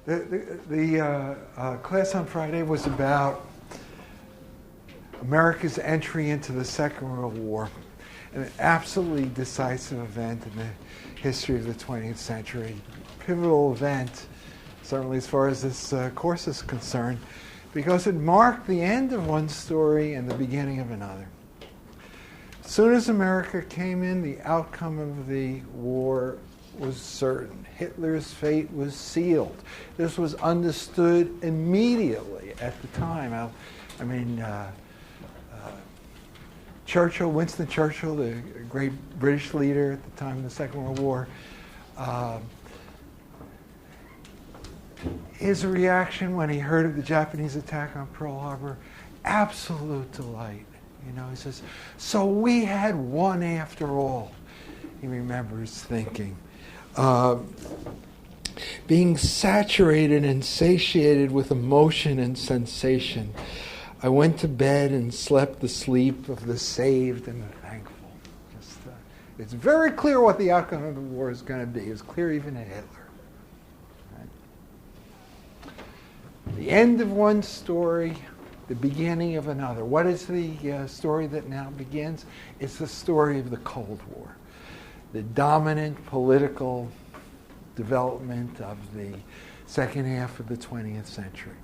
The class on Friday was about America's entry into the Second World War, an absolutely decisive event in the history of the 20th century, pivotal event, certainly as far as this course is concerned, because it marked the end of one story and the beginning of another. As soon as America came in, the outcome of the war was certain. Hitler's fate was sealed. This was understood immediately at the time. Winston Churchill, the great British leader at the time of the Second World War, his reaction when he heard of the Japanese attack on Pearl Harbor, absolute delight. He says, so we had won after all. He remembers thinking. Being saturated and satiated with emotion and sensation, I went to bed and slept the sleep of the saved and the thankful. It's very clear what the outcome of the war is going to be. It was clear even to Hitler. Right? The end of one story, the beginning of another. What is the story that now begins? It's the story of the Cold War, the dominant political development of the second half of the 20th century.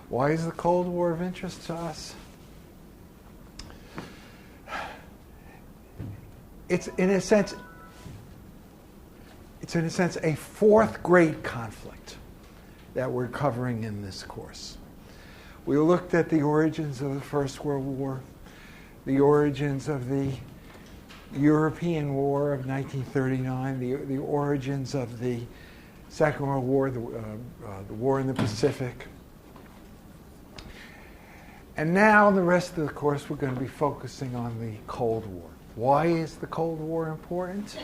Why is the Cold War of interest to us? It's in a sense a fourth great conflict that we're covering in this course. We looked at the origins of the First World War, the origins of the European War of 1939, the origins of the Second World War, the war in the Pacific. And now, in the rest of the course, we're going to be focusing on the Cold War. Why is the Cold War important?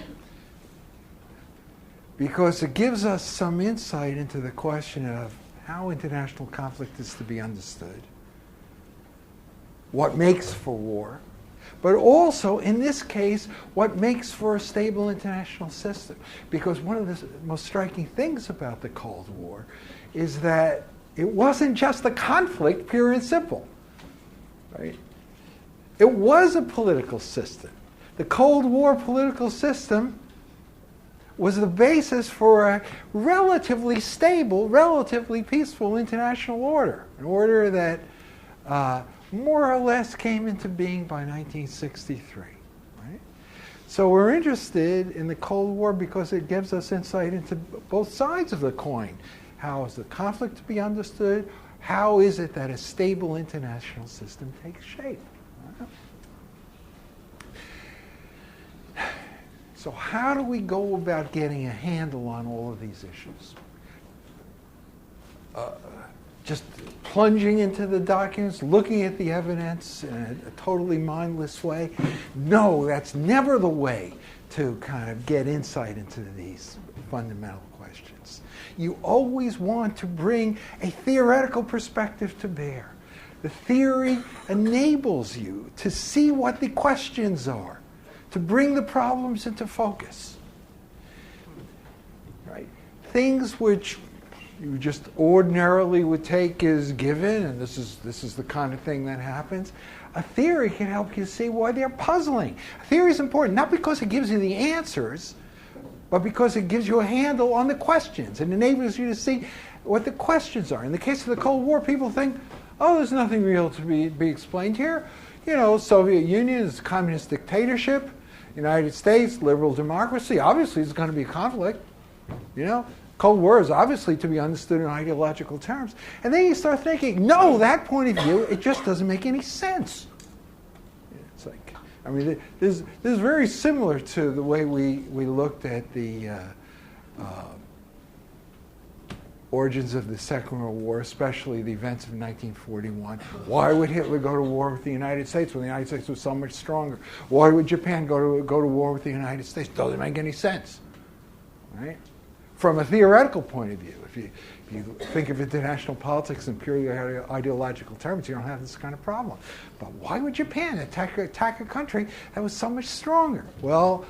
Because it gives us some insight into the question of how international conflict is to be understood, what makes for war, but also, in this case, what makes for a stable international system. Because one of the most striking things about the Cold War is that it wasn't just a conflict, pure and simple. Right? It was a political system. The Cold War political system was the basis for a relatively stable, relatively peaceful international order, an order that more or less came into being by 1963. Right? So we're interested in the Cold War because it gives us insight into both sides of the coin. How is the conflict to be understood? How is it that a stable international system takes shape? So how do we go about getting a handle on all of these issues? Just plunging into the documents, looking at the evidence in a totally mindless way? No, that's never the way to kind of get insight into these fundamental questions. You always want to bring a theoretical perspective to bear. The theory enables you to see what the questions are, to bring the problems into focus. Right? Things which you just ordinarily would take as given, and this is the kind of thing that happens. A theory can help you see why they're puzzling. A theory is important, not because it gives you the answers, but because it gives you a handle on the questions. It enables you to see what the questions are. In the case of the Cold War, people think, oh, there's nothing real to be explained here. Soviet Union is a communist dictatorship. United States, liberal democracy. Obviously, it's going to be a conflict. Cold War is obviously to be understood in ideological terms. And then you start thinking, no, that point of view, it just doesn't make any sense. It's like, this is very similar to the way we looked at the origins of the Second World War, especially the events of 1941. Why would Hitler go to war with the United States when the United States was so much stronger? Why would Japan go to war with the United States? Doesn't make any sense, right? From a theoretical point of view, if you think of international politics in purely ideological terms, you don't have this kind of problem. But why would Japan attack a country that was so much stronger? Well,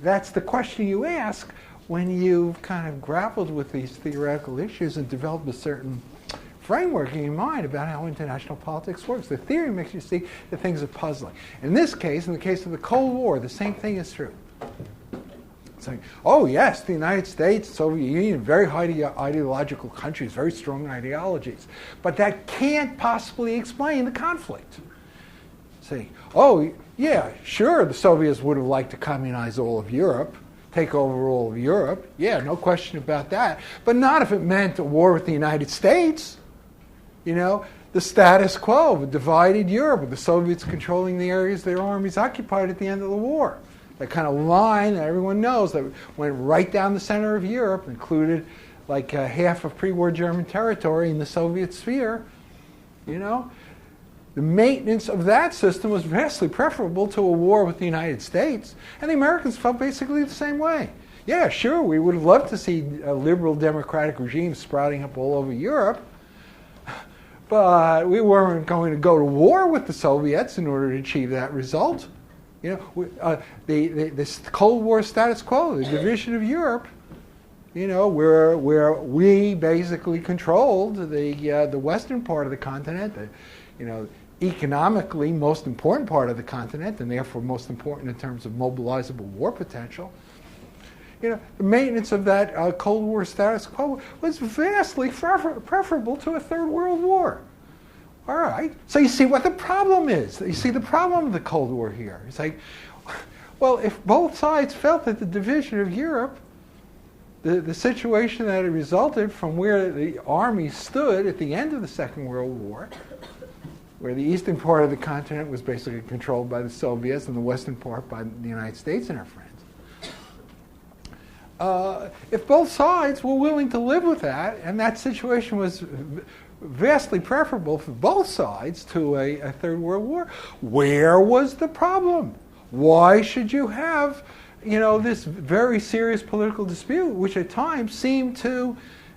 that's the question you ask when you've kind of grappled with these theoretical issues and developed a certain framework in your mind about how international politics works. The theory makes you see that things are puzzling. In this case, in the case of the Cold War, the same thing is true. It's like, oh yes, the United States, Soviet Union, very highly ideological countries, very strong ideologies. But that can't possibly explain the conflict. See, oh yeah, sure, the Soviets would have liked to communize all of Europe, take over all of Europe. Yeah, no question about that. But not if it meant a war with the United States. You know, the status quo of a divided Europe, with the Soviets controlling the areas their armies occupied at the end of the war. That kind of line that everyone knows that went right down the center of Europe, included like half of pre-war German territory in the Soviet sphere. You know, the maintenance of that system was vastly preferable to a war with the United States, and the Americans felt basically the same way. Yeah, sure, we would have loved to see a liberal democratic regime sprouting up all over Europe, but we weren't going to go to war with the Soviets in order to achieve that result. You know, this Cold War status quo, the division of Europe, you know, where we basically controlled the western part of the continent, you know, economically most important part of the continent, and therefore most important in terms of mobilizable war potential. You know, the maintenance of that Cold War status quo was vastly preferable to a Third World War. All right. So you see what the problem is. You see the problem of the Cold War here. It's like, well, if both sides felt that the division of Europe, the situation that it resulted from where the armies stood at the end of the Second World War, where the eastern part of the continent was basically controlled by the Soviets and the western part by the United States and our friends. If both sides were willing to live with that, and that situation was vastly preferable for both sides to a Third World War, where was the problem? Why should you have, you know, this very serious political dispute, which at times seemed to,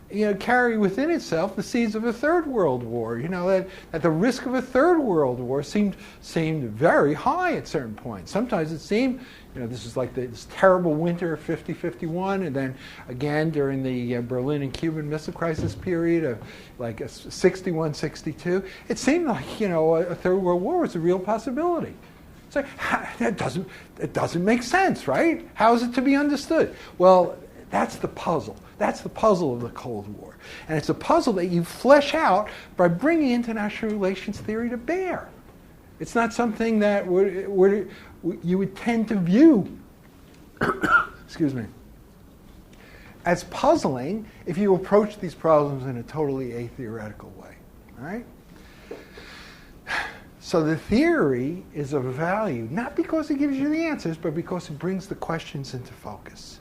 you know, carry within itself the seeds of a Third World War? You know, that the risk of a Third World War seemed very high at certain points. Sometimes it seemed, you know, this is like this terrible winter of 50-51, and then again during the Berlin and Cuban Missile Crisis period of like 61-62, it seemed like, you know, a Third World War was a real possibility. So that doesn't make sense, right? How is it to be understood? Well, that's the puzzle. That's the puzzle of the Cold War. And it's a puzzle that you flesh out by bringing international relations theory to bear. It's not something that you would tend to view excuse me, as puzzling if you approach these problems in a totally atheoretical way. All right? So the theory is of value, not because it gives you the answers, but because it brings the questions into focus.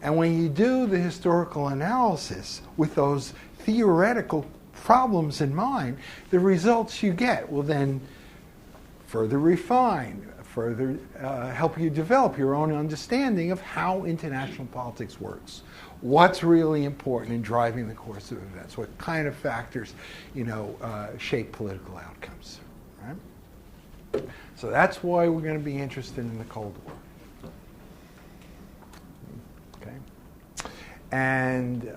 And when you do the historical analysis with those theoretical problems in mind, the results you get will then further refine, further help you develop your own understanding of how international politics works. What's really important in driving the course of events? What kind of factors, you know, shape political outcomes? Right? So that's why we're going to be interested in the Cold War. Okay. And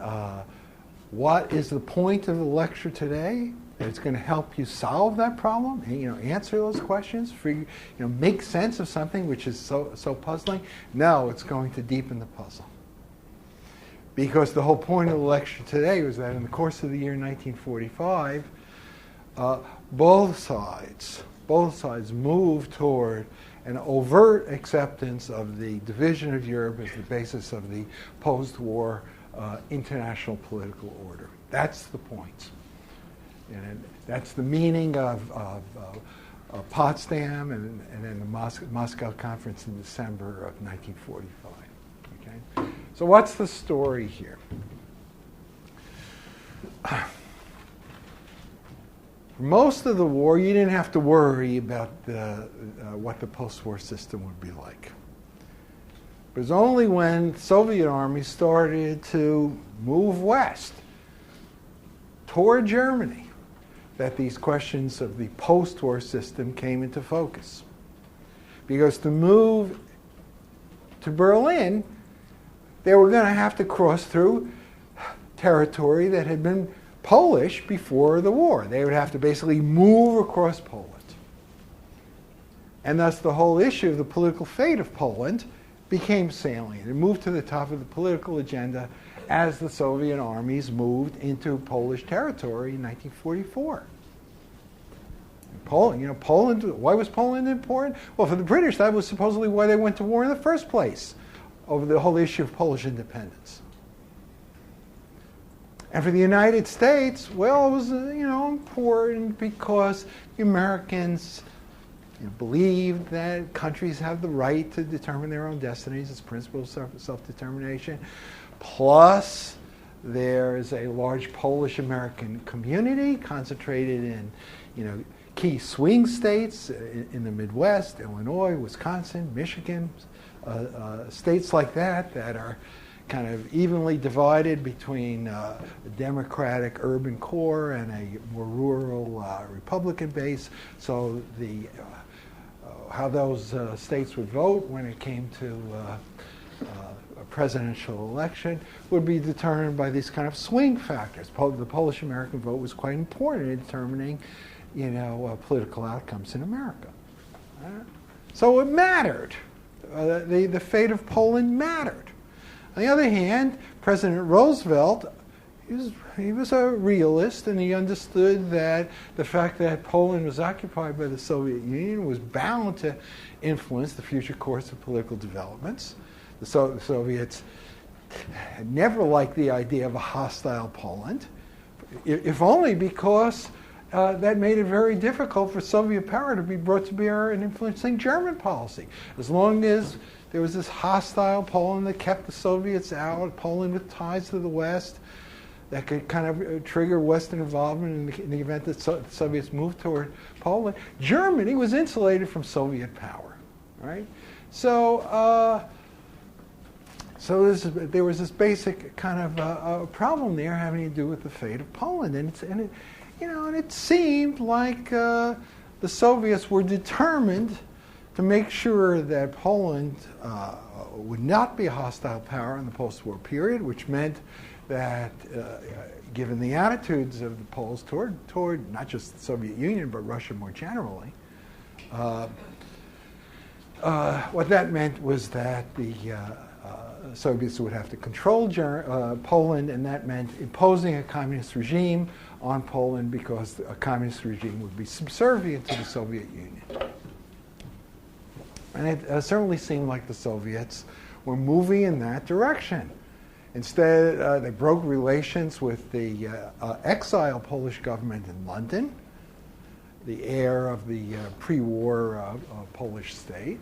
what is the point of the lecture today? It's going to help you solve that problem, and, you know, answer those questions, make sense of something which is so puzzling. No, it's going to deepen the puzzle. Because the whole point of the lecture today was that in the course of the year 1945, both sides moved toward an overt acceptance of the division of Europe as the basis of the post-war international political order. That's the point. And that's the meaning of Potsdam and then the Moscow Conference in December of 1945. Okay? So what's the story here? For most of the war, you didn't have to worry about what the post-war system would be like. It was only when Soviet armies started to move west toward Germany that these questions of the post-war system came into focus. Because to move to Berlin, they were going to have to cross through territory that had been Polish before the war. They would have to basically move across Poland. And thus the whole issue of the political fate of Poland became salient. It moved to the top of the political agenda as the Soviet armies moved into Polish territory in 1944. Poland, why was Poland important? Well, for the British, that was supposedly why they went to war in the first place, over the whole issue of Polish independence. And for the United States, well, it was important because the Americans believed that countries have the right to determine their own destinies. It's principles of self-determination. Plus, there is a large Polish-American community concentrated in, key swing states in the Midwest, Illinois, Wisconsin, Michigan, states like that are kind of evenly divided between a democratic urban core and a more rural Republican base. So how those states would vote when it came to a presidential election would be determined by these kind of swing factors. The Polish-American vote was quite important in determining, political outcomes in America. So it mattered. The fate of Poland mattered. On the other hand, President Roosevelt, he was a realist, and he understood that the fact that Poland was occupied by the Soviet Union was bound to influence the future course of political developments. The Soviets never liked the idea of a hostile Poland, if only because that made it very difficult for Soviet power to be brought to bear in influencing German policy. As long as there was this hostile Poland that kept the Soviets out, Poland with ties to the West, that could kind of trigger Western involvement in the event that the Soviets moved toward Poland. Germany was insulated from Soviet power, right? So, there was this basic kind of problem there having to do with the fate of Poland, and it seemed like the Soviets were determined to make sure that Poland would not be a hostile power in the post-war period, which meant that given the attitudes of the Poles toward not just the Soviet Union, but Russia more generally, what that meant was that the Soviets would have to control Poland, and that meant imposing a communist regime on Poland because a communist regime would be subservient to the Soviet Union. And it certainly seemed like the Soviets were moving in that direction. Instead, they broke relations with the exiled Polish government in London, the heir of the pre-war Polish state,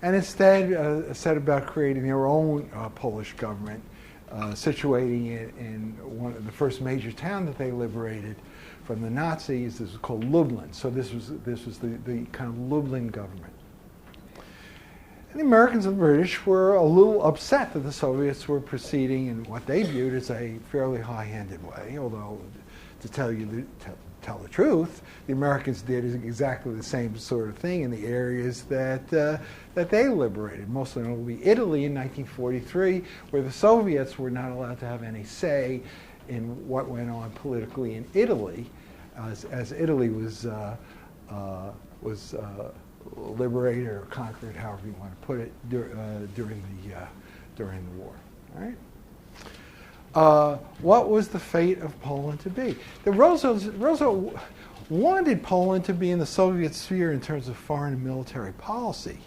and instead set about creating their own Polish government, situating it in one of the first major town that they liberated from the Nazis. This was called Lublin. So this was the kind of Lublin government. And the Americans and the British were a little upset that the Soviets were proceeding in what they viewed as a fairly high-handed way, although, to tell the truth, the Americans did exactly the same sort of thing in the areas that they liberated, most notably Italy in 1943, where the Soviets were not allowed to have any say in what went on politically in Italy, as Italy was liberated or conquered, however you want to put it, during the war. Right? What was the fate of Poland to be? Roosevelt wanted Poland to be in the Soviet sphere in terms of foreign and military policy.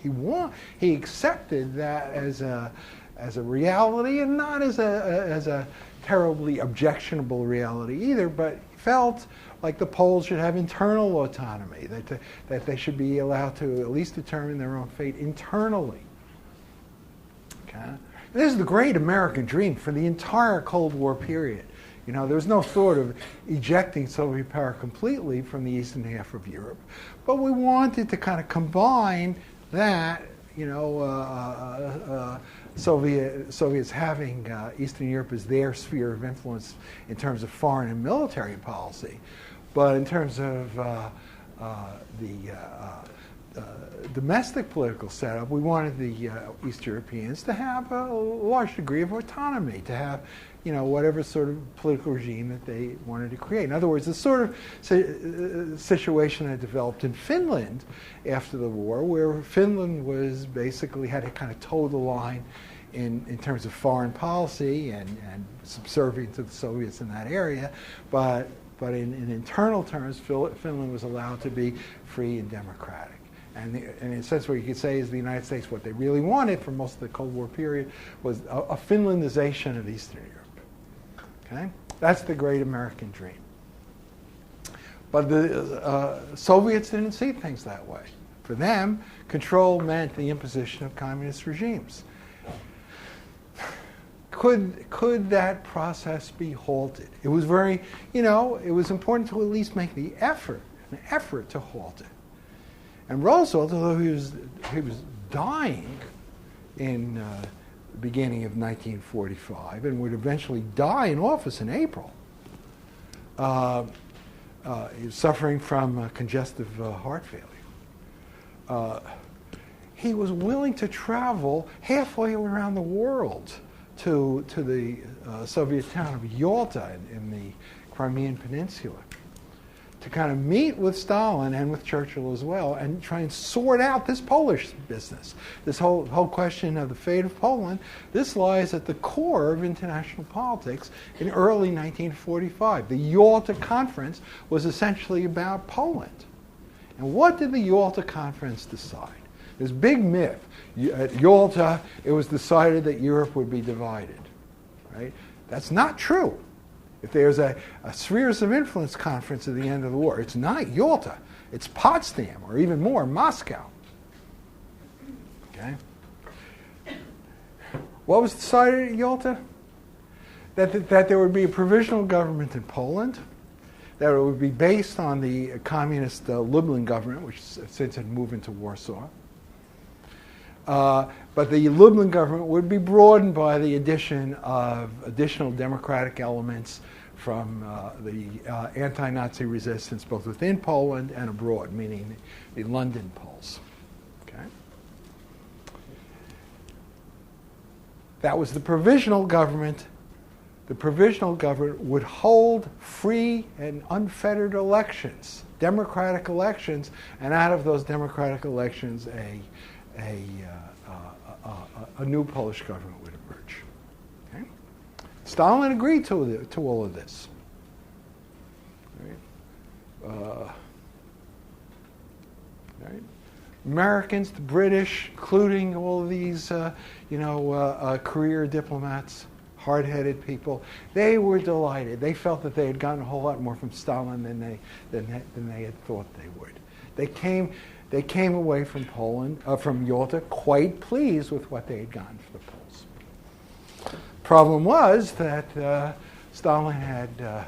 He accepted that as a reality, and not as a terribly objectionable reality either, but felt like the Poles should have internal autonomy, that they should be allowed to at least determine their own fate internally. Okay? This is the great American dream for the entire Cold War period. There was no thought of ejecting Soviet power completely from the eastern half of Europe, but we wanted to kind of combine that, Soviets having Eastern Europe as their sphere of influence in terms of foreign and military policy, but in terms of domestic political setup, we wanted the East Europeans to have a large degree of autonomy, to have, whatever sort of political regime that they wanted to create. In other words, the sort of situation that developed in Finland after the war, where Finland was basically had to kind of toe the line in terms of foreign policy and subservient to the Soviets in that area, but in internal terms, Finland was allowed to be free and democratic. And in a sense, what you could say is the United States, what they really wanted for most of the Cold War period was a Finlandization of Eastern Europe. Okay? That's the great American dream. But the Soviets didn't see things that way. For them, control meant the imposition of communist regimes. Could that process be halted? It was very, it was important to at least make an effort to halt it. And Roosevelt, although he was dying in the beginning of 1945 and would eventually die in office in April, he was suffering from congestive heart failure. He was willing to travel halfway around the world to the Soviet town of Yalta in the Crimean Peninsula, to kind of meet with Stalin and with Churchill as well and try and sort out this Polish business. This whole question of the fate of Poland, this lies at the core of international politics in early 1945. The Yalta Conference was essentially about Poland. And what did the Yalta Conference decide? This big myth. At Yalta, it was decided that Europe would be divided. Right? That's not true. If there's a spheres of influence conference at the end of the war, it's not Yalta. It's Potsdam, or even more, Moscow. Okay? What was decided at Yalta? That there would be a provisional government in Poland, that it would be based on the communist Lublin government, which since had moved into Warsaw. But the Lublin government would be broadened by the addition of additional democratic elements from the anti-Nazi resistance, both within Poland and abroad, meaning the London Poles. Okay? That was the provisional government. The provisional government would hold free and unfettered elections, democratic elections, and out of those democratic elections, a new Polish government would emerge. Okay? Stalin agreed to all of this. Right? Right? Americans, the British, including all of these, career diplomats, hard-headed people, they were delighted. They felt that they had gotten a whole lot more from Stalin than they had thought they would. They came away from from Yalta, quite pleased with what they had gotten for the Poles. Problem was that Stalin had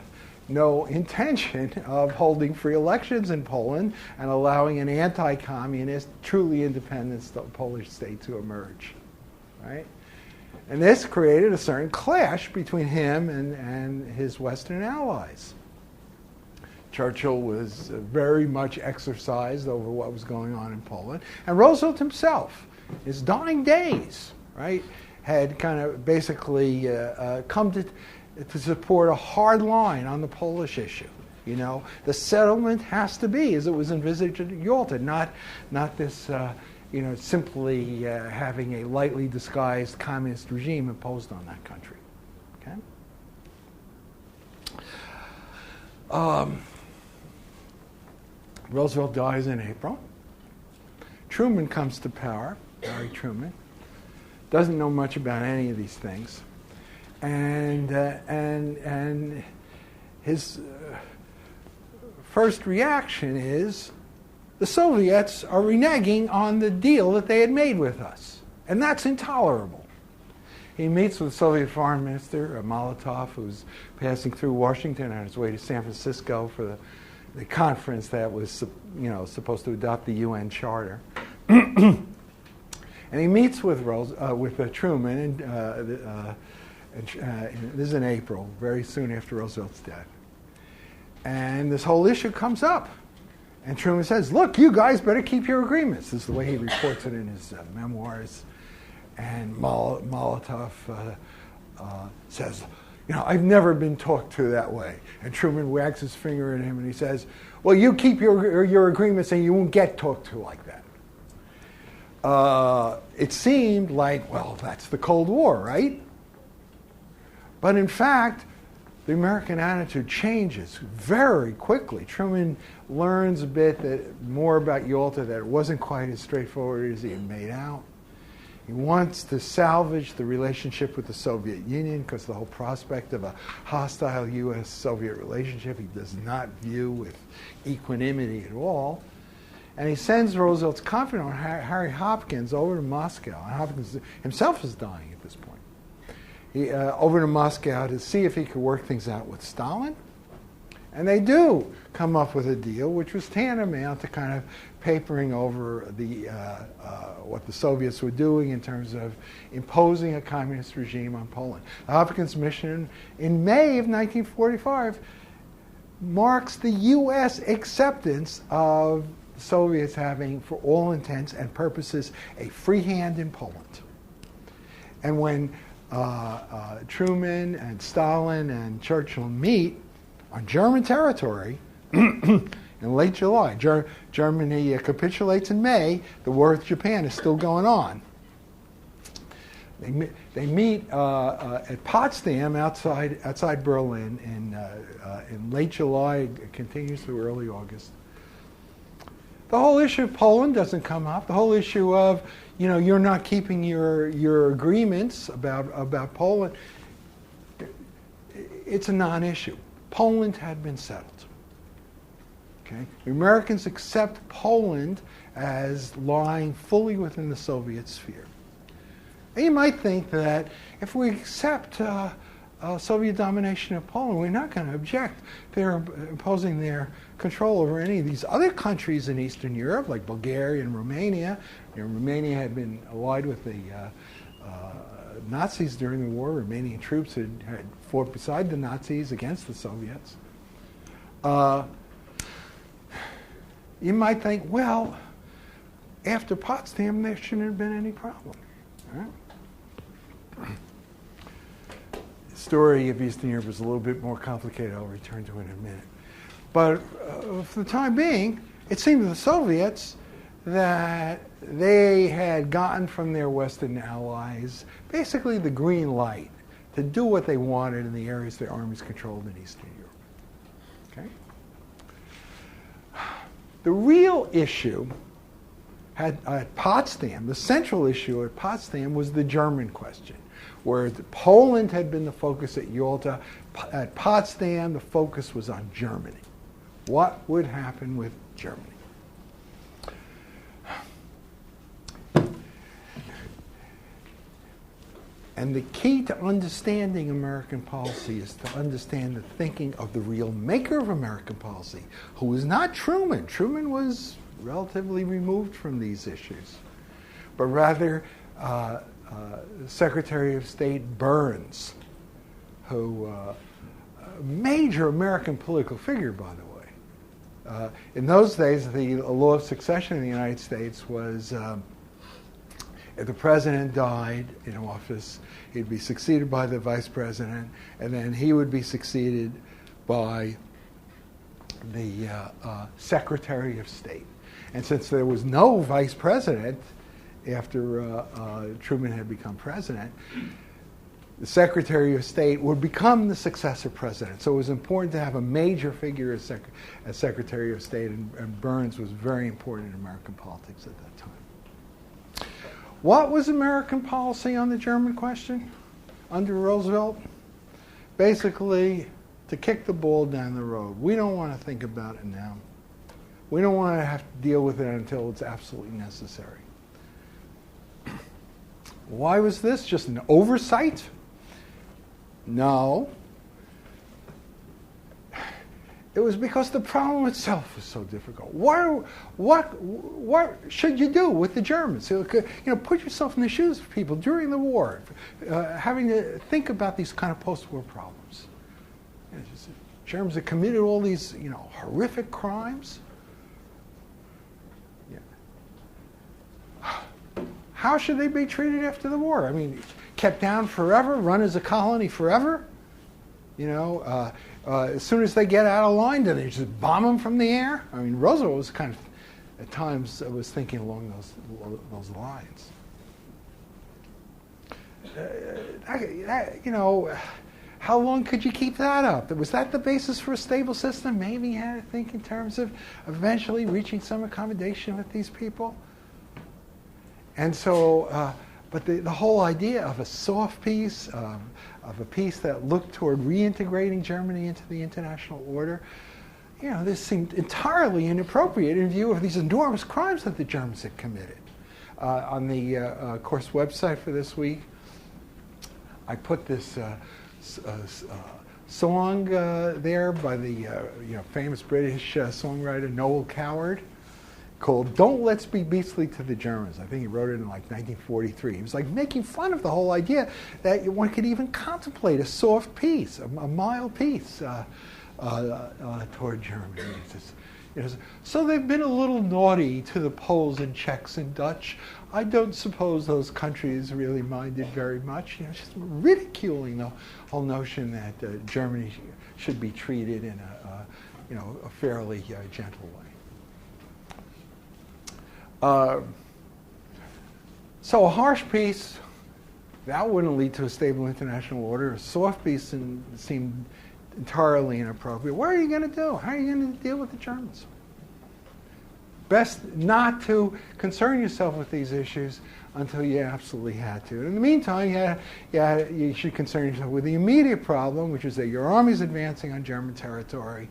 no intention of holding free elections in Poland and allowing an anti-communist, truly independent Polish state to emerge. Right? And this created a certain clash between him and his Western allies. Churchill was very much exercised over what was going on in Poland. And Roosevelt himself, his dying days, right, had kind of basically come to support a hard line on the Polish issue. The settlement has to be as it was envisaged at Yalta, not this, simply having a lightly disguised communist regime imposed on that country. Okay. Roosevelt dies in April. Truman comes to power, Harry Truman. Doesn't know much about any of these things. And his first reaction is, the Soviets are reneging on the deal that they had made with us. And that's intolerable. He meets with Soviet Foreign Minister Molotov, who's passing through Washington on his way to San Francisco for the conference that was, supposed to adopt the UN Charter. And he meets with Truman, and this is in April, very soon after Roosevelt's death. And this whole issue comes up. And Truman says, look, you guys better keep your agreements. This is the way he reports it in his memoirs. And Molotov says, I've never been talked to that way. And Truman wags his finger at him and he says, well, you keep your agreements and you won't get talked to like that. It seemed like, well, that's the Cold War, right? But in fact, the American attitude changes very quickly. Truman learns a bit more about Yalta, that it wasn't quite as straightforward as he had made out. He wants to salvage the relationship with the Soviet Union because the whole prospect of a hostile U.S.-Soviet relationship he does not view with equanimity at all. And he sends Roosevelt's confidant, Harry Hopkins, over to Moscow. And Hopkins himself is dying at this point. Over to Moscow to see if he could work things out with Stalin. And they do come up with a deal, which was tantamount to kind of papering over what the Soviets were doing in terms of imposing a communist regime on Poland. The Hopkins mission in May of 1945 marks the U.S. acceptance of the Soviets having, for all intents and purposes, a free hand in Poland. And when Truman and Stalin and Churchill meet on German territory in late July. Germany capitulates in May. The war with Japan is still going on. They meet at Potsdam outside Berlin in late July. It continues through early August. The whole issue of Poland doesn't come up. The whole issue of, you're not keeping your agreements about Poland, it's a non-issue. Poland had been settled. Okay? The Americans accept Poland as lying fully within the Soviet sphere. And you might think that if we accept Soviet domination of Poland, we're not going to object. They're imposing their control over any of these other countries in Eastern Europe, like Bulgaria and Romania. Romania had been allied with the Nazis during the war. Romanian troops had fought beside the Nazis against the Soviets. You might think, well, after Potsdam, there shouldn't have been any problem. Right? The story of Eastern Europe is a little bit more complicated. I'll return to it in a minute. But for the time being, it seemed to the Soviets that they had gotten from their Western allies basically the green light to do what they wanted in the areas their armies controlled in Eastern Europe. Okay? The real issue at Potsdam, the central issue at Potsdam, was the German question, where Poland had been the focus at Yalta. At Potsdam, the focus was on Germany. What would happen with Germany? And the key to understanding American policy is to understand the thinking of the real maker of American policy, who was not Truman. Truman was relatively removed from these issues, but rather Secretary of State Burns, who a major American political figure, by the way. In those days, the law of succession in the United States was if the president died in office, he'd be succeeded by the vice president, and then he would be succeeded by the Secretary of State. And since there was no vice president after Truman had become president, the Secretary of State would become the successor president. So it was important to have a major figure as Secretary of State, and Burns was very important in American politics at that time. What was American policy on the German question under Roosevelt? Basically, to kick the ball down the road. We don't want to think about it now. We don't want to have to deal with it until it's absolutely necessary. Why was this? Just an oversight? No. It was because the problem itself was so difficult. What should you do with the Germans? Put yourself in the shoes of people during the war, having to think about these kind of post-war problems. Germans had committed all these, horrific crimes. how should they be treated after the war? I mean, kept down forever, run as a colony forever? You know, as soon as they get out of line, do they just bomb them from the air? I mean, Roosevelt was kind of, at times, was thinking along those lines. You know, how long could you keep that up? Was that the basis for a stable system? Maybe you had to think in terms of eventually reaching some accommodation with these people. And so, but the whole idea of a soft peace, of a peace that looked toward reintegrating Germany into the international order, you know, this seemed entirely inappropriate in view of these enormous crimes that the Germans had committed. On the course website for this week, I put this song there by the famous British songwriter Noel Coward called "Don't Let's Be Beastly to the Germans." I think he wrote it in like 1943. He was like making fun of the whole idea that one could even contemplate a soft peace, a mild peace toward Germany. So they've been a little naughty to the Poles and Czechs and Dutch. I don't suppose those countries really minded very much. You know, just ridiculing the whole notion that Germany should be treated in a fairly gentle way. So a harsh peace, that wouldn't lead to a stable international order. A soft peace seemed entirely inappropriate. What are you going to do? How are you going to deal with the Germans? Best not to concern yourself with these issues until you absolutely had to. In the meantime, you should concern yourself with the immediate problem, which is that your army's advancing on German territory.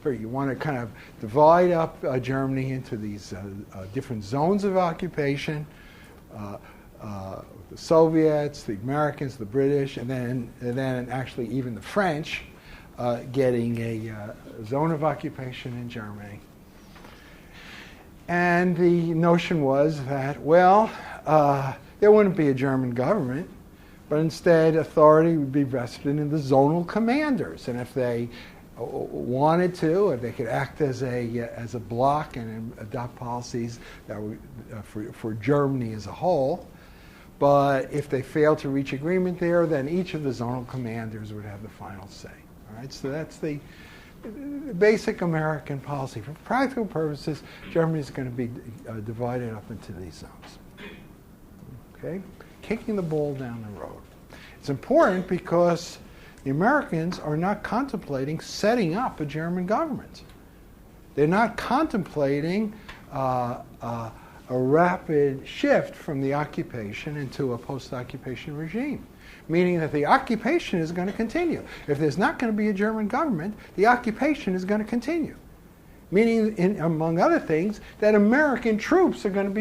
You want to kind of divide up Germany into these different zones of occupation. The Soviets, the Americans, the British, and then actually even the French getting a zone of occupation in Germany. And the notion was that, well, there wouldn't be a German government, but instead authority would be vested in the zonal commanders. And if they wanted to, if they could act as a bloc and adopt policies that were for Germany as a whole. But if they failed to reach agreement there, then each of the zonal commanders would have the final say. All right, so that's the basic American policy. For practical purposes, Germany is going to be divided up into these zones. Okay, kicking the ball down the road. It's important because the Americans are not contemplating setting up a German government. They're not contemplating a rapid shift from the occupation into a post-occupation regime, meaning that the occupation is going to continue. If there's not going to be a German government, the occupation is going to continue, meaning, among other things, that American troops are going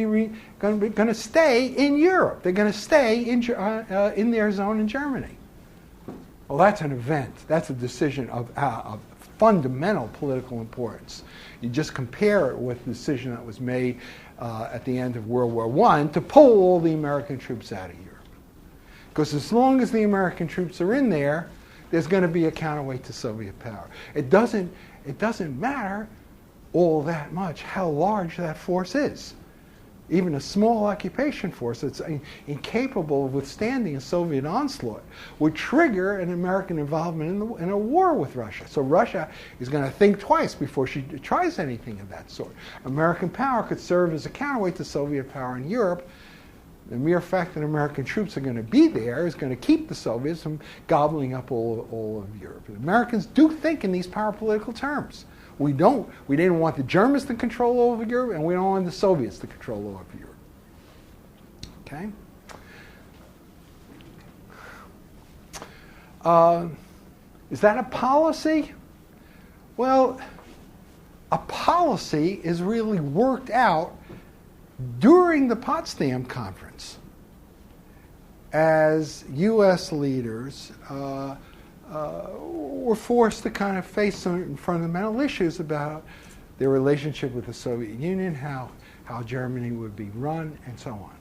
to stay in Europe. They're going to stay in their zone in Germany. Well, that's an event. That's a decision of fundamental political importance. You just compare it with the decision that was made at the end of World War I to pull all the American troops out of Europe. Because as long as the American troops are in there, there's going to be a counterweight to Soviet power. It doesn't matter all that much how large that force is. Even a small occupation force that's incapable of withstanding a Soviet onslaught would trigger an American involvement in a war with Russia. So Russia is going to think twice before she tries anything of that sort. American power could serve as a counterweight to Soviet power in Europe. The mere fact that American troops are going to be there is going to keep the Soviets from gobbling up all of Europe. The Americans do think in these power political terms. We didn't want the Germans to control over Europe, and we don't want the Soviets to control over Europe. Okay? Is that a policy? Well, a policy is really worked out during the Potsdam Conference as U.S. leaders were forced to kind of face some fundamental issues about their relationship with the Soviet Union, how Germany would be run, and so on.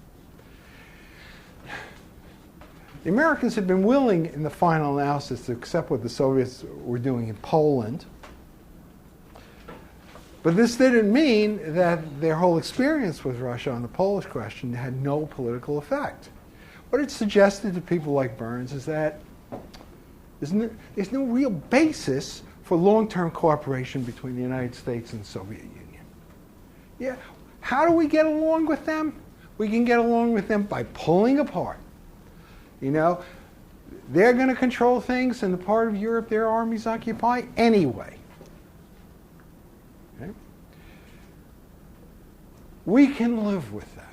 The Americans had been willing, in the final analysis, to accept what the Soviets were doing in Poland, But this didn't mean that their whole experience with Russia on the Polish question had no political effect. What it suggested to people like Burns is that there's no real basis for long-term cooperation between the United States and the Soviet Union. Yeah, how do we get along with them? We can get along with them by pulling apart. You know, they're going to control things in the part of Europe their armies occupy anyway. Okay? We can live with that.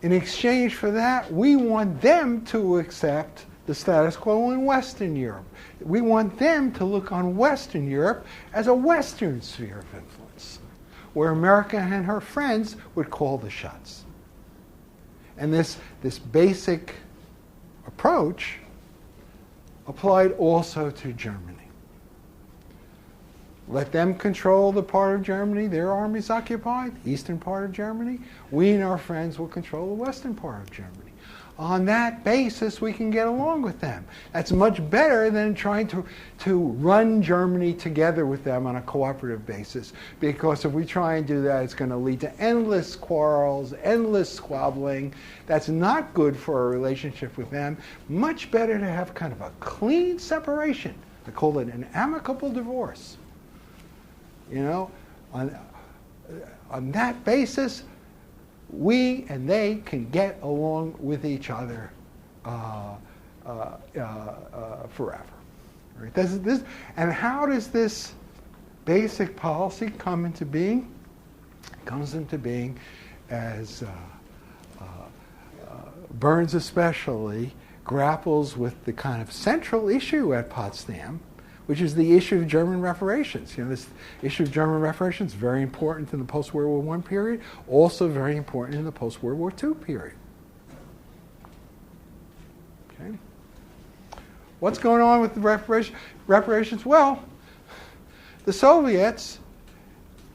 In exchange for that, we want them to accept the status quo in Western Europe. We want them to look on Western Europe as a Western sphere of influence, where America and her friends would call the shots. And this basic approach applied also to Germany. Let them control the part of Germany their armies occupied, the eastern part of Germany. We and our friends will control the western part of Germany. On that basis, we can get along with them. That's much better than trying to run Germany together with them on a cooperative basis, because if we try and do that, it's going to lead to endless quarrels, endless squabbling. That's not good for a relationship with them. Much better to have kind of a clean separation. I call it an amicable divorce. You know, on that basis, we and they can get along with each other forever. Right? And how does this basic policy come into being? It comes into being as Burns especially grapples with the kind of central issue at Potsdam, which is the issue of German reparations. You know, this issue of German reparations is very important in the post-World War I period, also very important in the post-World War II period. Okay. What's going on with the reparations? Well, the Soviets,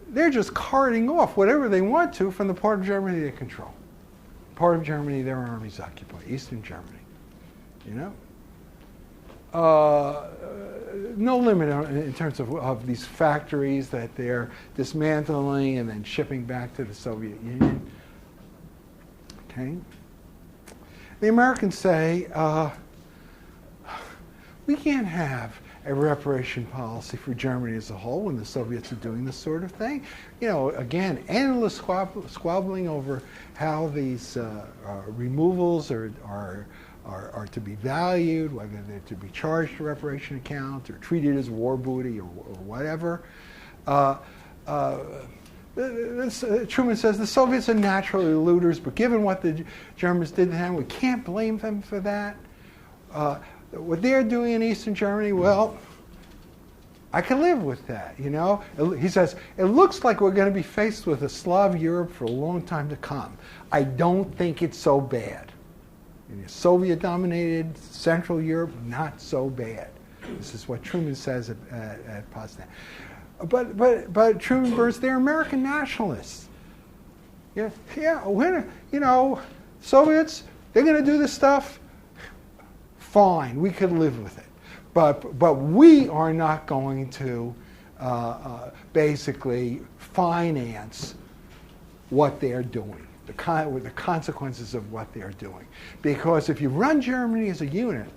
they're just carting off whatever they want to from the part of Germany they control. Part of Germany their armies occupy, Eastern Germany. You know? No limit in terms of these factories that they're dismantling and then shipping back to the Soviet Union. Okay. The Americans say, we can't have a reparation policy for Germany as a whole when the Soviets are doing this sort of thing. You know, again, endless squabbling over how these removals are to be valued, whether they're to be charged to reparation account or treated as war booty or whatever. Truman says the Soviets are naturally looters, but given what the Germans did to them, we can't blame them for that. What they're doing in Eastern Germany, well, I can live with that, you know. He says, it looks like we're going to be faced with a Slav Europe for a long time to come. I don't think it's so bad. In Soviet-dominated Central Europe, not so bad. This is what Truman says at Potsdam. But Truman, Burns, they're American nationalists. Yeah, you know, Soviets, they're going to do this stuff. Fine, we can live with it. But we are not going to basically finance what they're doing. The consequences of what they're doing. Because if you run Germany as a unit,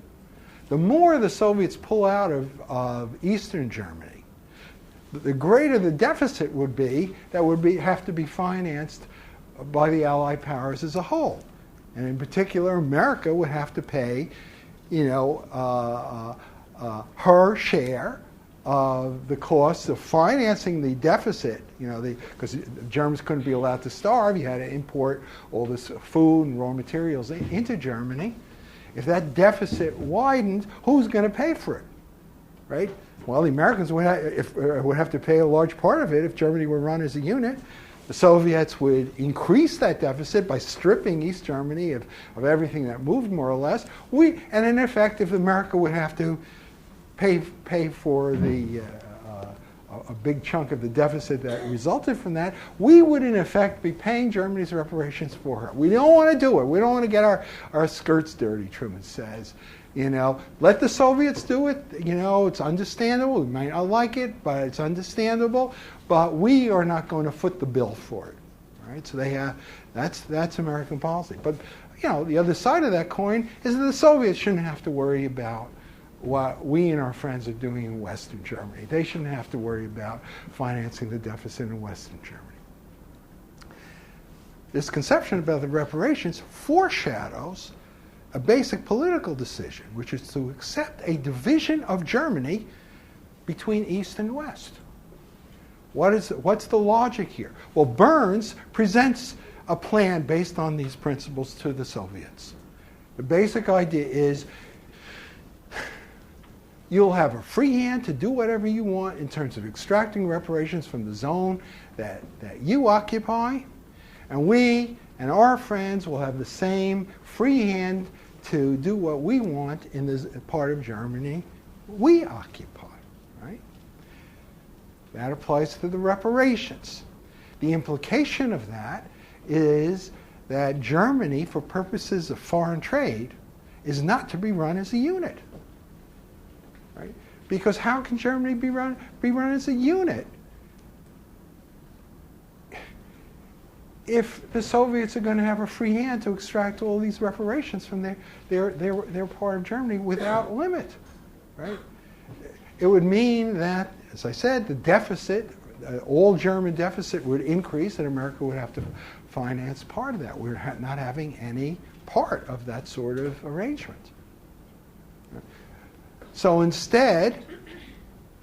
the more the Soviets pull out of Eastern Germany, the greater the deficit would be that would have to be financed by the Allied powers as a whole. And in particular, America would have to pay, you know, her share of the costs of financing the deficit, you know, because the Germans couldn't be allowed to starve. You had to import all this food and raw materials into Germany. If that deficit widened, who's going to pay for it, right? Well, the Americans would have to pay a large part of it if Germany were run as a unit. The Soviets would increase that deficit by stripping East Germany of everything that moved, more or less. And in effect, if America would have to pay for a big chunk of the deficit that resulted from that, we would in effect be paying Germany's reparations for her. We don't want to do it. We don't want to get our skirts dirty, Truman says. Let the Soviets do it. It's understandable. We might not like it, but it's understandable. But we are not going to foot the bill for it, right? So that's American policy. But the other side of that coin is that the Soviets shouldn't have to worry about what we and our friends are doing in Western Germany. They shouldn't have to worry about financing the deficit in Western Germany. This conception about the reparations foreshadows a basic political decision, which is to accept a division of Germany between East and West. What's the logic here? Well, Burns presents a plan based on these principles to the Soviets. The basic idea is you'll have a free hand to do whatever you want in terms of extracting reparations from the zone that you occupy, and we and our friends will have the same free hand to do what we want in this part of Germany we occupy, right? That applies to the reparations. The implication of that is that Germany, for purposes of foreign trade, is not to be run as a unit, right? Because how can Germany be run as a unit if the Soviets are going to have a free hand to extract all these reparations from their part of Germany without limit, right? It would mean that, as I said, the deficit, all German deficit would increase, and America would have to finance part of that. We're not having any part of that sort of arrangement. So instead,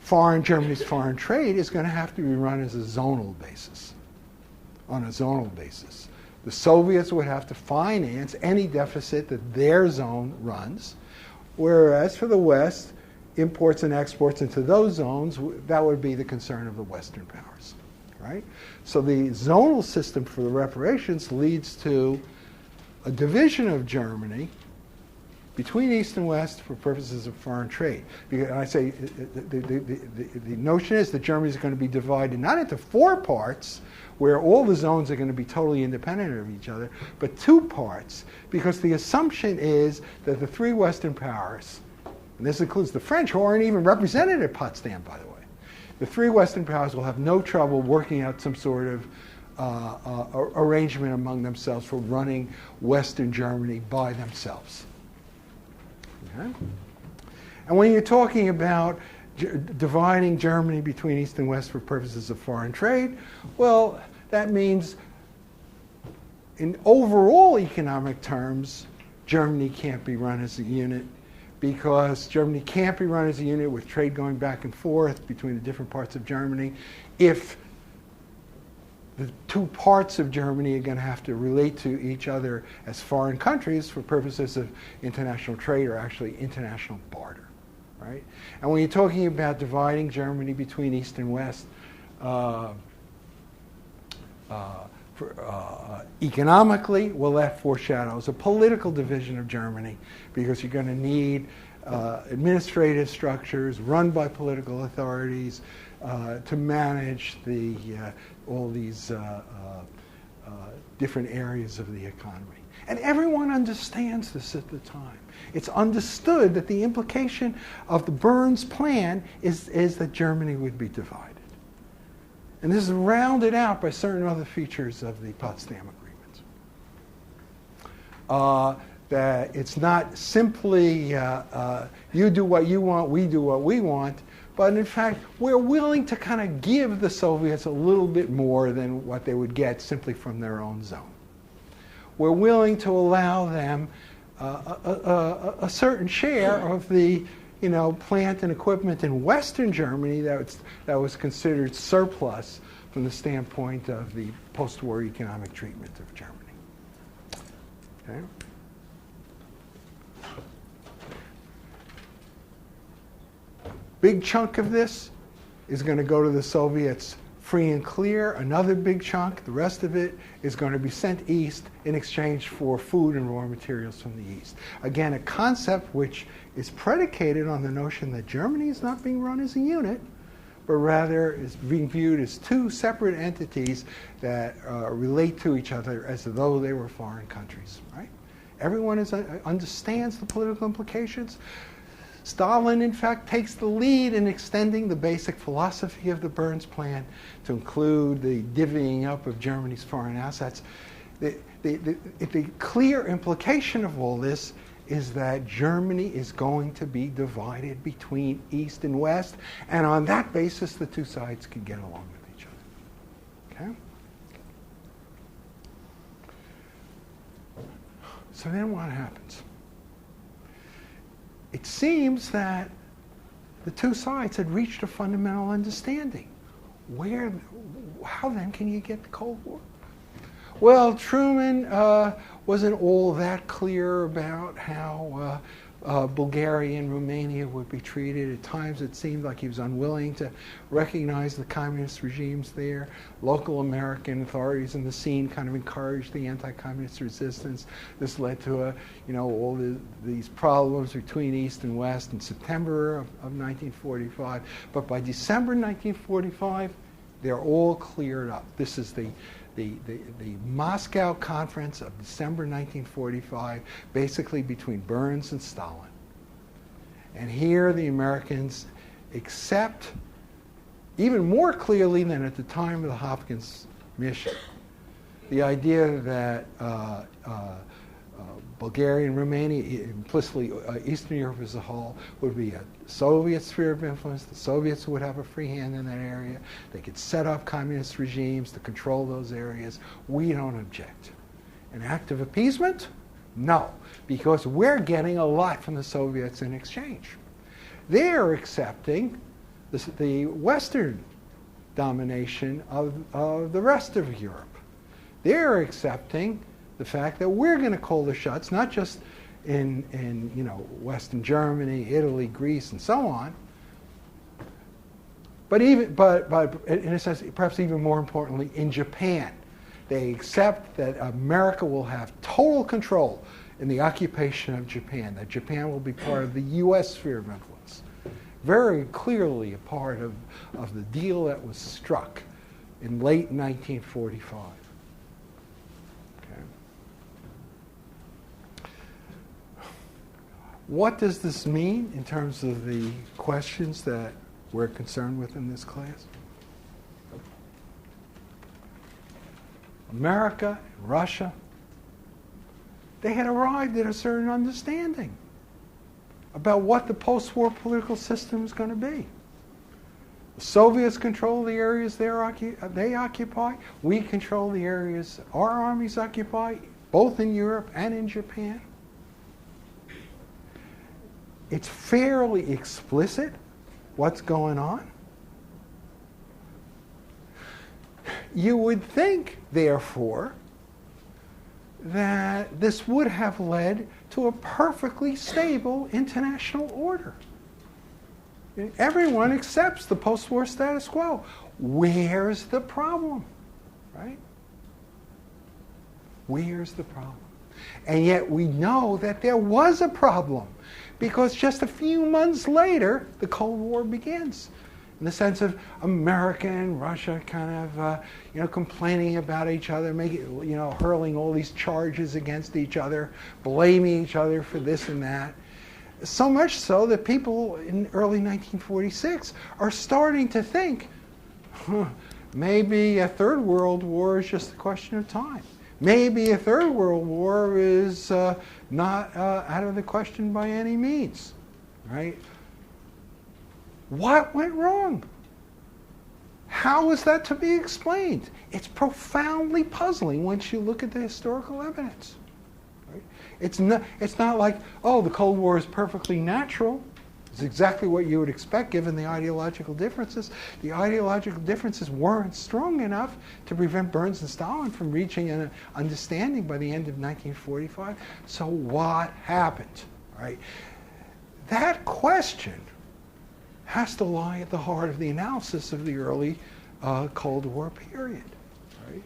Germany's foreign trade is going to have to be run as a zonal basis. On a zonal basis. The Soviets would have to finance any deficit that their zone runs, whereas for the West, imports and exports into those zones, that would be the concern of the Western powers, right? So the zonal system for the reparations leads to a division of Germany between East and West for purposes of foreign trade. Because I say the notion is that Germany is going to be divided not into four parts, where all the zones are going to be totally independent of each other, but two parts, because the assumption is that the three Western powers, and this includes the French, who aren't even represented at Potsdam, by the way, the three Western powers will have no trouble working out some sort of arrangement among themselves for running Western Germany by themselves. Okay? And when you're talking about dividing Germany between East and West for purposes of foreign trade, well, that means in overall economic terms, Germany can't be run as a unit, because Germany can't be run as a unit with trade going back and forth between the different parts of Germany if the two parts of Germany are going to have to relate to each other as foreign countries for purposes of international trade, or actually international barter, right? And when you're talking about dividing Germany between East and West, economically, well, that foreshadows a political division of Germany, because you're going to need administrative structures run by political authorities to manage all these different areas of the economy. And everyone understands this at the time. It's understood that the implication of the Burns plan is that Germany would be divided. And this is rounded out by certain other features of the Potsdam Agreement. That it's not simply you do what you want, we do what we want, but in fact, we're willing to kind of give the Soviets a little bit more than what they would get simply from their own zone. We're willing to allow them a certain share of the plant and equipment in Western Germany that was considered surplus from the standpoint of the post-war economic treatment of Germany. Okay? Big chunk of this is going to go to the Soviets free and clear. Another big chunk, the rest of it, is going to be sent east in exchange for food and raw materials from the east. Again, a concept which is predicated on the notion that Germany is not being run as a unit, but rather is being viewed as two separate entities that relate to each other as though they were foreign countries, right? Everyone understands the political implications. Stalin, in fact, takes the lead in extending the basic philosophy of the Burns Plan to include the divvying up of Germany's foreign assets. The clear implication of all this is that Germany is going to be divided between East and West, and on that basis, the two sides can get along with each other. Okay? So then what happens? It seems that the two sides had reached a fundamental understanding. How then can you get the Cold War? Well, Truman wasn't all that clear about how Bulgaria and Romania would be treated. At times it seemed like he was unwilling to recognize the communist regimes there. Local American authorities in the scene kind of encouraged the anti-communist resistance. This led to all these problems between East and West in September of 1945. But by December 1945, they're all cleared up. This is the Moscow Conference of December 1945, basically between Burns and Stalin. And here the Americans accept, even more clearly than at the time of the Hopkins mission, the idea that Bulgaria and Romania, implicitly Eastern Europe as a whole, would be a Soviet sphere of influence. The Soviets would have a free hand in that area. They could set up communist regimes to control those areas. We don't object. An act of appeasement? No, because we're getting a lot from the Soviets in exchange. They're accepting the Western domination of the rest of Europe. They're accepting the fact that we're going to call the shots, not just in Western Germany, Italy, Greece, and so on, but in a sense, perhaps even more importantly, in Japan. They accept that America will have total control in the occupation of Japan, that Japan will be part of the U.S. sphere of influence. Very clearly a part of the deal that was struck in late 1945. What does this mean in terms of the questions that we're concerned with in this class? America and Russia, they had arrived at a certain understanding about what the post-war political system is going to be. The Soviets control the areas they occupy. We control the areas our armies occupy, both in Europe and in Japan. It's fairly explicit what's going on. You would think, therefore, that this would have led to a perfectly stable international order. Everyone accepts the post-war status quo. Where's the problem, right? Where's the problem? And yet we know that there was a problem, because just a few months later, the Cold War begins. In the sense of America and Russia kind of, complaining about each other, hurling all these charges against each other, blaming each other for this and that. So much so that people in early 1946 are starting to think, maybe a third world war is just a question of time. Maybe a third world war is not out of the question by any means, right? What went wrong? How is that to be explained? It's profoundly puzzling once you look at the historical evidence. Right? It's not like, the Cold War is perfectly natural. It's exactly what you would expect given the ideological differences. The ideological differences weren't strong enough to prevent Burns and Stalin from reaching an understanding by the end of 1945. So what happened? Right? That question has to lie at the heart of the analysis of the early Cold War period. Right?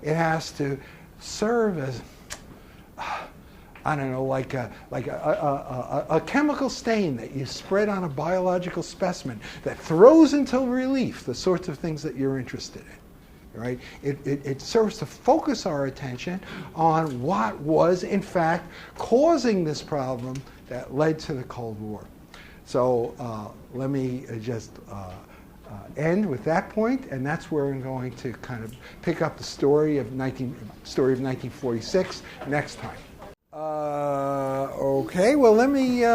It has to serve as, like a chemical stain that you spread on a biological specimen that throws into relief the sorts of things that you're interested in. right? It serves to focus our attention on what was, in fact, causing this problem that led to the Cold War. So let me just end with that point, and that's where I'm going to kind of pick up the story of 1946 next time. Okay, well, let me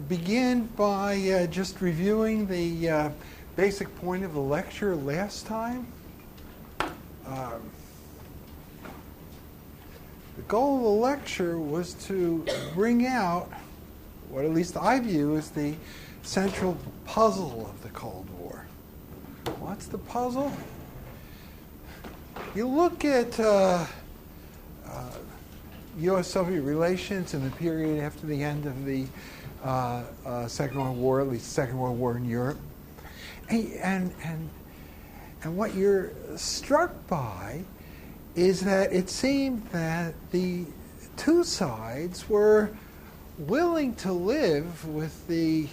begin by just reviewing the basic point of the lecture last time. The goal of the lecture was to bring out what at least I view as the central puzzle of the Cold War. What's the puzzle? You look at U.S.-Soviet relations in the period after the end of the Second World War, at least the Second World War in Europe, and what you're struck by is that it seemed that the two sides were willing to live with the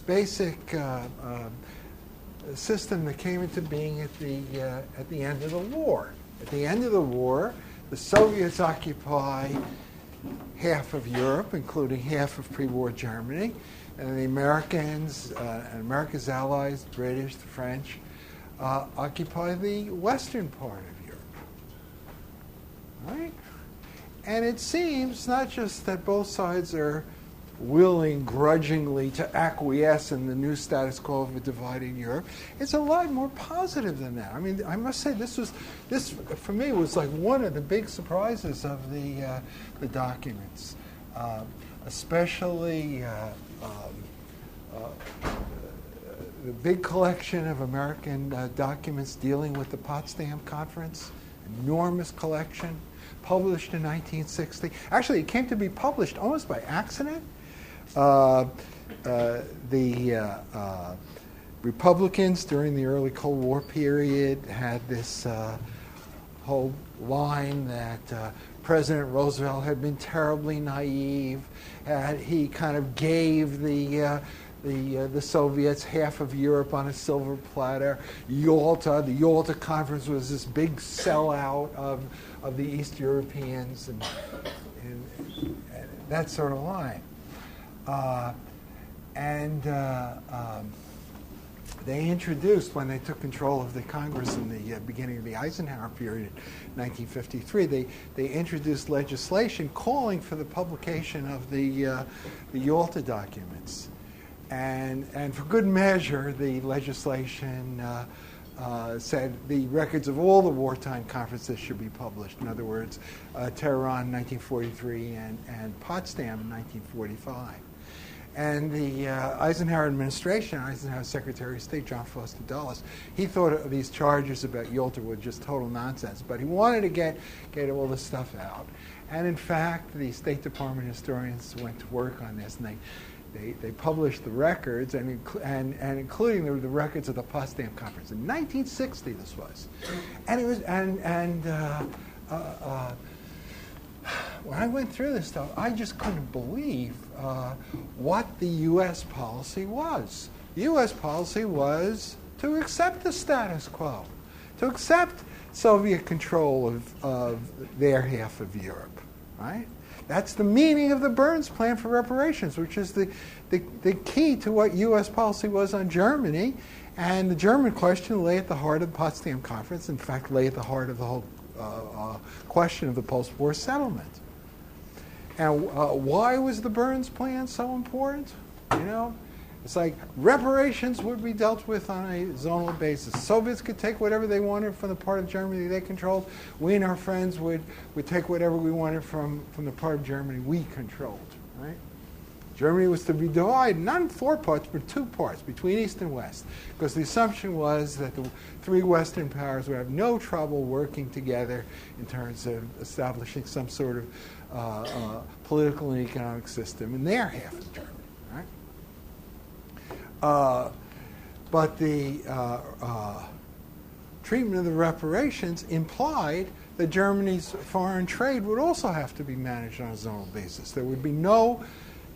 basic system that came into being at the end of the war. At the end of the war, the Soviets occupy half of Europe, including half of pre-war Germany, and the Americans and America's allies, the British, the French, occupy the western part of Europe. Right? And it seems not just that both sides are willing grudgingly to acquiesce in the new status quo of a divided Europe. It's a lot more positive than that. I mean, I must say this for me was like one of the big surprises of the documents, especially the big collection of American documents dealing with the Potsdam Conference, enormous collection, published in 1960. Actually, it came to be published almost by accident. The Republicans during the early Cold War period had this whole line that President Roosevelt had been terribly naive. He kind of gave the Soviets half of Europe on a silver platter. The Yalta Conference was this big sellout of the East Europeans and that sort of line. They introduced, when they took control of the Congress in the beginning of the Eisenhower period in 1953, they introduced legislation calling for the publication of the Yalta documents. And for good measure, the legislation said the records of all the wartime conferences should be published. In other words, Tehran in 1943 and Potsdam in 1945. And the Eisenhower administration, Eisenhower Secretary of State John Foster Dulles, he thought these charges about Yalta were just total nonsense, but he wanted to get all this stuff out. And in fact, the State Department historians went to work on this, and they published the records, and including the records of the Potsdam Conference in 1960. This was, and it was when I went through this stuff, I just couldn't believe what the U.S. policy was. The U.S. policy was to accept the status quo, to accept Soviet control of their half of Europe, right? That's the meaning of the Burns Plan for reparations, which is the key to what U.S. policy was on Germany. And the German question lay at the heart of the Potsdam Conference, in fact, lay at the heart of the whole question of the post-war settlement. And why was the Burns Plan so important? You know, it's like reparations would be dealt with on a zonal basis. Soviets could take whatever they wanted from the part of Germany they controlled. We and our friends would take whatever we wanted from the part of Germany we controlled, right? Germany was to be divided not in 4 parts, but 2 parts, between East and West, because the assumption was that the 3 Western powers would have no trouble working together in terms of establishing some sort of political and economic system in their half of Germany, right? But the treatment of the reparations implied that Germany's foreign trade would also have to be managed on a zonal basis. There would be no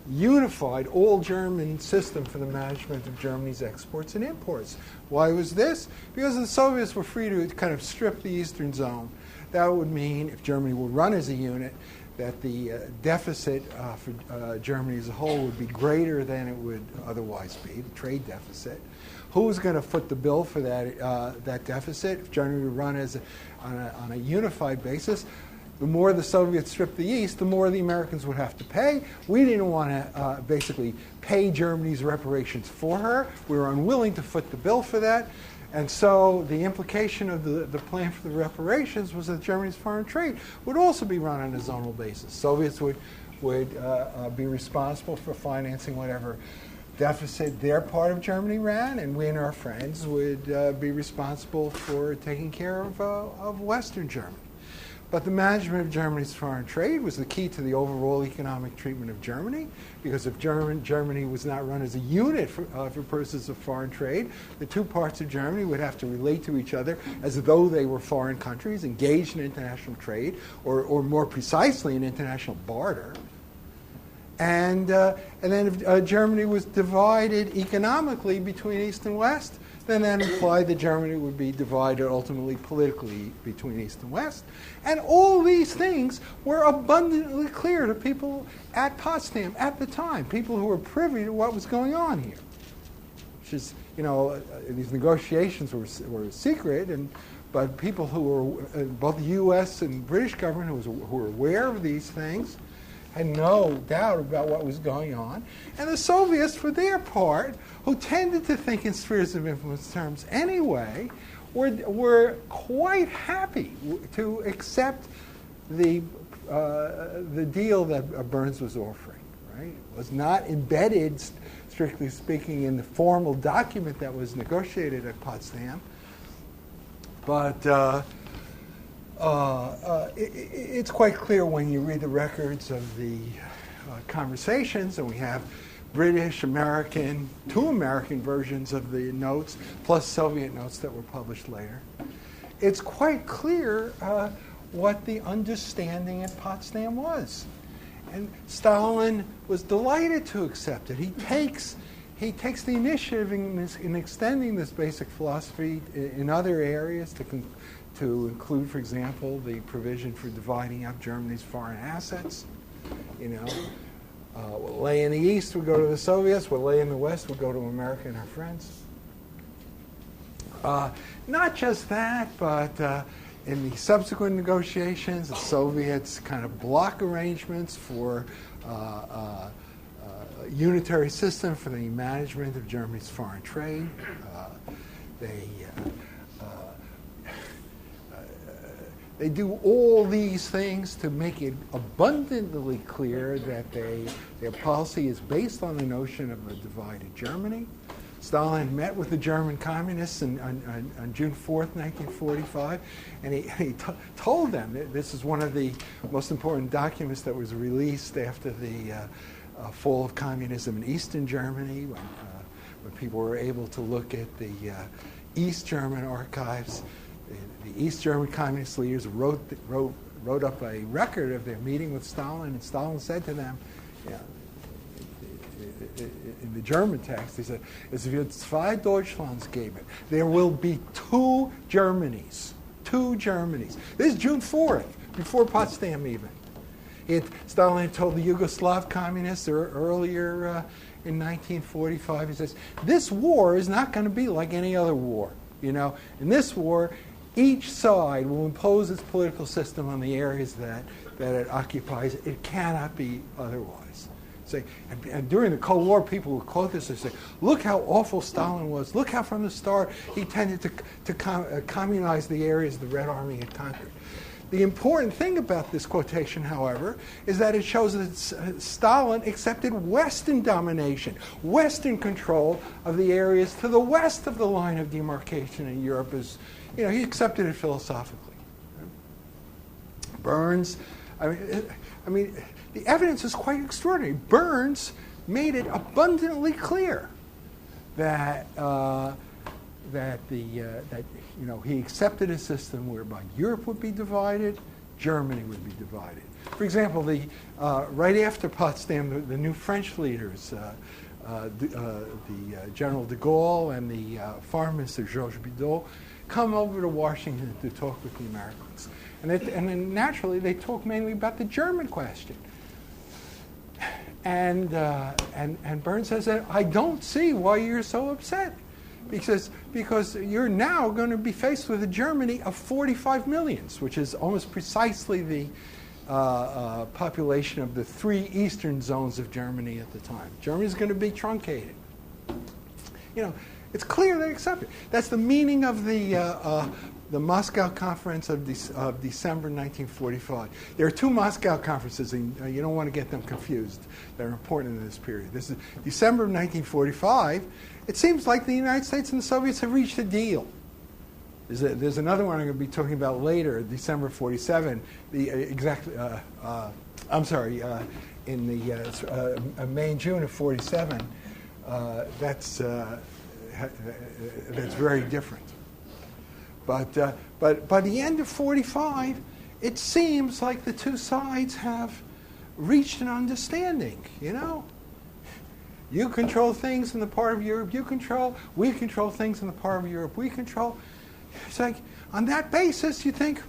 unified all-German system for the management of Germany's exports and imports. Why was this? Because the Soviets were free to kind of strip the Eastern Zone. That would mean, if Germany were run as a unit, that the deficit for Germany as a whole would be greater than it would otherwise be, the trade deficit. Who was going to foot the bill for that deficit? If Germany were run on a unified basis, the more the Soviets stripped the East, the more the Americans would have to pay. We didn't want to basically pay Germany's reparations for her. We were unwilling to foot the bill for that. And so the implication of the plan for the reparations was that Germany's foreign trade would also be run on a zonal basis. Soviets would be responsible for financing whatever deficit their part of Germany ran, and we and our friends would be responsible for taking care of Western Germany. But the management of Germany's foreign trade was the key to the overall economic treatment of Germany, because if Germany was not run as a unit for purposes of foreign trade, the two parts of Germany would have to relate to each other as though they were foreign countries engaged in international trade, or more precisely in international barter. And then if Germany was divided economically between East and West, then that implied that Germany would be divided ultimately politically between East and West. And all these things were abundantly clear to people at Potsdam at the time, people who were privy to what was going on here. Which is, these negotiations were secret, but people who were, both the U.S. and British government who were aware of these things, had no doubt about what was going on. And the Soviets, for their part, who tended to think in spheres of influence terms anyway, were quite happy to accept the deal that Burns was offering. Right? It was not embedded, strictly speaking, in the formal document that was negotiated at Potsdam, but it's quite clear when you read the records of the conversations, and we have British, American, two American versions of the notes, plus Soviet notes that were published later. It's quite clear what the understanding at Potsdam was. And Stalin was delighted to accept it. He takes the initiative in extending this basic philosophy in other areas to include, for example, the provision for dividing up Germany's foreign assets. What lay in the East would go to the Soviets, what lay in the West would go to America and our friends. Not just that, but in the subsequent negotiations, the Soviets kind of block arrangements for a unitary system for the management of Germany's foreign trade. They do all these things to make it abundantly clear that their policy is based on the notion of a divided Germany. Stalin met with the German communists on June 4th, 1945, and he told them that this is one of the most important documents that was released after the fall of communism in Eastern Germany, when people were able to look at the East German archives. The East German communist leaders wrote up a record of their meeting with Stalin, and Stalin said to them, in the German text, he said, "Es wird zwei Deutschlands geben." There will be two Germanys. Two Germanys. This is June 4th, before Potsdam even. Stalin told the Yugoslav communists earlier in 1945, he says, this war is not going to be like any other war. In this war, each side will impose its political system on the areas that it occupies. It cannot be otherwise. And during the Cold War, people would quote this and say, look how awful Stalin was. Look how from the start he tended to communize the areas the Red Army had conquered. The important thing about this quotation, however, is that it shows that Stalin accepted Western domination, Western control of the areas to the west of the line of demarcation in Europe. He accepted it philosophically. Burns, I mean, the evidence is quite extraordinary. Burns made it abundantly clear that he accepted a system whereby Europe would be divided, Germany would be divided. For example, right after Potsdam, the new French leaders, General de Gaulle and the Foreign Minister Georges Bidault, come over to Washington to talk with the Americans. And then naturally, they talk mainly about the German question. And Burns says that I don't see why you're so upset, because you're now going to be faced with a Germany of 45 million, which is almost precisely the population of the 3 eastern zones of Germany at the time. Germany's going to be truncated. It's clear they accept it. That's the meaning of the Moscow Conference of December 1945. There are 2 Moscow conferences, and you don't want to get them confused. They're important in this period. This is December of 1945. It seems like the United States and the Soviets have reached a deal. There's another one I'm going to be talking about later, December 47. In the May and June of 47. That's very different. But by the end of 45, it seems like the 2 sides have reached an understanding. You control things in the part of Europe you control. We control things in the part of Europe we control. It's like, on that basis, you think,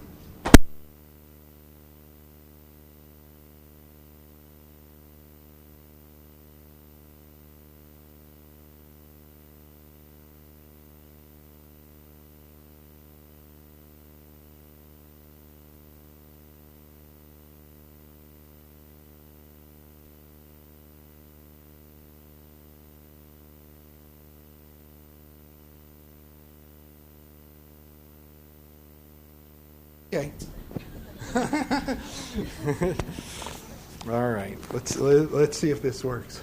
okay. All right. Let's see if this works.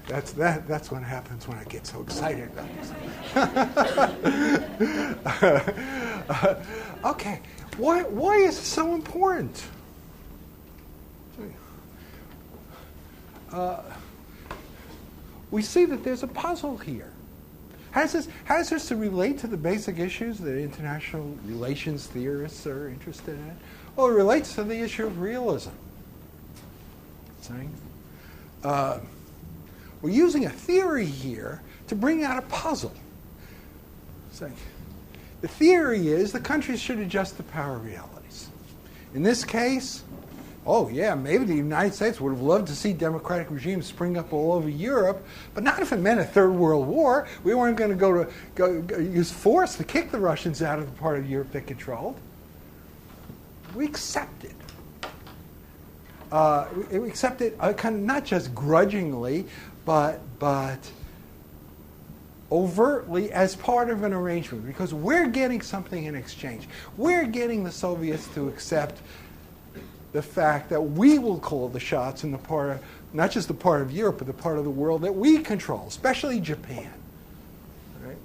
That's what happens when I get so excited about this. Okay. Why is it so important? We see that there's a puzzle here. How does this relate to the basic issues that international relations theorists are interested in? Well, it relates to the issue of realism. We're using a theory here to bring out a puzzle. The theory is the countries should adjust to power realities. In this case, maybe the United States would have loved to see democratic regimes spring up all over Europe, but not if it meant a third world war. We weren't going to go use force to kick the Russians out of the part of Europe they controlled. We accept it. We accept it kind of not just grudgingly, but overtly as part of an arrangement, because we're getting something in exchange. We're getting the Soviets to accept the fact that we will call the shots in the part of, not just the part of Europe, but the part of the world that we control, especially Japan. Right?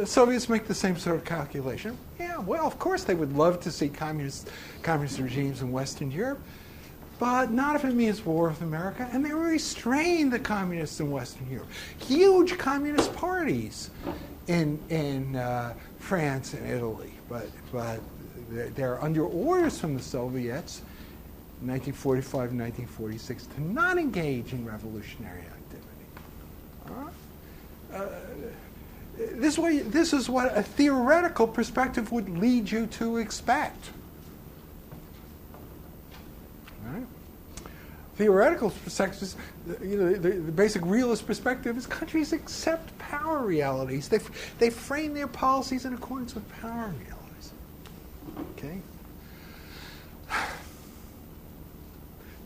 Soviets make the same sort of calculation. Yeah, well, of course they would love to see communist regimes in Western Europe, but not if it means war with America. And they restrain the communists in Western Europe. Huge communist parties in France and Italy. But they're under orders from the Soviets in 1945 and 1946 to not engage in revolutionary activity. This is what a theoretical perspective would lead you to expect. Right? Theoretical perspectives, the basic realist perspective is countries accept power realities. They frame their policies in accordance with power realities. Okay.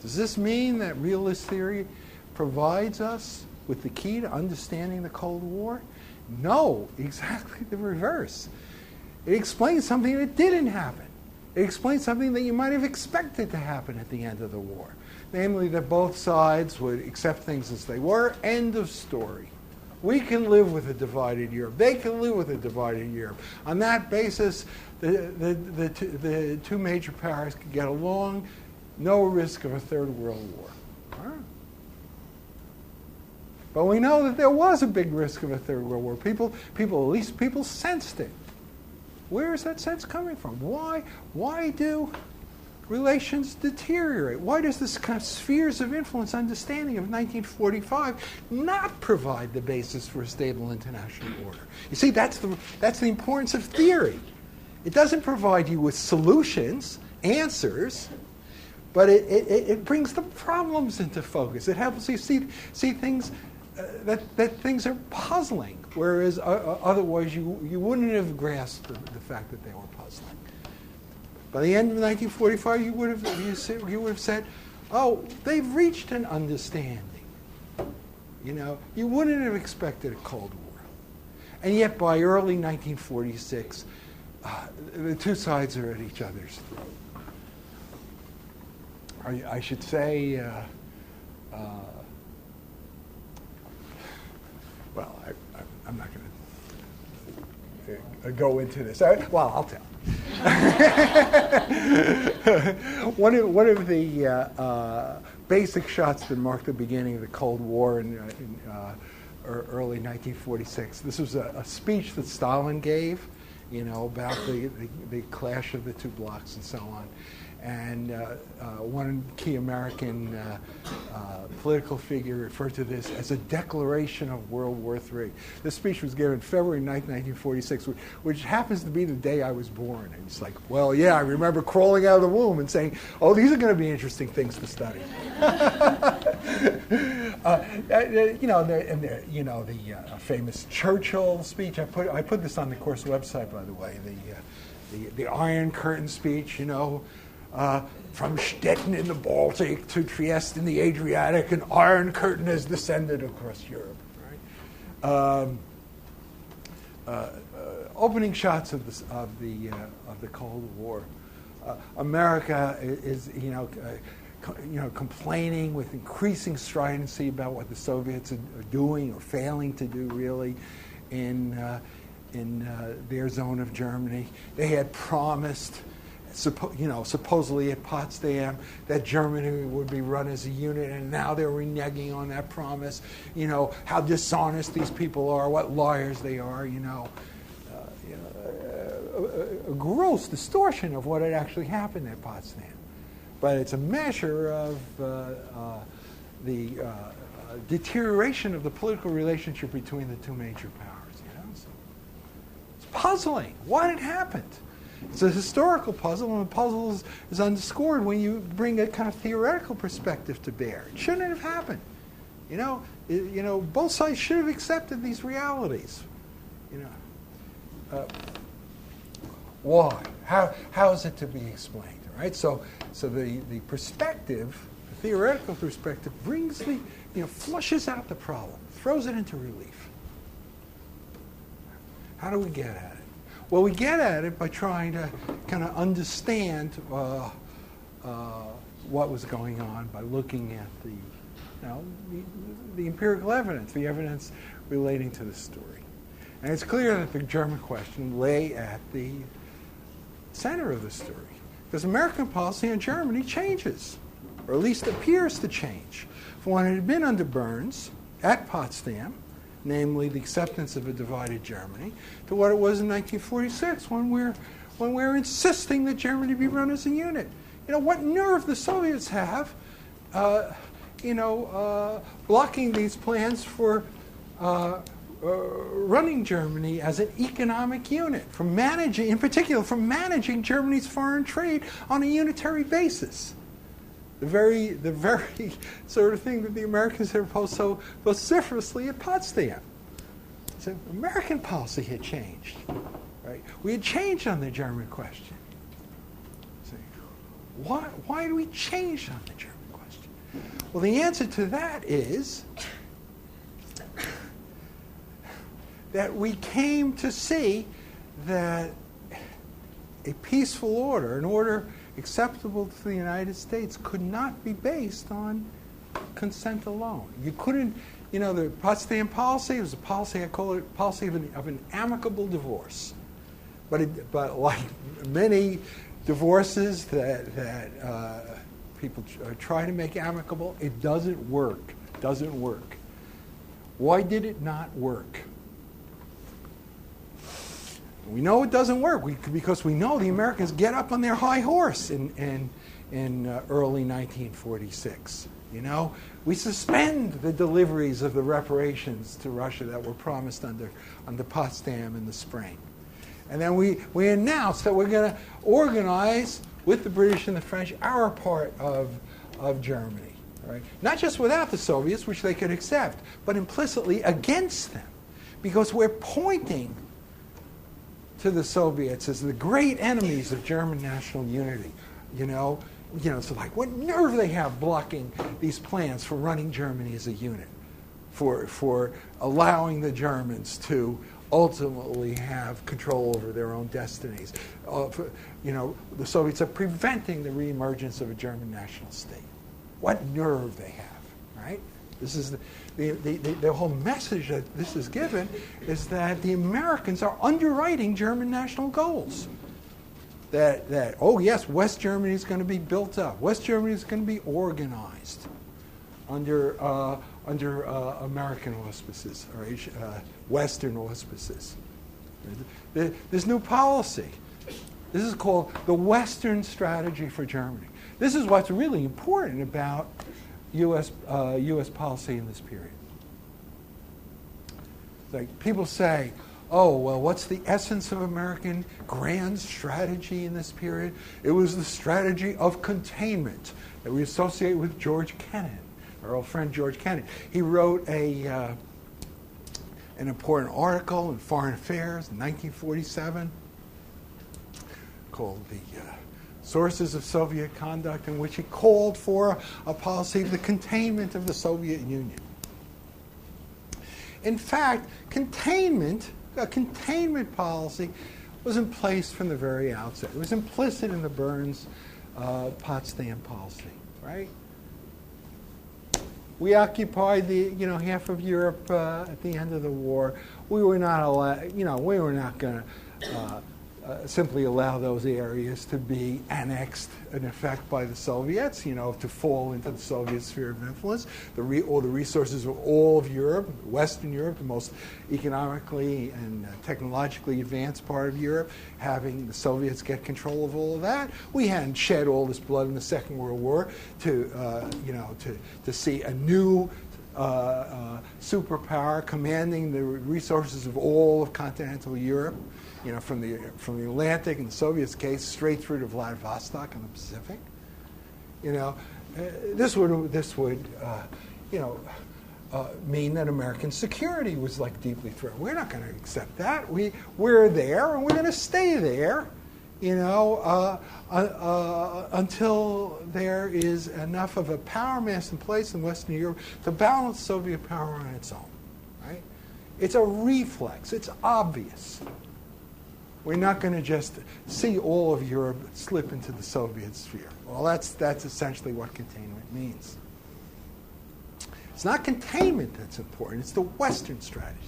Does this mean that realist theory provides us with the key to understanding the Cold War? No, exactly the reverse. It explains something that didn't happen. It explains something that you might have expected to happen at the end of the war. Namely, that both sides would accept things as they were. End of story. We can live with a divided Europe. They can live with a divided Europe. On that basis, the 2 major powers could get along. No risk of a third world war. All right. But we know that there was a big risk of a Third World War. At least people sensed it. Where is that sense coming from? Why do relations deteriorate? Why does this kind of spheres of influence understanding of 1945 not provide the basis for a stable international order? You see, that's the importance of theory. It doesn't provide you with solutions, answers, but it brings the problems into focus. It helps you see things that things are puzzling, whereas otherwise you wouldn't have grasped the fact that they were puzzling. By the end of 1945, you would have said, "Oh, they've reached an understanding." You wouldn't have expected a Cold War, and yet by early 1946, the two sides are at each other's throat. I should say. Well, I'm not going to go into this. Well, I'll tell. One of the basic shots that marked the beginning of the Cold War in early 1946. This was a speech that Stalin gave, about the clash of the two blocs and so on. And one key American political figure referred to this as a declaration of World War III. This speech was given February 9th, 1946, which happens to be the day I was born. And it's like, well, yeah, I remember crawling out of the womb and saying, "Oh, these are going to be interesting things to study." The famous Churchill speech. I put this on the course website, by the way. The Iron Curtain speech. From Stettin in the Baltic to Trieste in the Adriatic, an Iron Curtain has descended across Europe. Right? Opening shots of the Cold War. America is complaining with increasing stridency about what the Soviets are doing or failing to do, really, in their zone of Germany. They had promised, supposedly at Potsdam, that Germany would be run as a unit, and now they're reneging on that promise. How dishonest these people are, what liars they are. A gross distortion of what had actually happened at Potsdam. But it's a measure of the deterioration of the political relationship between the two major powers. So it's puzzling. Why did it happen? It's a historical puzzle, and the puzzle is underscored when you bring a kind of theoretical perspective to bear. It shouldn't have happened. Both sides should have accepted these realities. Why? How is it to be explained? Right? So the perspective, the theoretical perspective, brings flushes out the problem, throws it into relief. How do we get at it? Well, we get at it by trying to kind of understand what was going on by looking at the empirical evidence, the evidence relating to the story. And it's clear that the German question lay at the center of the story, because American policy on Germany changes, or at least appears to change, from what it had been under Burns at Potsdam, namely the acceptance of a divided Germany, to what it was in 1946 when we're insisting that Germany be run as a unit. What nerve the Soviets have, blocking these plans for running Germany as an economic unit, in particular from managing Germany's foreign trade on a unitary basis. The very sort of thing that the Americans had opposed so vociferously at Potsdam. So American policy had changed. Right? We had changed on the German question. See, why do we change on the German question? Well, the answer to that is that we came to see that a peaceful order, an order acceptable to the United States, could not be based on consent alone. You couldn't, the Potsdam policy was a policy, I call it a policy of an amicable divorce. But like many divorces that people try to make amicable, it doesn't work. Why did it not work? We know it doesn't work because we know the Americans get up on their high horse in early 1946. You know, we suspend the deliveries of the reparations to Russia that were promised under Potsdam in the spring. And then we announce that we're going to organize with the British and the French our part of Germany. Right? Not just without the Soviets, which they could accept, but implicitly against them. Because we're pointing to the Soviets as the great enemies of German national unity. You know, so like what nerve they have blocking these plans for running Germany as a unit, for allowing the Germans to ultimately have control over their own destinies. The Soviets are preventing the reemergence of a German national state. What nerve they have, right? This is the whole message that this is given is that the Americans are underwriting German national goals. That oh yes, West Germany is going to be built up. West Germany is going to be organized under American auspices or Western auspices. This new policy. This is called the Western strategy for Germany. This is what's really important about U.S. policy in this period. Like people say, oh, well, what's the essence of American grand strategy in this period? It was the strategy of containment that we associate with George Kennan, our old friend George Kennan. He wrote an important article in Foreign Affairs in 1947 called the Sources of Soviet Conduct, in which he called for a policy of the containment of the Soviet Union. In fact, a containment policy was in place from the very outset. It was implicit in the Burns-Potsdam policy, right? We occupied half of Europe at the end of the war. We were not going to simply allow those areas to be annexed in effect by the Soviets, to fall into the Soviet sphere of influence. All the resources of all of Europe, Western Europe, the most economically and technologically advanced part of Europe, having the Soviets get control of all of that. We hadn't shed all this blood in the Second World War to see a new superpower commanding the resources of all of continental Europe. From the Atlantic, in the Soviets' case, straight through to Vladivostok in the Pacific. This would mean that American security was deeply threatened. We're not going to accept that. We're there, and we're going to stay there, until there is enough of a power mass in place in Western Europe to balance Soviet power on its own. Right? It's a reflex. It's obvious. We're not going to just see all of Europe slip into the Soviet sphere. Well, that's essentially what containment means. It's not containment that's important. It's the Western strategy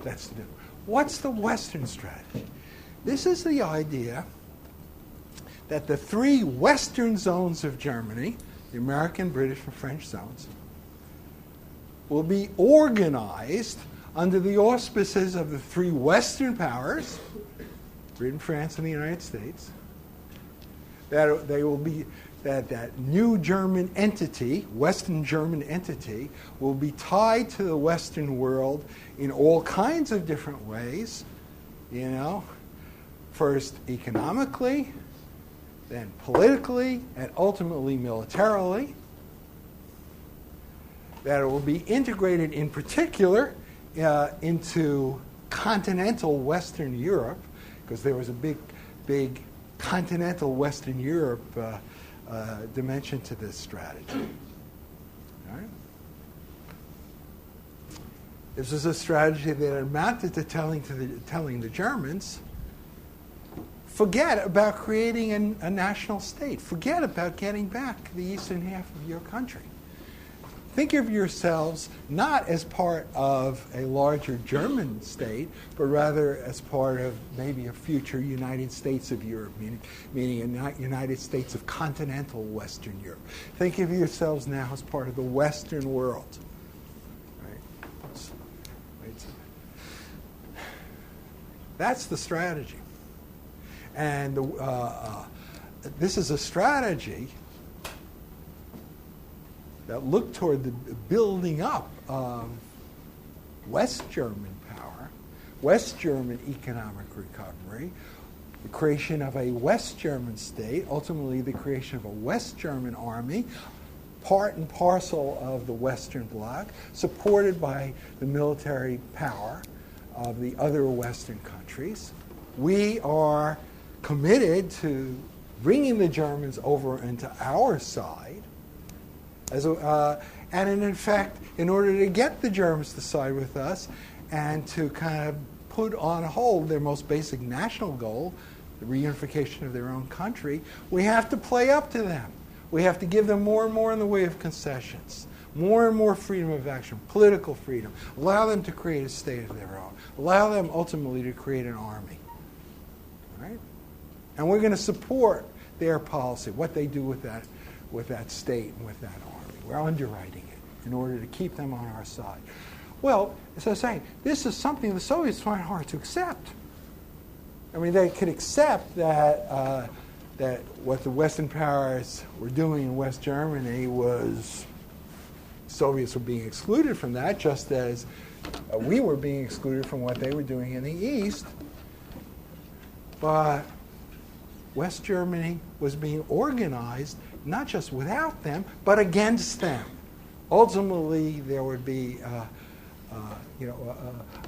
that's new. What's the Western strategy? This is the idea that the three Western zones of Germany, the American, British, and French zones, will be organized under the auspices of the three Western powers, Britain, France, and the United States. That new German entity, Western German entity, will be tied to the Western world in all kinds of different ways. First economically, then politically, and ultimately militarily. That it will be integrated in particular into continental Western Europe, because there was a big continental Western Europe dimension to this strategy. All right? This was a strategy that amounted to telling the Germans, forget about creating a national state. Forget about getting back the eastern half of your country. Think of yourselves not as part of a larger German state, but rather as part of maybe a future United States of Europe, meaning a United States of continental Western Europe. Think of yourselves now as part of the Western world. Right? That's the strategy. And this is a strategy that looked toward the building up of West German power, West German economic recovery, the creation of a West German state, ultimately the creation of a West German army, part and parcel of the Western Bloc, supported by the military power of the other Western countries. We are committed to bringing the Germans over into our side, and in fact, in order to get the Germans to side with us and to kind of put on hold their most basic national goal, the reunification of their own country, we have to play up to them. We have to give them more and more in the way of concessions, more and more freedom of action, political freedom, allow them to create a state of their own, allow them ultimately to create an army. Right? And we're going to support their policy, what they do with that state and with that army. We're underwriting it in order to keep them on our side. Well, as I was saying, this is something the Soviets find hard to accept. I mean, they could accept that that what the Western powers were doing in West Germany was Soviets were being excluded from that, just as we were being excluded from what they were doing in the East. But West Germany was being organized not just without them, but against them. Ultimately, there would be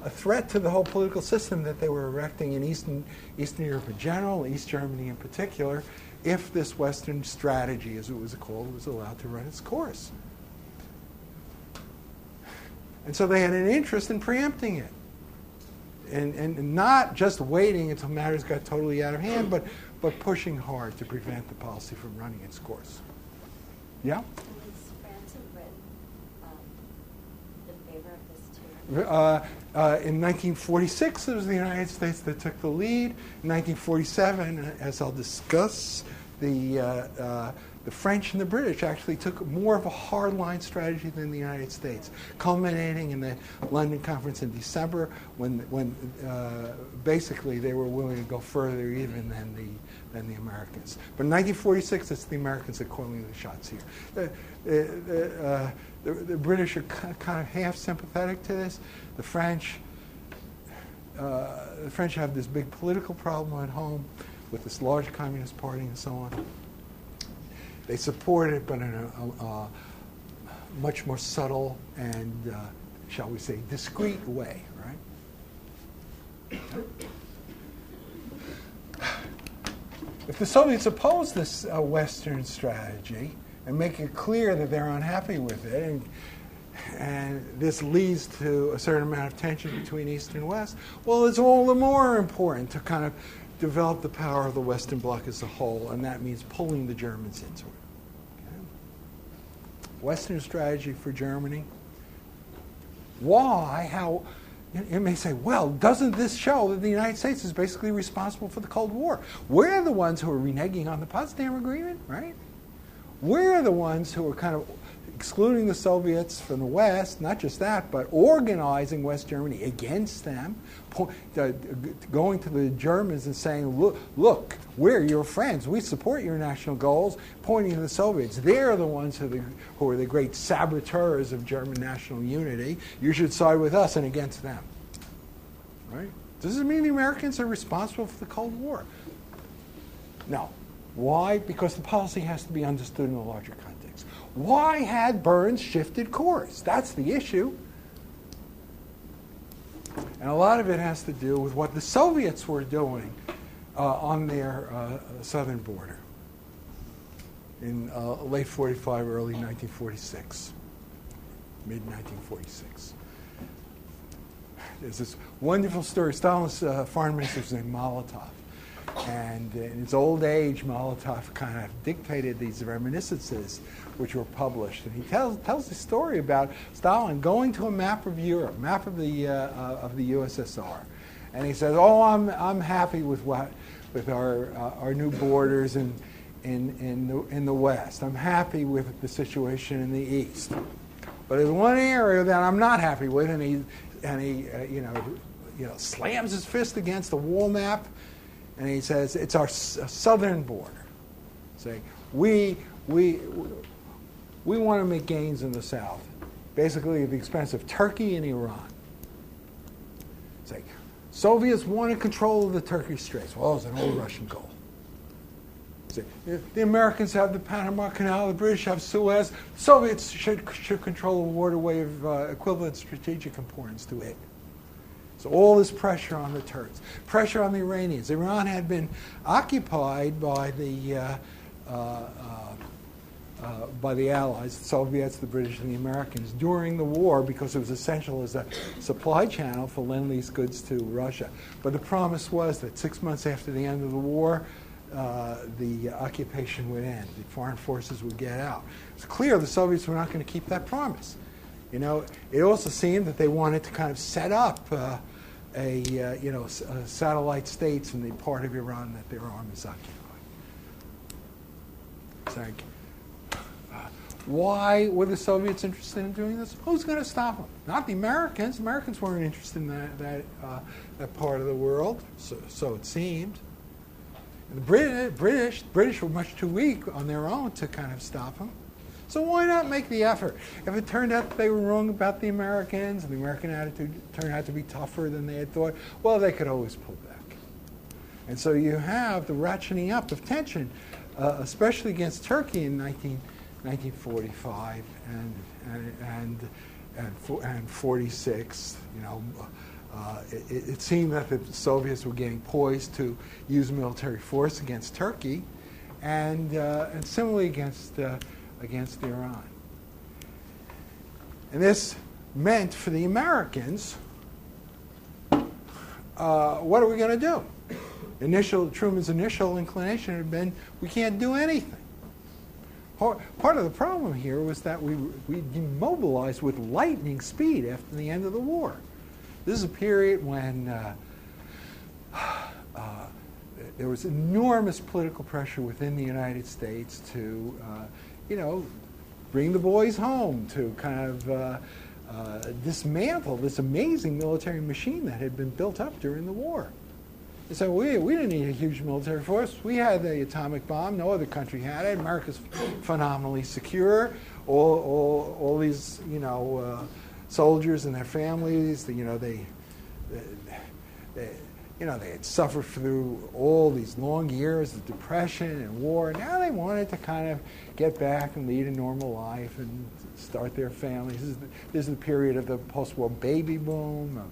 a threat to the whole political system that they were erecting in Eastern Europe in general, East Germany in particular, if this Western strategy, as it was called, was allowed to run its course. And so they had an interest in preempting it, and not just waiting until matters got totally out of hand, but pushing hard to prevent the policy from running its course. Yeah? Was France and Britain in favor of this too? In 1946, it was the United States that took the lead. In 1947, as I'll discuss, the French and the British actually took more of a hardline strategy than the United States, culminating in the London conference in December, when basically they were willing to go further even than the Americans. But in 1946, it's the Americans that are calling the shots here. The British are kind of half sympathetic to this. The French have this big political problem at home with this large communist party and so on. They support it, but in a much more subtle and, shall we say, discreet way, right? If the Soviets oppose this Western strategy and make it clear that they're unhappy with it, and this leads to a certain amount of tension between East and West, well, it's all the more important to kind of develop the power of the Western Bloc as a whole, and that means pulling the Germans into it. Okay? Western strategy for Germany. Why? How? You may say, well, doesn't this show that the United States is basically responsible for the Cold War? We're the ones who are reneging on the Potsdam Agreement, right? We're the ones who are kind of excluding the Soviets from the West, not just that, but organizing West Germany against them, going to the Germans and saying, look, we're your friends. We support your national goals, pointing to the Soviets. They're the ones who are the great saboteurs of German national unity. You should side with us and against them. Right? Does it mean the Americans are responsible for the Cold War? No. Why? Because the policy has to be understood in a larger context. Why had Burns shifted course? That's the issue. And a lot of it has to do with what the Soviets were doing on their southern border in late 45, early 1946, mid-1946. There's this wonderful story. Stalin's foreign minister was named Molotov. And in his old age, Molotov kind of dictated these reminiscences, which were published. And he tells the story about Stalin going to a map of Europe, map of the USSR, and he says, "Oh, I'm happy with our new borders in the West. I'm happy with the situation in the East. But there's one area that I'm not happy with," and he slams his fist against the wall map, and he says, it's our southern border. Saying, we want to make gains in the south, basically at the expense of Turkey and Iran. Say, Soviets wanted control of the Turkish Straits. Well, it was an old Russian goal. Say, the Americans have the Panama Canal, the British have Suez. Soviets should control a waterway of equivalent strategic importance to it. So all this pressure on the Turks, pressure on the Iranians. Iran had been occupied by the Allies, the Soviets, the British, and the Americans during the war because it was essential as a supply channel for Lend-Lease goods to Russia. But the promise was that 6 months after the end of the war, the occupation would end. The foreign forces would get out. It's clear the Soviets were not going to keep that promise. It also seemed that they wanted to kind of set up satellite states in the part of Iran that their armies occupied. It's like, why were the Soviets interested in doing this? Who's going to stop them? Not the Americans. The Americans weren't interested in that part of the world, so it seemed. And the British were much too weak on their own to kind of stop them. So why not make the effort? If it turned out that they were wrong about the Americans and the American attitude turned out to be tougher than they had thought, well, they could always pull back. And so you have the ratcheting up of tension, especially against Turkey in 1945 and 46. It seemed that the Soviets were getting poised to use military force against Turkey, and similarly against Iran. And this meant for the Americans, what are we going to do? Truman's initial inclination had been, we can't do anything. Part of the problem here was that we demobilized with lightning speed after the end of the war. This is a period when there was enormous political pressure within the United States to, bring the boys home, to kind of dismantle this amazing military machine that had been built up during the war. And so we didn't need a huge military force. We had the atomic bomb. No other country had it. America's phenomenally secure. All these, soldiers and their families, they had suffered through all these long years of depression and war. Now they wanted to kind of get back and lead a normal life and start their families. This is the period of the post-war baby boom, of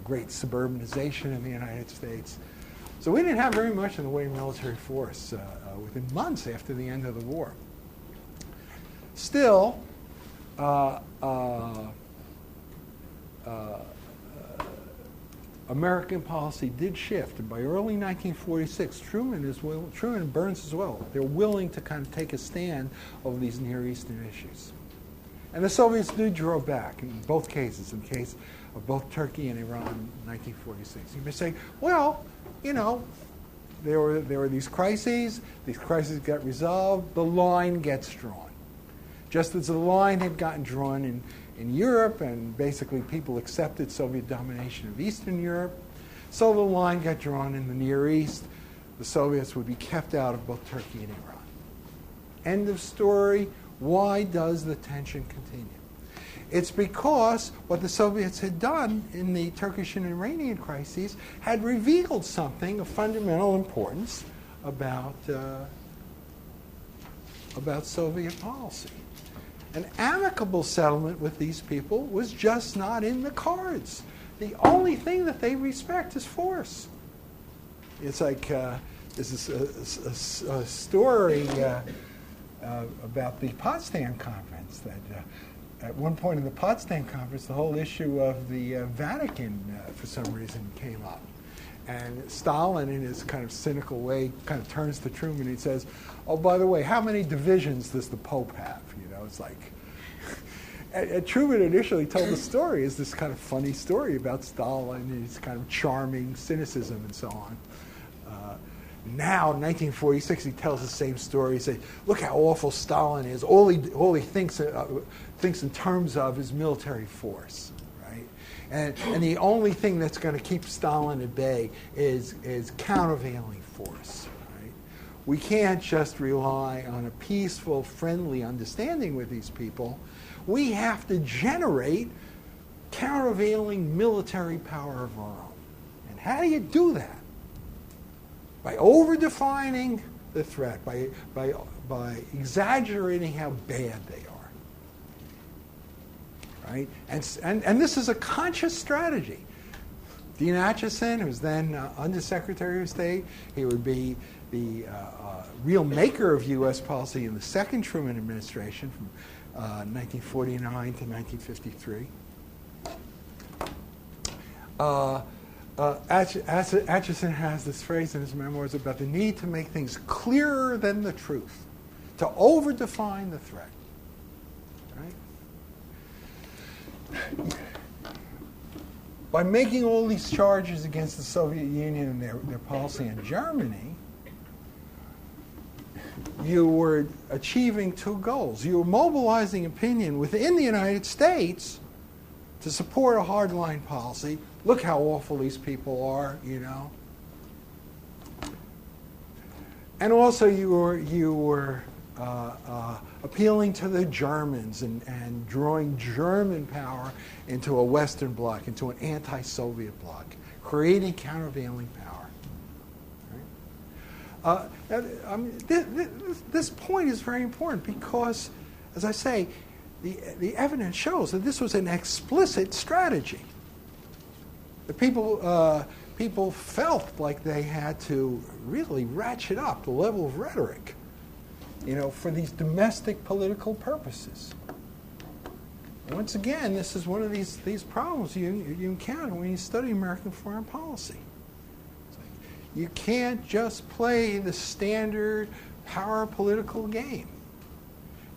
great suburbanization in the United States. So we didn't have very much in the way of military force within months after the end of the war. Still, American policy did shift, and by early 1946, Truman and Burns as well, they're willing to kind of take a stand over these Near Eastern issues. And the Soviets do draw back in both cases, in the case of both Turkey and Iran in 1946. You may say, well, there were these crises got resolved, the line gets drawn. Just as the line had gotten drawn in Europe, and basically people accepted Soviet domination of Eastern Europe, so the line got drawn in the Near East. The Soviets would be kept out of both Turkey and Iran. End of story. Why does the tension continue? It's because what the Soviets had done in the Turkish and Iranian crises had revealed something of fundamental importance about Soviet policy. An amicable settlement with these people was just not in the cards. The only thing that they respect is force. It's like this is a story about the Potsdam Conference, that at one point in the Potsdam Conference, the whole issue of the Vatican, for some reason, came up. And Stalin, in his kind of cynical way, kind of turns to Truman and he says, oh, by the way, how many divisions does the Pope have? It's like... And Truman initially told the story as this kind of funny story about Stalin and his kind of charming cynicism and so on. Now, in 1946, he tells the same story. He says, look how awful Stalin is. All he thinks in terms of is military force, right? And the only thing that's going to keep Stalin at bay is countervailing force. Right? We can't just rely on a peaceful, friendly understanding with these people. We have to generate countervailing military power of our own. And how do you do that? By over-defining the threat, by exaggerating how bad they are. Right? And this is a conscious strategy. Dean Acheson, who's then Undersecretary of State, he would be the real maker of U.S. policy in the second Truman administration from 1949 to 1953. Acheson has this phrase in his memoirs about the need to make things clearer than the truth, to over-define the threat. Right? By making all these charges against the Soviet Union and their policy in Germany, you were achieving two goals. You were mobilizing opinion within the United States to support a hardline policy. Look how awful these people are, you know. And also you were appealing to the Germans and drawing German power into a Western bloc, into an anti-Soviet bloc, creating countervailing power. This point is very important because, as I say, the evidence shows that this was an explicit strategy. The people felt like they had to really ratchet up the level of rhetoric, you know, for these domestic political purposes. Once again, this is one of these problems you encounter when you study American foreign policy. You can't just play the standard power political game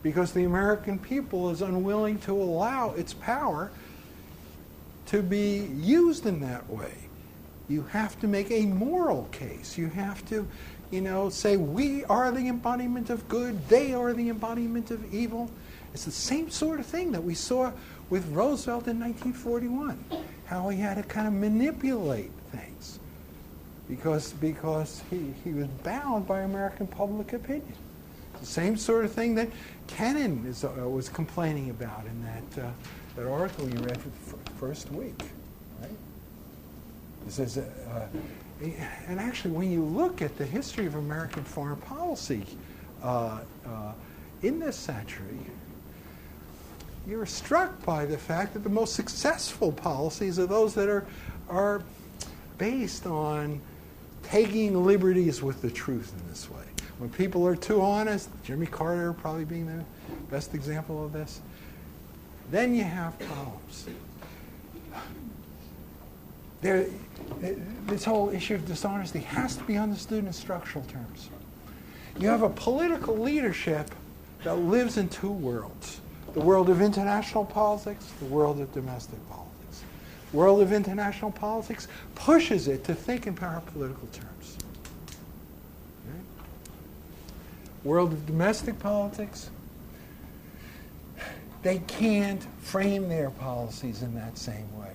because the American people is unwilling to allow its power to be used in that way. You have to make a moral case. You have to, you know, say we are the embodiment of good, they are the embodiment of evil. It's the same sort of thing that we saw with Roosevelt in 1941, how he had to kind of manipulate things because he was bound by American public opinion. It's the same sort of thing that Kennan was complaining about in that article you read for the first week, right? This is, and actually, when you look at the history of American foreign policy in this century, you're struck by the fact that the most successful policies are those that are based on taking liberties with the truth in this way. When people are too honest, Jimmy Carter probably being the best example of this, then you have problems. This whole issue of dishonesty has to be understood in structural terms. You have a political leadership that lives in two worlds. The world of international politics, the world of domestic politics. The world of international politics pushes it to think in power political terms. Okay? World of domestic politics, they can't frame their policies in that same way.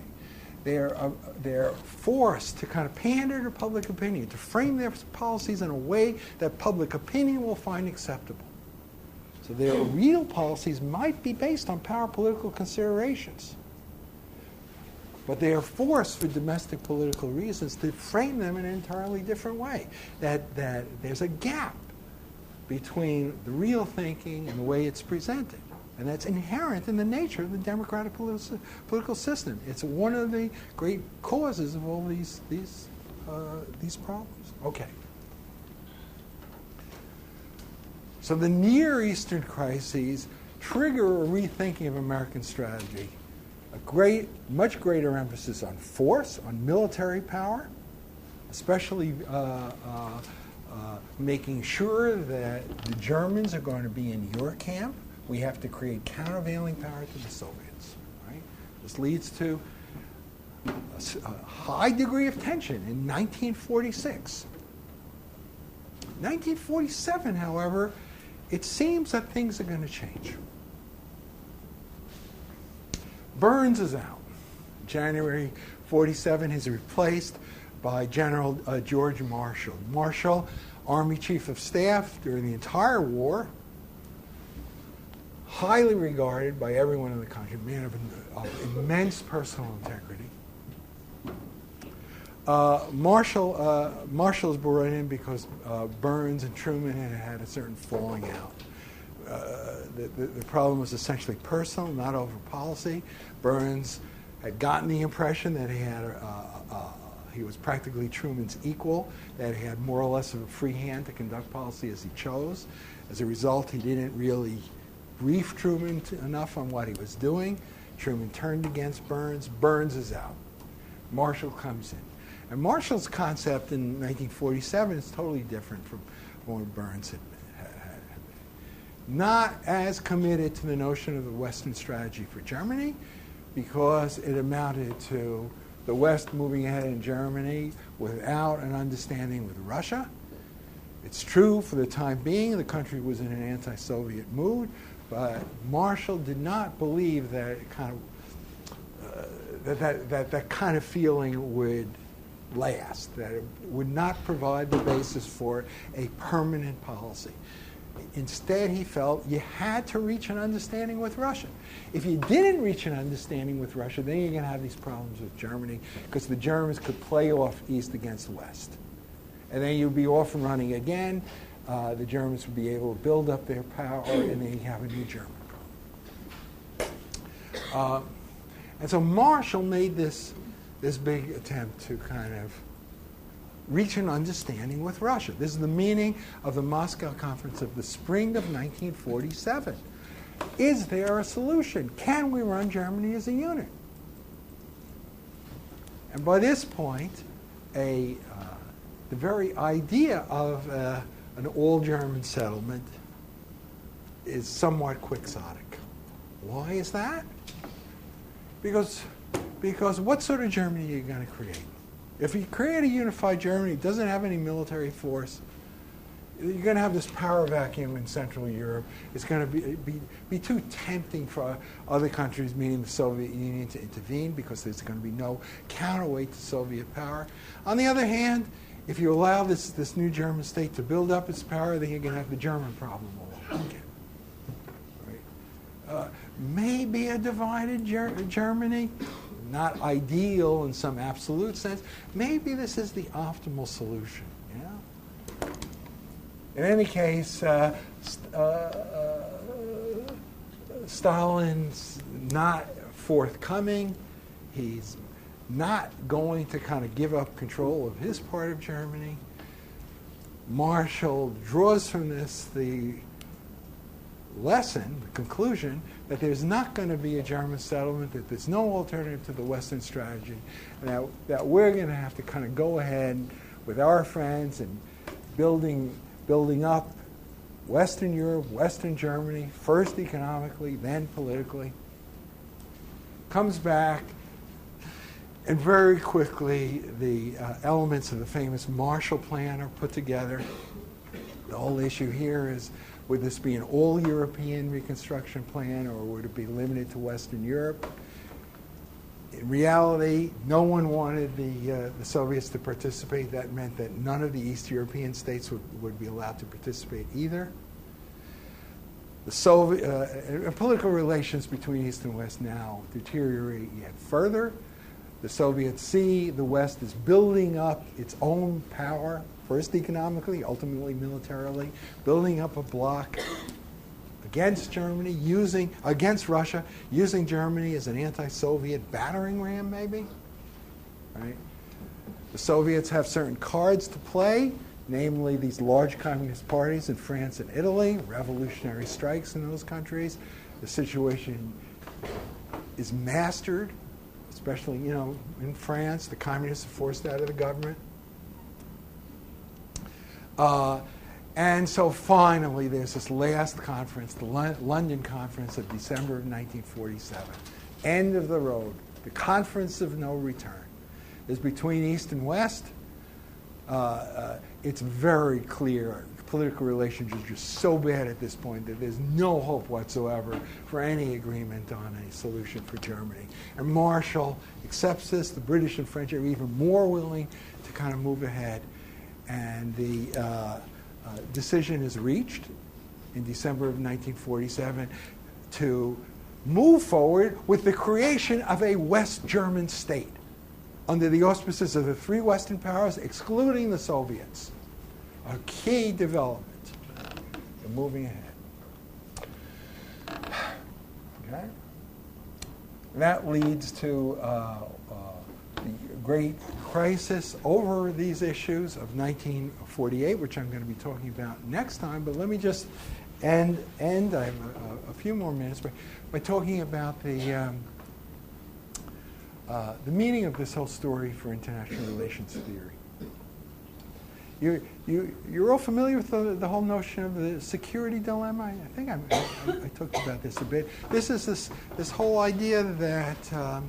They're forced to kind of pander to public opinion, to frame their policies in a way that public opinion will find acceptable. So their real policies might be based on power political considerations. But they are forced for domestic political reasons to frame them in an entirely different way. That there's a gap between the real thinking and the way it's presented. And that's inherent in the nature of the democratic political system. It's one of the great causes of all these problems. Okay. So the Near Eastern crises trigger a rethinking of American strategy, much greater emphasis on force, on military power, especially making sure that the Germans are going to be in your camp. We have to create countervailing power to the Soviets. Right? This leads to a high degree of tension in 1946. 1947, however, it seems that things are going to change. Burns is out. January 47, he's replaced by General George Marshall. Marshall, Army Chief of Staff during the entire war, highly regarded by everyone in the country, man of immense personal integrity. Marshall's brought in because Burns and Truman had a certain falling out. The problem was essentially personal, not over policy. Burns had gotten the impression that he was practically Truman's equal, that he had more or less of a free hand to conduct policy as he chose. As a result, he didn't really brief Truman enough on what he was doing. Truman turned against Burns. Burns is out. Marshall comes in. And Marshall's concept in 1947 is totally different from what Burns had been. Not as committed to the notion of the Western strategy for Germany, because it amounted to the West moving ahead in Germany without an understanding with Russia. It's true for the time being the country was in an anti-Soviet mood, but Marshall did not believe that that kind of feeling would last, that it would not provide the basis for a permanent policy. Instead, he felt you had to reach an understanding with Russia. If you didn't reach an understanding with Russia, then you're going to have these problems with Germany, because the Germans could play off East against West. And then you'd be off and running again. The Germans would be able to build up their power, and then you have a new German problem. And so Marshall made this big attempt to kind of reach an understanding with Russia. This is the meaning of the Moscow Conference of the spring of 1947. Is there a solution? Can we run Germany as a unit? And by this point, the very idea of an all-German settlement is somewhat quixotic. Why is that? Because what sort of Germany are you going to create? If you create a unified Germany, it doesn't have any military force, you're going to have this power vacuum in Central Europe. It's going to be too tempting for other countries, meaning the Soviet Union, to intervene, because there's going to be no counterweight to Soviet power. On the other hand, if you allow this new German state to build up its power, then you're going to have the German problem all over again. Right? Maybe a divided Germany, not ideal in some absolute sense. Maybe this is the optimal solution. Yeah? In any case, Stalin's not forthcoming. He's not going to kind of give up control of his part of Germany. Marshall draws from this the lesson, the conclusion, that there's not going to be a German settlement, that there's no alternative to the Western strategy, and that we're going to have to kind of go ahead with our friends and building up Western Europe, Western Germany, first economically, then politically. Comes back, and very quickly the elements of the famous Marshall Plan are put together. The whole issue here is, would this be an all-European reconstruction plan, or would it be limited to Western Europe? In reality, no one wanted the Soviets to participate. That meant that none of the East European states would be allowed to participate either. The political relations between East and West now deteriorate yet further. The Soviets see the West is building up its own power, first economically, ultimately militarily, building up a bloc against Germany, against Russia, using Germany as an anti-Soviet battering ram, maybe. Right? The Soviets have certain cards to play, namely these large communist parties in France and Italy, revolutionary strikes in those countries. The situation is mastered, especially, in France. The communists are forced out of the government. And so finally, there's this last conference, the London Conference of December of 1947. End of the road. The Conference of No Return. It's between East and West. It's very clear political relations are just so bad at this point that there's no hope whatsoever for any agreement on a solution for Germany. And Marshall accepts this. The British and French are even more willing to kind of move ahead. And the decision is reached in December of 1947 to move forward with the creation of a West German state under the auspices of the three Western powers, excluding the Soviets. A key development in moving ahead. Okay? That leads to the great crisis over these issues of 1948, which I'm going to be talking about next time. But let me just end I have a few more minutes, by talking about the meaning of this whole story for international relations theory. You're all familiar with the whole notion of the security dilemma? I think I talked about this a bit. This is this whole idea that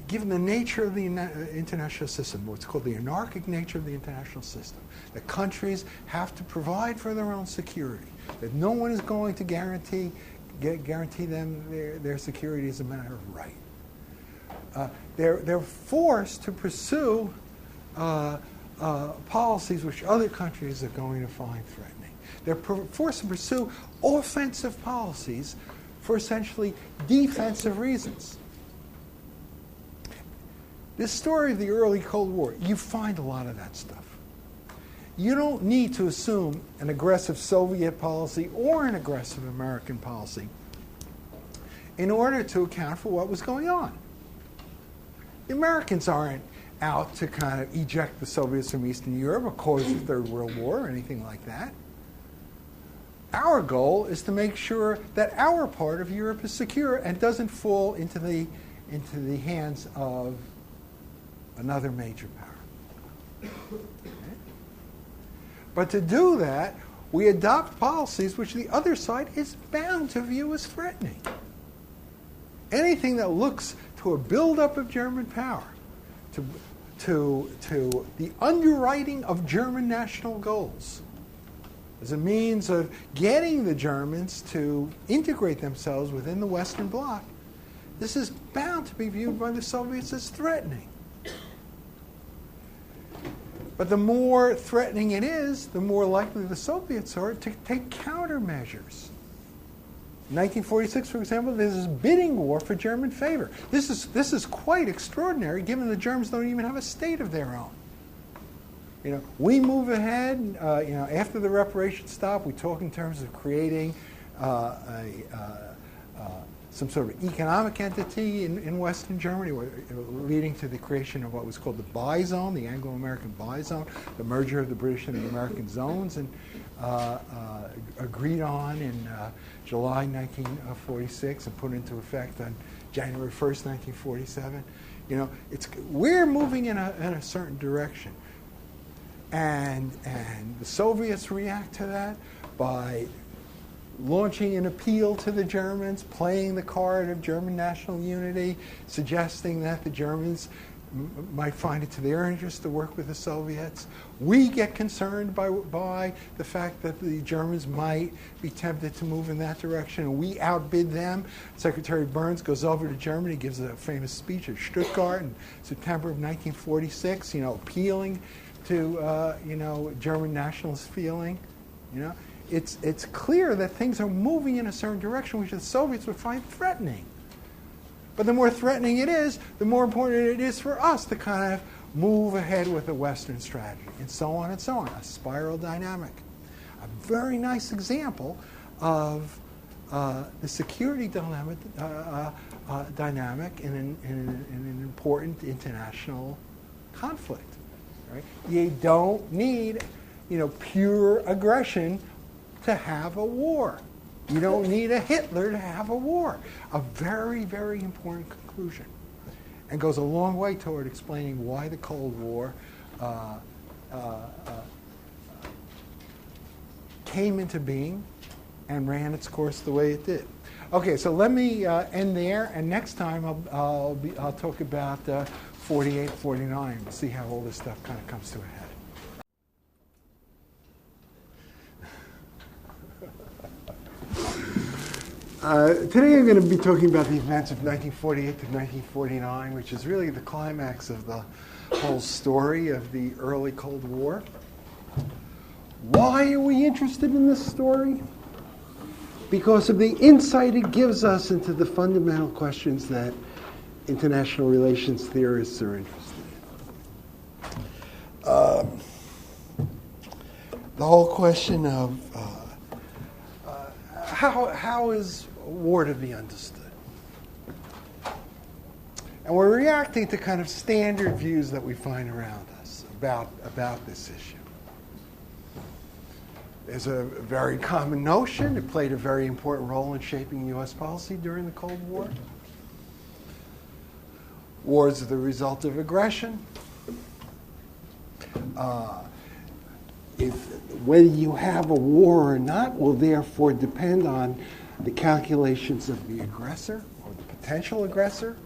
given the nature of the international system, what's called the anarchic nature of the international system, that countries have to provide for their own security, that no one is going to guarantee them their security as a matter of right. They're forced to pursue policies which other countries are going to find threatening. They're forced to pursue offensive policies for essentially defensive reasons. This story of the early Cold War, you find a lot of that stuff. You don't need to assume an aggressive Soviet policy or an aggressive American policy in order to account for what was going on. The Americans aren't out to kind of eject the Soviets from Eastern Europe or cause the Third World War or anything like that. Our goal is to make sure that our part of Europe is secure and doesn't fall into the hands of another major power. Okay? But to do that, we adopt policies which the other side is bound to view as threatening. Anything that looks to a buildup of German power, to the underwriting of German national goals as a means of getting the Germans to integrate themselves within the Western Bloc, this is bound to be viewed by the Soviets as threatening. But the more threatening it is, the more likely the Soviets are to take countermeasures. In 1946, for example, there's this bidding war for German favor. This is quite extraordinary, given the Germans don't even have a state of their own. You know, we move ahead. After the reparations stop, we talk in terms of creating some sort of economic entity in Western Germany, leading to the creation of what was called the Buy Zone, the Anglo-American Buy Zone, the merger of the British and the American zones, and agreed on in July 1946 and put into effect on January 1st, 1947. You know, we're moving in a certain direction, and the Soviets react to that by launching an appeal to the Germans, playing the card of German national unity, suggesting that the Germans might find it to their interest to work with the Soviets. We get concerned by the fact that the Germans might be tempted to move in that direction, and we outbid them. Secretary Burns goes over to Germany, gives a famous speech at Stuttgart in September of 1946, appealing to, German nationalist feeling, It's clear that things are moving in a certain direction which the Soviets would find threatening. But the more threatening it is, the more important it is for us to kind of move ahead with the Western strategy, and so on and so on, a spiral dynamic. A very nice example of the security dilemma, dynamic in an important international conflict. Right? You don't need, pure aggression to have a war. You don't need a Hitler to have a war. A very, very important conclusion. And goes a long way toward explaining why the Cold War came into being and ran its course the way it did. Okay, so let me end there, and next time I'll talk about 48, 49. We'll see how all this stuff kind of comes to a head. Today I'm going to be talking about the events of 1948 to 1949, which is really the climax of the whole story of the early Cold War. Why are we interested in this story? Because of the insight it gives us into the fundamental questions that international relations theorists are interested in. The whole question of how is war to be understood? And we're reacting to kind of standard views that we find around us about this issue. There's a very common notion. It played a very important role in shaping U.S. policy during the Cold War. Wars are the result of aggression. Whether you have a war or not will therefore depend on the calculations of the aggressor or the potential aggressor.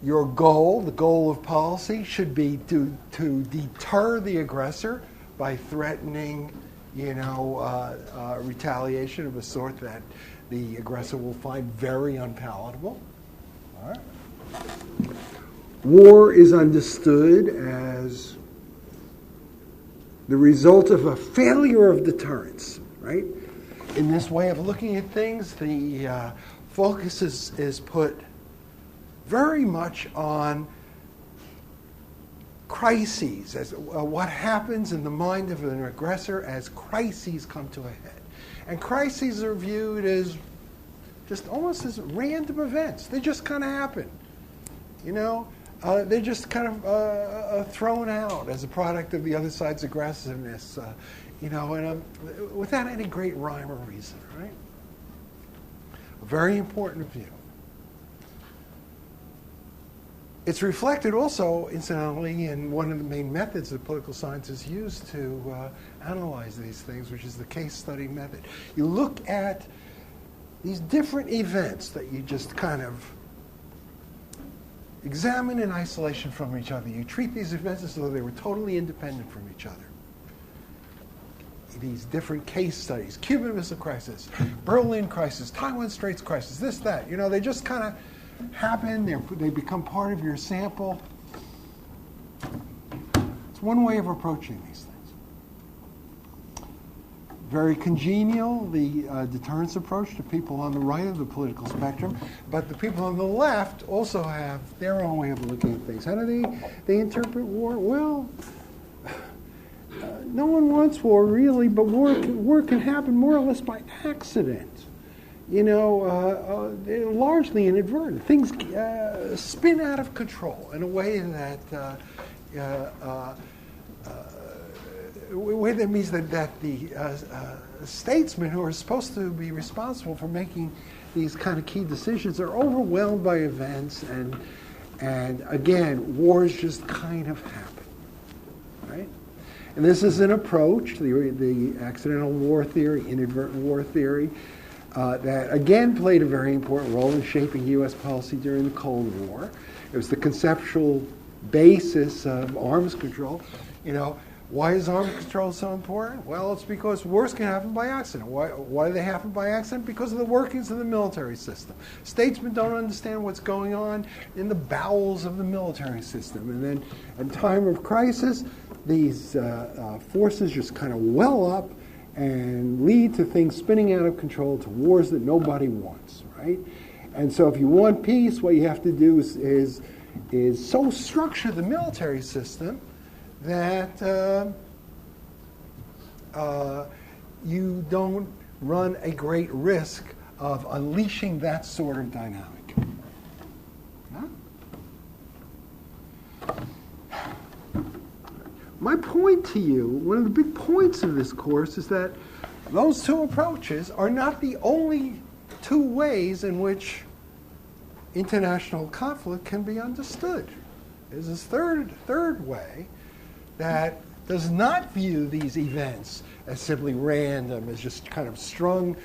Your goal, the goal of policy, should be to deter the aggressor by threatening, retaliation of a sort that the aggressor will find very unpalatable. All right. War is understood as the result of a failure of deterrence, right? In this way of looking at things, the focus is put very much on crises, as what happens in the mind of an aggressor as crises come to a head. And crises are viewed as just almost as random events. They just kind of happen, they're just kind of thrown out as a product of the other side's aggressiveness, without any great rhyme or reason, right? A very important view. It's reflected also, incidentally, in one of the main methods that political scientists use to analyze these things, which is the case study method. You look at these different events that you just kind of examine in isolation from each other. You treat these events as though they were totally independent from each other. These different case studies, Cuban Missile Crisis, Berlin Crisis, Taiwan Straits Crisis, this, that. They just kind of happen. They become part of your sample. It's one way of approaching these things. Very congenial, the deterrence approach to people on the right of the political spectrum, but the people on the left also have their own way of looking at things. How do they interpret war? Well, no one wants war really, but war can happen more or less by accident. Largely inadvertent. Things spin out of control in a way that means that the statesmen who are supposed to be responsible for making these kind of key decisions are overwhelmed by events, and again, wars just kind of happen, right? And this is an approach, the accidental war theory, inadvertent war theory, that again played a very important role in shaping U.S. policy during the Cold War. It was the conceptual basis of arms control. Why is arms control so important? Well, it's because wars can happen by accident. Why do they happen by accident? Because of the workings of the military system. Statesmen don't understand what's going on in the bowels of the military system. And then at time of crisis, these forces just kind of well up and lead to things spinning out of control, to wars that nobody wants, right? And so if you want peace, what you have to do is so structure the military system that you don't run a great risk of unleashing that sort of dynamic. Huh? My point to you, one of the big points of this course, is that those two approaches are not the only two ways in which international conflict can be understood. There's this third way that does not view these events as simply random, as just kind of strung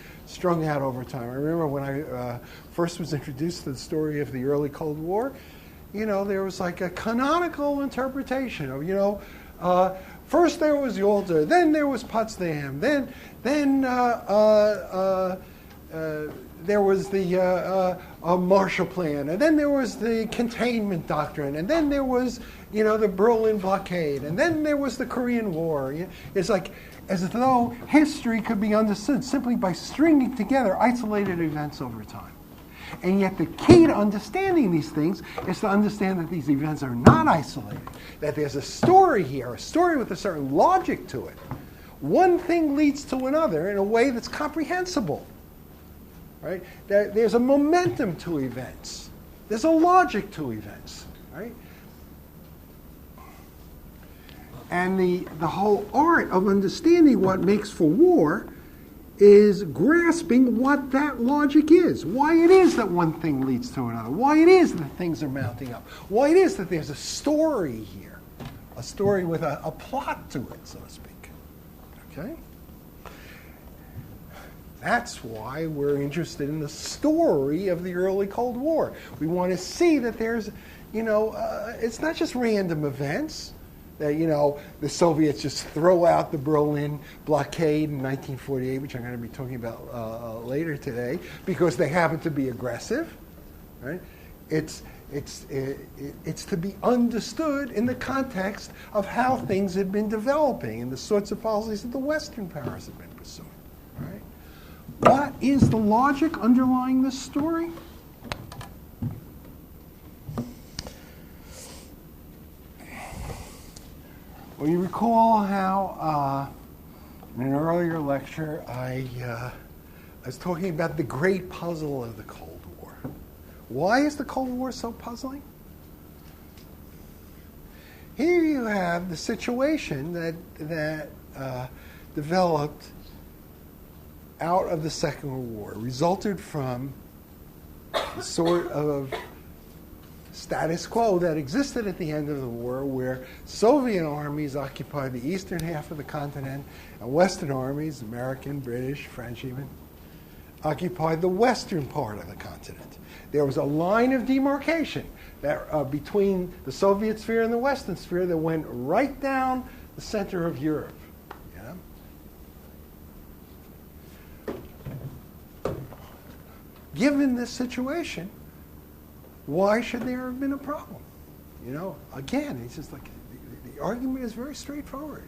out over time. I remember when I first was introduced to the story of the early Cold War, there was like a canonical interpretation of, First there was Yalta, then there was Potsdam, then there was the Marshall Plan, and then there was the containment doctrine, and then there was, the Berlin blockade, and then there was the Korean War. It's like as though history could be understood simply by stringing together isolated events over time. And yet the key to understanding these things is to understand that these events are not isolated, that there's a story here, a story with a certain logic to it. One thing leads to another in a way that's comprehensible. Right? There's a momentum to events. There's a logic to events. Right? And the whole art of understanding what makes for war is grasping what that logic is, why it is that one thing leads to another, why it is that things are mounting up, why it is that there's a story here, a story with a plot to it, so to speak. Okay? That's why we're interested in the story of the early Cold War. We want to see that there's, it's not just random events. That, the Soviets just throw out the Berlin blockade in 1948, which I'm going to be talking about later today, because they happen to be aggressive. Right? It's to be understood in the context of how things had been developing and the sorts of policies that the Western powers had been pursuing. Right? What is the logic underlying this story? Well, you recall how in an earlier lecture I was talking about the great puzzle of the Cold War. Why is the Cold War so puzzling? Here you have the situation that developed out of the Second World War, resulted from the sort of status quo that existed at the end of the war, where Soviet armies occupied the eastern half of the continent, and Western armies, American, British, French even, occupied the western part of the continent. There was a line of demarcation that between the Soviet sphere and the Western sphere that went right down the center of Europe. Given this situation, why should there have been a problem? Again, it's just like the argument is very straightforward.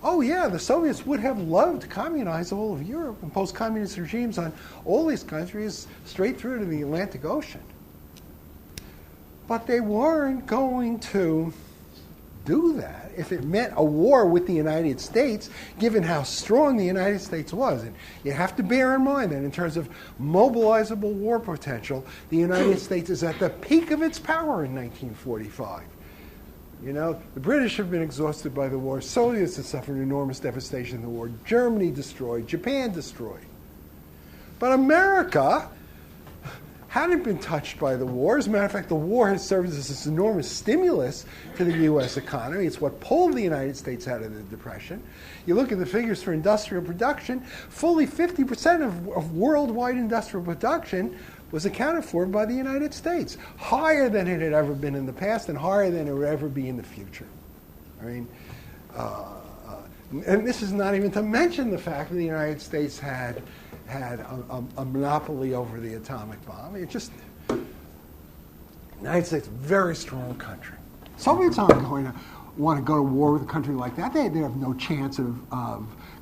Oh yeah, the Soviets would have loved to communize all of Europe, impose communist regimes on all these countries straight through to the Atlantic Ocean. But they weren't going to do that if it meant a war with the United States, given how strong the United States was. And you have to bear in mind that in terms of mobilizable war potential, the United States is at the peak of its power in 1945. The British have been exhausted by the war. Soviets have suffered enormous devastation in the war. Germany destroyed. Japan destroyed. But America hadn't been touched by the war. As a matter of fact, the war has served as this enormous stimulus to the U.S. economy. It's what pulled the United States out of the Depression. You look at the figures for industrial production, fully 50% of worldwide industrial production was accounted for by the United States, higher than it had ever been in the past and higher than it would ever be in the future. I mean, and this is not even to mention the fact that the United States had a monopoly over the atomic bomb. It's just, the United States, very strong country. Soviets aren't going to want to go to war with a country like that. They have no chance of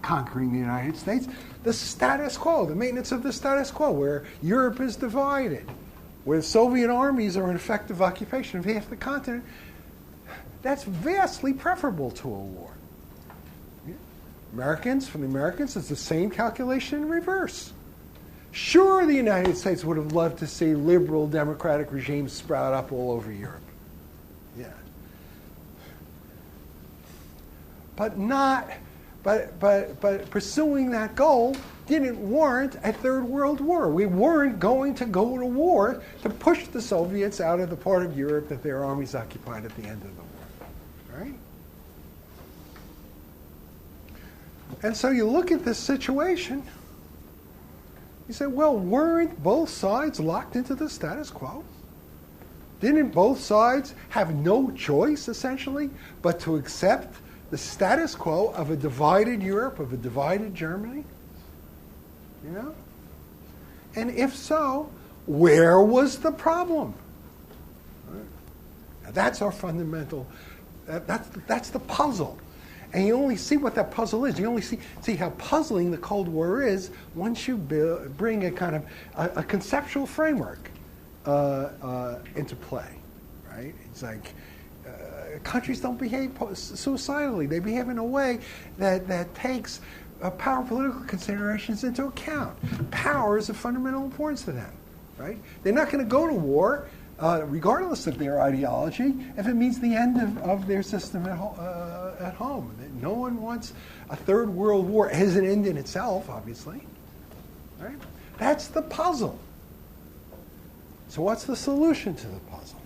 conquering the United States. The status quo, the maintenance of the status quo, where Europe is divided, where the Soviet armies are in effective occupation of half the continent, that's vastly preferable to a war. For the Americans, it's the same calculation in reverse. Sure, the United States would have loved to see liberal democratic regimes sprout up all over Europe. Yeah. But pursuing that goal didn't warrant a Third World War. We weren't going to go to war to push the Soviets out of the part of Europe that their armies occupied at the end of the war. Right? And so you look at this situation, you say, well, weren't both sides locked into the status quo? Didn't both sides have no choice, essentially, but to accept the status quo of a divided Europe, of a divided Germany? You know? And if so, where was the problem? Right? Now that's our fundamental, that's the puzzle. And you only see what that puzzle is. You only see how puzzling the Cold War is once you bring a kind of a conceptual framework into play, right? It's like countries don't behave suicidally. They behave in a way that takes power political considerations into account. Power is of fundamental importance to them, right? They're not going to go to war, regardless of their ideology, if it means the end of their system at home. No one wants a third world war as an end in itself, obviously. Right? That's the puzzle. So what's the solution to the puzzle?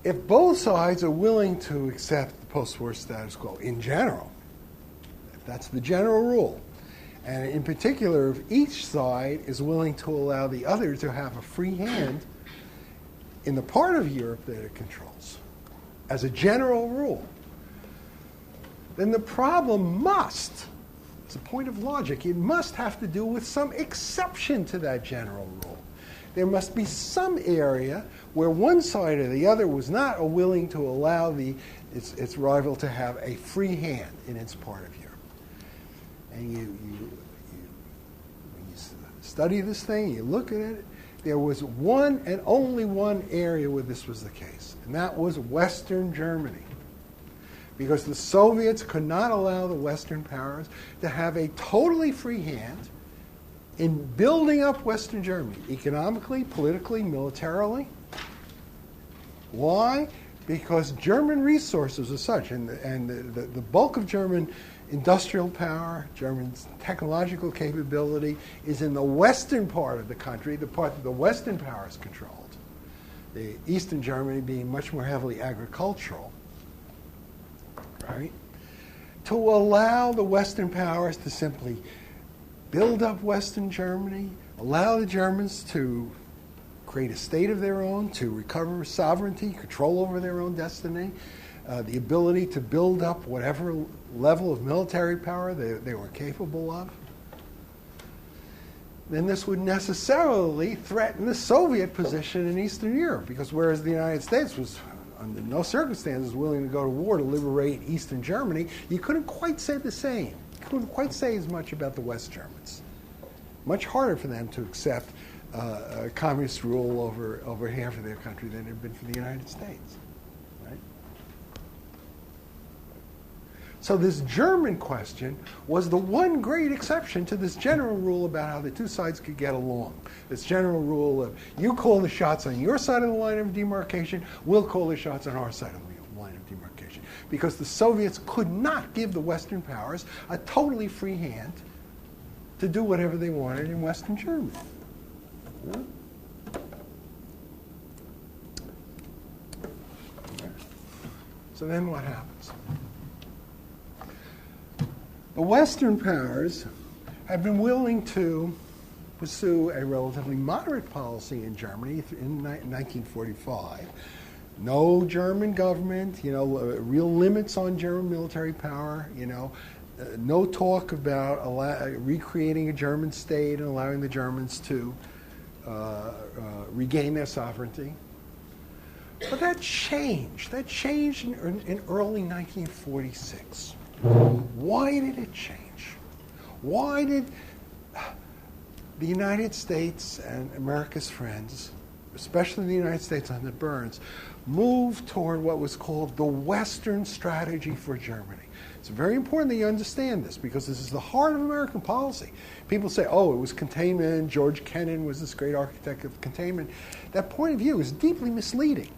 If both sides are willing to accept the post-war status quo in general, if that's the general rule, and in particular, if each side is willing to allow the other to have a free hand in the part of Europe that it controls, as a general rule, then the problem must, as a point of logic, it must have to do with some exception to that general rule. There must be some area where one side or the other was not willing to allow its rival to have a free hand in its part of Europe. And when you study this thing, you look at it, there was one and only one area where this was the case, and that was Western Germany. Because the Soviets could not allow the Western powers to have a totally free hand in building up Western Germany, economically, politically, militarily. Why? Because German resources are such, and the bulk of German industrial power, German's technological capability is in the western part of the country, the part that the Western powers controlled. The Eastern Germany being much more heavily agricultural, right? To allow the Western powers to simply build up Western Germany, allow the Germans to create a state of their own, to recover sovereignty, control over their own destiny, the ability to build up whatever level of military power they were capable of, then this would necessarily threaten the Soviet position in Eastern Europe, because whereas the United States was under no circumstances willing to go to war to liberate Eastern Germany, you couldn't quite say the same. You couldn't quite say as much about the West Germans. Much harder for them to accept communist rule over half of their country than it had been for the United States. Right? So this German question was the one great exception to this general rule about how the two sides could get along. This general rule of you call the shots on your side of the line of demarcation, we'll call the shots on our side of the line of demarcation. Because the Soviets could not give the Western powers a totally free hand to do whatever they wanted in Western Germany. Yeah? So then what happens? The Western powers have been willing to pursue a relatively moderate policy in Germany in 1945. No German government, real limits on German military power, no talk about recreating a German state and allowing the Germans to regain their sovereignty. But that changed. That changed in early 1946. Why did it change? Why did the United States and America's friends, especially the United States under Burns, move toward what was called the Western strategy for Germany? It's very important that you understand this, because this is the heart of American policy. People say, oh, it was containment, George Kennan was this great architect of containment. That point of view is deeply misleading.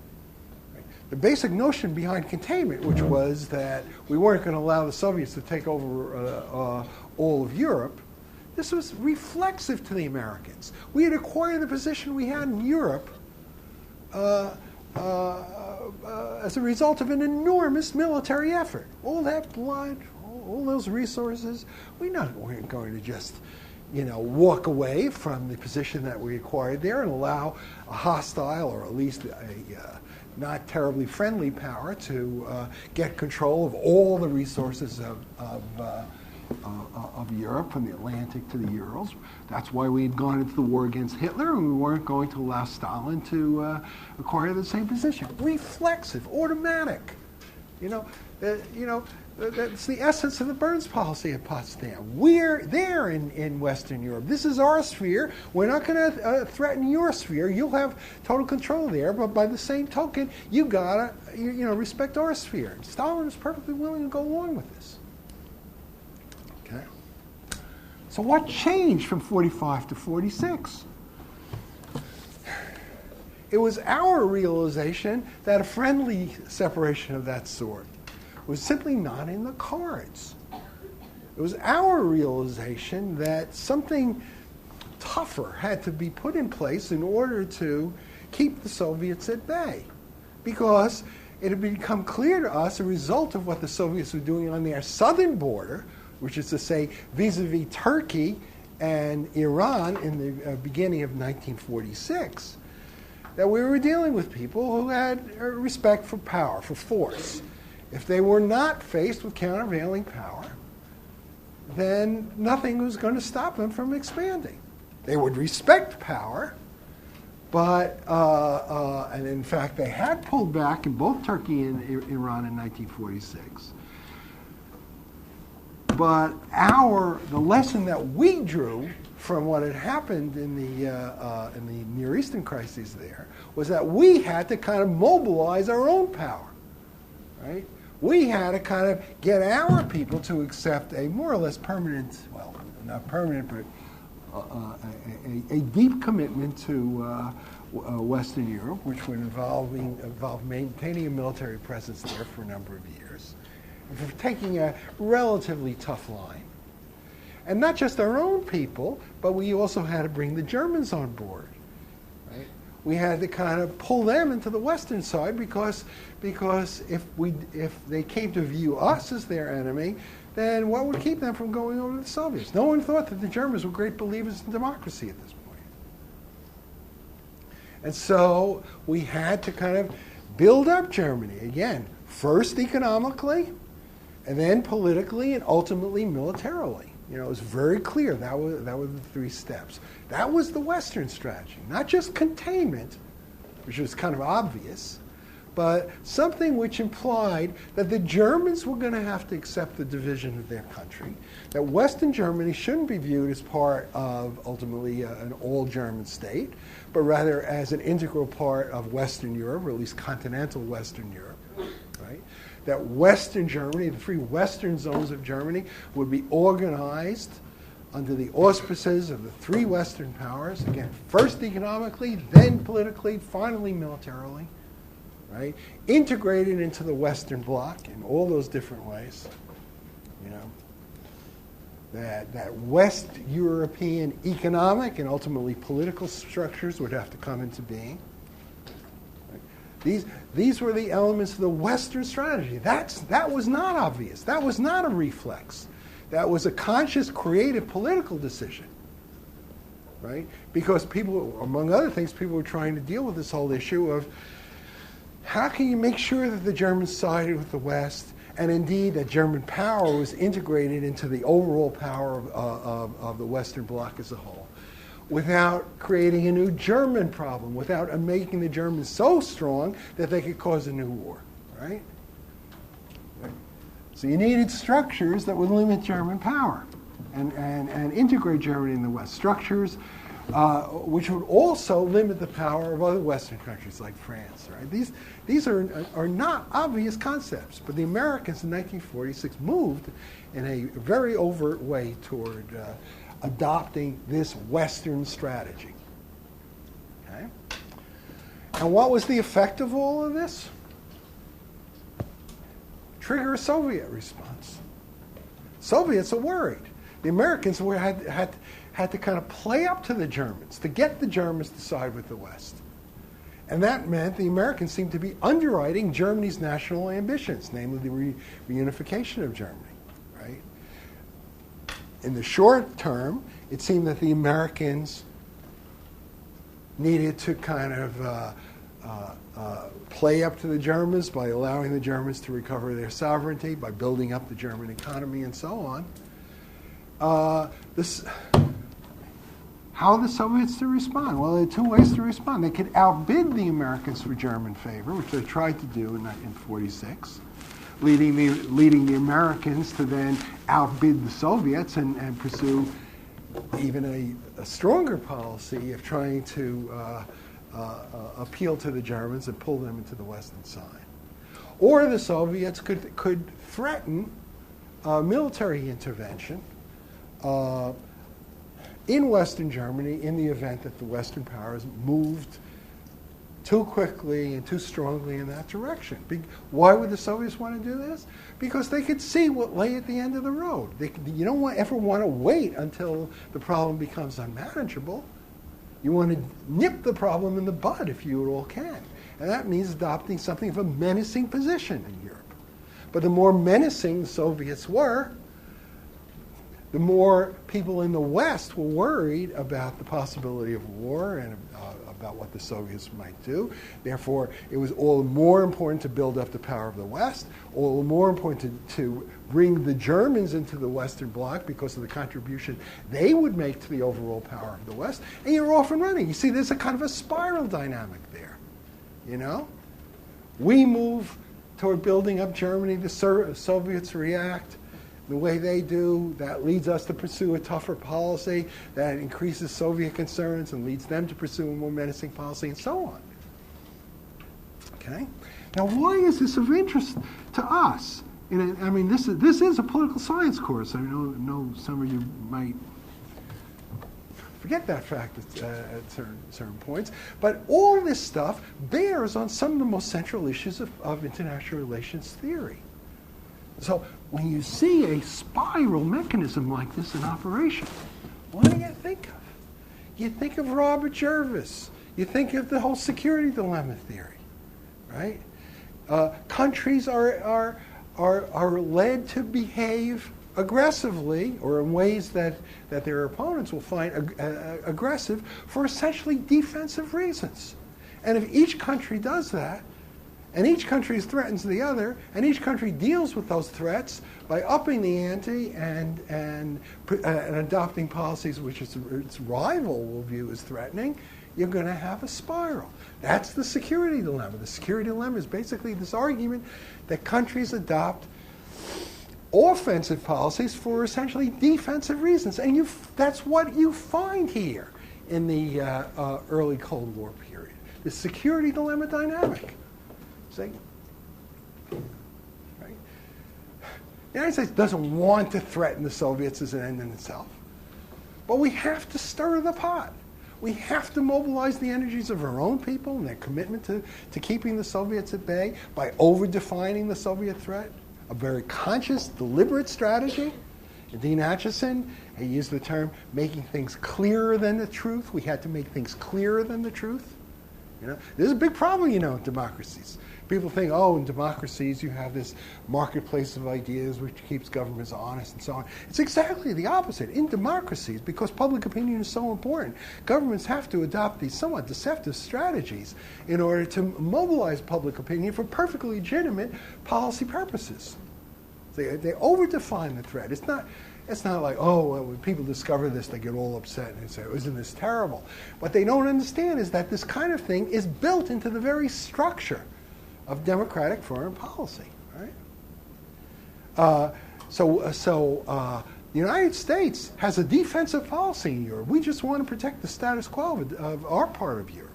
The basic notion behind containment, which was that we weren't going to allow the Soviets to take over all of Europe, this was reflexive to the Americans. We had acquired the position we had in Europe as a result of an enormous military effort. All that blood, all those resources, weren't going to just walk away from the position that we acquired there and allow a hostile, or at least a not terribly friendly power to get control of all the resources of Europe, from the Atlantic to the Urals. That's why we had gone into the war against Hitler, and we weren't going to allow Stalin to acquire the same position. Reflexive, automatic. That's the essence of the Burns policy at Potsdam. We're there in Western Europe. This is our sphere. We're not going to threaten your sphere. You'll have total control there, but by the same token, you gotta respect our sphere. Stalin is perfectly willing to go along with this. Okay. So what changed from 45 to 46? It was our realization that a friendly separation of that sort was simply not in the cards. It was our realization that something tougher had to be put in place in order to keep the Soviets at bay, because it had become clear to us, a result of what the Soviets were doing on their southern border, which is to say vis-a-vis Turkey and Iran in the beginning of 1946, that we were dealing with people who had respect for power, for force. If they were not faced with countervailing power, then nothing was going to stop them from expanding. They would respect power, but, and in fact, they had pulled back in both Turkey and Iran in 1946. But the lesson that we drew from what had happened in the Near Eastern crises there was that we had to kind of mobilize our own power, right? We had to kind of get our people to accept a more or less permanent, well, not permanent, but a deep commitment to Western Europe, which would involve maintaining a military presence there for a number of years, and for taking a relatively tough line. And not just our own people, but we also had to bring the Germans on board. Right? We had to kind of pull them into the Western side, because if they came to view us as their enemy, then what would keep them from going over to the Soviets? No one thought that the Germans were great believers in democracy at this point. And so we had to kind of build up Germany again, first economically, and then politically, and ultimately militarily. It was very clear that were the three steps. That was the Western strategy, not just containment, which was kind of obvious, but something which implied that the Germans were going to have to accept the division of their country, that Western Germany shouldn't be viewed as part of, ultimately, an all-German state, but rather as an integral part of Western Europe, or at least continental Western Europe, right? That Western Germany, the three Western zones of Germany, would be organized under the auspices of the three Western powers, again, first economically, then politically, finally militarily, right? Integrated into the Western bloc in all those different ways. That West European economic and ultimately political structures would have to come into being. These were the elements of the Western strategy. That was not obvious. That was not a reflex. That was a conscious, creative political decision, right? Because people, among other things, people were trying to deal with this whole issue of how can you make sure that the Germans sided with the West, and indeed that German power was integrated into the overall power of the Western bloc as a whole, without creating a new German problem, without making the Germans so strong that they could cause a new war, right? So you needed structures that would limit German power and integrate Germany in the West. Structures which would also limit the power of other Western countries like France, right? These are not obvious concepts, but the Americans in 1946 moved in a very overt way toward adopting this Western strategy. Okay? And what was the effect of all of this? Trigger a Soviet response. Soviets are worried. The Americans had to kind of play up to the Germans to get the Germans to side with the West. And that meant the Americans seemed to be underwriting Germany's national ambitions, namely the reunification of Germany, right? in the short term, it seemed that the Americans needed to kind of play up to the Germans by allowing the Germans to recover their sovereignty, by building up the German economy and so on. How are the Soviets to respond? Well, there are two ways to respond. They could outbid the Americans for German favor, which they tried to do in 1946, leading the Americans to then outbid the Soviets and pursue even a stronger policy of trying to appeal to the Germans and pull them into the Western side. Or the Soviets could threaten military intervention in Western Germany in the event that the Western powers moved too quickly and too strongly in that direction. Why would the Soviets want to do this? Because they could see what lay at the end of the road. You don't ever want to wait until the problem becomes unmanageable. You want to nip the problem in the bud if you at all can. And that means adopting something of a menacing position in Europe. But the more menacing the Soviets were, the more people in the West were worried about the possibility of war and about what the Soviets might do. Therefore, it was all the more important to build up the power of the West, all the more important to bring the Germans into the Western Bloc because of the contribution they would make to the overall power of the West. And you're off and running. You see, there's a kind of a spiral dynamic there. You know? We move toward building up Germany. The Soviets react the way they do. That leads us to pursue a tougher policy that increases Soviet concerns and leads them to pursue a more menacing policy, and so on. Okay? Now, why is this of interest to us? I mean, this is a political science course. I know some of you might forget that fact at certain points. But all this stuff bears on some of the most central issues of international relations theory. So when you see a spiral mechanism like this in operation, what do you think of? You think of Robert Jervis. You think of the whole security dilemma theory, right? Countries are led to behave aggressively, or in ways that their opponents will find aggressive, for essentially defensive reasons. And if each country does that, and each country threatens the other, and each country deals with those threats by upping the ante and adopting policies which its rival will view as threatening, you're going to have a spiral. That's the security dilemma. The security dilemma is basically this argument that countries adopt offensive policies for essentially defensive reasons. And that's what you find here in the early Cold War period. The security dilemma dynamic. See? Right? The United States doesn't want to threaten the Soviets as an end in itself. But we have to stir the pot. We have to mobilize the energies of our own people and their commitment to keeping the Soviets at bay by over-defining the Soviet threat. A very conscious, deliberate strategy. Dean Acheson, he used the term making things clearer than the truth. We had to make things clearer than the truth. You know, there's a big problem, in democracies. People think, in democracies you have this marketplace of ideas which keeps governments honest and so on. It's exactly the opposite. In democracies, because public opinion is so important, governments have to adopt these somewhat deceptive strategies in order to mobilize public opinion for perfectly legitimate policy purposes. They over-define the threat. It's not like, when people discover this, they get all upset and say, isn't this terrible? What they don't understand is that this kind of thing is built into the very structure of democratic foreign policy, right? The United States has a defensive policy in Europe. We just want to protect the status quo of our part of Europe.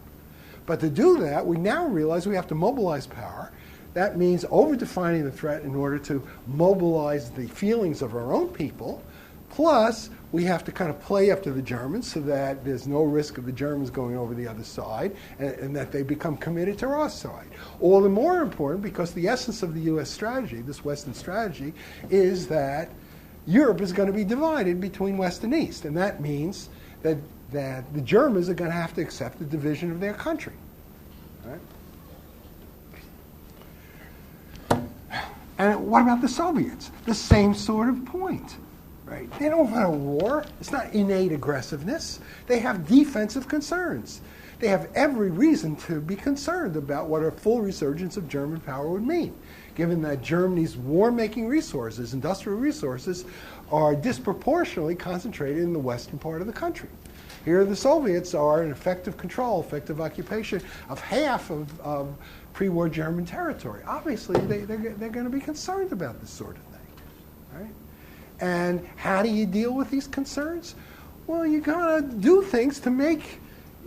But to do that, we now realize we have to mobilize power. That means over-defining the threat in order to mobilize the feelings of our own people. Plus, we have to kind of play up to the Germans so that there's no risk of the Germans going over the other side and that they become committed to our side. All the more important because the essence of the U.S. strategy, this Western strategy, is that Europe is going to be divided between West and East. And that means that the Germans are going to have to accept the division of their country. Right? And what about the Soviets? The same sort of point. right? They don't want a war. It's not innate aggressiveness. They have defensive concerns. They have every reason to be concerned about what a full resurgence of German power would mean, given that Germany's war-making resources, industrial resources, are disproportionately concentrated in the western part of the country. Here the Soviets are in effective control, effective occupation of half of pre-war German territory. Obviously, they're going to be concerned about this sort of thing, right? And how do you deal with these concerns? Well, you're going to do things to make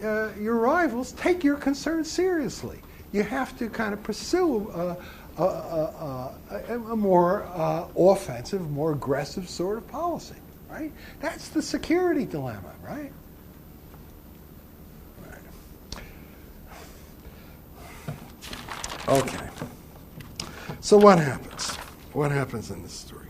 your rivals take your concerns seriously. You have to kind of pursue a more offensive, more aggressive sort of policy, right? That's the security dilemma, right? Okay. So what happens? What happens in this story?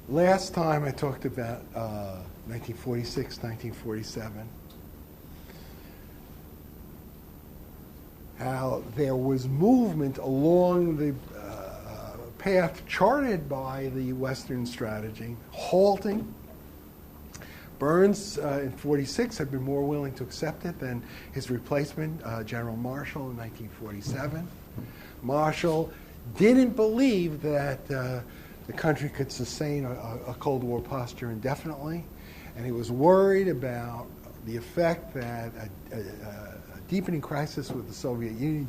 Last time I talked about 1946, 1947, how there was movement along the path charted by the Western strategy, halting. Burns in 46 had been more willing to accept it than his replacement, General Marshall, in 1947. Marshall didn't believe that the country could sustain a Cold War posture indefinitely, and he was worried about the effect that a deepening crisis with the Soviet Union,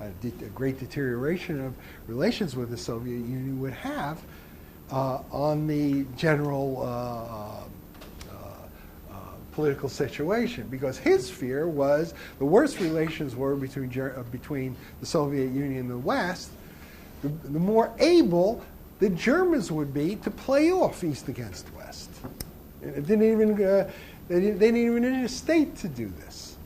a great deterioration of relations with the Soviet Union would have on the general political situation, because his fear was the worse relations were between the Soviet Union and the West, the more able the Germans would be to play off East against West. It didn't even they didn't even need a state to do this.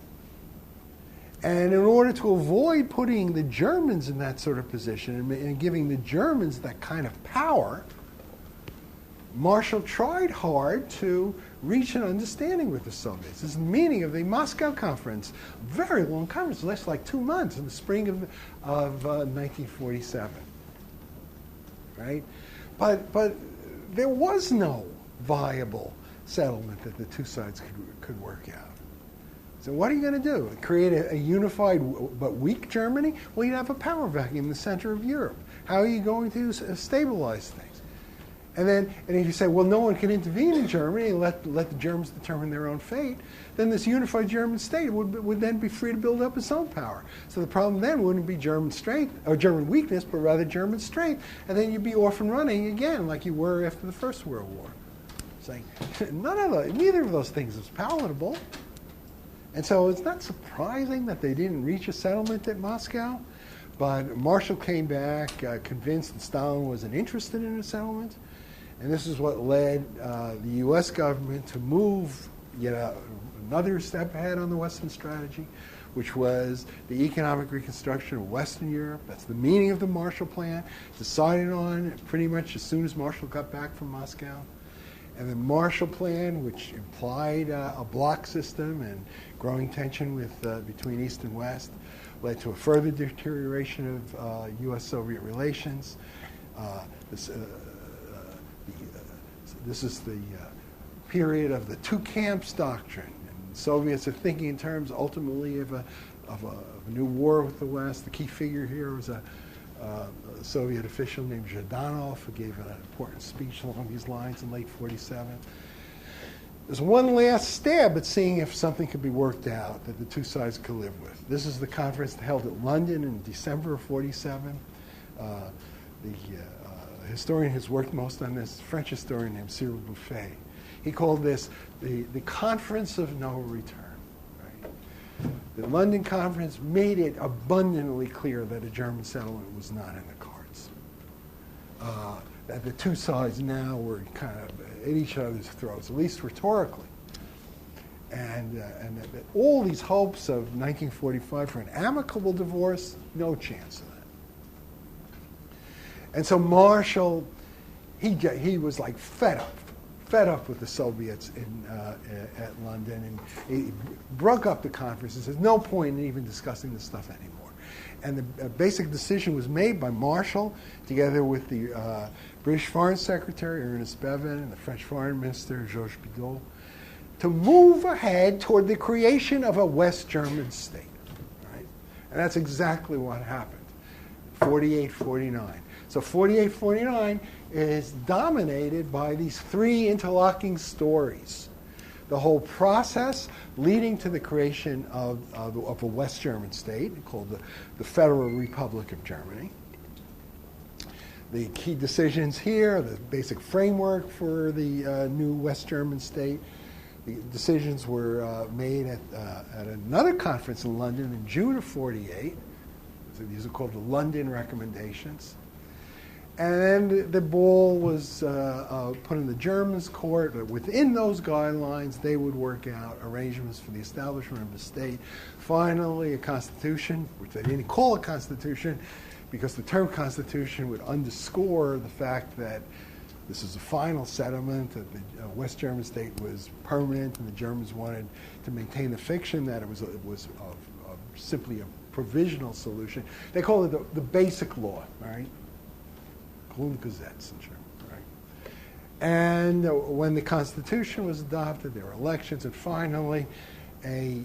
And in order to avoid putting the Germans in that sort of position and giving the Germans that kind of power, Marshall tried hard to reach an understanding with the Soviets. This is the meaning of the Moscow Conference, a very long conference, it lasted like 2 months in the spring of 1947. Right? But there was no viable settlement that the two sides could work out. So what are you going to do? Create a unified but weak Germany? Well, you'd have a power vacuum in the center of Europe. How are you going to stabilize things? And if you say, well, no one can intervene in Germany and let the Germans determine their own fate, then this unified German state would then be free to build up its own power. So the problem then wouldn't be German strength or German weakness, but rather German strength. And then you'd be off and running again like you were after the First World War. Saying neither of those things is palatable. And so it's not surprising that they didn't reach a settlement at Moscow. But Marshall came back convinced that Stalin wasn't interested in a settlement. And this is what led the U.S. government to move another step ahead on the Western strategy, which was the economic reconstruction of Western Europe. That's the meaning of the Marshall Plan, decided on pretty much as soon as Marshall got back from Moscow. And the Marshall Plan, which implied a bloc system and growing tension between East and West, led to a further deterioration of U.S.-Soviet relations. This is the period of the two camps doctrine. And the Soviets are thinking in terms ultimately of a new war with the West. The key figure here was a Soviet official named Zhdanov, who gave an important speech along these lines in late 47. There's one last stab at seeing if something could be worked out that the two sides could live with. This is the conference held at London in December of 47. The historian who's worked most on this, a French historian named Cyril Buffet. He called this the Conference of No Return. Right? The London Conference made it abundantly clear that a German settlement was not in the cards. That the two sides now were kind of at each other's throats, at least rhetorically. And that all these hopes of 1945 for an amicable divorce, no chance of that. And so Marshall, he was like fed fed up with the Soviets at London, and he broke up the conference and says, no point in even discussing this stuff anymore. And the basic decision was made by Marshall, together with the British Foreign Secretary, Ernest Bevin, and the French Foreign Minister, Georges Bidault, to move ahead toward the creation of a West German state. Right? And that's exactly what happened, 48-49. So 48-49 is dominated by these three interlocking stories. The whole process leading to the creation of a West German state called the Federal Republic of Germany. The key decisions here, the basic framework for the new West German state. The decisions were made at another conference in London in June of 48. So these are called the London Recommendations. And then the ball was put in the Germans' court. But within those guidelines, they would work out arrangements for the establishment of the state. Finally, a constitution, which they didn't call a constitution, because the term constitution would underscore the fact that this is a final settlement, that the West German state was permanent, and the Germans wanted to maintain the fiction that it was simply a provisional solution. They call it the basic law, right? Grundgesetz in German, right? And when the Constitution was adopted, there were elections, and finally, a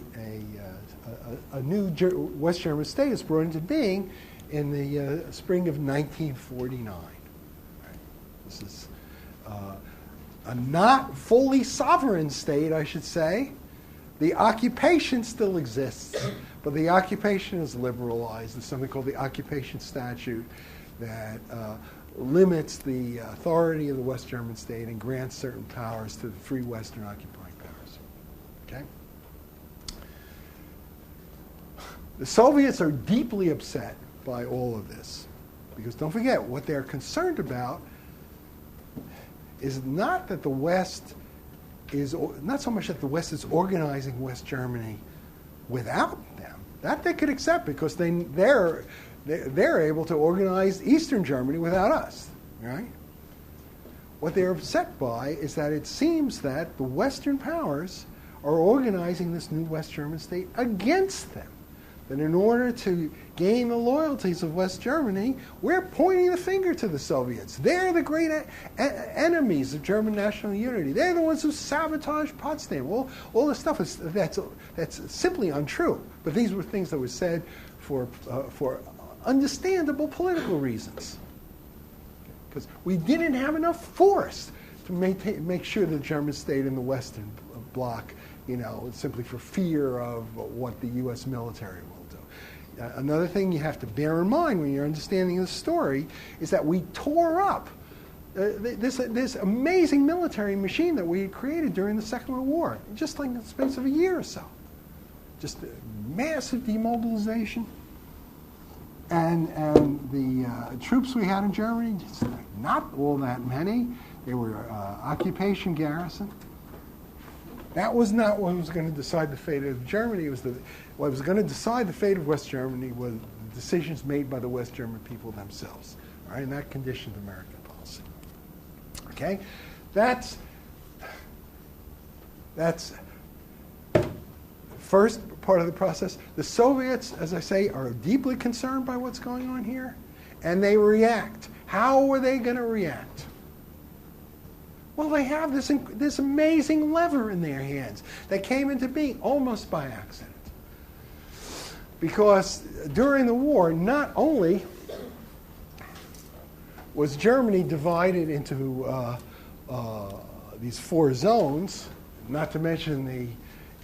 new West German state is brought into being in the spring of 1949. Right? This is a not fully sovereign state, I should say. The occupation still exists, but the occupation is liberalized. There's something called the Occupation Statute that limits the authority of the West German state and grants certain powers to the free Western occupying powers. Okay? The Soviets are deeply upset by all of this, because don't forget, what they're concerned about is not that the West is, not so much that the West is organizing West Germany without them. That they could accept, because they're able to organize Eastern Germany without us, right? What they're upset by is that it seems that the Western powers are organizing this new West German state against them. That in order to gain the loyalties of West Germany, we're pointing the finger to the Soviets. They're the great enemies of German national unity. They're the ones who sabotaged Potsdam. All this stuff that's simply untrue. But these were things that were said for understandable political reasons. Because we didn't have enough force to make sure the Germans stayed in the Western bloc, simply for fear of what the U.S. military will do. Another thing you have to bear in mind when you're understanding the story is that we tore up this amazing military machine that we had created during the Second World War, just like in the space of a year or so. Just massive demobilization. And the troops we had in Germany, just not all that many. They were occupation garrison. That was not what was going to decide the fate of Germany. What was going to decide the fate of West Germany was the decisions made by the West German people themselves. All right, and that conditioned American policy. Okay, that's first part of the process. The Soviets, as I say, are deeply concerned by what's going on here, and they react. How are they going to react? Well, they have this amazing lever in their hands that came into being almost by accident. Because during the war, not only was Germany divided into these 4 zones, not to mention the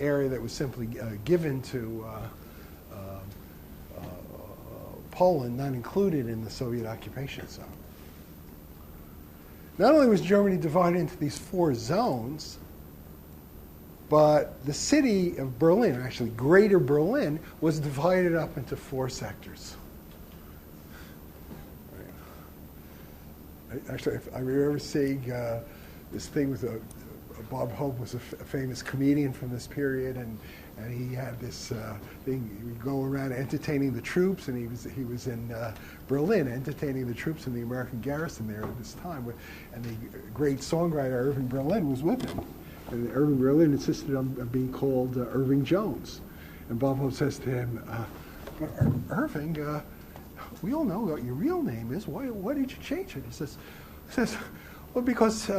area that was simply given to Poland, not included in the Soviet occupation zone. Not only was Germany divided into these 4 zones, but the city of Berlin, actually Greater Berlin, was divided up into 4 sectors. Actually, I remember seeing this thing with Bob Hope was a famous comedian from this period, and he had this thing. He would go around entertaining the troops, and he was in Berlin entertaining the troops in the American garrison there at this time. And the great songwriter Irving Berlin was with him. And Irving Berlin insisted on being called Irving Jones. And Bob Hope says to him, Irving, we all know what your real name is. Why did you change it? He says, well, because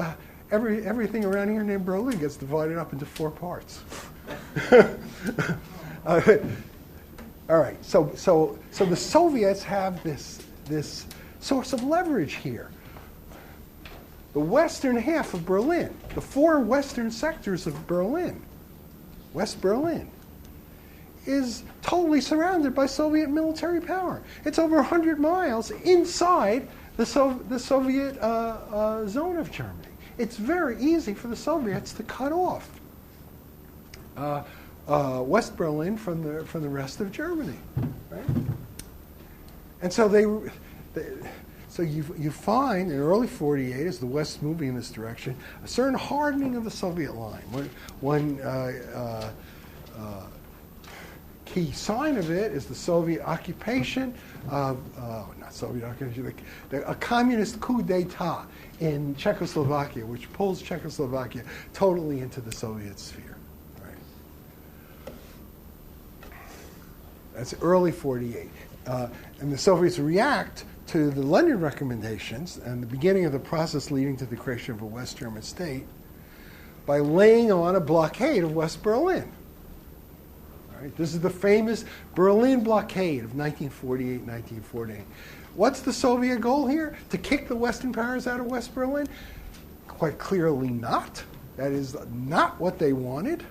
everything around here named Berlin gets divided up into 4 parts. All right, so the Soviets have this source of leverage here. The western half of Berlin, the 4 western sectors of Berlin, West Berlin, is totally surrounded by Soviet military power. It's over 100 miles inside the Soviet zone of Germany. It's very easy for the Soviets to cut off West Berlin from the rest of Germany, right? And so so you find in early '48, as the West's moving in this direction, a certain hardening of the Soviet line. One key sign of it is the Soviet occupation of not Soviet occupation, a communist coup d'état in Czechoslovakia, which pulls Czechoslovakia totally into the Soviet sphere. That's early '48. And the Soviets react to the London recommendations and the beginning of the process leading to the creation of a West German state by laying on a blockade of West Berlin. All right? This is the famous Berlin blockade of 1948-1948. What's the Soviet goal here? To kick the Western powers out of West Berlin? Quite clearly not. That is not what they wanted.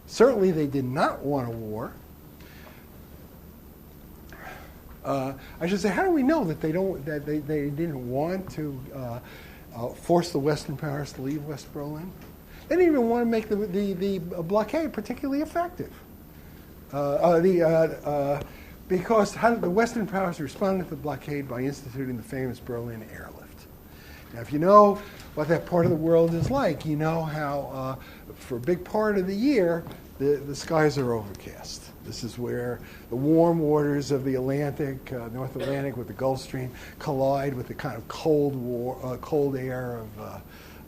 Certainly they did not want a war. I should say, how do we know that they didn't want to force the Western powers to leave West Berlin? They didn't even want to make the blockade particularly effective. Because how did the Western powers responded to the blockade by instituting the famous Berlin airlift. Now, if you know what that part of the world is like, you know how for a big part of the year the skies are overcast. This is where the warm waters of the Atlantic, North Atlantic with the Gulf Stream collide with the kind of cold air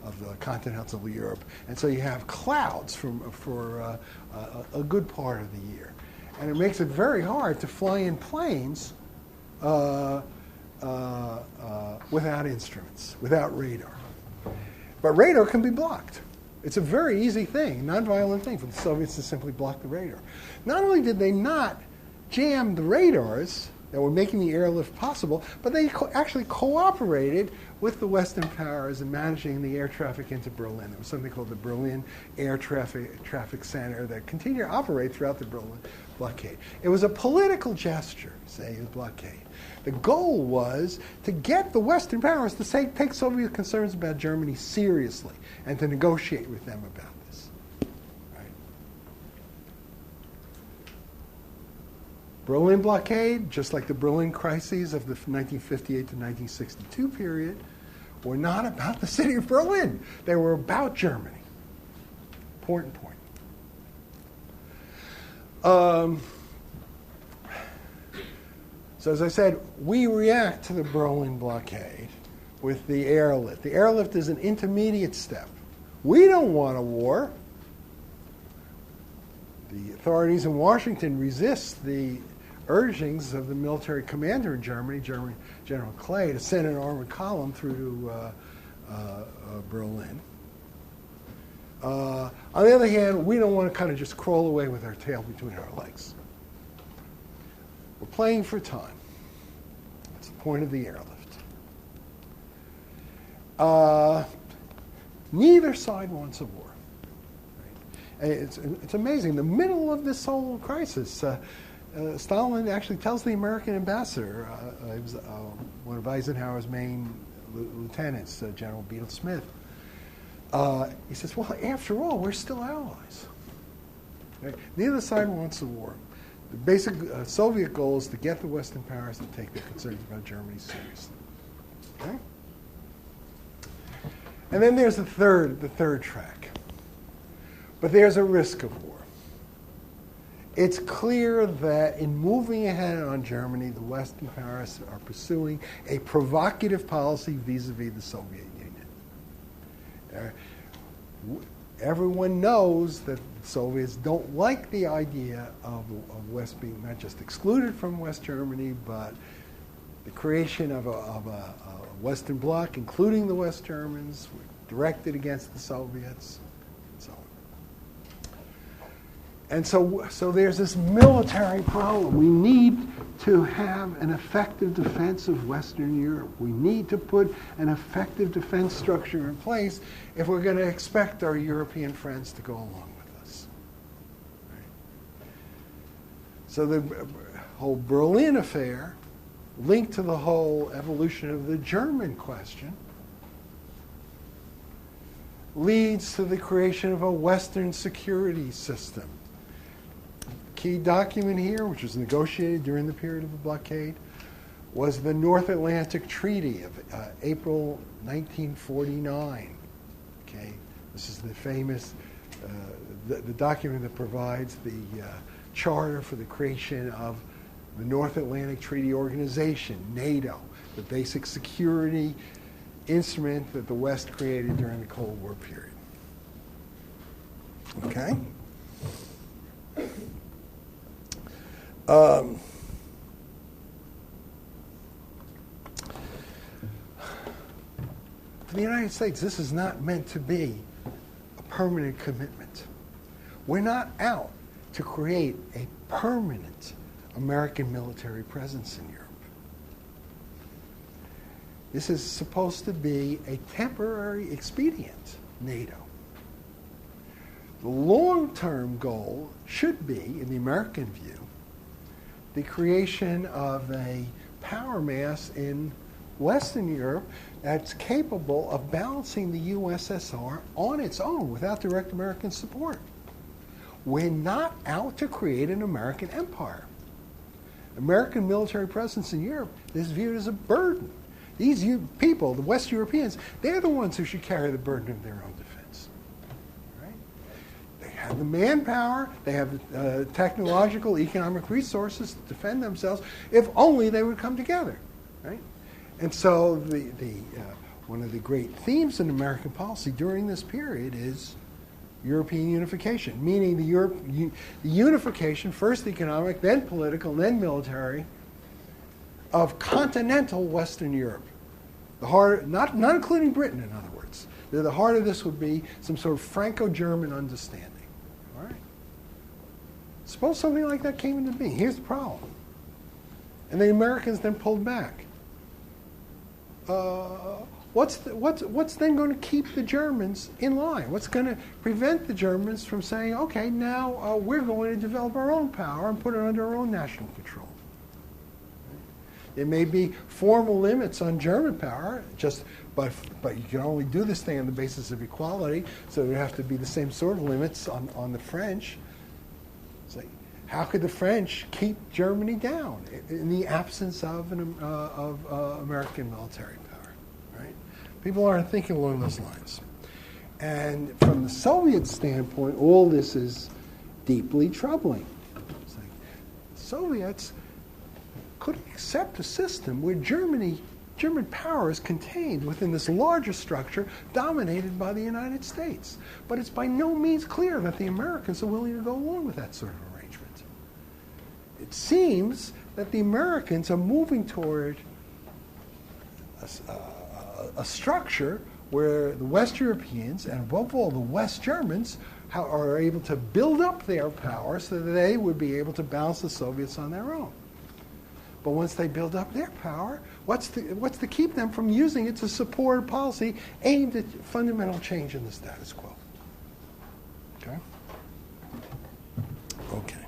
of the continental Europe. And so you have clouds for a good part of the year. And it makes it very hard to fly in planes without instruments, without radar. But radar can be blocked. It's a very easy thing, nonviolent thing for the Soviets to simply block the radar. Not only did they not jam the radars that were making the airlift possible, but they actually cooperated with the Western powers in managing the air traffic into Berlin. There was something called the Berlin Air Traffic Center that continued to operate throughout the Berlin blockade. It was a political gesture, say, the blockade. The goal was to get the Western powers to take Soviet concerns about Germany seriously and to negotiate with them about this. Right? Berlin blockade, just like the Berlin crises of the 1958 to 1962 period, were not about the city of Berlin. They were about Germany. Important point. So as I said, we react to the Berlin blockade with the airlift. The airlift is an intermediate step. We don't want a war. The authorities in Washington resist the urgings of the military commander in Germany, General Clay, to send an armored column through to Berlin. On the other hand, we don't want to kind of just crawl away with our tail between our legs. We're playing for time. That's the point of the airlift. Neither side wants a war. Right? It's amazing. In the middle of this whole crisis, Stalin actually tells the American ambassador, he was one of Eisenhower's main lieutenants, General Beadle Smith, he says, well, after all, we're still allies. Right? Neither side wants a war. The basic Soviet goal is to get the Western powers to take their concerns about Germany seriously. Okay? And then there's the third track. But there's a risk of war. It's clear that in moving ahead on Germany, the Western powers are pursuing a provocative policy vis-a-vis the Soviet Union. Everyone knows that the Soviets don't like the idea of West being not just excluded from West Germany, but the creation of a Western bloc, including the West Germans, directed against the Soviets, and so on. And so there's this military problem. We need to have an effective defense of Western Europe. We need to put an effective defense structure in place if we're going to expect our European friends to go along with us. Right? So the whole Berlin affair, linked to the whole evolution of the German question, leads to the creation of a Western security system. Key document here, which was negotiated during the period of the blockade, was the North Atlantic Treaty of April 1949. Okay, this is the famous the document that provides the charter for the creation of the North Atlantic Treaty Organization, NATO, the basic security instrument that the West created during the Cold War period. Okay? For the United States, this is not meant to be a permanent commitment. We're not out to create a permanent American military presence in Europe. This is supposed to be a temporary expedient, NATO. The long-term goal should be, in the American view, the creation of a power mass in Western Europe that's capable of balancing the USSR on its own without direct American support. We're not out to create an American empire. American military presence in Europe is viewed as a burden. These people, the West Europeans, they're the ones who should carry the burden of their own defense. Right? They have the manpower, they have the technological, economic resources to defend themselves, if only they would come together. Right? And so one of the great themes in American policy during this period is European unification, meaning the unification, first economic, then political, then military, of continental Western Europe. The heart, not including Britain, in other words. The heart of this would be some sort of Franco-German understanding. All right? Suppose something like that came into being. Here's the problem. And the Americans then pulled back. What's then going to keep the Germans in line? What's going to prevent the Germans from saying, okay, now we're going to develop our own power and put it under our own national control? There may be formal limits on German power, but you can only do this thing on the basis of equality, so there have to be the same sort of limits on the French. It's like, how could the French keep Germany down in the absence of American military power? Right? People aren't thinking along those lines. And from the Soviet standpoint, all this is deeply troubling. It's like, the Soviets could accept a system where German power is contained within this larger structure dominated by the United States. But it's by no means clear that the Americans are willing to go along with that sort of arrangement. It seems that the Americans are moving toward a structure where the West Europeans, and above all the West Germans, are able to build up their power so that they would be able to balance the Soviets on their own. But once they build up their power, what's to keep them from using it to support a policy aimed at fundamental change in the status quo? Okay? Okay.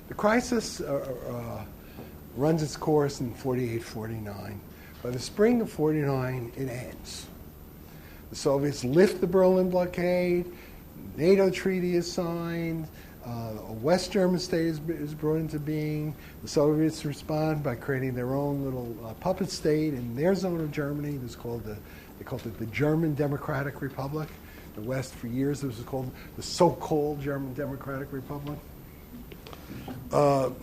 The crisis runs its course in 48-49. By the spring of 49, it ends. The Soviets lift the Berlin blockade, NATO treaty is signed, a West German state is brought into being. The Soviets respond by creating their own little puppet state in their zone of Germany. It's called the They called it the German Democratic Republic. The West, for years, it was called the so-called German Democratic Republic. Well,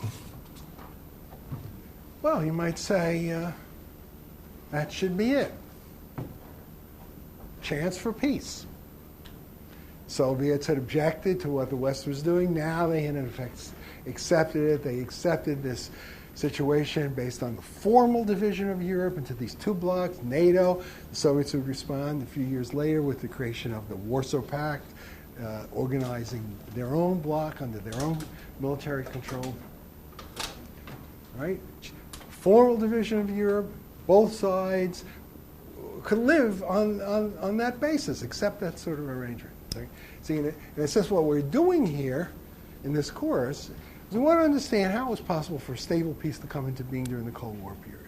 you might say that should be it. Chance for peace. Soviets had objected to what the West was doing. Now they, in effect, accepted it. They accepted this situation based on the formal division of Europe into these two blocs, NATO. The Soviets would respond a few years later with the creation of the Warsaw Pact, organizing their own bloc under their own military control. Right? Formal division of Europe, both sides could live on that basis, accept that sort of arrangement. Right? See, in a sense, what we're doing here in this course is we want to understand how it was possible for a stable peace to come into being during the Cold War period.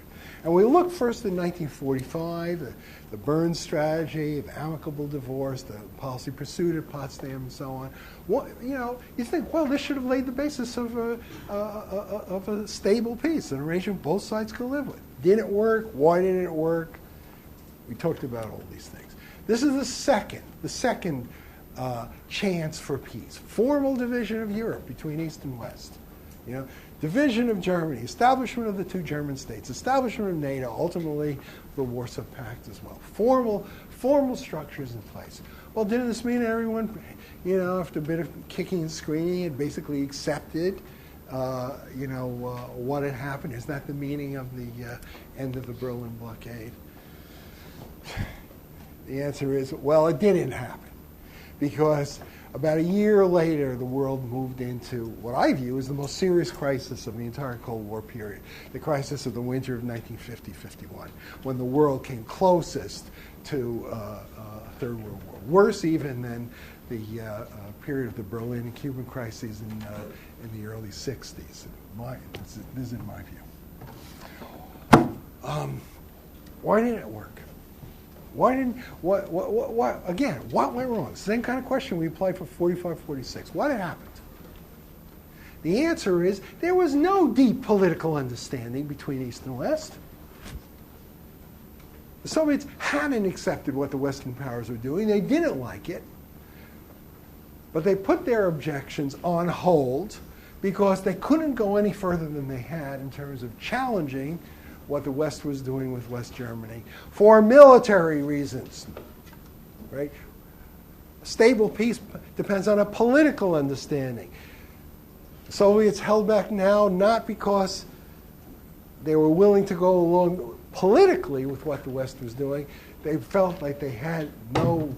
And we look first in 1945, the Burns strategy of amicable divorce, the policy pursued at Potsdam, and so on. What, you think, well, this should have laid the basis of a stable peace, an arrangement both sides could live with. Didn't work. Why didn't it work? We talked about all these things. This is the second chance for peace. Formal division of Europe between East and West. Division of Germany, establishment of the two German states, establishment of NATO, ultimately the Warsaw Pact as well. Formal structures in place. Well, didn't this mean everyone, after a bit of kicking and screaming, had basically accepted, what had happened? Is that the meaning of the end of the Berlin blockade? The answer is, well, it didn't happen. Because about a year later, the world moved into what I view as the most serious crisis of the entire Cold War period, the crisis of the winter of 1950-51, when the world came closest to Third World War, worse even than the period of the Berlin and Cuban crises in the early 60s. This is in my view. Why didn't it work? What went wrong? Same kind of question we applied for 45, 46. What had happened? The answer is there was no deep political understanding between East and West. The Soviets hadn't accepted what the Western powers were doing. They didn't like it. But they put their objections on hold because they couldn't go any further than they had in terms of challenging what the West was doing with West Germany for military reasons. Right? A stable peace depends on a political understanding. The Soviets held back now not because they were willing to go along politically with what the West was doing. They felt like they had no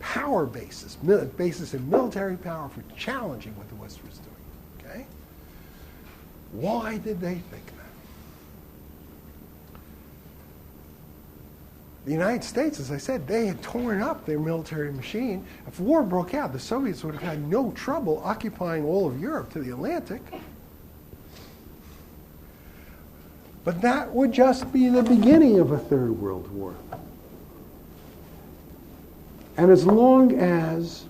power basis in military power for challenging what the West was doing. Okay? Why did they think that? The United States, as I said, they had torn up their military machine. If war broke out, the Soviets would have had no trouble occupying all of Europe to the Atlantic. But that would just be the beginning of a Third World War. And as long as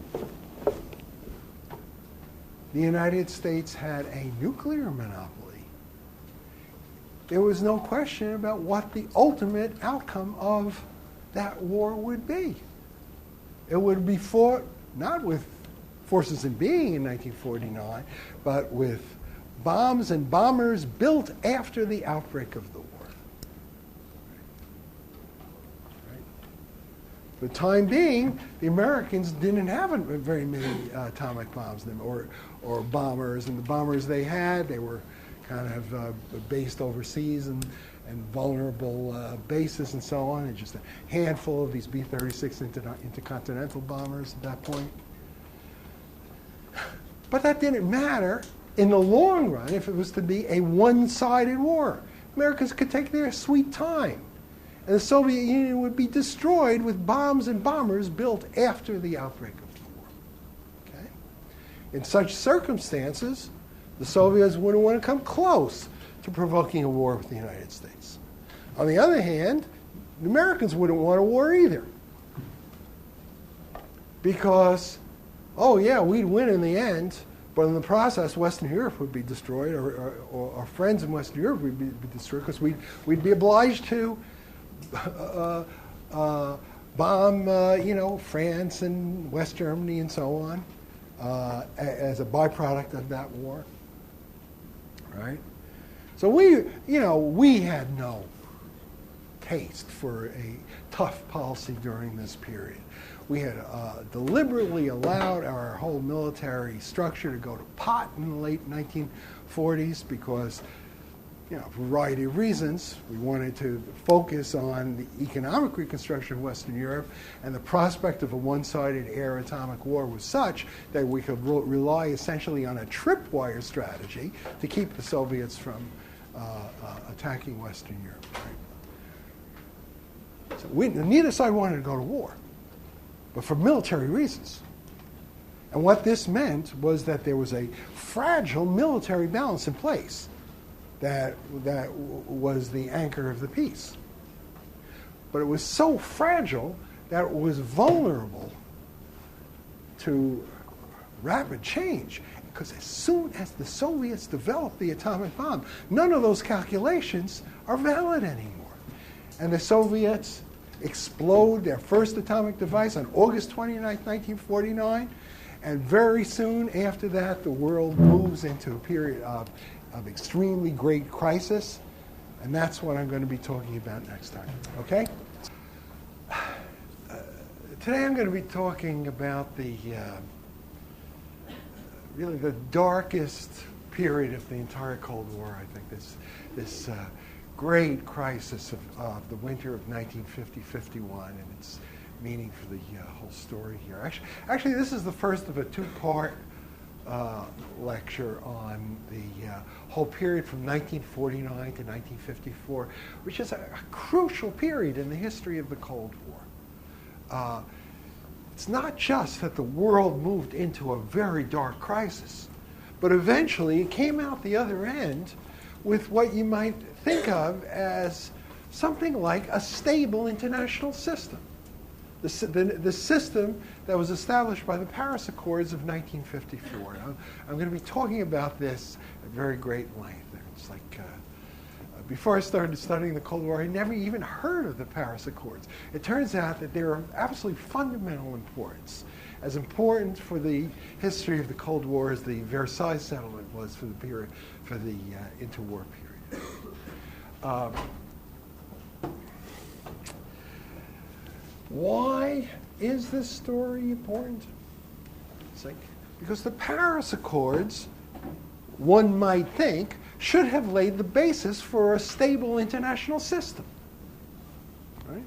the United States had a nuclear monopoly, there was no question about what the ultimate outcome of that war would be. It would be fought not with forces in being in 1949, but with bombs and bombers built after the outbreak of the war. Right? For the time being, the Americans didn't have very many atomic bombs or bombers, and the bombers they had, they were kind of based overseas and vulnerable bases and so on, and just a handful of these B-36 intercontinental bombers at that point. But that didn't matter in the long run if it was to be a one-sided war. Americans could take their sweet time, and the Soviet Union would be destroyed with bombs and bombers built after the outbreak of the war. Okay? In such circumstances, the Soviets wouldn't want to come close to provoking a war with the United States. On the other hand, the Americans wouldn't want a war either. Because, oh yeah, we'd win in the end, but in the process, Western Europe would be destroyed, or our friends in Western Europe would be destroyed, because we'd be obliged to bomb, France and West Germany and so on as a byproduct of that war, right? So we had no taste for a tough policy during this period. We had deliberately allowed our whole military structure to go to pot in the late 1940s because, for a variety of reasons, we wanted to focus on the economic reconstruction of Western Europe, and the prospect of a one-sided air atomic war was such that we could rely essentially on a tripwire strategy to keep the Soviets from attacking Western Europe. Right? So neither side wanted to go to war, but for military reasons. And what this meant was that there was a fragile military balance in place that was the anchor of the peace. But it was so fragile that it was vulnerable to rapid change. Because as soon as the Soviets developed the atomic bomb, none of those calculations are valid anymore. And the Soviets explode their first atomic device on August 29, 1949, and very soon after that, the world moves into a period of extremely great crisis, and that's what I'm going to be talking about next time. Okay? Today I'm going to be talking about the really the darkest period of the entire Cold War. I think this great crisis of the winter of 1950-51 and its meaning for the whole story here. Actually, this is the first of a two-part lecture on the whole period from 1949 to 1954, which is a crucial period in the history of the Cold War. It's not just that the world moved into a very dark crisis, but eventually it came out the other end with what you might think of as something like a stable international system. The system that was established by the Paris Accords of 1954. I'm going to be talking about this at very great length. It's like before I started studying the Cold War, I never even heard of the Paris Accords. It turns out that they are of absolutely fundamental importance, as important for the history of the Cold War as the Versailles Settlement was for the period, for the interwar period. Why is this story important? It's like, because the Paris Accords, one might think, should have laid the basis for a stable international system. Right?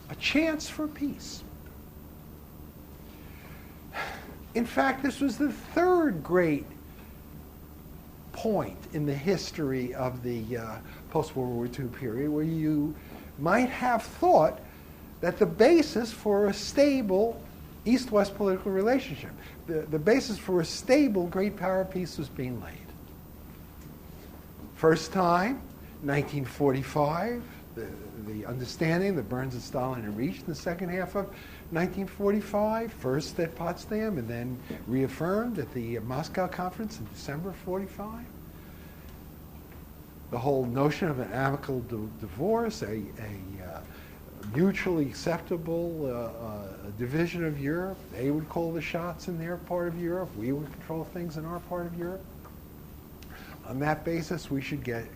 A chance for peace. In fact, this was the third great point in the history of the post-World War II period where you might have thought that the basis for a stable East-West political relationship, the basis for a stable great power peace was being laid. First time, 1945, the understanding that Burns and Stalin had reached in the second half of 1945, first at Potsdam and then reaffirmed at the Moscow Conference in December of 45. The whole notion of an amicable divorce, a mutually acceptable division of Europe. They would call the shots in their part of Europe. We would control things in our part of Europe. On that basis, we should get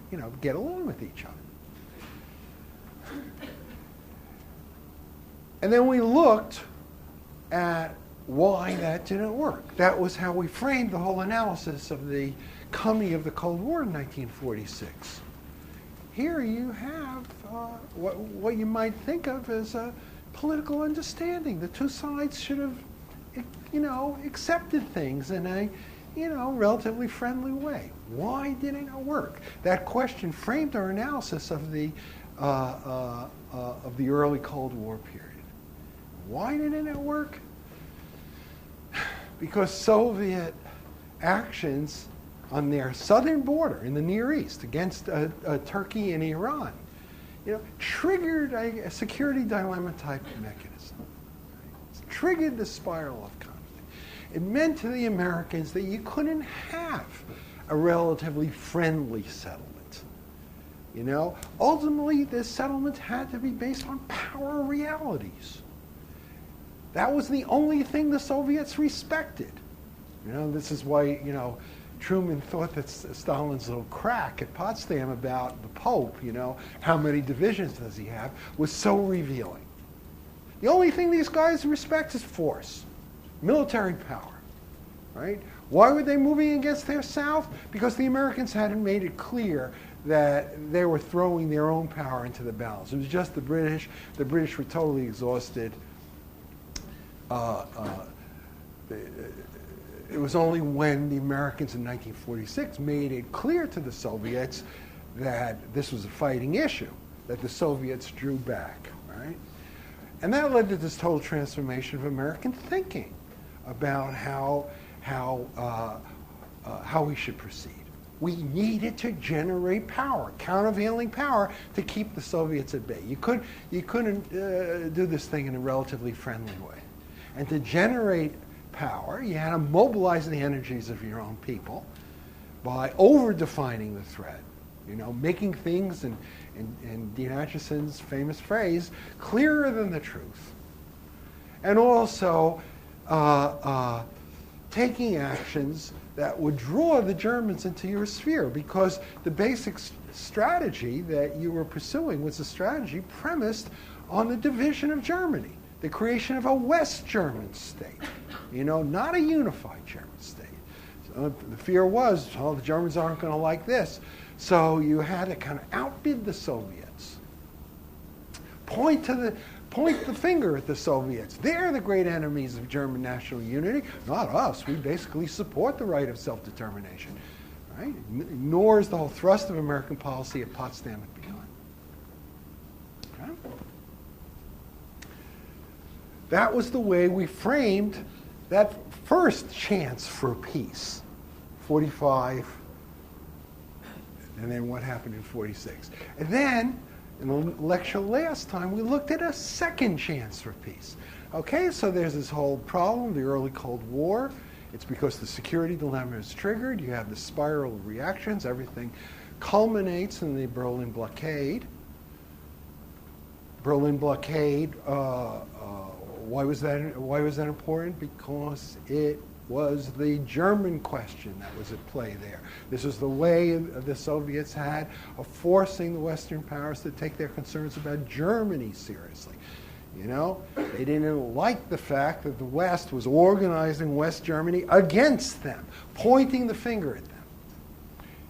along with each other. And then we looked at why that didn't work. That was how we framed the whole analysis of the coming of the Cold War in 1946. Here you have what you might think of as a political understanding. The two sides should have, accepted things in a, relatively friendly way. Why didn't it work? That question framed our analysis of the early Cold War period. Why didn't it work? Because Soviet actions on their southern border in the Near East against Turkey and Iran, triggered a security dilemma type mechanism. It triggered the spiral of conflict. It meant to the Americans that you couldn't have a relatively friendly settlement. You know, ultimately, this settlement had to be based on power realities. That was the only thing the Soviets respected. You know, this is why, you know, Truman thought that Stalin's little crack at Potsdam about the Pope, you know, how many divisions does he have, was so revealing. The only thing these guys respect is force, military power, right? Why were they moving against their South? Because the Americans hadn't made it clear that they were throwing their own power into the balance. It was just the British. The British were totally exhausted. It was only when the Americans in 1946 made it clear to the Soviets that this was a fighting issue, that the Soviets drew back, right? And that led to this total transformation of American thinking about how we should proceed. We needed to generate power, countervailing power, to keep the Soviets at bay. You couldn't do this thing in a relatively friendly way. And to generate power, you had to mobilize the energies of your own people by over-defining the threat, you know, making things, in Dean Acheson's famous phrase, clearer than the truth. And also taking actions that would draw the Germans into your sphere, because the basic strategy that you were pursuing was a strategy premised on the division of Germany, the creation of a West German state, you know, not a unified German state. So the fear was, oh, the Germans aren't going to like this. So you had to kind of outbid the Soviets. Point the finger at the Soviets. They're the great enemies of German national unity, not us. We basically support the right of self-determination, right? Ignores the whole thrust of American policy at Potsdam and beyond. Okay? That was the way we framed that first chance for peace, 45, and then what happened in 46. And then, in the lecture last time, we looked at a second chance for peace. Okay, so there's this whole problem, the early Cold War. It's because the security dilemma is triggered. You have the spiral of reactions. Everything culminates in the Berlin blockade. Berlin blockade, why was that important? Because it was the German question that was at play there. This was the way the Soviets had of forcing the Western powers to take their concerns about Germany seriously. You know, they didn't like the fact that the West was organizing West Germany against them, pointing the finger at them,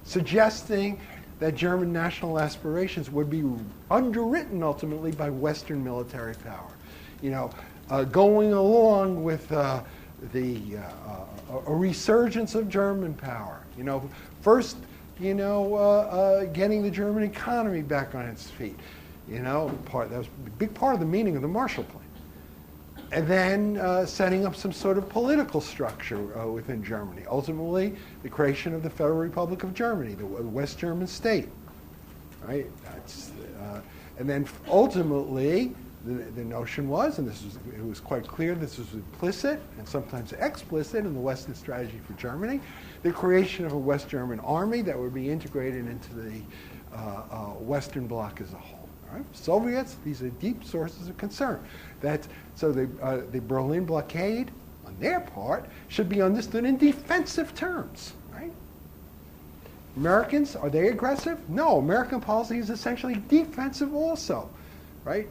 suggesting that German national aspirations would be underwritten ultimately by Western military power. You know, going along with a resurgence of German power. You know, first, you know, getting the German economy back on its feet. You know, that was a big part of the meaning of the Marshall Plan. And then setting up some sort of political structure within Germany. Ultimately, the creation of the Federal Republic of Germany, the West German state. Right? And then ultimately, the notion was, and it was quite clear, this was implicit and sometimes explicit in the Western strategy for Germany, the creation of a West German army that would be integrated into the Western Bloc as a whole. Right? Soviets, these are deep sources of concern. So the Berlin blockade, on their part, should be understood in defensive terms. Right? Americans, are they aggressive? No, American policy is essentially defensive also. Right?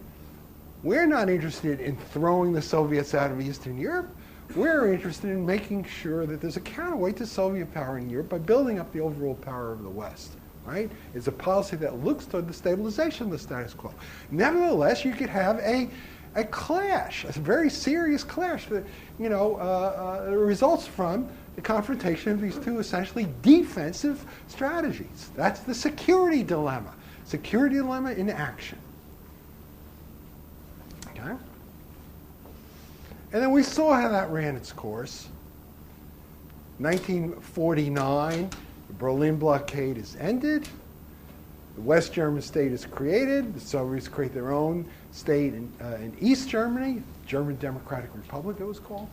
We're not interested in throwing the Soviets out of Eastern Europe. We're interested in making sure that there's a counterweight to Soviet power in Europe by building up the overall power of the West. Right? It's a policy that looks toward the stabilization of the status quo. Nevertheless, you could have a clash, a very serious clash that, you know, results from the confrontation of these two essentially defensive strategies. That's the security dilemma. Security dilemma in action. Okay? And then we saw how that ran its course. 1949, the Berlin blockade is ended. The West German state is created. The Soviets create their own state in East Germany, German Democratic Republic it was called.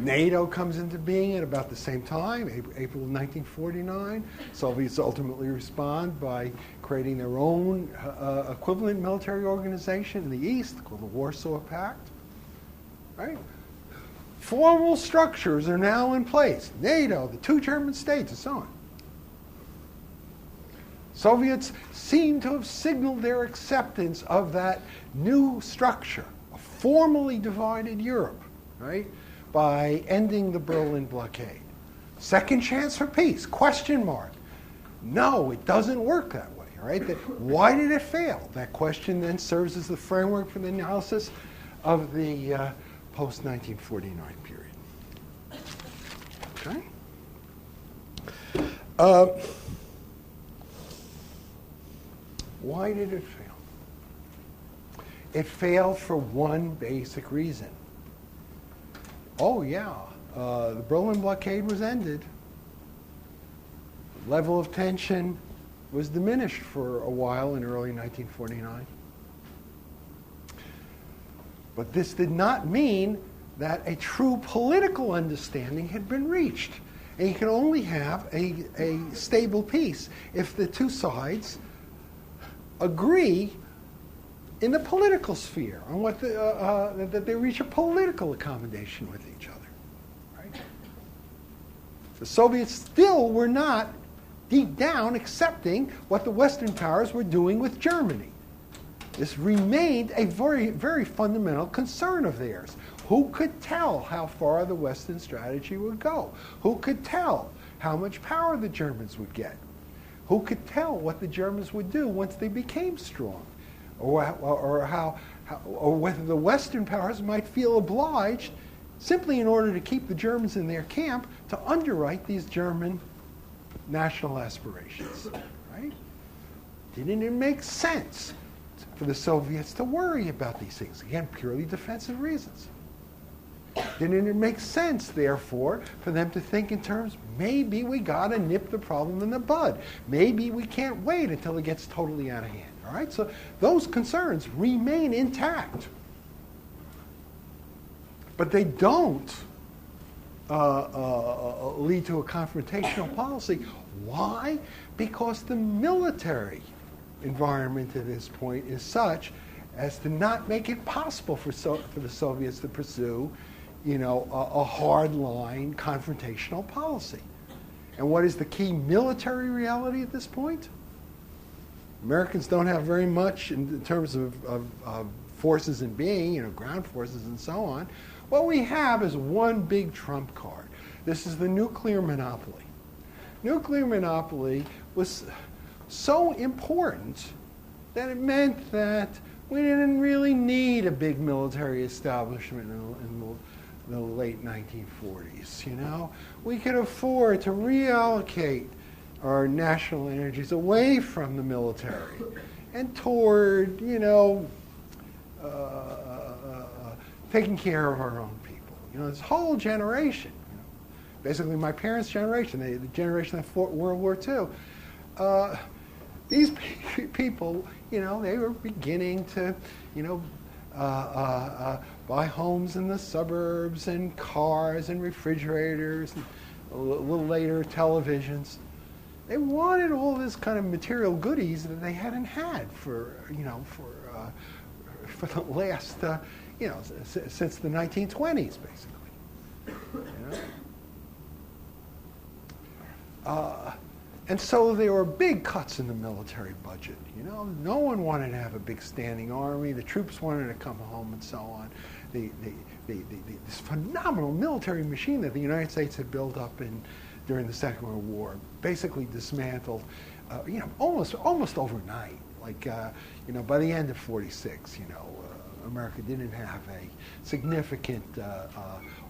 NATO comes into being at about the same time, April 1949. Soviets ultimately respond by creating their own equivalent military organization in the East called the Warsaw Pact. Right? Formal structures are now in place. NATO, the two German states, and so on. Soviets seem to have signaled their acceptance of that new structure, a formally divided Europe, right, by ending the Berlin blockade. Second chance for peace, question mark. No, it doesn't work that way, right? Why did it fail? That question then serves as the framework for the analysis of the post-1949 period. Okay? Why did it fail? It failed for one basic reason. Oh, yeah, the Berlin blockade was ended. The level of tension was diminished for a while in early 1949. But this did not mean that a true political understanding had been reached. And you can only have a stable peace if the two sides agree in the political sphere on what that they reach a political accommodation with each other. Right? The Soviets still were not deep down accepting what the Western powers were doing with Germany. This remained a very, very fundamental concern of theirs. Who could tell how far the Western strategy would go? Who could tell how much power the Germans would get? Who could tell what the Germans would do once they became strong? Or whether the Western powers might feel obliged, simply in order to keep the Germans in their camp, to underwrite these German national aspirations. Right? Didn't it make sense for the Soviets to worry about these things? Again, purely defensive reasons. Didn't it make sense, therefore, for them to think in terms, maybe we got to nip the problem in the bud. Maybe we can't wait until it gets totally out of hand. All right? So those concerns remain intact. But they don't lead to a confrontational policy. Why? Because the military environment at this point is such as to not make it possible for the Soviets to pursue, a hard-line confrontational policy. And what is the key military reality at this point? Americans don't have very much in terms of forces in being, ground forces and so on. What we have is one big trump card. This is the nuclear monopoly. Nuclear monopoly was so important that it meant that we didn't really need a big military establishment in the late 1940s, We could afford to reallocate our national energies away from the military and toward, taking care of our own people. This whole generation, basically my parents' generation, the generation of World War II, these people, they were beginning to, buy homes in the suburbs and cars and refrigerators, and a little later televisions. They wanted all this kind of material goodies that they hadn't had for the last, since the 1920s, basically. And so there were big cuts in the military budget. No one wanted to have a big standing army. The troops wanted to come home and so on. This phenomenal military machine that the United States had built up during the Second World War basically dismantled, almost overnight. Like, by the end of '46, America didn't have a significant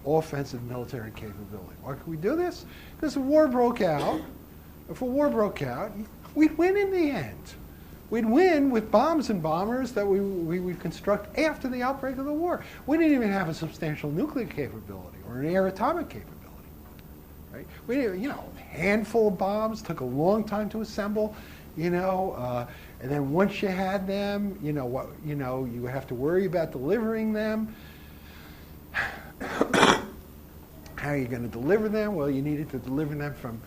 offensive military capability. Why could we do this? Because the war broke out. If a war broke out, we'd win in the end. We'd win with bombs and bombers that we would construct after the outbreak of the war. We didn't even have a substantial nuclear capability or an air atomic capability. Right? We didn't, a handful of bombs took a long time to assemble, and then once you had them, you would have to worry about delivering them. How are you going to deliver them? Well, you needed to deliver them from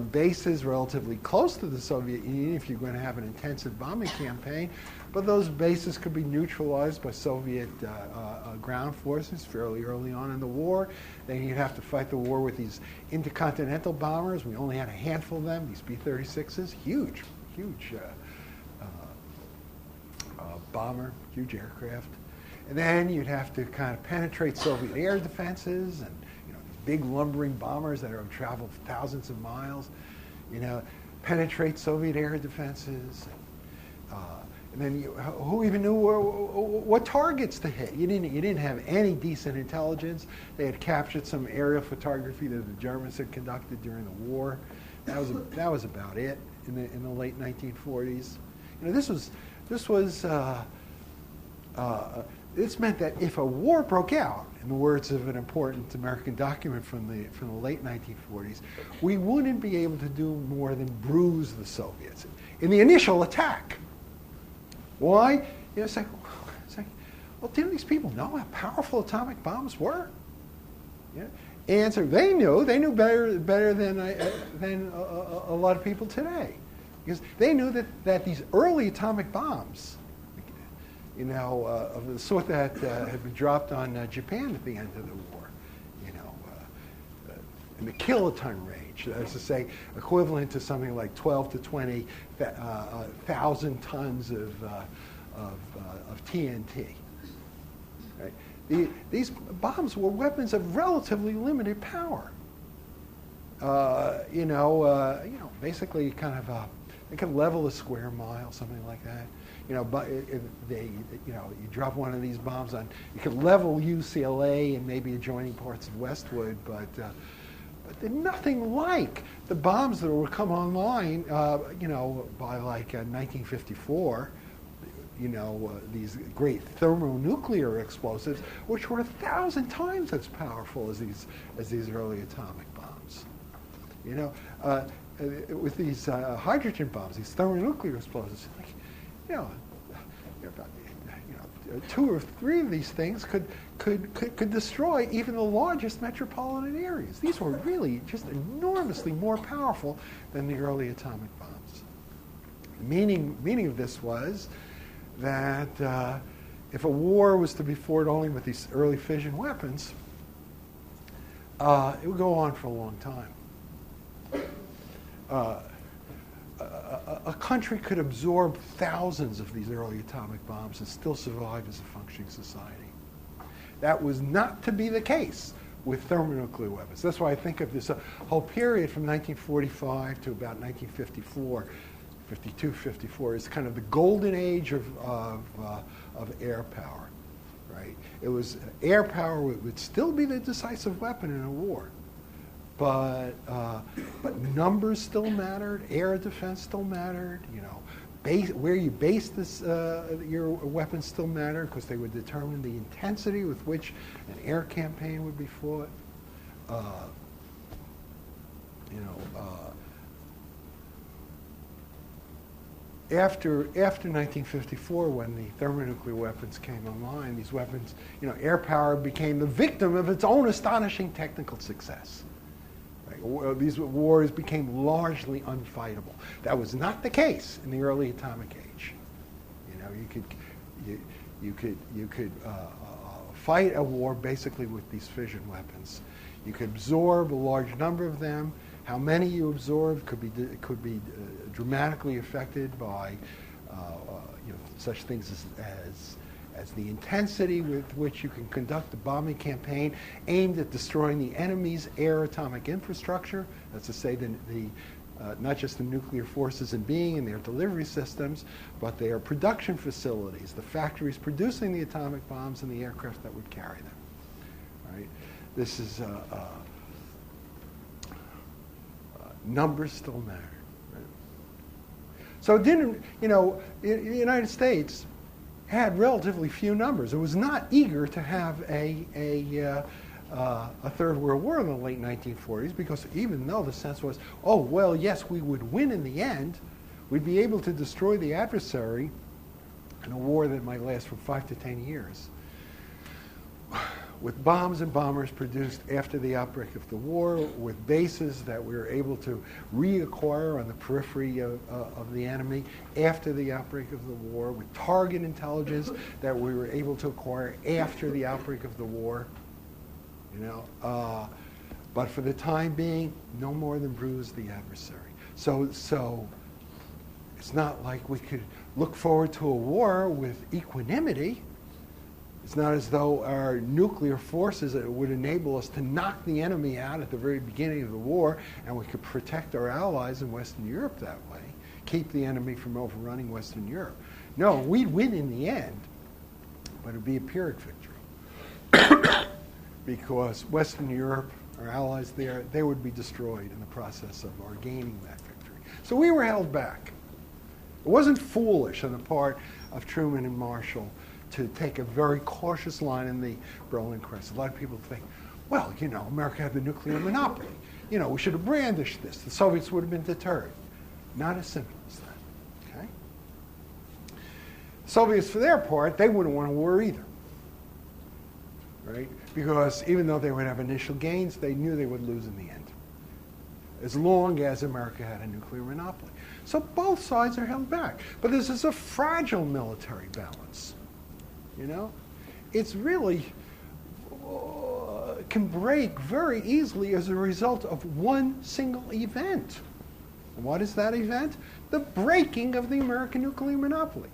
bases relatively close to the Soviet Union if you're going to have an intensive bombing campaign. But those bases could be neutralized by Soviet ground forces fairly early on in the war. Then you'd have to fight the war with these intercontinental bombers. We only had a handful of them, these B-36s, huge bomber, huge aircraft. And then you'd have to kind of penetrate Soviet air defenses and these big lumbering bombers that are traveled thousands of miles, penetrate Soviet air defenses. And then who even knew what targets to hit? You didn't have any decent intelligence. They had captured some aerial photography that the Germans had conducted during the war. That was about it in the late 1940s. This meant that if a war broke out, in the words of an important American document from the late 1940s, we wouldn't be able to do more than bruise the Soviets in the initial attack. Why? It's like, well, didn't these people know how powerful atomic bombs were? Answer: they knew better than a lot of people today, because they knew that these early atomic bombs, of the sort that had been dropped on Japan at the end of the war, in the kiloton range, that is to say, equivalent to something like 12 to 20,000 tons of TNT. Right? These bombs were weapons of relatively limited power. Basically, they could level a square mile, something like that. But you drop one of these bombs on, you could level UCLA and maybe adjoining parts of Westwood, but they're nothing like the bombs that would come online, by like 1954. These great thermonuclear explosives, which were 1,000 times as powerful as these early atomic bombs. With these hydrogen bombs, these thermonuclear explosives, two or three of these things could destroy even the largest metropolitan areas. These were really just enormously more powerful than the early atomic bombs. The meaning of this was that if a war was to be fought only with these early fission weapons, it would go on for a long time. A country could absorb thousands of these early atomic bombs and still survive as a functioning society. That was not to be the case with thermonuclear weapons. That's why I think of this whole period from 1945 to about 1954, 52, 54, is kind of the golden age of air power, right? It was air power would still be the decisive weapon in a war. But numbers still mattered. Air defense still mattered. Where you based your weapons still mattered, because they would determine the intensity with which an air campaign would be fought. After 1954, when the thermonuclear weapons came online, these weapons, air power became the victim of its own astonishing technical success. These wars became largely unfightable. That was not the case in the early atomic age. You could fight a war basically with these fission weapons. You could absorb a large number of them. How many you absorbed could be dramatically affected by such things as the intensity with which you can conduct a bombing campaign aimed at destroying the enemy's air atomic infrastructure. That's to say, not just the nuclear forces in being and their delivery systems, but their production facilities, the factories producing the atomic bombs and the aircraft that would carry them. Right? This is numbers still matter. Right? So it didn't, the United States had relatively few numbers. It was not eager to have a Third World War in the late 1940s, because even though the sense was, oh, well, yes, we would win in the end, we'd be able to destroy the adversary in a war that might last for 5 to 10 years. with bombs and bombers produced after the outbreak of the war, with bases that we were able to reacquire on the periphery of the enemy after the outbreak of the war, with target intelligence that we were able to acquire after the outbreak of the war. But for the time being, no more than bruise the adversary. So it's not like we could look forward to a war with equanimity. It's not as though our nuclear forces would enable us to knock the enemy out at the very beginning of the war, and we could protect our allies in Western Europe that way, keep the enemy from overrunning Western Europe. No, we'd win in the end, but it would be a Pyrrhic victory. Because Western Europe, our allies there, they would be destroyed in the process of our gaining that victory. So we were held back. It wasn't foolish on the part of Truman and Marshall to take a very cautious line in the Berlin crisis. A lot of people think, well, America had the nuclear monopoly. We should have brandished this. The Soviets would have been deterred. Not as simple as that. Okay? Soviets, for their part, they wouldn't want a war either. Right? Because even though they would have initial gains, they knew they would lose in the end, as long as America had a nuclear monopoly. So both sides are held back. But this is a fragile military balance. It's really can break very easily as a result of one single event. And what is that event? The breaking of the American nuclear monopoly.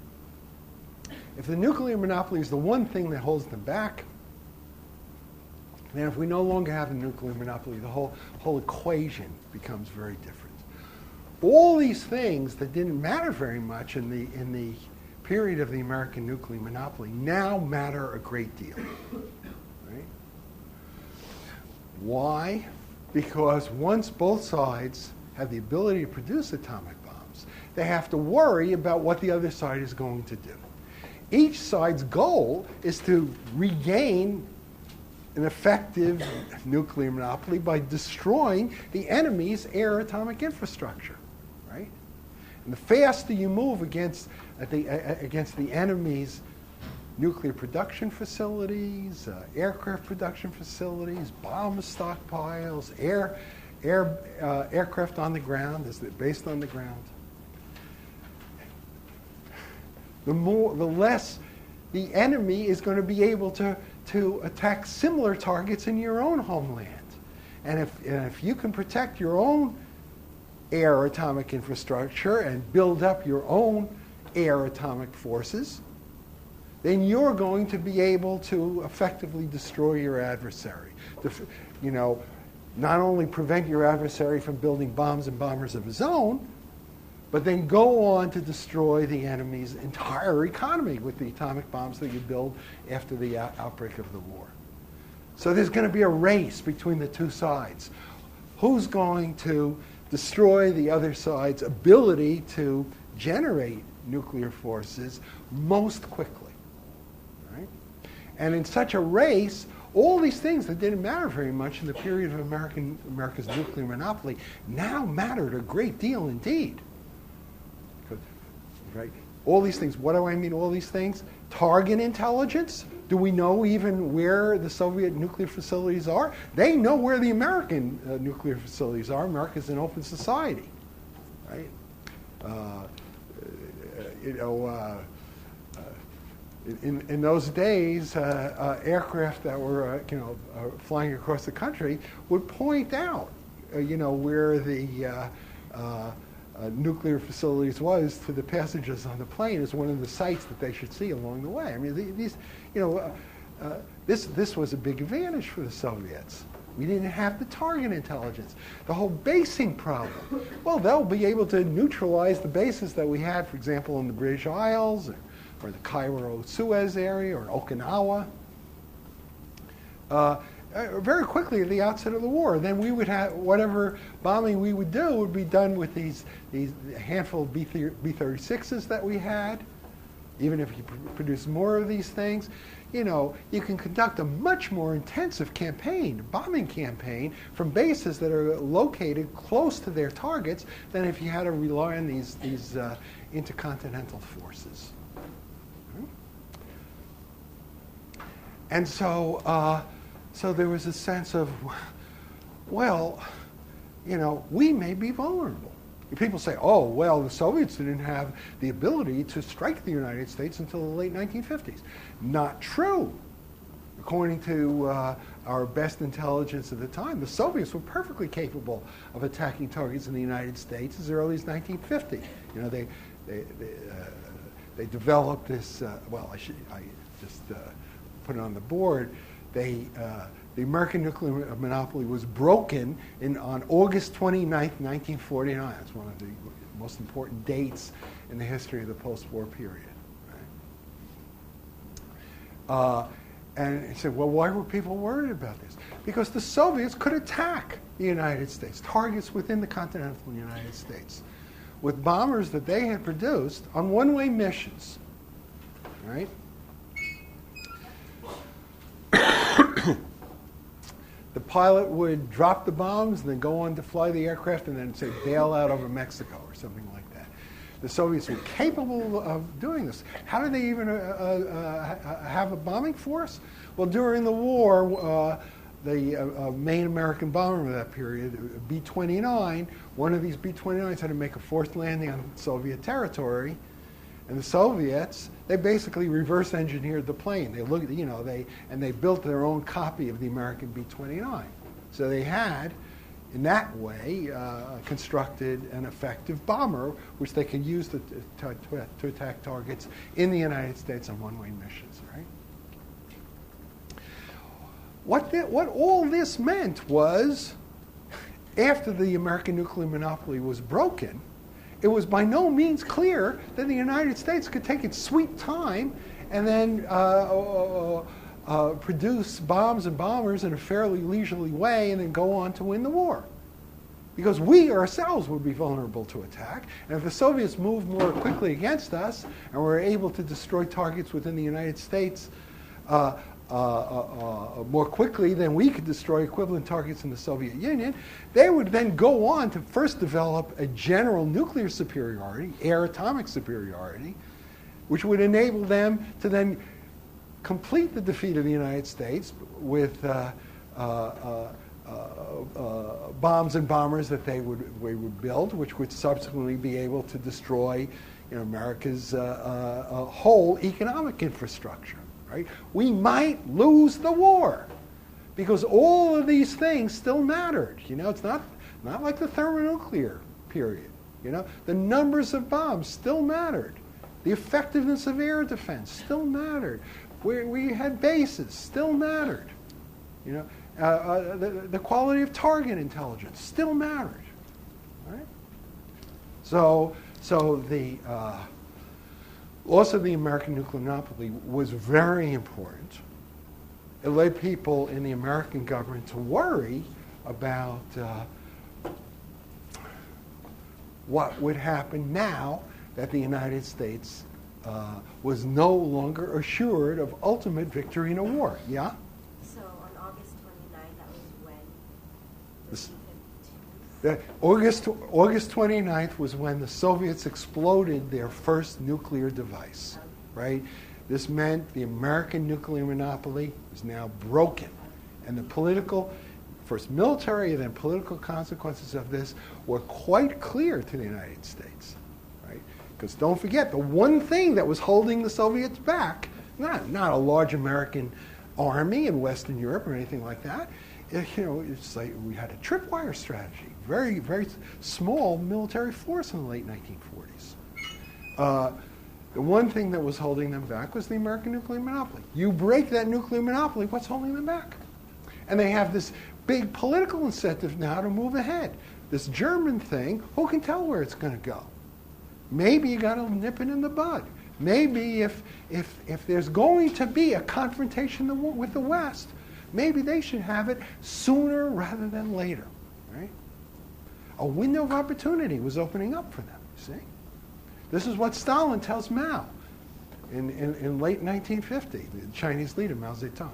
If the nuclear monopoly is the one thing that holds them back, then if we no longer have a nuclear monopoly, the whole equation becomes very different. All these things that didn't matter very much in the period of the American nuclear monopoly now matter a great deal. Right? Why? Because once both sides have the ability to produce atomic bombs, they have to worry about what the other side is going to do. Each side's goal is to regain an effective nuclear monopoly by destroying the enemy's air atomic infrastructure, right? And the faster you move against the enemy's nuclear production facilities, aircraft production facilities, bomb stockpiles, aircraft on the ground, based on the ground, the less the enemy is going to be able to attack similar targets in your own homeland. And if you can protect your own air atomic infrastructure and build up your own air atomic forces, then you're going to be able to effectively destroy your adversary. Not only prevent your adversary from building bombs and bombers of his own, but then go on to destroy the enemy's entire economy with the atomic bombs that you build after the outbreak of the war. So there's going to be a race between the two sides. Who's going to destroy the other side's ability to generate nuclear forces most quickly? Right? And in such a race, all these things that didn't matter very much in the period of America's nuclear monopoly now mattered a great deal indeed. Right? All these things. What do I mean, all these things? Target intelligence. Do we know even where the Soviet nuclear facilities are? They know where the American nuclear facilities are. America's an open society. Right? In those days, aircraft that were flying across the country would point out where the nuclear facilities was to the passengers on the plane as one of the sites that they should see along the way. I mean, this was a big advantage for the Soviets. We didn't have the target intelligence. The whole basing problem. Well, they'll be able to neutralize the bases that we had, for example, in the British Isles or the Cairo-Suez area or Okinawa. Very quickly at the outset of the war. Then we would have whatever bombing we would do would be done with these handful of B-36s that we had. Even if you produce more of these things, you can conduct a much more intensive campaign, bombing campaign, from bases that are located close to their targets than if you had to rely on these intercontinental forces. And so so there was a sense of, well, we may be vulnerable. People say, oh, well, the Soviets didn't have the ability to strike the United States until the late 1950s. Not true. According to our best intelligence at the time, the Soviets were perfectly capable of attacking targets in the United States as early as 1950. They developed this. I just put it on the board. The American nuclear monopoly was broken on August 29th, 1949. It's one of the most important dates in the history of the post-war period. Right? And he said, well, why were people worried about this? Because the Soviets could attack the United States, targets within the continental United States, with bombers that they had produced on one-way missions. Right? The pilot would drop the bombs and then go on to fly the aircraft and then, say, bail out over Mexico or something like that. The Soviets were capable of doing this. How did they even have a bombing force? Well, during the war, the main American bomber of that period, B-29, one of these B-29s had to make a forced landing on Soviet territory. And the Soviets, they basically reverse engineered the plane. They looked, they built their own copy of the American B-29. So they had, in that way, constructed an effective bomber, which they could use to attack targets in the United States on one-way missions. Right? What all this meant was, after the American nuclear monopoly was broken, it was by no means clear that the United States could take its sweet time and then produce bombs and bombers in a fairly leisurely way and then go on to win the war. Because we ourselves would be vulnerable to attack. And if the Soviets moved more quickly against us and were able to destroy targets within the United States more quickly than we could destroy equivalent targets in the Soviet Union, they would then go on to first develop a general nuclear superiority, air atomic superiority, which would enable them to then complete the defeat of the United States with bombs and bombers that they would build, which would subsequently be able to destroy America's whole economic infrastructure. Right? We might lose the war because all of these things still mattered. It's not like the thermonuclear period. The numbers of bombs still mattered. The effectiveness of air defense still mattered. We had bases still mattered. The quality of target intelligence still mattered. Right? So the loss of the American nuclear monopoly was very important. It led people in the American government to worry about what would happen now that the United States was no longer assured of ultimate victory in a war. Yeah? So on August 29th, that was when? August 29th was when the Soviets exploded their first nuclear device, right? This meant the American nuclear monopoly was now broken. And the political, first military and then political consequences of this were quite clear to the United States, right? Because don't forget, the one thing that was holding the Soviets back, not a large American army in Western Europe or anything like that, it's like we had a tripwire strategy, very, very small military force in the late 1940s. The one thing that was holding them back was the American nuclear monopoly. You break that nuclear monopoly, what's holding them back? And they have this big political incentive now to move ahead. This German thing, who can tell where it's going to go? Maybe you got to nip it in the bud. Maybe if there's going to be a confrontation with the West, maybe they should have it sooner rather than later, right? A window of opportunity was opening up for them, you see? This is what Stalin tells Mao in late 1950, the Chinese leader, Mao Zedong.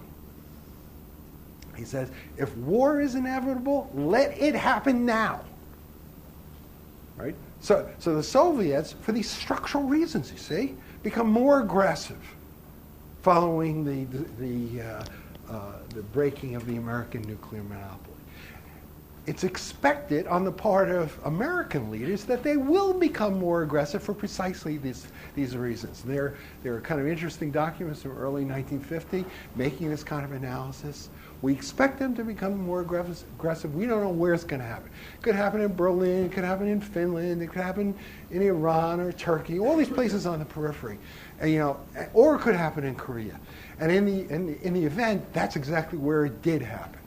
He says, if war is inevitable, let it happen now, right? So the Soviets, for these structural reasons, you see, become more aggressive following the the breaking of the American nuclear monopoly. It's expected on the part of American leaders that they will become more aggressive for precisely these reasons. There are kind of interesting documents from early 1950 making this kind of analysis. We expect them to become more aggressive. We don't know where it's going to happen. It could happen in Berlin, it could happen in Finland, it could happen in Iran or Turkey, all these places on the periphery, and, or it could happen in Korea. And in the event, that's exactly where it did happen.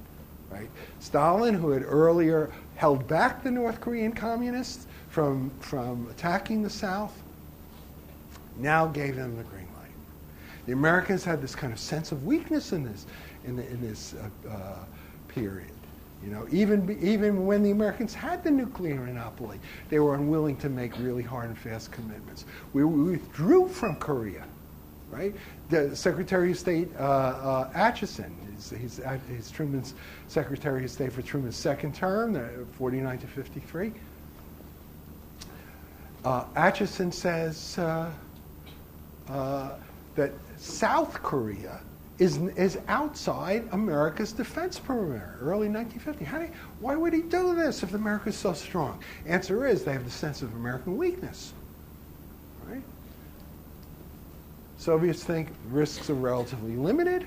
Right? Stalin, who had earlier held back the North Korean communists from attacking the South, now gave them the green light. The Americans had this kind of sense of weakness in this period. Even when the Americans had the nuclear monopoly, they were unwilling to make really hard and fast commitments. We withdrew from Korea. Right? The Secretary of State Acheson, he's Truman's Secretary of State for Truman's second term, 49 to 53. Acheson says that South Korea is outside America's defense perimeter. Early 1950. Why would he do this if America is so strong? Answer is they have the sense of American weakness. Right? Soviets think risks are relatively limited.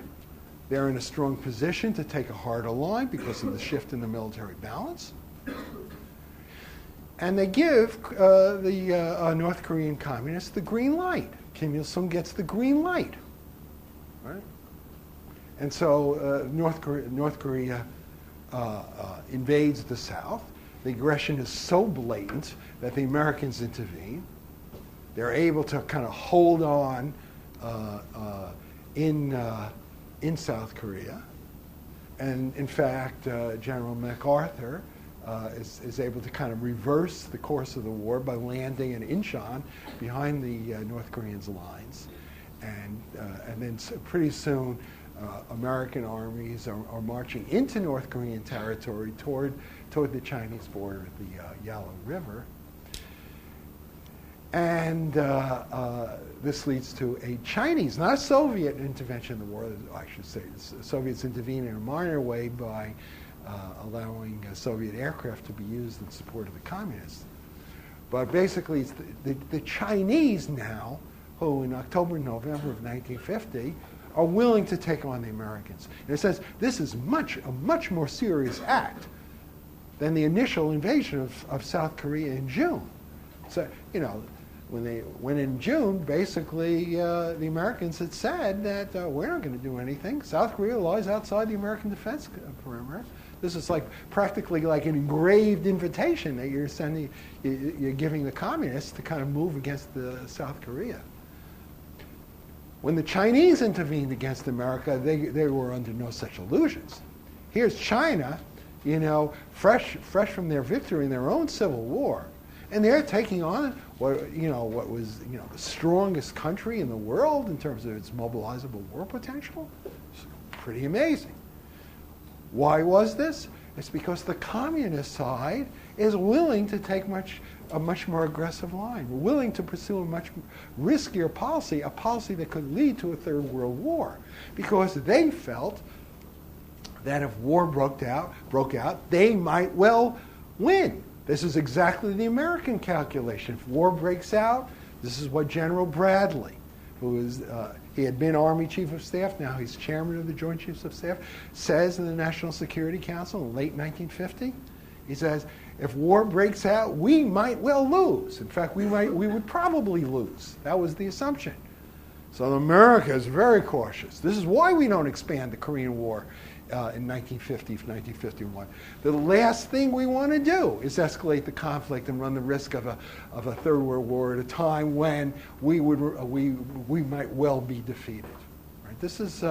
They're in a strong position to take a harder line because of the shift in the military balance. And they give the North Korean communists the green light. Kim Il-sung gets the green light. Right? And so North Korea invades the South. The aggression is so blatant that the Americans intervene. They're able to kind of hold on in South Korea, and in fact, General MacArthur is able to kind of reverse the course of the war by landing in Incheon behind the North Koreans' lines, and then pretty soon, American armies are marching into North Korean territory toward the Chinese border at the Yalu River. And this leads to a Chinese, not a Soviet intervention in the war, I should say. The Soviets intervene in a minor way by allowing Soviet aircraft to be used in support of the communists. But basically, it's the Chinese now, who in October and November of 1950 are willing to take on the Americans. And it says this is a much more serious act than the initial invasion of South Korea in June. So, when in June, basically, the Americans had said that we're not going to do anything. South Korea lies outside the American defense perimeter. This is practically like an engraved invitation that you're giving the communists to kind of move against South Korea. When the Chinese intervened against America, they were under no such illusions. Here's China, fresh from their victory in their own civil war, and they're taking on what was the strongest country in the world in terms of its mobilizable war potential. It's pretty amazing. Why was this? It's because the communist side is willing to take a much more aggressive line. We're willing to pursue a much riskier policy, a policy that could lead to a third world war, because they felt that if war broke out, they might well win. This is exactly the American calculation. If war breaks out, this is what General Bradley, he had been Army Chief of Staff, now he's Chairman of the Joint Chiefs of Staff, says in the National Security Council in late 1950, he says, if war breaks out, we might well lose. In fact, we would probably lose. That was the assumption. So America is very cautious. This is why we don't expand the Korean War in 1950, 1951. The last thing we want to do is escalate the conflict and run the risk of a third world war at a time when we might well be defeated. Right? This is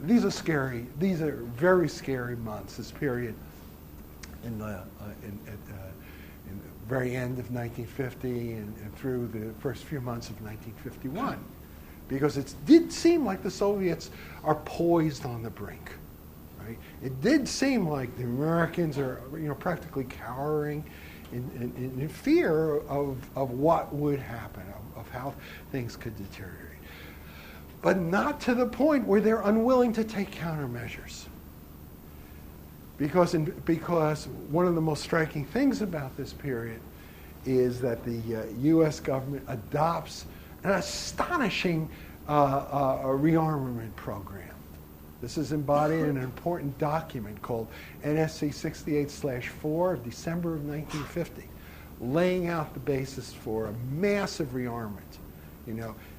these are scary. These are very scary months. This period in the very end of 1950 and through the first few months of 1951. Because it did seem like the Soviets are poised on the brink, right? It did seem like the Americans are, practically cowering in fear of what would happen, of how things could deteriorate. but not to the point where they're unwilling to take countermeasures. Because one of the most striking things about this period is that the U.S. government adopts an astonishing rearmament program. This is embodied in an important document called NSC 68/4 of December of 1950, laying out the basis for a massive rearmament.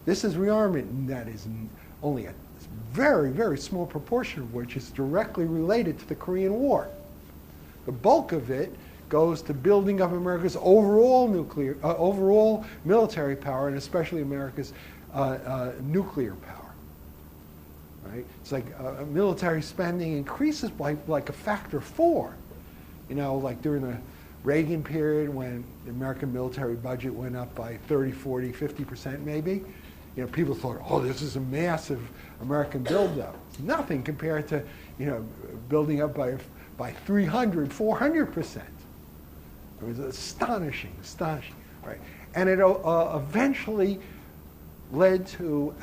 This is rearmament that is only a very, very small proportion of which is directly related to the Korean War. The bulk of it goes to building up America's overall military power, and especially America's nuclear power. Right? It's like military spending increases by like a factor of 4. Like during the Reagan period when the American military budget went up by 30, 40, 50% maybe. People thought, oh, this is a massive American buildup. It's nothing compared to, building up by 300, 400%. It was astonishing, right? And it eventually led to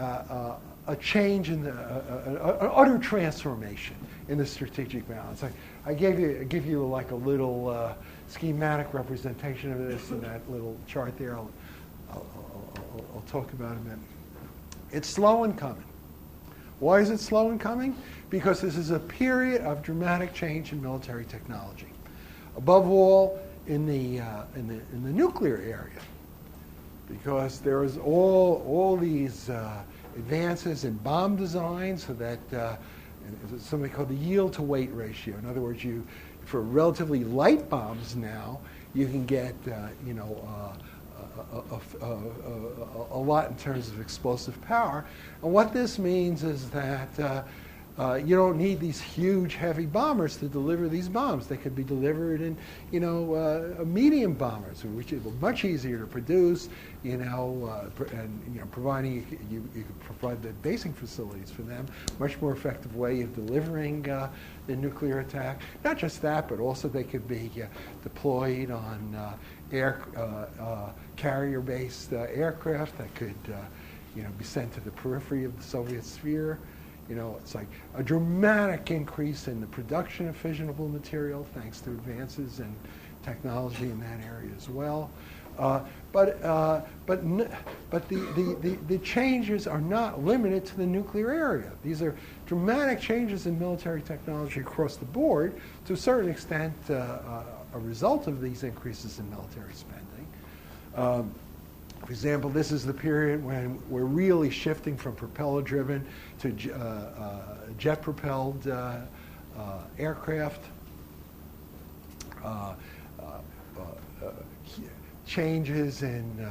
a change in an utter transformation in the strategic balance. I give you like a little schematic representation of this in that little chart there. I'll talk about it in a minute. It's slow in coming. Why is it slow in coming? Because this is a period of dramatic change in military technology. Above all, in the nuclear area, because there is all these advances in bomb design, so that something called the yield-to-weight ratio. In other words, for relatively light bombs now, you can get a lot in terms of explosive power. And what this means is that you don't need these huge, heavy bombers to deliver these bombs. They could be delivered in, medium bombers, which is much easier to produce, providing you can provide the basing facilities for them. Much more effective way of delivering the nuclear attack. Not just that, but also they could be deployed on carrier-based aircraft that could, be sent to the periphery of the Soviet sphere. It's like a dramatic increase in the production of fissionable material thanks to advances in technology in that area as well. But the changes are not limited to the nuclear area. These are dramatic changes in military technology across the board, to a certain extent a result of these increases in military spending. For example, this is the period when we're really shifting from propeller-driven to jet-propelled aircraft. Changes in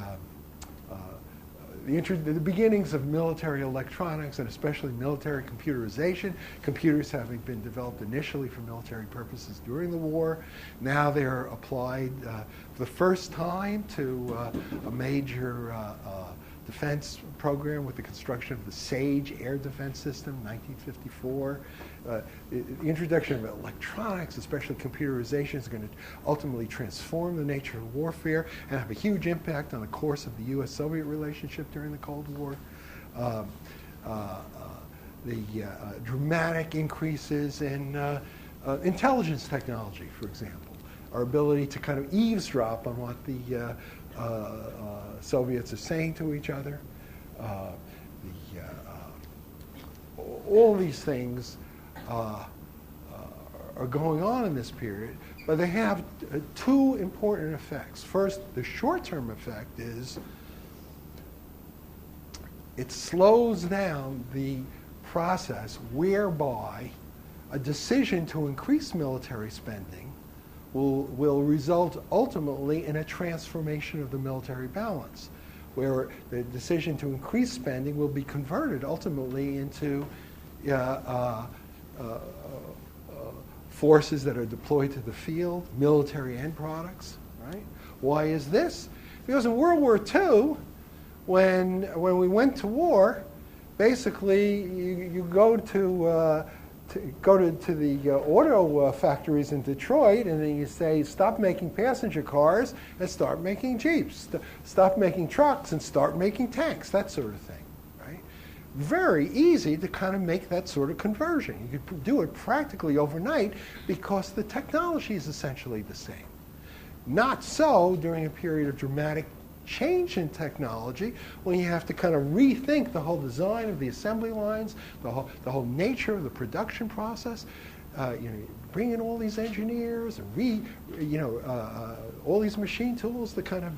the beginnings of military electronics, and especially military computerization. Computers having been developed initially for military purposes during the war, now they're applied for the first time to a major defense program with the construction of the SAGE air defense system, 1954. The introduction of electronics, especially computerization, is going to ultimately transform the nature of warfare and have a huge impact on the course of the U.S.-Soviet relationship during the Cold War. The dramatic increases in intelligence technology, for example, our ability to kind of eavesdrop on what the Soviets are saying to each other. All these things are going on in this period, but they have two important effects. First, the short-term effect is it slows down the process whereby a decision to increase military spending will result ultimately in a transformation of the military balance, where the decision to increase spending will be converted ultimately into forces that are deployed to the field, military end products, right? Why is this? Because in World War II, when we went to war, basically you go to the auto factories in Detroit, and then you say, stop making passenger cars and start making Jeeps. Stop making trucks and start making tanks, that sort of thing, right? very easy to kind of make that sort of conversion. You could do it practically overnight because the technology is essentially the same. Not so during a period of dramatic change in technology when you have to kind of rethink the whole design of the assembly lines, the whole nature of the production process. Bring in all these engineers and all these machine tools to kind of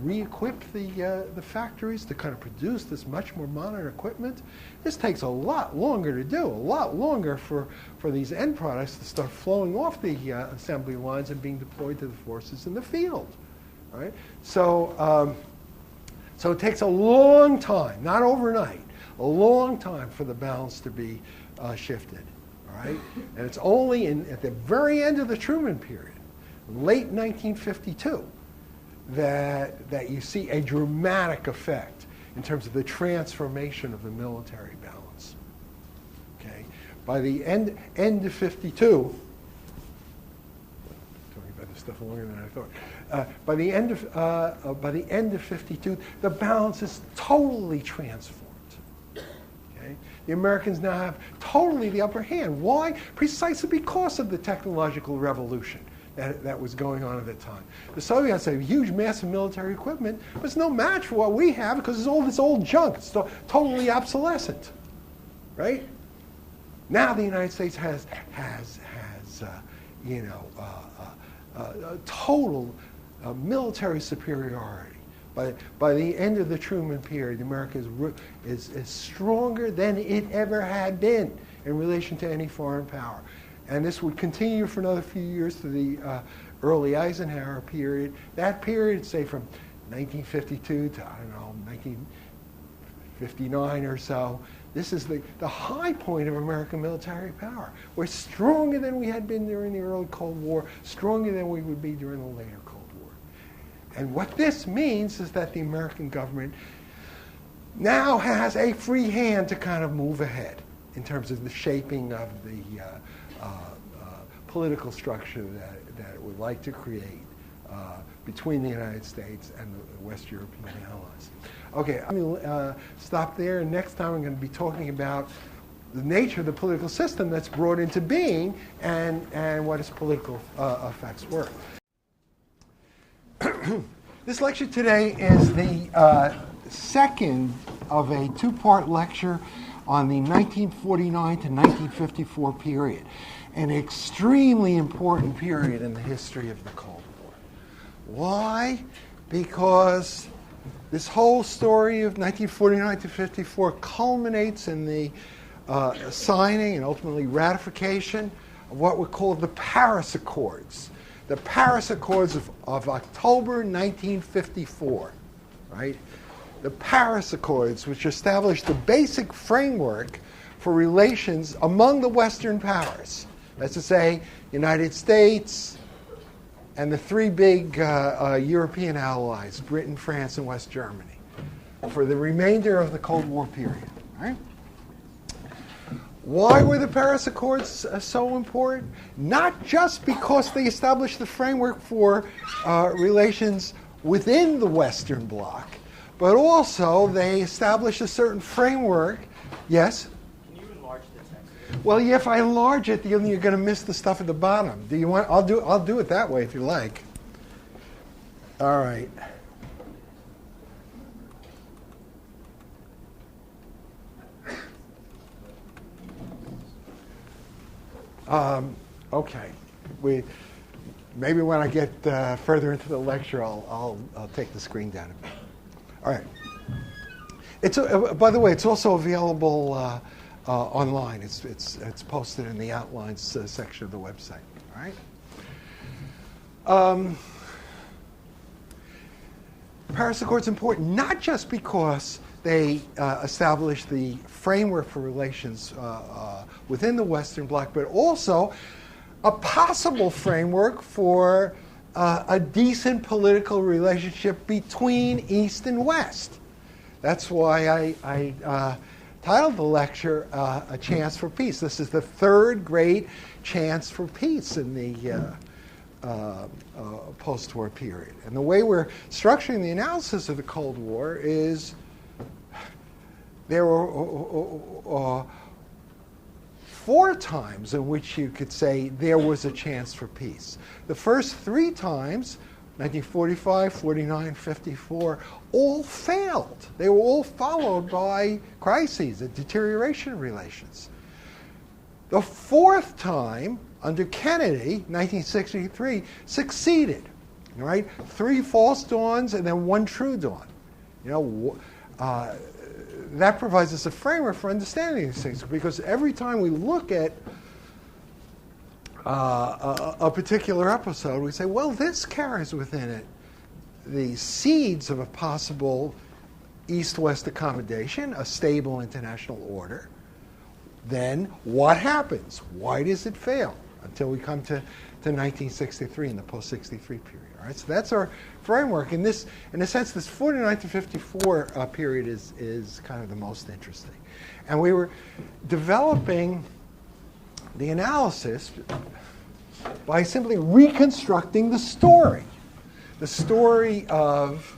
re-equip the factories to kind of produce this much more modern equipment. This takes a lot longer to do, a lot longer for these end products to start flowing off the assembly lines and being deployed to the forces in the field. Right? So it takes a long time, not overnight, a long time for the balance to be shifted. All right? And it's only at the very end of the Truman period, late 1952, that you see a dramatic effect in terms of the transformation of the military balance. Okay? By the end of 52, talking about this stuff longer than I thought. By the end of 52, the balance is totally transformed. Okay? The Americans now have totally the upper hand. Why? Precisely because of the technological revolution that was going on at the time. The Soviets have huge, massive military equipment, but it's no match for what we have because it's all this old junk. It's totally obsolescent, right? Now the United States has total military superiority. By the end of the Truman period, America is stronger than it ever had been in relation to any foreign power. And this would continue for another few years to the early Eisenhower period. That period, say from 1952 to, 1959 or so, this is the high point of American military power. We're stronger than we had been during the early Cold War, stronger than we would be during the later Cold War. And what this means is that the American government now has a free hand to kind of move ahead in terms of the shaping of the political structure that it would like to create between the United States and the West European allies. Okay, I'm going to stop there, and next time I'm going to be talking about the nature of the political system that's brought into being and what its political effects were. This lecture today is the second of a two-part lecture on the 1949 to 1954 period, an extremely important period in the history of the Cold War. Why? Because this whole story of 1949 to 54 culminates in the signing and ultimately ratification of what were called the Paris Accords. The Paris Accords of October 1954, right? The Paris Accords, which established the basic framework for relations among the Western powers. That's to say, United States and the three big European allies, Britain, France, and West Germany, for the remainder of the Cold War period. Right? Why were the Paris Accords so important? Not just because they established the framework for relations within the Western Bloc, but also they established a certain framework. Yes? Can you enlarge the text? Well, yeah, if I enlarge it, you're going to miss the stuff at the bottom. Do you want? I'll do it that way if you like. All right. Okay. Maybe when I get further into the lecture, I'll take the screen down a bit. All right. It's by the way, it's also available online. It's posted in the outlines section of the website. All right. Paris Accords important not just because they established the framework for relations within the Western Bloc, but also a possible framework for a decent political relationship between East and West. That's why I titled the lecture A Chance for Peace. This is the third great chance for peace in the post-war period. And the way we're structuring the analysis of the Cold War is there were 4 times in which you could say there was a chance for peace. The first 3 times, 1945, 49, 54, all failed. They were all followed by crises, a deterioration of relations. The 4th time, under Kennedy, 1963, succeeded. Right? 3 false dawns and then 1 true dawn. That provides us a framework for understanding these things, because every time we look at a particular episode, we say, well, this carries within it the seeds of a possible East-West accommodation, a stable international order. Then what happens? Why does it fail? Until we come to 1963 and the post-63 period. All right? So that's our framework. In a sense, this 49 to 54 period is kind of the most interesting. And we were developing the analysis by simply reconstructing the story of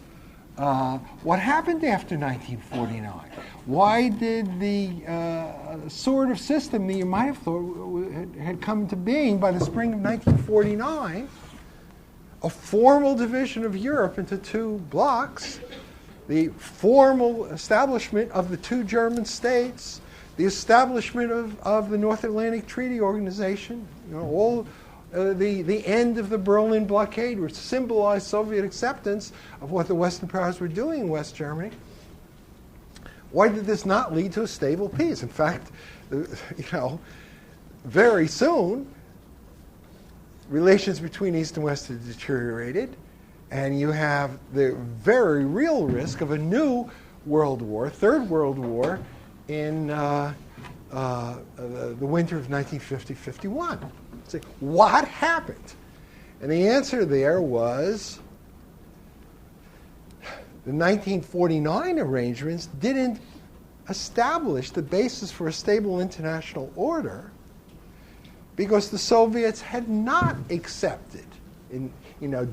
what happened after 1949. Why did the sort of system that you might have thought had come into being by the spring of 1949, a formal division of Europe into 2 blocks, the formal establishment of the 2 German states, the establishment of the North Atlantic Treaty Organization, all the end of the Berlin blockade, which symbolized Soviet acceptance of what the Western powers were doing in West Germany. Why did this not lead to a stable peace? In fact, very soon, relations between East and West had deteriorated, and you have the very real risk of a new World War, Third World War, in the winter of 1950-51. So what happened? And the answer there was the 1949 arrangements didn't establish the basis for a stable international order because the Soviets had not accepted,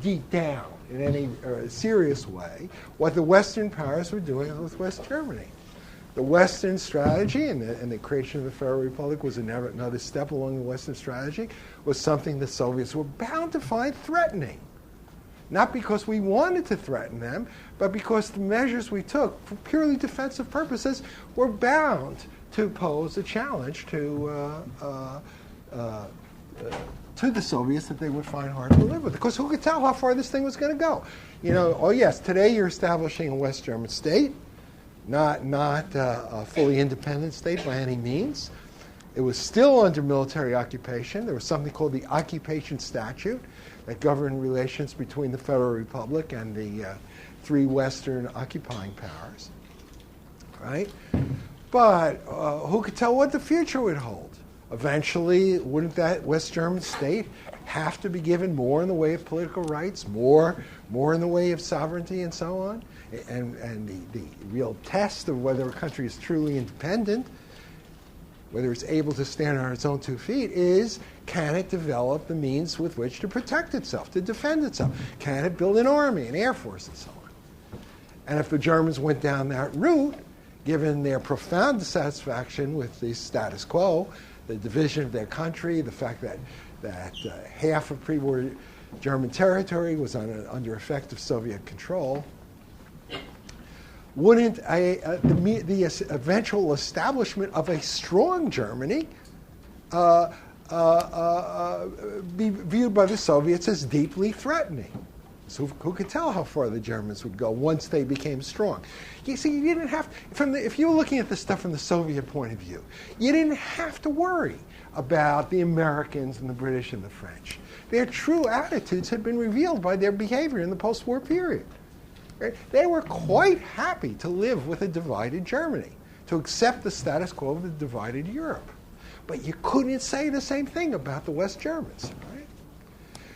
deep down in any serious way, what the Western powers were doing with West Germany. The Western strategy and the creation of the Federal Republic was another step along the Western strategy, was something the Soviets were bound to find threatening. Not because we wanted to threaten them, but because the measures we took for purely defensive purposes were bound to pose a challenge to the Soviets that they would find hard to live with. Because who could tell how far this thing was going to go? Oh yes, today you're establishing a West German state, not a fully independent state by any means. It was still under military occupation. There was something called the Occupation Statute that governed relations between the Federal Republic and the 3 Western occupying powers. Right? But who could tell what the future would hold? Eventually, wouldn't that West German state have to be given more in the way of political rights, more in the way of sovereignty and so on? And the real test of whether a country is truly independent, whether it's able to stand on its own 2 feet, is can it develop the means with which to protect itself, to defend itself? Can it build an army, an air force, and so on? And if the Germans went down that route, given their profound dissatisfaction with the status quo, the division of their country, the fact that half of pre-war German territory was under effective Soviet control, wouldn't the eventual establishment of a strong Germany be viewed by the Soviets as deeply threatening? So who could tell how far the Germans would go once they became strong? You see, you didn't have if you were looking at this stuff from the Soviet point of view, you didn't have to worry about the Americans and the British and the French. Their true attitudes had been revealed by their behavior in the post-war period. Right? They were quite happy to live with a divided Germany, to accept the status quo of the divided Europe. But you couldn't say the same thing about the West Germans. Right?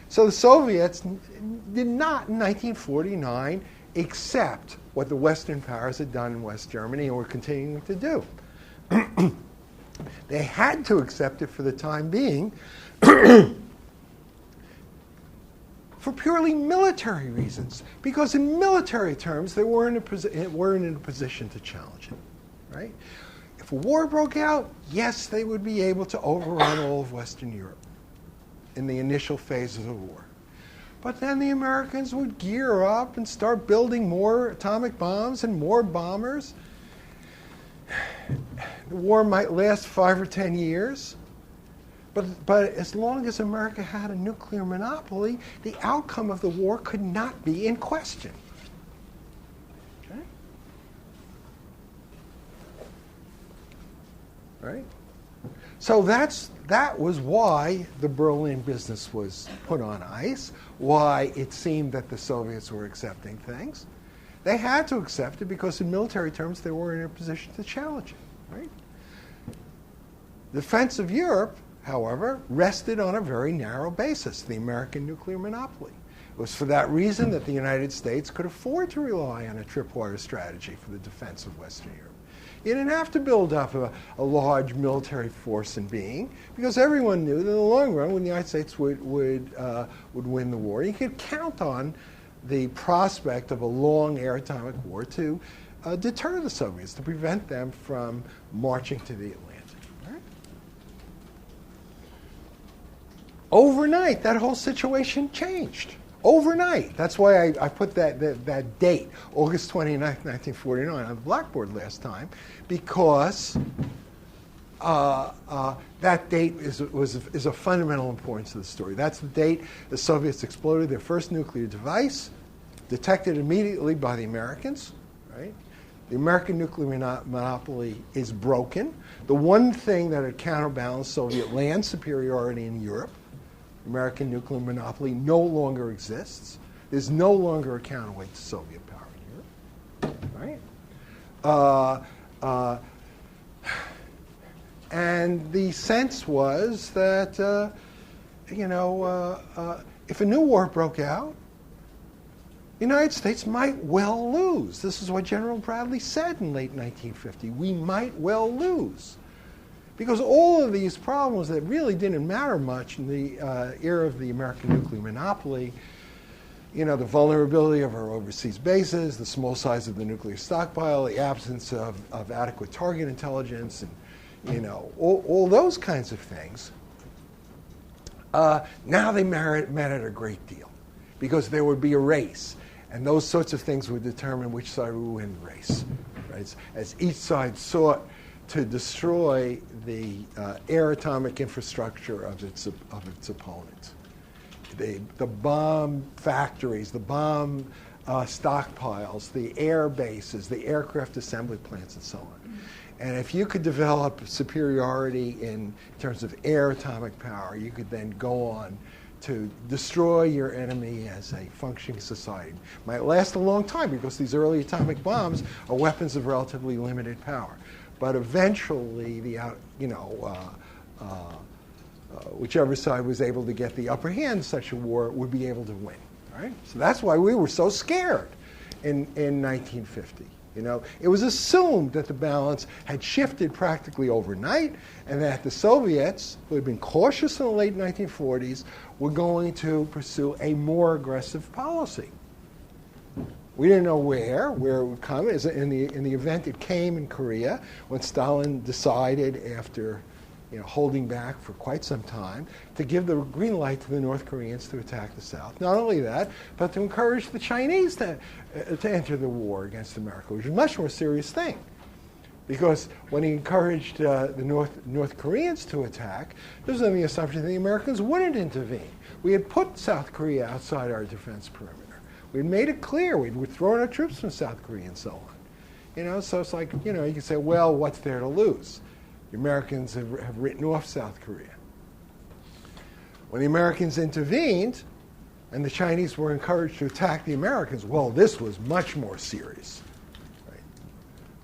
So the Soviets did not, in 1949, accept what the Western powers had done in West Germany and were continuing to do. They had to accept it for the time being for purely military reasons, because in military terms they weren't in a position to challenge it. right? If a war broke out, yes, they would be able to overrun all of Western Europe in the initial phases of the war. But then the Americans would gear up and start building more atomic bombs and more bombers. The war might last 5 or 10 years. But as long as America had a nuclear monopoly, the outcome of the war could not be in question. Okay? Right? So that was why the Berlin business was put on ice, why it seemed that the Soviets were accepting things. They had to accept it because in military terms they were in a position to challenge it. Right? The defense of Europe, however, rested on a very narrow basis, the American nuclear monopoly. It was for that reason that the United States could afford to rely on a tripwire strategy for the defense of Western Europe. You didn't have to build up a large military force in being, because everyone knew that in the long run, when the United States would win the war, you could count on the prospect of a long air atomic war to deter the Soviets, to prevent them from marching to the Atlantic. Overnight, that whole situation changed. Overnight. That's why I put that date, August 29th, 1949, on the blackboard last time, because that date is of fundamental importance to the story. That's the date the Soviets exploded their first nuclear device, detected immediately by the Americans. Right? The American nuclear monopoly is broken. The one thing that had counterbalanced Soviet land superiority in Europe, American nuclear monopoly, no longer exists. There's no longer a counterweight to Soviet power in Europe, right? And the sense was that, if a new war broke out, the United States might well lose. This is what General Bradley said in late 1950. We might well lose. Because all of these problems that really didn't matter much in the era of the American nuclear monopoly, the vulnerability of our overseas bases, the small size of the nuclear stockpile, the absence of adequate target intelligence, and all those kinds of things, now they mattered a great deal, because there would be a race, and those sorts of things would determine which side would win the race. Right? As each side sought to destroy the air atomic infrastructure of its opponent. The bomb factories, the bomb stockpiles, the air bases, the aircraft assembly plants, and so on. And if you could develop superiority in terms of air atomic power, you could then go on to destroy your enemy as a functioning society. It might last a long time, because these early atomic bombs are weapons of relatively limited power. But eventually, whichever side was able to get the upper hand in such a war would be able to win. Right? So that's why we were so scared in 1950. It was assumed that the balance had shifted practically overnight, and that the Soviets, who had been cautious in the late 1940s, were going to pursue a more aggressive policy. We didn't know where it would come. In the event it came in Korea, when Stalin decided, after holding back for quite some time, to give the green light to the North Koreans to attack the South. Not only that, but to encourage the Chinese to enter the war against America, which is a much more serious thing. Because when he encouraged the North Koreans to attack, there was on the assumption that the Americans wouldn't intervene. We had put South Korea outside our defense perimeter. We had made it clear we'd withdrawn our troops from South Korea and so on. So it's like, you can say, well, what's there to lose? The Americans have written off South Korea. When the Americans intervened and the Chinese were encouraged to attack the Americans, well, this was much more serious.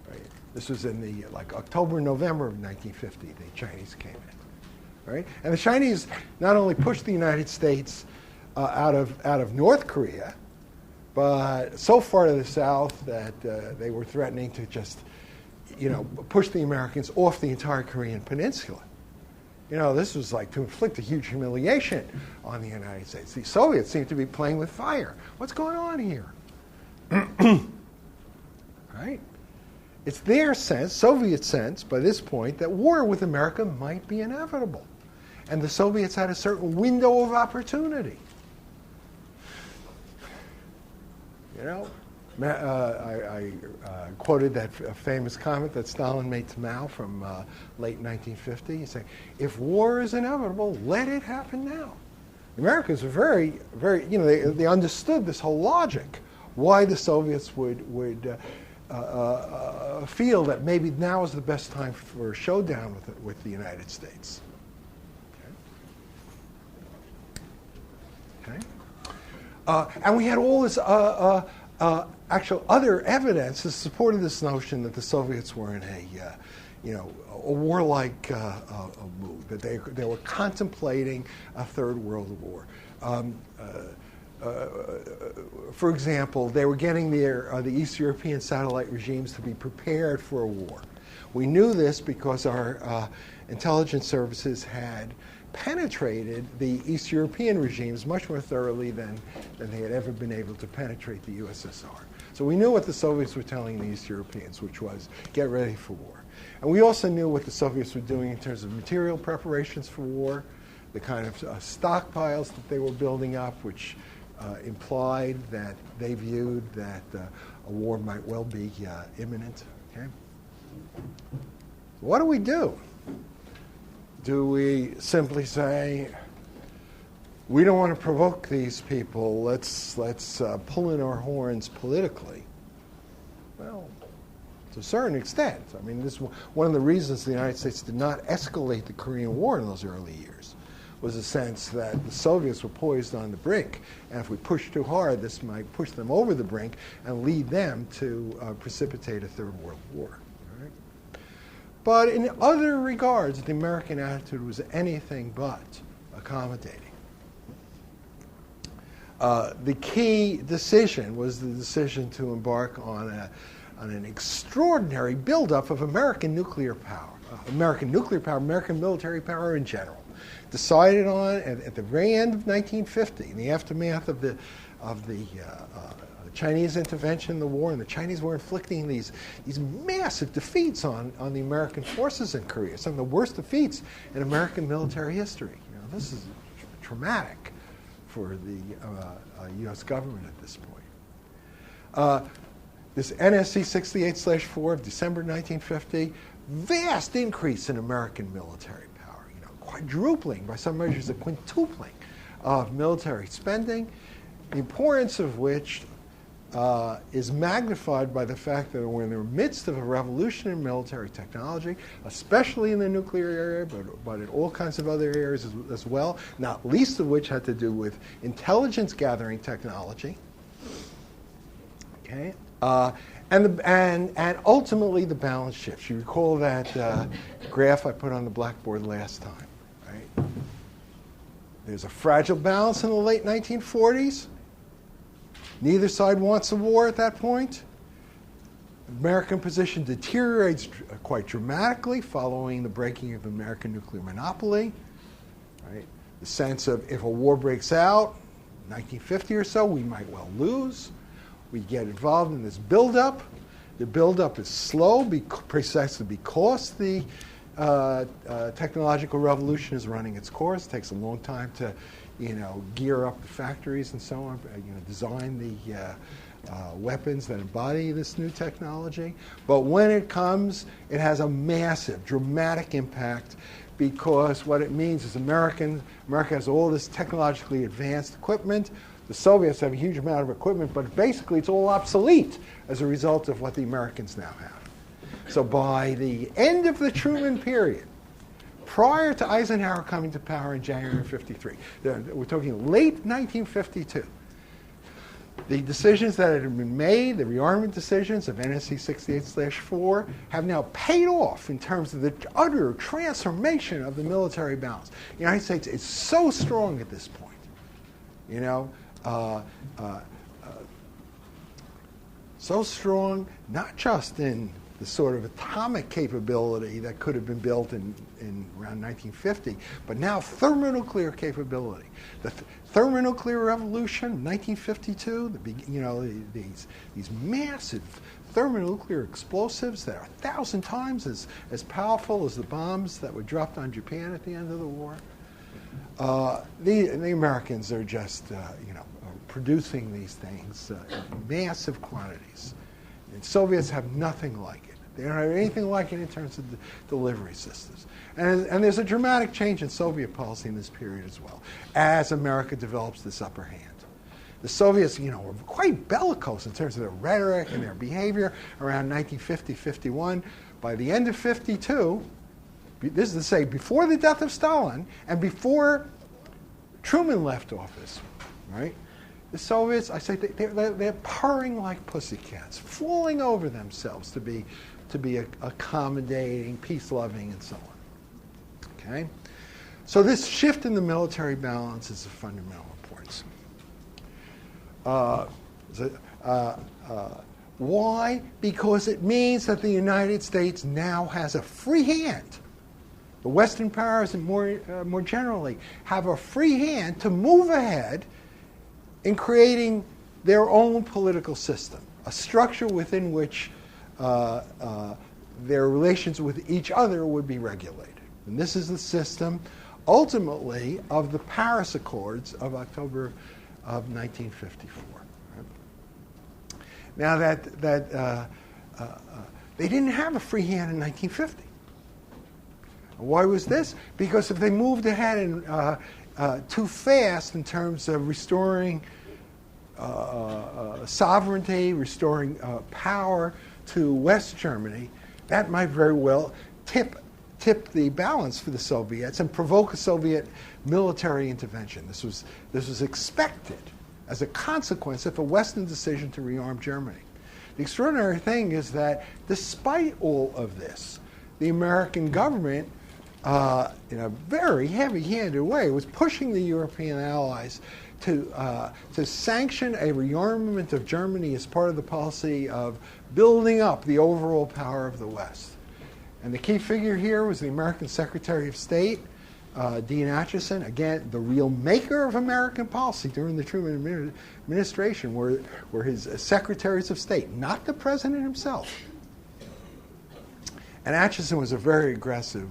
Right? This was in the October, November of 1950, the Chinese came in. Right? And the Chinese not only pushed the United States out of North Korea, but so far to the south that they were threatening to just, push the Americans off the entire Korean peninsula. This was like to inflict a huge humiliation on the United States. The Soviets seemed to be playing with fire. What's going on here? Right? it's their sense, Soviet sense, by this point, that war with America might be inevitable. And the Soviets had a certain window of opportunity. You know, I quoted that famous comment that Stalin made to Mao from late 1950. He said, if war is inevitable, let it happen now. The Americans were very, you know, they understood this whole logic, why the Soviets would feel that maybe now is the best time for a showdown with the United States. Okay. And we had all this actual other evidence that supported this notion that the Soviets were in a warlike mood, that they were contemplating a third world war. For example, they were getting the East European satellite regimes to be prepared for a war. We knew this because our intelligence services had penetrated the East European regimes much more thoroughly than they had ever been able to penetrate the USSR. So we knew what the Soviets were telling the East Europeans, which was, get ready for war. And we also knew what the Soviets were doing in terms of material preparations for war, the kind of stockpiles that they were building up, which implied that they viewed that a war might well be imminent. Okay? What do we do? Do we simply say, we don't want to provoke these people, let's pull in our horns politically? Well, to a certain extent. I mean, this is one of the reasons the United States did not escalate the Korean War in those early years, was a sense that the Soviets were poised on the brink, and if we push too hard, this might push them over the brink and lead them to precipitate a third world war. But in other regards, the American attitude was anything but accommodating. The key decision was the decision to embark on an extraordinary buildup of American nuclear power, American military power in general. Decided on at the very end of 1950, in the aftermath of the Chinese intervention in the war, and the Chinese were inflicting these massive defeats on the American forces in Korea, some of the worst defeats in American military history. You know, this is traumatic for the U.S. government at this point. This NSC 68/4 of December 1950, vast increase in American military power, you know, quadrupling, by some measures a quintupling of military spending, the importance of which is magnified by the fact that we're in the midst of a revolution in military technology, especially in the nuclear area, but in all kinds of other areas as well, not least of which had to do with intelligence gathering technology. Okay, and ultimately the balance shifts. You recall that graph I put on the blackboard last time, right? There's a fragile balance in the late 1940s. Neither side wants a war at that point. The American position deteriorates quite dramatically following the breaking of the American nuclear monopoly. Right? The sense of if a war breaks out, 1950 or so, we might well lose. We get involved in this buildup. The buildup is slow precisely because the technological revolution is running its course. It takes a long time to gear up the factories and so on, design the weapons that embody this new technology. But when it comes, it has a massive, dramatic impact because what it means is America has all this technologically advanced equipment. The Soviets have a huge amount of equipment, but basically it's all obsolete as a result of what the Americans now have. So by the end of the Truman period, prior to Eisenhower coming to power in January of 1953, we're talking late 1952, the decisions that had been made, the rearmament decisions of NSC 68/4, have now paid off in terms of the utter transformation of the military balance. The United States is so strong at this point, so strong, not just in the sort of atomic capability that could have been built in around 1950, but now thermonuclear capability. The thermonuclear revolution, 1952, these massive thermonuclear explosives that are 1,000 times as powerful as the bombs that were dropped on Japan at the end of the war. The Americans are just, producing these things in massive quantities. And Soviets have nothing like it. They don't have anything like it in terms of the delivery systems. And there's a dramatic change in Soviet policy in this period as well, as America develops this upper hand. The Soviets, were quite bellicose in terms of their rhetoric and their behavior around 1950-51. By the end of 52, this is to say before the death of Stalin and before Truman left office, right? The Soviets, I say, they're purring like pussycats, falling over themselves to be accommodating, peace-loving, and so on. Okay? So this shift in the military balance is of fundamental importance. Why? Because it means that the United States now has a free hand. The Western powers, and more generally, have a free hand to move ahead in creating their own political system, a structure within which their relations with each other would be regulated. And this is the system, ultimately, of the Paris Accords of October of 1954. Right? Now, they didn't have a free hand in 1950. Why was this? Because if they moved ahead and too fast in terms of restoring sovereignty, restoring power to West Germany, that might very well tip the balance for the Soviets and provoke a Soviet military intervention. This was expected as a consequence of a Western decision to rearm Germany. The extraordinary thing is that despite all of this, the American government, in a very heavy-handed way, was pushing the European allies to sanction a rearmament of Germany as part of the policy of building up the overall power of the West. And the key figure here was the American Secretary of State, Dean Acheson, again, the real maker of American policy during the Truman administration, were his secretaries of state, not the president himself. And Acheson was a very aggressive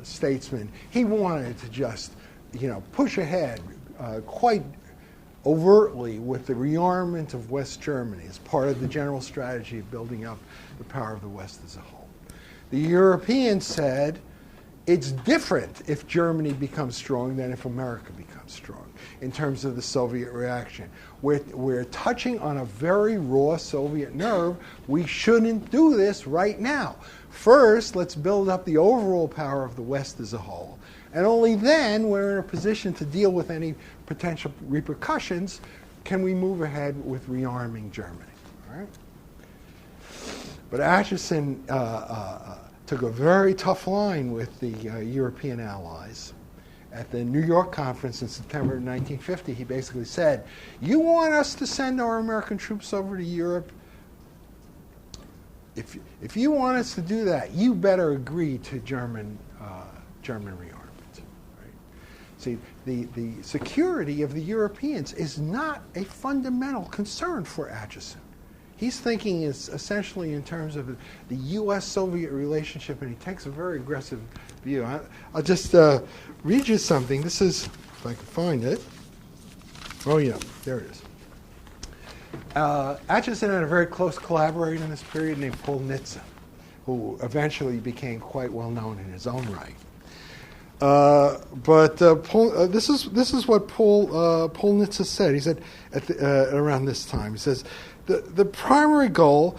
statesman. He wanted to just, push ahead quite overtly with the rearmament of West Germany as part of the general strategy of building up the power of the West as a whole. The Europeans said, it's different if Germany becomes strong than if America becomes strong in terms of the Soviet reaction. We're touching on a very raw Soviet nerve. We shouldn't do this right now. First, let's build up the overall power of the West as a whole. And only then, we're in a position to deal with any potential repercussions, can we move ahead with rearming Germany. All right? But Acheson took a very tough line with the European allies. At the New York conference in September of 1950, he basically said, you want us to send our American troops over to Europe? If you want us to do that, you better agree to German rearmament. Right? See, the security of the Europeans is not a fundamental concern for Acheson. He's thinking essentially in terms of the U.S.-Soviet relationship, and he takes a very aggressive view. I'll just read you something. This is, if I can find it. Oh, yeah, there it is. Acheson had a very close collaborator in this period named Paul Nitze, who eventually became quite well known in his own right. This is what Paul Nitze said. He said around this time, he says, the primary goal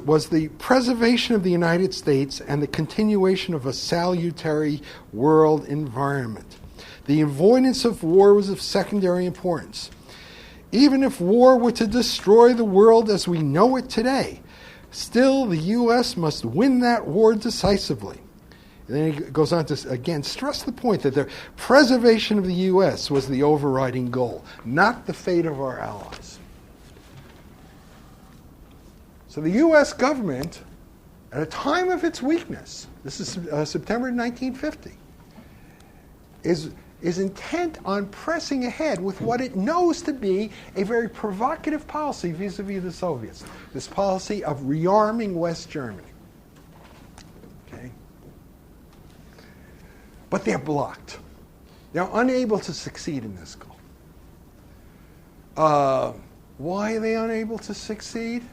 was the preservation of the United States and the continuation of a salutary world environment. The avoidance of war was of secondary importance. Even if war were to destroy the world as we know it today, still the U.S. must win that war decisively. And then he goes on to, again, stress the point that the preservation of the U.S. was the overriding goal, not the fate of our allies. So the U.S. government, at a time of its weakness, this is September 1950, is intent on pressing ahead with what it knows to be a very provocative policy vis-a-vis the Soviets, this policy of rearming West Germany. Okay? But they're blocked. They're unable to succeed in this goal. Why are they unable to succeed?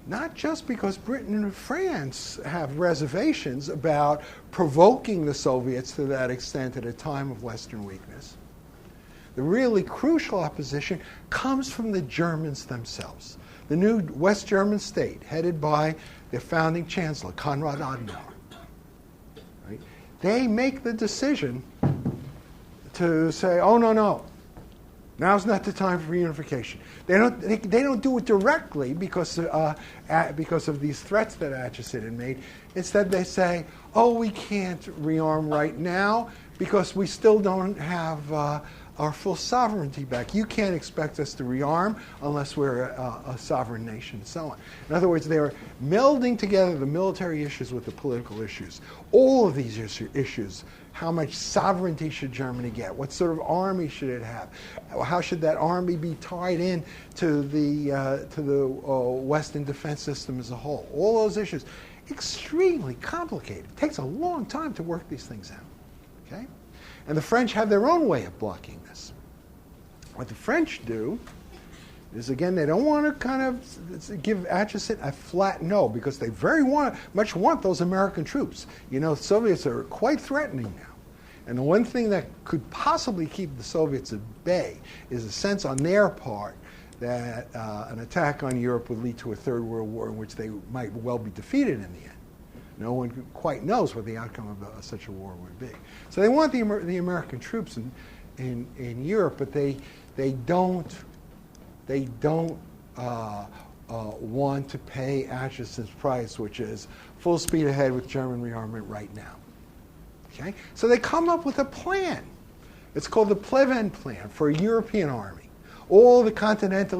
Not just because Britain and France have reservations about provoking the Soviets to that extent at a time of Western weakness. The really crucial opposition comes from the Germans themselves. The new West German state, headed by their founding chancellor, Konrad Adenauer. Right? They make the decision to say, oh, no. Now's not the time for reunification. They don't do it directly because of these threats that Atchison had made. Instead, they say, oh, we can't rearm right now because we still don't have our full sovereignty back. You can't expect us to rearm unless we're a sovereign nation and so on. In other words, they were melding together the military issues with the political issues. All of these issues. How much sovereignty should Germany get? What sort of army should it have? How should that army be tied in to the Western defense system as a whole? All those issues, extremely complicated. It takes a long time to work these things out. Okay, and the French have their own way of blocking this. What the French do is, again, they don't want to kind of give Atchison a flat no because they very much want those American troops. You know, the Soviets are quite threatening now. And the one thing that could possibly keep the Soviets at bay is a sense on their part that an attack on Europe would lead to a Third World War in which they might well be defeated in the end. No one quite knows what the outcome of such a war would be. So they want the American troops in Europe, but they don't want to pay Atchison's price, which is full speed ahead with German rearmament right now. Okay? So they come up with a plan. It's called the Pleven Plan for a European army. All the continental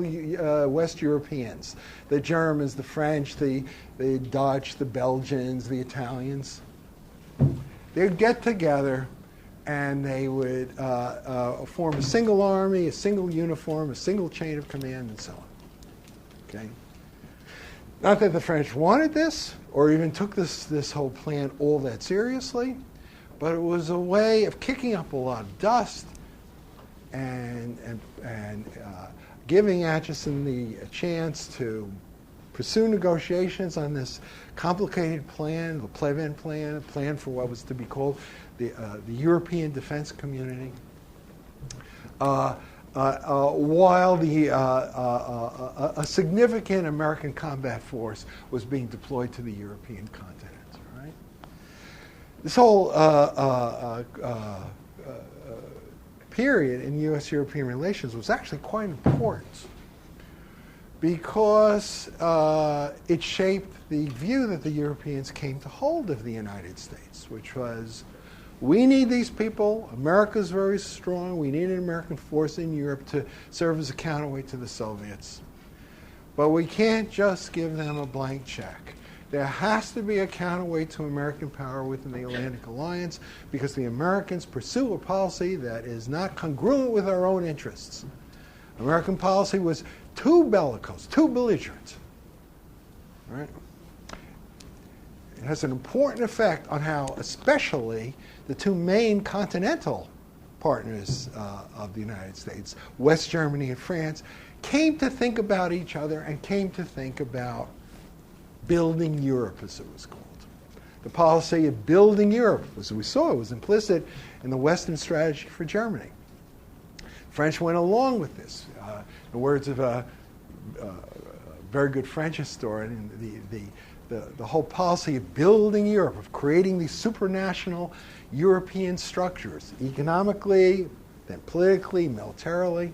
West Europeans, the Germans, the French, the Dutch, the Belgians, the Italians, they'd get together and they would form a single army, a single uniform, a single chain of command, and so on. Okay? Not that the French wanted this or even took this whole plan all that seriously, but it was a way of kicking up a lot of dust and giving Atchison a chance to pursue negotiations on this complicated plan, the Pleven Plan, a plan for what was to be called the European Defense Community, while a significant American combat force was being deployed to the European continent. Right? This whole period in U.S.-European relations was actually quite important because it shaped the view that the Europeans came to hold of the United States, which was, we need these people. America's very strong. We need an American force in Europe to serve as a counterweight to the Soviets. But we can't just give them a blank check. There has to be a counterweight to American power within the Atlantic Alliance because the Americans pursue a policy that is not congruent with our own interests. American policy was too bellicose, too belligerent. Right? It has an important effect on how, especially, the two main continental partners of the United States, West Germany and France, came to think about each other and came to think about building Europe, as it was called. The policy of building Europe, as we saw, was implicit in the Western strategy for Germany. French went along with this. In the words of a very good French historian, the whole policy of building Europe, of creating these supranational European structures, economically, then politically, militarily.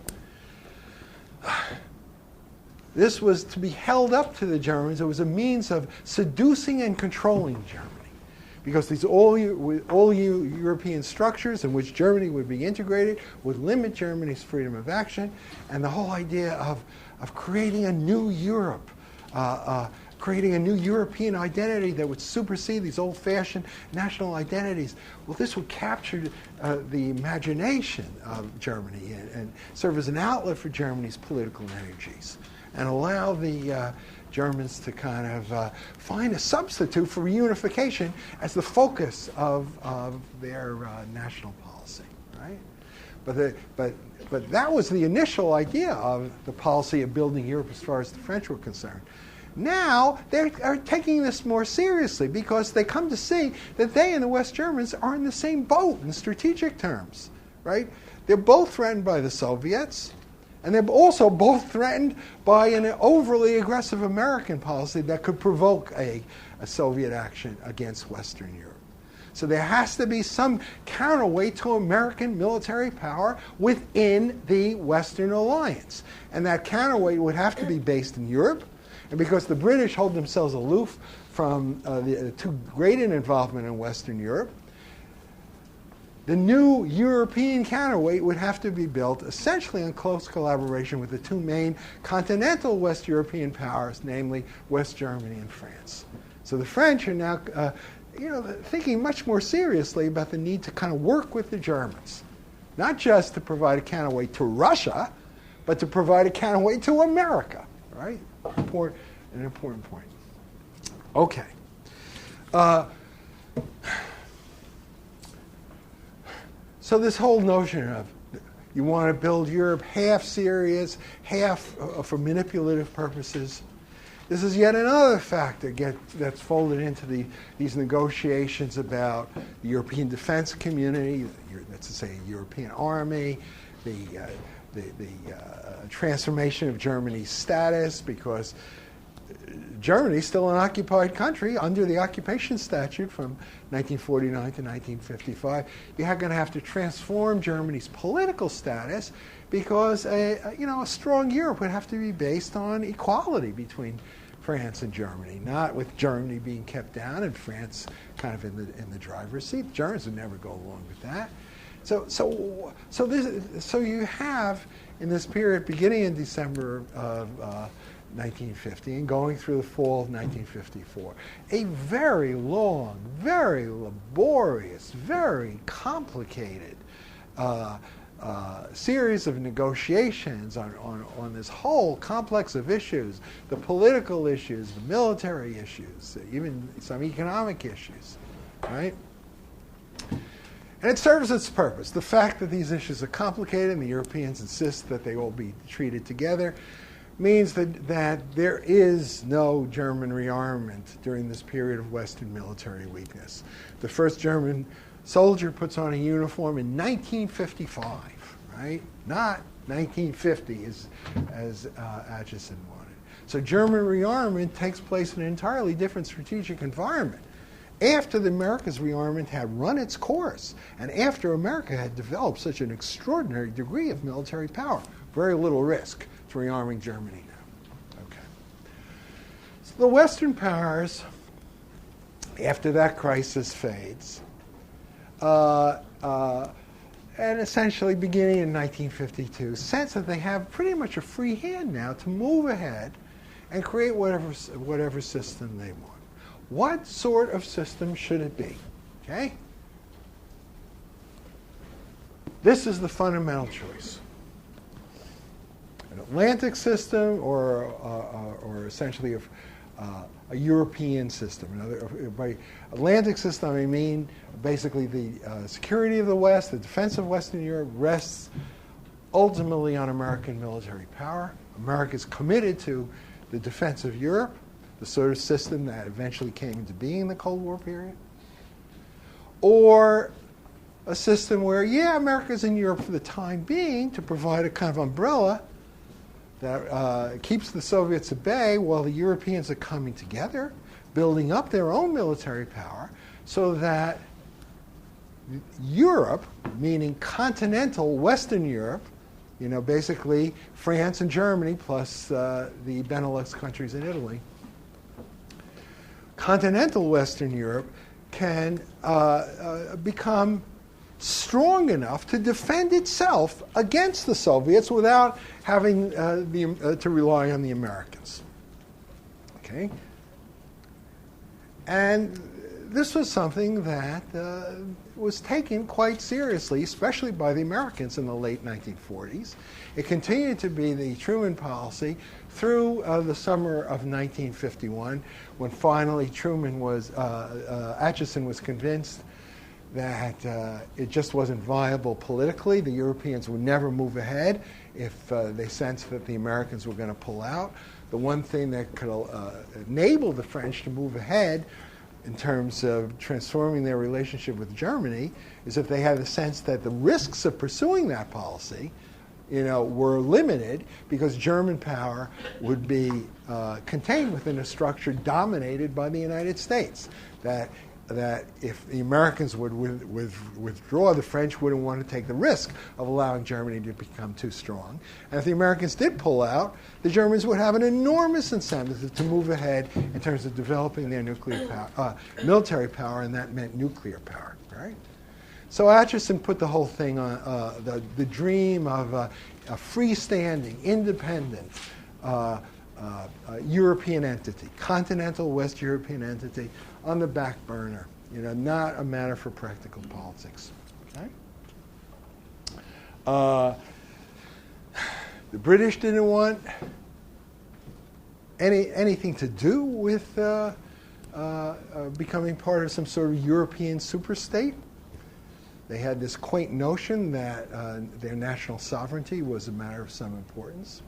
This was to be held up to the Germans. It was a means of seducing and controlling Germany. because these European structures in which Germany would be integrated would limit Germany's freedom of action, and the whole idea of creating a new Europe, creating a new European identity that would supersede these old-fashioned national identities. Well, this would capture the imagination of Germany and serve as an outlet for Germany's political energies and allow the Germans to kind of find a substitute for reunification as the focus of their national policy, right? But that was the initial idea of the policy of building Europe as far as the French were concerned. Now they are taking this more seriously because they come to see that they and the West Germans are in the same boat in strategic terms, right? They're both threatened by the Soviets, and they're also both threatened by an overly aggressive American policy that could provoke a Soviet action against Western Europe. So there has to be some counterweight to American military power within the Western alliance. And that counterweight would have to be based in Europe. And because the British hold themselves aloof from the too great an involvement in Western Europe, the new European counterweight would have to be built essentially in close collaboration with the two main continental West European powers, namely West Germany and France. So the French are now thinking much more seriously about the need to kind of work with the Germans, not just to provide a counterweight to Russia, but to provide a counterweight to America, right? An important point. Okay. So this whole notion of you want to build Europe half serious, half for manipulative purposes, this is yet another factor that's folded into these negotiations about the European defense community, that's to say, a European army, the transformation of Germany's status, because Germany is still an occupied country under the occupation statute from 1949 to 1955. You're going to have to transform Germany's political status because a strong Europe would have to be based on equality between France and Germany, not with Germany being kept down and France kind of in the driver's seat. The Germans would never go along with that. So you have in this period, beginning in December of 1950 and going through the fall of 1954, a very long, very laborious, very complicated series of negotiations on this whole complex of issues, the political issues, the military issues, even some economic issues, right? And it serves its purpose. The fact that these issues are complicated and the Europeans insist that they all be treated together means that there is no German rearmament during this period of Western military weakness. The first German soldier puts on a uniform in 1955, right? Not 1950 as Acheson wanted. So German rearmament takes place in an entirely different strategic environment. After the America's rearmament had run its course, and after America had developed such an extraordinary degree of military power, very little risk to rearming Germany now. Okay. So the Western powers, after that crisis fades, and essentially beginning in 1952, sense that they have pretty much a free hand now to move ahead and create whatever system they want. What sort of system should it be? Okay? This is the fundamental choice. An Atlantic system or essentially a European system. By Atlantic system, I mean basically the security of the West, the defense of Western Europe rests ultimately on American military power. America is committed to the defense of Europe, the sort of system that eventually came into being in the Cold War period. Or a system where, America's in Europe for the time being to provide a kind of umbrella that keeps the Soviets at bay while the Europeans are coming together, building up their own military power, so that Europe, meaning continental Western Europe, basically France and Germany plus the Benelux countries and Italy, continental Western Europe can become strong enough to defend itself against the Soviets without having to rely on the Americans. Okay? And this was something that was taken quite seriously, especially by the Americans in the late 1940s. It continued to be the Truman policy through the summer of 1951, when finally Acheson was convinced that it just wasn't viable politically. The Europeans would never move ahead if they sensed that the Americans were going to pull out. The one thing that could enable the French to move ahead in terms of transforming their relationship with Germany is if they had a sense that the risks of pursuing that policy, were limited, because German power would be contained within a structure dominated by the United States. That if the Americans would withdraw, the French wouldn't want to take the risk of allowing Germany to become too strong. And if the Americans did pull out, the Germans would have an enormous incentive to move ahead in terms of developing their military power, and that meant nuclear power, right? So Acheson put the whole thing on the dream of a freestanding, independent European entity, continental West European entity, on the back burner, not a matter for practical politics. Okay? The British didn't want anything to do with becoming part of some sort of European superstate. They had this quaint notion that their national sovereignty was a matter of some importance.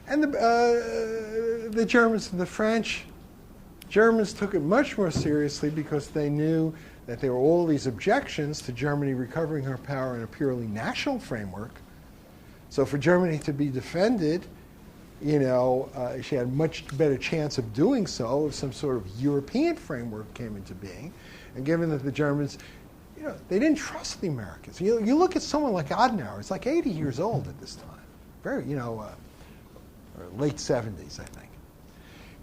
And the Germans and the French, Germans took it much more seriously because they knew that there were all these objections to Germany recovering her power in a purely national framework. So for Germany to be defended, she had a much better chance of doing so if some sort of European framework came into being. And given that the Germans, they didn't trust the Americans. You look at someone like Adenauer, he's like 80 years old at this time. Very, or late 70s, I think.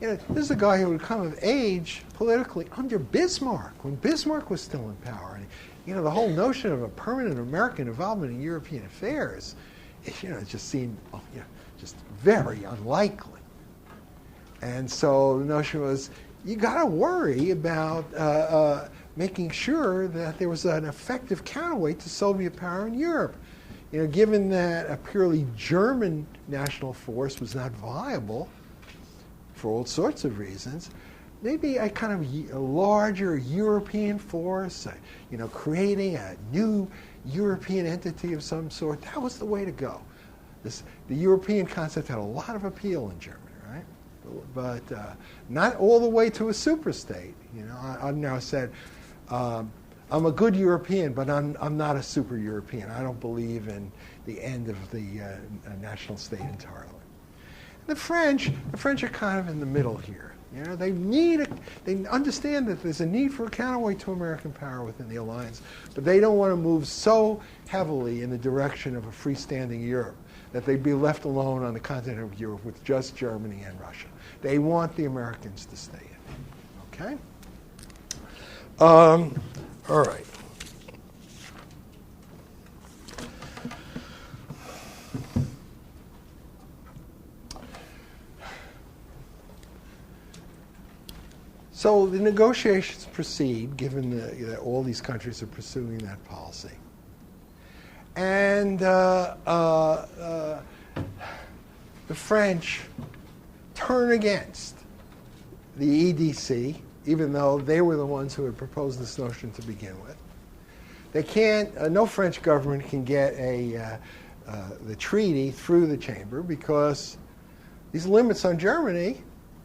This is a guy who would come of age politically under Bismarck, when Bismarck was still in power. And, the whole notion of a permanent American involvement in European affairs, it just seemed just very unlikely. And so the notion was, you got to worry about making sure that there was an effective counterweight to Soviet power in Europe. Given that a purely German national force was not viable for all sorts of reasons, maybe a kind of a larger European force, creating a new European entity of some sort, that was the way to go. The European concept had a lot of appeal in Germany, right? But not all the way to a superstate. Adenauer said, I'm a good European, but I'm not a super European. I don't believe in the end of the national state entirely. The French are kind of in the middle here. They understand that there's a need for a counterweight to American power within the alliance, but they don't want to move so heavily in the direction of a freestanding Europe that they'd be left alone on the continent of Europe with just Germany and Russia. They want the Americans to stay in. Okay? All right. So the negotiations proceed, given that all these countries are pursuing that policy. And the French turn against the EDC, even though they were the ones who had proposed this notion to begin with. They can't, no French government can get the treaty through the chamber because these limits on Germany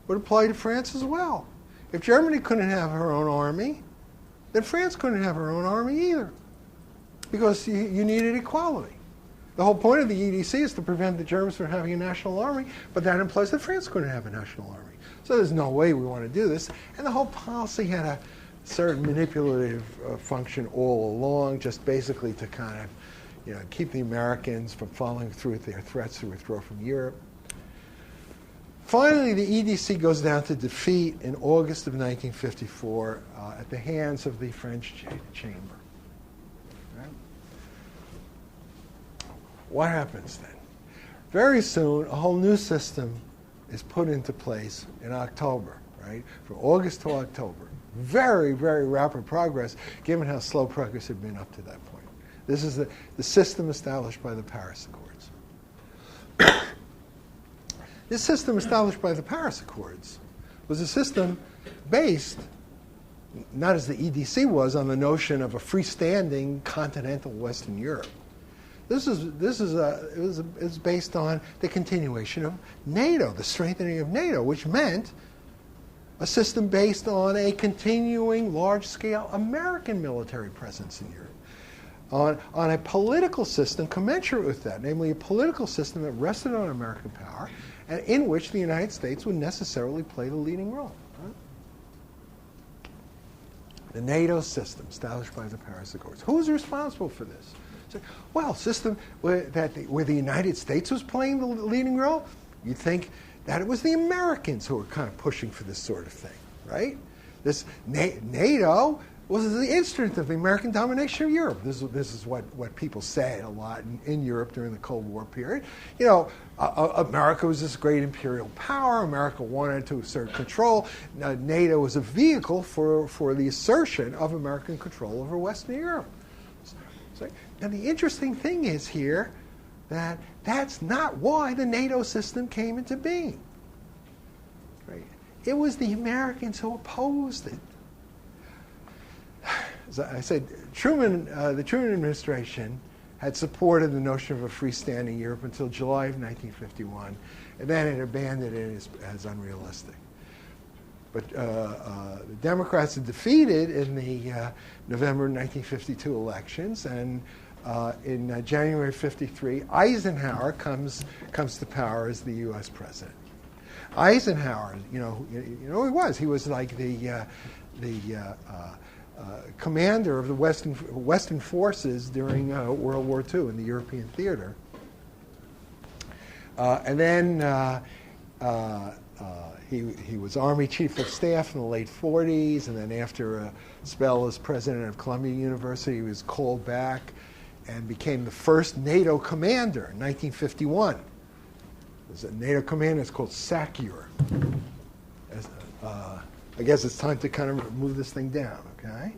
would apply to France as well. If Germany couldn't have her own army, then France couldn't have her own army either, because you needed equality. The whole point of the EDC is to prevent the Germans from having a national army, but that implies that France couldn't have a national army. So there's no way we want to do this. And the whole policy had a certain manipulative function all along, just basically to kind of keep the Americans from following through with their threats to withdraw from Europe. Finally, the EDC goes down to defeat in August of 1954 at the hands of the French Chamber. Right? What happens then? Very soon, a whole new system is put into place in October, right? From August to October. Very, very rapid progress, given how slow progress had been up to that point. This is the system established by the Paris Accords. This system established by the Paris Accords was a system based, not as the EDC was, on the notion of a freestanding continental Western Europe. It was based on the continuation of NATO, the strengthening of NATO, which meant a system based on a continuing large-scale American military presence in Europe, on a political system commensurate with that, namely a political system that rested on American power and in which the United States would necessarily play the leading role. Right? The NATO system established by the Paris Accords. Who's responsible for this? Well, system where the United States was playing the leading role, you'd think that it was the Americans who were kind of pushing for this sort of thing, right? This NATO was the instrument of the American domination of Europe. This is what people said a lot in Europe during the Cold War period. You know, America was this great imperial power. America wanted to assert control. NATO was a vehicle for the assertion of American control over Western Europe. And the interesting thing is here that that's not why the NATO system came into being. Right? It was the Americans who opposed it. As I said, the Truman administration had supported the notion of a freestanding Europe until July of 1951, and then it abandoned it as unrealistic. But the Democrats had defeated in the November 1952 elections, and in January of 1953, Eisenhower comes to power as the U.S. president. Eisenhower, you know who he was. He was like the commander of the Western forces during World War II in the European theater. And then he was Army Chief of Staff in the late 40s, and then after a spell as president of Columbia University, he was called back and became the first NATO commander in 1951. There's a NATO commander that's called SACEUR. I guess it's time to kind of move this thing down, okay?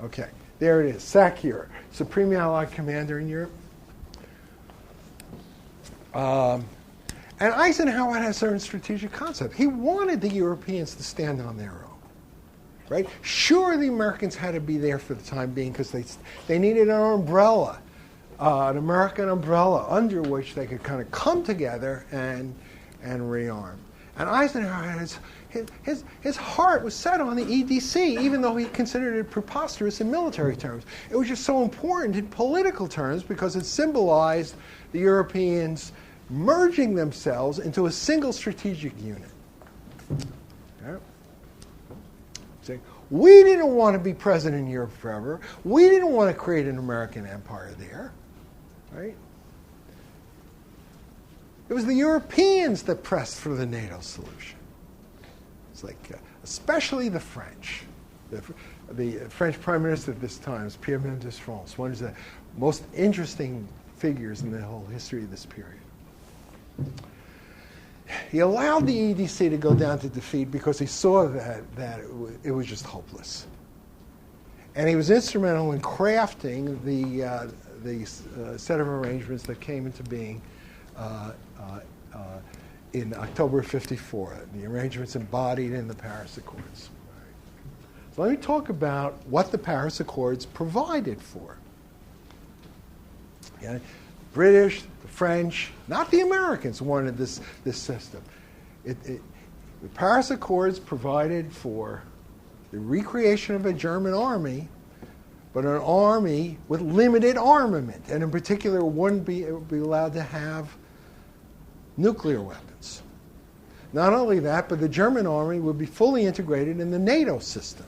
Okay, there it is, SACEUR, Supreme Allied Commander in Europe. And Eisenhower had a certain strategic concept. He wanted the Europeans to stand on their own. Right? Sure, the Americans had to be there for the time being because they needed an umbrella, an American umbrella under which they could kind of come together and rearm. And Eisenhower, his heart was set on the EDC, even though he considered it preposterous in military terms. It was just so important in political terms because it symbolized the Europeans merging themselves into a single strategic unit. Okay? Saying, we didn't want to be present in Europe forever. We didn't want to create an American empire there. Right? It was the Europeans that pressed for the NATO solution. It's like, especially the French. The French Prime Minister at this time is Pierre Mendès France, one of the most interesting figures in the whole history of this period. He allowed the EDC to go down to defeat because he saw that it was just hopeless. And he was instrumental in crafting the set of arrangements that came into being in October of 1954, the arrangements embodied in the Paris Accords. So let me talk about what the Paris Accords provided for. Okay? The British, the French, not the Americans wanted this system. The Paris Accords provided for the recreation of a German army, but an army with limited armament, and in particular wouldn't be allowed to have nuclear weapons. Not only that, but the German army would be fully integrated in the NATO system.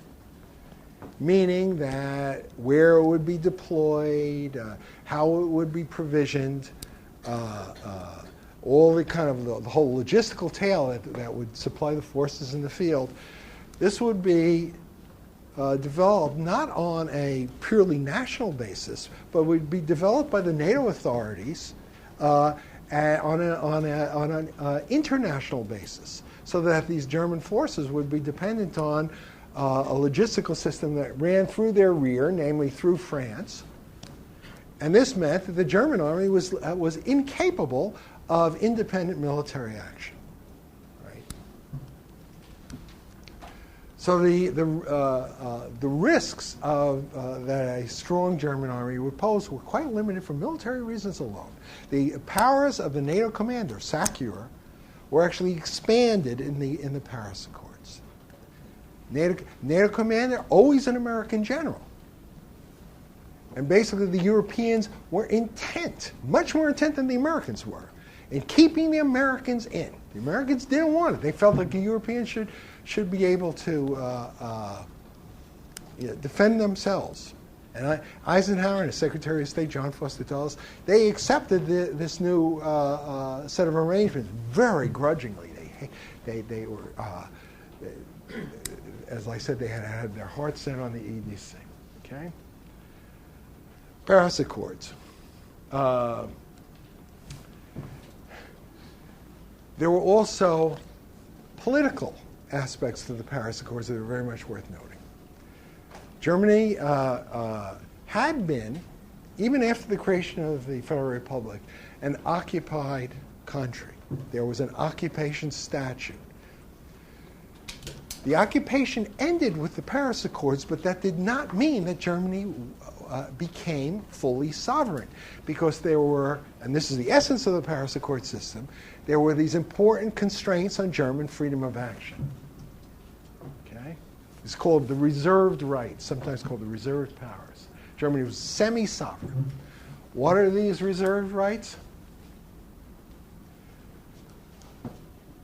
meaning that where it would be deployed, how it would be provisioned, all the kind of the whole logistical tale that would supply the forces in the field. This would be developed not on a purely national basis, but would be developed by the NATO authorities on an international basis, so that these German forces would be dependent on a logistical system that ran through their rear, namely through France. And this meant that the German army was incapable of independent military action. So the risks that a strong German army would pose were quite limited for military reasons alone. The powers of the NATO commander, SACEUR, were actually expanded in the Paris Accords. NATO commander, always an American general. And basically the Europeans were intent, much more intent than the Americans were, in keeping the Americans in. The Americans didn't want it. They felt like the Europeans should be able to defend themselves. And Eisenhower and his Secretary of State, John Foster Dulles, they accepted this new set of arrangements very grudgingly. They were, as I said, they had their hearts set on the EDC. Okay? Paris Accords. There were also political aspects to the Paris Accords that are very much worth noting. Germany had been, even after the creation of the Federal Republic, an occupied country. There was an occupation statute. The occupation ended with the Paris Accords, but that did not mean that Germany became fully sovereign, because there were, and this is the essence of the Paris Accord system, there were these important constraints on German freedom of action. Okay? It's called the reserved rights, sometimes called the reserved powers. Germany was semi-sovereign. What are these reserved rights?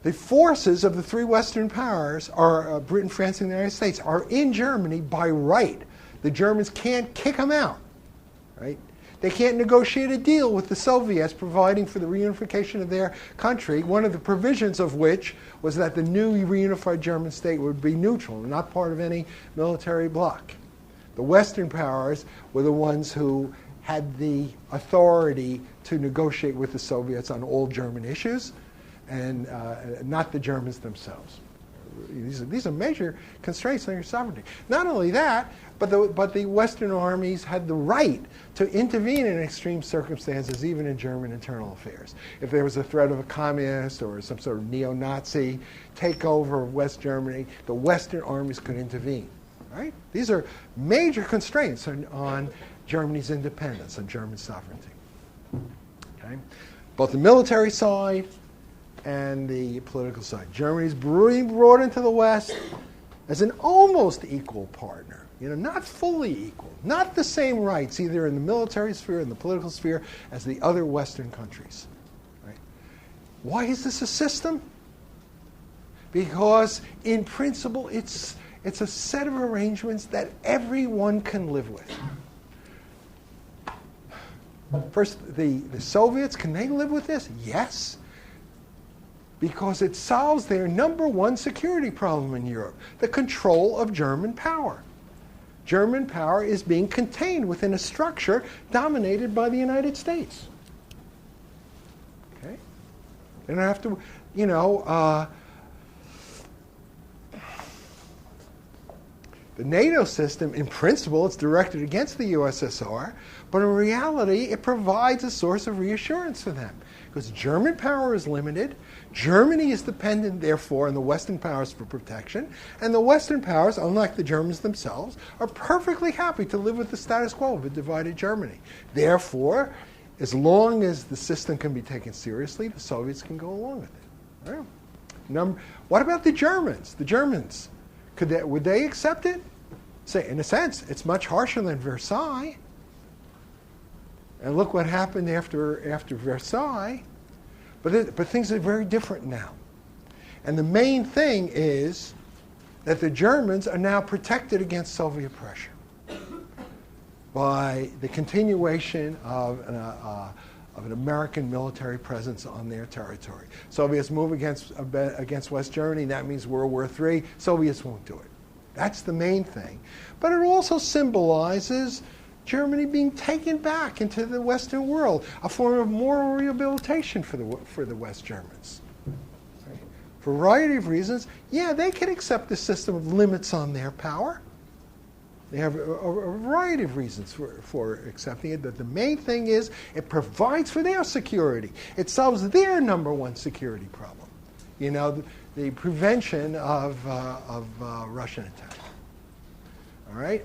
The forces of the three Western powers, are Britain, France, and the United States, are in Germany by right. The Germans can't kick them out. Right? They can't negotiate a deal with the Soviets providing for the reunification of their country, one of the provisions of which was that the new reunified German state would be neutral, not part of any military bloc. The Western powers were the ones who had the authority to negotiate with the Soviets on all German issues, and not the Germans themselves. These are major constraints on your sovereignty. Not only that, but the Western armies had the right to intervene in extreme circumstances, even in German internal affairs. If there was a threat of a communist or some sort of neo-Nazi takeover of West Germany, the Western armies could intervene. Right? These are major constraints on Germany's independence, on German sovereignty. Okay? Both the military side and the political side. Germany's being brought into the West as an almost equal partner, not fully equal, not the same rights either in the military sphere and the political sphere as the other Western countries. Right? Why is this a system? Because in principle it's a set of arrangements that everyone can live with. First, the Soviets, can they live with this? Yes. Because it solves their number one security problem in Europe, the control of German power. German power is being contained within a structure dominated by the United States. Okay? They don't have to, the NATO system, in principle, it's directed against the USSR, but in reality, it provides a source of reassurance for them. Because German power is limited, Germany is dependent, therefore, on the Western powers for protection, and the Western powers, unlike the Germans themselves, are perfectly happy to live with the status quo of a divided Germany. Therefore, as long as the system can be taken seriously, the Soviets can go along with it. Right? What about the Germans? The Germans, would they accept it? Say, in a sense, it's much harsher than Versailles. And look what happened after Versailles. But things are very different now. And the main thing is that the Germans are now protected against Soviet pressure by the continuation of an American military presence on their territory. Soviets move against West Germany, that means World War III. Soviets won't do it. That's the main thing. But it also symbolizes Germany being taken back into the Western world, a form of moral rehabilitation for the West Germans. Right? For a variety of reasons, yeah, they can accept the system of limits on their power. They have a variety of reasons for accepting it, but the main thing is it provides for their security. It solves their number one security problem, the prevention of Russian attack. All right?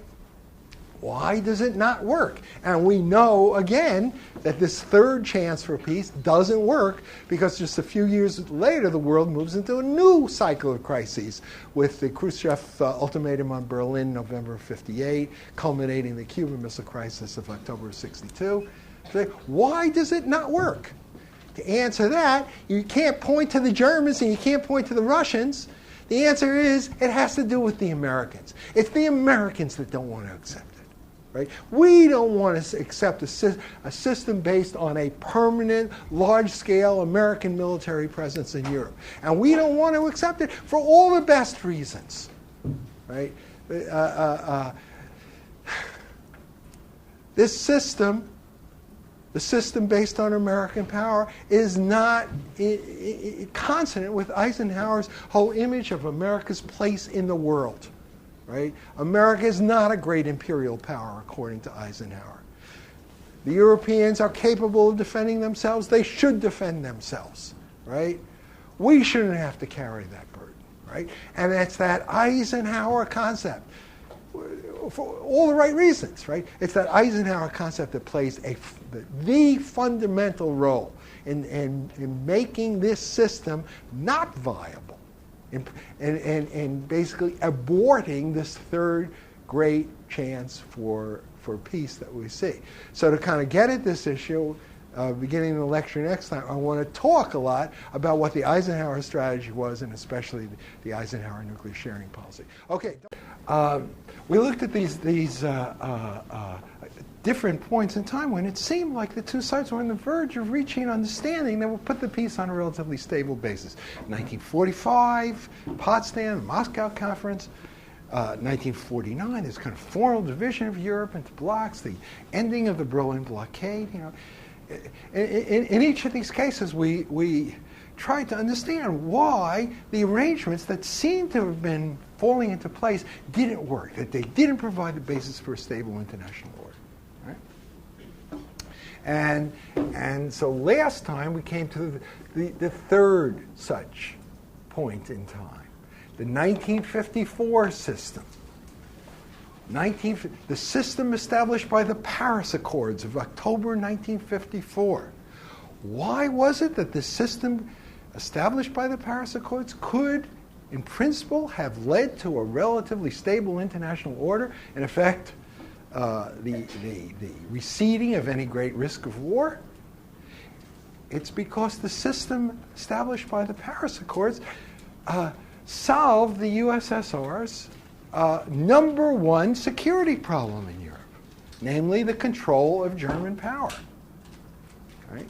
Why does it not work? And we know, again, that this third chance for peace doesn't work because just a few years later, the world moves into a new cycle of crises with the Khrushchev ultimatum on Berlin, November of '58, culminating the Cuban Missile Crisis of October of '62. So why does it not work? To answer that, you can't point to the Germans and you can't point to the Russians. The answer is it has to do with the Americans. It's the Americans that don't want to accept it. Right? We don't want to accept a system based on a permanent, large-scale American military presence in Europe. And we don't want to accept it for all the best reasons. Right? This system, the system based on American power, is not consonant with Eisenhower's whole image of America's place in the world. Right? America is not a great imperial power, according to Eisenhower. The Europeans are capable of defending themselves. They should defend themselves. Right? We shouldn't have to carry that burden. Right? And it's that Eisenhower concept, for all the right reasons. Right? It's that Eisenhower concept that plays the fundamental role in making this system not viable. And basically aborting this third great chance for peace that we see. So to kind of get at this issue, beginning the lecture next time, I want to talk a lot about what the Eisenhower strategy was, and especially the Eisenhower nuclear sharing policy. Okay, we looked at these different points in time when it seemed like the two sides were on the verge of reaching an understanding that would put the peace on a relatively stable basis. 1945, Potsdam, the Moscow Conference. 1949, this kind of formal division of Europe into blocs, the ending of the Berlin blockade. In each of these cases, we tried to understand why the arrangements that seemed to have been falling into place didn't work, that they didn't provide the basis for a stable international order. And so last time we came to the third such point in time, the 1954 system. The system established by the Paris Accords of October 1954. Why was it that the system established by the Paris Accords could, in principle, have led to a relatively stable international order, in effect, the receding of any great risk of war? It's because the system established by the Paris Accords solved the USSR's number one security problem in Europe, namely the control of German power. Right?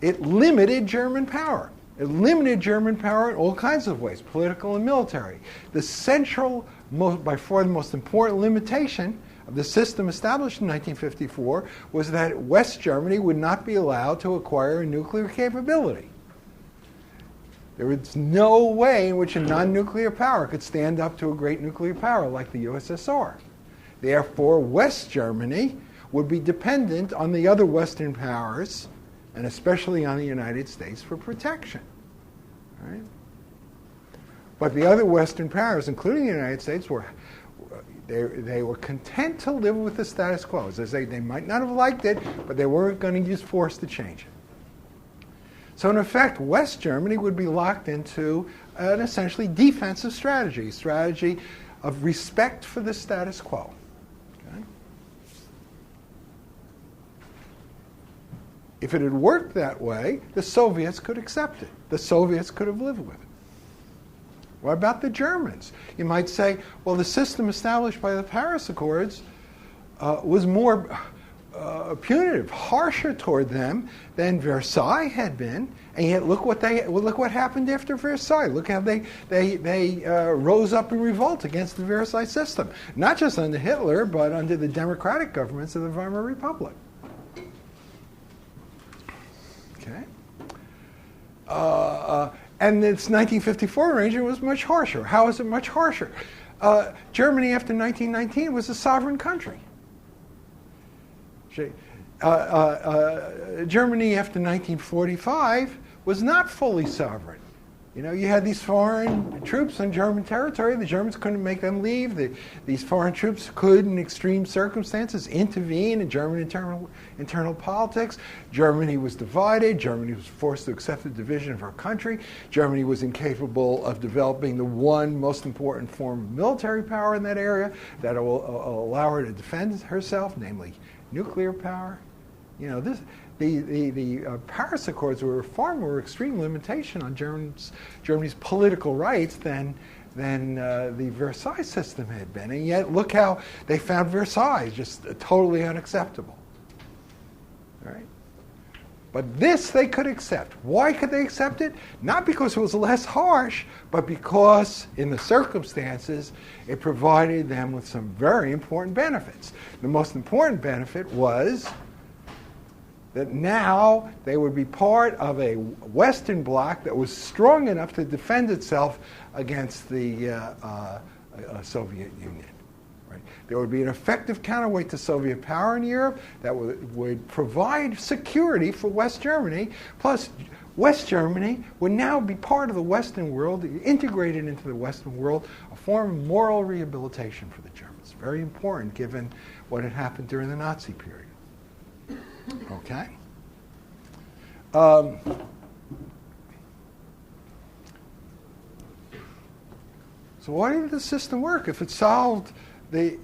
It limited German power. It limited German power in all kinds of ways, political and military. The central, by far the most important limitation of the system established in 1954 was that West Germany would not be allowed to acquire a nuclear capability. There was no way in which a non-nuclear power could stand up to a great nuclear power like the USSR. Therefore, West Germany would be dependent on the other Western powers, and especially on the United States, for protection. Right? But the other Western powers, including the United States, were content to live with the status quo. As I say, they might not have liked it, but they weren't going to use force to change it. So in effect, West Germany would be locked into an essentially defensive strategy, a strategy of respect for the status quo. Okay? If it had worked that way, the Soviets could accept it. The Soviets could have lived with it. What about the Germans? You might say, well, the system established by the Paris Accords was more punitive, harsher toward them than Versailles had been, and yet look what happened after Versailles. Look how they rose up in revolt against the Versailles system, not just under Hitler, but under the democratic governments of the Weimar Republic. Okay. And its 1954 arrangement was much harsher. How is it much harsher? Germany after 1919 was a sovereign country. Germany after 1945 was not fully sovereign. You know, you had these foreign troops on German territory. The Germans couldn't make them leave. These foreign troops could, in extreme circumstances, intervene in German internal politics. Germany was divided. Germany was forced to accept the division of her country. Germany was incapable of developing the one most important form of military power in that area that will allow her to defend herself, namely nuclear power. You know, the Paris Accords were a far more extreme limitation on Germany's political rights than the Versailles system had been. And yet, look how they found Versailles just totally unacceptable. All right? But this they could accept. Why could they accept it? Not because it was less harsh, but because, in the circumstances, it provided them with some very important benefits. The most important benefit was that now they would be part of a Western bloc that was strong enough to defend itself against the Soviet Union. Right? There would be an effective counterweight to Soviet power in Europe that would provide security for West Germany. Plus, West Germany would now be part of the Western world, integrated into the Western world, a form of moral rehabilitation for the Germans. Very important given what had happened during the Nazi period. Okay. So why did the system work? If it solved the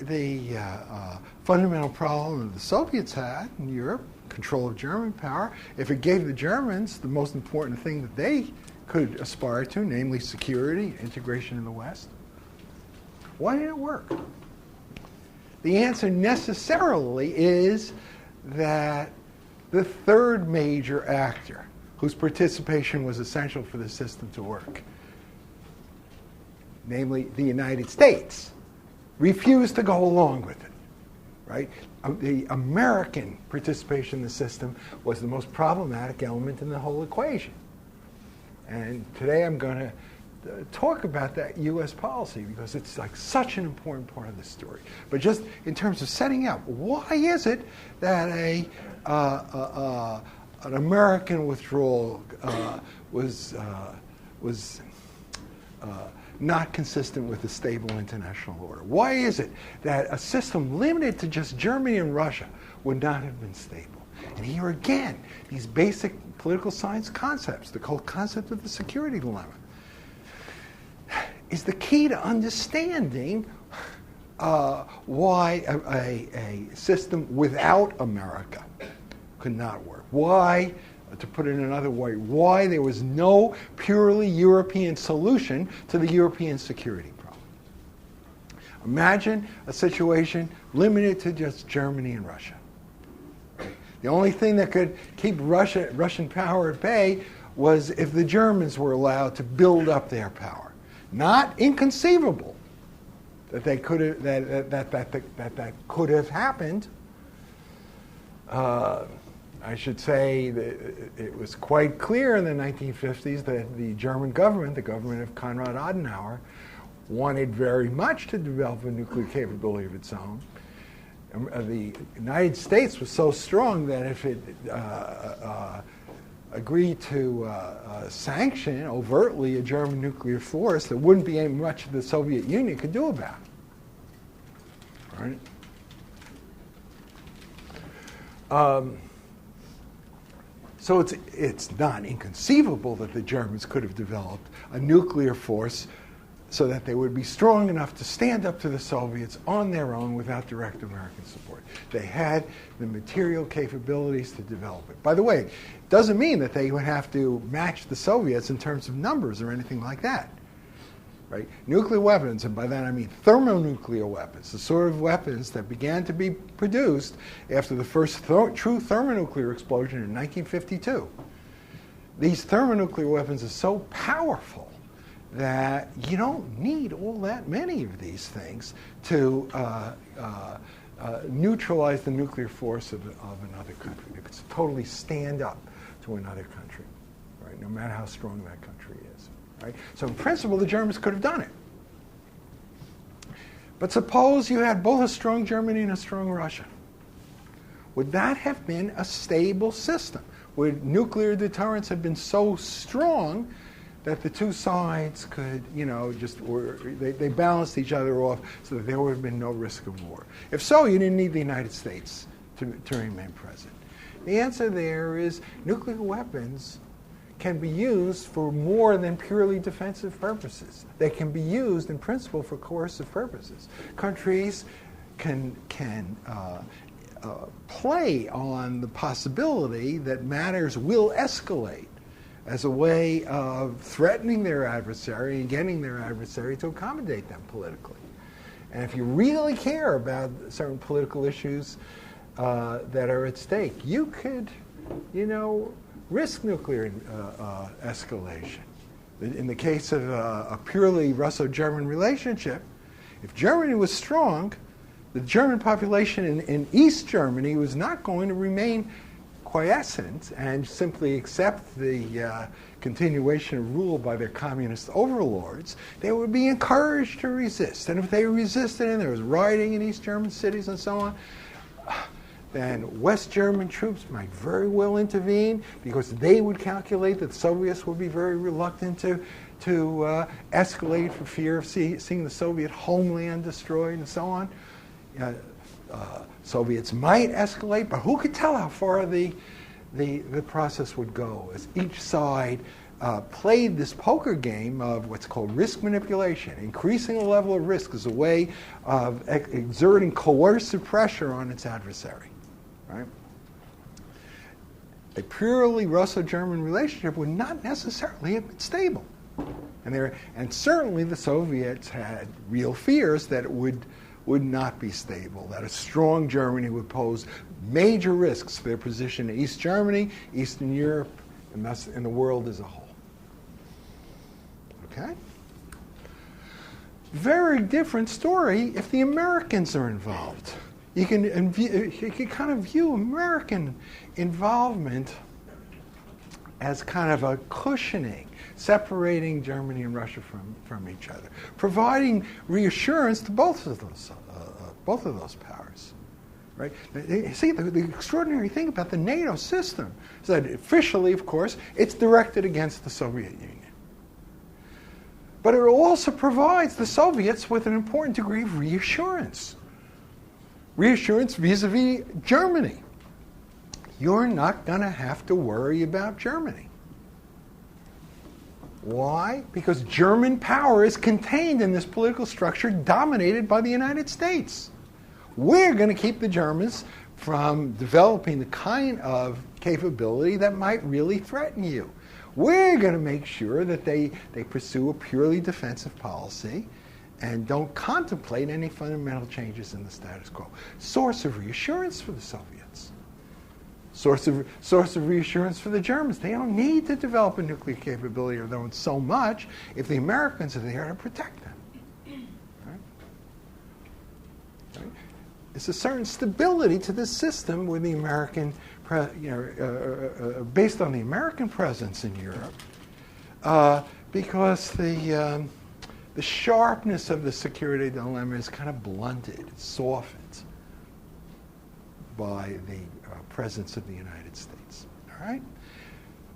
fundamental problem that the Soviets had in Europe, control of German power, if it gave the Germans the most important thing that they could aspire to, namely security, integration in the West, why did it work? The answer necessarily is that the third major actor, whose participation was essential for the system to work, namely the United States, refused to go along with it. Right? The American participation in the system was the most problematic element in the whole equation. And today I'm going to talk about that U.S. policy because it's like such an important part of the story. But just in terms of setting up, why is it that an American withdrawal was not consistent with a stable international order? Why is it that a system limited to just Germany and Russia would not have been stable? And here again, these basic political science concepts, the whole concept of the security dilemma, is the key to understanding why a system without America could not work. Why, to put it another way, why there was no purely European solution to the European security problem. Imagine a situation limited to just Germany and Russia. The only thing that could keep Russian power at bay was if the Germans were allowed to build up their power. Not inconceivable that they could have, that could have happened. I should say that it was quite clear in the 1950s that the German government, the government of Konrad Adenauer, wanted very much to develop a nuclear capability of its own. The United States was so strong that if it agreed to sanction overtly a German nuclear force, there wouldn't be much the Soviet Union could do about it. Right? So it's not inconceivable that the Germans could have developed a nuclear force so that they would be strong enough to stand up to the Soviets on their own without direct American support. They had the material capabilities to develop it. By the way, it doesn't mean that they would have to match the Soviets in terms of numbers or anything like that. right? Nuclear weapons, and by that I mean thermonuclear weapons, the sort of weapons that began to be produced after the first true thermonuclear explosion in 1952. These thermonuclear weapons are so powerful that you don't need all that many of these things to neutralize the nuclear force of another country. They could totally stand up to another country, right? No matter how strong that country is, right? So in principle, the Germans could have done it. But suppose you had both a strong Germany and a strong Russia. Would that have been a stable system? Would nuclear deterrence have been so strong that the two sides could, they balanced each other off so that there would have been no risk of war? If so, you didn't need the United States to remain present. The answer there is nuclear weapons can be used for more than purely defensive purposes. They can be used, in principle, for coercive purposes. Countries can play on the possibility that matters will escalate as a way of threatening their adversary and getting their adversary to accommodate them politically. And if you really care about certain political issues that are at stake, you could, risk nuclear escalation. In the case of a purely Russo-German relationship, if Germany was strong, the German population in East Germany was not going to remain quiescent and simply accept the continuation of rule by their communist overlords. They would be encouraged to resist. And if they resisted and there was rioting in East German cities and so on, then West German troops might very well intervene because they would calculate that the Soviets would be very reluctant to escalate for fear of seeing the Soviet homeland destroyed and so on. Soviets might escalate, but who could tell how far the process would go as each side played this poker game of what's called risk manipulation, increasing the level of risk as a way of exerting coercive pressure on its adversary. Right? A purely Russo-German relationship would not necessarily have been stable. And certainly the Soviets had real fears that it would not be stable, that a strong Germany would pose major risks for their position in East Germany, Eastern Europe, and thus in the world as a whole. Okay? Very different story if the Americans are involved. You can kind of view American involvement as kind of a cushioning, separating Germany and Russia from each other, providing reassurance to both of those powers. Right? See, the extraordinary thing about the NATO system is that officially, of course, it's directed against the Soviet Union. But it also provides the Soviets with an important degree of reassurance. Reassurance vis-a-vis Germany. You're not going to have to worry about Germany. Why? Because German power is contained in this political structure dominated by the United States. We're going to keep the Germans from developing the kind of capability that might really threaten you. We're going to make sure that they pursue a purely defensive policy and don't contemplate any fundamental changes in the status quo. Source of reassurance for the Soviets. Source of reassurance for the Germans. They don't need to develop a nuclear capability of their own so much if the Americans are there to protect them. Right? Right? It's a certain stability to this system with the American, based on the American presence in Europe, because the sharpness of the security dilemma is kind of blunted, it's softened by the presence of the United States. All right?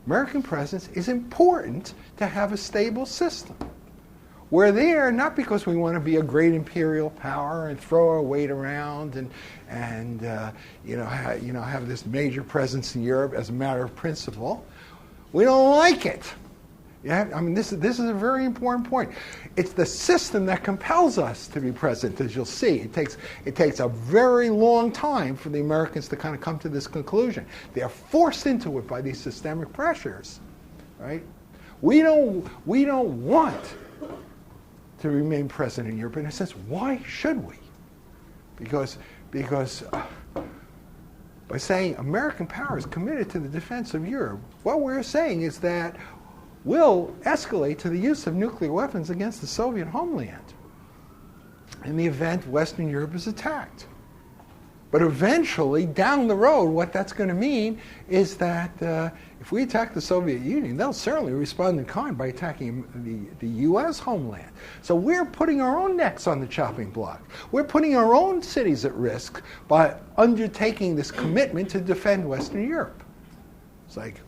American presence is important to have a stable system. We're there not because we want to be a great imperial power and throw our weight around and have this major presence in Europe as a matter of principle. We don't like it. Yeah, I mean, this is a very important point. It's the system that compels us to be present, as you'll see. It takes a very long time for the Americans to kind of come to this conclusion. They are forced into it by these systemic pressures, right? We don't want to remain present in Europe. In a sense, why should we? Because by saying American power is committed to the defense of Europe, what we're saying is that we'll escalate to the use of nuclear weapons against the Soviet homeland in the event Western Europe is attacked. But eventually, down the road, what that's going to mean is that if we attack the Soviet Union, they'll certainly respond in kind by attacking the U.S. homeland. So we're putting our own necks on the chopping block. We're putting our own cities at risk by undertaking this commitment to defend Western Europe. It's like,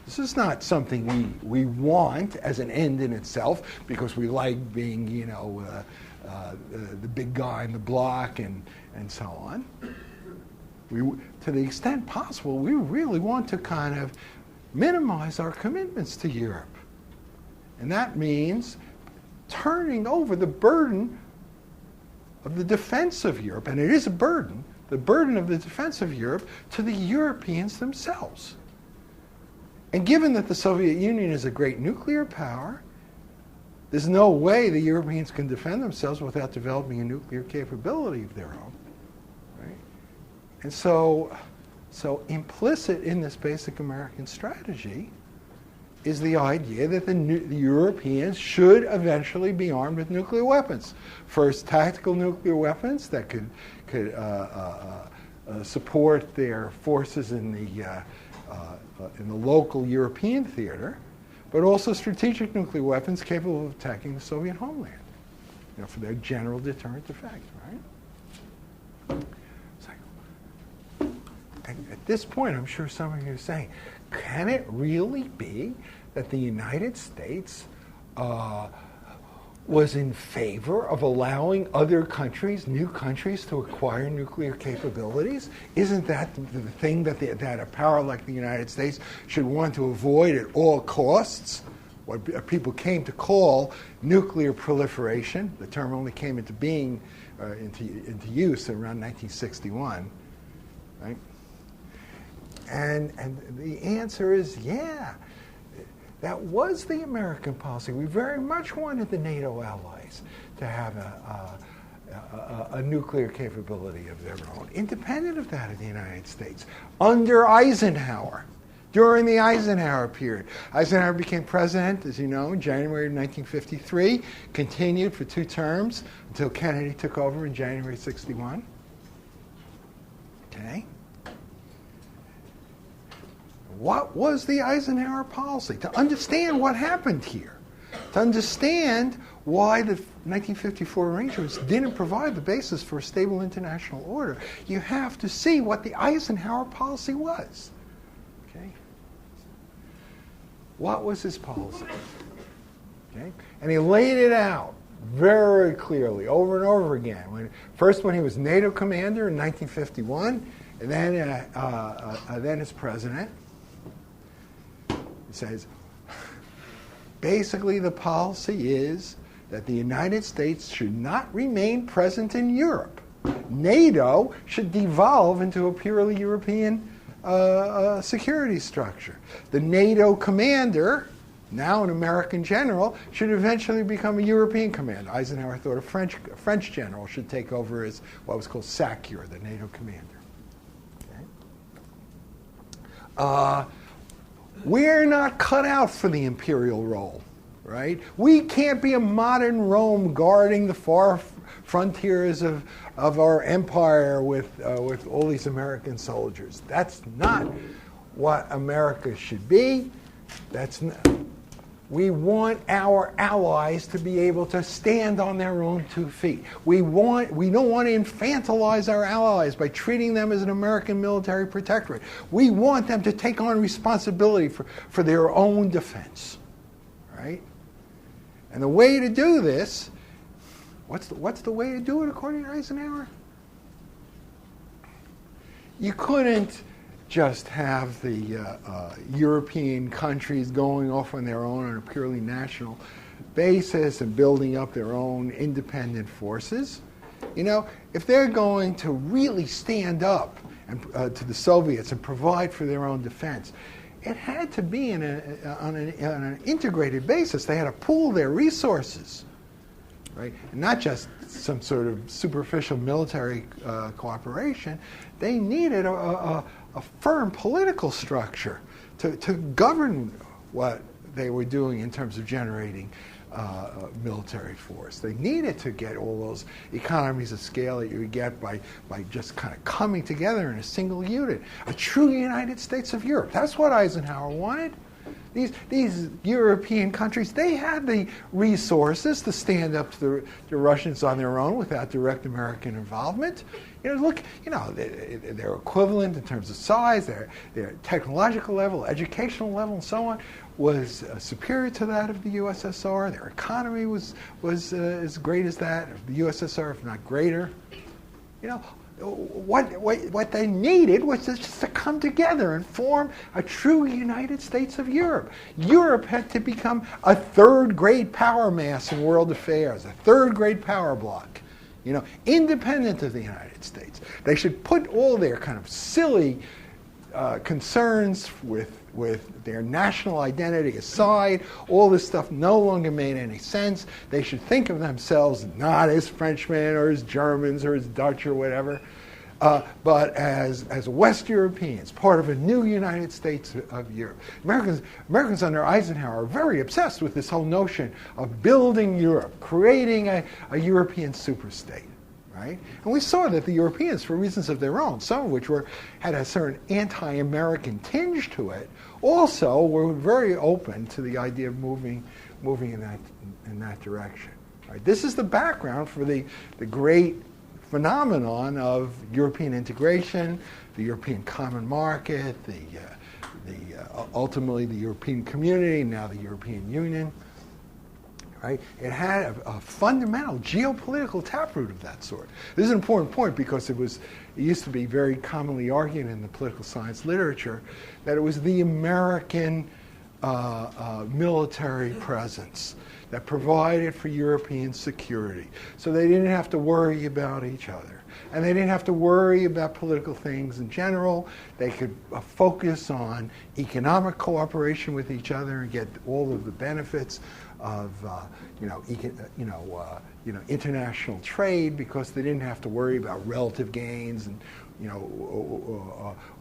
this is not something we want as an end in itself because we like being, the big guy in the block and so on. To the extent possible, we really want to kind of minimize our commitments to Europe. And that means turning over the burden of the defense of Europe, and it is a burden, the burden of the defense of Europe, to the Europeans themselves. And given that the Soviet Union is a great nuclear power, there's no way the Europeans can defend themselves without developing a nuclear capability of their own. Right? And so implicit in this basic American strategy is the idea that the Europeans should eventually be armed with nuclear weapons. First, tactical nuclear weapons that could support their forces in the local European theater, but also strategic nuclear weapons capable of attacking the Soviet homeland, for their general deterrent effect, right? At this point, I'm sure some of you are saying, can it really be that the United States was in favor of allowing other countries, new countries, to acquire nuclear capabilities? Isn't that the thing that a power like the United States should want to avoid at all costs? What people came to call nuclear proliferation. The term only came into being, into use around 1961, right? And the answer is, yeah, that was the American policy. We very much wanted the NATO allies to have a nuclear capability of their own, independent of that of the United States, under Eisenhower, during the Eisenhower period. Eisenhower became president, as you know, in January of 1953, continued for 2 terms until Kennedy took over in January 61. Okay? What was the Eisenhower policy? To understand what happened here, to understand why the 1954 arrangements didn't provide the basis for a stable international order, you have to see what the Eisenhower policy was. Okay? What was his policy? Okay? And he laid it out very clearly over and over again. First when he was NATO commander in 1951, and then as president. It says, basically the policy is that the United States should not remain present in Europe. NATO should devolve into a purely European security structure. The NATO commander, now an American general, should eventually become a European commander. Eisenhower thought a French general should take over as what was called SACEUR, the NATO commander. Okay? We're not cut out for the imperial role, right? We can't be a modern Rome guarding the far frontiers of our empire with all these American soldiers. That's not what America should be. We want our allies to be able to stand on their own 2 feet. We don't want to infantilize our allies by treating them as an American military protectorate. We want them to take on responsibility for their own defense, right? And the way to do this, what's the way to do it according to Eisenhower? You couldn't just have the European countries going off on their own on a purely national basis and building up their own independent forces. If they're going to really stand up to the Soviets and provide for their own defense, it had to be on an integrated basis. They had to pool their resources, right? And not just some sort of superficial military cooperation. They needed a firm political structure to govern what they were doing in terms of generating military force. They needed to get all those economies of scale that you would get by just kind of coming together in a single unit. A true United States of Europe. That's what Eisenhower wanted. These European countries, they had the resources to stand up to the Russians on their own without direct American involvement. Look, they're equivalent in terms of size, their technological level, educational level, and so on was superior to that of the USSR. Their economy was as great as that of the USSR, if not greater. What they needed was just to come together and form a true United States of Europe. Europe had to become a third-grade power mass in world affairs, a third-grade power bloc, independent of the United States. They should put all their kind of silly concerns with their national identity aside. All this stuff no longer made any sense. They should think of themselves not as Frenchmen or as Germans or as Dutch or whatever, but as West Europeans, part of a new United States of Europe. Americans under Eisenhower are very obsessed with this whole notion of building Europe, creating a European superstate. Right? And we saw that the Europeans, for reasons of their own, some of which had a certain anti-American tinge to it, also were very open to the idea of moving in that direction. Right? This is the background for the great phenomenon of European integration, the European common market, ultimately the European community, now the European Union. Right? It had a fundamental geopolitical taproot of that sort. This is an important point because it used to be very commonly argued in the political science literature that it was the American military presence that provided for European security. So they didn't have to worry about each other. And they didn't have to worry about political things in general. They could focus on economic cooperation with each other and get all of the benefits of international trade because they didn't have to worry about relative gains and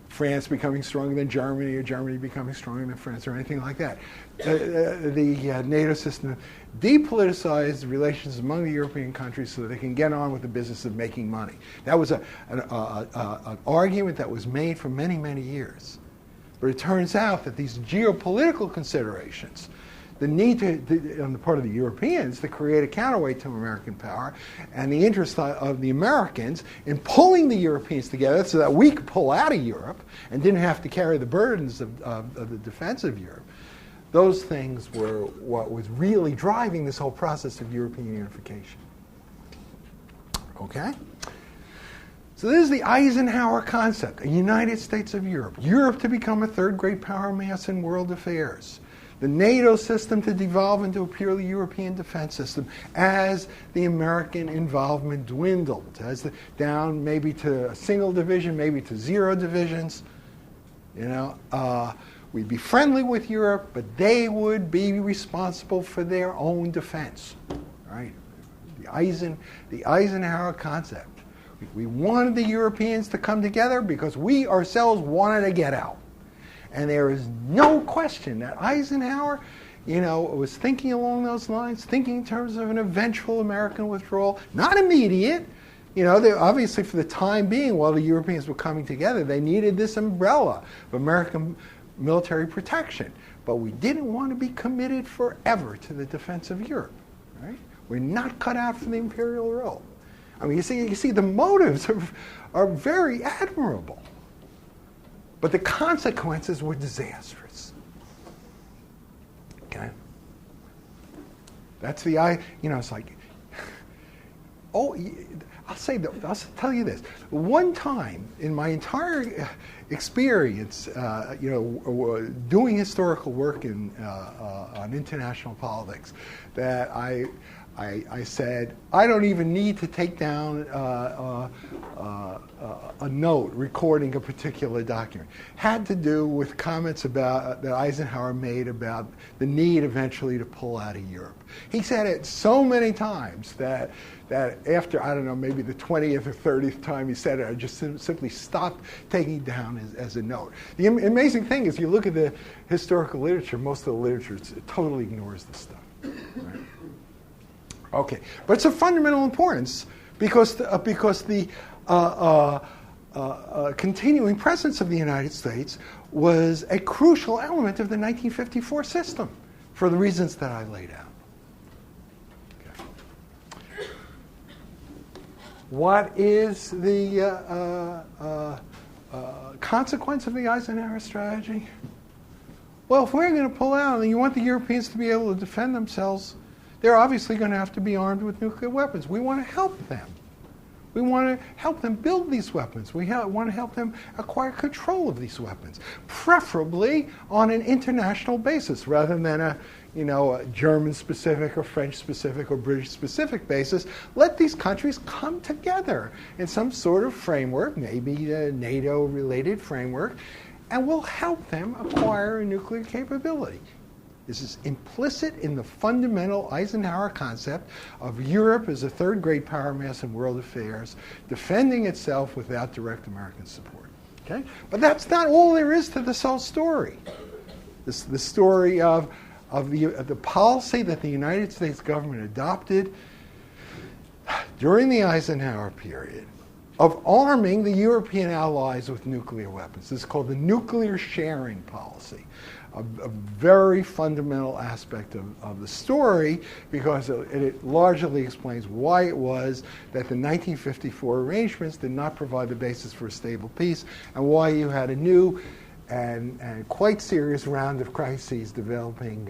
France becoming stronger than Germany or Germany becoming stronger than France or anything like that. The NATO system depoliticized relations among the European countries so that they can get on with the business of making money. That was an argument that was made for many, many years. But it turns out that these geopolitical considerations, the need on the part of the Europeans to create a counterweight to American power, and the interest of the Americans in pulling the Europeans together so that we could pull out of Europe and didn't have to carry the burdens of the defense of Europe, those things were what was really driving this whole process of European unification. Okay? So this is the Eisenhower concept, a United States of Europe. Europe to become a third-grade power mass in world affairs. The NATO system to devolve into a purely European defense system as the American involvement dwindled, down maybe to a single division, maybe to 0 divisions. We'd be friendly with Europe, but they would be responsible for their own defense. Right? The Eisenhower concept. We wanted the Europeans to come together because we ourselves wanted to get out. And there is no question that Eisenhower, was thinking along those lines, thinking in terms of an eventual American withdrawal, not immediate. Obviously for the time being, while the Europeans were coming together, they needed this umbrella of American military protection. But we didn't want to be committed forever to the defense of Europe. Right? We're not cut out for the imperial role. I mean, you see, the motives are very admirable. But the consequences were disastrous. Okay? That's it's like, I'll tell you this. One time in my entire experience, doing historical work on international politics, that I said, I don't even need to take down a note recording a particular document. Had to do with comments about that Eisenhower made about the need eventually to pull out of Europe. He said it so many times that after, I don't know, maybe the 20th or 30th time he said it, I just simply stopped taking it down as a note. The amazing thing is, you look at the historical literature, most of the literature totally ignores this stuff. Right? Okay, but it's of fundamental importance because the continuing presence of the United States was a crucial element of the 1954 system for the reasons that I laid out. Okay. What is the consequence of the Eisenhower strategy? Well, if we're going to pull out and you want the Europeans to be able to defend themselves, they're obviously going to have to be armed with nuclear weapons. We want to help them. We want to help them build these weapons. We want to help them acquire control of these weapons, preferably on an international basis rather than a German-specific or French-specific or British-specific basis. Let these countries come together in some sort of framework, maybe a NATO-related framework, and we'll help them acquire a nuclear capability. This is implicit in the fundamental Eisenhower concept of Europe as a third-grade power mass in world affairs, defending itself without direct American support. Okay? But that's not all there is to this whole story. The story of the policy that the United States government adopted during the Eisenhower period of arming the European allies with nuclear weapons. This is called the nuclear sharing policy. A very fundamental aspect of the story, because it largely explains why it was that the 1954 arrangements did not provide the basis for a stable peace, and why you had a new and quite serious round of crises developing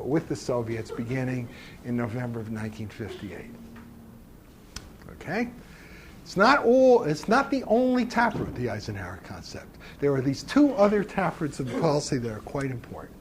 with the Soviets beginning in November of 1958. Okay? It's not the only taproot, the Eisenhower concept. There are these two other taproots of the policy that are quite important.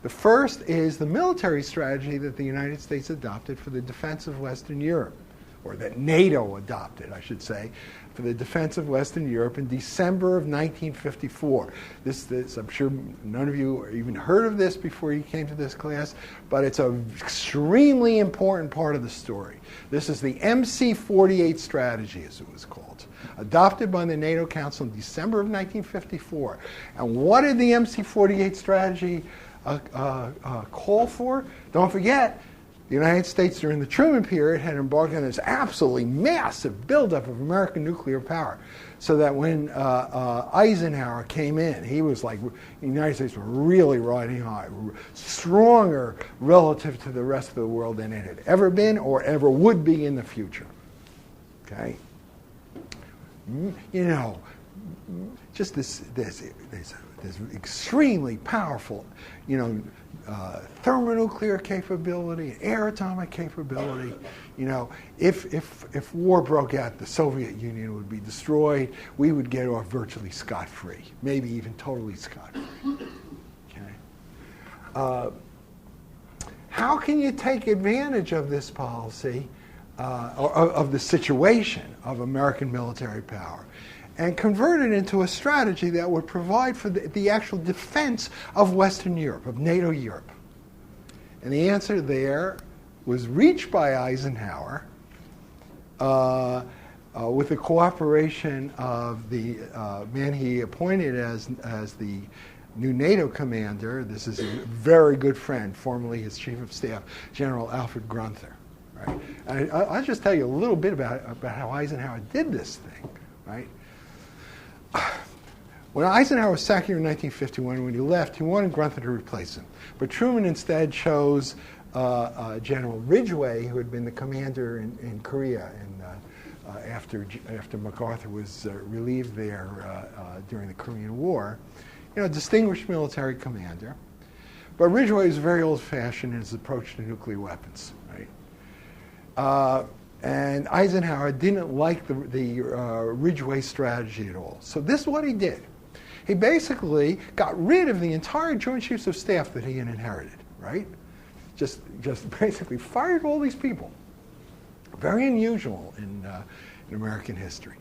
The first is the military strategy that the United States adopted for the defense of Western Europe, or that NATO adopted, I should say, for the defense of Western Europe in December of 1954. This I'm sure none of you even heard of this before you came to this class, but it's an extremely important part of the story. This is the MC-48 strategy, as it was called, adopted by the NATO Council in December of 1954. And what did the MC-48 strategy call for? Don't forget, the United States during the Truman period had embarked on this absolutely massive buildup of American nuclear power, so that when Eisenhower came in, he was like, the United States were really riding high, stronger relative to the rest of the world than it had ever been or ever would be in the future. Okay? Just this extremely powerful, thermonuclear capability, air atomic capability. If war broke out, the Soviet Union would be destroyed. We would get off virtually scot-free, maybe even totally scot-free. Okay. How can you take advantage of this policy, or of the situation of American military power, and convert it into a strategy that would provide for the actual defense of Western Europe, of NATO Europe? And the answer there was reached by Eisenhower with the cooperation of the man he appointed as the new NATO commander. This is a very good friend, formerly his chief of staff, General Alfred Grunther. Right? And I'll just tell you a little bit about how Eisenhower did this thing. Right? When Eisenhower was sacked here in 1951, when he left, he wanted Grunther to replace him. But Truman instead chose General Ridgway, who had been the commander in Korea after MacArthur was relieved there during the Korean War. A distinguished military commander. But Ridgway was very old-fashioned in his approach to nuclear weapons. Right? And Eisenhower didn't like the Ridgway strategy at all. So this is what he did. He basically got rid of the entire Joint Chiefs of Staff that he had inherited, right? just basically fired all these people. Very unusual in American history.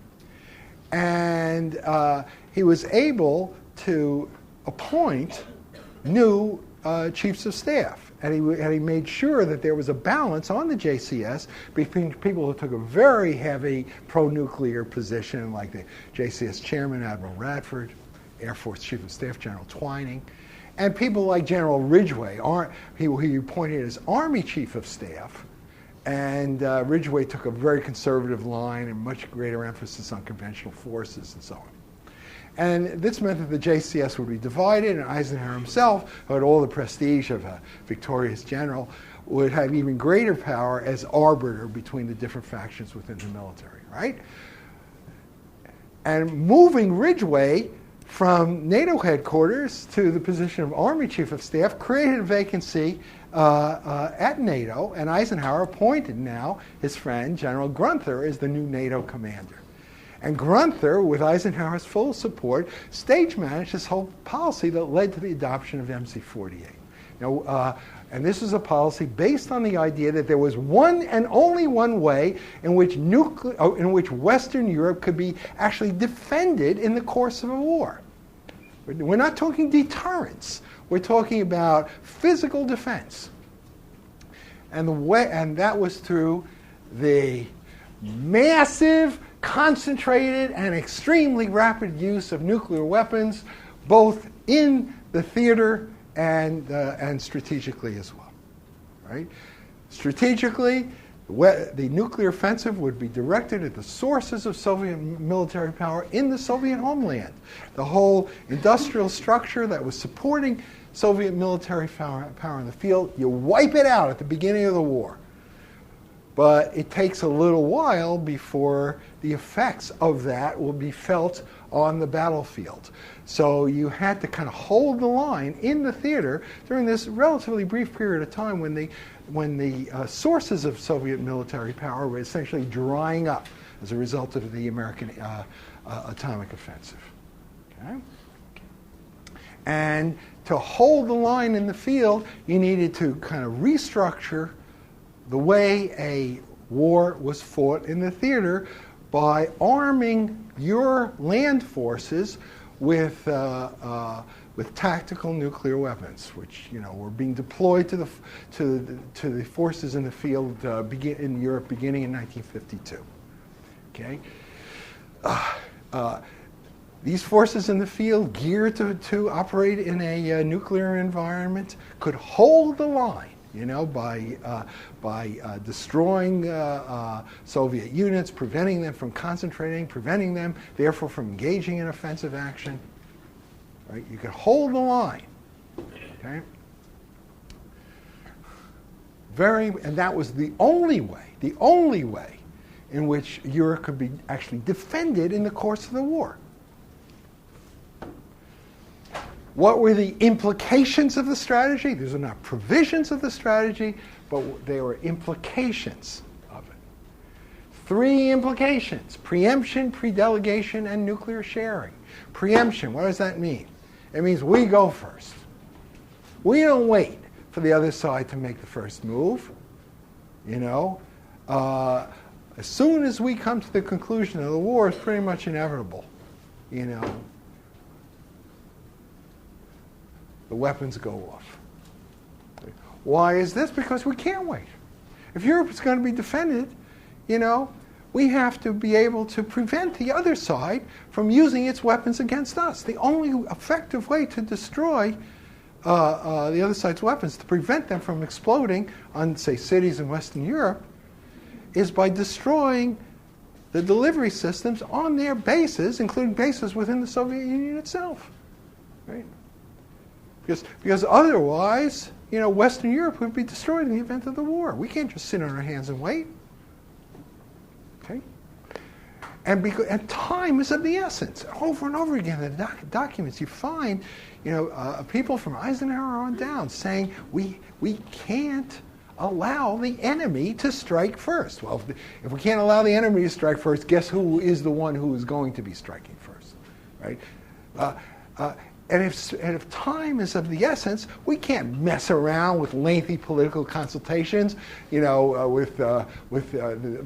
And he was able to appoint new chiefs of staff. And he made sure that there was a balance on the JCS between people who took a very heavy pro-nuclear position, like the JCS chairman, Admiral Radford, Air Force Chief of Staff General Twining, and people like General Ridgway, who he appointed as Army Chief of Staff. And Ridgway took a very conservative line and much greater emphasis on conventional forces and so on. And this meant that the JCS would be divided, and Eisenhower himself, who had all the prestige of a victorious general, would have even greater power as arbiter between the different factions within the military, right? And moving Ridgway from NATO headquarters to the position of Army Chief of Staff created a vacancy at NATO, and Eisenhower appointed now his friend, General Grunther, as the new NATO commander. And Grunther, with Eisenhower's full support, stage managed this whole policy that led to the adoption of MC-48. Now, and this is a policy based on the idea that there was one and only one way in which Western Europe could be actually defended in the course of a war. We're not talking deterrence. We're talking about physical defense. And that was through the massive, concentrated, and extremely rapid use of nuclear weapons, both in the theater and strategically as well. Right? Strategically, the nuclear offensive would be directed at the sources of Soviet military power in the Soviet homeland. The whole industrial structure that was supporting Soviet military power in the field, you wipe it out at the beginning of the war. But it takes a little while before the effects of that will be felt on the battlefield. So you had to kind of hold the line in the theater during this relatively brief period of time when the sources of Soviet military power were essentially drying up as a result of the American atomic offensive. Okay? And to hold the line in the field, you needed to kind of restructure the way a war was fought in the theater by arming your land forces with tactical nuclear weapons, which were being deployed to the forces in the field in Europe beginning in 1952. Okay. These forces in the field, geared to operate in a nuclear environment, could hold the line, by destroying Soviet units, preventing them from concentrating, preventing them, therefore, from engaging in offensive action. Right? You could hold the line. Okay? And that was the only way in which Europe could be actually defended in the course of the war. What were the implications of the strategy? These are not provisions of the strategy, but they were implications of it. 3 implications: preemption, predelegation, and nuclear sharing. Preemption, what does that mean? It means we go first. We don't wait for the other side to make the first move. As soon as we come to the conclusion of the war, it's pretty much inevitable. The weapons go off. Why is this? Because we can't wait. If Europe is going to be defended, we have to be able to prevent the other side from using its weapons against us. The only effective way to destroy the other side's weapons, to prevent them from exploding on, say, cities in Western Europe, is by destroying the delivery systems on their bases, including bases within the Soviet Union itself. Right? Because otherwise, Western Europe would be destroyed in the event of the war. We can't just sit on our hands and wait. Okay? And time is of the essence. Over and over again in the documents, you find, people from Eisenhower on down saying we can't allow the enemy to strike first. Well, if we can't allow the enemy to strike first, guess who is the one who is going to be striking first, right? And if time is of the essence, we can't mess around with lengthy political consultations, with the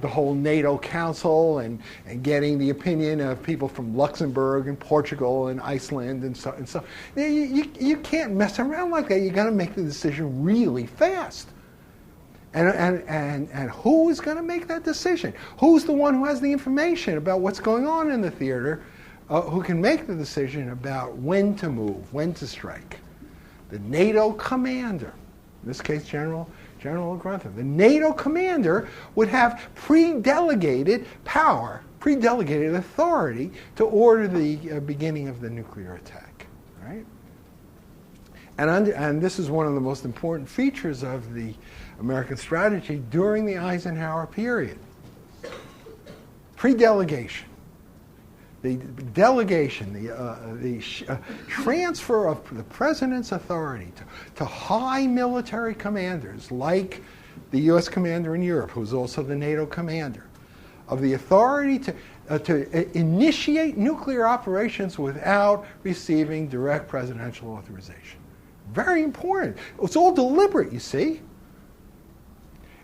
whole NATO Council and getting the opinion of people from Luxembourg and Portugal and Iceland and so. You can't mess around like that. You got to make the decision really fast. And who is going to make that decision? Who's the one who has the information about what's going on in the theater? Who can make the decision about when to move, when to strike? The NATO commander, in this case General Grunther. The NATO commander would have pre-delegated power, pre-delegated authority to order the beginning of the nuclear attack. Right? And this is one of the most important features of the American strategy during the Eisenhower period. Pre-delegation. The delegation, the transfer of the president's authority to high military commanders like the U.S. commander in Europe, who's also the NATO commander, of the authority to initiate nuclear operations without receiving direct presidential authorization. Very important. It's all deliberate, you see.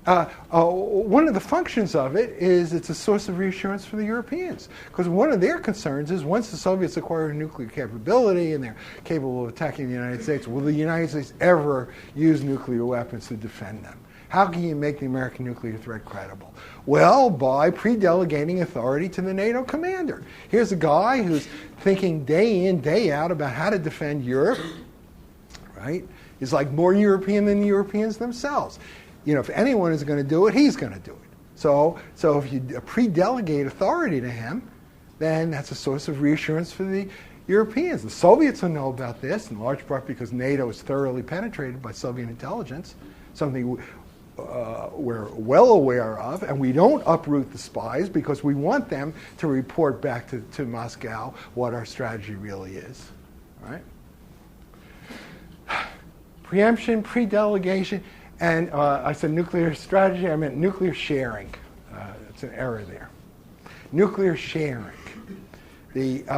One of the functions of it is it's a source of reassurance for the Europeans, because one of their concerns is once the Soviets acquire nuclear capability and they're capable of attacking the United States, will the United States ever use nuclear weapons to defend them? How can you make the American nuclear threat credible? Well, by pre-delegating authority to the NATO commander. Here's a guy who's thinking day in, day out about how to defend Europe, right? He's like more European than the Europeans themselves. If anyone is going to do it, he's going to do it. So if you pre-delegate authority to him, then that's a source of reassurance for the Europeans. The Soviets will know about this, in large part because NATO is thoroughly penetrated by Soviet intelligence, something we're well aware of, and we don't uproot the spies because we want them to report back to Moscow what our strategy really is. All right? Preemption, pre-delegation. And I said nuclear strategy, I meant nuclear sharing. It's an error there. Nuclear sharing. If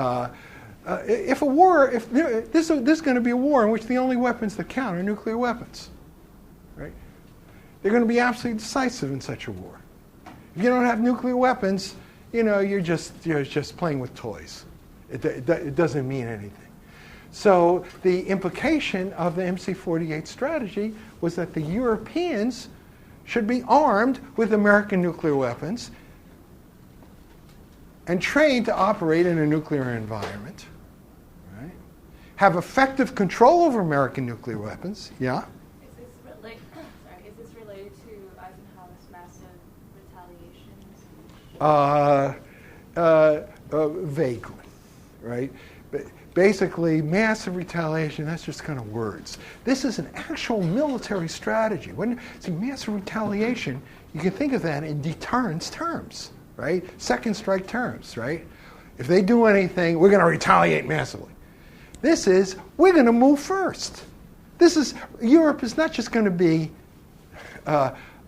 this is going to be a war in which the only weapons that count are nuclear weapons, right? They're going to be absolutely decisive in such a war. If you don't have nuclear weapons, you're just playing with toys. It doesn't mean anything. So the implication of the MC-48 strategy was that the Europeans should be armed with American nuclear weapons and trained to operate in a nuclear environment, right? Have effective control over American nuclear weapons. Yeah? Is this related to Eisenhower's massive retaliations? Vaguely, right? Basically, massive retaliation, that's just kind of words. This is an actual military strategy. When it's massive retaliation, you can think of that in deterrence terms, right? Second strike terms, right? If they do anything, we're going to retaliate massively. This is, we're going to move first. Europe is not just going to be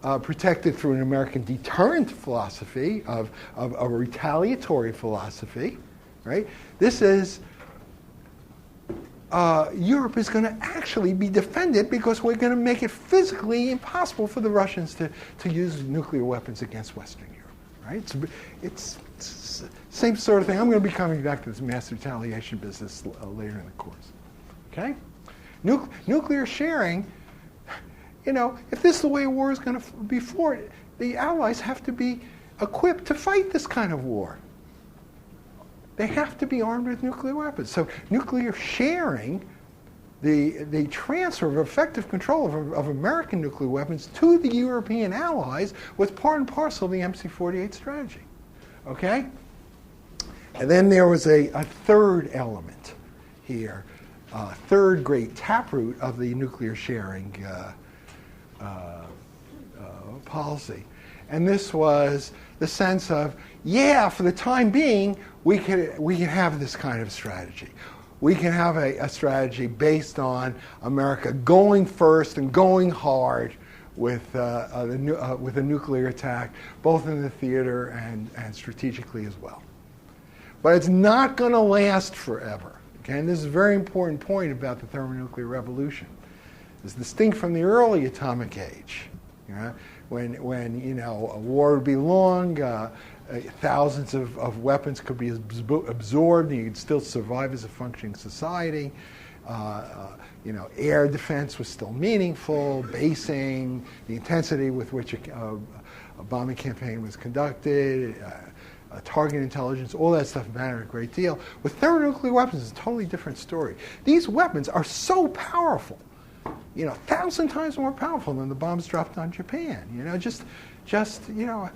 protected through an American deterrent philosophy of a retaliatory philosophy, right? This is, Europe is going to actually be defended because we're going to make it physically impossible for the Russians to use nuclear weapons against Western Europe. Right? It's same sort of thing. I'm going to be coming back to this mass retaliation business later in the course. Okay? Nuclear sharing, if this is the way war is going to be fought, the Allies have to be equipped to fight this kind of war. They have to be armed with nuclear weapons. So nuclear sharing, the transfer of effective control of American nuclear weapons to the European allies was part and parcel of the MC-48 strategy. Okay? And then there was a third element here, third great taproot of the nuclear sharing policy. And this was the sense of, for the time being, we can have this kind of strategy. We can have a strategy based on America going first and going hard with a nuclear attack, both in the theater and strategically as well. But it's not going to last forever. Okay, and this is a very important point about the thermonuclear revolution. It's distinct from the early atomic age, you know, when you know, a war would be long, thousands of weapons could be absorbed, and you'd still survive as a functioning society. You know, air defense was still meaningful, basing, the intensity with which a bombing campaign was conducted, target intelligence, all that stuff mattered a great deal. With thermonuclear weapons, it's a totally different story. These weapons are so powerful, you know, 1,000 times more powerful than the bombs dropped on Japan. You know, just you know,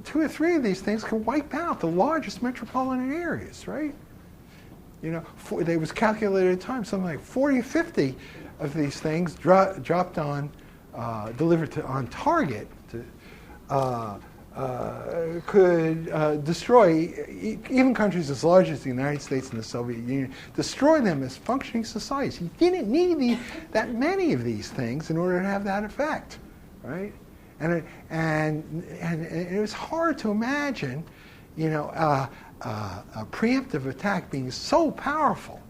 2 or 3 of these things can wipe out the largest metropolitan areas, right? You know, they was calculated at times something like 40 or 50 of these things dropped on, delivered on target, could destroy even countries as large as the United States and the Soviet Union, destroy them as functioning societies. You didn't need that many of these things in order to have that effect, right? And it was hard to imagine, you know, a preemptive attack being so powerful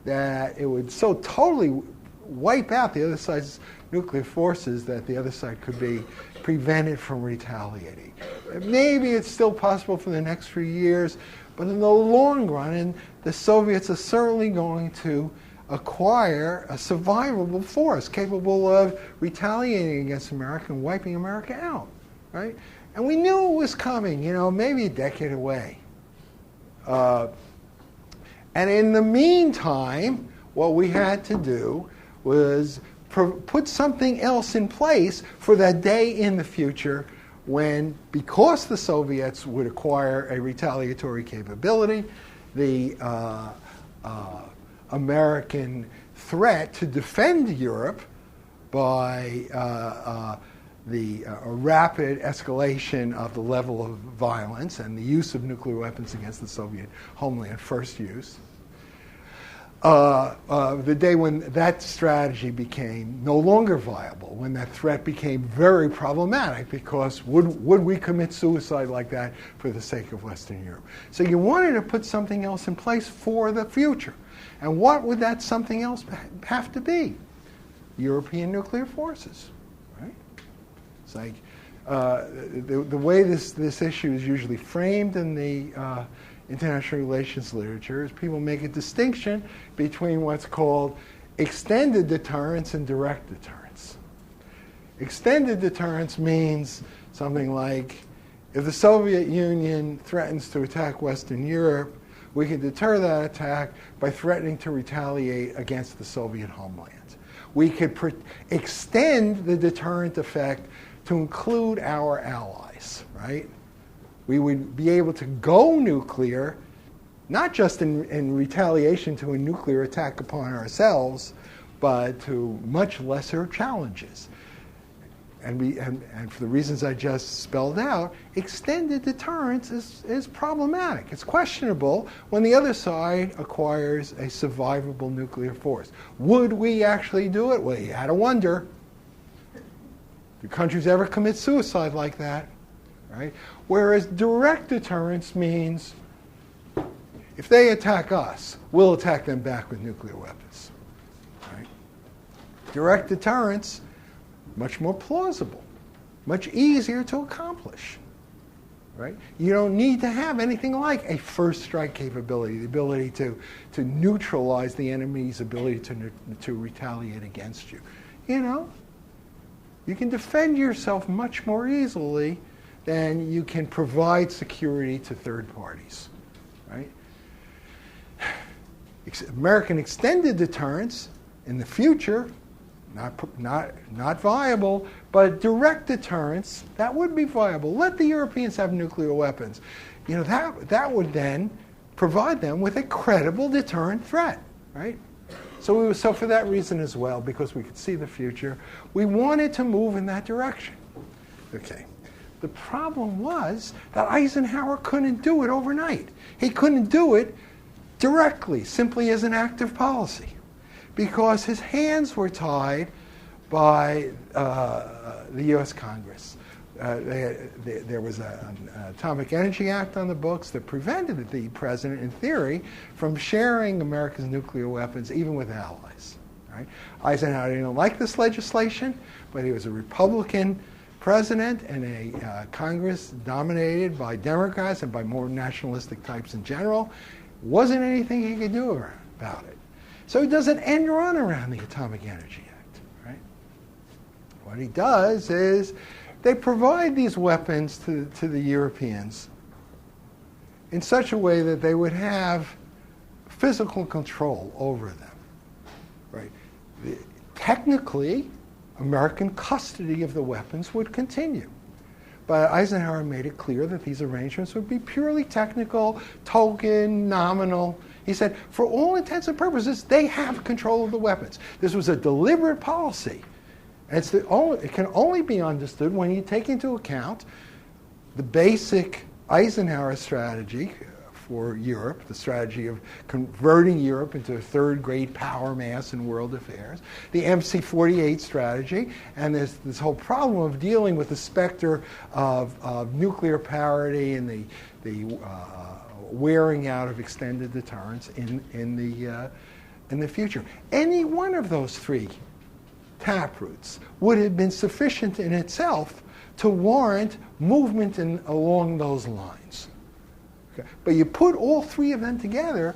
that it would so totally wipe out the other side's nuclear forces that the other side could be prevented from retaliating. Maybe it's still possible for the next few years, but in the long run, and the Soviets are certainly going to acquire a survivable force capable of retaliating against America and wiping America out, right? And we knew it was coming, you know, maybe a decade away. And in the meantime, what we had to do was put something else in place for that day in the future when, because the Soviets would acquire a retaliatory capability, the American threat to defend Europe by the rapid escalation of the level of violence and the use of nuclear weapons against the Soviet homeland, first use. The day when that strategy became no longer viable, when that threat became very problematic, because would we commit suicide like that for the sake of Western Europe? So you wanted to put something else in place for the future. And what would that something else have to be? European nuclear forces, right? It's like the way this issue is usually framed in the international relations literature is people make a distinction between what's called extended deterrence and direct deterrence. Extended deterrence means something like, if the Soviet Union threatens to attack Western Europe, we can deter that attack by threatening to retaliate against the Soviet homeland. We could extend the deterrent effect to include our allies, right? We would be able to go nuclear, not just in retaliation to a nuclear attack upon ourselves, but to much lesser challenges. And for the reasons I just spelled out, extended deterrence is problematic. It's questionable when the other side acquires a survivable nuclear force. Would we actually do it? Well, you had to wonder. Do countries ever commit suicide like that? Right? Whereas direct deterrence means if they attack us, we'll attack them back with nuclear weapons. Right? Direct deterrence, much more plausible, much easier to accomplish. Right? You don't need to have anything like a first strike capability, the ability to neutralize the enemy's ability to retaliate against you. You know, you can defend yourself much more easily than you can provide security to third parties, right? American extended deterrence in the future, not viable, but direct deterrence, that would be viable. Let the Europeans have nuclear weapons. You know, that would then provide them with a credible deterrent threat, right? So for that reason as well, because we could see the future, we wanted to move in that direction. Okay. The problem was that Eisenhower couldn't do it overnight. He couldn't do it directly, simply as an act of policy, because his hands were tied by the U.S. Congress. there was an Atomic Energy Act on the books that prevented the president, in theory, from sharing America's nuclear weapons, even with allies. Right? Eisenhower didn't like this legislation, but he was a Republican president and a Congress dominated by Democrats and by more nationalistic types in general. Wasn't anything he could do about it. So he does an end run around the Atomic Energy Act. Right? What he does is they provide these weapons to the Europeans in such a way that they would have physical control over them. Right? Technically, American custody of the weapons would continue. But Eisenhower made it clear that these arrangements would be purely technical, token, nominal. He said, for all intents and purposes, they have control of the weapons. This was a deliberate policy. And it can only be understood when you take into account the basic Eisenhower strategy for Europe, the strategy of converting Europe into a third great power mass in world affairs, the MC-48 strategy, and this whole problem of dealing with the specter of nuclear parity and the wearing out of extended deterrence in the future. Any one of those three taproots would have been sufficient in itself to warrant movement along those lines. Okay. But you put all three of them together,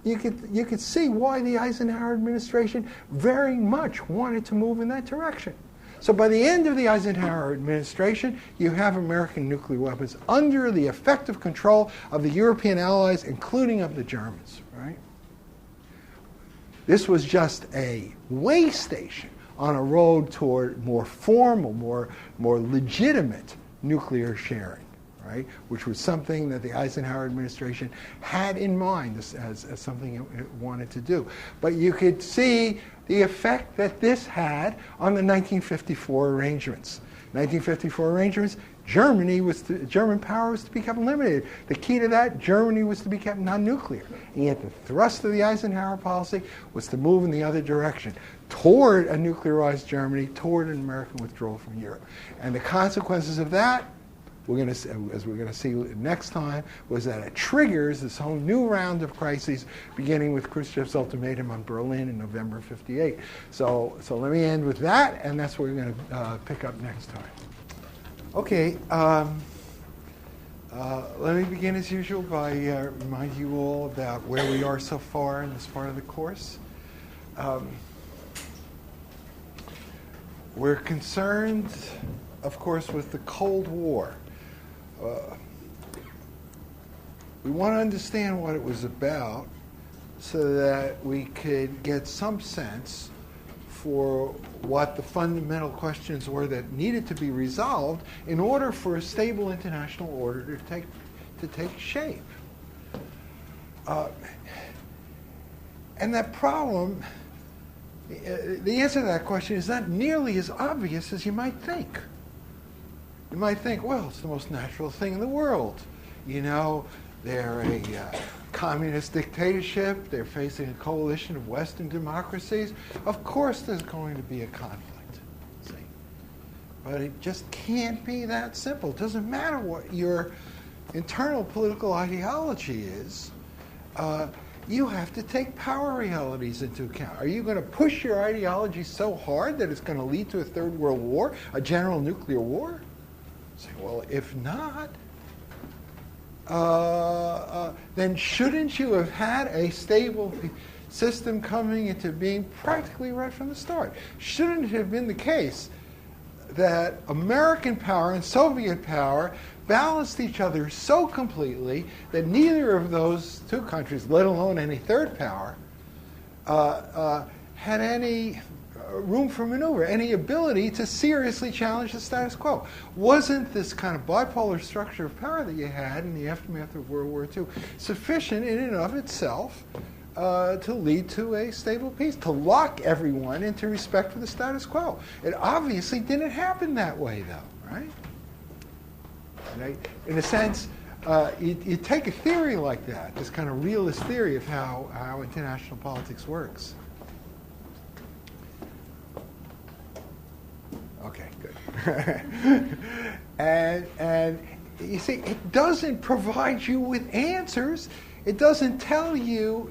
you could see why the Eisenhower administration very much wanted to move in that direction. So by the end of the Eisenhower administration, you have American nuclear weapons under the effective control of the European allies, including of the Germans. Right? This was just a way station on a road toward more formal, more legitimate nuclear sharing, right? Which was something that the Eisenhower administration had in mind as something it wanted to do. But you could see the effect that this had on the 1954 arrangements. 1954 arrangements, German power was to become limited. The key to that, Germany was to become non-nuclear. And yet the thrust of the Eisenhower policy was to move in the other direction, toward a nuclearized Germany, toward an American withdrawal from Europe. And the consequences of that, as we're going to see next time, was that it triggers this whole new round of crises, beginning with Khrushchev's ultimatum on Berlin in November of '58. So let me end with that, and that's what we're going to pick up next time. Okay, let me begin as usual by reminding you all about where we are so far in this part of the course. We're concerned, of course, with the Cold War. We want to understand what it was about so that we could get some sense for what the fundamental questions were that needed to be resolved in order for a stable international order to take shape. And that problem, the answer to that question is not nearly as obvious as you might think. You might think, well, it's the most natural thing in the world. You know, they're a communist dictatorship. They're facing a coalition of Western democracies. Of course there's going to be a conflict. See? But it just can't be that simple. It doesn't matter what your internal political ideology is. You have to take power realities into account. Are you going to push your ideology so hard that it's going to lead to a third world war, a general nuclear war? Say, well, if not, then shouldn't you have had a stable system coming into being practically right from the start? Shouldn't it have been the case that American power and Soviet power balanced each other so completely that neither of those two countries, let alone any third power, had any room for maneuver, any ability to seriously challenge the status quo? Wasn't this kind of bipolar structure of power that you had in the aftermath of World War II sufficient in and of itself to lead to a stable peace, to lock everyone into respect for the status quo? It obviously didn't happen that way, though, right? In a sense, you take a theory like that, this kind of realist theory of how international politics works. Okay, good. And you see, it doesn't provide you with answers. It doesn't tell you,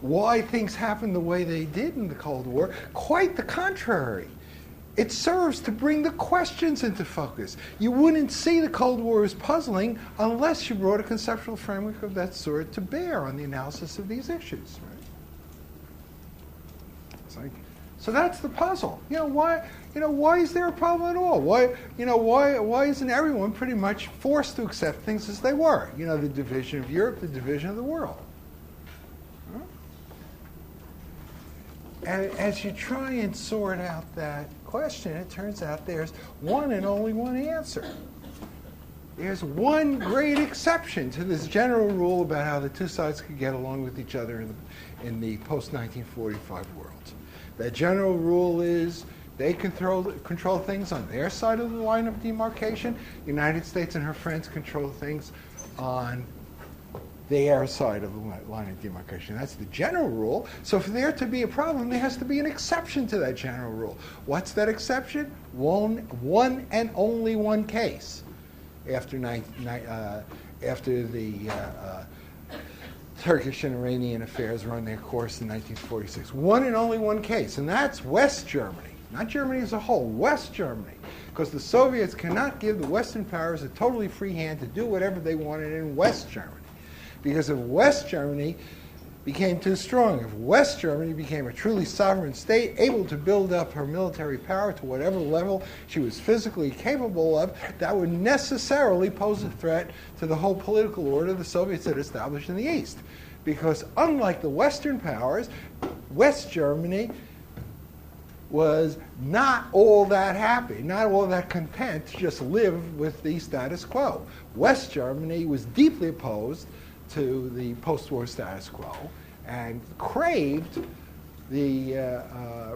why things happened the way they did in the Cold War. Quite the contrary. It serves to bring the questions into focus. You wouldn't see the Cold War as puzzling unless you brought a conceptual framework of that sort to bear on the analysis of these issues. Right? So that's the puzzle. Why is there a problem at all? Why isn't everyone pretty much forced to accept things as they were? The division of Europe, the division of the world. And as you try and sort out that question, it turns out there's one and only one answer. There's one great exception to this general rule about how the two sides could get along with each other in the post-1945 world. That general rule is they control things on their side of the line of demarcation. The United States and her friends control things on their side of the line of demarcation. That's the general rule. So for there to be a problem, there has to be an exception to that general rule. What's that exception? One and only one case. After the Turkish and Iranian affairs run their course in 1946. One and only one case, and that's West Germany. Not Germany as a whole, West Germany. Because the Soviets cannot give the Western powers a totally free hand to do whatever they wanted in West Germany. Because if West Germany became too strong, if West Germany became a truly sovereign state, able to build up her military power to whatever level she was physically capable of, that would necessarily pose a threat to the whole political order the Soviets had established in the East. Because unlike the Western powers, West Germany was not all that happy, not all that content to just live with the status quo. West Germany was deeply opposed to the post-war status quo and craved the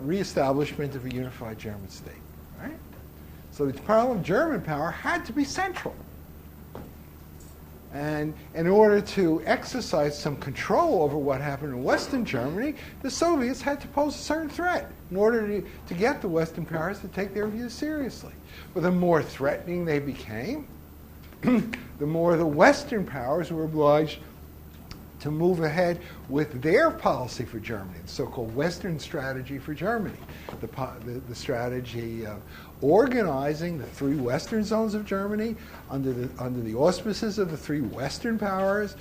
reestablishment of a unified German state. Right? So the problem of German power had to be central. And in order to exercise some control over what happened in Western Germany, the Soviets had to pose a certain threat in order to get the Western powers to take their views seriously. But the more threatening they became, the more the Western powers were obliged to move ahead with their policy for Germany, the so-called Western strategy for Germany, the strategy of organizing the three Western zones of Germany under the auspices of the three Western powers,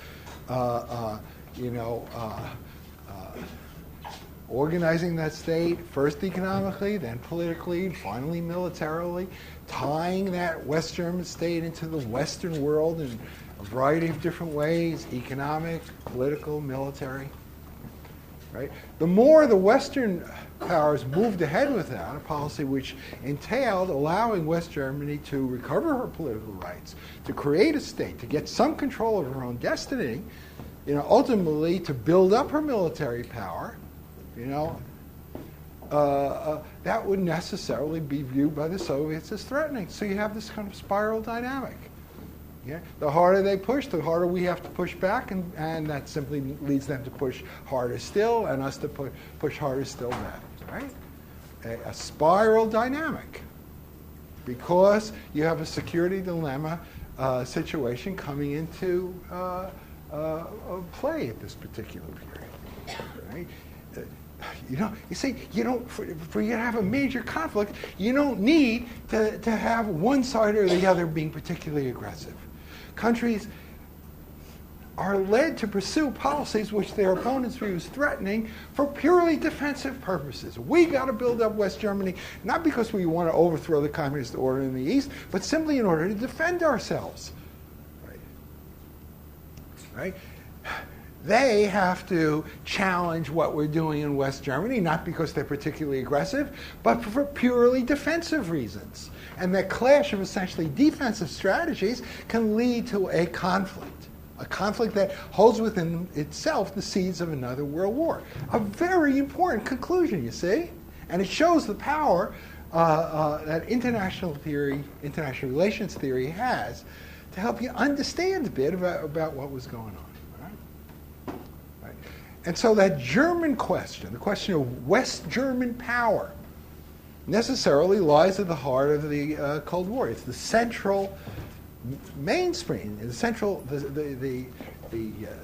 organizing that state first economically, then politically, and finally militarily, tying that West German state into the Western world in a variety of different ways: economic, political, military. Right? The more the Western powers moved ahead with that, a policy which entailed allowing West Germany to recover her political rights, to create a state, to get some control of her own destiny, ultimately to build up her military power, that would necessarily be viewed by the Soviets as threatening. So you have this kind of spiral dynamic. Yeah? The harder they push, the harder we have to push back, and that simply leads them to push harder still, and us to push harder still back. Right? A spiral dynamic, because you have a security dilemma situation coming into play at this particular period. Right? You see, for you to have a major conflict, you don't need to have one side or the other being particularly aggressive. Countries are led to pursue policies which their opponents view as threatening for purely defensive purposes. We got to build up West Germany, not because we want to overthrow the communist order in the East, but simply in order to defend ourselves. Right? They have to challenge what we're doing in West Germany, not because they're particularly aggressive, but for purely defensive reasons. And that clash of essentially defensive strategies can lead to a conflict that holds within itself the seeds of another world war. A very important conclusion, you see? And it shows the power that international relations theory has to help you understand a bit about what was going on. And so that German question, the question of West German power, necessarily lies at the heart of the Cold War. It's the central mainspring, the central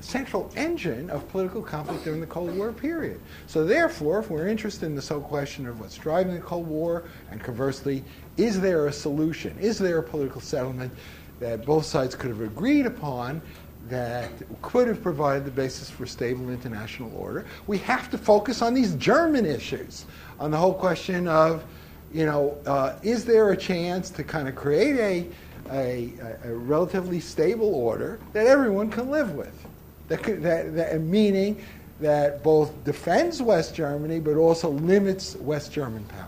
central engine of political conflict during the Cold War period. So therefore, if we're interested in this whole question of what's driving the Cold War, and conversely, is there a solution, is there a political settlement that both sides could have agreed upon that could have provided the basis for stable international order, we have to focus on these German issues, on the whole question of, is there a chance to kind of create a relatively stable order that everyone can live with, meaning that both defends West Germany but also limits West German power.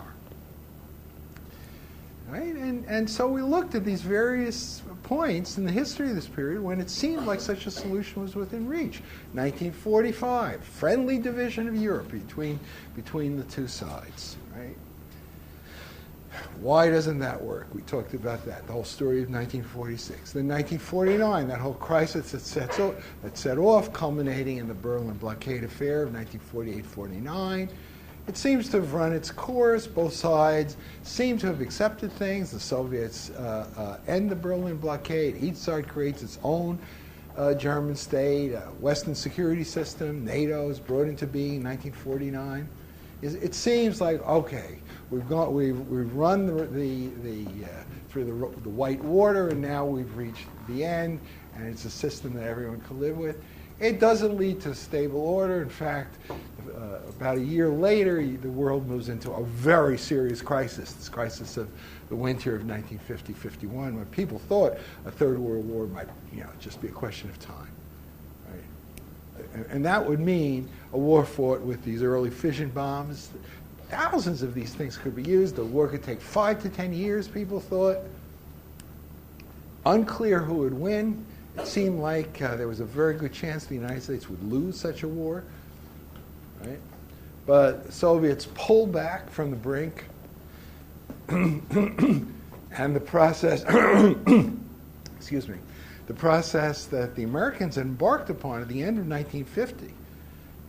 Right? And so we looked at these various points in the history of this period when it seemed like such a solution was within reach. 1945, friendly division of Europe between the two sides. Right? Why doesn't that work? We talked about that, the whole story of 1946. Then 1949, that whole crisis that set off, culminating in the Berlin blockade affair of 1948-49. It seems to have run its course. Both sides seem to have accepted things. The Soviets end the Berlin blockade. Each side creates its own German state, Western security system. NATO is brought into being in 1949. It seems like, okay, we've run through the white water, and now we've reached the end, and it's a system that everyone can live with. It doesn't lead to stable order. In fact, about a year later, the world moves into a very serious crisis, this crisis of the winter of 1950-51, when people thought a third world war might just be a question of time. Right? And that would mean a war fought with these early fission bombs. Thousands of these things could be used. The war could take 5 to 10 years, people thought. Unclear who would win. It seemed like there was a very good chance the United States would lose such a war. Right? But the Soviets pulled back from the brink, and the process, excuse me, the process that the Americans embarked upon at the end of 1950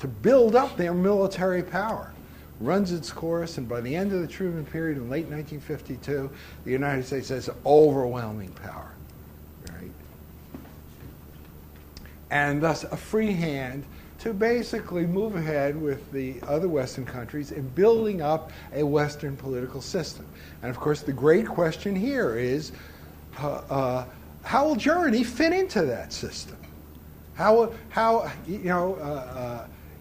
to build up their military power runs its course, and by the end of the Truman period in late 1952, the United States has overwhelming power. Right? And thus a free hand to basically move ahead with the other Western countries in building up a Western political system. And of course, the great question here is, how will Germany fit into that system?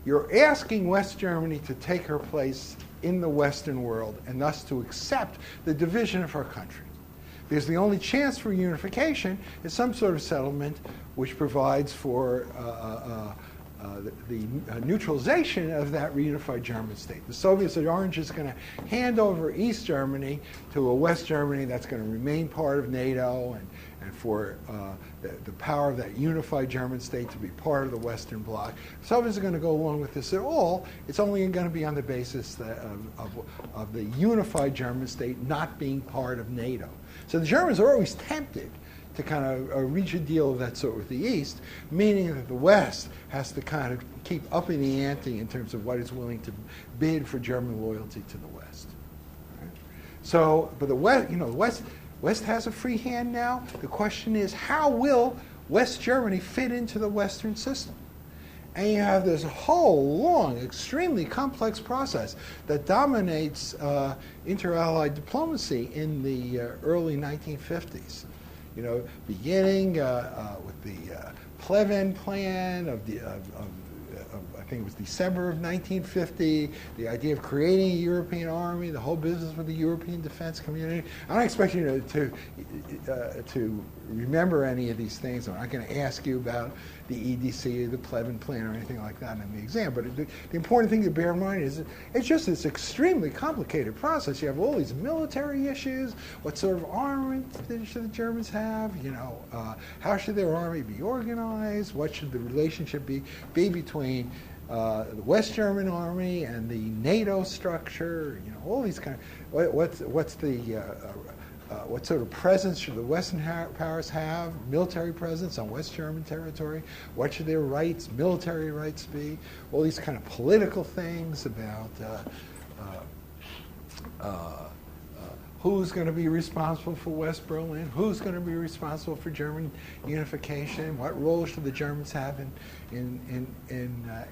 You're asking West Germany to take her place in the Western world and thus to accept the division of her country. Because the only chance for unification is some sort of settlement which provides for the neutralization of that reunified German state. The Soviets aren't just going to hand over East Germany to a West Germany that's going to remain part of NATO and for the power of that unified German state to be part of the Western Bloc. The Soviets are going to go along with this at all. It's only going to be on the basis of the unified German state not being part of NATO. So the Germans are always tempted to kind of reach a deal of that sort with the East, meaning that the West has to kind of keep upping the ante in terms of what it's willing to bid for German loyalty to the West. Right? So, but the West has a free hand now. The question is, how will West Germany fit into the Western system? And you have this whole long, extremely complex process that dominates inter-allied diplomacy in the early 1950s. Beginning with the Pleven Plan of I think it was December of 1950, the idea of creating a European army, the whole business with the European defense community. I don't expect you to remember any of these things. I'm not going to ask you about the EDC or the Pleven Plan or anything like that in the exam. But the important thing to bear in mind is it's just this extremely complicated process. You have all these military issues. What sort of armament should the Germans have? How should their army be organized? What should the relationship be between the West German army and the NATO structure? All these kind of what sort of presence should the Western powers have? Military presence on West German territory? What should their rights, military rights, be? All these kind of political things about Who's going to be responsible for West Berlin? Who's going to be responsible for German unification? What role should the Germans have in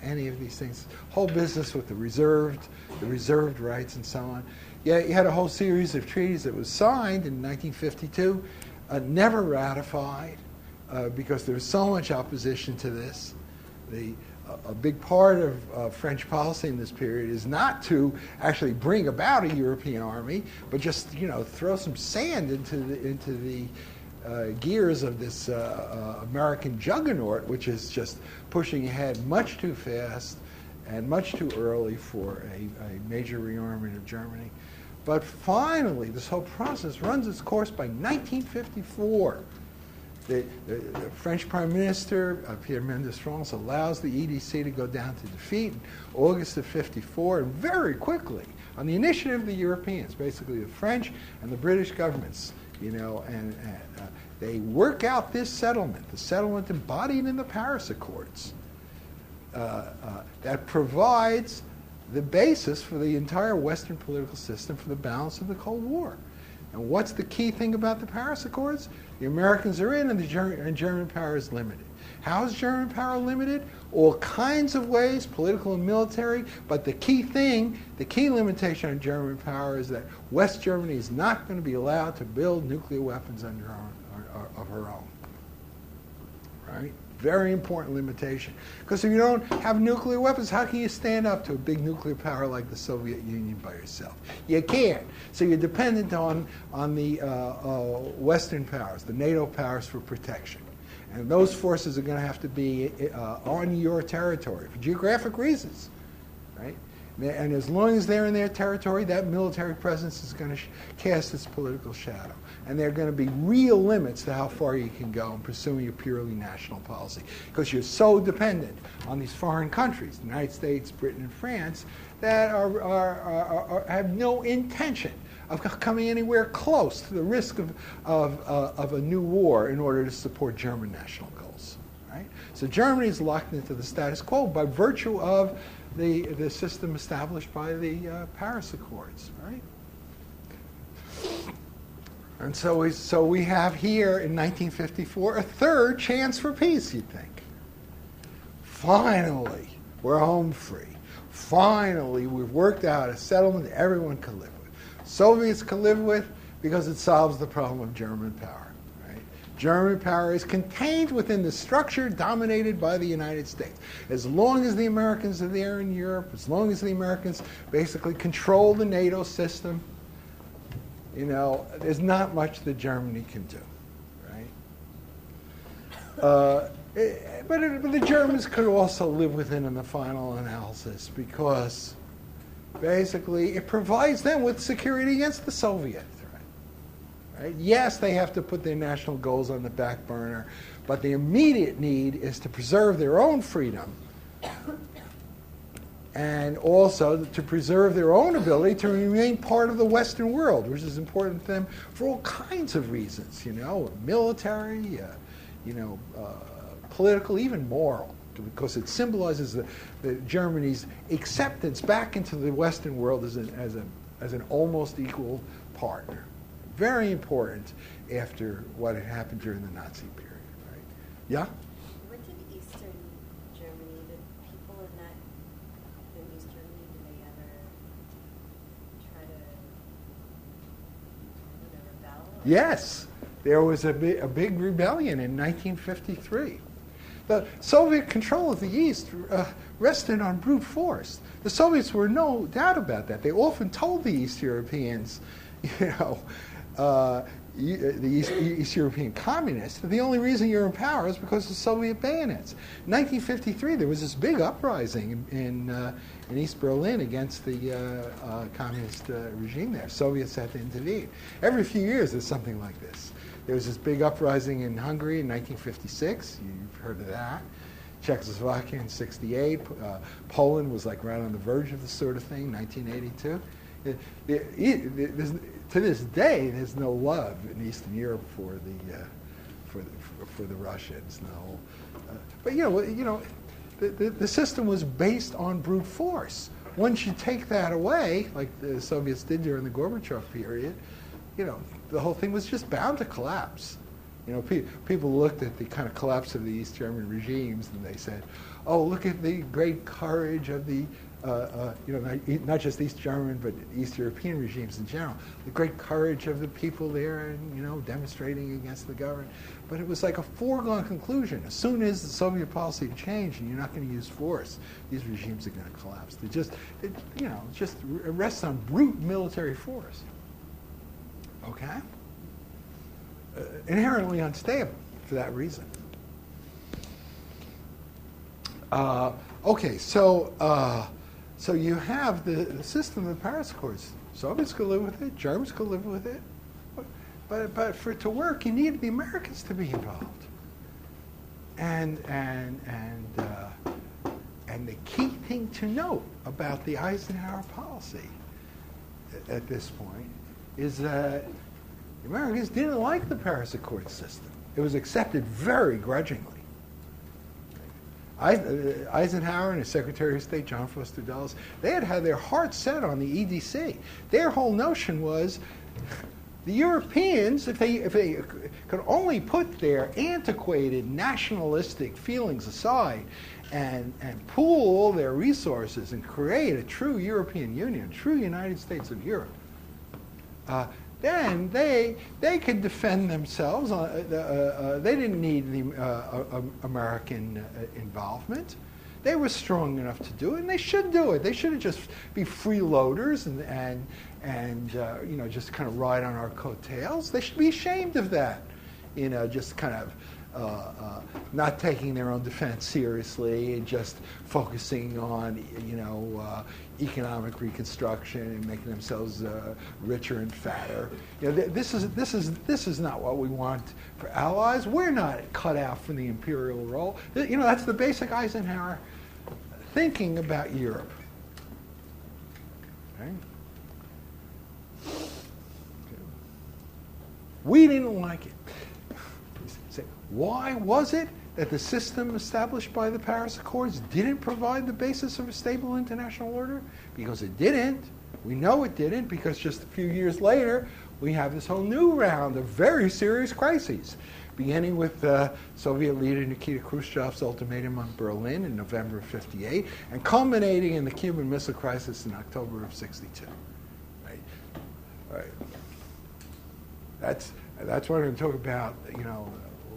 any of these things? Whole business with the reserved rights and so on. Yeah, you had a whole series of treaties that was signed in 1952, never ratified because there was so much opposition to this. A big part of French policy in this period is not to actually bring about a European army, but just throw some sand into the gears of this American juggernaut, which is just pushing ahead much too fast and much too early for a major rearmament of Germany. But finally, this whole process runs its course by 1954. The French Prime Minister, Pierre Mendès France, allows the EDC to go down to defeat in August of '54, and very quickly, on the initiative of the Europeans, basically the French and the British governments, and they work out this settlement, the settlement embodied in the Paris Accords, that provides the basis for the entire Western political system for the balance of the Cold War. And what's the key thing about the Paris Accords? The Americans are in, and German power is limited. How is German power limited? All kinds of ways, political and military. But the key thing, the key limitation on German power is that West Germany is not going to be allowed to build nuclear weapons of her own. Right? Very important limitation. Because if you don't have nuclear weapons, how can you stand up to a big nuclear power like the Soviet Union by yourself? You can't. So you're dependent on the Western powers, the NATO powers, for protection. And those forces are going to have to be on your territory for geographic reasons. Right? And as long as they're in their territory, that military presence is going to cast its political shadow. And there are going to be real limits to how far you can go in pursuing a purely national policy, because you're so dependent on these foreign countries, the United States, Britain, and France, that have no intention of coming anywhere close to the risk of a new war in order to support German national goals. Right? So Germany is locked into the status quo by virtue of the system established by the Paris Accords. Right? And so we have here in 1954 a third chance for peace, you'd think. Finally, we're home free. Finally, we've worked out a settlement that everyone can live with. Soviets can live with because it solves the problem of German power. Right? German power is contained within the structure dominated by the United States. As long as the Americans are there in Europe, as long as the Americans basically control the NATO system, there's not much that Germany can do, right? But the Germans could also live within in the final analysis, because basically it provides them with security against the Soviet threat. Right? Yes, they have to put their national goals on the back burner, but the immediate need is to preserve their own freedom and also to preserve their own ability to remain part of the Western world, which is important to them for all kinds of reasons, military, political, even moral, because it symbolizes the Germany's acceptance back into the Western world as an almost equal partner. Very important after what had happened during the Nazi period, right? Yeah? What did Eastern Germany, the people in East Germany, did they ever try to rebel? Yes. There was a big rebellion in 1953. The Soviet control of the East rested on brute force. The Soviets were no doubt about that. They often told the East Europeans, the East European communists, that the only reason you're in power is because of Soviet bayonets. In 1953, there was this big uprising in East Berlin against the communist regime there. Soviets had to intervene. Every few years, there's something like this. There was this big uprising in Hungary in 1956. You've heard of that. Czechoslovakia in 1968. Poland was like right on the verge of this sort of thing, 1982. To this day, there's no love in Eastern Europe for the Russians. No, but the system was based on brute force. once you take that away, like the Soviets did during the Gorbachev period, the whole thing was just bound to collapse. People looked at the kind of collapse of the East German regimes and they said, oh, look at the great courage of the, not just East German, but East European regimes in general, the great courage of the people there and, demonstrating against the government. But it was like a foregone conclusion. As soon as the Soviet policy changed and you're not going to use force, these regimes are going to collapse. It just rests on brute military force. Okay? Inherently unstable for that reason. Okay, so you have the system of the Paris Accords. Soviets could live with it. Germans could live with it. But for it to work, you needed the Americans to be involved. And the key thing to note about the Eisenhower policy at this point is that the Americans didn't like the Paris Accords system. It was accepted very grudgingly. Eisenhower and his Secretary of State, John Foster Dulles, they had their hearts set on the EDC. Their whole notion was the Europeans, if they could only put their antiquated nationalistic feelings aside and pool their resources and create a true European Union, a true United States of Europe, then they could defend themselves. They didn't need the American involvement. They were strong enough to do it, and they should do it. They shouldn't just be freeloaders and just kind of ride on our coattails. They should be ashamed of that. Just kind of not taking their own defense seriously and just focusing on economic reconstruction and making themselves richer and fatter. This is not what we want for allies. We're not cut out for the imperial role. That's the basic Eisenhower thinking about Europe. Okay? We didn't like it. Why was it that the system established by the Paris Accords didn't provide the basis of a stable international order? Because it didn't. We know it didn't because just a few years later, we have this whole new round of very serious crises, beginning with Soviet leader Nikita Khrushchev's ultimatum on Berlin in November of '58, and culminating in the Cuban Missile Crisis in October of '62. Right? That's what I'm going to talk about, the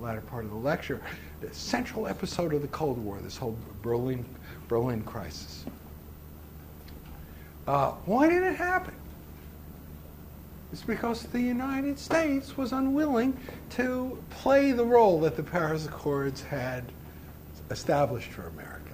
latter part of the lecture. The central episode of the Cold War, this whole Berlin crisis. Why did it happen? It's because the United States was unwilling to play the role that the Paris Accords had established for America.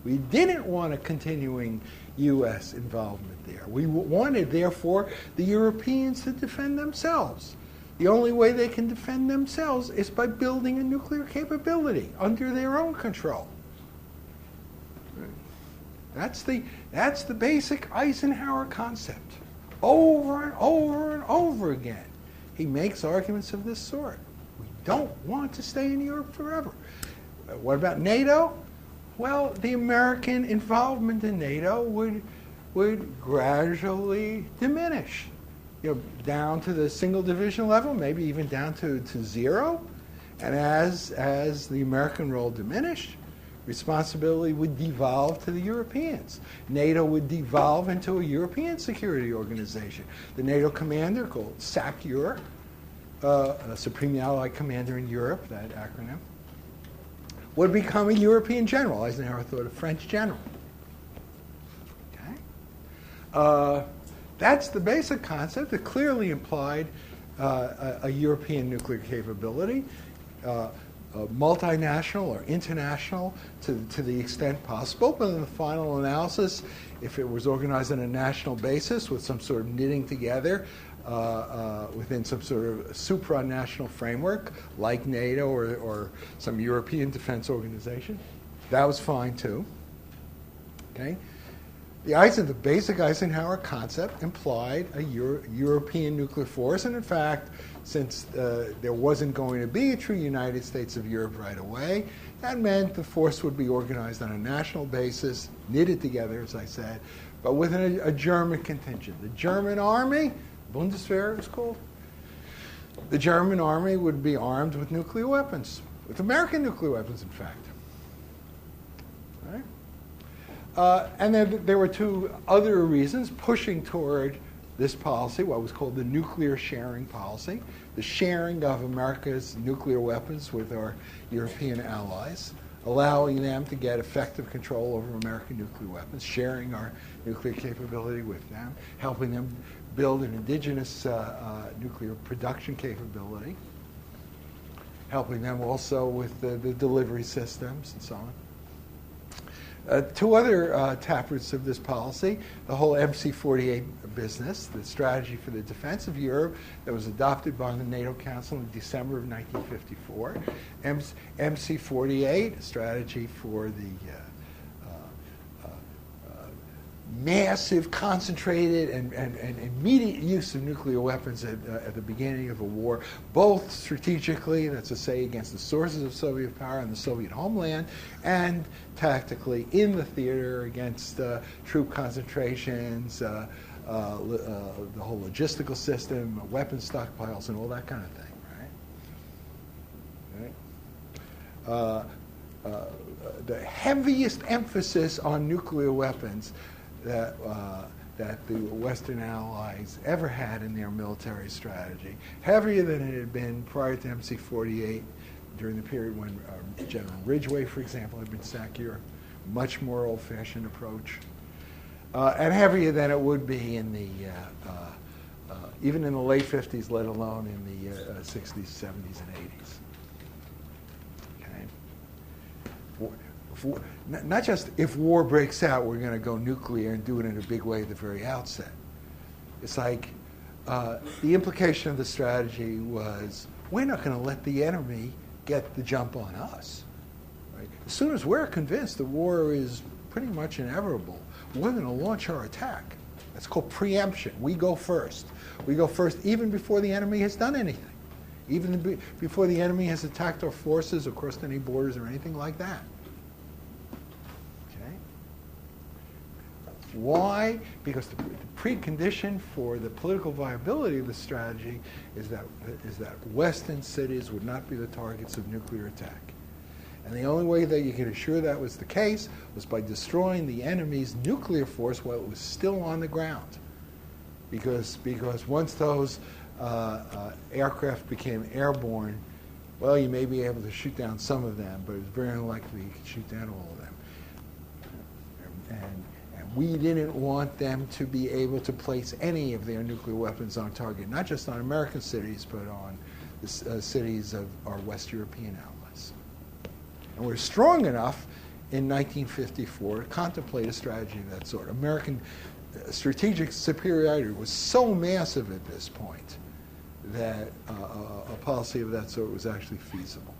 We didn't want a continuing U.S. involvement there. We wanted, therefore, the Europeans to defend themselves. The only way they can defend themselves is by building a nuclear capability under their own control. That's the basic Eisenhower concept. Over and over and over again, he makes arguments of this sort. We don't want to stay in Europe forever. What about NATO? Well, the American involvement in NATO would gradually diminish. Down to the single division level, maybe even down to zero. And as the American role diminished, responsibility would devolve to the Europeans. NATO would devolve into a European security organization. The NATO commander, called SACEUR, Supreme Allied Commander in Europe, that acronym, would become a European general. Eisenhower thought a French general. Okay? That's the basic concept. It clearly implied a European nuclear capability, multinational or international to the extent possible. But in the final analysis, if it was organized on a national basis with some sort of knitting together within some sort of supranational framework like NATO or some European defense organization, that was fine too. Okay? The basic Eisenhower concept implied a European nuclear force, and in fact, since there wasn't going to be a true United States of Europe right away, that meant the force would be organized on a national basis, knitted together, as I said, but with a German contingent. The German army, Bundeswehr it was called, the German army would be armed with nuclear weapons, with American nuclear weapons, in fact. Right? And then there were two other reasons pushing toward this policy, what was called the nuclear sharing policy, the sharing of America's nuclear weapons with our European allies, allowing them to get effective control over American nuclear weapons, sharing our nuclear capability with them, helping them build an indigenous nuclear production capability, helping them also with the delivery systems and so on. Two other taproots of this policy, the whole MC-48 business, the strategy for the defense of Europe that was adopted by the NATO Council in December of 1954. MC-48, a strategy for the massive, concentrated, and immediate use of nuclear weapons at the beginning of a war, both strategically, that's to say, against the sources of Soviet power in the Soviet homeland, and tactically in the theater against troop concentrations, the whole logistical system, weapons stockpiles, and all that kind of thing, right? The heaviest emphasis on nuclear weapons that the Western Allies ever had in their military strategy, heavier than it had been prior to MC-48 during the period when General Ridgway, for example, had been sent here, much more old-fashioned approach, and heavier than it would be in the even in the late 50s, let alone in the 60s, 70s, and 80s. Not just if war breaks out, we're going to go nuclear and do it in a big way at the very outset. It's like the implication of the strategy was we're not going to let the enemy get the jump on us. Right? As soon as we're convinced the war is pretty much inevitable, we're going to launch our attack. That's called preemption. We go first. We go first even before the enemy has done anything, even before the enemy has attacked our forces or crossed any borders or anything like that. Why? Because the precondition for the political viability of the strategy is that Western cities would not be the targets of nuclear attack. And the only way that you could assure that was the case was by destroying the enemy's nuclear force while it was still on the ground. Because once those aircraft became airborne, well, you may be able to shoot down some of them, but it's very unlikely you could shoot down all of them. And we didn't want them to be able to place any of their nuclear weapons on target, not just on American cities, but on the cities of our West European allies. And we're strong enough in 1954 to contemplate a strategy of that sort. American strategic superiority was so massive at this point that a policy of that sort was actually feasible.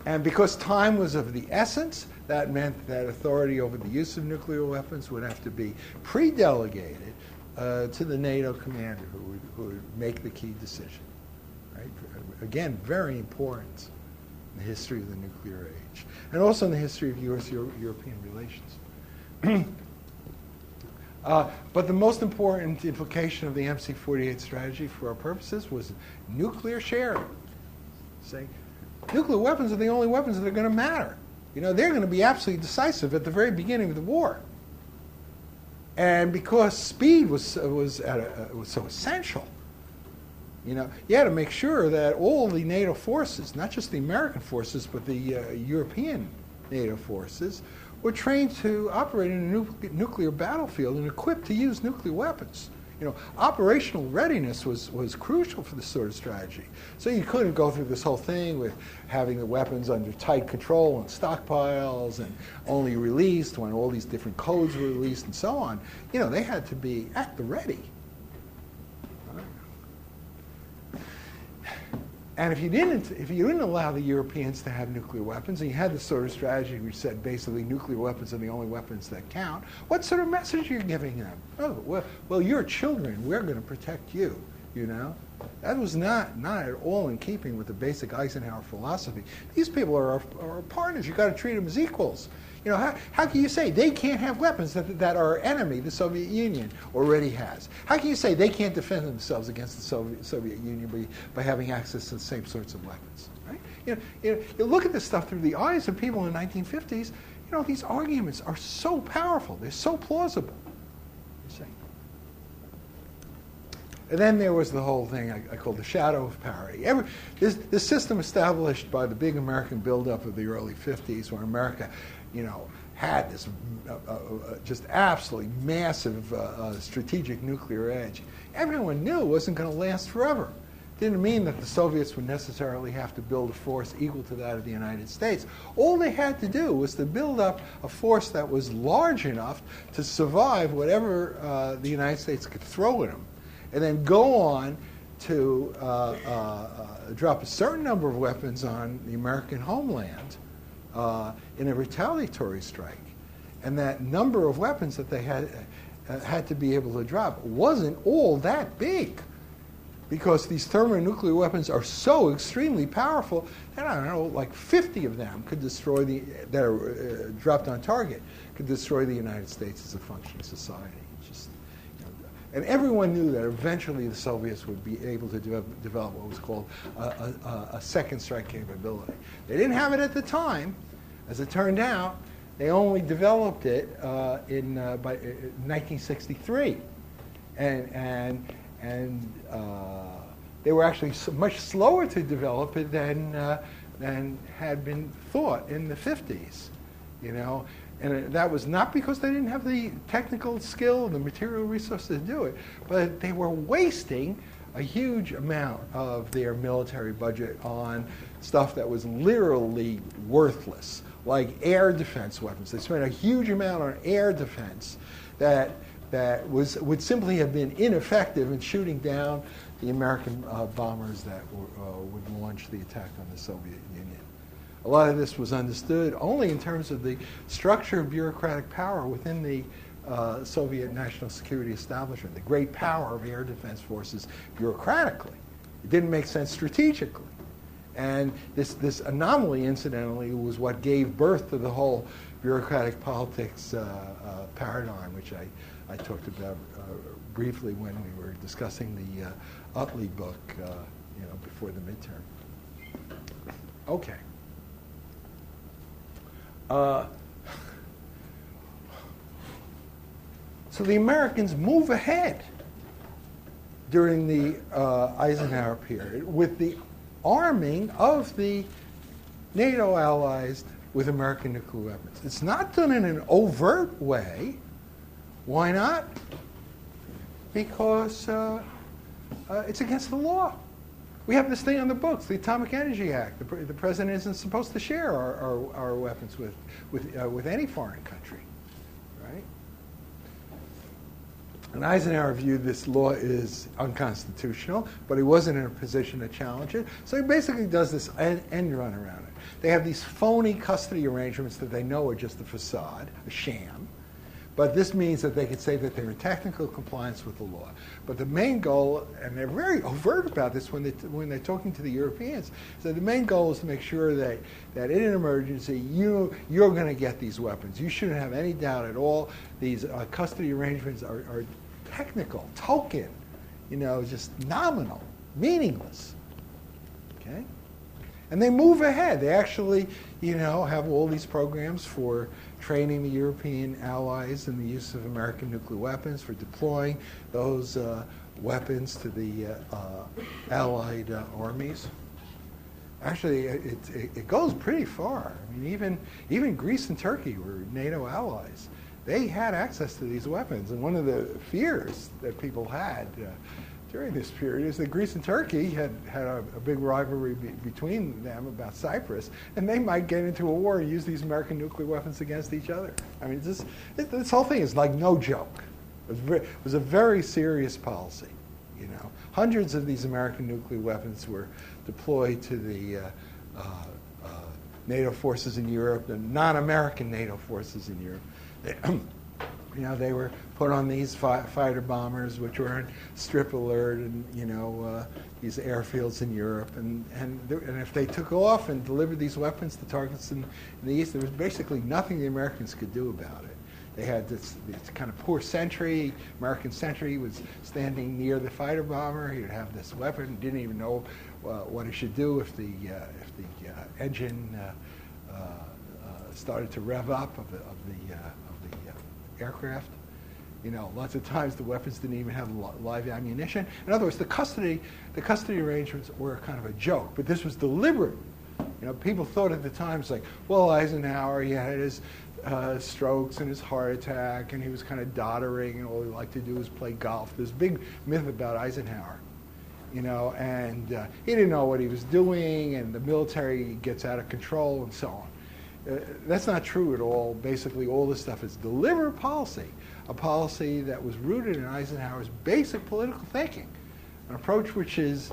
And because time was of the essence, that meant that authority over the use of nuclear weapons would have to be pre-delegated to the NATO commander who would make the key decision. Right? Again, very important in the history of the nuclear age, and also in the history of U.S.-European relations. But the most important implication of the MC-48 strategy for our purposes was nuclear sharing. Say, nuclear weapons are the only weapons that are going to matter. You know, they're going to be absolutely decisive at the very beginning of the war. And because speed was so essential, you know, you had to make sure that all the NATO forces, not just the American forces, but the European NATO forces, were trained to operate in a nuclear battlefield and equipped to use nuclear weapons. You know, operational readiness was crucial for this sort of strategy. So you couldn't go through this whole thing with having the weapons under tight control and stockpiles and only released when all these different codes were released and so on. You know, they had to be at the ready. And if you didn't allow the Europeans to have nuclear weapons, and you had this sort of strategy which said basically nuclear weapons are the only weapons that count, what sort of message are you giving them? Oh, well, you're children. We're going to protect you. you know? That was not at all in keeping with the basic Eisenhower philosophy. These people are our partners. You've got to treat them as equals. You know, how can you say they can't have weapons that our enemy, the Soviet Union, already has? How can you say they can't defend themselves against the Soviet Union by having access to the same sorts of weapons? Right? You look at this stuff through the eyes of people in the 1950s. You know, these arguments are so powerful. They're so plausible. You see. And then there was the whole thing I called the shadow of parity. This system established by the big American buildup of the early 50s, where America, you know, had this just absolutely massive strategic nuclear edge. Everyone knew it wasn't going to last forever. Didn't mean that the Soviets would necessarily have to build a force equal to that of the United States. All they had to do was to build up a force that was large enough to survive whatever the United States could throw at them, and then go on to drop a certain number of weapons on the American homeland in a retaliatory strike. And that number of weapons that they had to be able to drop wasn't all that big, because these thermonuclear weapons are so extremely powerful that, I don't know, like 50 of them could destroy that are dropped on target, could destroy the United States as a functioning society. And everyone knew that eventually the Soviets would be able to develop what was called a second strike capability. They didn't have it at the time. As it turned out, they only developed it by 1963. And they were actually much slower to develop it than had been thought in the 50s, you know. And that was not because they didn't have the technical skill and the material resources to do it, but they were wasting a huge amount of their military budget on stuff that was literally worthless, like air defense weapons. They spent a huge amount on air defense that would simply have been ineffective in shooting down the American bombers that would launch the attack on the Soviet Union. A lot of this was understood only in terms of the structure of bureaucratic power within the Soviet national security establishment, the great power of air defense forces bureaucratically. It didn't make sense strategically. And this anomaly, incidentally, was what gave birth to the whole bureaucratic politics paradigm, which I talked about briefly when we were discussing the Utley book, before the midterm. Okay. So the Americans move ahead during the Eisenhower period with the arming of the NATO allies with American nuclear weapons. It's not done in an overt way. Why not? Because it's against the law. We have this thing on the books, the Atomic Energy Act. The president isn't supposed to share our weapons with any foreign country, right? And Eisenhower viewed this law as unconstitutional, but he wasn't in a position to challenge it. So he basically does this end run around it. They have these phony custody arrangements that they know are just a facade, a sham. But this means that they could say that they're in technical compliance with the law. But the main goal, and they're very overt about this when they're talking to the Europeans, so the main goal is to make sure that in an emergency, you're going to get these weapons. You shouldn't have any doubt at all. These custody arrangements are technical, token, just nominal, meaningless. Okay? And they move ahead. They actually, have all these programs for training the European allies in the use of American nuclear weapons, for deploying those weapons to the Allied armies. Actually, it goes pretty far. I mean, even Greece and Turkey were NATO allies. They had access to these weapons, and one of the fears that people had during this period is that Greece and Turkey had a big rivalry between them about Cyprus, and they might get into a war and use these American nuclear weapons against each other. I mean, this whole thing is like no joke. It was a very serious policy. Hundreds of these American nuclear weapons were deployed to the NATO forces in Europe, the non-American NATO forces in Europe. They were put on these fighter bombers, which were in strip alert, and these airfields in Europe, and if they took off and delivered these weapons to targets in the East, there was basically nothing the Americans could do about it. They had this kind of poor sentry. American sentry was standing near the fighter bomber. He would have this weapon. Didn't even know what he should do if the engine started to rev up of the aircraft. Lots of times the weapons didn't even have live ammunition. In other words, the custody arrangements were kind of a joke, but this was deliberate. People thought at the time, it's like, well, Eisenhower, he had his strokes and his heart attack, and he was kind of doddering, and all he liked to do was play golf. There's a big myth about Eisenhower, and he didn't know what he was doing, and the military gets out of control, and so on. That's not true at all. Basically, all this stuff is deliberate policy, a policy that was rooted in Eisenhower's basic political thinking, an approach which is,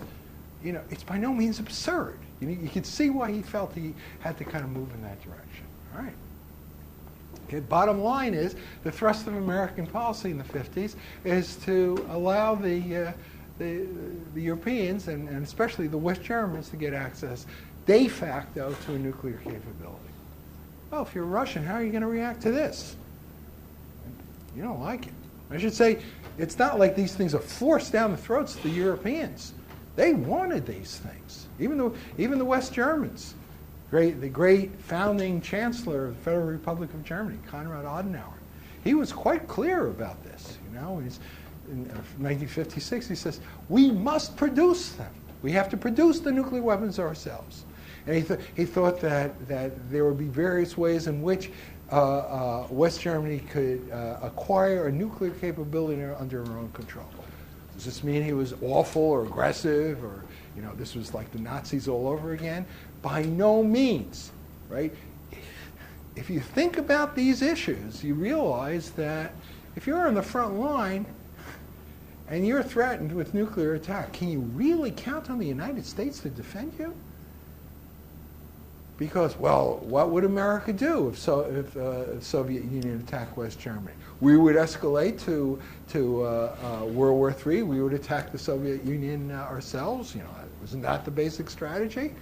it's by no means absurd. You could see why he felt he had to kind of move in that direction. All right. Okay, bottom line is, the thrust of American policy in the 50s is to allow the Europeans, and especially the West Germans, to get access de facto to a nuclear capability. Well, if you're Russian, how are you going to react to this? You don't like it. I should say, it's not like these things are forced down the throats of the Europeans. They wanted these things. Even the West Germans. The great founding chancellor of the Federal Republic of Germany, Konrad Adenauer, he was quite clear about this. In 1956, he says, we must produce them. We have to produce the nuclear weapons ourselves. And he thought that there would be various ways in which West Germany could acquire a nuclear capability under her own control. Does this mean he was awful or aggressive, or this was like the Nazis all over again? By no means, right? If you think about these issues, you realize that if you're on the front line and you're threatened with nuclear attack, can you really count on the United States to defend you? Because, well, what would America do if the Soviet Union attacked West Germany? We would escalate to World War III. We would attack the Soviet Union ourselves. Wasn't that the basic strategy?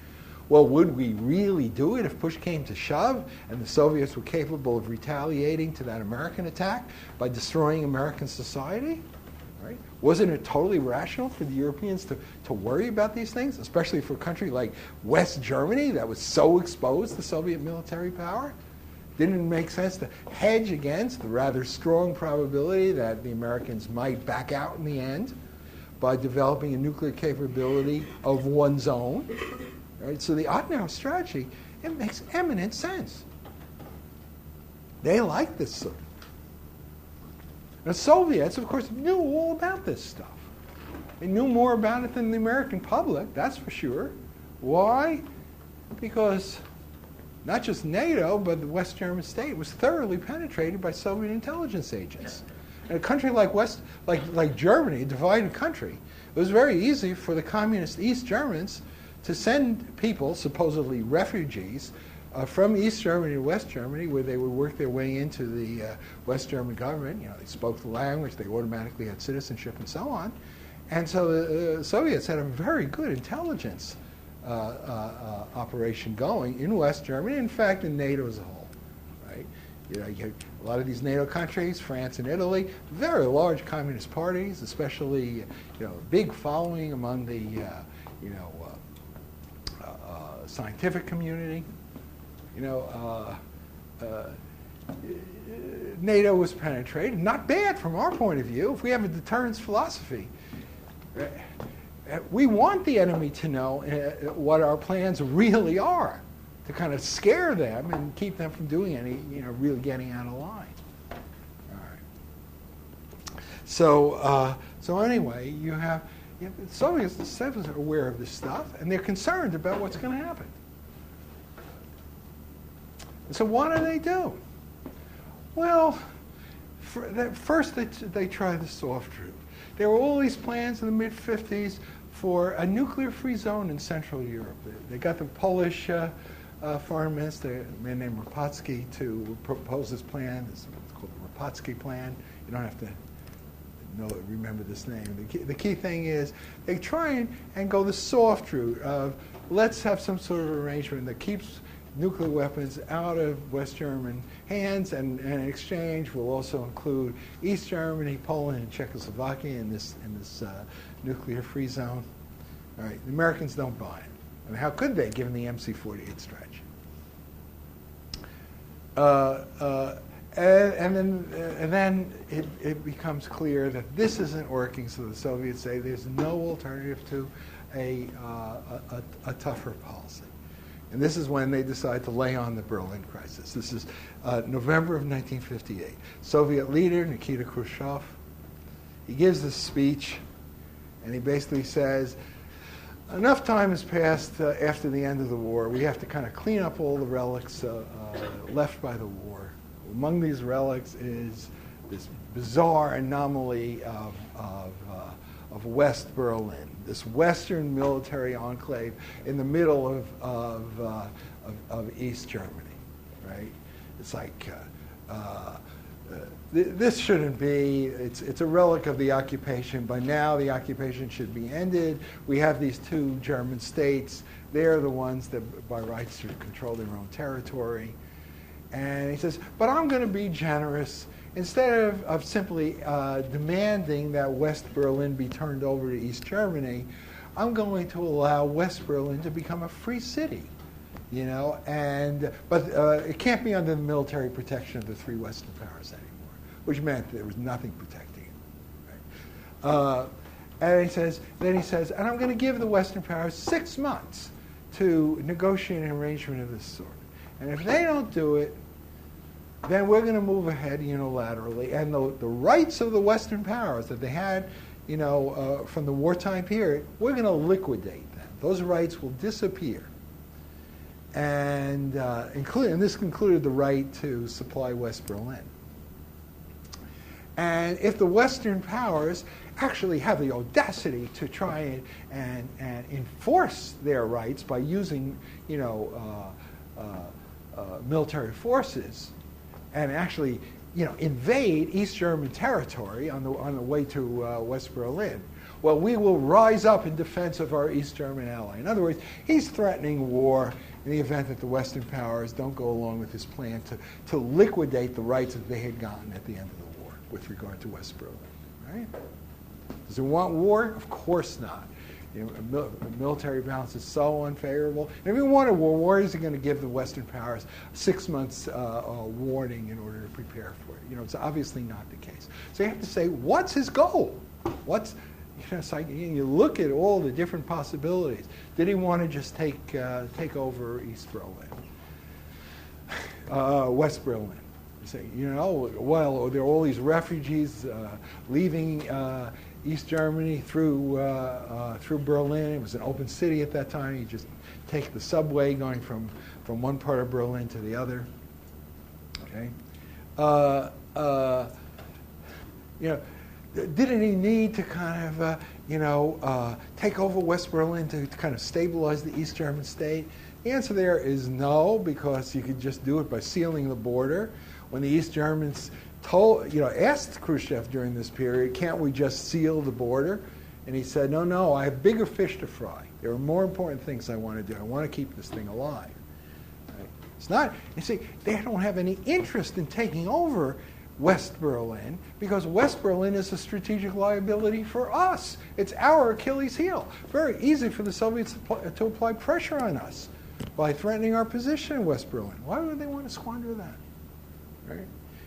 Well, would we really do it if push came to shove and the Soviets were capable of retaliating to that American attack by destroying American society? Right? Wasn't it totally rational for the Europeans to worry about these things, especially for a country like West Germany that was so exposed to Soviet military power? Didn't it make sense to hedge against the rather strong probability that the Americans might back out in the end by developing a nuclear capability of one's own? Right? So the Adenauer strategy, it makes eminent sense. They like this sort of. The Soviets, of course, knew all about this stuff. They knew more about it than the American public, that's for sure. Why? Because not just NATO, but the West German state was thoroughly penetrated by Soviet intelligence agents. In a country like Germany, a divided country, it was very easy for the communist East Germans to send people, supposedly refugees, from East Germany to West Germany, where they would work their way into the West German government. They spoke the language, they automatically had citizenship, and so on. And so the Soviets had a very good intelligence operation going in West Germany, in fact, in NATO as a whole. Right? You have a lot of these NATO countries, France and Italy, very large communist parties, especially big following among the scientific community. NATO was penetrated. Not bad from our point of view. If we have a deterrence philosophy, we want the enemy to know what our plans really are, to kind of scare them and keep them from doing any, really getting out of line. All right. So anyway, you have the Soviets themselves are aware of this stuff, and they're concerned about what's going to happen. So what do? Well, first they try the soft route. There were all these plans in the mid-50s for a nuclear-free zone in Central Europe. They got the Polish foreign minister, a man named Rapatsky, to propose this plan. It's called the Rapatsky Plan. don't have to remember this name. The key thing is they try and go the soft route of let's have some sort of arrangement that keeps nuclear weapons out of West German hands, and in exchange will also include East Germany, Poland, and Czechoslovakia in this nuclear-free zone. All right, the Americans don't buy it. I mean, how could they, given the MC-48 strategy? And then it becomes clear that this isn't working, so the Soviets say there's no alternative to a tougher policy. And this is when they decide to lay on the Berlin crisis. This is November of 1958. Soviet leader Nikita Khrushchev, he gives this speech, and he basically says, enough time has passed after the end of the war. We have to kind of clean up all the relics left by the war. Among these relics is this bizarre anomaly of West Berlin, this Western military enclave in the middle of East Germany, right? It's like this shouldn't be. It's a relic of the occupation. By now, the occupation should be ended. We have these two German states. They're the ones that, by rights, should control their own territory. And he says, but I'm going to be generous. Instead of simply demanding that West Berlin be turned over to East Germany, I'm going to allow West Berlin to become a free city, you know. But it can't be under the military protection of the three Western powers anymore, which meant there was nothing protecting it. Right? And he says, and I'm going to give the Western powers 6 months to negotiate an arrangement of this sort. And if they don't do it, then we're going to move ahead unilaterally. And the rights of the Western powers that they had, you know, from the wartime period, we're going to liquidate them. Those rights will disappear. And this included the right to supply West Berlin. And if the Western powers actually have the audacity to try and enforce their rights by using, you know, military forces, and actually, you know, invade East German territory on the way to West Berlin, well, we will rise up in defense of our East German ally. In other words, he's threatening war in the event that the Western powers don't go along with his plan to liquidate the rights that they had gotten at the end of the war with regard to West Berlin. Right? Does it want war? Of course not. You know, military balance is so unfavorable. And if you want a war is going to give the Western powers 6 months warning in order to prepare for it. You know, it's obviously not the case. So you have to say, what's his goal? What's, you know, it's like you look at all the different possibilities. Did he want to just take over East Berlin, West Berlin? You say, you know, well, there are all these refugees leaving East Germany through Berlin. It was an open city at that time. You just take the subway going from one part of Berlin to the other. Okay, you know, didn't he need to kind of take over West Berlin to kind of stabilize the East German state? The answer there is no, because you could just do it by sealing the border. When the East Germans asked Khrushchev during this period, can't we just seal the border? And he said, no, I have bigger fish to fry. There are more important things I want to do. I want to keep this thing alive. Right? It's not, you see, they don't have any interest in taking over West Berlin because West Berlin is a strategic liability for us. It's our Achilles heel. Very easy for the Soviets to apply pressure on us by threatening our position in West Berlin. Why would they want to squander that? Right?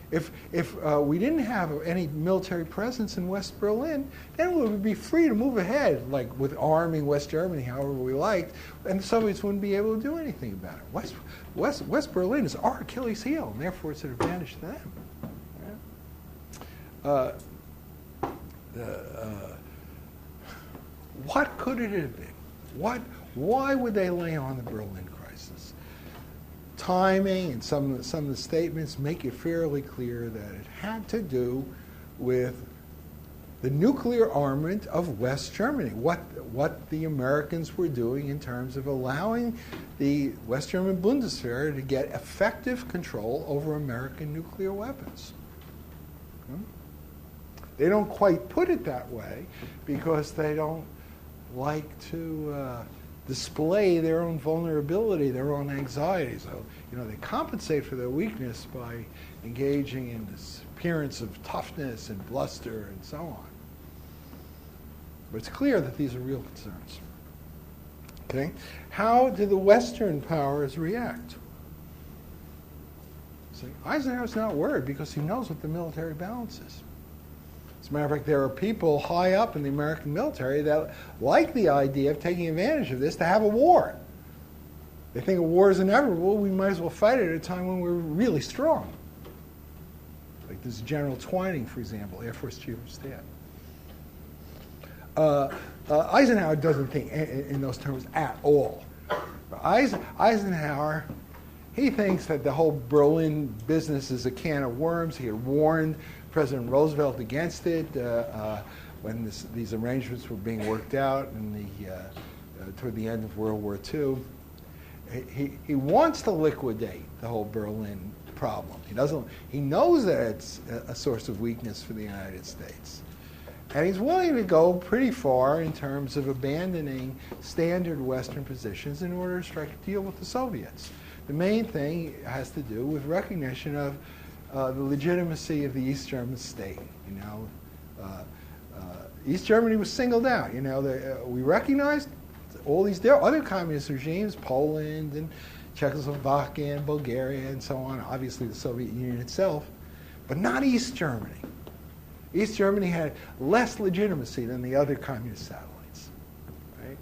If we didn't have any military presence in West Berlin, then we would be free to move ahead, like with arming West Germany however we liked, and the Soviets wouldn't be able to do anything about it. West Berlin is our Achilles heel, and therefore it's an advantage to them. What could it have been? Why would they lay on the Berlin crisis? Timing and some of the statements make it fairly clear that it had to do with the nuclear armament of West Germany, what the Americans were doing in terms of allowing the West German Bundeswehr to get effective control over American nuclear weapons. They don't quite put it that way because they don't like to display their own vulnerability, their own anxiety. So, they compensate for their weakness by engaging in this appearance of toughness and bluster and so on. But it's clear that these are real concerns. Okay? How do the Western powers react? See, Eisenhower's not worried because he knows what the military balance is. As a matter of fact, there are people high up in the American military that like the idea of taking advantage of this to have a war. They think a war is inevitable. We might as well fight it at a time when we're really strong. Like this General Twining, for example, Air Force Chief of Staff. Eisenhower doesn't think in those terms at all. Eisenhower, he thinks that the whole Berlin business is a can of worms. He had warned President Roosevelt against it when these arrangements were being worked out toward the end of World War II. He wants to liquidate the whole Berlin problem. He knows that it's a source of weakness for the United States. And he's willing to go pretty far in terms of abandoning standard Western positions in order to strike a deal with the Soviets. The main thing has to do with recognition of the legitimacy of the East German state. East Germany was singled out. We recognized all these other communist regimes, Poland and Czechoslovakia and Bulgaria and so on, obviously the Soviet Union itself, but not East Germany. East Germany had less legitimacy than the other communist satellites. Right?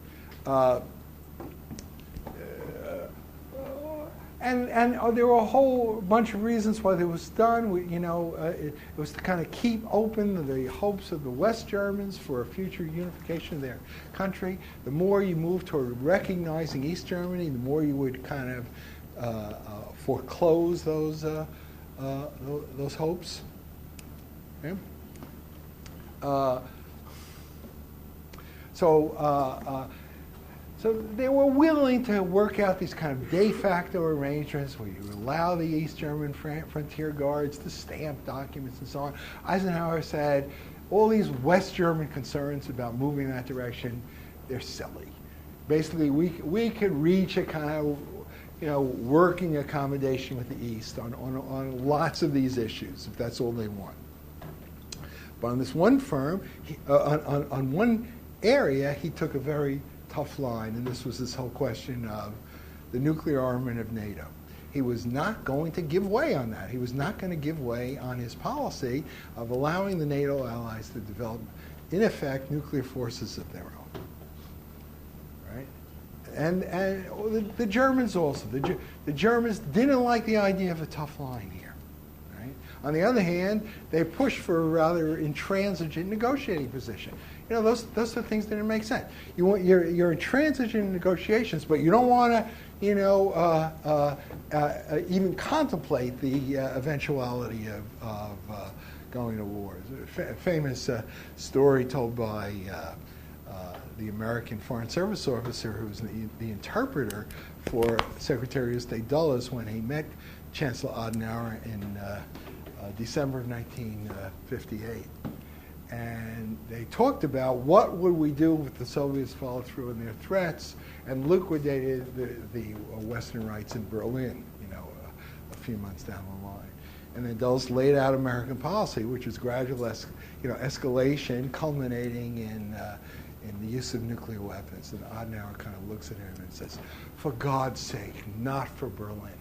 And there were a whole bunch of reasons why it was done. It was to kind of keep open the hopes of the West Germans for a future unification of their country. The more you move toward recognizing East Germany, the more you would kind of foreclose those hopes. Okay? So they were willing to work out these kind of de facto arrangements where you allow the East German frontier guards to stamp documents and so on. Eisenhower said, all these West German concerns about moving in that direction, they're silly. Basically, we could reach a kind of working accommodation with the East on lots of these issues, if that's all they want. But on this one firm, on one area, he took a very tough line, and this was this whole question of the nuclear armament of NATO. He was not going to give way on that. He was not going to give way on his policy of allowing the NATO allies to develop, in effect, nuclear forces of their own. Right? And the Germans also. The Germans didn't like the idea of a tough line here. Right? On the other hand, they pushed for a rather intransigent negotiating position. Those are things that didn't make sense. You're intransigent in negotiations, but you don't want to, even contemplate the eventuality of going to war. A famous story told by the American Foreign Service officer who was the interpreter for Secretary of State Dulles when he met Chancellor Adenauer in December of 1958. And they talked about what would we do if the Soviets followed through on their threats and liquidated the Western rights in Berlin, a few months down the line. And then Dulles laid out American policy, which is gradual escalation culminating in the use of nuclear weapons. And Adenauer kind of looks at him and says, for God's sake, not for Berlin.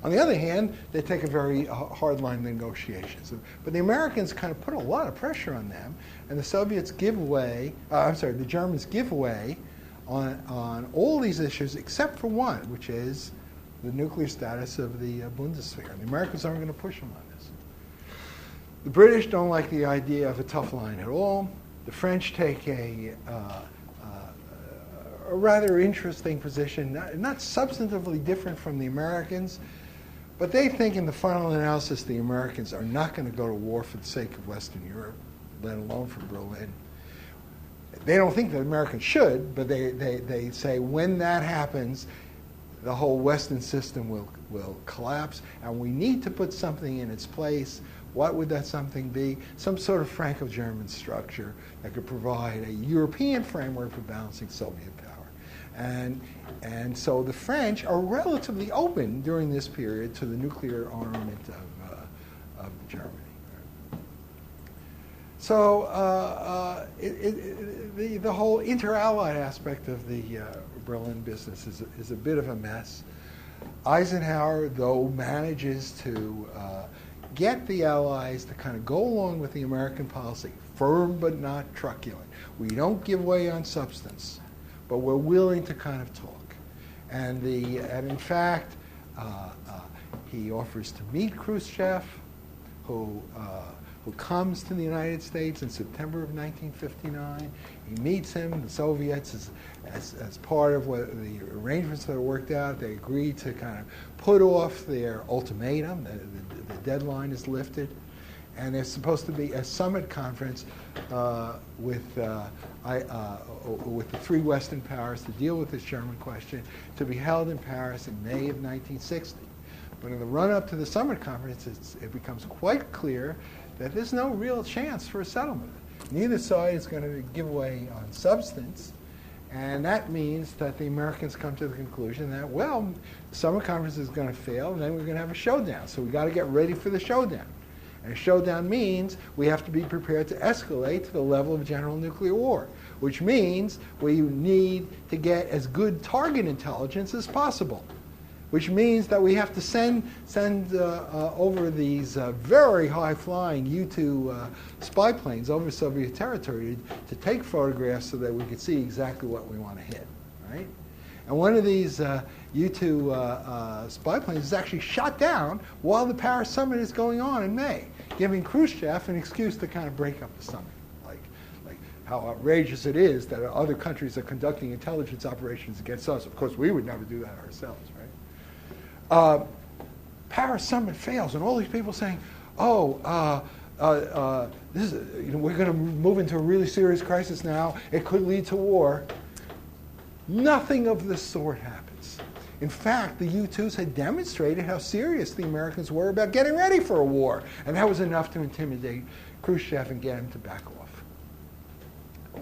On the other hand, they take a very hard-line negotiations. But the Americans kind of put a lot of pressure on them, and the Soviets give way, the Germans give way on all these issues except for one, which is the nuclear status of the Bundeswehr. And the Americans aren't going to push them on this. The British don't like the idea of a tough line at all. The French take a rather interesting position, not substantively different from the Americans, but they think in the final analysis the Americans are not going to go to war for the sake of Western Europe, let alone for Berlin. They don't think that Americans should, but they say when that happens, the whole Western system will collapse, and we need to put something in its place What would that something be? Some sort of Franco-German structure that could provide a European framework for balancing Soviet power. And so the French are relatively open during this period to the nuclear armament of Germany. So the whole inter-allied aspect of the Berlin business is a bit of a mess. Eisenhower, though, manages to get the Allies to kind of go along with the American policy, firm but not truculent. We don't give way on substance, but we're willing to kind of talk. And in fact, he offers to meet Khrushchev, who comes to the United States in September of 1959. He meets him. The Soviets, as part of what the arrangements that are worked out, they agree to kind of put off their ultimatum. The deadline is lifted. And there's supposed to be a summit conference with the three Western powers to deal with this German question, to be held in Paris in May of 1960. But in the run-up to the summit conference, it becomes quite clear that there's no real chance for a settlement. Neither side is going to give away on substance, and that means that the Americans come to the conclusion that, well, the summer conference is going to fail, and then we're going to have a showdown. So we've got to get ready for the showdown. And a showdown means we have to be prepared to escalate to the level of general nuclear war, which means we need to get as good target intelligence as possible, which means that we have to send over these very high-flying U-2 spy planes over Soviet territory to take photographs so that we can see exactly what we want to hit, right? And one of these U-2 spy planes is actually shot down while the Paris summit is going on in May, giving Khrushchev an excuse to kind of break up the summit. Like how outrageous it is that other countries are conducting intelligence operations against us. Of course, we would never do that ourselves, right? Paris summit fails, and all these people saying, this is, we're going to move into a really serious crisis now. It could lead to war. Nothing of this sort happens. In fact, the U-2s had demonstrated how serious the Americans were about getting ready for a war, and that was enough to intimidate Khrushchev and get him to back off.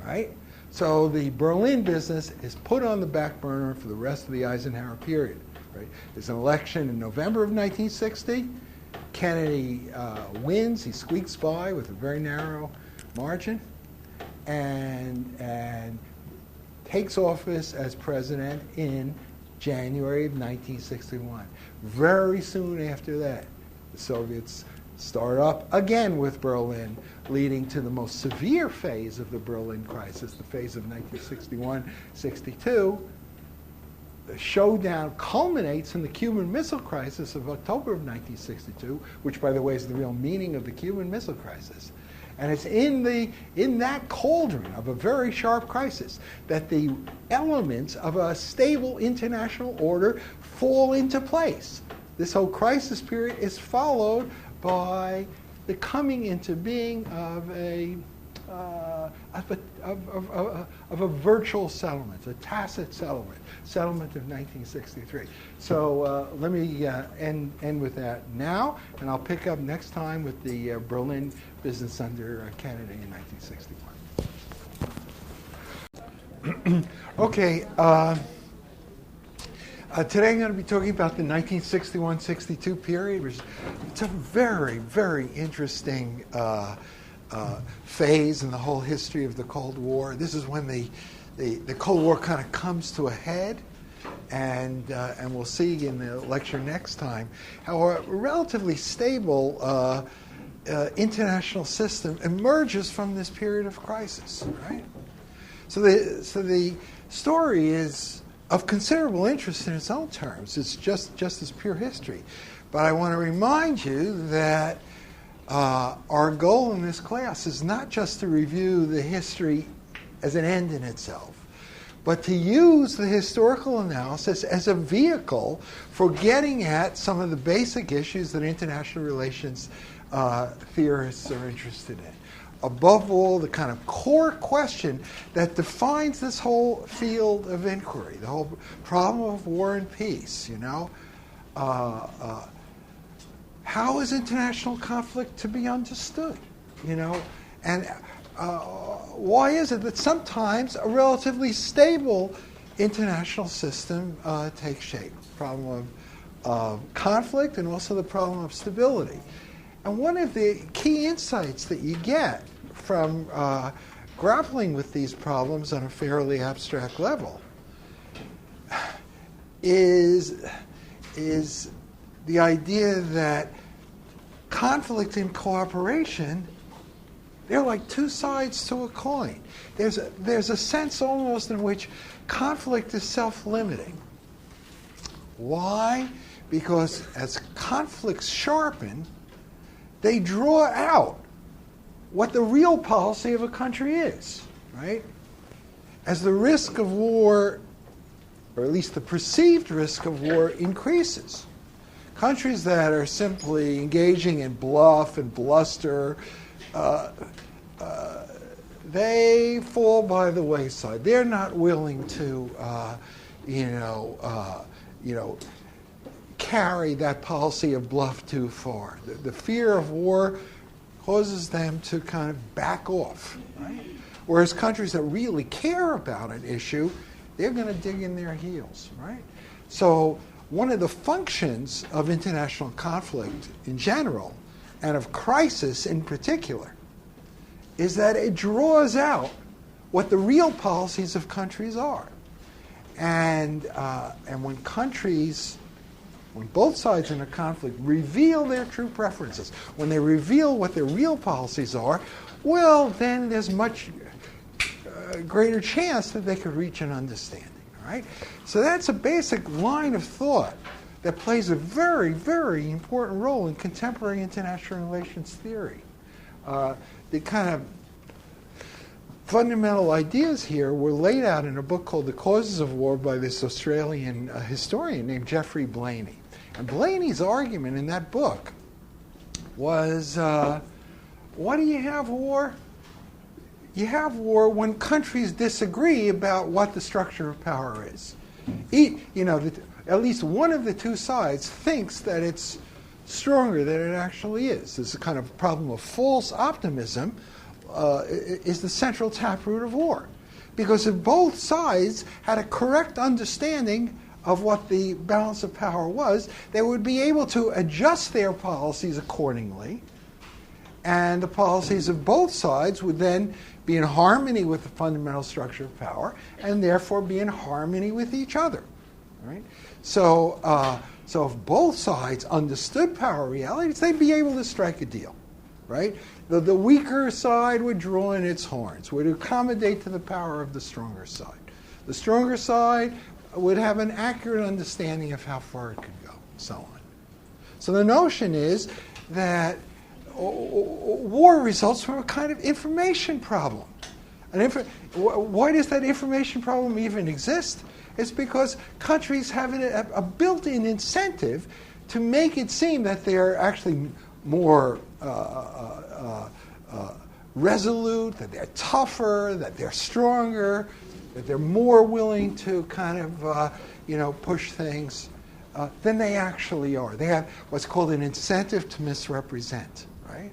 Right? So the Berlin business is put on the back burner for the rest of the Eisenhower period. Right? There's an election in November of 1960. Kennedy wins. He squeaks by with a very narrow margin, and takes office as president in January of 1961. Very soon after that, the Soviets start up again with Berlin, leading to the most severe phase of the Berlin crisis, the phase of 1961-62. The showdown culminates in the Cuban Missile Crisis of October of 1962, which, by the way, is the real meaning of the Cuban Missile Crisis. And it's in that cauldron of a very sharp crisis that the elements of a stable international order fall into place. This whole crisis period is followed by the coming into being of a virtual settlement, a tacit settlement of 1963. So let me end with that now, and I'll pick up next time with the Berlin business under Kennedy in 1961. Okay. Today I'm going to be talking about the 1961-62 period, which it's a very, very interesting phase in the whole history of the Cold War. This is when the Cold War kind of comes to a head, and we'll see in the lecture next time how a relatively stable international system emerges from this period of crisis. Right. So the story is of considerable interest in its own terms. It's just as pure history, but I want to remind you that our goal in this class is not just to review the history as an end in itself, but to use the historical analysis as a vehicle for getting at some of the basic issues that international relations theorists are interested in. Above all, the kind of core question that defines this whole field of inquiry, the whole problem of war and peace, how is international conflict to be understood? And why is it that sometimes a relatively stable international system takes shape? Problem of conflict and also the problem of stability. And one of the key insights that you get from grappling with these problems on a fairly abstract level is the idea that conflict and cooperation, they're like two sides to a coin. There's a sense almost in which conflict is self-limiting. Why? Because as conflicts sharpen, they draw out what the real policy of a country is, right? As the risk of war, or at least the perceived risk of war, increases, countries that are simply engaging in bluff and bluster, they fall by the wayside. They're not willing to, carry that policy of bluff too far. The fear of war causes them to kind of back off, right? Whereas countries that really care about an issue, they're going to dig in their heels, right? So one of the functions of international conflict in general, and of crisis in particular, is that it draws out what the real policies of countries are. And when both sides in a conflict reveal their true preferences, when they reveal what their real policies are, well, then there's much greater chance that they could reach an understanding, all right? So that's a basic line of thought that plays a very, very important role in contemporary international relations theory. The kind of fundamental ideas here were laid out in a book called The Causes of War by this Australian historian named Geoffrey Blainey. And Blainey's argument in that book was, why do you have war? You have war when countries disagree about what the structure of power is. At least one of the two sides thinks that it's stronger than it actually is. This is a kind of problem of false optimism is the central taproot of war. Because if both sides had a correct understanding of what the balance of power was, they would be able to adjust their policies accordingly, and the policies of both sides would then be in harmony with the fundamental structure of power, and therefore be in harmony with each other. Right? So if both sides understood power realities, they'd be able to strike a deal. Right? The weaker side would draw in its horns, would accommodate to the power of the stronger side. The stronger side would have an accurate understanding of how far it could go, and so on. So the notion is that war results from a kind of information problem. Why does that information problem even exist? It's because countries have a built-in incentive to make it seem that they're actually more resolute, that they're tougher, that they're stronger, that they're more willing to kind of push things than they actually are. They have what's called an incentive to misrepresent, right?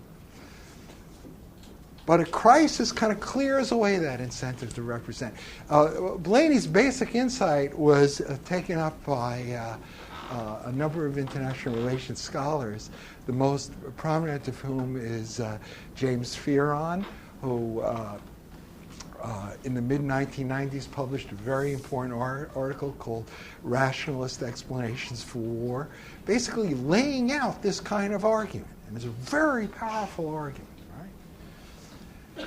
But a crisis kind of clears away that incentive to represent. Blainey's basic insight was taken up by a number of international relations scholars, the most prominent of whom is James Fearon, who in the mid-1990s published a very important article called Rationalist Explanations for War, basically laying out this kind of argument. And it's a very powerful argument. Right?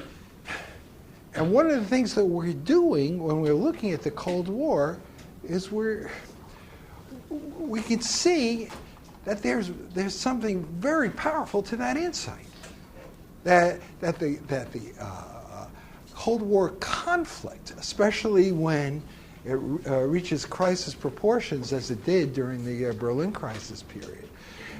And one of the things that we're doing when we're looking at the Cold War is we can see that there's something very powerful to that insight. That the Cold War conflict, especially when it reaches crisis proportions as it did during the Berlin crisis period,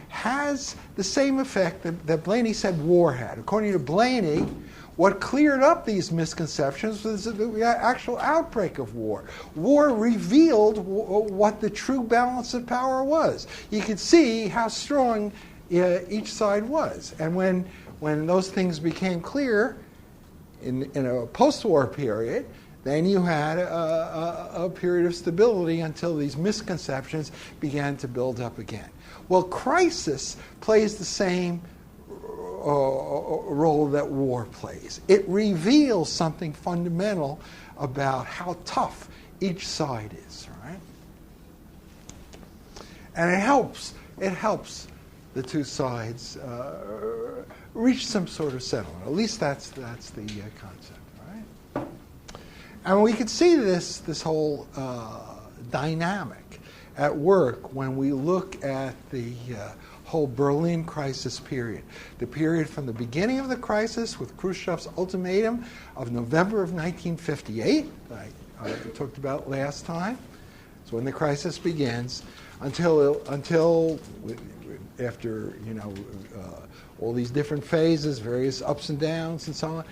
has the same effect that Blainey said war had. According to Blainey, what cleared up these misconceptions was the actual outbreak of war. War revealed what the true balance of power was. You could see how strong each side was. And when those things became clear in a post-war period, then you had a period of stability until these misconceptions began to build up again. Well, crisis plays the same role that war plays. It reveals something fundamental about how tough each side is, right? And it helps the two sides reach some sort of settlement. At least that's the concept, right? And we could see this whole dynamic at work when we look at the whole Berlin crisis period. The period from the beginning of the crisis with Khrushchev's ultimatum of November of 1958, that I talked about last time. So when the crisis begins, until after all these different phases, various ups and downs and so on,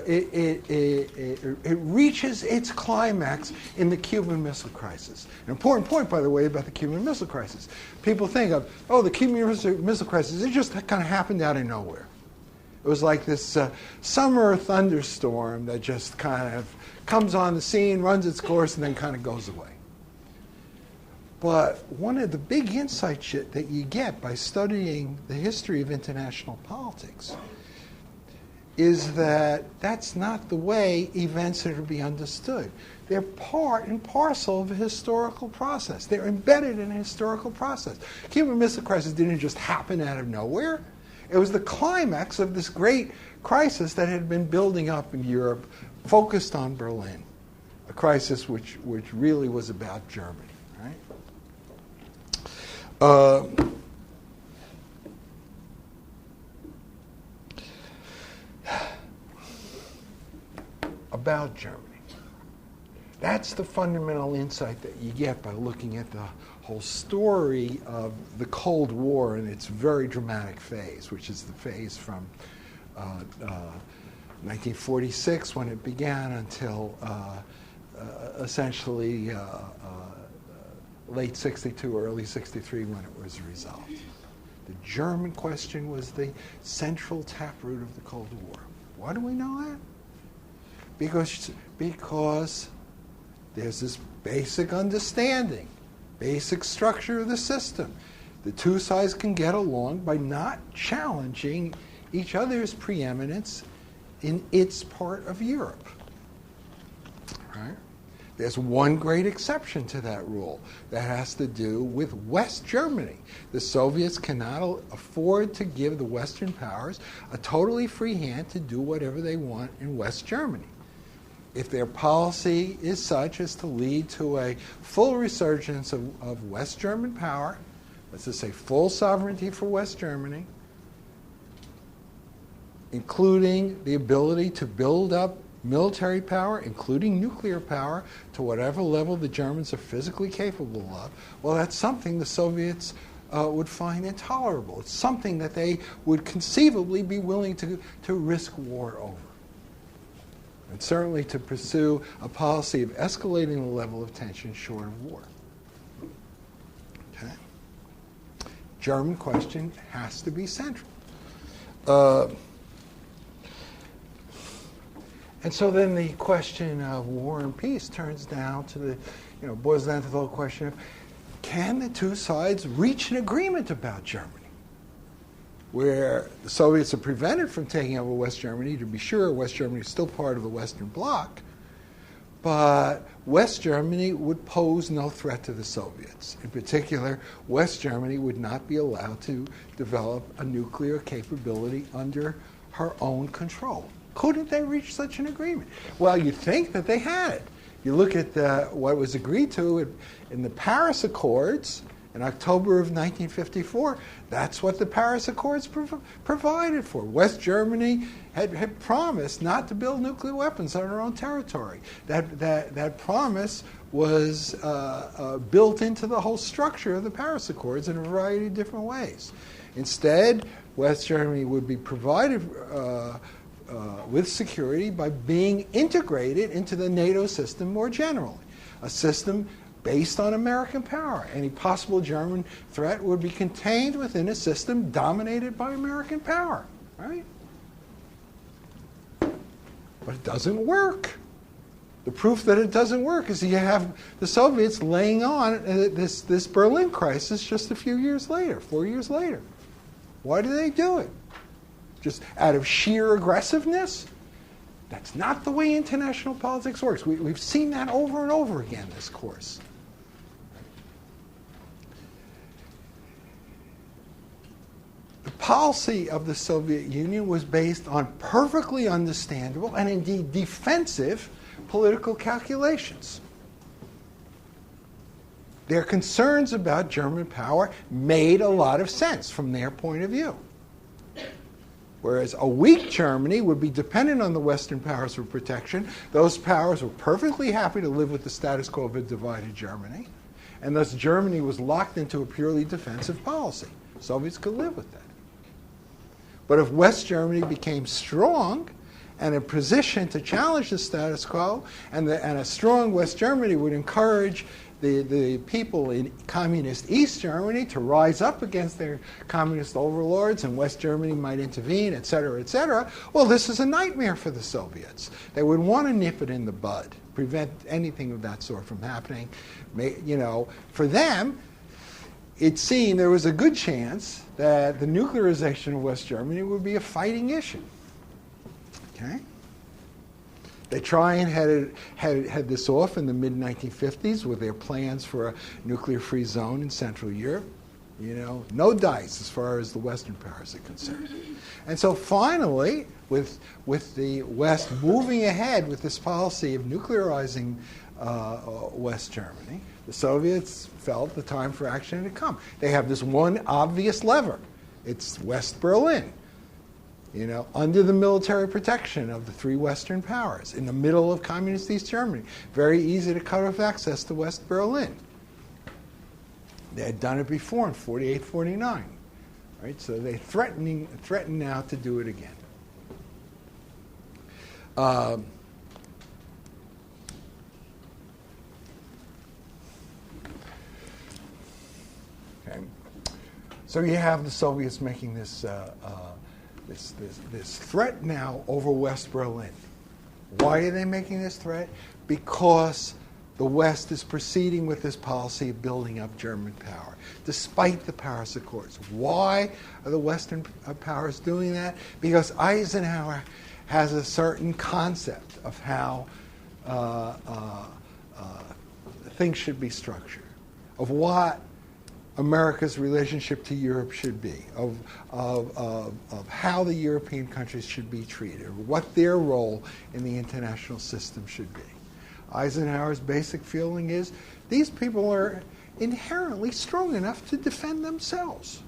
it reaches its climax in the Cuban Missile Crisis. An important point, by the way, about the Cuban Missile Crisis. People think of, the Cuban Missile Crisis, it just kind of happened out of nowhere. It was like this summer thunderstorm that just kind of comes on the scene, runs its course, and then kind of goes away. But one of the big insights that you get by studying the history of international politics is that that's not the way events are to be understood. They're part and parcel of a historical process. They're embedded in a historical process. Cuban Missile Crisis didn't just happen out of nowhere. It was the climax of this great crisis that had been building up in Europe, focused on Berlin, a crisis which really was about Germany, right? About Germany. That's the fundamental insight that you get by looking at the whole story of the Cold War in its very dramatic phase, which is the phase from 1946 when it began until essentially late 62 or early 63 when it was resolved. The German question was the central taproot of the Cold War. Why do we know that? Because there's this basic understanding, basic structure of the system. The two sides can get along by not challenging each other's preeminence in its part of Europe. Right? There's one great exception to that rule that has to do with West Germany. The Soviets cannot afford to give the Western powers a totally free hand to do whatever they want in West Germany. If their policy is such as to lead to a full resurgence of West German power, let's just say full sovereignty for West Germany, including the ability to build up military power, including nuclear power, to whatever level the Germans are physically capable of, well, that's something the Soviets would find intolerable. It's something that they would conceivably be willing to risk war over. And certainly to pursue a policy of escalating the level of tension short of war. Okay? German question has to be central. And so then the question of war and peace turns down to boils down to the whole question of, can the two sides reach an agreement about Germany? Where the Soviets are prevented from taking over West Germany. To be sure, West Germany is still part of the Western Bloc, but West Germany would pose no threat to the Soviets. In particular, West Germany would not be allowed to develop a nuclear capability under her own control. Couldn't they reach such an agreement? Well, you think that they had it. You look at what was agreed to in the Paris Accords in October of 1954, that's what the Paris Accords provided for. West Germany had promised not to build nuclear weapons on her own territory. That promise was built into the whole structure of the Paris Accords in a variety of different ways. Instead, West Germany would be provided with security by being integrated into the NATO system more generally, a system based on American power. Any possible German threat would be contained within a system dominated by American power, right? But it doesn't work. The proof that it doesn't work is you have the Soviets laying on this Berlin crisis just a few years later, 4 years later. Why do they do it? Just out of sheer aggressiveness? That's not the way international politics works. We've seen that over and over again in this course. The policy of the Soviet Union was based on perfectly understandable and indeed defensive political calculations. Their concerns about German power made a lot of sense from their point of view. Whereas a weak Germany would be dependent on the Western powers for protection, those powers were perfectly happy to live with the status quo of a divided Germany, and thus Germany was locked into a purely defensive policy. Soviets could live with that. But if West Germany became strong and in position to challenge the status quo, and a strong West Germany would encourage the people in communist East Germany to rise up against their communist overlords, and West Germany might intervene, et cetera, well, this is a nightmare for the Soviets. They would want to nip it in the bud, prevent anything of that sort from happening. You know, for them, it seemed there was a good chance that the nuclearization of West Germany would be a fighting issue. Okay? They try and head this off in the mid-1950s with their plans for a nuclear-free zone in Central Europe. You know, no dice as far as the Western powers are concerned. And so finally, with the West moving ahead with this policy of nuclearizing West Germany, the Soviets felt the time for action had come. They have this one obvious lever. It's West Berlin. You know, under the military protection of the three Western powers, in the middle of communist East Germany. Very easy to cut off access to West Berlin. They had done it before in 48, 49. Right? So they threaten now to do it again. Okay. So you have the Soviets making this threat now over West Berlin. Why are they making this threat? Because the West is proceeding with this policy of building up German power, despite the Paris Accords. Why are the Western powers doing that? Because Eisenhower has a certain concept of how things should be structured, of what America's relationship to Europe should be, of how the European countries should be treated, or what their role in the international system should be. Eisenhower's basic feeling is these people are inherently strong enough to defend themselves.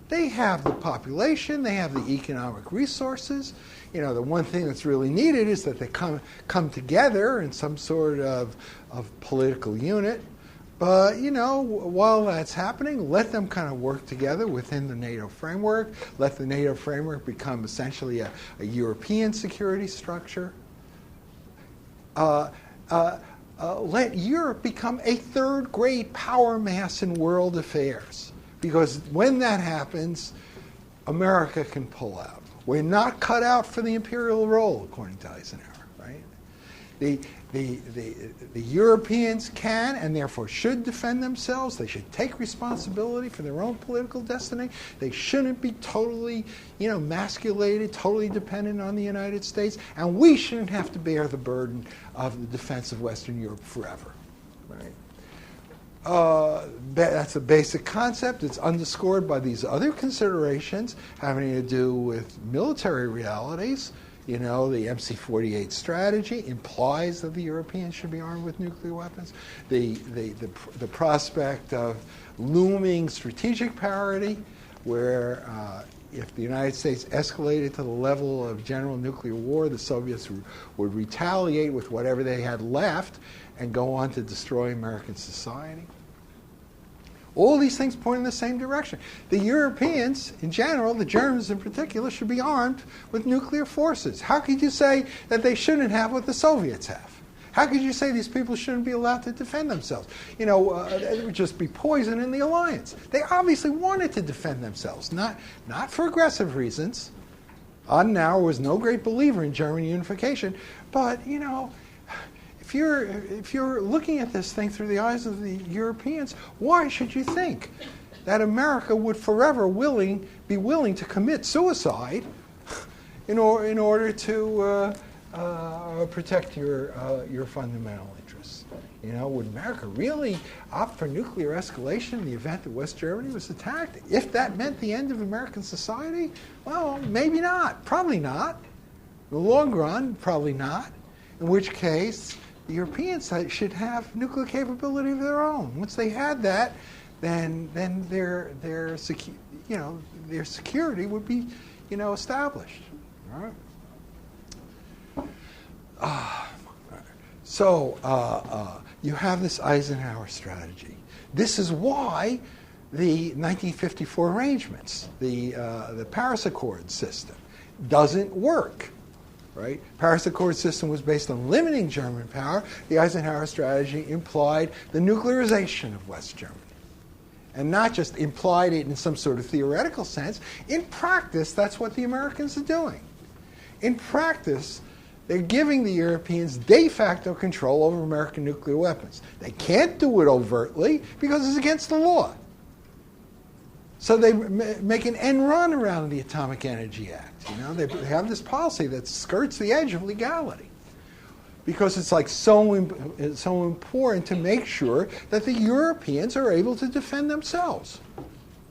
They have the population, they have the economic resources. You know, the one thing that's really needed is that they come together in some sort of political unit. But, you know, while that's happening, let them kind of work together within the NATO framework. Let the NATO framework become essentially a European security structure. Let Europe become a third-grade power mass in world affairs. Because when that happens, America can pull out. We're not cut out for the imperial role, according to Eisenhower, right? The Europeans can and therefore should defend themselves. They should take responsibility for their own political destiny. They shouldn't be totally, emasculated, totally dependent on the United States. And we shouldn't have to bear the burden of the defense of Western Europe forever. Right? That's a basic concept. It's underscored by these other considerations having to do with military realities. You know, the MC-48 strategy implies that the Europeans should be armed with nuclear weapons. The prospect of looming strategic parity, where if the United States escalated to the level of general nuclear war, the Soviets would retaliate with whatever they had left and go on to destroy American society. All these things point in the same direction. The Europeans, in general, the Germans in particular, should be armed with nuclear forces. How could you say that they shouldn't have what the Soviets have? How could you say these people shouldn't be allowed to defend themselves? It would just be poison in the alliance. They obviously wanted to defend themselves, not for aggressive reasons. Adenauer was no great believer in German unification, but if you're looking at this thing through the eyes of the Europeans, why should you think that America would forever be willing to commit suicide in order to protect your fundamental interests? Would America really opt for nuclear escalation in the event that West Germany was attacked? If that meant the end of American society? Well, maybe not. Probably not. In the long run, probably not. In which case, the Europeans should have nuclear capability of their own. Once they had that, then their security would be established. All right. So you have this Eisenhower strategy. This is why the 1954 arrangements, the Paris Accord system, doesn't work. Right? Paris Accord system was based on limiting German power. The Eisenhower strategy implied the nuclearization of West Germany. And not just implied it in some sort of theoretical sense. In practice, that's what the Americans are doing. In practice, they're giving the Europeans de facto control over American nuclear weapons. They can't do it overtly because it's against the law. So they make an end run around the Atomic Energy Act. They have this policy that skirts the edge of legality because it's like so important to make sure that the Europeans are able to defend themselves.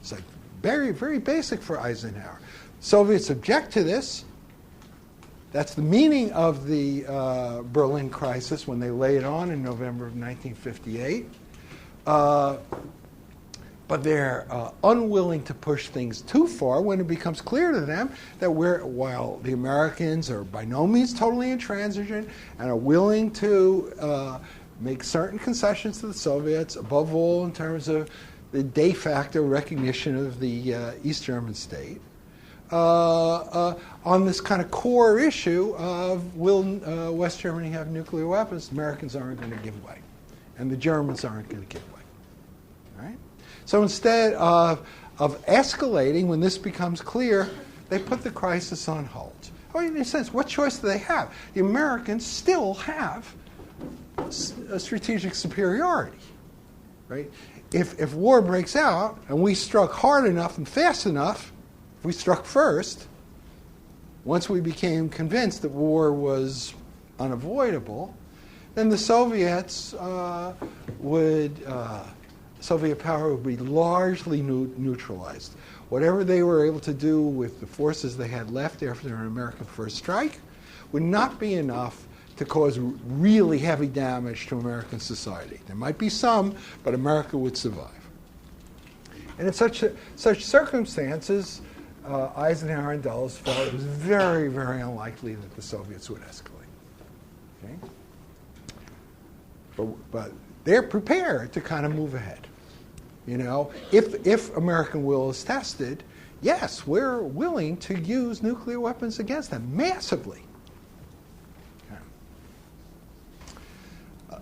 It's like very, very basic for Eisenhower. Soviets object to this. That's the meaning of the Berlin crisis when they lay it on in November of 1958. But they're unwilling to push things too far when it becomes clear to them that while the Americans are by no means totally intransigent and are willing to make certain concessions to the Soviets, above all in terms of the de facto recognition of the East German state, on this kind of core issue of will West Germany have nuclear weapons, Americans aren't going to give way, and the Germans aren't going to give way. Right? So instead of escalating when this becomes clear, they put the crisis on hold. In a sense, what choice do they have? The Americans still have a strategic superiority. Right? If war breaks out and we struck hard enough and fast enough, if we struck first, once we became convinced that war was unavoidable, then the Soviets Soviet power would be largely neutralized. Whatever they were able to do with the forces they had left after an American first strike would not be enough to cause really heavy damage to American society. There might be some, but America would survive. And in such circumstances, Eisenhower and Dulles felt it was very, very unlikely that the Soviets would escalate. Okay? But they're prepared to kind of move ahead. If American will is tested, yes, we're willing to use nuclear weapons against them massively. Okay.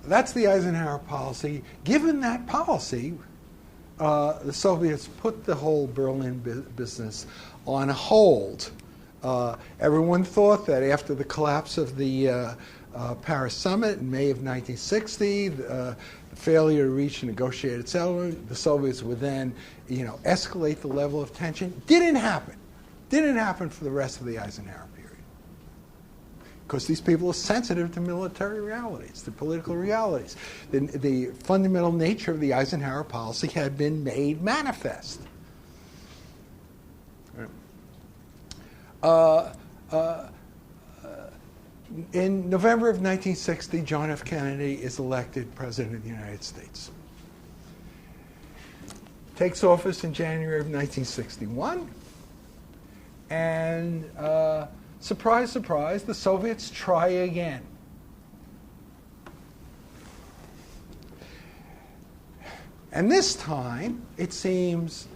That's the Eisenhower policy. Given that policy, the Soviets put the whole Berlin business on hold. Everyone thought that after the collapse of the Paris summit in May of 1960, the failure to reach a negotiated settlement, the Soviets would then, escalate the level of tension. Didn't happen. Didn't happen for the rest of the Eisenhower period. Because these people are sensitive to military realities, to political realities. The fundamental nature of the Eisenhower policy had been made manifest. In November of 1960, John F. Kennedy is elected President of the United States. Takes office in January of 1961. And surprise, surprise, the Soviets try again. And this time, it seems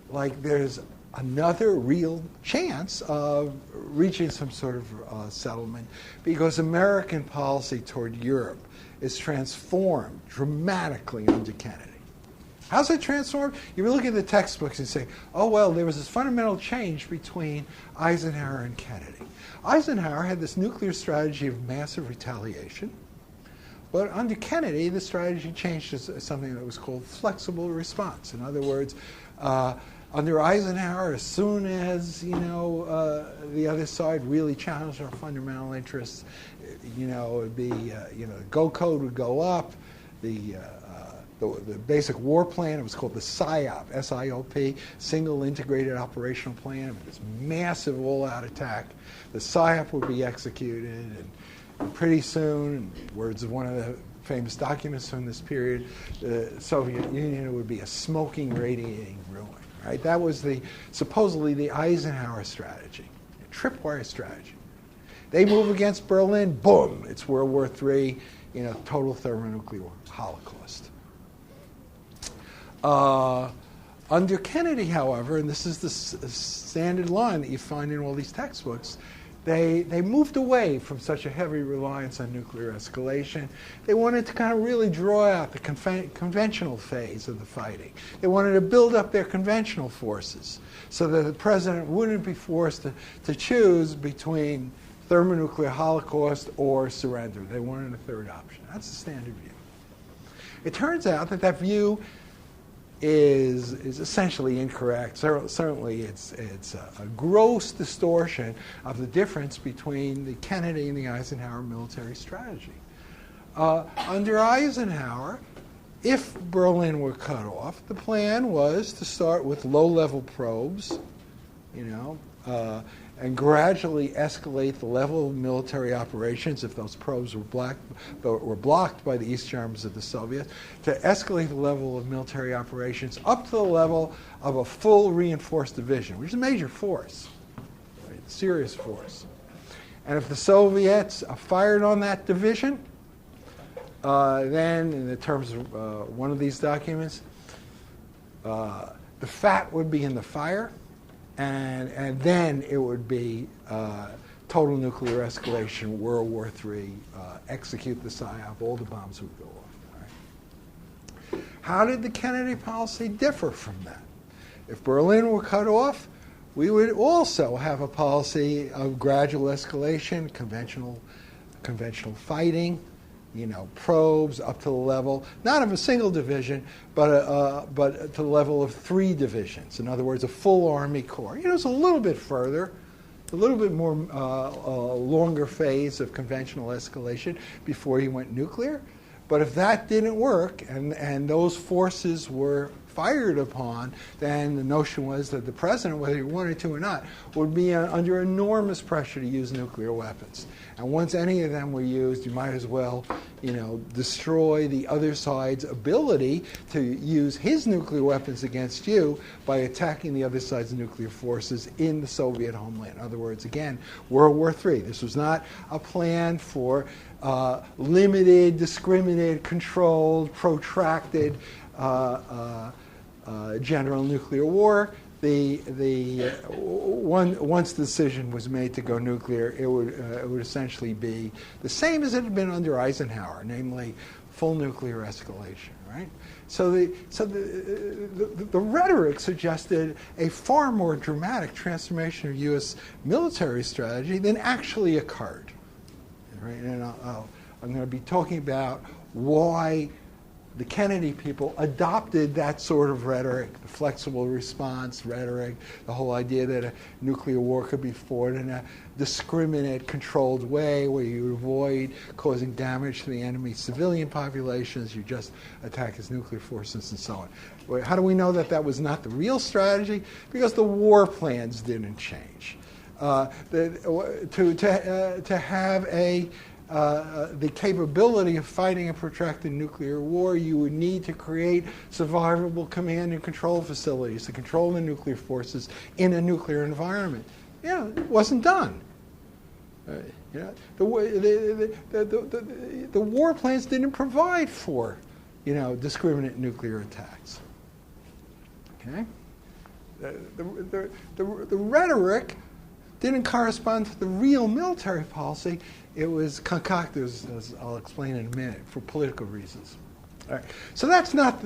like there's another real chance of reaching some sort of settlement, because American policy toward Europe is transformed dramatically under Kennedy. How's it transformed? You look at the textbooks and say, oh, well, there was this fundamental change between Eisenhower and Kennedy. Eisenhower had this nuclear strategy of massive retaliation, but under Kennedy, the strategy changed to something that was called flexible response. In other words, under Eisenhower, as soon as the other side really challenged our fundamental interests, it'd be the Go Code would go up, the basic war plan, it was called the SIOP, S-I-O-P, Single Integrated Operational Plan. It was this massive all-out attack. The SIOP would be executed, and pretty soon, in words of one of the famous documents from this period, the Soviet Union would be a smoking, radiating ruin. Right? That was supposedly the Eisenhower strategy, a tripwire strategy. They move against Berlin, boom, it's World War III, total thermonuclear holocaust. Under Kennedy, however, and this is the standard line that you find in all these textbooks, they moved away from such a heavy reliance on nuclear escalation. They wanted to kind of really draw out the conventional phase of the fighting. They wanted to build up their conventional forces so that the president wouldn't be forced to choose between thermonuclear holocaust or surrender. They wanted a third option. That's the standard view. It turns out that view is essentially incorrect. Certainly, it's a gross distortion of the difference between the Kennedy and the Eisenhower military strategy. Under Eisenhower, if Berlin were cut off, the plan was to start with low-level probes, and gradually escalate the level of military operations if those probes were blocked by the East Germans of the Soviets, to escalate the level of military operations up to the level of a full reinforced division, which is a major force, right? Serious force. And if the Soviets fired on that division, then, in the terms of one of these documents, the fat would be in the fire, and then it would be total nuclear escalation, World War III, execute the PSYOP, all the bombs would go off. Right? How did the Kennedy policy differ from that? If Berlin were cut off, we would also have a policy of gradual escalation, conventional fighting, probes up to the level, not of a single division, but to the level of 3 divisions. In other words, a full Army Corps. It's a little bit further, a little bit more longer phase of conventional escalation before he went nuclear. But if that didn't work and those forces were fired upon, then the notion was that the president, whether he wanted to or not, would be under enormous pressure to use nuclear weapons. And once any of them were used, you might as well, destroy the other side's ability to use his nuclear weapons against you by attacking the other side's nuclear forces in the Soviet homeland. In other words, again, World War III. This was not a plan for limited, discriminated, controlled, protracted general nuclear war. Once the decision was made to go nuclear, it would essentially be the same as it had been under Eisenhower, namely full nuclear escalation. Right? So the rhetoric suggested a far more dramatic transformation of U.S. military strategy than actually occurred. Right? And I'm going to be talking about why the Kennedy people adopted that sort of rhetoric, the flexible response rhetoric, the whole idea that a nuclear war could be fought in a discriminate, controlled way where you avoid causing damage to the enemy's civilian populations, you just attack his nuclear forces and so on. How do we know that that was not the real strategy? Because the war plans didn't change. To have the capability of fighting a protracted nuclear war, you would need to create survivable command and control facilities to control the nuclear forces in a nuclear environment. It wasn't done. The war plans didn't provide for, discriminate nuclear attacks. Okay. The rhetoric didn't correspond to the real military policy. It was concocted, as I'll explain in a minute, for political reasons. All right. So that's not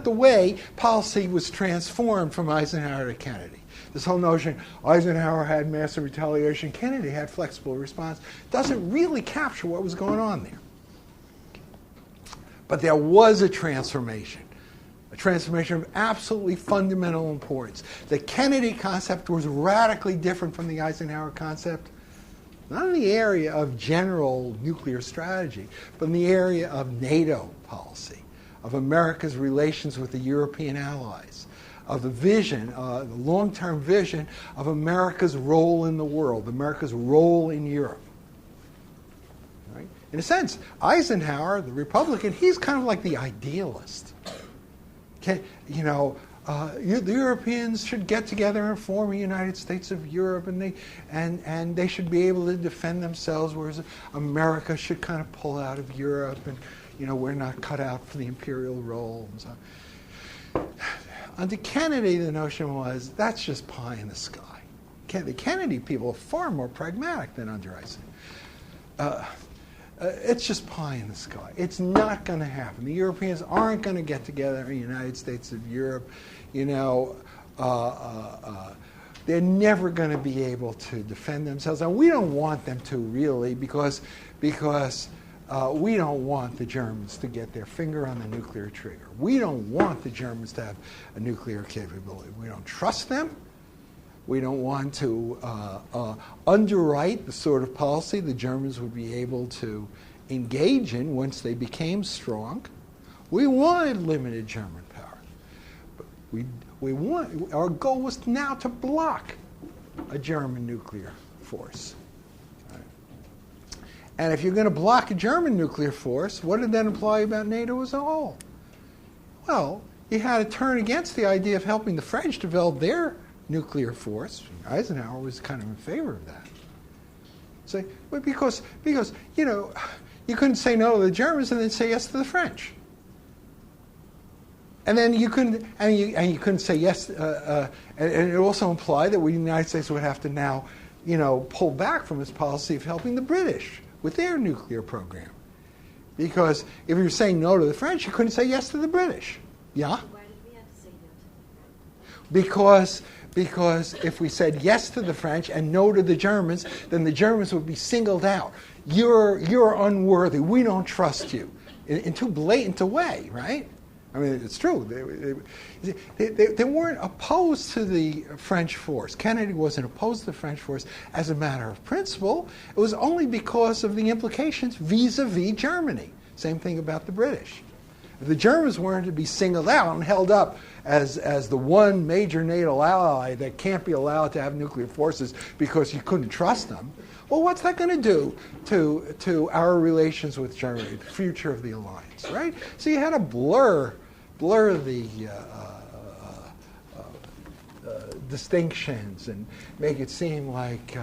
the way policy was transformed from Eisenhower to Kennedy. This whole notion, Eisenhower had massive retaliation, Kennedy had flexible response, doesn't really capture what was going on there. But there was a transformation of absolutely fundamental importance. The Kennedy concept was radically different from the Eisenhower concept, not in the area of general nuclear strategy, but in the area of NATO policy, of America's relations with the European allies, of the vision, the long-term vision of America's role in the world, America's role in Europe. Right? In a sense, Eisenhower, the Republican, he's kind of like the idealist. The Europeans should get together and form a United States of Europe, and they should be able to defend themselves, whereas America should kind of pull out of Europe, and we're not cut out for the imperial role. And so. Under Kennedy, the notion was that's just pie in the sky. The Kennedy people are far more pragmatic than under Eisenhower. It's just pie in the sky. It's not going to happen. The Europeans aren't going to get together in the United States of Europe. They're never going to be able to defend themselves. And we don't want them to, really, because we don't want the Germans to get their finger on the nuclear trigger. We don't want the Germans to have a nuclear capability. We don't trust them. We don't want to underwrite the sort of policy the Germans would be able to engage in once they became strong. We wanted limited German power. But our goal was now to block a German nuclear force. And if you're going to block a German nuclear force, what did that imply about NATO as a whole? Well, you had to turn against the idea of helping the French develop their nuclear force. Eisenhower was kind of in favor of that. So, but because you couldn't say no to the Germans and then say yes to the French. And then you couldn't say yes, and it also implied that the United States would have to now, pull back from its policy of helping the British with their nuclear program. Because if you're saying no to the French, you couldn't say yes to the British. Yeah? Why did we have to say no to the French? Because if we said yes to the French and no to the Germans, then the Germans would be singled out. You're unworthy. We don't trust you. In too blatant a way, right? I mean, it's true. They weren't opposed to the French force. Kennedy wasn't opposed to the French force as a matter of principle. It was only because of the implications vis-a-vis Germany. Same thing about the British. If the Germans weren't to be singled out and held up as the one major NATO ally that can't be allowed to have nuclear forces because you couldn't trust them, well, what's that going to do to our relations with Germany, the future of the alliance, right? So you had to blur the distinctions and make it seem like,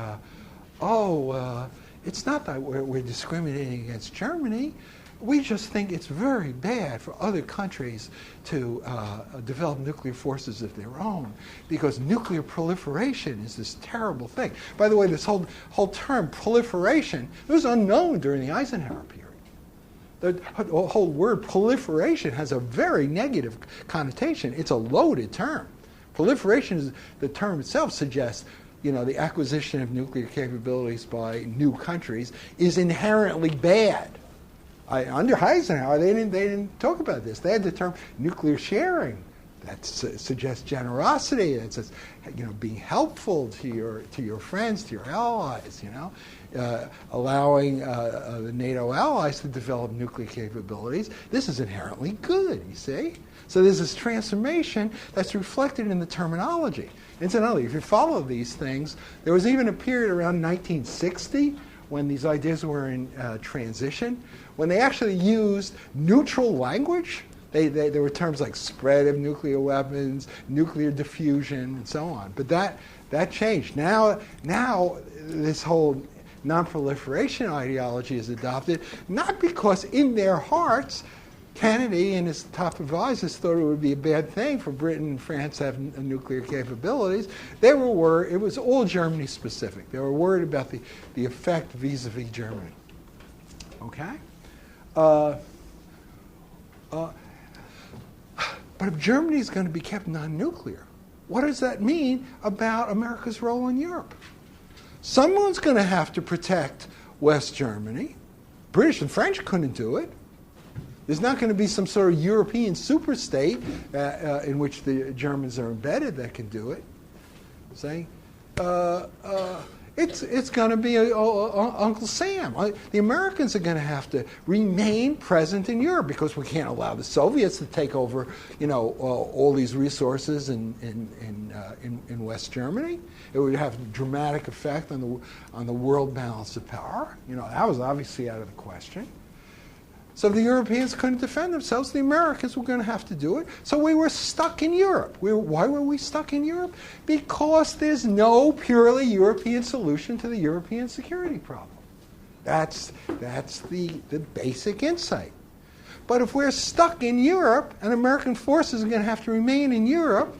it's not that we're discriminating against Germany. We just think it's very bad for other countries to develop nuclear forces of their own, because nuclear proliferation is this terrible thing. By the way, this whole term proliferation, it was unknown during the Eisenhower period. The whole word proliferation has a very negative connotation. It's a loaded term. Proliferation, is, the term itself suggests, the acquisition of nuclear capabilities by new countries is inherently bad. Under Eisenhower, they didn't talk about this. They had the term nuclear sharing. That suggests generosity. It says, being helpful to your friends, to your allies. Allowing the NATO allies to develop nuclear capabilities. This is inherently good. You see. So there's this transformation that's reflected in the terminology. Incidentally, if you follow these things, there was even a period around 1960 when these ideas were in transition, when they actually used neutral language. There were terms like spread of nuclear weapons, nuclear diffusion, and so on. But that changed. Now this whole non-proliferation ideology is adopted, not because in their hearts Kennedy and his top advisors thought it would be a bad thing for Britain and France to have nuclear capabilities. They were worried. It was all Germany specific. They were worried about the effect vis-a-vis Germany. Okay? But if Germany is going to be kept non-nuclear, what does that mean about America's role in Europe? Someone's going to have to protect West Germany. British and French couldn't do it. There's not going to be some sort of European superstate in which the Germans are embedded that can do it. See? It's going to be Uncle Sam. The Americans are going to have to remain present in Europe because we can't allow the Soviets to take over, all these resources in West Germany. It would have a dramatic effect on the world balance of power. That was obviously out of the question. So the Europeans couldn't defend themselves. The Americans were going to have to do it. So we were stuck in Europe. Why were we stuck in Europe? Because there's no purely European solution to the European security problem. That's the basic insight. But if we're stuck in Europe and American forces are going to have to remain in Europe,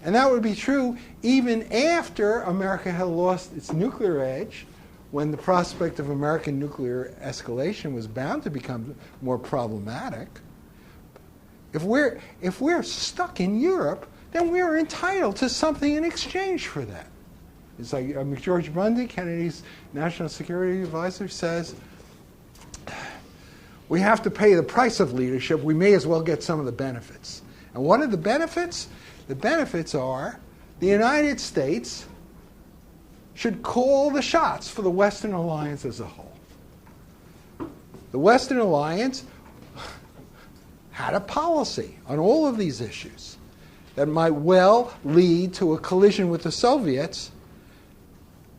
and that would be true even after America had lost its nuclear edge, when the prospect of American nuclear escalation was bound to become more problematic. If we're stuck in Europe, then we are entitled to something in exchange for that. It's like George Bundy, Kennedy's national security advisor, says, we have to pay the price of leadership. We may as well get some of the benefits. And what are the benefits? The benefits are the United States should call the shots for the Western Alliance as a whole. The Western Alliance had a policy on all of these issues that might well lead to a collision with the Soviets.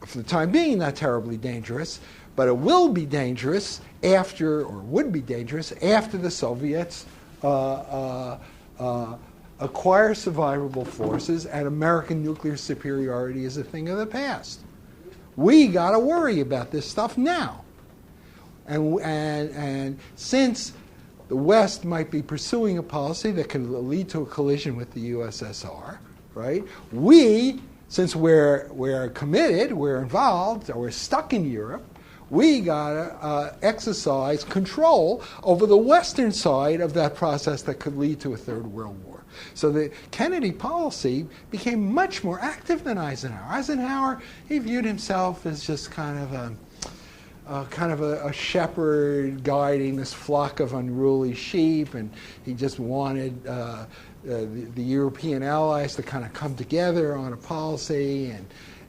For the time being, not terribly dangerous, but it will be dangerous after, or would be dangerous after the Soviets acquire survivable forces and American nuclear superiority is a thing of the past. We got to worry about this stuff now. And since the West might be pursuing a policy that could lead to a collision with the USSR, right? We, since we're committed, we're involved, or we're stuck in Europe, we got to exercise control over the Western side of that process that could lead to a Third World War. So the Kennedy policy became much more active than Eisenhower. Eisenhower, he viewed himself as just kind of a shepherd guiding this flock of unruly sheep, and he just wanted the European allies to kind of come together on a policy,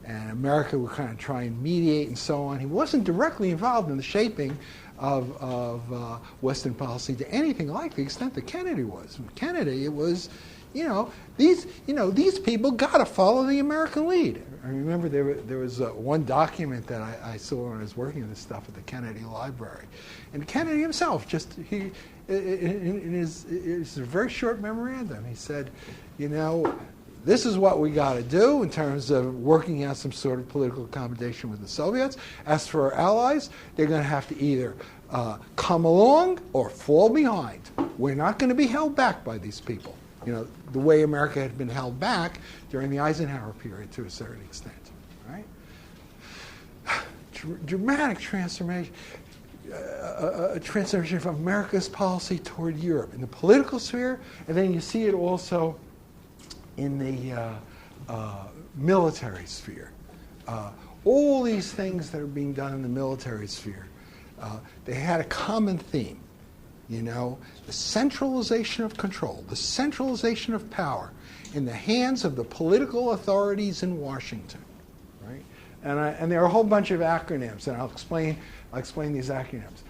and America would kind of try and mediate and so on. He wasn't directly involved in the shaping of Western policy to anything like the extent that Kennedy was. With Kennedy, it was, these people got to follow the American lead. I remember there was one document that I saw when I was working on this stuff at the Kennedy Library, and Kennedy himself in his very short memorandum, he said, this is what we got to do in terms of working out some sort of political accommodation with the Soviets. As for our allies, they're going to have to either come along or fall behind. We're not going to be held back by these people. The way America had been held back during the Eisenhower period to a certain extent. Right? Dramatic transformation. A transformation from America's policy toward Europe in the political sphere, and then you see it also in the military sphere. All these things that are being done in the military sphere, they had a common theme. The centralization of control, the centralization of power in the hands of the political authorities in Washington. Right? And there are a whole bunch of acronyms, and I'll explain these acronyms.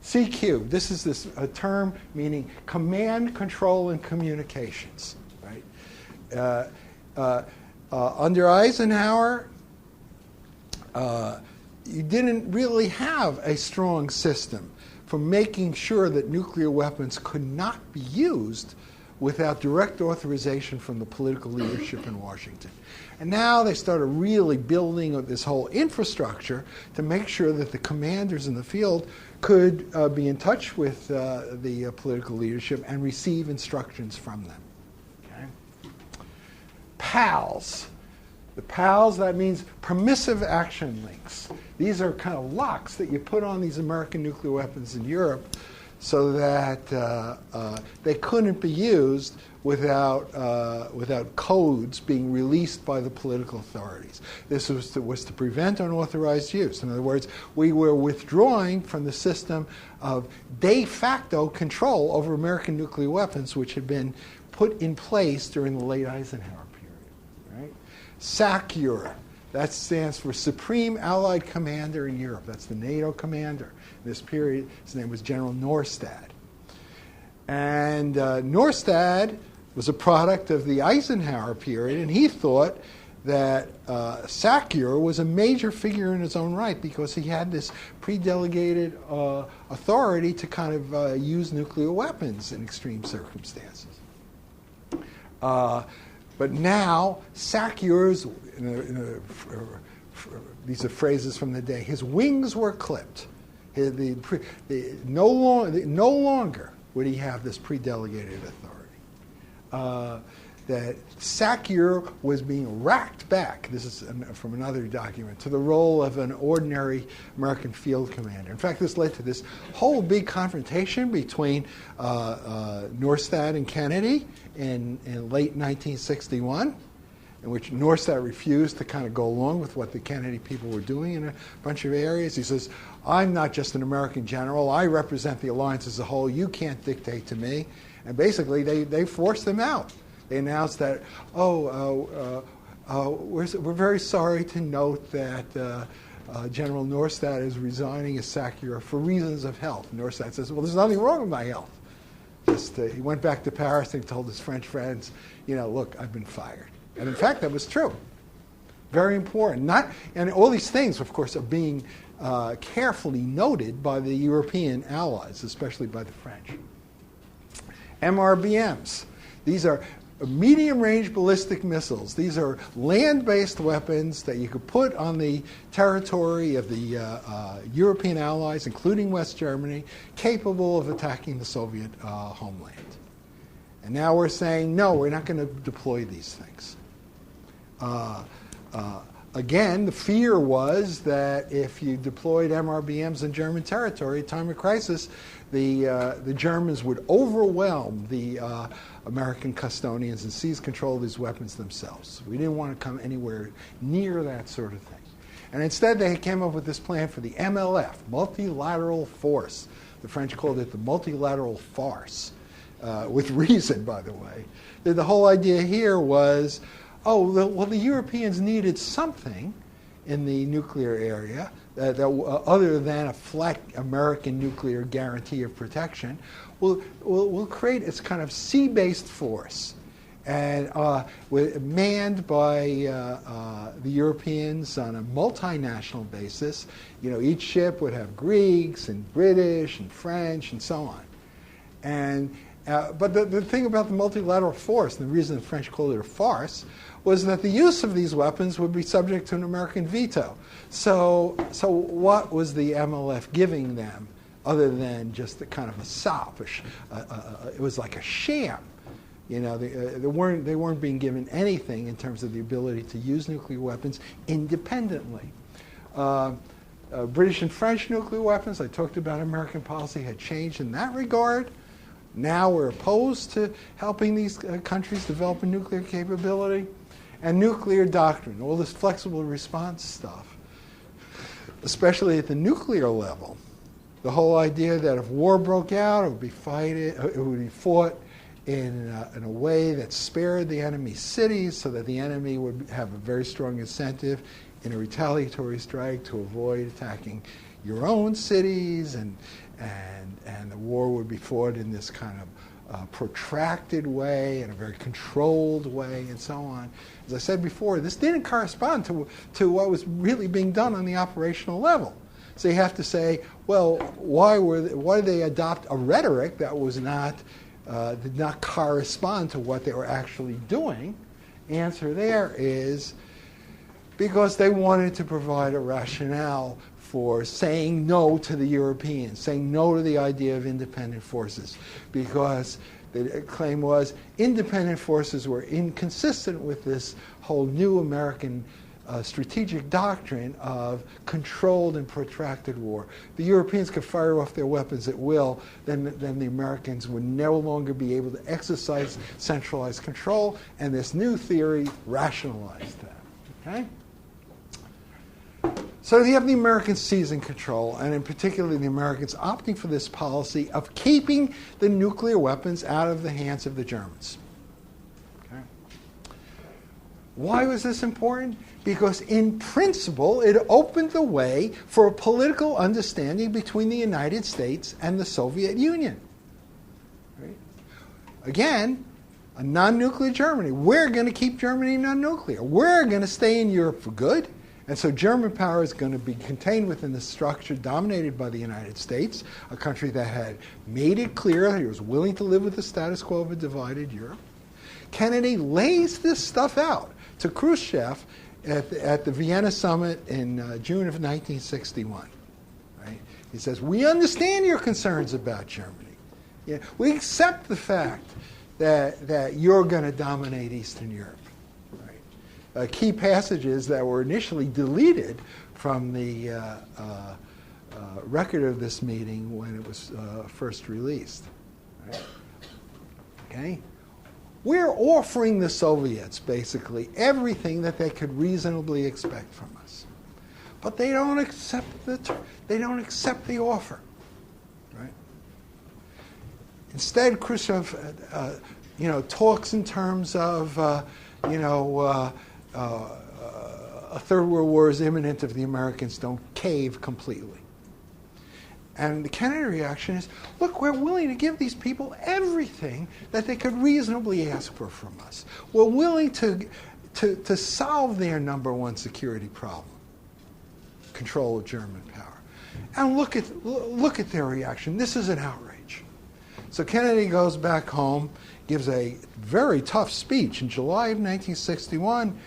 CQ, this is a term meaning command, control, and communications. Right? Under Eisenhower, you didn't really have a strong system for making sure that nuclear weapons could not be used without direct authorization from the political leadership in Washington. And now they started really building this whole infrastructure to make sure that the commanders in the field could be in touch with the political leadership and receive instructions from them. Okay? PALs. The PALs, that means permissive action links. These are kind of locks that you put on these American nuclear weapons in Europe so that they couldn't be used without codes being released by the political authorities. This was to prevent unauthorized use. In other words, we were withdrawing from the system of de facto control over American nuclear weapons, which had been put in place during the late Eisenhower period. Right? SACEUR. That stands for Supreme Allied Commander in Europe. That's the NATO commander. In this period, his name was General Norstad. And Norstad was a product of the Eisenhower period, and he thought that SACEUR was a major figure in its own right because he had this pre-delegated authority to kind of use nuclear weapons in extreme circumstances. But now, SACEUR's, these are phrases from the day, his wings were clipped. No longer would he have this pre-delegated authority. That SACEUR was being racked back, this is from another document, to the role of an ordinary American field commander. In fact, this led to this whole big confrontation between Norstad and Kennedy in late 1961, in which Norstad refused to kind of go along with what the Kennedy people were doing in a bunch of areas. He says, I'm not just an American general. I represent the alliance as a whole. You can't dictate to me. And basically, they forced him out. They announced that, we're very sorry to note that General Norstad is resigning as SACEUR for reasons of health. Norstad says, well, there's nothing wrong with my health. Just he went back to Paris and told his French friends, look, I've been fired. And in fact, that was true. Very important. And all these things, of course, are being carefully noted by the European allies, especially by the French. MRBMs. These are medium-range ballistic missiles. These are land-based weapons that you could put on the territory of the European allies, including West Germany, capable of attacking the Soviet homeland. And now we're saying, no, we're not going to deploy these things. Again, the fear was that if you deployed MRBMs in German territory at time of crisis, the Germans would overwhelm the American custodians and seize control of these weapons themselves. We didn't want to come anywhere near that sort of thing. And instead, they came up with this plan for the MLF, multilateral force. The French called it the multilateral farce, with reason, by the way. The whole idea here was, the Europeans needed something in the nuclear area other than a flat American nuclear guarantee of protection. We'll create this kind of sea-based force, and manned by the Europeans on a multinational basis. Each ship would have Greeks and British and French and so on. And but the thing about the multilateral force, and the reason the French called it a farce, was that the use of these weapons would be subject to an American veto. So what was the MLF giving them other than just a kind of a sop? It was like a sham. They weren't being given anything in terms of the ability to use nuclear weapons independently. British and French nuclear weapons, I talked about American policy, had changed in that regard. Now we're opposed to helping these countries develop a nuclear capability. And nuclear doctrine, all this flexible response stuff, especially at the nuclear level. The whole idea that if war broke out, it would be fought in a way that spared the enemy's cities so that the enemy would have a very strong incentive in a retaliatory strike to avoid attacking your own cities, and the war would be fought in this kind of protracted way, in a very controlled way, and so on. As I said before, this didn't correspond to what was really being done on the operational level. So you have to say, well, why did they adopt a rhetoric that was not did not correspond to what they were actually doing. Answer there is because they wanted to provide a rationale for saying no to the Europeans, saying no to the idea of independent forces, because the claim was independent forces were inconsistent with this whole new American strategic doctrine of controlled and protracted war. The Europeans could fire off their weapons at will, then the Americans would no longer be able to exercise centralized control, and this new theory rationalized that. Okay? So you have the Americans seizing control, and in particular the Americans opting for this policy of keeping the nuclear weapons out of the hands of the Germans. Okay. Why was this important? Because in principle it opened the way for a political understanding between the United States and the Soviet Union. Right? Again, a non-nuclear Germany. We're going to keep Germany non-nuclear. We're going to stay in Europe for good. And so German power is going to be contained within the structure dominated by the United States, a country that had made it clear that it was willing to live with the status quo of a divided Europe. Kennedy lays this stuff out to Khrushchev at the Vienna summit in June of 1961. Right? He says, we understand your concerns about Germany. Yeah, we accept the fact that you're going to dominate Eastern Europe. Key passages that were initially deleted from the record of this meeting when it was first released. Right? Okay? We're offering the Soviets basically everything that they could reasonably expect from us, but they don't accept the offer. Right? Instead, Khrushchev, talks in terms of a Third World War is imminent if the Americans don't cave completely. And the Kennedy reaction is, look, we're willing to give these people everything that they could reasonably ask for from us. We're willing to solve their number one security problem, control of German power. And look at their reaction. This is an outrage. So Kennedy goes back home, gives a very tough speech in July of 1961,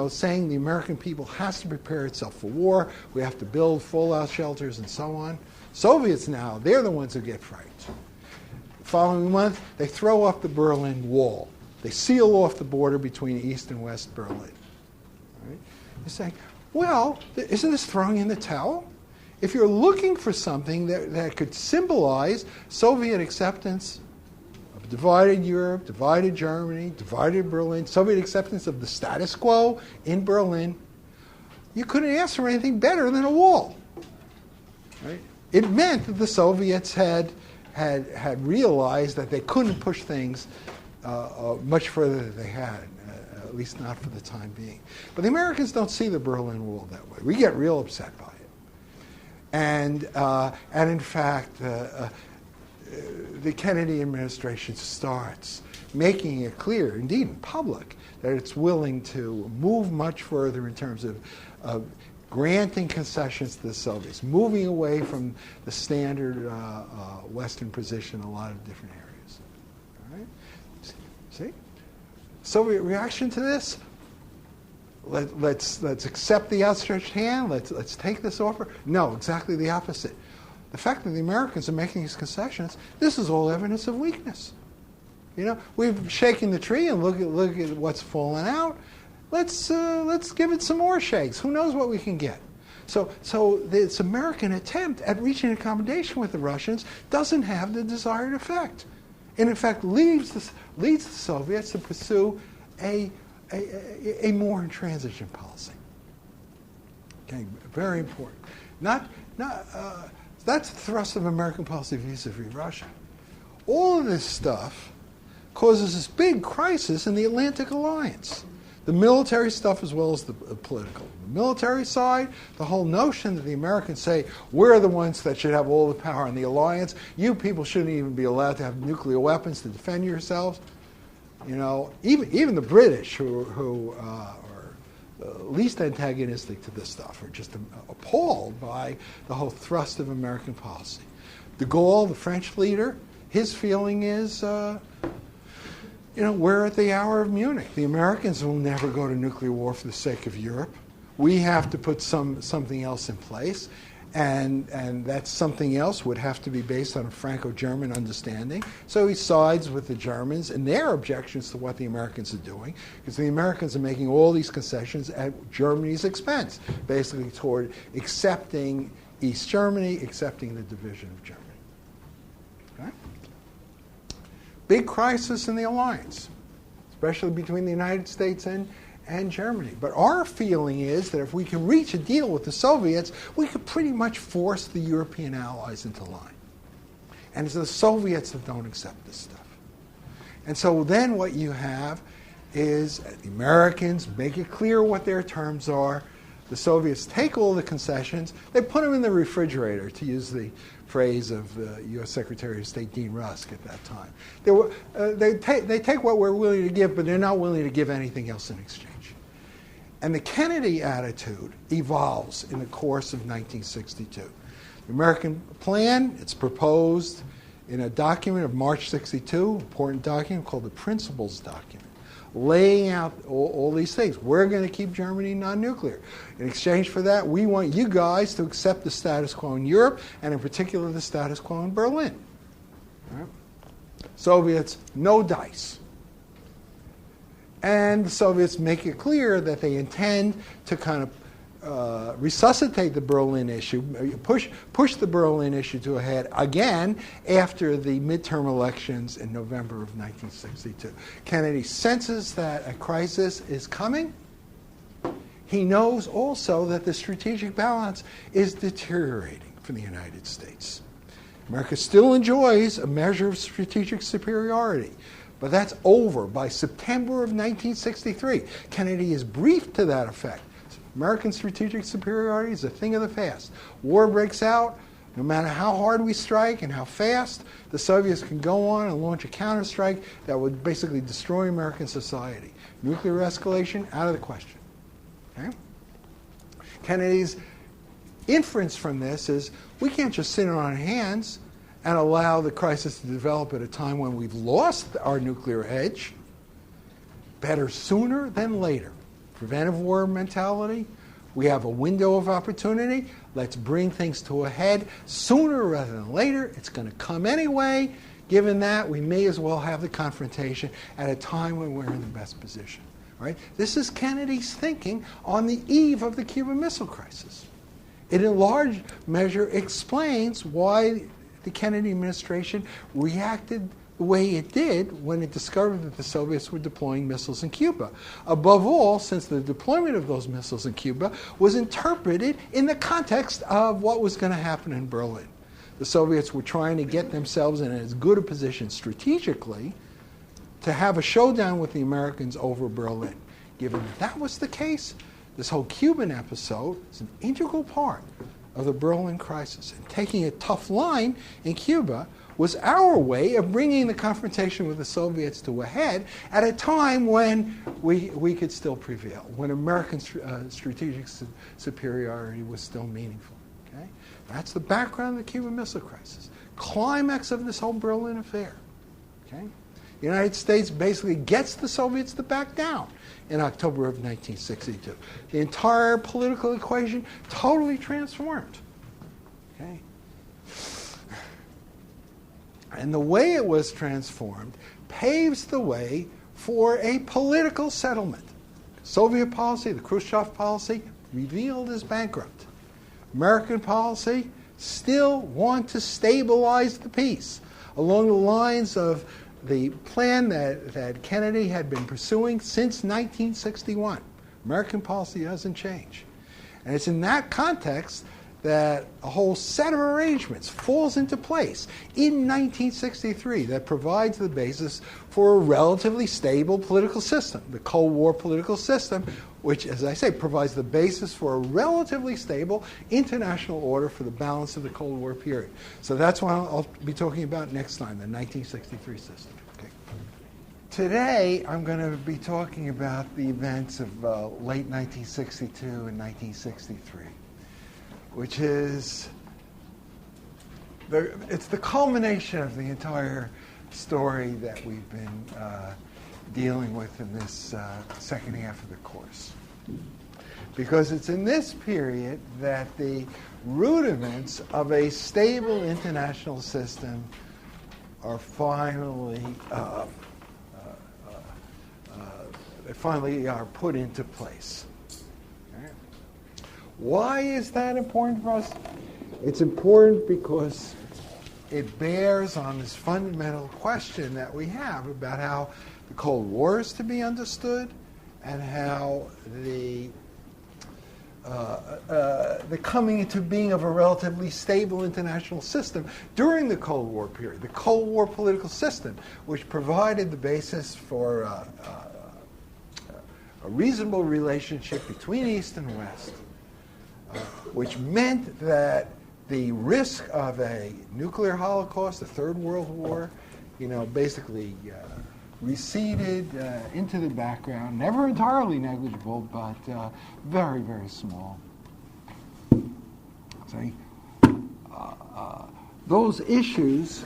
saying the American people has to prepare itself for war. We have to build fallout shelters and so on. Soviets now, they're the ones who get frightened. The following month, they throw up the Berlin Wall. They seal off the border between East and West Berlin. Right? You're saying, well, isn't this throwing in the towel? If you're looking for something that could symbolize Soviet acceptance of divided Europe, divided Germany, divided Berlin, Soviet acceptance of the status quo in Berlin, you couldn't ask for anything better than a wall. Right? It meant that the Soviets had realized that they couldn't push things much further than they had, at least not for the time being. But the Americans don't see the Berlin Wall that way. We get real upset by it. And in fact, the Kennedy administration starts making it clear, indeed in public, that it's willing to move much further in terms of granting concessions to the Soviets, moving away from the standard Western position in a lot of different areas. All right? See? Soviet reaction to this? Let's accept the outstretched hand. Let's take this offer. No, exactly the opposite. The fact that the Americans are making these concessions, this is all evidence of weakness. We've shaken the tree and look at what's fallen out. Let's give it some more shakes. Who knows what we can get? So this American attempt at reaching accommodation with the Russians doesn't have the desired effect, and in fact leads the Soviets to pursue a more intransigent policy. Okay, very important. That's the thrust of American policy vis-a-vis Russia. All of this stuff causes this big crisis in the Atlantic Alliance. The military stuff as well as the political. The military side, the whole notion that the Americans say, we're the ones that should have all the power in the alliance. You people shouldn't even be allowed to have nuclear weapons to defend yourselves. Even the British, who are least antagonistic to this stuff, are just appalled by the whole thrust of American policy. De Gaulle, the French leader, his feeling is, we're at the hour of Munich. The Americans will never go to nuclear war for the sake of Europe. We have to put something else in place. And that something else would have to be based on a Franco-German understanding. So he sides with the Germans and their objections to what the Americans are doing, because the Americans are making all these concessions at Germany's expense, basically toward accepting East Germany, accepting the division of Germany. Okay? Big crisis in the alliance, especially between the United States and Germany. But our feeling is that if we can reach a deal with the Soviets, we could pretty much force the European allies into line. And it's the Soviets that don't accept this stuff. And so then what you have is the Americans make it clear what their terms are. The Soviets take all the concessions. They put them in the refrigerator, to use the phrase of U.S. Secretary of State Dean Rusk at that time. They take what we're willing to give, but they're not willing to give anything else in exchange. And the Kennedy attitude evolves in the course of 1962. The American plan, it's proposed in a document of March 62, important document called the Principles Document, laying out all these things. We're going to keep Germany non-nuclear. In exchange for that, we want you guys to accept the status quo in Europe, and in particular the status quo in Berlin. All right? Soviets, no dice. And the Soviets make it clear that they intend to kind of resuscitate the Berlin issue, push the Berlin issue to a head again after the midterm elections in November of 1962. Kennedy senses that a crisis is coming. He knows also that the strategic balance is deteriorating for the United States. America still enjoys a measure of strategic superiority. But that's over by September of 1963. Kennedy is briefed to that effect. American strategic superiority is a thing of the past. War breaks out. No matter how hard we strike and how fast, the Soviets can go on and launch a counterstrike that would basically destroy American society. Nuclear escalation, out of the question. Okay? Kennedy's inference from this is we can't just sit on our hands and allow the crisis to develop at a time when we've lost our nuclear edge. Better sooner than later. Preventive war mentality. We have a window of opportunity. Let's bring things to a head sooner rather than later. It's going to come anyway. Given that, we may as well have the confrontation at a time when we're in the best position. Right? This is Kennedy's thinking on the eve of the Cuban Missile Crisis. It in large measure explains why the Kennedy administration reacted the way it did when it discovered that the Soviets were deploying missiles in Cuba. Above all, since the deployment of those missiles in Cuba was interpreted in the context of what was going to happen in Berlin. The Soviets were trying to get themselves in as good a position strategically to have a showdown with the Americans over Berlin. Given that was the case, this whole Cuban episode is an integral part of the Berlin crisis. And taking a tough line in Cuba was our way of bringing the confrontation with the Soviets to a head at a time when we could still prevail, when American strategic superiority was still meaningful. Okay? That's the background of the Cuban Missile Crisis. Climax of this whole Berlin affair. Okay? The United States basically gets the Soviets to back down in October of 1962. The entire political equation totally transformed. Okay? And the way it was transformed paves the way for a political settlement. Soviet policy, the Khrushchev policy, revealed as bankrupt. American policy still want to stabilize the peace along the lines of the plan that Kennedy had been pursuing since 1961. American policy doesn't change. And it's in that context that a whole set of arrangements falls into place in 1963 that provides the basis for a relatively stable political system, the Cold War political system, which, as I say, provides the basis for a relatively stable international order for the balance of the Cold War period. So that's what I'll be talking about next time, the 1963 system. Okay. Today, I'm going to be talking about the events of late 1962 and 1963. Which is it's the culmination of the entire story that we've been dealing with in this second half of the course. Because it's in this period that the rudiments of a stable international system are finally are put into place. Okay. Why is that important for us? It's important because it bears on this fundamental question that we have about how the Cold War is to be understood and how the coming into being of a relatively stable international system during the Cold War period, the Cold War political system, which provided the basis for a reasonable relationship between East and West, which meant that the risk of a nuclear holocaust, a Third World War, basically receded into the background, never entirely negligible, but very, very small. See, those issues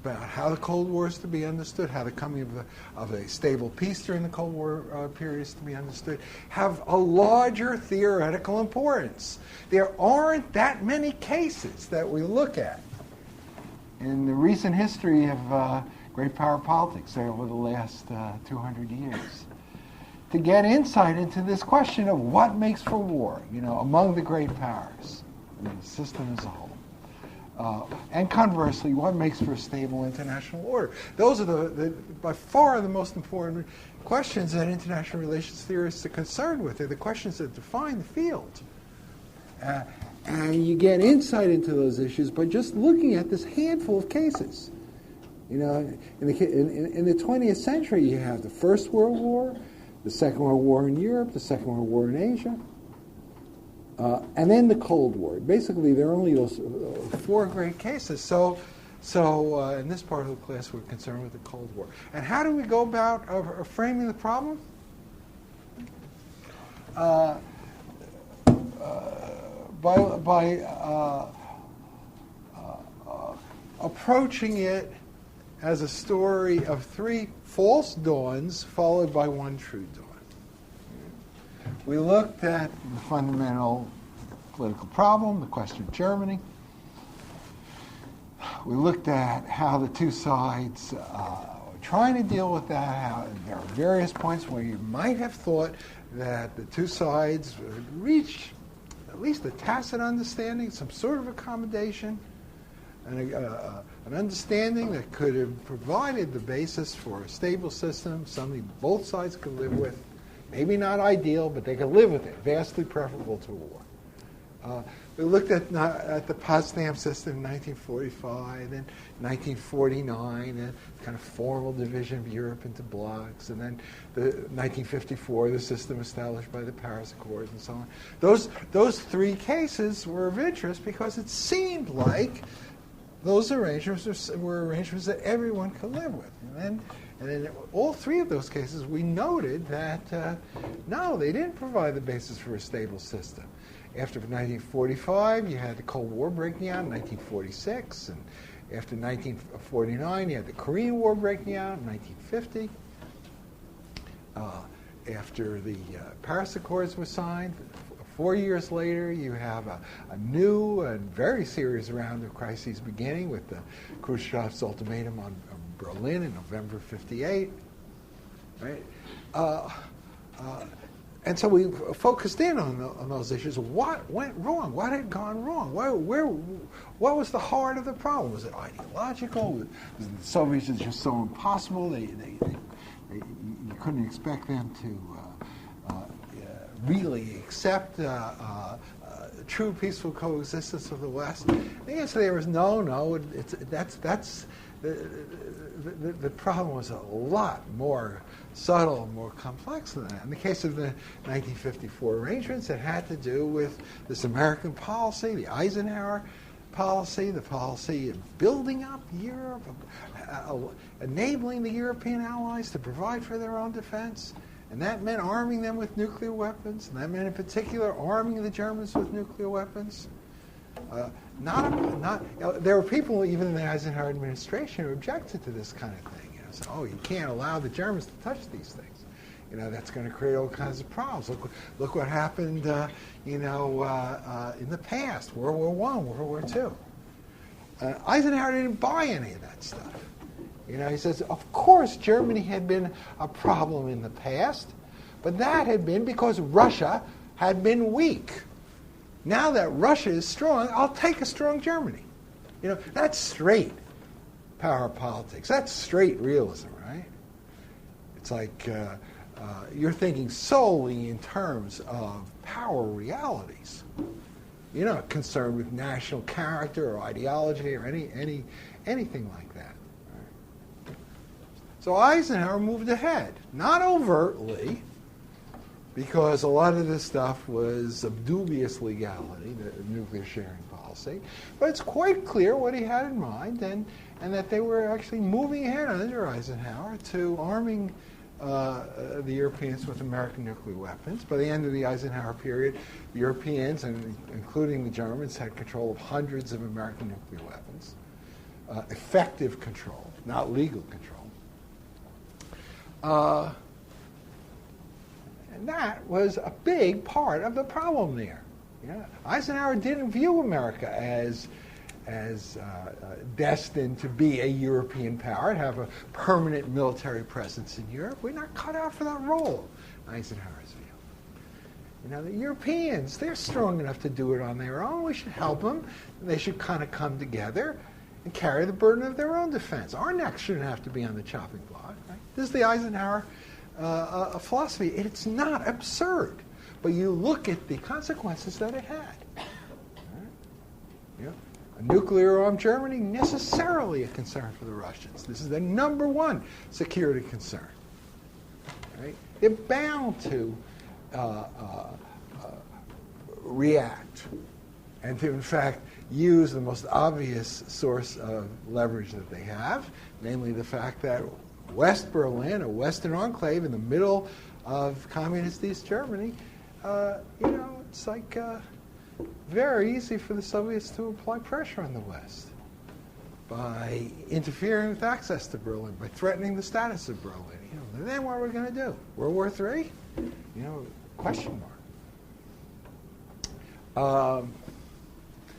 about how the Cold War is to be understood, how the coming of a stable peace during the Cold War period is to be understood, have a larger theoretical importance. There aren't that many cases that we look at in the recent history of great power politics over the last 200 years to get insight into this question of what makes for war, among the great powers, the system as a whole. And conversely, what makes for a stable international order? Those are by far the most important questions that international relations theorists are concerned with. They're the questions that define the field. And you get insight into those issues by just looking at this handful of cases. In the 20th century, you have the First World War, the Second World War in Europe, the Second World War in Asia, and then the Cold War. Basically, there are only those four great cases. So in this part of the class, we're concerned with the Cold War. And how do we go about framing the problem? By approaching it as a story of three false dawns followed by one true dawn. We looked at the fundamental political problem, the question of Germany. We looked at how the two sides were trying to deal with that, how there are various points where you might have thought that the two sides would reach at least a tacit understanding, some sort of accommodation, and an understanding that could have provided the basis for a stable system, something both sides could live with. Maybe not ideal, but they could live with it, vastly preferable to war. We looked at the Potsdam system in 1945 and 1949, and kind of formal division of Europe into blocs, and then 1954, the system established by the Paris Accords and so on. Those three cases were of interest because it seemed like those arrangements were arrangements that everyone could live with. And in all three of those cases, we noted that, no, they didn't provide the basis for a stable system. After 1945, you had the Cold War breaking out in 1946, and after 1949, you had the Korean War breaking out in 1950. After the Paris Accords were signed, 4 years later, you have a new and very serious round of crises beginning with the Khrushchev's ultimatum on Berlin in November '58. Right? And so we focused in on those issues. What went wrong? What had gone wrong? What was the heart of the problem? Was it ideological? Was the Soviets just so impossible? You couldn't expect them to really accept true peaceful coexistence of the West? The answer there was no. The problem was a lot more subtle, more complex than that. In the case of the 1954 arrangements, it had to do with this American policy, the Eisenhower policy, the policy of building up Europe, enabling the European allies to provide for their own defense. And that meant arming them with nuclear weapons, and that meant in particular arming the Germans with nuclear weapons. There were people even in the Eisenhower administration who objected to this kind of thing. So, oh, you can't allow the Germans to touch these things. That's going to create all kinds of problems. Look what happened, in the past, World War I, World War II. Eisenhower didn't buy any of that stuff. He says, of course, Germany had been a problem in the past, but that had been because Russia had been weak. Now that Russia is strong, I'll take a strong Germany. That's straight power politics. That's straight realism, right? It's like you're thinking solely in terms of power realities. You're not concerned with national character or ideology or anything like that. Right? So Eisenhower moved ahead, not overtly, because a lot of this stuff was of dubious legality, the nuclear sharing policy, but it's quite clear what he had in mind, and that they were actually moving ahead under Eisenhower to arming the Europeans with American nuclear weapons. By the end of the Eisenhower period, the Europeans, and including the Germans, had control of hundreds of American nuclear weapons. Effective control, not legal control. And that was a big part of the problem there. Eisenhower didn't view America as destined to be a European power, to have a permanent military presence in Europe. We're not cut out for that role, Eisenhower's view. The Europeans, they're strong enough to do it on their own. We should help them. They should kind of come together and carry the burden of their own defense. Our necks shouldn't have to be on the chopping block. Right? This is the Eisenhower philosophy. It's not absurd, but you look at the consequences that it had. Right? A nuclear-armed Germany, necessarily a concern for the Russians. This is the number one security concern. Right? They're bound to react and to, in fact, use the most obvious source of leverage that they have, namely the fact that West Berlin, a Western enclave in the middle of communist East Germany, it's like very easy for the Soviets to apply pressure on the West by interfering with access to Berlin, by threatening the status of Berlin. Then what are we going to do? World War III? Question mark.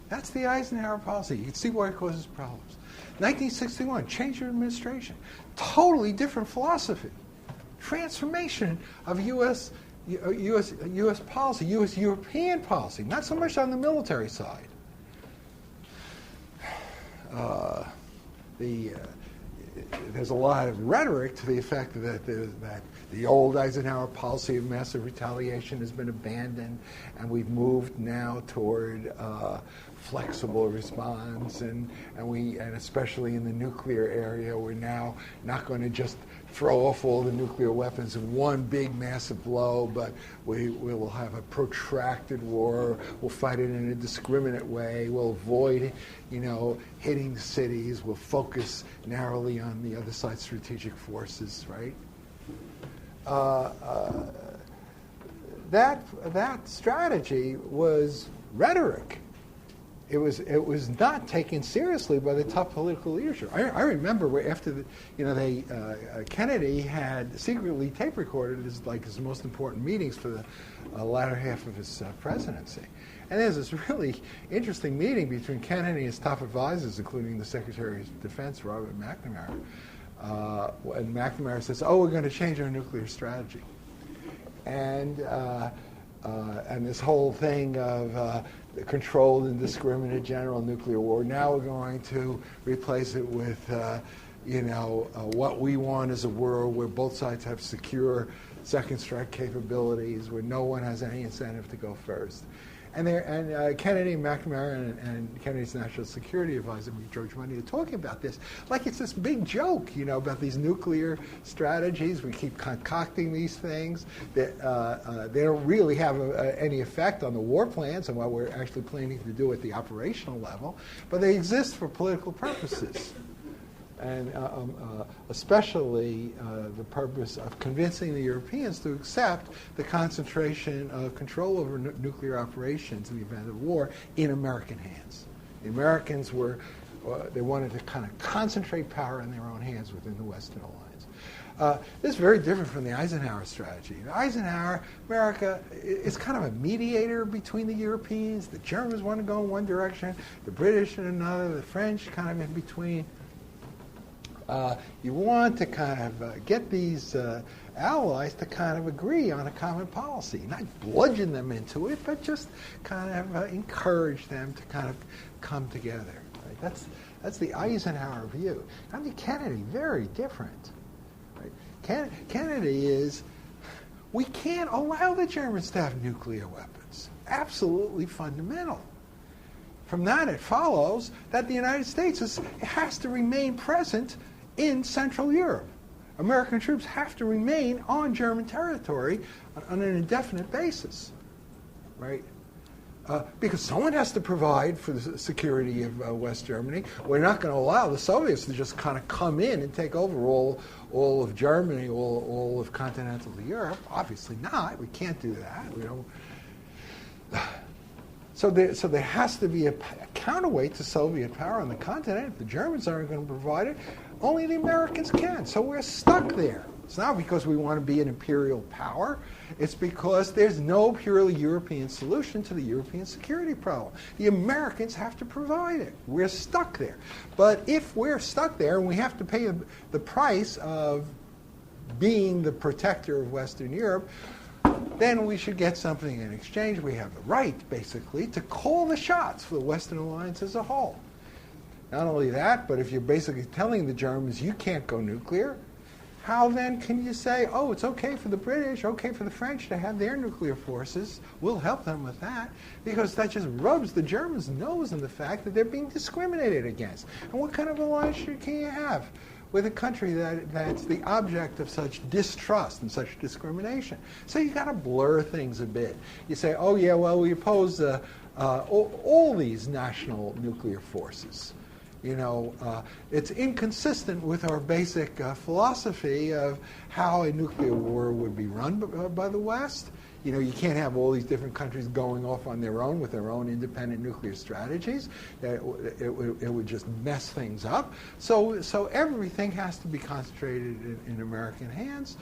That's the Eisenhower policy. You can see why it causes problems. 1961, change of administration. Totally different philosophy. Transformation of U.S. policy, U.S. European policy, not so much on the military side. There's a lot of rhetoric to the effect that the old Eisenhower policy of massive retaliation has been abandoned, and we've moved now toward flexible response, and especially in the nuclear area, we're now not going to just throw off all the nuclear weapons in one big massive blow, but we will have a protracted war. We'll fight it in a discriminate way. We'll avoid, hitting cities. We'll focus narrowly on the other side's strategic forces, right? That strategy was rhetoric. It was not taken seriously by the top political leadership. I remember after Kennedy had secretly tape recorded his most important meetings for the latter half of his presidency. And there's this really interesting meeting between Kennedy and his top advisors, including the Secretary of Defense, Robert McNamara. And McNamara says, we're going to change our nuclear strategy. And this whole thing of controlled and indiscriminate general nuclear war, now we're going to replace it with, what we want is a world where both sides have secure second strike capabilities, where no one has any incentive to go first. And Kennedy and McNamara and Kennedy's national security advisor, George Money, are talking about this like it's this big joke, about these nuclear strategies. We keep concocting these things that they don't really have any effect on the war plans and what we're actually planning to do at the operational level, but they exist for political purposes. and especially the purpose of convincing the Europeans to accept the concentration of control over nuclear operations in the event of war in American hands. The Americans they wanted to kind of concentrate power in their own hands within the Western alliance. This is very different from the Eisenhower strategy. In Eisenhower, America is kind of a mediator between the Europeans. The Germans want to go in one direction, the British in another, the French kind of in between. You want to kind of get these allies to kind of agree on a common policy, not bludgeon them into it, but just kind of encourage them to kind of come together. Right? That's the Eisenhower view. I mean, Kennedy, very different. Right? Kennedy is, we can't allow the Germans to have nuclear weapons. Absolutely fundamental. From that, it follows that the United States has to remain present in Central Europe. American troops have to remain on German territory on an indefinite basis, right? Because someone has to provide for the security of West Germany. We're not going to allow the Soviets to just kind of come in and take over all of Germany, all of continental Europe. Obviously not. We can't do that. We don't. So there has to be a counterweight to Soviet power on the continent. If the Germans aren't going to provide it, only the Americans can. So we're stuck there. It's not because we want to be an imperial power. It's because there's no purely European solution to the European security problem. The Americans have to provide it. We're stuck there. But if we're stuck there and we have to pay the price of being the protector of Western Europe, then we should get something in exchange. We have the right, basically, to call the shots for the Western alliance as a whole. Not only that, but if you're basically telling the Germans you can't go nuclear, how then can you say, oh, it's okay for the British, okay for the French to have their nuclear forces, we'll help them with that, because that just rubs the Germans' nose in the fact that they're being discriminated against. And what kind of alliance can you have with a country that's the object of such distrust and such discrimination? So you've got to blur things a bit. You say, oh yeah, well, we oppose all these national nuclear forces. You know, it's inconsistent with our basic philosophy of how a nuclear war would be run by the West. You know, you can't have all these different countries going off on their own with their own independent nuclear strategies. It would just mess things up. So everything has to be concentrated in American hands.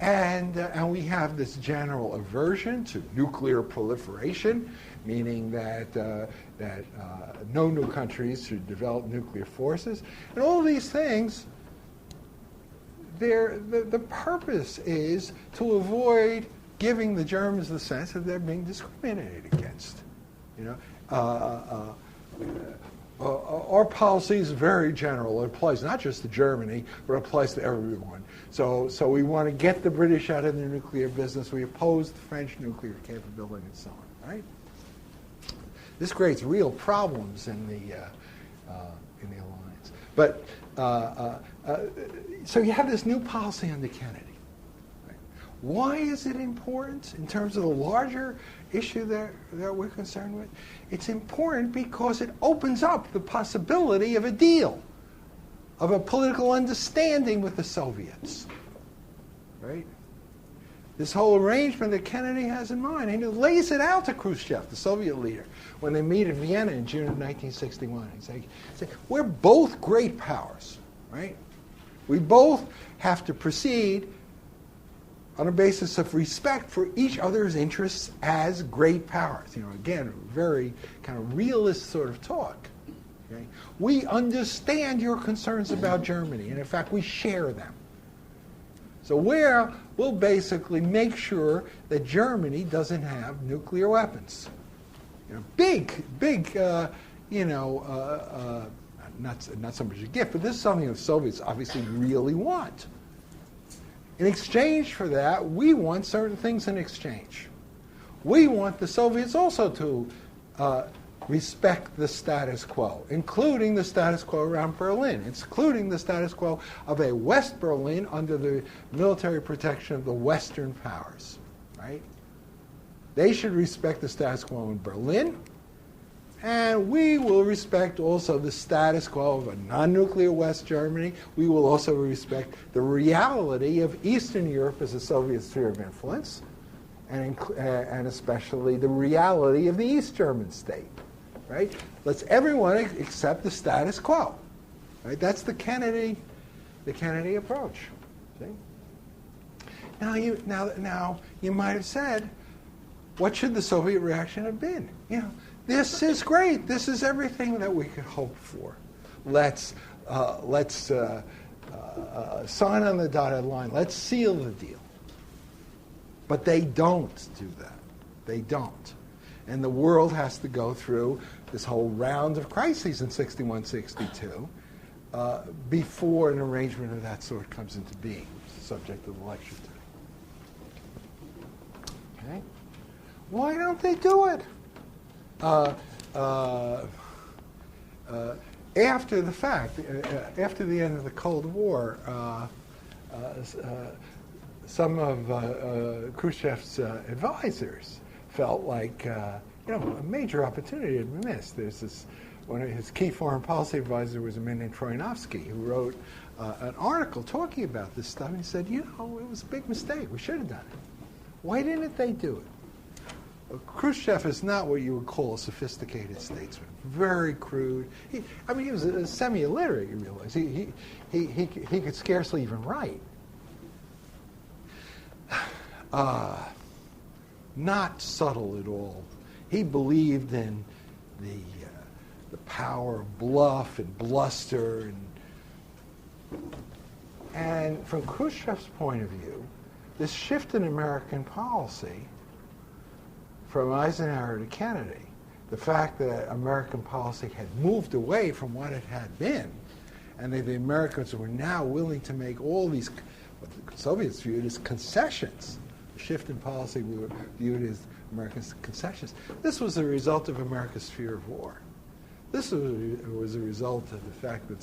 And we have this general aversion to nuclear proliferation, meaning that no new countries should develop nuclear forces. And all these things, the purpose is to avoid giving the Germans the sense that they're being discriminated against. You know, our policy is very general. It applies not just to Germany, but it applies to everyone. So we want to get the British out of the nuclear business. We oppose the French nuclear capability and so on. Right? This creates real problems in the alliance. But so you have this new policy under Kennedy. Right? Why is it important in terms of the larger issue that we're concerned with? It's important because it opens up the possibility of a deal, of a political understanding with the Soviets. Right? This whole arrangement that Kennedy has in mind, and he lays it out to Khrushchev, the Soviet leader, when they meet in Vienna in June of 1961. He said, we're both great powers, right? We both have to proceed on a basis of respect for each other's interests as great powers. You know, again, very kind of realist sort of talk. Okay? We understand your concerns about Germany, and in fact, we share them. So we'll basically make sure that Germany doesn't have nuclear weapons. You know, big, not so much a gift, but this is something the Soviets obviously really want. In exchange for that, we want certain things in exchange. We want the Soviets also to respect the status quo, including the status quo around Berlin, including the status quo of a West Berlin under the military protection of the Western powers, right? They should respect the status quo in Berlin, And we will respect also the status quo of a non-nuclear West Germany. We will also respect the reality of Eastern Europe as a Soviet sphere of influence, and especially the reality of the East German state. Right? Let's everyone accept the status quo. Right? That's the Kennedy approach. See? Now you might have said, what should the Soviet reaction have been? This is great. This is everything that we could hope for. Let's sign on the dotted line. Let's seal the deal. But they don't do that. They don't. And the world has to go through this whole round of crises in 61, 62 before an arrangement of that sort comes into being, which is the subject of the lecture today. Okay? Why don't they do it? After the fact, after the end of the Cold War, some of Khrushchev's advisors felt like a major opportunity had been missed. There's one of his key foreign policy advisor was a man named Troyanovsky, who wrote an article talking about this stuff. And he said, it was a big mistake. We should have done it. Why didn't they do it? Khrushchev is not what you would call a sophisticated statesman. Very crude. He was a semi-illiterate, you realize. He could scarcely even write. Not subtle at all. He believed in the power of bluff and bluster. And from Khrushchev's point of view, this shift in American policy from Eisenhower to Kennedy, the fact that American policy had moved away from what it had been, and that the Americans were now willing to make all these, what the Soviets viewed as concessions. The shift in policy we were viewed as American concessions. This was a result of America's fear of war. This was a result of the fact that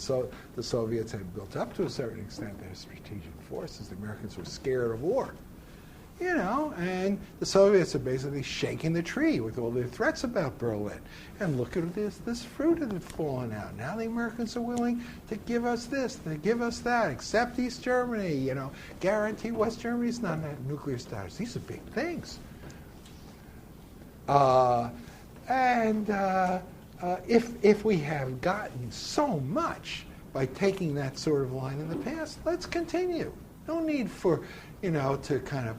the Soviets had built up to a certain extent their strategic forces. The Americans were scared of war. And the Soviets are basically shaking the tree with all their threats about Berlin. And look at this fruit that had fallen out. Now the Americans are willing to give us this, to give us that, accept East Germany, guarantee West Germany's not nuclear status. These are big things. If we have gotten so much by taking that sort of line in the past, let's continue. No need for, to kind of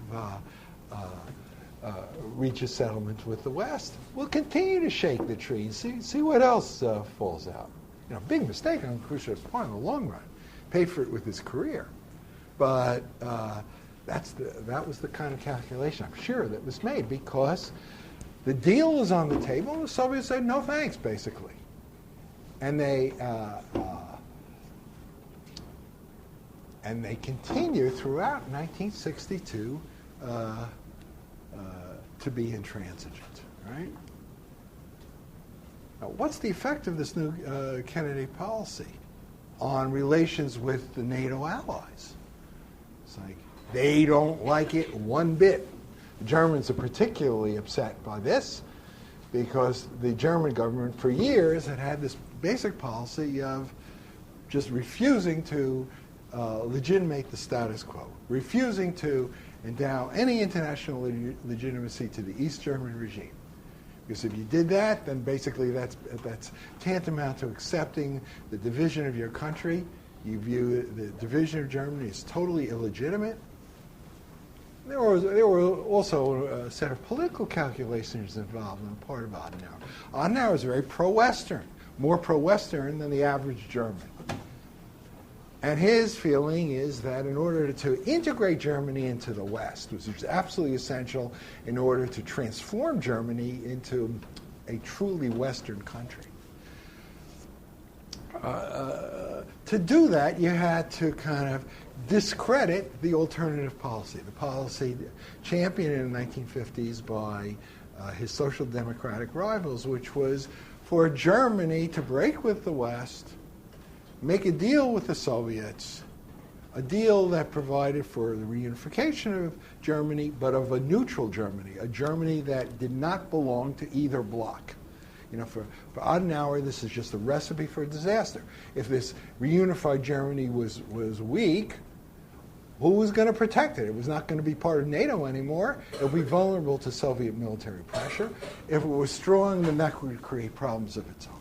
reach a settlement with the West. We'll continue to shake the tree and see what else falls out. Big mistake on Khrushchev's part in the long run. Paid for it with his career. But that was the kind of calculation, I'm sure, that was made, because the deal was on the table and the Soviets said no thanks, basically. And they continue throughout 1962 to be intransigent, right? Now, what's the effect of this new Kennedy policy on relations with the NATO allies? It's like they don't like it one bit. The Germans are particularly upset by this because the German government for years had this basic policy of just refusing to legitimate the status quo, refusing to endow any international legitimacy to the East German regime. Because if you did that, then basically that's tantamount to accepting the division of your country. You view the division of Germany as totally illegitimate. There were also a set of political calculations involved on the part of Adenauer. Adenauer was very pro-Western, more pro-Western than the average German. And his feeling is that in order to integrate Germany into the West, which is absolutely essential in order to transform Germany into a truly Western country, to do that, you had to kind of discredit the alternative policy, the policy championed in the 1950s by his social democratic rivals, which was for Germany to break with the West, make a deal with the Soviets, a deal that provided for the reunification of Germany, but of a neutral Germany, a Germany that did not belong to either bloc. For Adenauer, this is just a recipe for disaster. If this reunified Germany was weak, who was going to protect it? It was not going to be part of NATO anymore. It would be vulnerable to Soviet military pressure. If it was strong, then that would create problems of its own,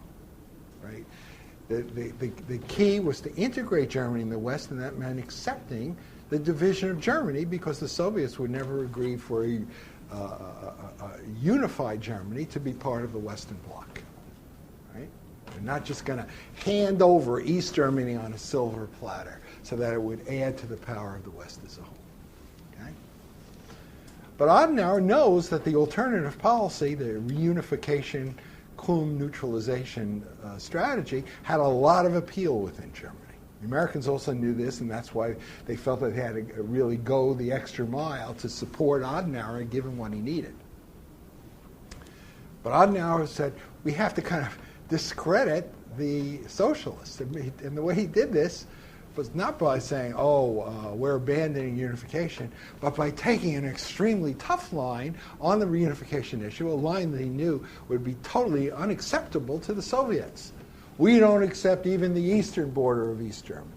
right? The key was to integrate Germany in the West, and that meant accepting the division of Germany, because the Soviets would never agree for a unified Germany to be part of the Western Bloc, right? They're not just going to hand over East Germany on a silver platter so that it would add to the power of the West as a whole. Okay? But Adenauer knows that the alternative policy, the reunification, cum neutralization strategy, had a lot of appeal within Germany. The Americans also knew this, and that's why they felt that they had to really go the extra mile to support Adenauer and give him what he needed. But Adenauer said, we have to kind of discredit the socialists. And the way he did this was not by saying, we're abandoning unification, but by taking an extremely tough line on the reunification issue, a line that he knew would be totally unacceptable to the Soviets. We don't accept even the eastern border of East Germany,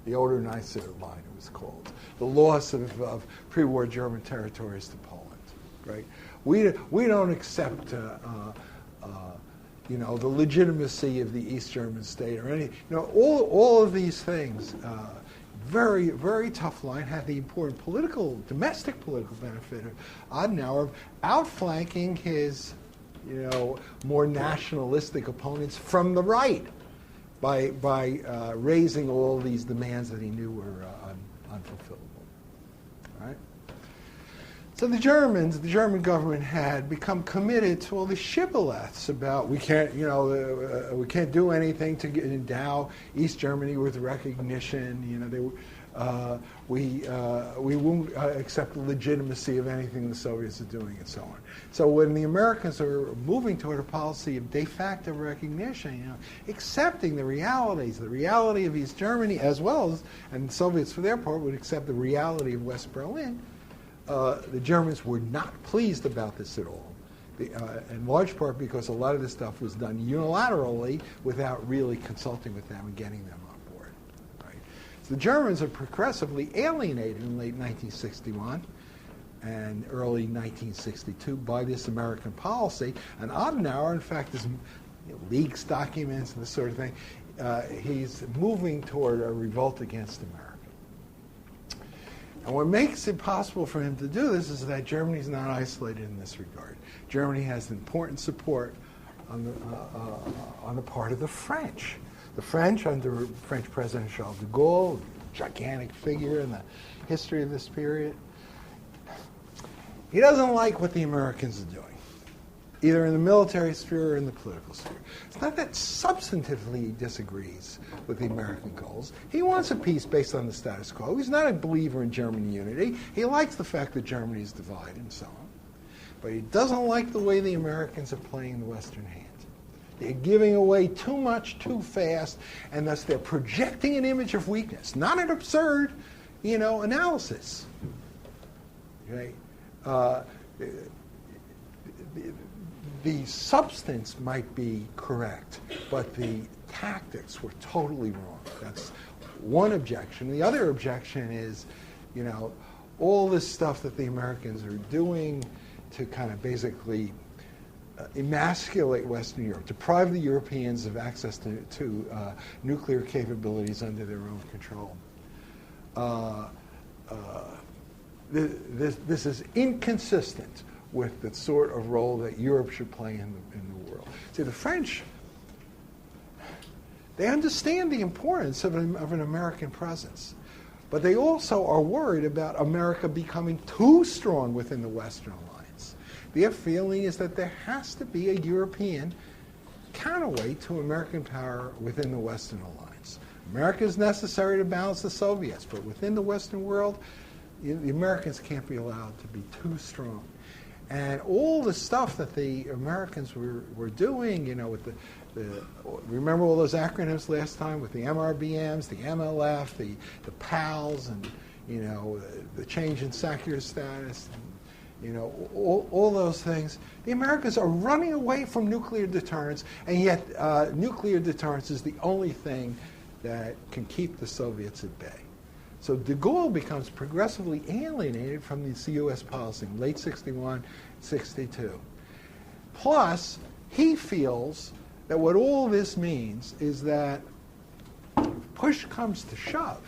the Oder-Neisse line it was called, the loss of pre-war German territories to Poland, right? We don't accept the legitimacy of the East German state or any, all of these things. Very, very tough line, had the important domestic political benefit of Adenauer of outflanking his, more nationalistic opponents from the right by raising all these demands that he knew were unfulfillable. Right? So the German government had become committed to all the shibboleths about we can't do anything to endow East Germany with recognition. We won't accept the legitimacy of anything the Soviets are doing, and so on. So when the Americans are moving toward a policy of de facto recognition, accepting the reality of East Germany as well as, and the Soviets for their part would accept the reality of West Berlin, the Germans were not pleased about this at all. In large part because a lot of this stuff was done unilaterally without really consulting with them and getting them on board. Right? So the Germans are progressively alienated in late 1961 and early 1962 by this American policy. And Adenauer, in fact, is leaks documents and this sort of thing. He's moving toward a revolt against America. And what makes it possible for him to do this is that Germany is not isolated in this regard. Germany has important support on the part of the French. The French, under French President Charles de Gaulle, gigantic figure in the history of this period, he doesn't like what the Americans are doing, either in the military sphere or in the political sphere. It's not that substantively he disagrees with the American goals. He wants a peace based on the status quo. He's not a believer in German unity. He likes the fact that Germany is divided and so on. But he doesn't like the way the Americans are playing the Western hand. They're giving away too much too fast, and thus they're projecting an image of weakness, not an absurd, analysis. Okay? The substance might be correct, but the tactics were totally wrong. That's one objection. The other objection is, all this stuff that the Americans are doing to kind of basically emasculate Western Europe, deprive the Europeans of access to nuclear capabilities under their own control. This is inconsistent with the sort of role that Europe should play in the world. See, the French, they understand the importance of an American presence, but they also are worried about America becoming too strong within the Western alliance. Their feeling is that there has to be a European counterweight to American power within the Western alliance. America is necessary to balance the Soviets, but within the Western world, the Americans can't be allowed to be too strong. And all the stuff that the Americans were doing, with remember all those acronyms last time with the MRBMs, the MLF, the PALs, and the change in secular status, all those things. The Americans are running away from nuclear deterrence, and yet nuclear deterrence is the only thing that can keep the Soviets at bay. So de Gaulle becomes progressively alienated from this U.S. policy in late 61, 62. Plus, he feels that what all this means is that push comes to shove,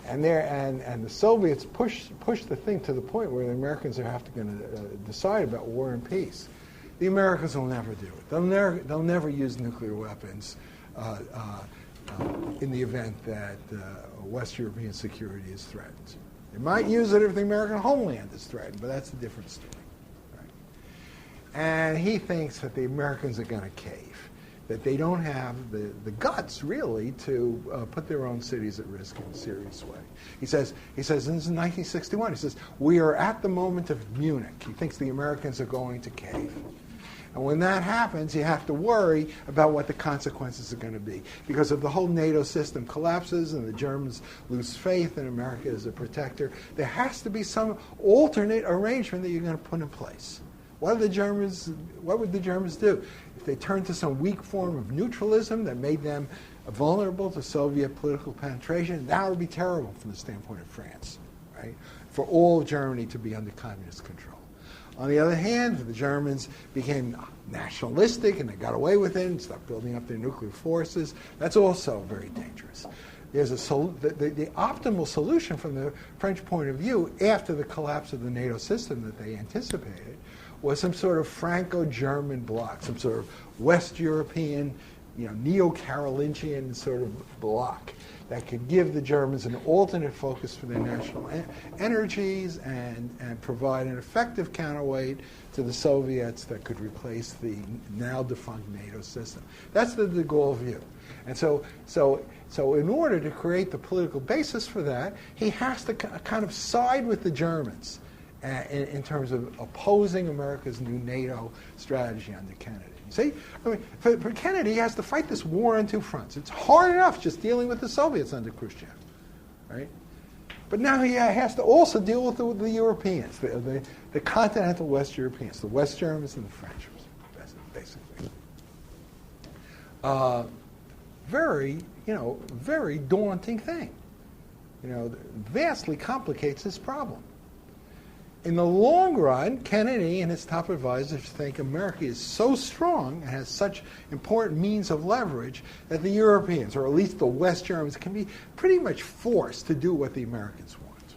and the Soviets push the thing to the point where the Americans are going to decide about war and peace. The Americans will never do it. They'll never use nuclear weapons in the event that West European security is threatened. They might use it if the American homeland is threatened, but that's a different story. Right? And he thinks that the Americans are going to cave, that they don't have the guts, really, to put their own cities at risk in a serious way. He says, and this is 1961, he says, we are at the moment of Munich. He thinks the Americans are going to cave. And when that happens, you have to worry about what the consequences are going to be. Because if the whole NATO system collapses and the Germans lose faith in America as a protector, there has to be some alternate arrangement that you're going to put in place. What would the Germans do? If they turned to some weak form of neutralism that made them vulnerable to Soviet political penetration, that would be terrible from the standpoint of France, right? For all of Germany to be under communist control. On the other hand, the Germans became nationalistic and they got away with it and stopped building up their nuclear forces. That's also very dangerous. There's the optimal solution from the French point of view after the collapse of the NATO system that they anticipated was some sort of Franco-German bloc, some sort of West European, neo-Carolingian sort of bloc that could give the Germans an alternate focus for their national energies and provide an effective counterweight to the Soviets that could replace the now defunct NATO system. That's the de Gaulle view. And so in order to create the political basis for that, he has to kind of side with the Germans in terms of opposing America's new NATO strategy under Kennedy. See, for Kennedy, he has to fight this war on two fronts. It's hard enough just dealing with the Soviets under Khrushchev, right? But now he has to also deal with the Europeans, the continental West Europeans, the West Germans and the French, basically. Very daunting thing. Vastly complicates his problem. In the long run, Kennedy and his top advisors think America is so strong and has such important means of leverage that the Europeans, or at least the West Germans, can be pretty much forced to do what the Americans want.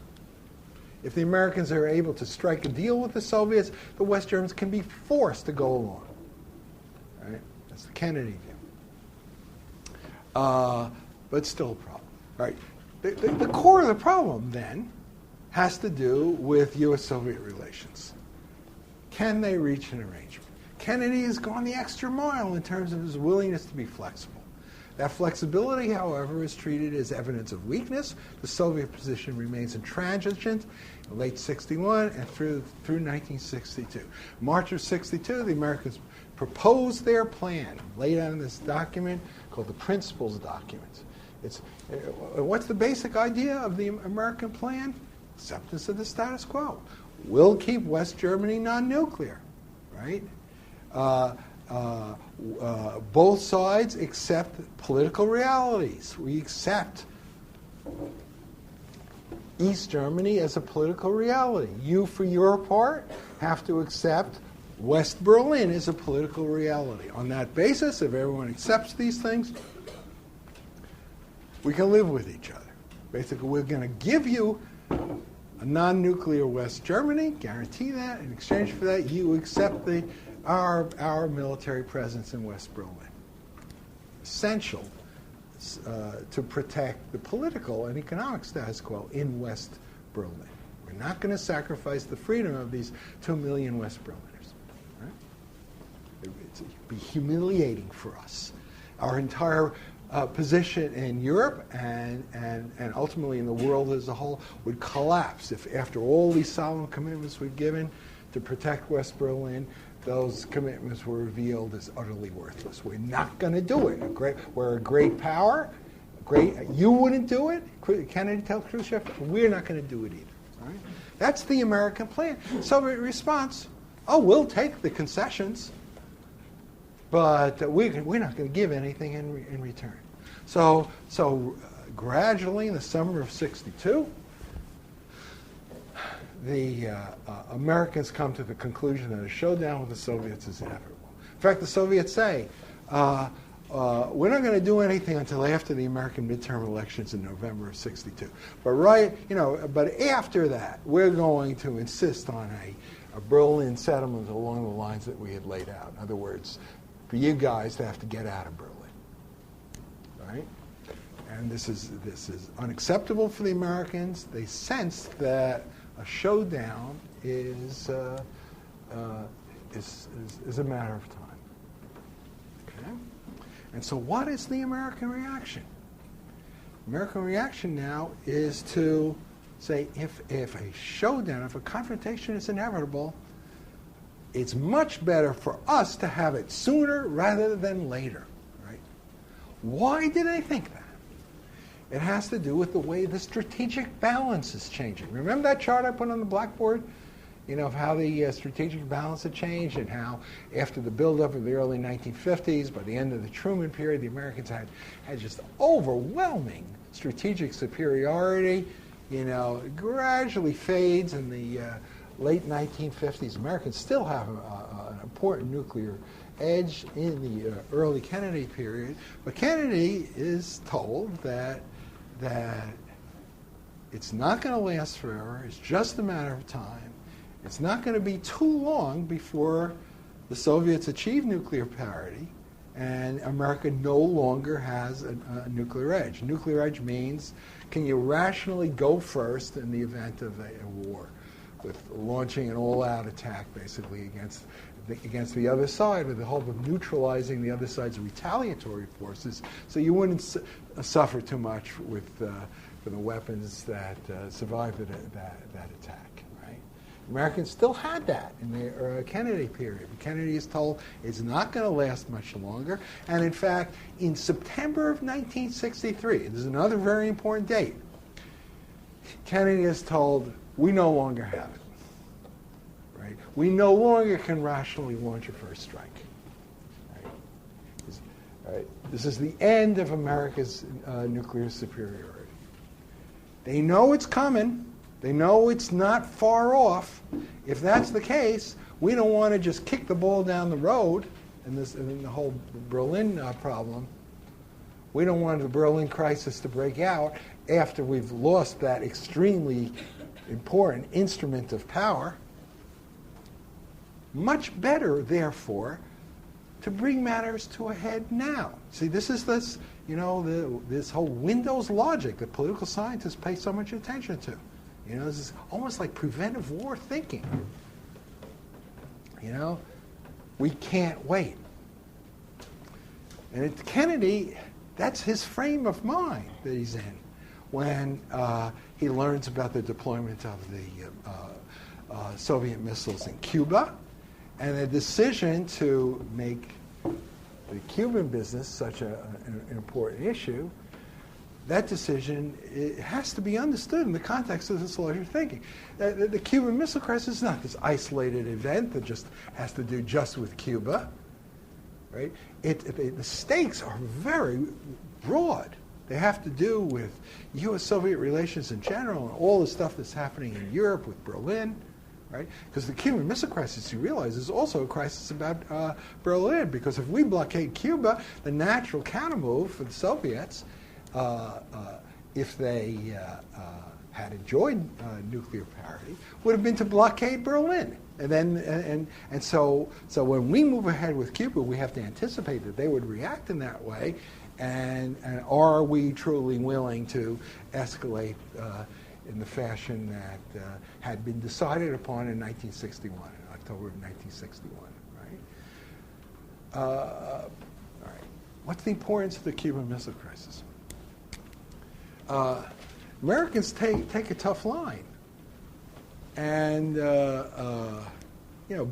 If the Americans are able to strike a deal with the Soviets, the West Germans can be forced to go along. Right? That's the Kennedy view. But still a problem. Right? The core of the problem, then, has to do with U.S.-Soviet relations. Can they reach an arrangement? Kennedy has gone the extra mile in terms of his willingness to be flexible. That flexibility, however, is treated as evidence of weakness. The Soviet position remains intransigent in late 61 and through 1962. March of 62, the Americans proposed their plan, laid out in this document called the Principles Document. What's the basic idea of the American plan? Acceptance of the status quo. We'll keep West Germany non-nuclear, right? Both sides accept political realities. We accept East Germany as a political reality. You, for your part, have to accept West Berlin as a political reality. On that basis, if everyone accepts these things, we can live with each other. Basically, we're going to give you a non-nuclear West Germany, guarantee that. In exchange for that, you accept our military presence in West Berlin. Essential to protect the political and economic status quo in West Berlin. We're not going to sacrifice the freedom of these 2 million West Berliners. Right? It would be humiliating for us. Our entire position in Europe and ultimately in the world as a whole would collapse if, after all these solemn commitments we've given to protect West Berlin, those commitments were revealed as utterly worthless. We're not going to do it. We're a great power. You wouldn't do it. Kennedy tells Khrushchev, we're not going to do it either. Right? That's the American plan. Soviet response, oh, we'll take the concessions, but we're not going to give anything in return. So gradually in the summer of '62, the Americans come to the conclusion that a showdown with the Soviets is inevitable. In fact, the Soviets say, we're not going to do anything until after the American midterm elections in November of '62. But after that, we're going to insist on a Berlin settlement along the lines that we had laid out. In other words, for you guys to have to get out of Berlin, right? And this is unacceptable for the Americans. They sensed that a showdown is a matter of time. Okay? And so what is the American reaction? American reaction now is to say if a showdown, if a confrontation is inevitable, it's much better for us to have it sooner rather than later. Right? Why did they think that? It has to do with the way the strategic balance is changing. Remember that chart I put on the blackboard? Of how the strategic balance had changed and how after the buildup of the early 1950s, by the end of the Truman period, the Americans had just overwhelming strategic superiority. It gradually fades in the late 1950s. Americans still have an important nuclear edge in the early Kennedy period, but Kennedy is told that it's not going to last forever. It's just a matter of time. It's not going to be too long before the Soviets achieve nuclear parity and America no longer has a nuclear edge. Nuclear edge means, can you rationally go first in the event of a war, with launching an all-out attack basically against the other side with the hope of neutralizing the other side's retaliatory forces so you wouldn't suffer too much with the weapons that survived that attack. Americans still had that in the Kennedy period. Kennedy is told it's not going to last much longer. And in fact, in September of 1963, this is another very important date, Kennedy is told, we no longer have it. Right? We no longer can rationally launch a first strike. Right? This is the end of America's nuclear superiority. They know it's coming. They know it's not far off. If that's the case, we don't want to just kick the ball down the road in the whole Berlin problem. We don't want the Berlin crisis to break out after we've lost that extremely important instrument of power. Much better, therefore, to bring matters to a head now. See, this is this whole Windows logic that political scientists pay so much attention to. This is almost like preventive war thinking. We can't wait. And Kennedy, that's his frame of mind that he's in when he learns about the deployment of the Soviet missiles in Cuba and the decision to make the Cuban business such an important issue. That decision, it has to be understood in the context of this larger thinking. The Cuban Missile Crisis is not this isolated event that just has to do just with Cuba. Right? The stakes are very broad. They have to do with U.S.-Soviet relations in general and all the stuff that's happening in Europe with Berlin. Right? Because the Cuban Missile Crisis, you realize, is also a crisis about Berlin. Because if we blockade Cuba, the natural countermove for the Soviets, if they had enjoyed nuclear parity, would have been to blockade Berlin. And so when we move ahead with Cuba, we have to anticipate that they would react in that way. And are we truly willing to escalate in the fashion that had been decided upon in 1961, in October of 1961, right? All right. What's the importance of the Cuban Missile Crisis? Americans take a tough line, and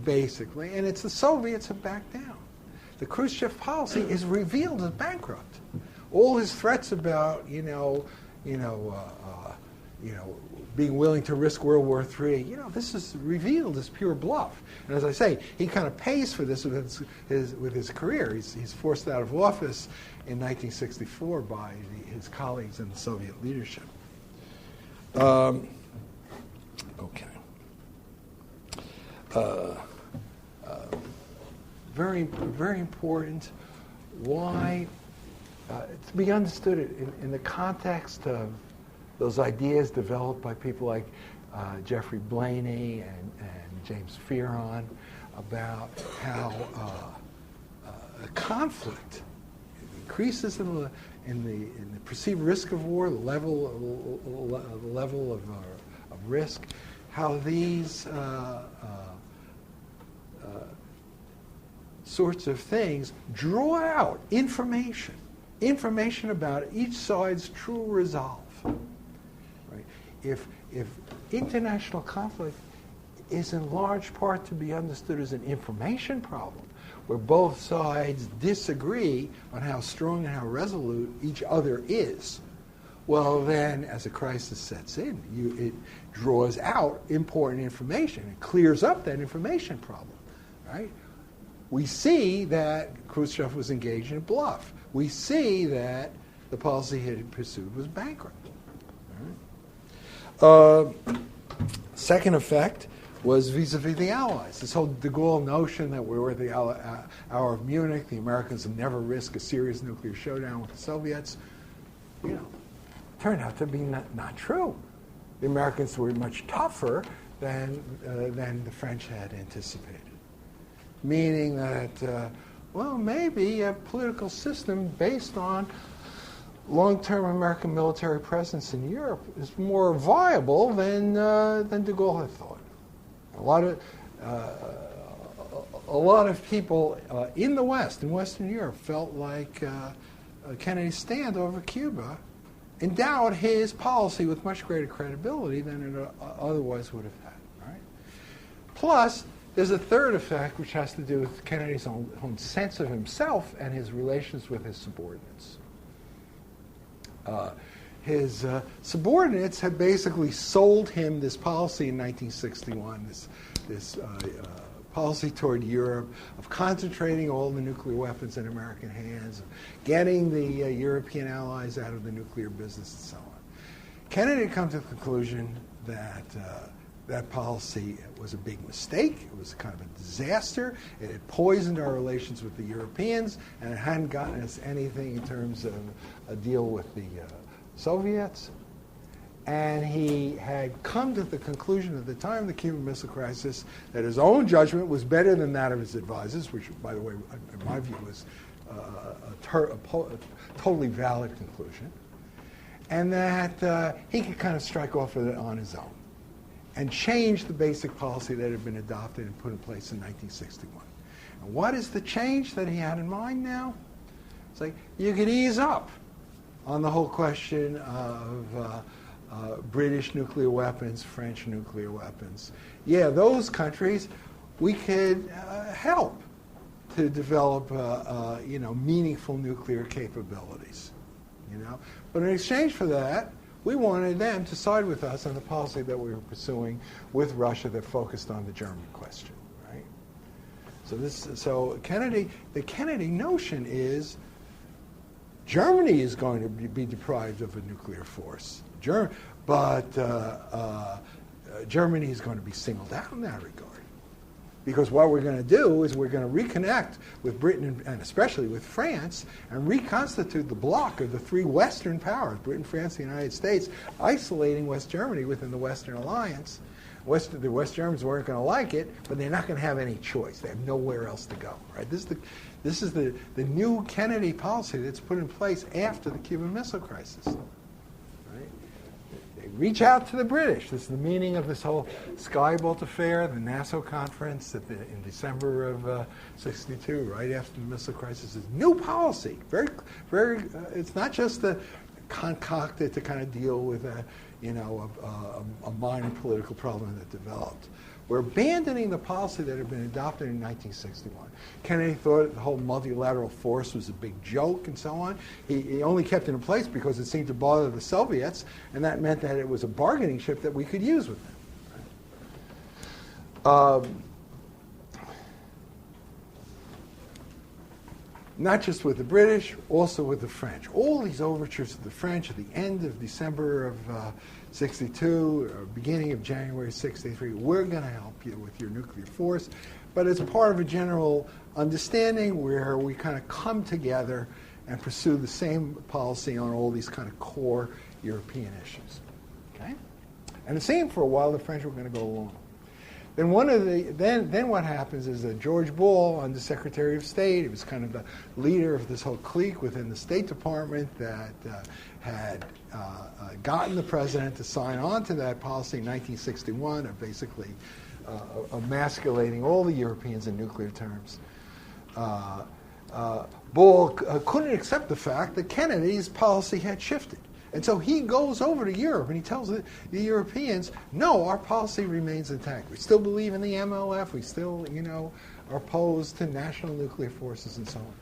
basically, and it's the Soviets who back down. The Khrushchev policy is revealed as bankrupt. All his threats about being willing to risk World War III, this is revealed as pure bluff. And as I say, he kind of pays for this with his career. He's forced out of office in 1964 by his colleagues in the Soviet leadership. Very, very important. Why? To be understood in the context of those ideas developed by people like Jeffrey Blaney and James Fearon about how a conflict increases in the perceived risk of war, the level of risk, how these sorts of things draw out information about each side's true resolve. Right? If international conflict is in large part to be understood as an information problem, where both sides disagree on how strong and how resolute each other is, well then, as a crisis sets in, it draws out important information. It clears up that information problem, right? We see that Khrushchev was engaged in bluff. We see that the policy he had pursued was bankrupt. Right? Second effect was vis-a-vis the Allies. This whole de Gaulle notion that we were at the hour of Munich, the Americans would never risk a serious nuclear showdown with the Soviets, turned out to be not true. The Americans were much tougher than the French had anticipated. Meaning that, maybe a political system based on long-term American military presence in Europe is more viable than de Gaulle had thought. A lot of people in the West, in Western Europe, felt like Kennedy's stand over Cuba endowed his policy with much greater credibility than it otherwise would have had. Right? Plus, there's a third effect, which has to do with Kennedy's own sense of himself and his relations with his subordinates. His subordinates had basically sold him this policy in 1961, this policy toward Europe of concentrating all the nuclear weapons in American hands, of getting the European allies out of the nuclear business, and so on. Kennedy had come to the conclusion that that policy was a big mistake. It was kind of a disaster. It had poisoned our relations with the Europeans, and it hadn't gotten us anything in terms of a deal with the Soviets. And he had come to the conclusion at the time of the Cuban Missile Crisis that his own judgment was better than that of his advisors, which, by the way, in my view, was a totally valid conclusion, and that he could kind of strike off with it on his own and change the basic policy that had been adopted and put in place in 1961. And what is the change that he had in mind now? It's like you could ease up on the whole question of British nuclear weapons, French nuclear weapons. Yeah, those countries, we could help to develop, meaningful nuclear capabilities. But in exchange for that, we wanted them to side with us on the policy that we were pursuing with Russia that focused on the German question, right? So the Kennedy notion is Germany is going to be deprived of a nuclear force, but Germany is going to be singled out in that regard. Because what we're going to do is we're going to reconnect with Britain and especially with France and reconstitute the bloc of the three Western powers, Britain, France, and the United States, isolating West Germany within the Western alliance. The West Germans weren't going to like it, but they're not going to have any choice. They have nowhere else to go. Right? This is the new Kennedy policy that's put in place after the Cuban Missile Crisis. Reach out to the British. This is the meaning of this whole Skybolt affair, the Nassau conference in December of '62, right after the missile crisis. Is new policy. Very, very. It's not just concocted to kind of deal with a minor political problem that developed, We're abandoning the policy that had been adopted in 1961. Kennedy thought the whole multilateral force was a big joke and so on. He only kept it in place because it seemed to bother the Soviets, and that meant that it was a bargaining chip that we could use with them. Not just with the British, also with the French. All these overtures to the French at the end of December of 62, or beginning of January 63, we're going to help you with your nuclear force, but it's part of a general understanding where we kind of come together and pursue the same policy on all these kind of core European issues. Okay? And it seemed for a while the French were going to go along. Then what happens is that George Bull, under Secretary of State, he was kind of the leader of this whole clique within the State Department that had gotten the president to sign on to that policy in 1961 of basically emasculating all the Europeans in nuclear terms. Bull couldn't accept the fact that Kennedy's policy had shifted. And so he goes over to Europe and he tells the Europeans, no, our policy remains intact. We still believe in the MLF. We still, are opposed to national nuclear forces and so on.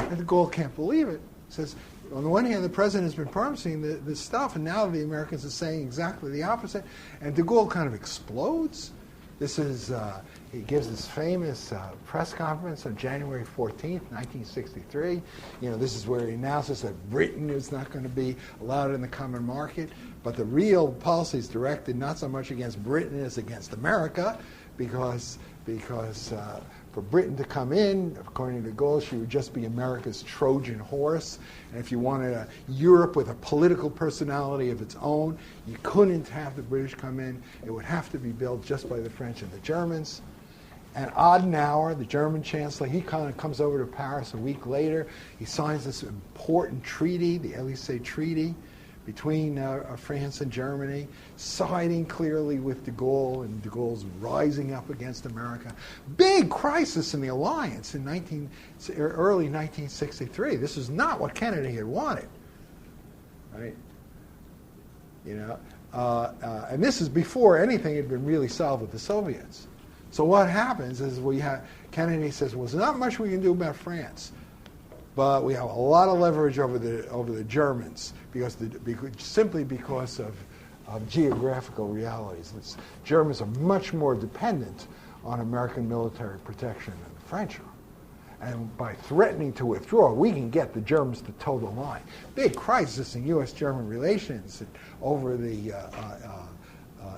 And de Gaulle can't believe it. He says, on the one hand, the president has been promising this stuff, and now the Americans are saying exactly the opposite. And de Gaulle kind of explodes. This is, he gives this famous press conference on January 14th, 1963. This is where he announces that Britain is not going to be allowed in the common market, but the real policy is directed not so much against Britain as against America, because for Britain to come in, according to de Gaulle, she would just be America's Trojan horse. And if you wanted a Europe with a political personality of its own, you couldn't have the British come in. It would have to be built just by the French and the Germans. And Adenauer, the German chancellor, he kind of comes over to Paris a week later. He signs this important treaty, the Élysée Treaty, between France and Germany, siding clearly with de Gaulle, and de Gaulle's rising up against America. Big crisis in the alliance in early 1963. This is not what Kennedy had wanted, right? And this is before anything had been really solved with the Soviets. So what happens is Kennedy says, well, there's not much we can do about France, but we have a lot of leverage over the Germans simply because of geographical realities. Germans are much more dependent on American military protection than the French are. And by threatening to withdraw, we can get the Germans to toe the line. Big crisis in U.S.-German relations over the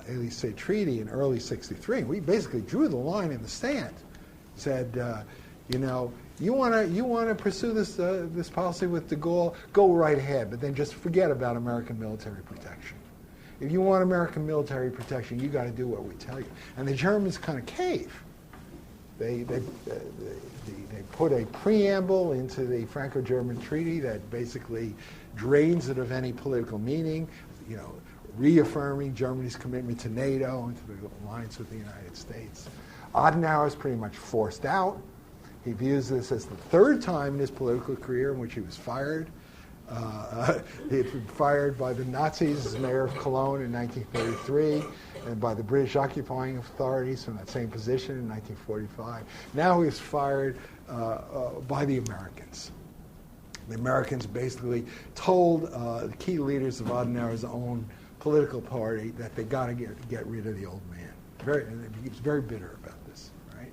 Élysée Treaty in early '63. We basically drew the line in the sand. Said, you want to pursue this policy with de Gaulle, go right ahead, but then just forget about American military protection. If you want American military protection, you got to do what we tell you. And the Germans kind of cave. They put a preamble into the Franco-German treaty that basically drains it of any political meaning, reaffirming Germany's commitment to NATO and to the alliance with the United States. Adenauer is pretty much forced out. He views this as the third time in his political career in which he was fired. He had been fired by the Nazis as mayor of Cologne in 1933 and by the British occupying authorities from that same position in 1945. Now he was fired by the Americans. The Americans basically told the key leaders of Adenauer's own political party that they got to get rid of the old man. He was very bitter about this, right?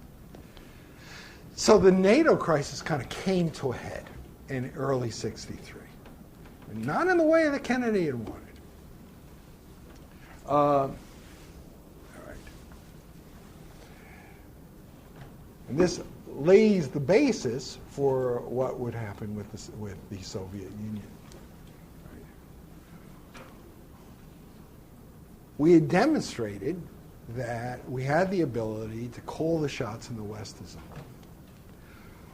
So the NATO crisis kind of came to a head in early '63. Not in the way that Kennedy had wanted. All right. And this lays the basis for what would happen with the Soviet Union. Right. We had demonstrated that we had the ability to call the shots in the West as a whole.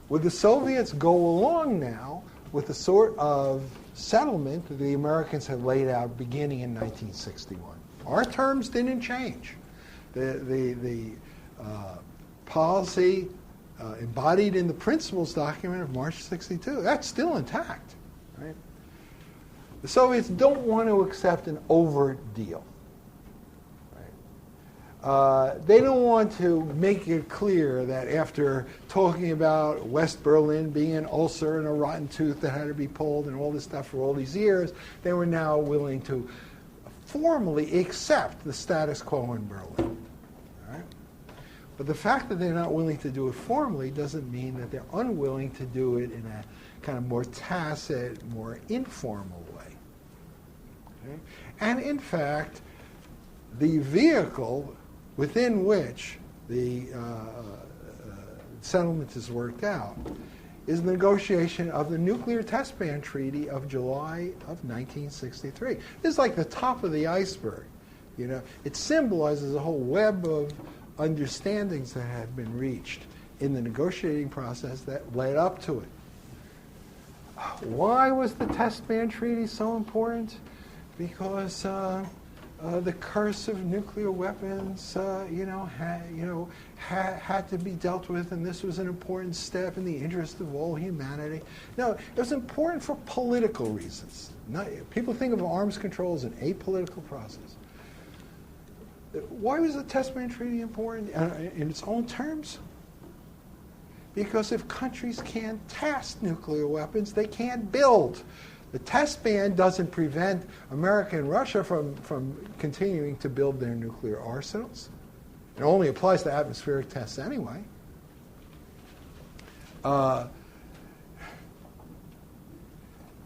Would the Soviets go along now with the sort of settlement that the Americans had laid out beginning in 1961? Our terms didn't change. The policy embodied in the principles document of March '62, that's still intact. Right? The Soviets don't want to accept an overt deal. Right? They don't want to make it clear that after talking about West Berlin being an ulcer and a rotten tooth that had to be pulled and all this stuff for all these years, they were now willing to formally accept the status quo in Berlin. All right? But the fact that they're not willing to do it formally doesn't mean that they're unwilling to do it in a kind of more tacit, more informal way. Okay? And in fact, the vehicle within which the settlement is worked out is the negotiation of the Nuclear Test Ban Treaty of July of 1963. This is like the top of the iceberg. You know, it symbolizes a whole web of understandings that had been reached in the negotiating process that led up to it. Why was the Test Ban Treaty so important? Because the curse of nuclear weapons, had to be dealt with, and this was an important step in the interest of all humanity. No, it was important for political reasons. People think of arms control as an apolitical process. Why was the Test Ban Treaty important in its own terms? Because if countries can't test nuclear weapons, they can't build. The test ban doesn't prevent America and Russia from continuing to build their nuclear arsenals. It only applies to atmospheric tests anyway.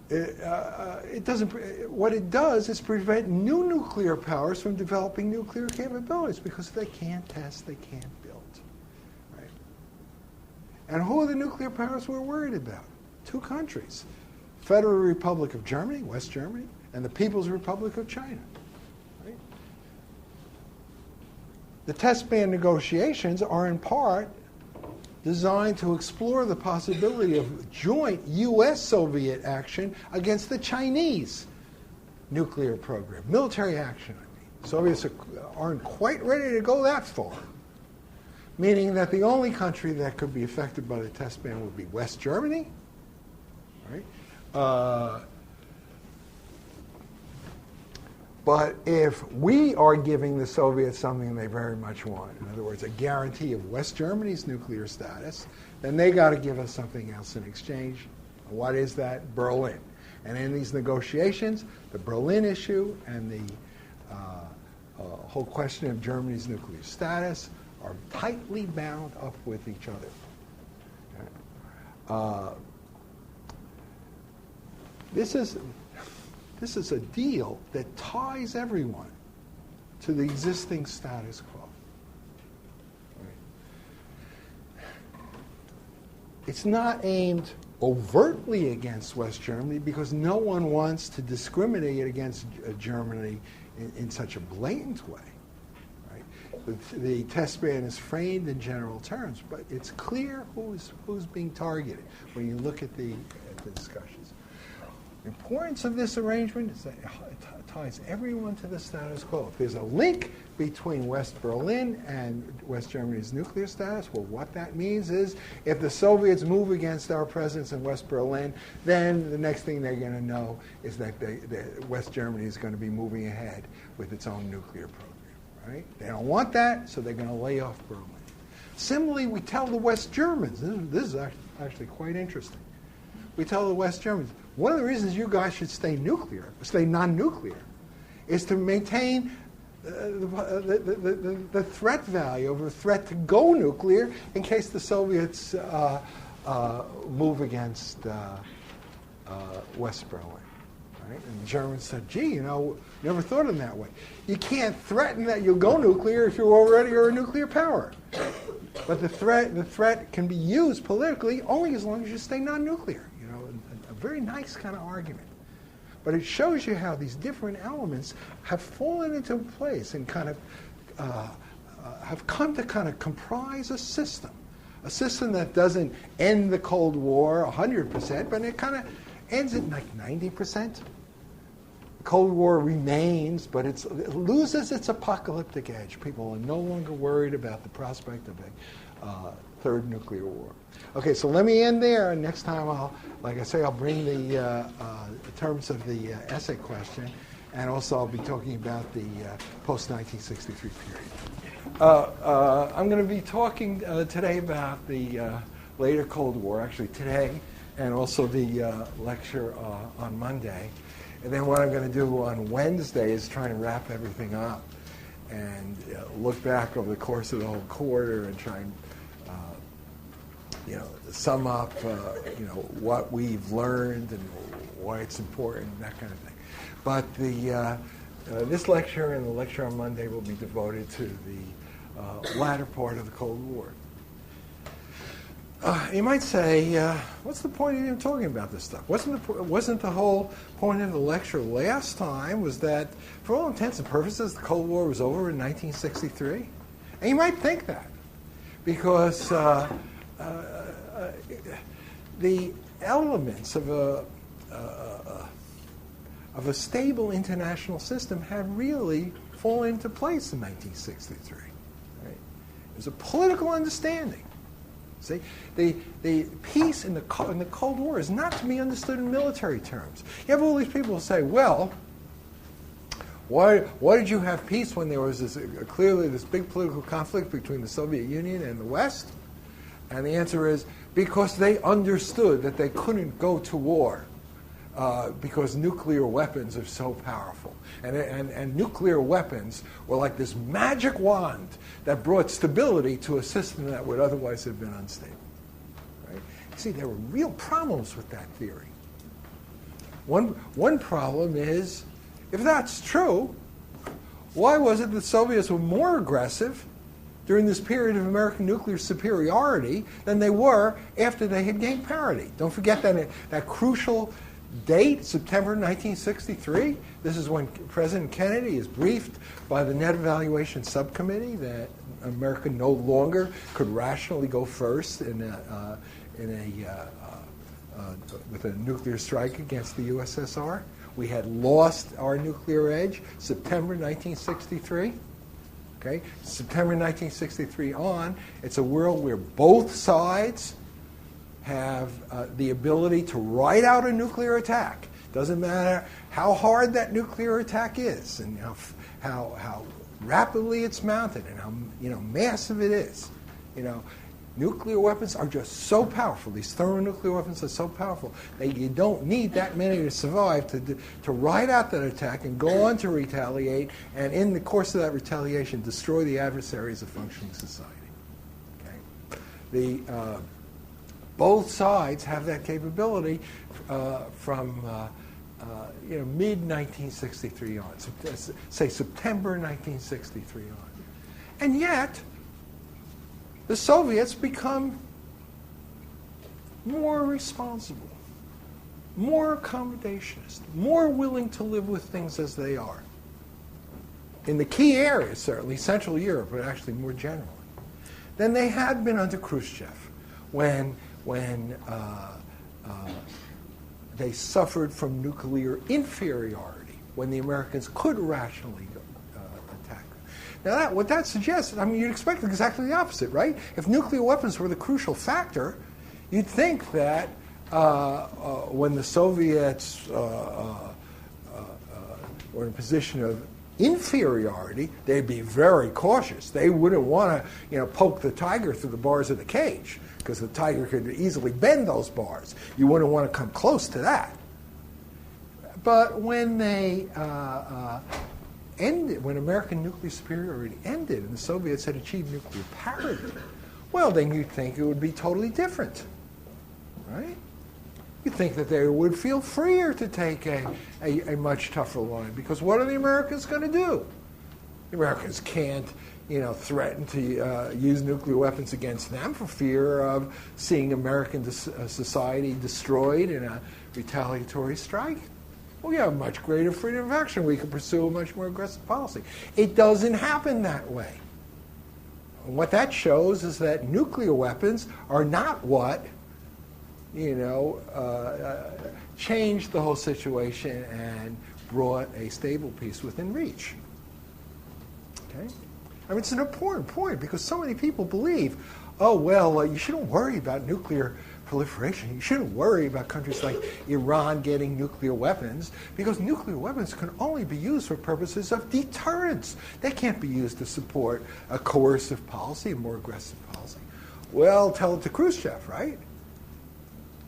It doesn't. What it does is prevent new nuclear powers from developing nuclear capabilities because if they can't test, they can't build. Right? And who are the nuclear powers we're worried about? Two countries. Federal Republic of Germany, West Germany, and the People's Republic of China. Right? The test ban negotiations are in part designed to explore the possibility of joint U.S.-Soviet action against the Chinese nuclear program. Military action, I mean. Soviets aren't quite ready to go that far, meaning that the only country that could be affected by the test ban would be West Germany. Right? But if we are giving the Soviets something they very much want, in other words, a guarantee of West Germany's nuclear status, then they got to give us something else in exchange. What is that? Berlin. And in these negotiations, the Berlin issue and the whole question of Germany's nuclear status are tightly bound up with each other. Okay? This is a deal that ties everyone to the existing status quo. Right? It's not aimed overtly against West Germany because no one wants to discriminate against Germany in such a blatant way. Right? The test ban is framed in general terms, but it's clear who's being targeted when you look at the discussions. The importance of this arrangement is that it ties everyone to the status quo. If there's a link between West Berlin and West Germany's nuclear status, well, what that means is if the Soviets move against our presence in West Berlin, then the next thing they're going to know is that West Germany is going to be moving ahead with its own nuclear program. Right? They don't want that, so they're going to lay off Berlin. Similarly, we tell the West Germans, this is actually quite interesting. We tell the West Germans, one of the reasons you guys should stay non-nuclear, is to maintain the threat value of a threat to go nuclear in case the Soviets move against West Berlin. Right? And the Germans said, gee, never thought of it that way. You can't threaten that you'll go nuclear if you already are a nuclear power. But the threat can be used politically only as long as you stay non-nuclear. A very nice kind of argument. But it shows you how these different elements have fallen into place and kind of have come to kind of comprise a system that doesn't end the Cold War 100%, but it kind of ends at like 90%. The Cold War remains, but it loses its apocalyptic edge. People are no longer worried about the prospect of a third nuclear war. Okay, so let me end there. And next time, I'll bring the terms of the essay question, and also I'll be talking about the post-1963 period. I'm going to be talking today about the later Cold War, actually today, and also the lecture on Monday. And then what I'm going to do on Wednesday is try and wrap everything up and look back over the course of the whole quarter and try and sum up what we've learned and why it's important, that kind of thing. But this lecture and the lecture on Monday will be devoted to the latter part of the Cold War. You might say, what's the point of even talking about this stuff? Wasn't the whole point of the lecture last time was that, for all intents and purposes, the Cold War was over in 1963? And you might think that, because the elements of a stable international system had really fallen into place in 1963. Right? There's a political understanding. See, the peace in the Cold War is not to be understood in military terms. You have all these people who say, well, why did you have peace when there was clearly this big political conflict between the Soviet Union and the West? And the answer is because they understood that they couldn't go to war because nuclear weapons are so powerful. And nuclear weapons were like this magic wand that brought stability to a system that would otherwise have been unstable. Right? See, there were real problems with that theory. One problem is, if that's true, why was it that Soviets were more aggressive during this period of American nuclear superiority than they were after they had gained parity? Don't forget that crucial date, September 1963. This is when President Kennedy is briefed by the Net Evaluation Subcommittee that America no longer could rationally go first with a nuclear strike against the USSR. We had lost our nuclear edge, September 1963. Okay, September 1963 on, it's a world where both sides have the ability to ride out a nuclear attack. Doesn't matter how hard that nuclear attack is, and how rapidly it's mounted, and how massive it is. Nuclear weapons are just so powerful. These thermonuclear weapons are so powerful that you don't need that many to survive to ride out that attack and go on to retaliate, and in the course of that retaliation, destroy the adversaries of functioning society. Okay? Both sides have that capability from mid-1963 on, say September 1963 on. And yet, the Soviets become more responsible, more accommodationist, more willing to live with things as they are. In the key areas, certainly, Central Europe, but actually more generally, than they had been under Khrushchev, when they suffered from nuclear inferiority, when the Americans could rationally attack them. Now, what that suggests, you'd expect exactly the opposite, right? If nuclear weapons were the crucial factor, you'd think that when the Soviets were in a position of inferiority, they'd be very cautious. They wouldn't want to, poke the tiger through the bars of the cage, because the tiger could easily bend those bars. You wouldn't want to come close to that. But when they ended, when American nuclear superiority ended and the Soviets had achieved nuclear parity, well, then you'd think it would be totally different, right? You'd think that they would feel freer to take a much tougher line, because what are the Americans going to do? The Americans can't threaten to use nuclear weapons against them for fear of seeing American society destroyed in a retaliatory strike. We have much greater freedom of action. We can pursue a much more aggressive policy. It doesn't happen that way. And what that shows is that nuclear weapons are not what changed the whole situation and brought a stable peace within reach. Okay? It's an important point, because so many people believe, oh, well, you shouldn't worry about nuclear proliferation. You shouldn't worry about countries like Iran getting nuclear weapons, because nuclear weapons can only be used for purposes of deterrence. They can't be used to support a coercive policy, a more aggressive policy. Well, tell it to Khrushchev, right?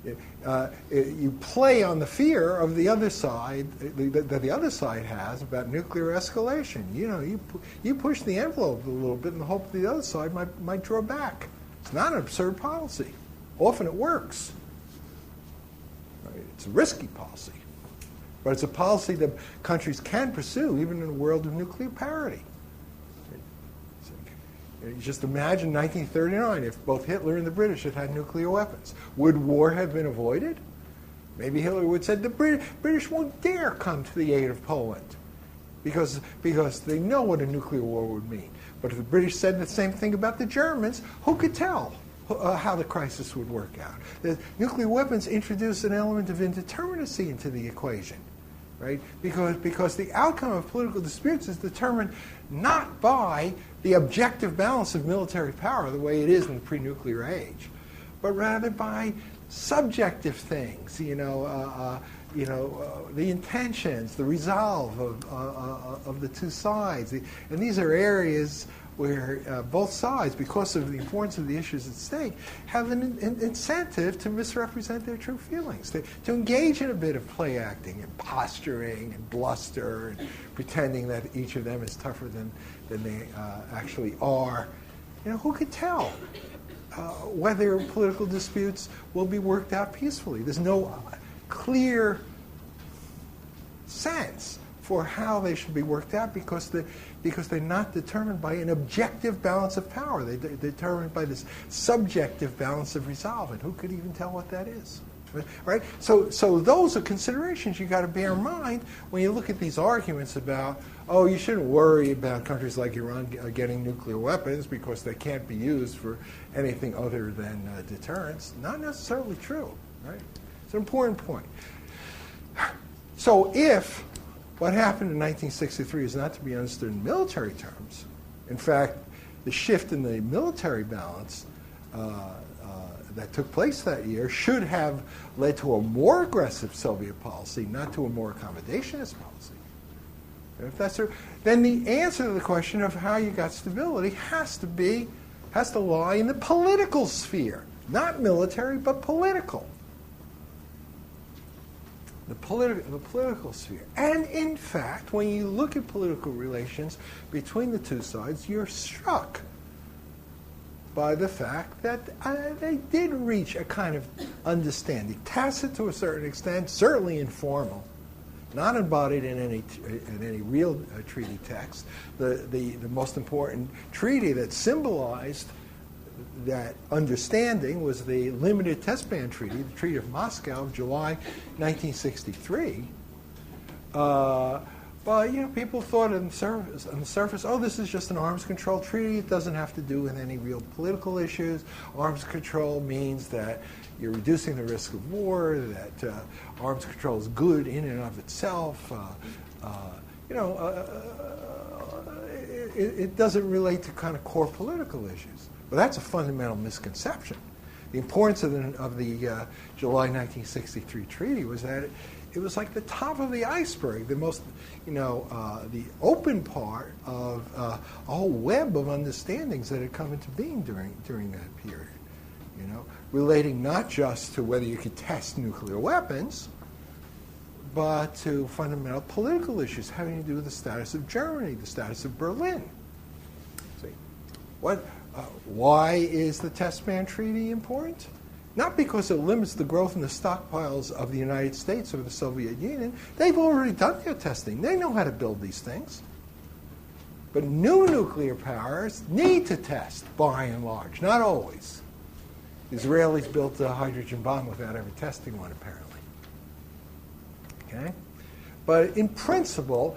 You play on the fear of the other side, that the other side has about nuclear escalation. You know, you push the envelope a little bit in the hope that the other side might draw back. It's not an absurd policy. Often it works. Right? It's a risky policy. But it's a policy that countries can pursue even in a world of nuclear parity. You just imagine 1939 if both Hitler and the British had had nuclear weapons. Would war have been avoided? Maybe Hitler would have said the British won't dare come to the aid of Poland because they know what a nuclear war would mean. But if the British said the same thing about the Germans, who could tell how the crisis would work out? The nuclear weapons introduce an element of indeterminacy into the equation, right? Because the outcome of political disputes is determined not by the objective balance of military power the way it is in the pre-nuclear age, but rather by subjective things, the intentions, the resolve of the two sides. And these are areas where both sides, because of the importance of the issues at stake, have an incentive to misrepresent their true feelings, to engage in a bit of play acting and posturing and bluster and pretending that each of them is tougher than they actually are. Who could tell whether political disputes will be worked out peacefully? There's no clear sense for how they should be worked out because they're not determined by an objective balance of power. They're determined by this subjective balance of resolve, and who could even tell what that is? Right? So those are considerations you got to bear in mind when you look at these arguments about, oh, you shouldn't worry about countries like Iran getting nuclear weapons because they can't be used for anything other than deterrence. Not necessarily true. Right? It's an important point. So if what happened in 1963 is not to be understood in military terms, in fact, the shift in the military balance that took place that year should have led to a more aggressive Soviet policy, not to a more accommodationist policy. And if that's true, then the answer to the question of how you got stability has to lie in the political sphere, not military, but political. The political sphere. And in fact, when you look at political relations between the two sides, you're struck by the fact that they did reach a kind of understanding, tacit to a certain extent, certainly informal, not embodied in any real treaty text. The most important treaty that symbolized that understanding was the Limited Test Ban Treaty, the Treaty of Moscow of July 1963. But people thought on the surface, oh, this is just an arms control treaty. It doesn't have to do with any real political issues. Arms control means that you're reducing the risk of war, that arms control is good in and of itself. It doesn't relate to kind of core political issues. But that's a fundamental misconception. The importance of the July 1963 treaty was that it was like the top of the iceberg, the most, the open part of a whole web of understandings that had come into being during that period. Relating not just to whether you could test nuclear weapons, but to fundamental political issues having to do with the status of Germany, the status of Berlin. See, why is the Test Ban Treaty important? Not because it limits the growth in the stockpiles of the United States or the Soviet Union. They've already done their testing. They know how to build these things. But new nuclear powers need to test, by and large, not always. The Israelis built a hydrogen bomb without ever testing one, apparently. Okay? But in principle,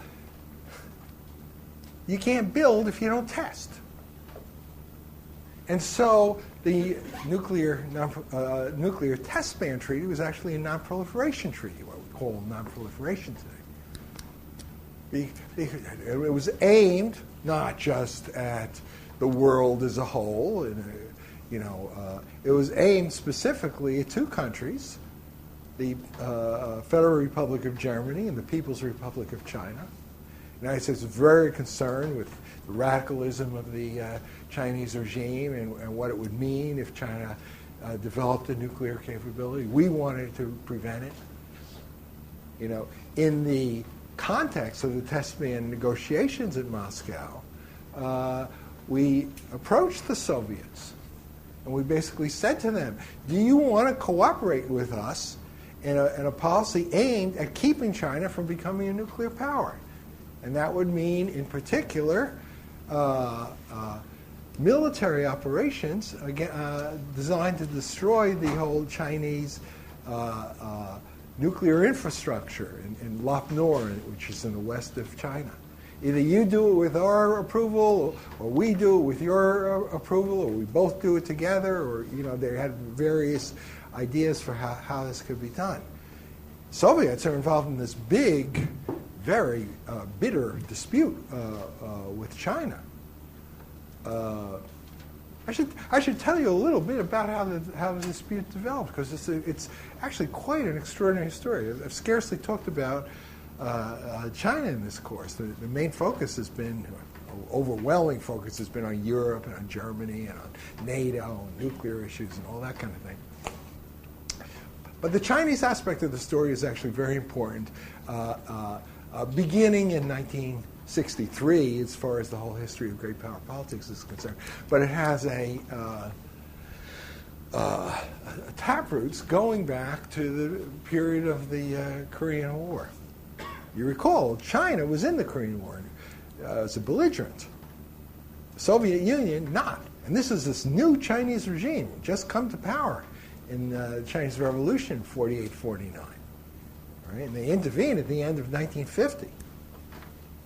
you can't build if you don't test. And so the nuclear test ban treaty was actually a non-proliferation treaty, what we call non-proliferation today. It was aimed not just at the world as a whole, It was aimed specifically at two countries, the Federal Republic of Germany and the People's Republic of China. The United States was very concerned with the radicalism of the Chinese regime and what it would mean if China developed a nuclear capability. We wanted to prevent it. In the context of the test ban negotiations at Moscow, we approached the Soviets and we basically said to them, do you want to cooperate with us in a policy aimed at keeping China from becoming a nuclear power? And that would mean, in particular, military operations designed to destroy the whole Chinese nuclear infrastructure in Lop Nor, which is in the west of China. Either you do it with our approval, or we do it with your approval, or we both do it together, or they had various ideas for how this could be done. Soviets are involved in this big, very bitter dispute with China. I should tell you a little bit about how the dispute developed, because it's actually quite an extraordinary story. I've scarcely talked about China in this course. The main focus has been, overwhelming focus has been on Europe and on Germany and on NATO and nuclear issues and all that kind of thing. But the Chinese aspect of the story is actually very important, beginning in 1963, as far as the whole history of great power politics is concerned. But it has a taproots going back to the period of the Korean War. You recall, China was in the Korean War as a belligerent. The Soviet Union, not. And this is this new Chinese regime, just come to power in the Chinese Revolution, 48-49. Right? And they intervened at the end of 1950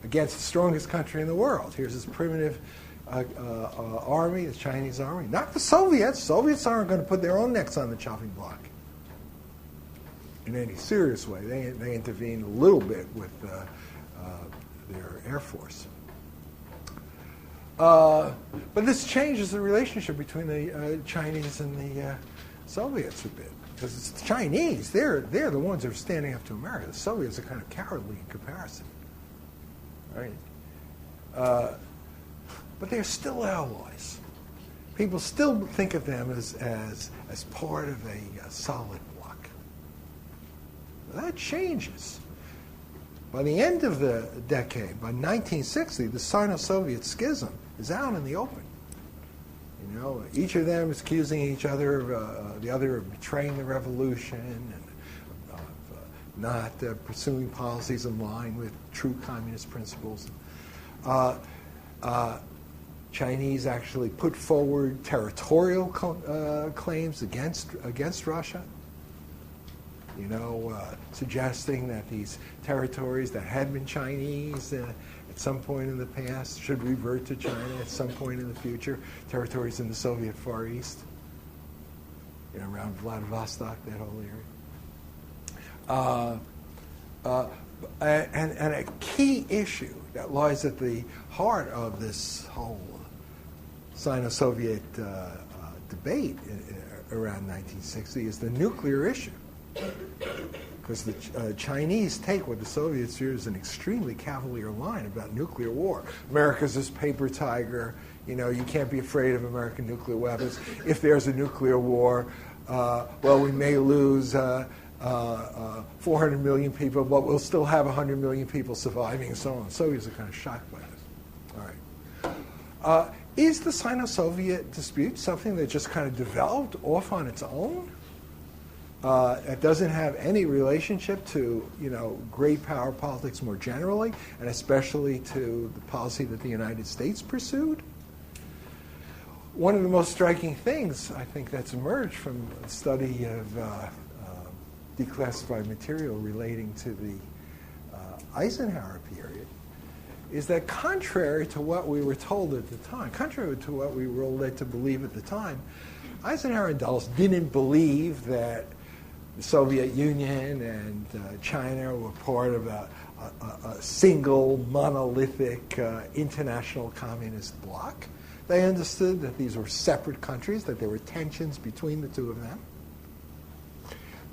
against the strongest country in the world. Here's this primitive army, the Chinese army. Not the Soviets. Soviets aren't going to put their own necks on the chopping block in any serious way. They intervened a little bit with their Air Force. But this changes the relationship between the Chinese and the Soviets a bit. Because it's the Chinese, they're the ones that are standing up to America. The Soviets are kind of cowardly in comparison. Right? But they're still allies. People still think of them as part of a solid bloc. That changes. By the end of the decade, by 1960, the Sino-Soviet schism is out in the open. Each of them is accusing each other, the other of betraying the revolution and not pursuing policies in line with true communist principles. Chinese actually put forward territorial claims against Russia. Suggesting that these territories that had been Chinese at some point in the past should revert to China at some point in the future. Territories in the Soviet Far East, around Vladivostok, that whole area. And a key issue that lies at the heart of this whole Sino-Soviet debate around 1960 is the nuclear issue. Because the Chinese take what the Soviets view as an extremely cavalier line about nuclear war. America's this paper tiger. You can't be afraid of American nuclear weapons. If there's a nuclear war, we may lose 400 million people, but we'll still have 100 million people surviving and so on. The Soviets are kind of shocked by this. All right. Is the Sino-Soviet dispute something that just kind of developed off on its own? It doesn't have any relationship to, great power politics more generally, and especially to the policy that the United States pursued. One of the most striking things, I think, that's emerged from a study of declassified material relating to the Eisenhower period is that contrary to what we were told at the time, contrary to what we were led to believe at the time, Eisenhower and Dulles didn't believe that the Soviet Union and China were part of a single monolithic international communist bloc. They understood that these were separate countries, that there were tensions between the two of them.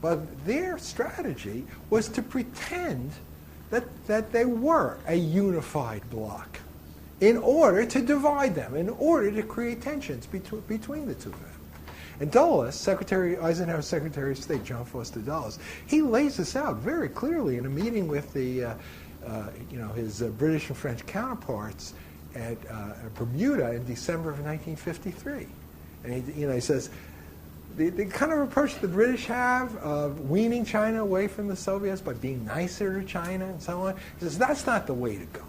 But their strategy was to pretend that they were a unified bloc in order to divide them, in order to create tensions between the two of them. And Dulles, Eisenhower's Secretary of State, John Foster Dulles, he lays this out very clearly in a meeting with his British and French counterparts at Bermuda in December of 1953. And he says, the kind of approach the British have of weaning China away from the Soviets by being nicer to China and so on, he says, that's not the way to go.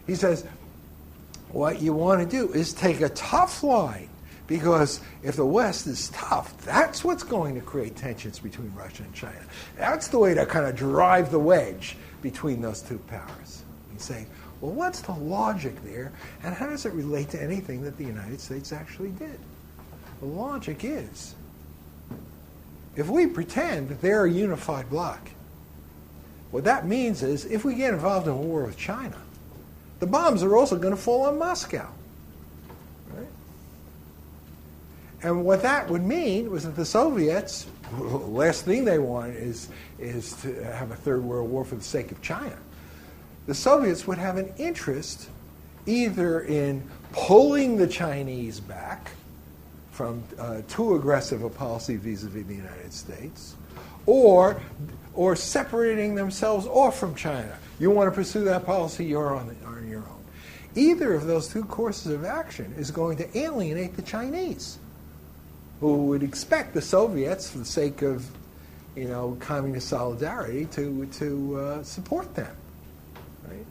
He says, what you want to do is take a tough line, because if the West is tough, that's what's going to create tensions between Russia and China. That's the way to kind of drive the wedge between those two powers. You say, well, what's the logic there, and how does it relate to anything that the United States actually did? The logic is, if we pretend that they're a unified bloc, what that means is, if we get involved in a war with China, the bombs are also going to fall on Moscow. Right? And what that would mean was that the Soviets, the last thing they want is to have a third world war for the sake of China. The Soviets would have an interest either in pulling the Chinese back from too aggressive a policy vis-a-vis the United States, or separating themselves off from China. You want to pursue that policy, you're on your own. Either of those two courses of action is going to alienate the Chinese, who would expect the Soviets, for the sake of communist solidarity, to support them. Right?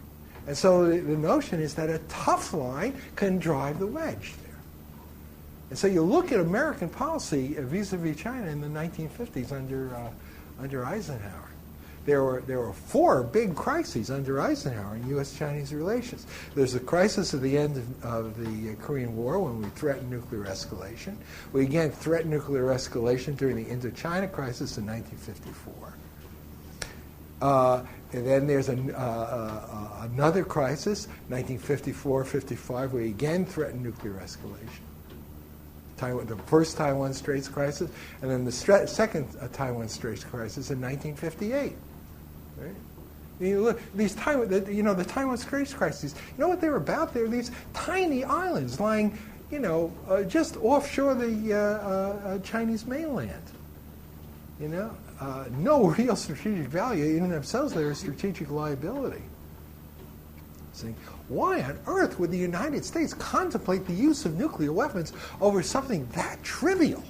And so the notion is that a tough line can drive the wedge there. And so you look at American policy vis-a-vis China in the 1950s under Eisenhower. There were four big crises under Eisenhower in U.S.-Chinese relations. There's the crisis of the end of the Korean War, when we threatened nuclear escalation. We again threatened nuclear escalation during the Indochina crisis in 1954. And then there's another crisis, 1954-55, we again threatened nuclear escalation. The first Taiwan Straits crisis, and then the second Taiwan Straits crisis in 1958. Right? Look, these the Taiwan Straits crises. You know what they were about? They were these tiny islands lying, just offshore the Chinese mainland. No real strategic value in themselves. They're a strategic liability. See, why on earth would the United States contemplate the use of nuclear weapons over something that trivial?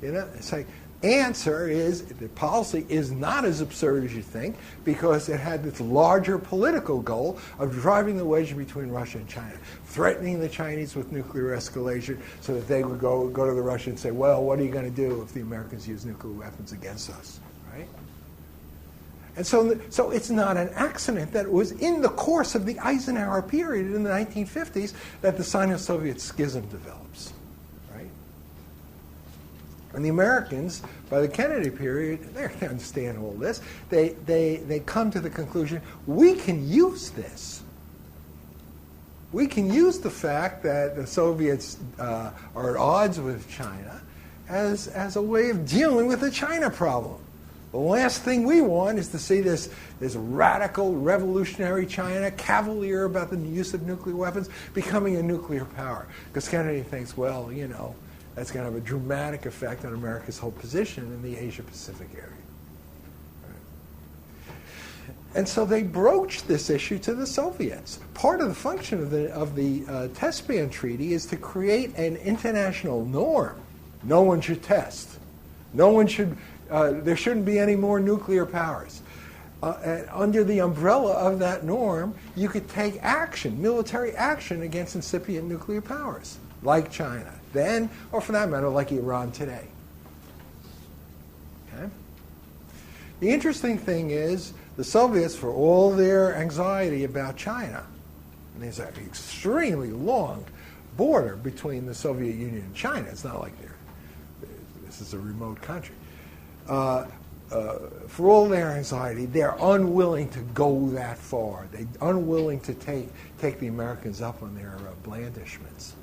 It's like, answer is, the policy is not as absurd as you think, because it had this larger political goal of driving the wedge between Russia and China, threatening the Chinese with nuclear escalation so that they would go to the Russians and say, well, what are you going to do if the Americans use nuclear weapons against us, right? And so it's not an accident that it was in the course of the Eisenhower period in the 1950s that the Sino-Soviet schism develops, right? And the Americans, by the Kennedy period, they understand all this. They come to the conclusion, we can use this. We can use the fact that the Soviets are at odds with China as a way of dealing with the China problem. The last thing we want is to see this radical, revolutionary China, cavalier about the use of nuclear weapons, becoming a nuclear power. Because Kennedy thinks, well, that's going to have a dramatic effect on America's whole position in the Asia-Pacific area. Right. And so they broached this issue to the Soviets. Part of the function of the Test Ban Treaty is to create an international norm. No one should test. No one should... there shouldn't be any more nuclear powers. And under the umbrella of that norm, you could take action, military action, against incipient nuclear powers, like China then, or for that matter, like Iran today. Okay? The interesting thing is, the Soviets, for all their anxiety about China, and there's an extremely long border between the Soviet Union and China. It's not like this is a remote country. for all their anxiety, they're unwilling to go that far. They're unwilling to take the Americans up on their blandishments.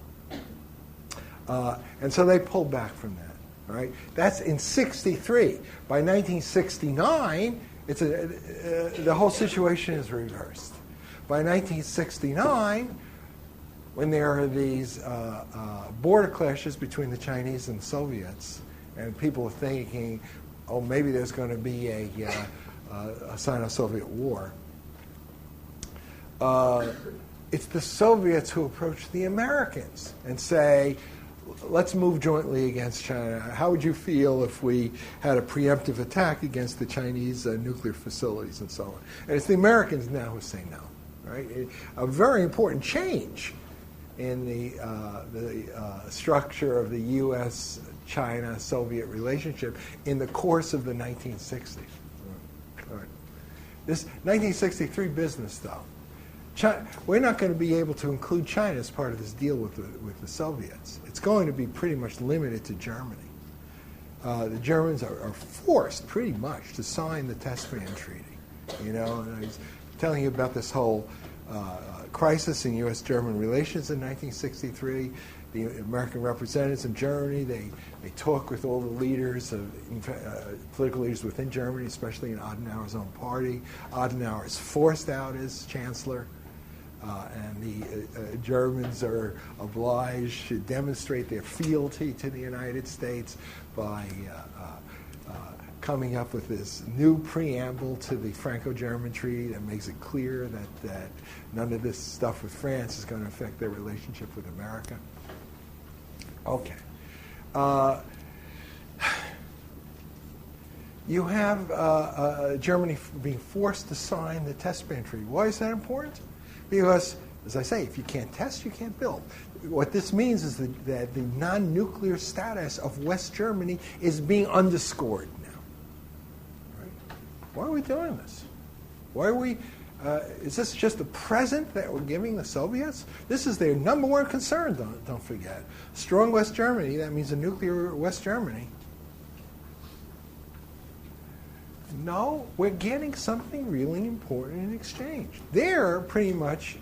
And so they pulled back from that. Right? That's in 1963. By 1969, the whole situation is reversed. By 1969, when there are these border clashes between the Chinese and the Soviets, and people are thinking, oh, maybe there's going to be a Sino-Soviet war, it's the Soviets who approach the Americans and say, let's move jointly against China. How would you feel if we had a preemptive attack against the Chinese nuclear facilities and so on? And it's the Americans now who say no. Right? A very important change in the structure of the U.S.-China-Soviet relationship in the course of the 1960s. All right. This 1963 business, though, we're not going to be able to include China as part of this deal with the Soviets. It's going to be pretty much limited to Germany. The Germans are forced pretty much to sign the Test Ban Treaty. You know, and I was telling you about this whole crisis in U.S.-German relations in 1963. The American representatives in Germany, they talk with all the leaders, political leaders within Germany, especially in Adenauer's own party. Adenauer is forced out as chancellor. And the Germans are obliged to demonstrate their fealty to the United States by coming up with this new preamble to the Franco-German Treaty that makes it clear that none of this stuff with France is going to affect their relationship with America. Okay. You have Germany being forced to sign the Test Ban Treaty. Why is that important? Because, as I say, if you can't test, you can't build. What this means is that the non-nuclear status of West Germany is being underscored now. Right? Why are we doing this? Why are we? Is this just a present that we're giving the Soviets? This is their number one concern. Don't forget. Strong West Germany. That means a nuclear West Germany. No, we're getting something really important in exchange. They're pretty much,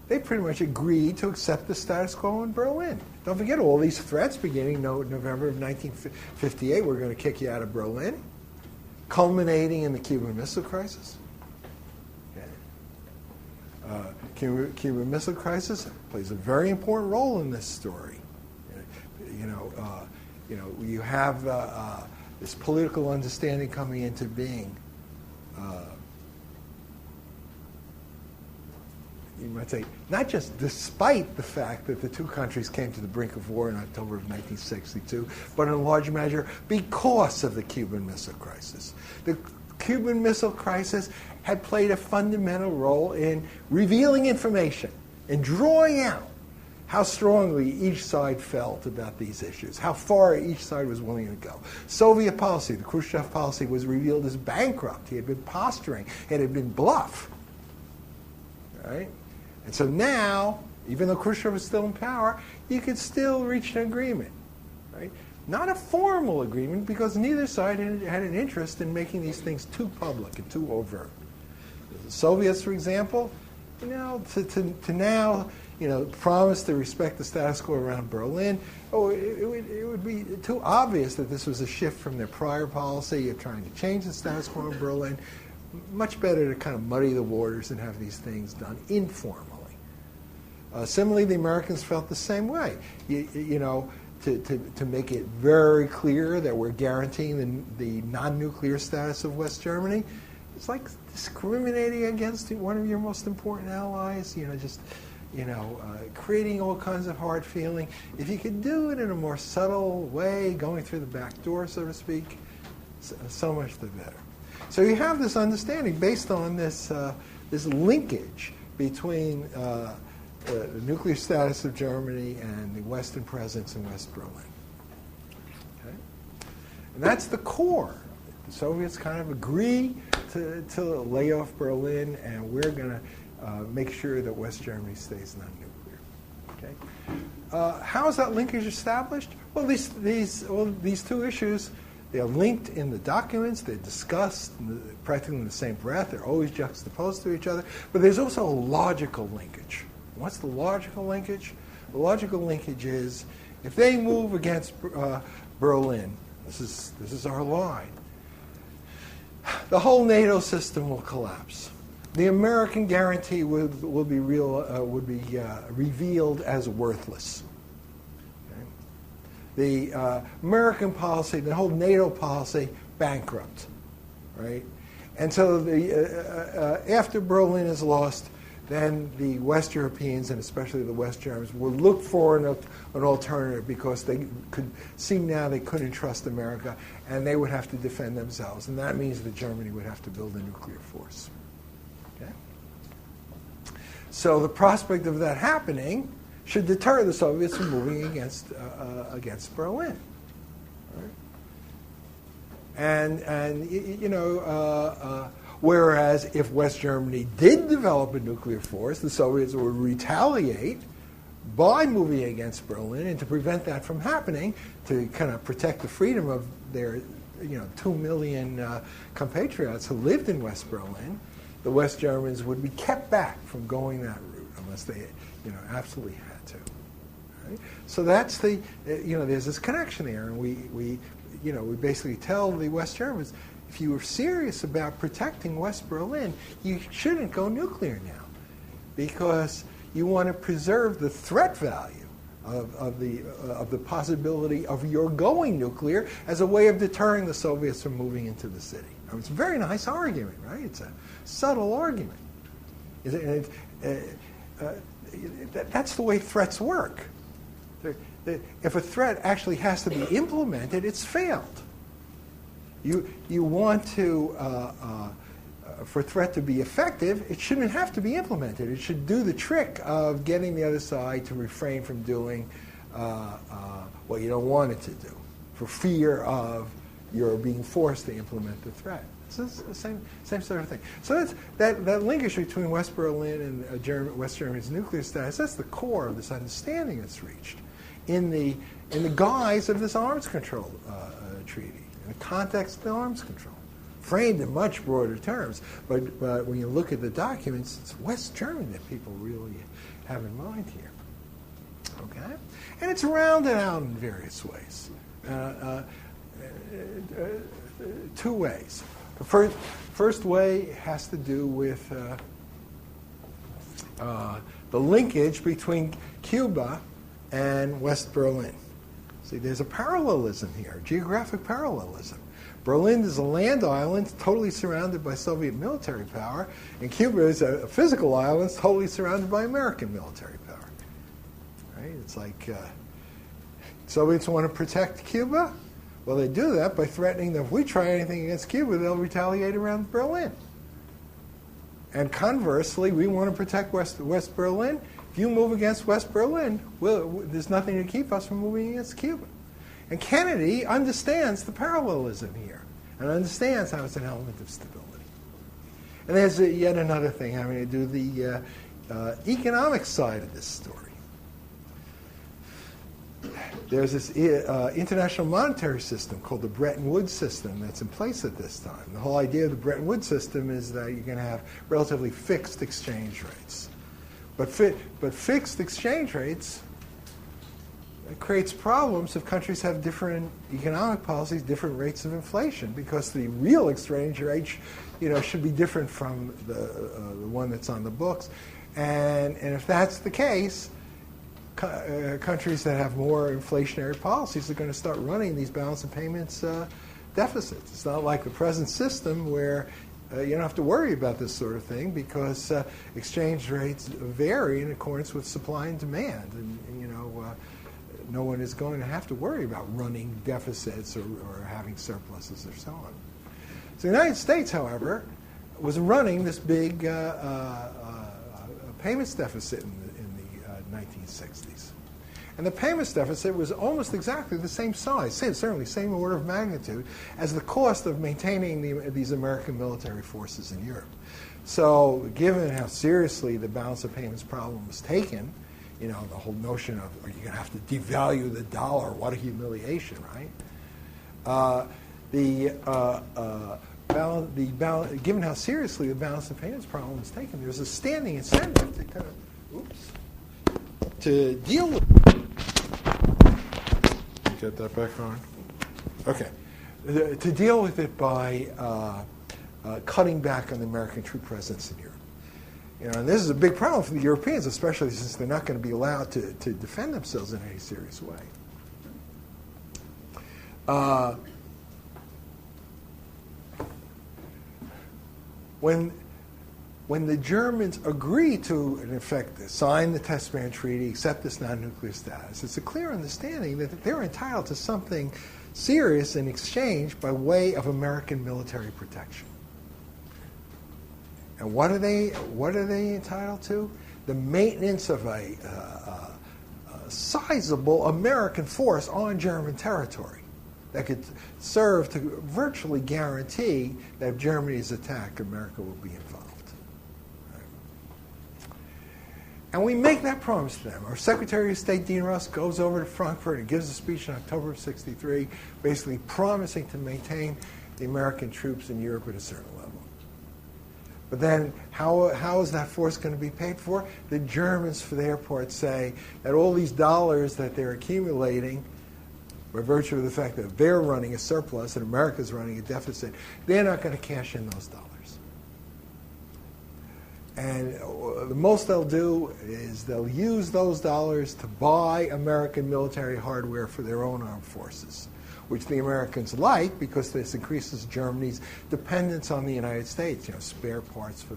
they pretty much agreed to accept the status quo in Berlin. Don't forget all these threats beginning November of 1958. We're going to kick you out of Berlin, culminating in the Cuban Missile Crisis. Okay. Cuban Missile Crisis plays a very important role in this story. You have this political understanding coming into being. You might say, not just despite the fact that the two countries came to the brink of war in October of 1962, but in large measure because of the Cuban Missile Crisis. The Cuban Missile Crisis had played a fundamental role in revealing information and drawing out how strongly each side felt about these issues, how far each side was willing to go. Soviet policy, the Khrushchev policy, was revealed as bankrupt. He had been posturing. It had been bluff. Right? And so now, even though Khrushchev was still in power, you could still reach an agreement. Right? Not a formal agreement, because neither side had an interest in making these things too public and too overt. The Soviets, for example, to now promise to respect the status quo around Berlin, it would be too obvious that this was a shift from their prior policy of trying to change the status quo in Berlin. Much better to kind of muddy the waters and have these things done informally. Similarly, the Americans felt the same way. To make it very clear that we're guaranteeing the non-nuclear status of West Germany, it's like discriminating against one of your most important allies. Creating all kinds of hard feeling. If you could do it in a more subtle way, going through the back door, so to speak, so much the better. So you have this understanding based on this linkage between the nuclear status of Germany and the Western presence in West Berlin. Okay? And that's the core. The Soviets kind of agree to lay off Berlin, and we're going to make sure that West Germany stays non-nuclear. Okay? How is that linkage established? Well, these two issues They're linked in the documents. They're discussed practically in the same breath. They're always juxtaposed to each other. But there's also a logical linkage. What's the logical linkage? The logical linkage is if they move against Berlin, this is our line, the whole NATO system will collapse. The American guarantee will be revealed as worthless. The American policy, the whole NATO policy, bankrupt, right? And so after Berlin is lost, then the West Europeans, and especially the West Germans, will look for an alternative because they could see now they couldn't trust America, and they would have to defend themselves. And that means that Germany would have to build a nuclear force. Okay? So the prospect of that happening should deter the Soviets from moving against Berlin. Right? And you know, whereas if West Germany did develop a nuclear force, the Soviets would retaliate by moving against Berlin, and to prevent that from happening, to kind of protect the freedom of their 2 million compatriots who lived in West Berlin, the West Germans would be kept back from going that route unless they absolutely had to. Right? So that's the there's this connection there, and we basically tell the West Germans, if you were serious about protecting West Berlin, you shouldn't go nuclear now, because you want to preserve the threat value of the possibility of your going nuclear as a way of deterring the Soviets from moving into the city. I mean, it's a very nice argument, right? It's a subtle argument. That's the way threats work. If a threat actually has to be implemented, it's failed. You want to, for a threat to be effective, it shouldn't have to be implemented. It should do the trick of getting the other side to refrain from doing what you don't want it to do, for fear of your being forced to implement the threat. So it's the same sort of thing. So that linkage between West Berlin and West Germany's nuclear status, that's the core of this understanding that's reached in the guise of this arms control treaty, in the context of the arms control, framed in much broader terms. But when you look at the documents, it's West Germany that people really have in mind here. Okay? And it's rounded out in various ways. Two ways. The first way has to do with the linkage between Cuba and West Berlin. See, there's a parallelism here, geographic parallelism. Berlin is a land island totally surrounded by Soviet military power, and Cuba is a physical island totally surrounded by American military power. Right? It's like Soviets want to protect Cuba. Well, they do that by threatening that if we try anything against Cuba, they'll retaliate around Berlin. And conversely, we want to protect West Berlin. If you move against West Berlin, there's nothing to keep us from moving against Cuba. And Kennedy understands the parallelism here and understands how it's an element of stability. And there's yet another thing having to do with the economic side of this story. There's this international monetary system called the Bretton Woods system that's in place at this time. The whole idea of the Bretton Woods system is that you're going to have relatively fixed exchange rates. But fixed exchange rates, it creates problems if countries have different economic policies, different rates of inflation, because the real exchange rate should be different from the one that's on the books. And if that's the case, countries that have more inflationary policies are going to start running these balance of payments deficits. It's not like the present system where you don't have to worry about this sort of thing because exchange rates vary in accordance with supply and demand, and no one is going to have to worry about running deficits or having surpluses or so on. So the United States, however, was running this big payments deficit in the 1960s. And the payments deficit was almost exactly the same size, certainly same order of magnitude, as the cost of maintaining these American military forces in Europe. So given how seriously the balance of payments problem was taken, the whole notion of, are you going to have to devalue the dollar? What a humiliation, right? given how seriously the balance of payments problem is taken, there's a standing incentive to kind of, to deal with. Get that back on. Okay, to deal with it by cutting back on the American troop presence in Europe. And this is a big problem for the Europeans, especially since they're not going to be allowed to defend themselves in any serious way. When the Germans agree to, in effect, sign the Test-Ban Treaty, accept this non-nuclear status, it's a clear understanding that they're entitled to something serious in exchange by way of American military protection. And what are they entitled to? The maintenance of a sizable American force on German territory that could serve to virtually guarantee that if Germany is attacked, America will be involved. Right? And we make that promise to them. Our Secretary of State, Dean Rusk, goes over to Frankfurt and gives a speech in October of '63, basically promising to maintain the American troops in Europe at a certain level. But then how is that force going to be paid for? The Germans, for their part, say that all these dollars that they're accumulating, by virtue of the fact that they're running a surplus and America's running a deficit, they're not going to cash in those dollars. And the most they'll do is they'll use those dollars to buy American military hardware for their own armed forces, which the Americans like because this increases Germany's dependence on the United States, spare parts for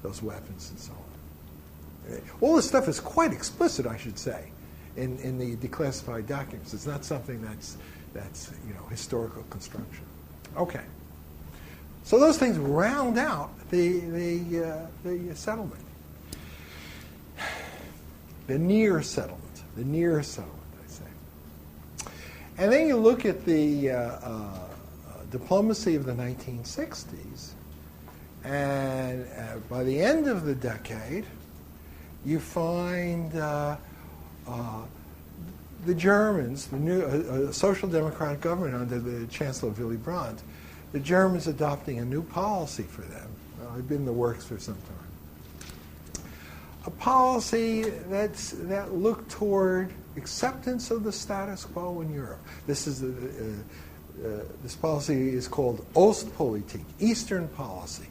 those weapons and so on. All this stuff is quite explicit, I should say, in the declassified documents. It's not something that's historical construction. Okay. So those things round out the settlement. The near settlement, I say. And then you look at the diplomacy of the 1960s, and by the end of the decade, you find the Germans, the new social democratic government under the Chancellor Willy Brandt, the Germans adopting a new policy for them. Well, it's been in the works for some time. A policy that looked toward acceptance of the status quo in Europe. This policy is called Ostpolitik, Eastern policy.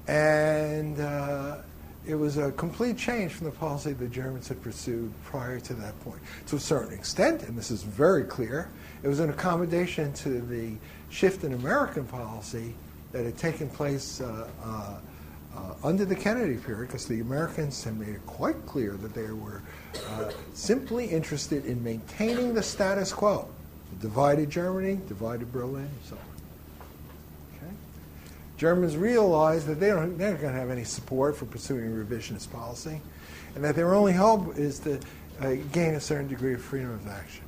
And it was a complete change from the policy the Germans had pursued prior to that point. To a certain extent, and this is very clear, it was an accommodation to the shift in American policy that had taken place under the Kennedy period, because the Americans had made it quite clear that they were simply interested in maintaining the status quo. Divided Germany, divided Berlin, and so on. Okay? Germans realized that they're not going to have any support for pursuing revisionist policy, and that their only hope is to gain a certain degree of freedom of action.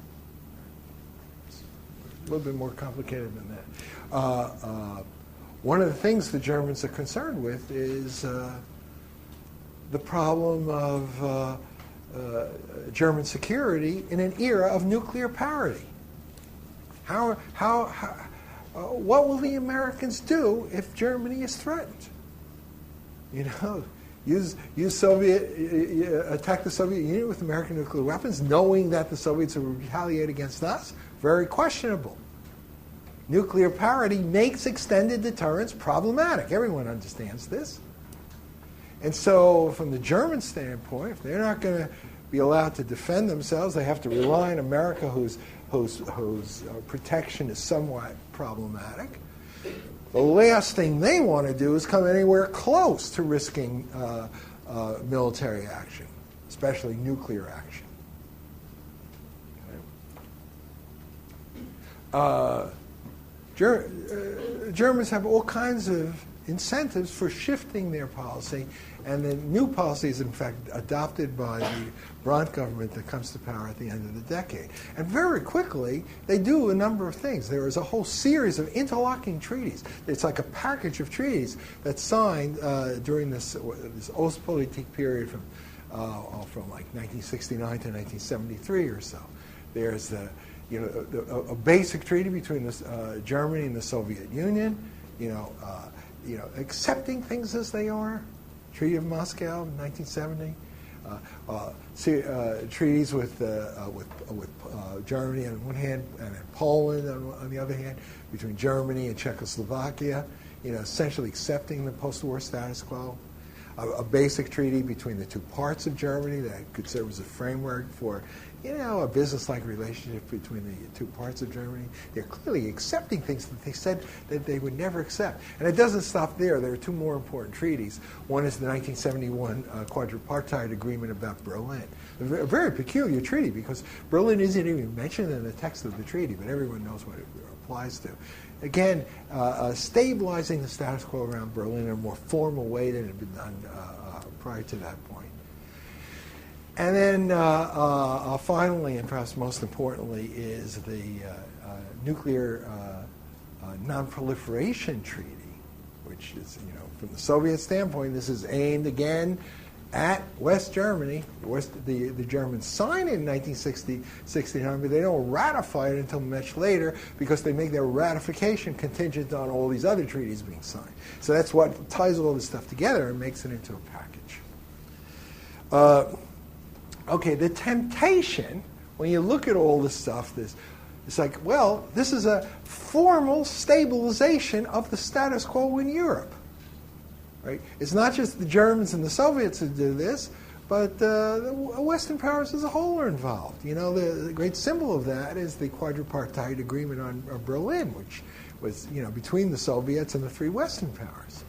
It's a little bit more complicated than that. One of the things the Germans are concerned with is the problem of German security in an era of nuclear parity. What will the Americans do if Germany is threatened? Attack the Soviet Union with American nuclear weapons, knowing that the Soviets will retaliate against us? Very questionable. Nuclear parity makes extended deterrence problematic. Everyone understands this. And so, from the German standpoint, if they're not going to be allowed to defend themselves, they have to rely on America, whose protection is somewhat problematic. The last thing they want to do is come anywhere close to risking military action, especially nuclear action. Okay. Germans have all kinds of incentives for shifting their policy, and the new policy is in fact adopted by the Brandt government that comes to power at the end of the decade. And very quickly, they do a number of things. There is a whole series of interlocking treaties. It's like a package of treaties that's signed during this Ostpolitik period from like 1969 to 1973 or so. There's the a basic treaty between Germany and the Soviet Union, accepting things as they are. Treaty of Moscow, 1970. Treaties with Germany on one hand and Poland on the other hand, between Germany and Czechoslovakia, essentially accepting the post-war status quo. A basic treaty between the two parts of Germany that could serve as a framework for, a business-like relationship between the two parts of Germany. They're clearly accepting things that they said that they would never accept. And it doesn't stop there. There are two more important treaties. One is the 1971 quadripartite agreement about Berlin. A very peculiar treaty because Berlin isn't even mentioned in the text of the treaty, but everyone knows what it applies to. Again, stabilizing the status quo around Berlin in a more formal way than had been done prior to that point. And then finally, and perhaps most importantly, is the nuclear non-proliferation treaty, which is, from the Soviet standpoint, this is aimed again at West Germany. The Germans sign it in 1969, but they don't ratify it until much later because they make their ratification contingent on all these other treaties being signed. So that's what ties all this stuff together and makes it into a package. Okay, the temptation, when you look at all this stuff, it's like, well, this is a formal stabilization of the status quo in Europe. Right? It's not just the Germans and the Soviets who do this, but the Western powers as a whole are involved. The great symbol of that is the quadripartite agreement on Berlin, which was, between the Soviets and the three Western powers.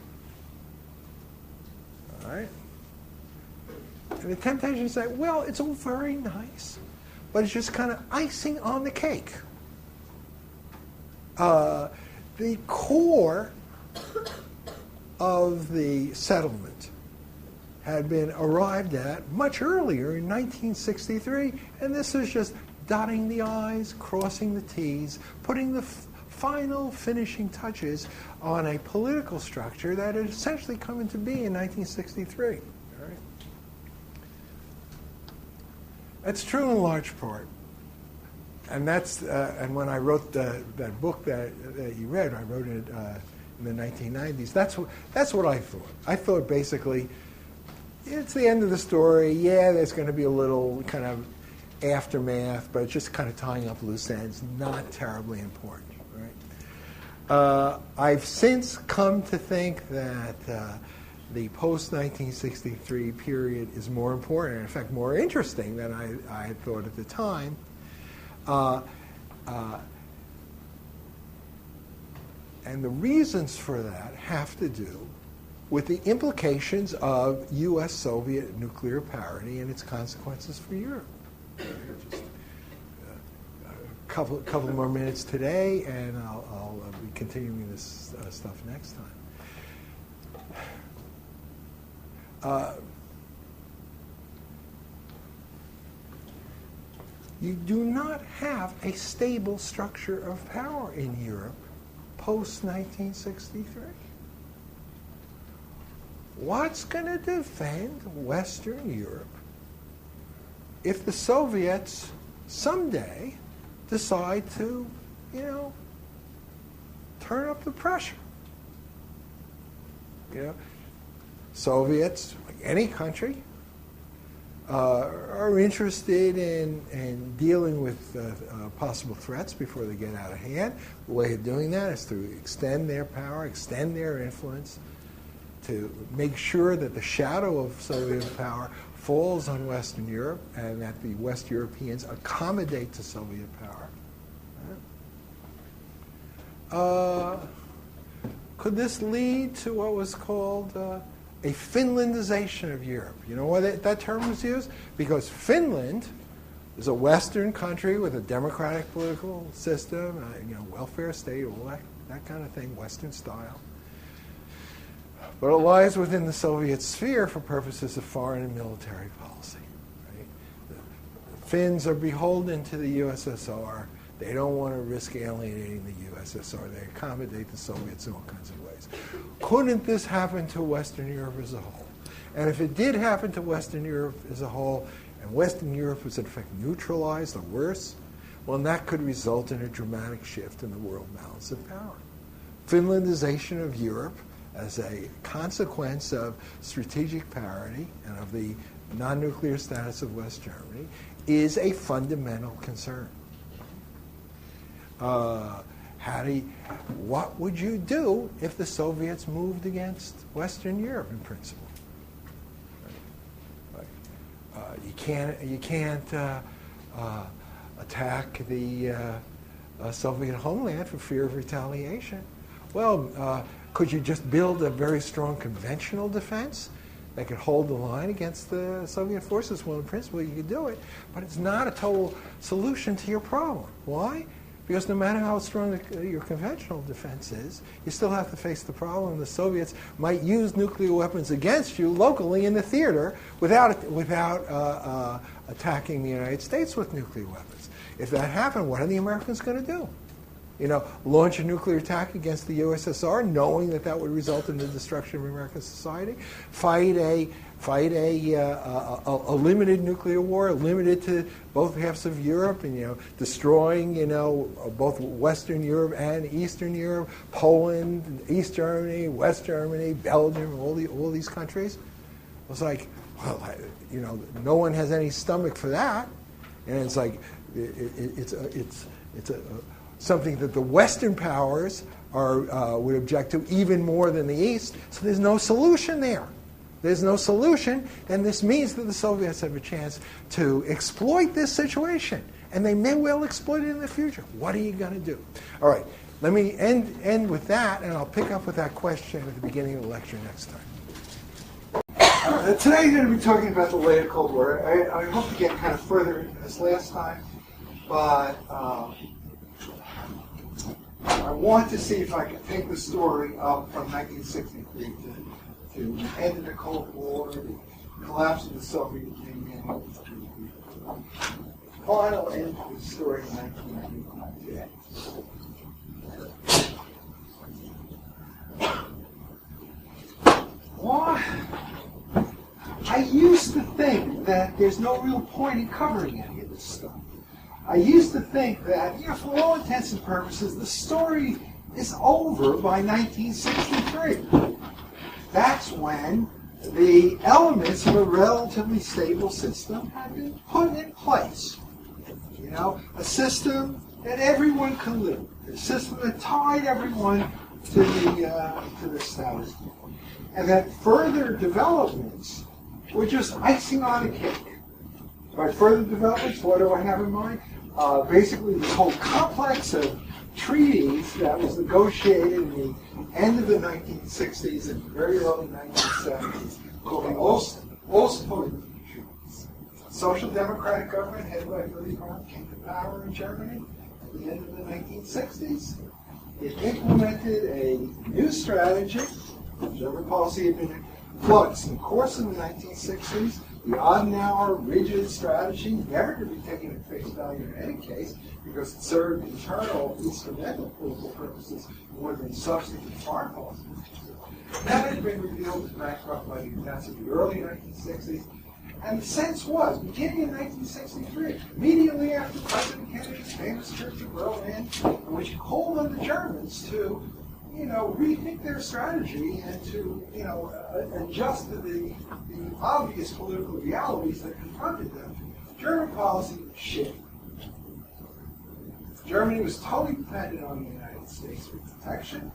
All right? And the temptation is to say, well, it's all very nice, but it's just kind of icing on the cake. The core of the settlement had been arrived at much earlier in 1963, and this is just dotting the I's, crossing the T's, putting the final finishing touches on a political structure that had essentially come into being in 1963. All right? That's true in large part. And and when I wrote that book that you read, I wrote it in the 1990s. That's what I thought. I thought basically, it's the end of the story. Yeah, there's going to be a little kind of aftermath, but it's just kind of tying up loose ends. Not terribly important, right? I've since come to think that the post-1963 period is more important, in fact, more interesting than I had thought at the time. And the reasons for that have to do with the implications of U.S.-Soviet nuclear parity and its consequences for Europe. Just a couple more minutes today, and I'll be continuing this stuff next time. You do not have a stable structure of power in Europe post-1963. What's going to defend Western Europe if the Soviets someday decide to, turn up the pressure? Soviets, like any country, are interested in dealing with possible threats before they get out of hand. The way of doing that is to extend their power, extend their influence, to make sure that the shadow of Soviet power falls on Western Europe and that the West Europeans accommodate to Soviet power. Could this lead to what was called a Finlandization of Europe? You know why that term was used? Because Finland is a Western country with a democratic political system, welfare state, all that kind of thing, Western style. But it lies within the Soviet sphere for purposes of foreign and military policy. Right? The Finns are beholden to the USSR. They don't want to risk alienating the USSR. They accommodate the Soviets in all kinds of ways. Couldn't this happen to Western Europe as a whole? And if it did happen to Western Europe as a whole, and Western Europe was in fact neutralized or worse Well, and that could result in a dramatic shift in the world balance of power. Finlandization of Europe as a consequence of strategic parity and of the non-nuclear status of West Germany is a fundamental concern. What would you do if the Soviets moved against Western Europe in principle? You can't attack the Soviet homeland for fear of retaliation. Well, could you just build a very strong conventional defense that could hold the line against the Soviet forces? Well, in principle, you could do it, but it's not a total solution to your problem. Why? Because no matter how strong your conventional defense is, you still have to face the problem the Soviets might use nuclear weapons against you locally in the theater without attacking the United States with nuclear weapons. If that happened, what are the Americans going to do? Launch a nuclear attack against the USSR, knowing that would result in the destruction of American society. Fight a limited nuclear war, limited to both halves of Europe, and destroying both Western Europe and Eastern Europe, Poland, East Germany, West Germany, Belgium, all these countries. It was like, well, no one has any stomach for that, and it's like it's something that the Western powers would object to even more than the East. So there's no solution there. There's no solution, and this means that the Soviets have a chance to exploit this situation, and they may well exploit it in the future. What are you going to do? All right, let me end with that, and I'll pick up with that question at the beginning of the lecture next time. Today I'm going to be talking about the later Cold War. I hope to get kind of further into this last time, but I want to see if I can take the story up from 1963 to the end of the Cold War, the collapse of the Soviet Union, the final end of the story in 1998. Well, I used to think that there's no real point in covering any of this stuff. I used to think that, for all intents and purposes, the story is over by 1963. That's when the elements of a relatively stable system had been put in place. A system that everyone could live with, a system that tied everyone to the status quo, and that further developments were just icing on a cake. By further developments, what do I have in mind? Basically, this whole complex of treaties that was negotiated in the end of the 1960s and very early 1970s, called the Ostpolitik treaties. Social democratic government headed by Willy Brandt came to power in Germany at the end of the 1960s. It implemented a new strategy. German policy had been in flux in the course of the 1960s. The Adenauer rigid strategy, never to be taken at face value in any case, because it served internal, instrumental political purposes more than substantive foreign policy. That had been revealed as bankrupt by the events of the early 1960s. And the sense was, beginning in 1963, immediately after President Kennedy's famous trip to Berlin, in which he called on the Germans to rethink their strategy and to, adjust to the obvious political realities that confronted them, German policy shifted. Germany was totally dependent on the United States for protection.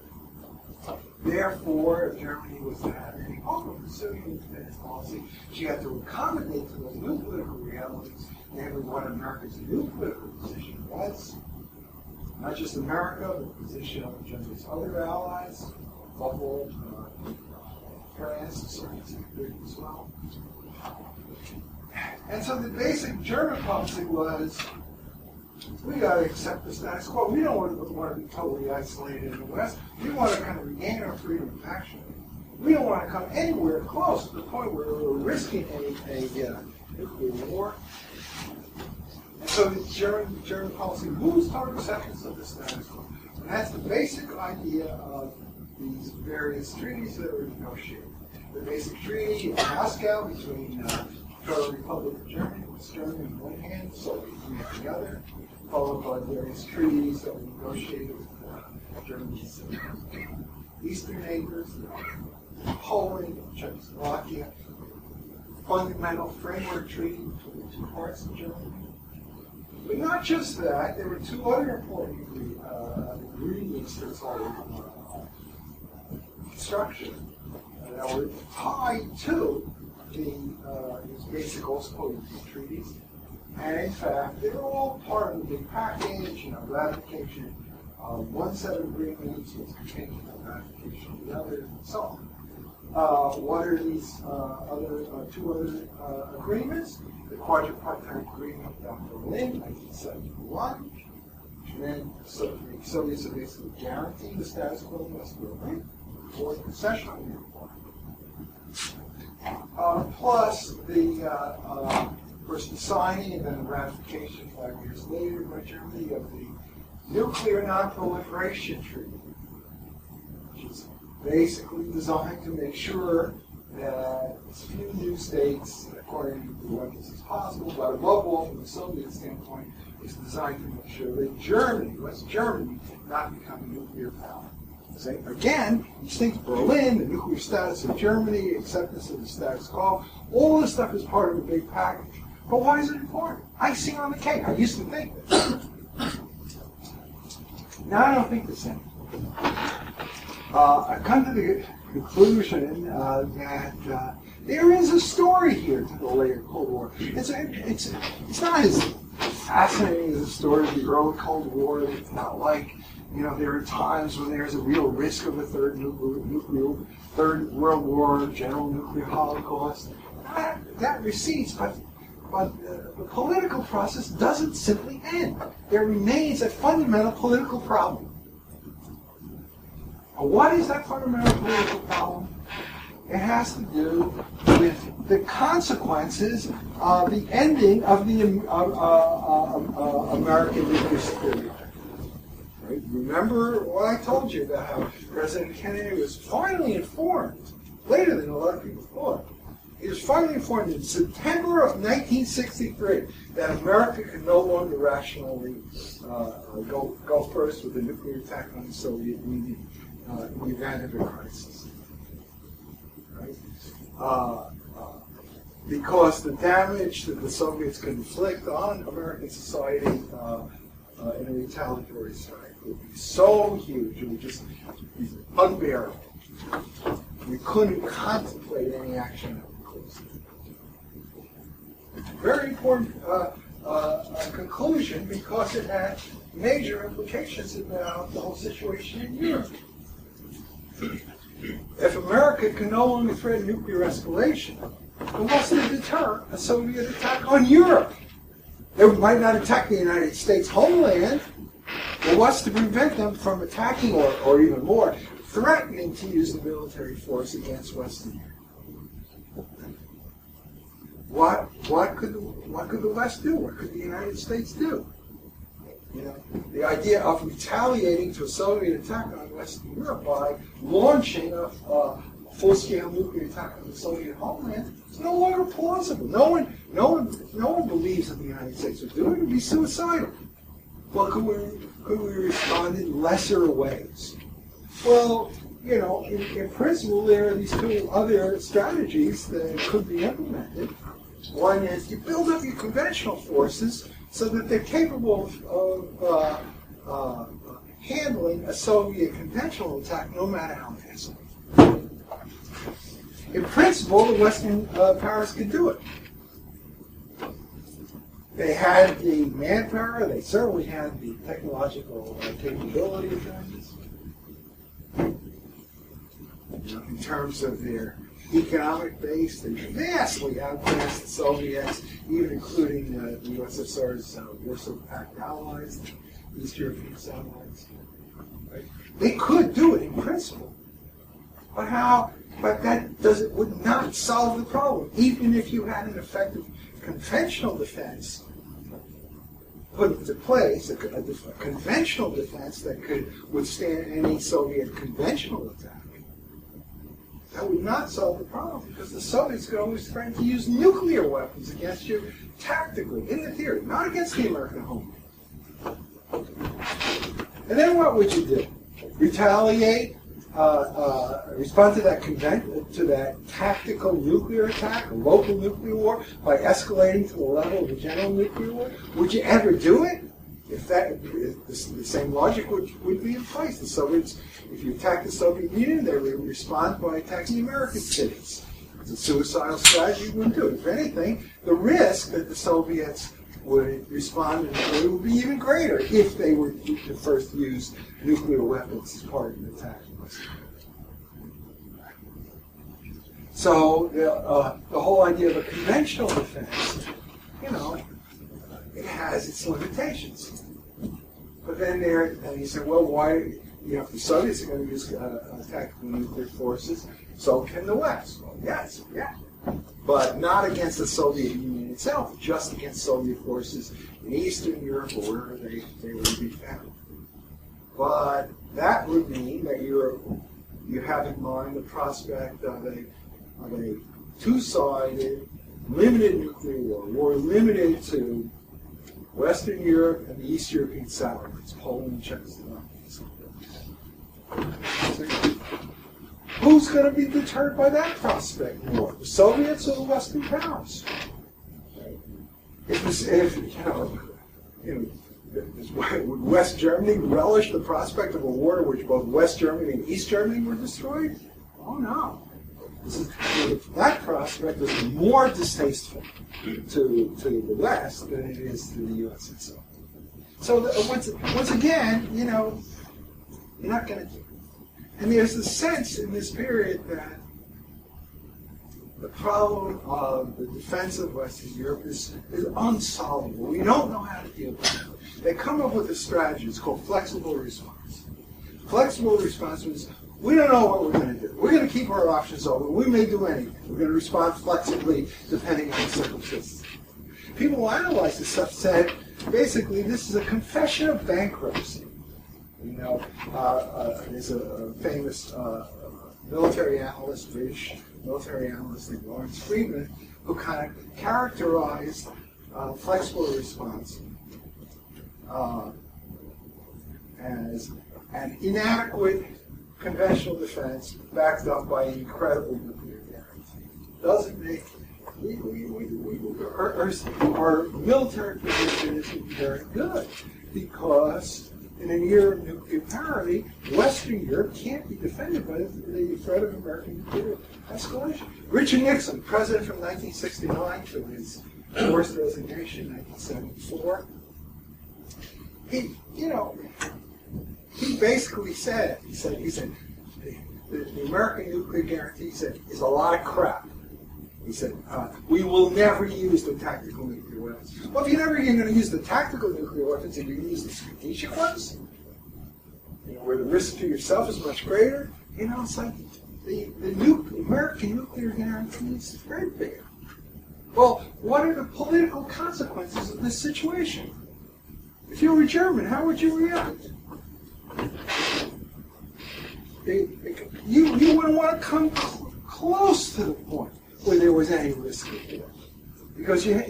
Therefore, if Germany was to have any hope of pursuing independence policy, she had to accommodate to those new political realities, namely what America's new political position was. Not just America, but the position of Germany's other allies, Buffalo, France, to a certain extent, as well. And so the basic German policy was, we got to accept the status quo. We don't want to be totally isolated in the West. We want to kind of regain our freedom of action. We don't want to come anywhere close to the point where we're risking a nuclear war. And so the German policy moves toward acceptance of the status quo. And that's the basic idea of these various treaties that were negotiated. The basic treaty in Moscow between the Federal Republic of Germany, West Germany on one hand, Soviet Union on the other, followed by various treaties that were negotiated with Germany's eastern neighbors, Poland, Czechoslovakia, fundamental framework treaty between the two parts of Germany. But not just that, there were two other important ingredients to this whole construction that were tied to these basic also treaties. And in fact, they were all part of the big package, ratification of one set of agreements was contingent on ratification of the others, and so on. What are these two other agreements? The Quadripartite Agreement of Berlin, 1971, which meant the Soviets are basically guaranteeing the status quo in West Berlin for the concession plus the signing and then the ratification 5 years later by Germany of the Nuclear Non-Proliferation Treaty, which is basically designed to make sure that as few new states acquiring nuclear weapons as possible, but above all, from the Soviet standpoint, is designed to make sure that Germany, West Germany, not become a nuclear power. So again, these things, Berlin, the nuclear status of Germany, acceptance of the status quo, all this stuff is part of a big package. But why is it important? Icing on the cake. I used to think this. Now I don't think the same. I've come to the conclusion that there is a story here to the later Cold War. It's not as fascinating as the story of the early Cold War. It's not like, there are times when there's a real risk of a third World War, general nuclear holocaust. That recedes, but the political process doesn't simply end. There remains a fundamental political problem. What is that fundamental political problem? It has to do with the consequences of the ending of the American nuclear security. Right? Remember what I told you about how President Kennedy was finally informed, later than a lot of people thought. He was finally informed in September of 1963 that America could no longer rationally go first with a nuclear attack on the Soviet Union in the event of a crisis. Right? Because the damage that the Soviets could inflict on American society in a retaliatory strike would be so huge, it would just be unbearable. We couldn't contemplate any action that would cause it. Very important conclusion because it had major implications about the whole situation in Europe. If America can no longer threaten nuclear escalation, then what's to deter a Soviet attack on Europe? They might not attack the United States homeland, but what's to prevent them from attacking, or even more, threatening to use the military force against Western Europe? What could the West do? What could the United States do? The idea of retaliating to a Soviet attack on Western Europe by launching a full-scale nuclear attack on the Soviet homeland is no longer plausible. No one believes that the United States would do it. It would be suicidal. Well, could we respond in lesser ways? Well, in principle, there are these two other strategies that could be implemented. One is you build up your conventional forces so that they're capable of handling a Soviet conventional attack, no matter how massive. In principle, the Western powers could do it. They had the manpower, they certainly had the technological capability of doing this. In terms of their economic base, they vastly outclassed the Soviets, even including the USSR's Warsaw Pact allies, East European satellites. Right? They could do it in principle, but how? But that would not solve the problem. Even if you had an effective conventional defense put into place, a conventional defense that could withstand any Soviet conventional attack, that would not solve the problem because the Soviets could always threaten to use nuclear weapons against you tactically, in the theory, not against the American homeland. And then what would you do? Retaliate? Respond to that tactical nuclear attack, a local nuclear war, by escalating to the level of a general nuclear war? Would you ever do it? If the same logic would be in place. The Soviets, if you attack the Soviet Union, they would respond by attacking the American cities. It's a suicidal strategy. You wouldn't do it. If anything, the risk that the Soviets would respond in a way would be even greater if they were to first use nuclear weapons as part of an attack. So the whole idea of a conventional defense, it has its limitations. But then you say, well, why? If the Soviets are going to use tactical nuclear forces, so can the West. Well, yes, yeah. But not against the Soviet Union itself, just against Soviet forces in Eastern Europe or wherever they would be found. But that would mean that you have in mind the prospect of a two-sided, limited nuclear war limited to Western Europe and the East European satellites, Poland and Czechoslovakia. Who's going to be deterred by that prospect more, the Soviets or the Western powers? Would West Germany relish the prospect of a war in which both West Germany and East Germany were destroyed? Oh no. That prospect is more distasteful to the West than it is to the U.S. itself. So once again, you're not going to do it. And there's a sense in this period that the problem of the defense of Western Europe is unsolvable. We don't know how to deal with it. They come up with a strategy. It's called flexible response. Flexible response means we don't know what we're going to do. We're going to keep our options open. We may do anything. We're going to respond flexibly depending on the circumstances. People who analyze this stuff said, basically, this is a confession of bankruptcy. There's a famous military analyst, British military analyst named Lawrence Freedman, who kind of characterized flexible response as an inadequate conventional defense backed up by an incredible nuclear guarantee. Doesn't make our military position isn't very good because in an era of nuclear parity, Western Europe can't be defended by the threat of American nuclear escalation. Richard Nixon, president from 1969 to his forced resignation in 1974, he basically said, the American nuclear guarantee, he said, is a lot of crap. He said, we will never use the tactical nuclear weapons. Well, if you're never going to use the tactical nuclear weapons, if you're going to use the strategic ones, where the risk to yourself is much greater, it's like the American nuclear guarantee is very big. Well, what are the political consequences of this situation? If you were German, how would you react? You wouldn't want to come close to the point where there was any risk of war, because you're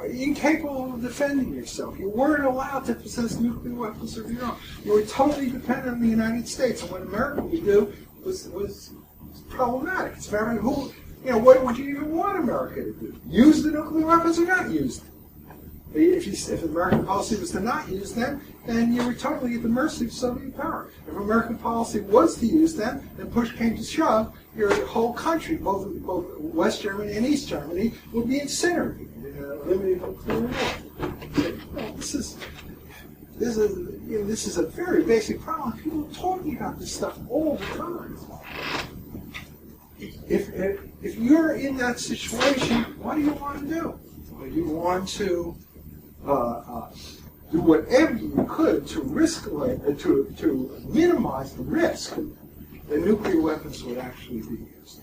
incapable of defending yourself. You weren't allowed to possess nuclear weapons of your own. You were totally dependent on the United States, and what America would do was problematic. It's very what would you even want America to do? Use the nuclear weapons or not use them? If American policy was to not use them, then you were totally at the mercy of Soviet power. If American policy was to use them, and push came to shove, your whole country, both West Germany and East Germany, would be incinerated in a limited nuclear war. This is a very basic problem. People are talking about this stuff all the time. If you're in that situation, what do you want to do? Well, you want to do whatever you could to to minimize the risk that nuclear weapons would actually be used,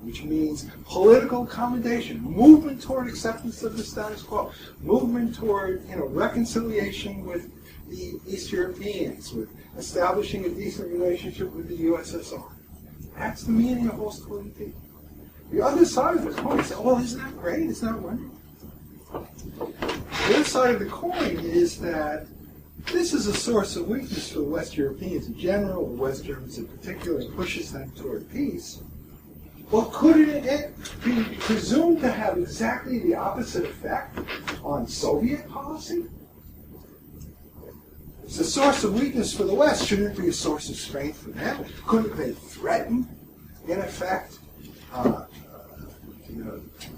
which means political accommodation, movement toward acceptance of the status quo, movement toward reconciliation with the East Europeans, with establishing a decent relationship with the USSR. That's the meaning of post-20. The other side of the coin is, well, isn't that great? Isn't that wonderful? The other side of the coin is that this is a source of weakness for the West Europeans in general, or West Germans in particular, and pushes them toward peace. Well, couldn't it be presumed to have exactly the opposite effect on Soviet policy? It's a source of weakness for the West. Shouldn't it be a source of strength for them? Couldn't they threaten, in effect,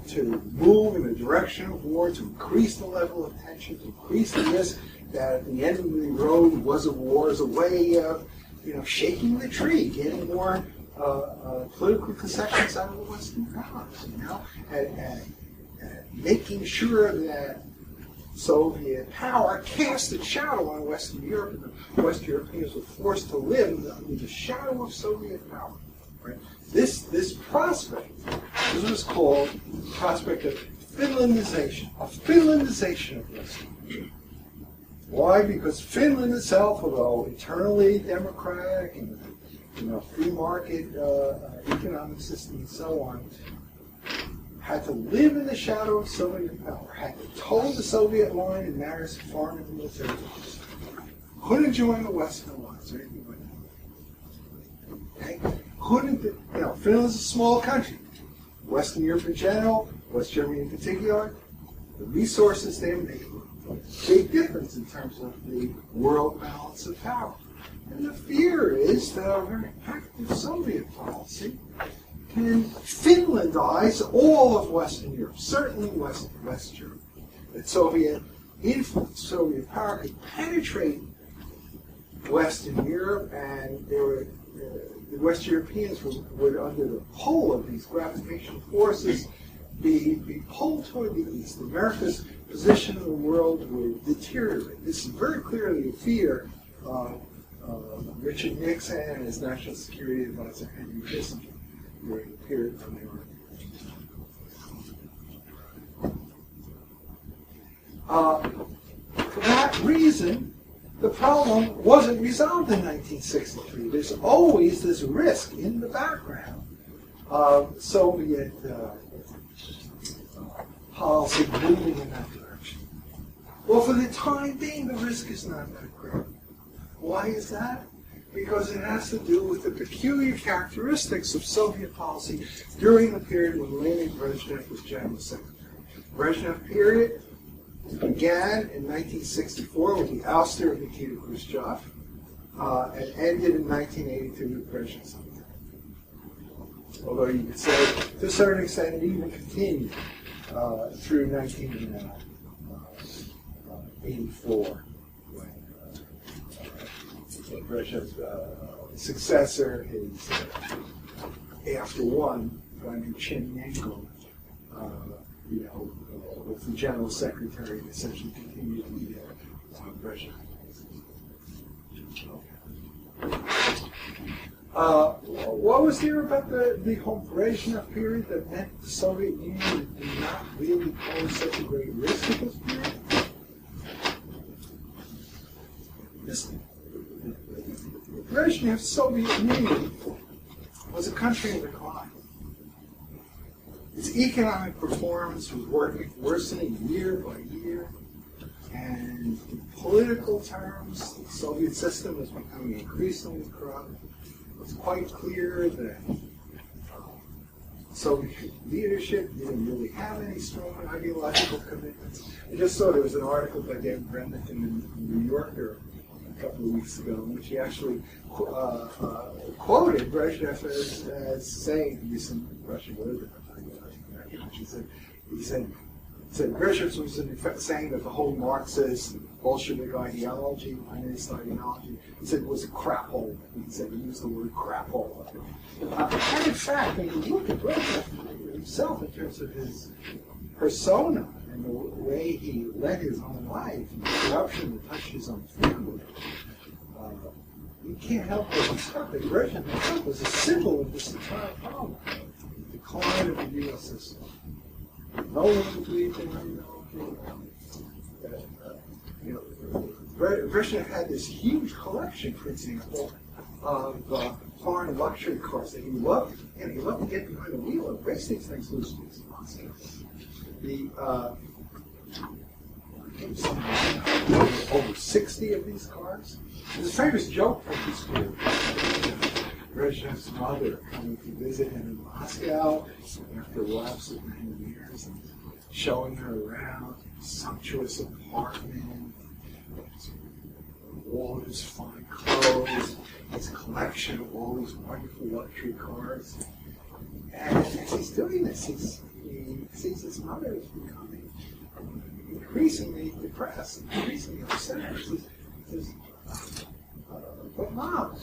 to move in the direction of war, to increase the level of tension, to increase the risk that at the end of the road was a war, as a way of, shaking the tree, getting more political concessions out of the Western powers, and making sure that Soviet power cast its shadow on Western Europe, and the West Europeans were forced to live under the shadow of Soviet power. Right? This prospect, this was called the prospect of Finlandization of Western Europe. Why? Because Finland itself, although eternally democratic and free market economic system and so on, had to live in the shadow of Soviet power, had to toe the Soviet line in matters of foreign and military policy. Couldn't join the Western Alliance or anything like that. Okay? Finland's a small country. Western Europe in general, West Germany in particular, the resources there make a big difference in terms of the world balance of power. And the fear is that a very active Soviet policy can Finlandize all of Western Europe, certainly West Europe. That Soviet influence, Soviet power could penetrate Western Europe, and the West Europeans would, under the pull of these gravitational forces, be pulled toward the east. America's position in the world would deteriorate. This is very clearly a fear of Richard Nixon and his National Security Advisor Henry Kissinger during the period when they were. For that reason, the problem wasn't resolved in 1963. There's always this risk in the background of Soviet policy moving in that direction. Well, for the time being, the risk is not that great. Why is that? Because it has to do with the peculiar characteristics of Soviet policy during the period when Leonid Brezhnev was General Secretary. Brezhnev period began in 1964 with the ouster of Nikita Khrushchev and ended in 1982 with Brezhnev's ousting. Although you could say, to a certain extent, it even continued through 1984 when Brezhnev's successor, his after one, Vladimir Chernenko, was the general secretary and essentially continued to be Brezhnev. What was there about the whole Brezhnev period that meant the Soviet Union did not really pose such a great risk at this period? Brezhnev's Soviet Union was a country in decline. Its economic performance was worsening year by year, and in political terms, the Soviet system was becoming increasingly corrupt. It was quite clear that Soviet leadership didn't really have any strong ideological commitments. I just saw there was an article by David Remnick in the New Yorker a couple of weeks ago in which he actually quoted Brezhnev as saying, to use some Russian word, he said Brezhnev was in effect saying that the whole Marxist Bolshevik ideology, communist ideology, he said it was a crap hole. He said he used the word crap hole. And in fact, when you look at Brezhnev himself in terms of his persona and the way he led his own life, and the corruption that touched his own family, you can't help but discover that Brezhnev himself was a symbol of this entire problem. Decline of the U.S. system. No one believed in Brezhnev had this huge collection, for example, of foreign luxury cars that he loved. And he loved to get behind the wheel and race these things loose. The over 60 of these cars. There's a famous joke from this group. Brezhnev's mother coming to visit him in Moscow after a lapse of many years, and showing her around his sumptuous apartment, all his fine clothes, his collection of all these wonderful luxury cars. And as he's doing this, he sees his mother is becoming increasingly depressed, increasingly upset. He says, but Mom,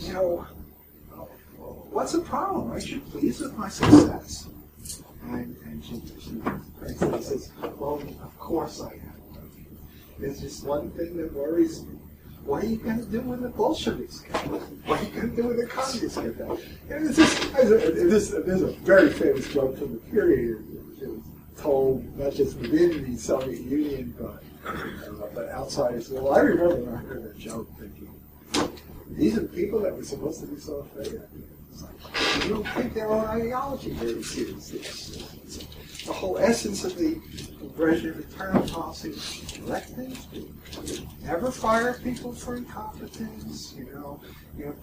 what's the problem? Aren't you pleased with my success? And she says, well, of course I am. There's just one thing that worries me. What are you going to do when the Bolsheviks get back? What are you going to do when the communists get back? And there's a very famous joke from the period. It was told not just within the Soviet Union, but outside as well. I remember when I heard that joke thinking, these are the people that we're supposed to be so afraid of. It's like, you don't take their own ideology very seriously. The whole essence of the Brezhnev internal policy was let things be. Never fire people for incompetence.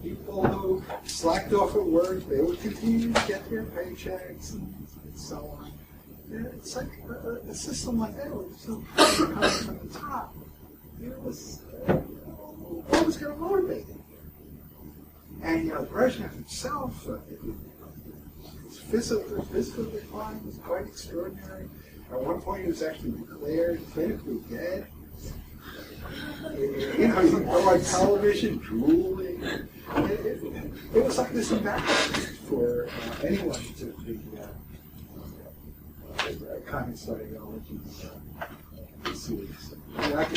People who slacked off at work, they would continue to get their paychecks and so on. It's like a system like that was so coming from the top. What was going to motivate it? And Brezhnev himself, his physical decline was quite extraordinary. At one point, he was actually declared clinically dead. He would go on television drooling. It was like this embarrassment for anyone to be communist ideology.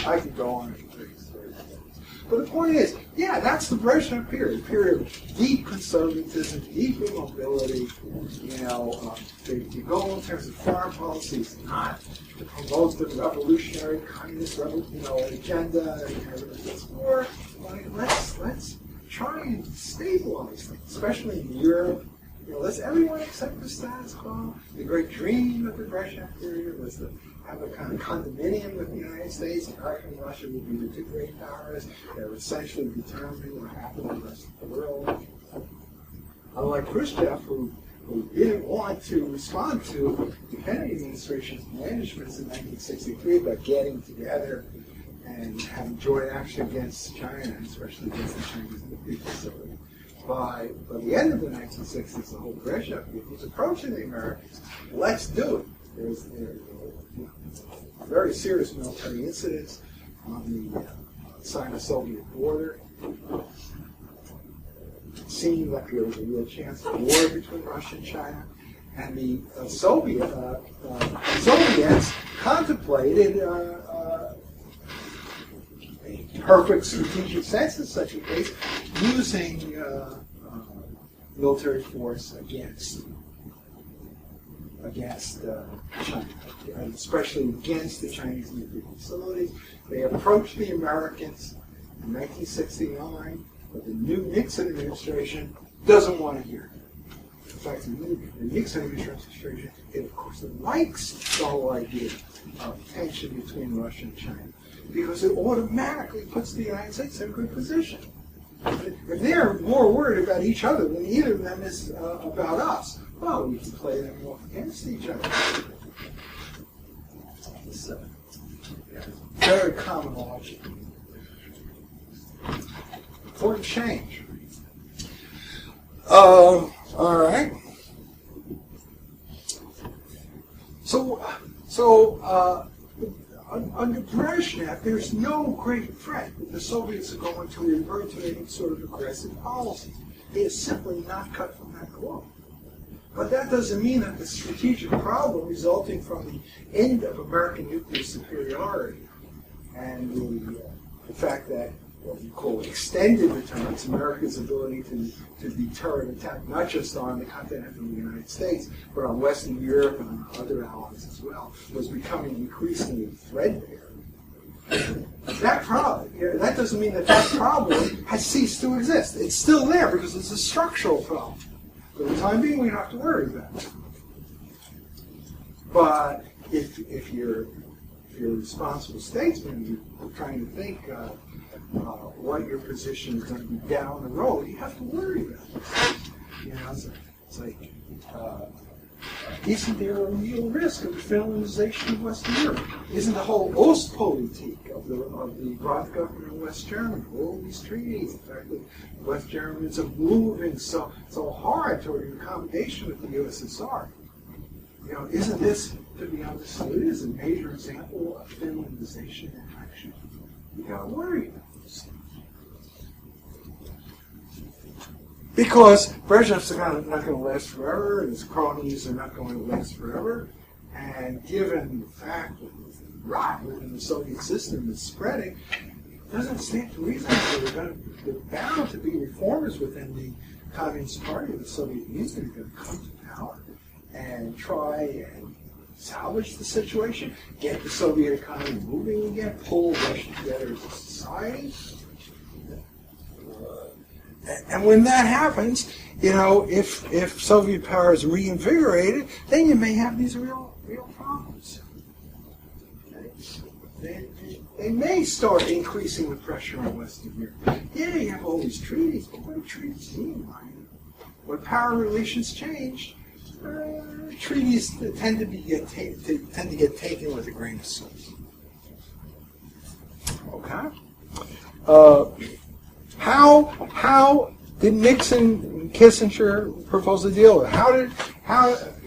I could go on and tell you stories. But the point is, that's the Brezhnev period, a period of deep conservatism, deep immobility. The goal in terms of foreign policy is not to promote the revolutionary communist agenda. It's more like let's try and stabilize things, especially in Europe. Let's everyone accept the status quo. The great dream of the Brezhnev period was to have a kind of condominium with the United States. America and Russia would be the two great powers that would essentially determine what happened in the rest of the world. Unlike Khrushchev, who didn't want to respond to the Kennedy administration's managements in 1963 about getting together and having joint action against China, especially against the Chinese nuclear facility. By the end of the 1960s, the whole Brezhnev group was approaching the Americans. Let's do it. There's very serious military incidents on the Sino-Soviet border. It seemed like there was a real chance of war between Russia and China. And the Soviets contemplated a perfect strategic sense in such a case, using military force against China, and especially against the Chinese nuclear facilities. They approached the Americans in 1969, but the new Nixon administration doesn't want to hear it. In fact, the Nixon administration, it of course likes the whole idea of tension between Russia and China, because it automatically puts the United States in a good position. If they're more worried about each other than either of them is about us, well, we can play them off against each other. It's very common logic. Important change. All right. So under Brezhnev, there's no great threat that the Soviets are going to revert to any sort of aggressive policy. They are simply not cut from that cloth. But that doesn't mean that the strategic problem resulting from the end of American nuclear superiority and the fact that what we call extended deterrence, America's ability to deter an attack not just on the continental United States, but on Western Europe and on other allies as well, was becoming increasingly threadbare. that problem, that doesn't mean that problem has ceased to exist. It's still there because it's a structural problem. For the time being, we don't have to worry about it. But if you're a responsible statesman, you're trying to think what your position is going to be down the road, you have to worry about it. It's like, isn't there a real risk of the Finlandization of Western Europe? Isn't the whole Ostpolitik of the Roth government of West Germany, all these treaties, the fact that West Germans are moving so hard toward an accommodation with the USSR? Isn't this to be understood as a major example of Finlandization in action? You got to worry about this. Because Brezhnev's not going to last forever, and his cronies are not going to last forever, and given the fact that the rot within the Soviet system is spreading, it doesn't stand to reason that they're bound to be reformers within the Communist Party of the Soviet Union who are going to come to power and try and salvage the situation, get the Soviet economy moving again, pull Russia together as a society. And when that happens, if Soviet power is reinvigorated, then you may have these real problems. Okay? They may start increasing the pressure on Western Europe. Yeah, you have all these treaties, but what do treaties mean? When power relations change, treaties tend to get taken with a grain of salt. Okay. How did Nixon and Kissinger propose to deal with it?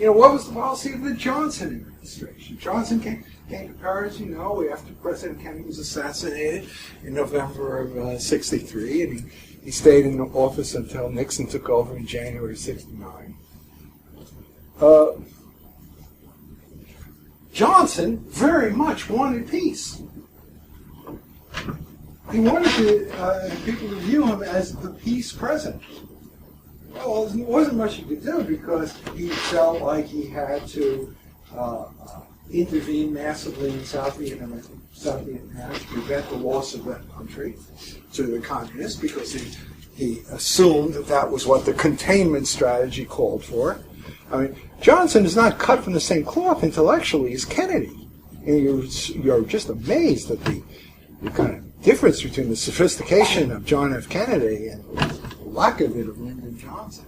What was the policy of the Johnson administration? Johnson came to power, as you know, after President Kennedy was assassinated in November of '63, and he stayed in office until Nixon took over in January '69. Johnson very much wanted peace. He wanted people to view him as the peace president. Well, there wasn't much he could do because he felt like he had to intervene massively in South Vietnam to prevent the loss of that country to the communists, because he assumed that was what the containment strategy called for. I mean, Johnson is not cut from the same cloth intellectually as Kennedy. And you're just amazed at the kind of difference between the sophistication of John F. Kennedy and the lack of it of Lyndon Johnson.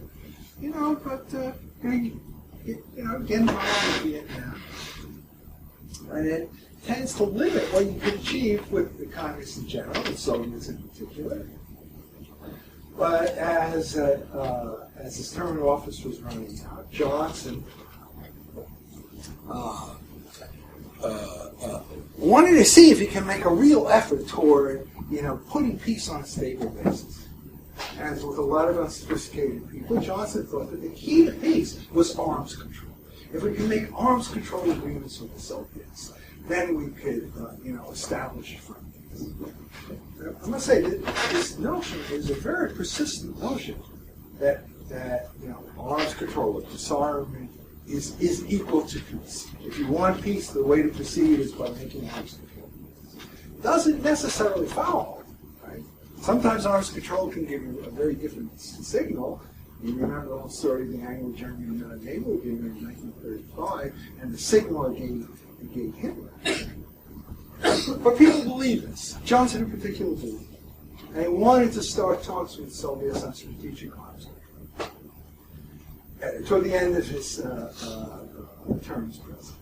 Get involved in Vietnam. And it tends to limit what you can achieve with the communists in general, the Soviets in particular. But as his term in office was running out, Johnson wanted to see if he can make a real effort toward, putting peace on a stable basis. As with a lot of unsophisticated people, Johnson thought that the key to peace was arms control. If we can make arms control agreements with the Soviets, then we could, establish a firm peace. I must say that this notion is a very persistent notion that arms control, disarmament, is equal to peace. If you want peace, the way to proceed is by making arms control. Doesn't necessarily follow, right? Sometimes arms control can give you a very different signal. You remember the whole story of the Anglo-German naval agreement in 1935, and the signal it gave Hitler. But people believe this. Johnson in particular believed it. And he wanted to start talks with the Soviets on strategic arms control. Toward the end of his term as president.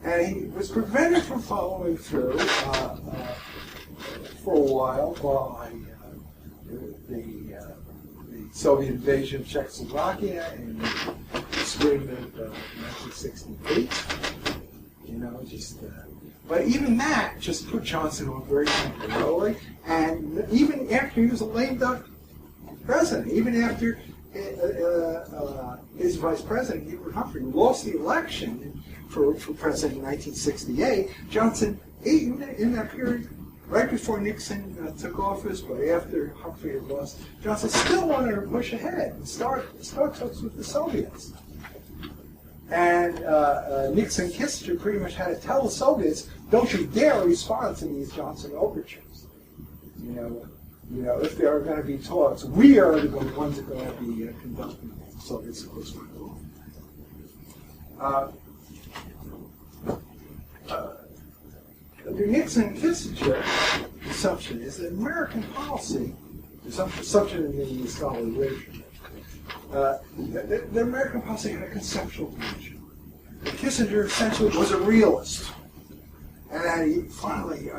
And he was prevented from following through for a while by the Soviet invasion of Czechoslovakia in the spring of 1968. But even that just put Johnson on very temporarily. And even after he was a lame duck president, even after his vice president, Hubert Humphrey, lost the election for president in 1968, Johnson, in that period, right before Nixon took office, but after Humphrey had lost, Johnson still wanted to push ahead and start talks with the Soviets. And Nixon and Kissinger pretty much had to tell the Soviets, don't you dare respond to these Johnson overtures. If there are going to be talks, we are the ones that are going to be conducting them. So it's supposed to go. The Nixon-Kissinger assumption is that American policy, there's some assumption in the scholarly literature, the American policy had a conceptual dimension. Kissinger essentially was a realist. And then finally,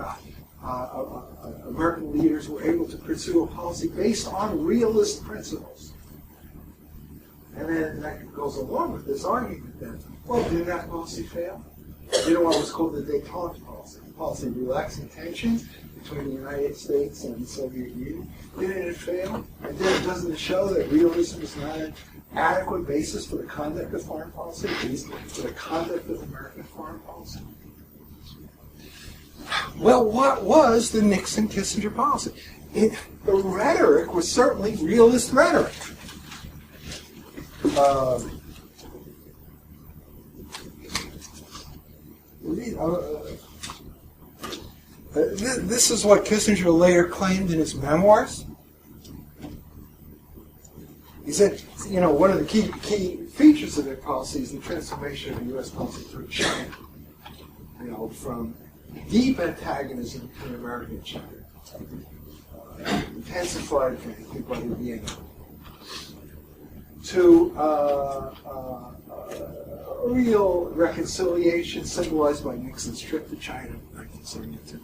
American leaders were able to pursue a policy based on realist principles. And then that goes along with this argument that, well, didn't that policy fail? You know what was called the détente policy, the policy of relaxing tensions between the United States and the Soviet Union. Didn't it fail? And then doesn't it show that realism is not an adequate basis for the conduct of foreign policy, at least for the conduct of American foreign policy? Well, what was the Nixon-Kissinger policy? The rhetoric was certainly realist rhetoric. This is what Kissinger later claimed in his memoirs. He said, one of the key features of their policy is the transformation of U.S. policy through China. From deep antagonism between America and China, intensified frankly by the Vienna, to real reconciliation symbolized by Nixon's trip to China in 1972.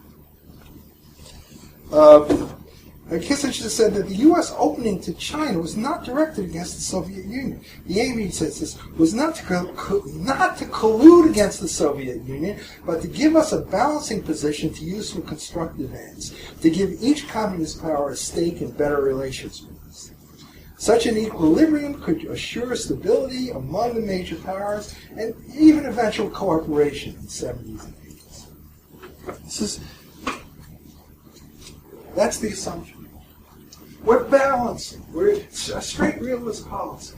Kissinger said that the U.S. opening to China was not directed against the Soviet Union. The aim, he says, was not to collude against the Soviet Union, but to give us a balancing position to use for constructive ends, to give each communist power a stake in better relations with us. Such an equilibrium could assure stability among the major powers and even eventual cooperation in the 70s and 80s. That's the assumption. We're balancing. We're a straight realist policy.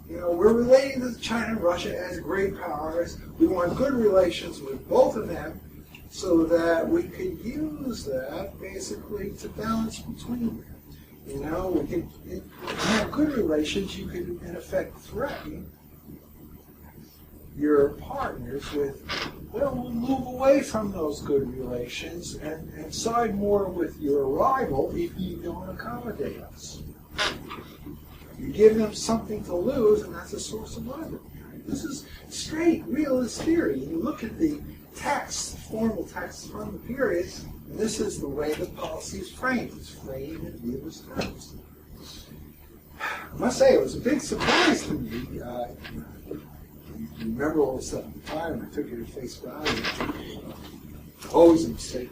We're relating to China and Russia as great powers. We want good relations with both of them so that we could use that basically to balance between them. We can have good relations. You could, in effect, threaten your partners with, we'll move away from those good relations and side more with your rival if you don't accommodate us. You give them something to lose, and that's a source of rivalry. This is straight realist theory. You look at the text, formal text from the period, and this is the way the policy is framed. It's framed in realist terms. I must say, it was a big surprise to me. You remember all this stuff at the time, I took it at face value. Always a mistake.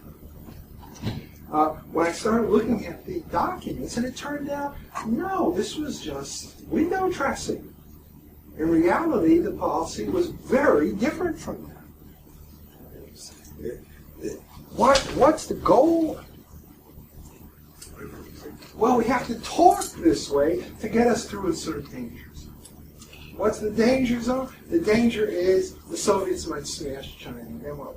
When I started looking at the documents, and it turned out, no, this was just window dressing. In reality, the policy was very different from that. What's the goal? Well, we have to talk this way to get us through a certain danger. What's the danger zone? The danger is the Soviets might smash China. Then what?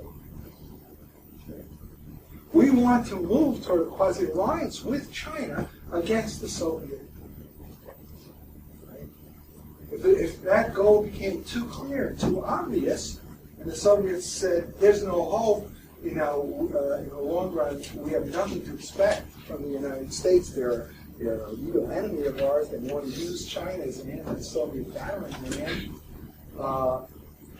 We want to move toward a quasi-alliance with China against the Soviet Union. Right? If that goal became too clear, too obvious, and the Soviets said, there's no hope, in the long run, we have nothing to expect from the United States. They're a real enemy of ours. They want to use China as an anti-Soviet battering ram.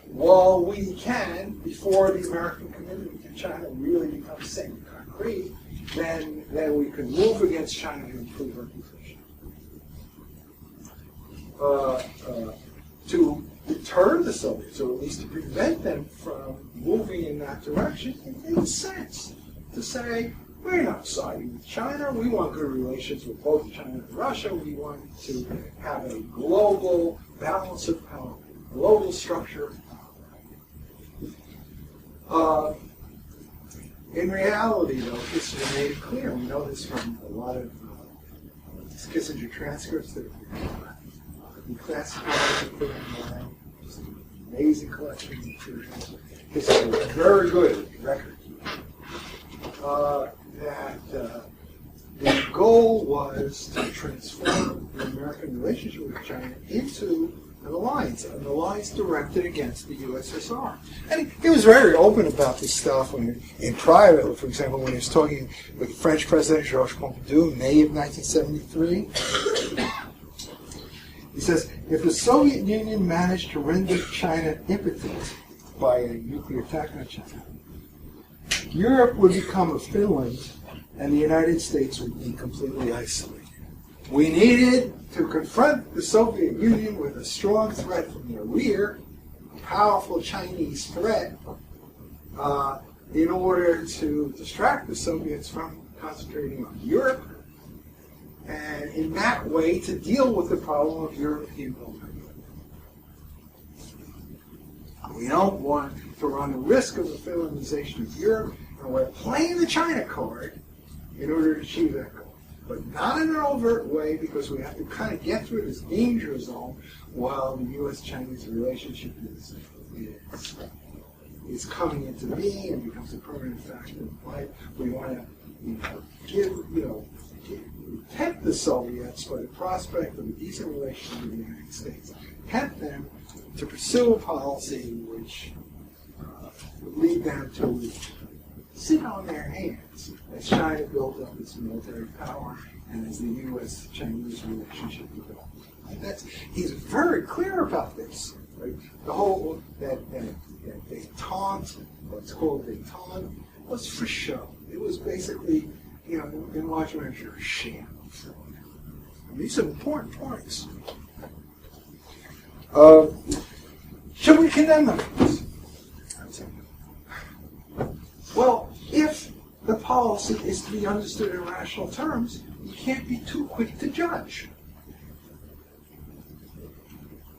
While we can, before the American commitment to China really becomes safe and concrete, then we can move against China to improve our position. To deter the Soviets, or at least to prevent them from moving in that direction, it makes sense to say, we're not siding with China. We want good relations with both China and Russia. We want to have a global balance of power, global structure of power. In reality, though, Kissinger made it clear. We know this from a lot of Kissinger transcripts that have been declassified and put online. amazing collection of materials. History was very good at record keeping. The goal was to transform the American relationship with China into an alliance directed against the USSR. And he was very open about this stuff in private. For example, when he was talking with French President Georges Pompidou in May of 1973, he says, if the Soviet Union managed to render China impotent by a nuclear attack on China, Europe would become a Finland and the United States would be completely isolated. We needed to confront the Soviet Union with a strong threat from their rear, a powerful Chinese threat, in order to distract the Soviets from concentrating on Europe, and in that way to deal with the problem of European military. We don't want to run the risk of the Finlandization of Europe, and we're playing the China card in order to achieve that goal. But not in an overt way, because we have to kind of get through this danger zone while the U.S.-Chinese relationship is coming into being and becomes a permanent factor in life. We want to tempt the Soviets by the prospect of a decent relationship with the United States. Tempt them to pursue a policy which would lead them to sit on their hands as China built up its military power and as the U.S.-Chinese relationship developed. And he's very clear about this. Right? The whole that détente, what's called détente, was for show. It was basically, in large measure, a sham. And these are important points. Should we condemn them? Well, if the policy is to be understood in rational terms, you can't be too quick to judge.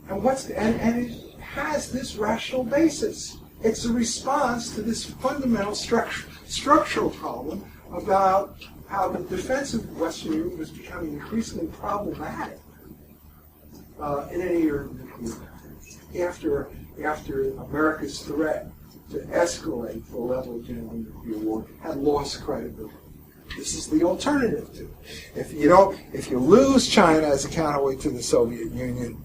And it has this rational basis. It's a response to this fundamental structural problem about how the defense of Western Europe was becoming increasingly problematic in an era of nuclear after America's threat to escalate the level of general nuclear war had lost credibility. This is the alternative to it. If you lose China as a counterweight to the Soviet Union,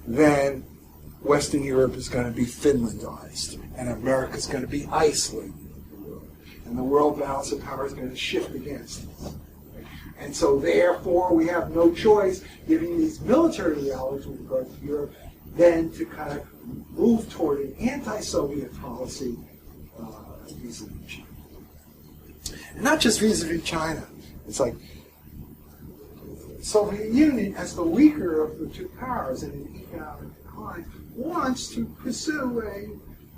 then Western Europe is going to be Finlandized, and America is going to be isolated in the world, and the world balance of power is going to shift against us. And so, therefore, we have no choice, given these military realities with regard to Europe, then to kind of move toward an anti-Soviet policy vis-a-vis China. And not just vis-a-vis China. It's like the Soviet Union, as the weaker of the two powers in an economic decline, wants to pursue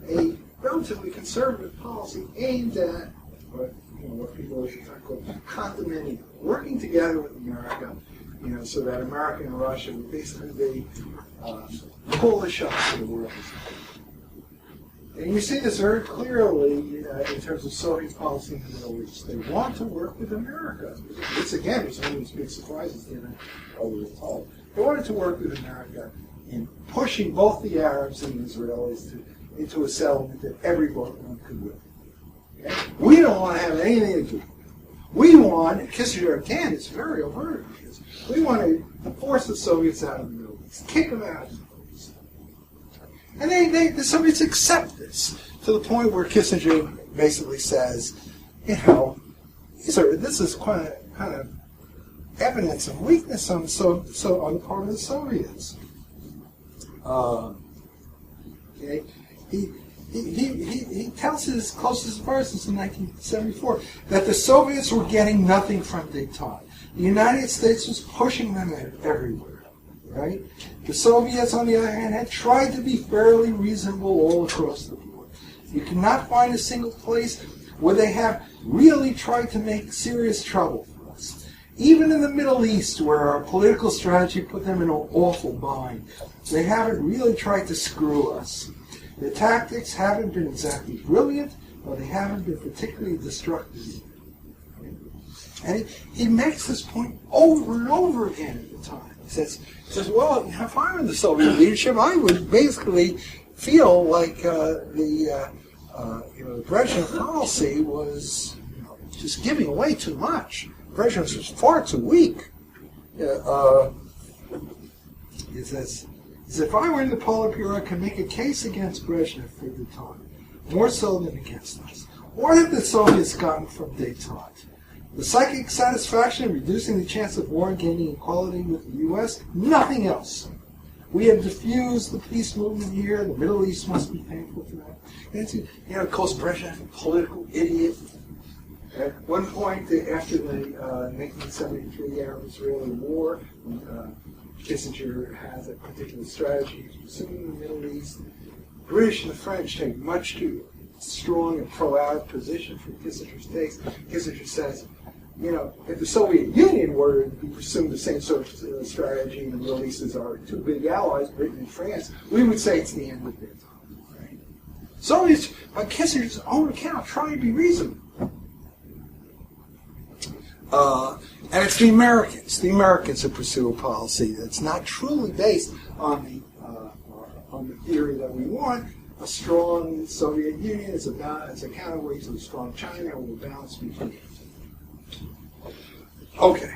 a relatively conservative policy aimed at what people call condominium, working together with America, so that America and Russia would basically be pull the shots of the world. And you see this very clearly in terms of Soviet policy in the Middle East. They want to work with America. This, again, was one of these big surprises given what we were told. They wanted to work with America in pushing both the Arabs and the Israelis into a settlement that everyone could win. Okay? We don't want to have anything to do with it. We want, and Kissinger again is very overt in this, we want to force the Soviets out of the Middle East, kick them out of the Middle East. And the Soviets accept this to the point where Kissinger basically says, this is kind of evidence of weakness on the part of the Soviets. Okay, he tells his closest persons in 1974 that the Soviets were getting nothing from détente. The United States was pushing them everywhere, right? The Soviets, on the other hand, had tried to be fairly reasonable all across the board. You cannot find a single place where they have really tried to make serious trouble for us. Even in the Middle East, where our political strategy put them in an awful bind, they haven't really tried to screw us. The tactics haven't been exactly brilliant, but they haven't been particularly destructive. And he makes this point over and over again at the time. He says, well, if I were the Soviet leadership, I would basically feel like the Brezhnev policy was just giving away too much. Brezhnev was far too weak. He says, if I were in the Politburo, I could make a case against Brezhnev for detente, more so than against us. What have the Soviets gotten from detente? The psychic satisfaction of reducing the chance of war and gaining equality with the U.S.? Nothing else. We have diffused the peace movement here. The Middle East must be thankful for that. And of course, Brezhnev, a political idiot. At one point, after the 1973 Arab-Israeli War, Kissinger has a particular strategy. He's pursuing the Middle East. The British and the French take much too strong and pro-Arab position for Kissinger's takes. Kissinger says, if the Soviet Union were to be pursuing the same sort of strategy, and the Middle East is our two big allies, Britain and France, we would say it's the end of their time. Right? Soviets, by Kissinger's own account, try to be reasonable. And it's the Americans who pursue a policy that's not truly based on the theory that we want. A strong Soviet Union is a counterweight to a strong China with a balance between. Okay.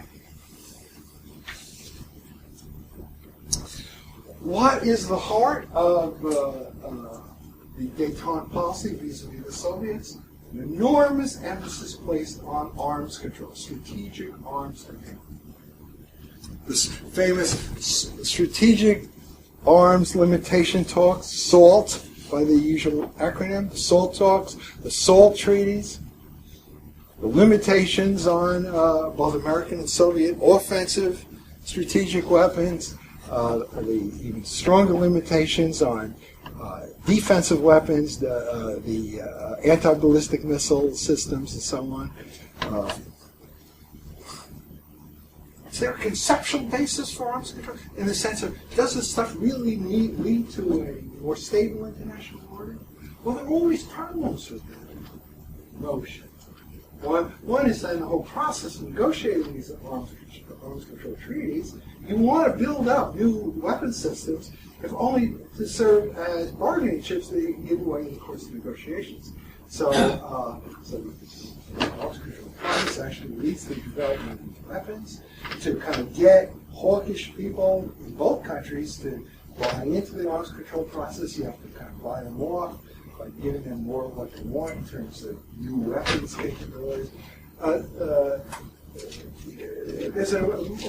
What is the heart of the détente policy vis-a-vis the Soviets? An enormous emphasis placed on arms control, strategic arms control. This famous strategic arms limitation talks, SALT, by the usual acronym, the SALT talks, the SALT treaties, the limitations on both American and Soviet offensive strategic weapons, the even stronger limitations on defensive weapons, the anti-ballistic missile systems, and so on. Is there a conceptual basis for arms control in the sense of, does this stuff really lead to a more stable international order? Well, there are always problems with that notion. One is that in the whole process of negotiating these arms control treaties, you want to build up new weapon systems, if only to serve as bargaining chips that you can give away in the course of negotiations. So the arms control process actually leads to the development of weapons, to kind of get hawkish people in both countries to buy into the arms control process. You have to kind of buy them off by giving them more of what they want in terms of new weapons capabilities. There's a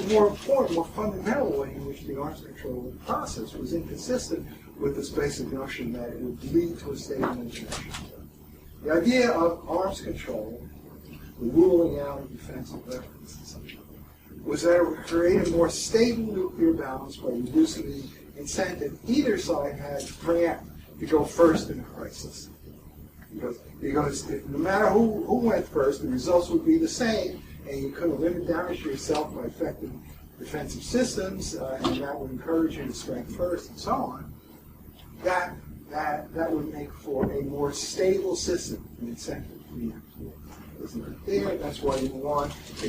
more important, more fundamental way in which the arms control process was inconsistent with this basic notion that it would lead to a stable international order. The idea of arms control, the ruling out of defensive weapons and such, was that it would create a more stable nuclear balance by reducing the incentive either side had to preempt, to go first in a crisis. Because no matter who went first, the results would be the same, and you couldn't limit damage to yourself by affecting defensive systems, and that would encourage you to strike first, and so on. That would make for a more stable system, an incentive to preempt war. Isn't there? That's why you want to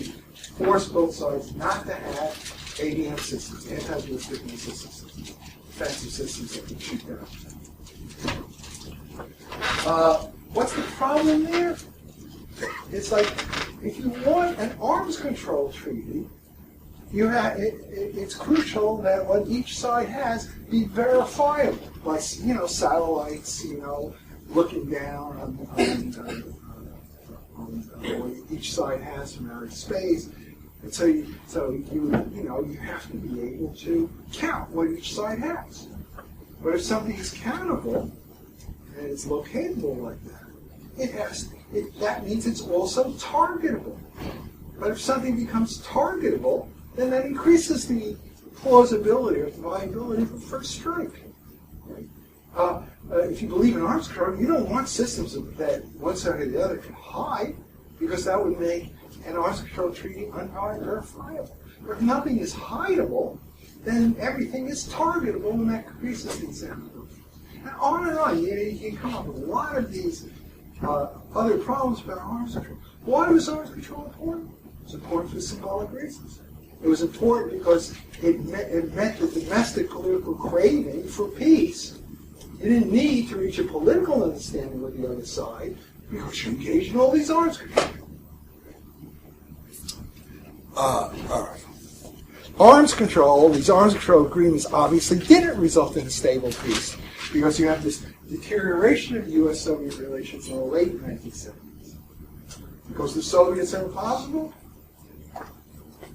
force both sides not to have ADM systems, anti-ballistic missile systems, defensive systems that can shoot down. What's the problem there? It's like, if you want an arms control treaty, it's crucial that what each side has be verifiable by satellites, looking down on what each side has from outer space. And so you have to be able to count what each side has. But if something is countable and it's locatable like that, that means it's also targetable. But if something becomes targetable, then that increases the plausibility or the viability of the first strike. Right? If you believe in arms control, you don't want systems that one side or the other can hide, because that would make an arms control treaty unverifiable. But if nothing is hideable, then everything is targetable, and that increases the incentive. And on. You can come up with a lot of these other problems about arms control. Why was arms control important? It was important for symbolic reasons. It was important because it met the domestic political craving for peace. You didn't need to reach a political understanding with the other side because you engaged in all these arms control. All right. Arms control, these arms control agreements obviously didn't result in a stable peace because you have this deterioration of U.S.-Soviet relations in the late 1970s. Because the Soviets are impossible,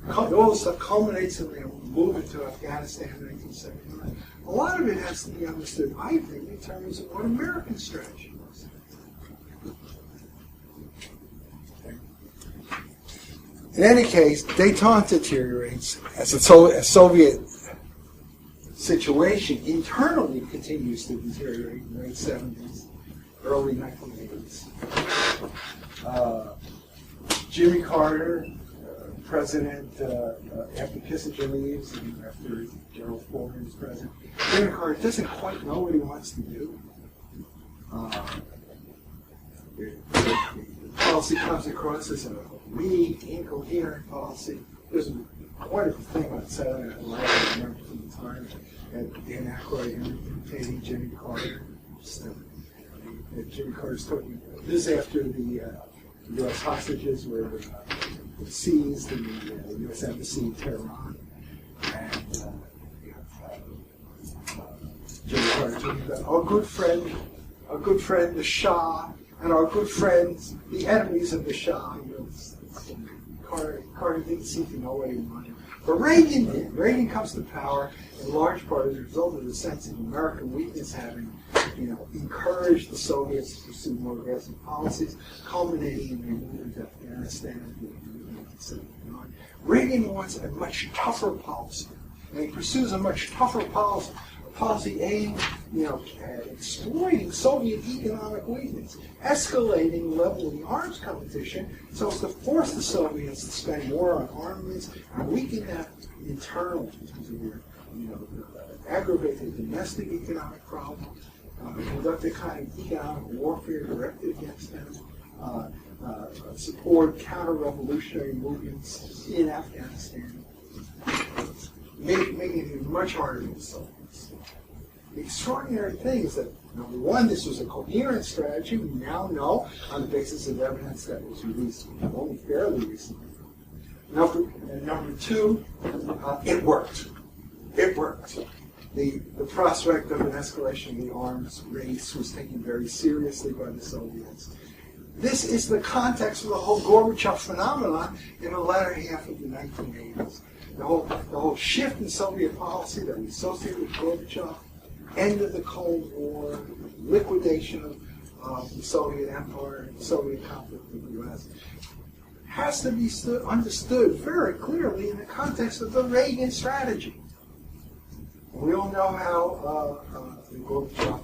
all this stuff culminates in the movement to Afghanistan in 1979. A lot of it has to be understood, I think, in terms of what American strategy was. In any case, détente deteriorates as the Soviet situation internally continues to deteriorate in the late 70s, early 1980s. Jimmy Carter, president, after Kissinger leaves and after Gerald Ford is president, Jimmy Carter doesn't quite know what he wants to do. The policy comes across as a weak, incoherent policy. There's a wonderful thing on Saturday Night Live, I remember from the time, and Dan Aykroyd imitating Jimmy Carter. Jimmy Carter's talking. This is after the U.S. hostages were seized in the U.S. Embassy in Tehran, and Jimmy Carter talking about our good friend the Shah, and our good friends, the enemies of the Shah. Carter didn't seem to know what he wanted. But Reagan did. Reagan comes to power in large part as a result of the sense of American weakness having, encouraged the Soviets to pursue more aggressive policies, culminating in the movement to Afghanistan in 1979. Reagan wants a much tougher policy, and he pursues a much tougher policy aimed, at exploiting Soviet economic weakness, escalating the level of the arms competition so as to force the Soviets to spend more on armaments and weaken that internally in terms of aggravate the domestic economic problem, conduct a kind of economic warfare directed against them, support counter-revolutionary movements in Afghanistan, making it much harder for the Soviets. The extraordinary thing is that, number one, this was a coherent strategy. We now know on the basis of evidence that was released only fairly recently. Number two, it worked. It worked. The prospect of an escalation of the arms race was taken very seriously by the Soviets. This is the context of the whole Gorbachev phenomenon in the latter half of the 1980s. The whole shift in Soviet policy that we associate with Gorbachev, end of the Cold War, liquidation of the Soviet Empire and the Soviet conflict with the U.S., has to be understood very clearly in the context of the Reagan strategy. We all know how the Gorbachev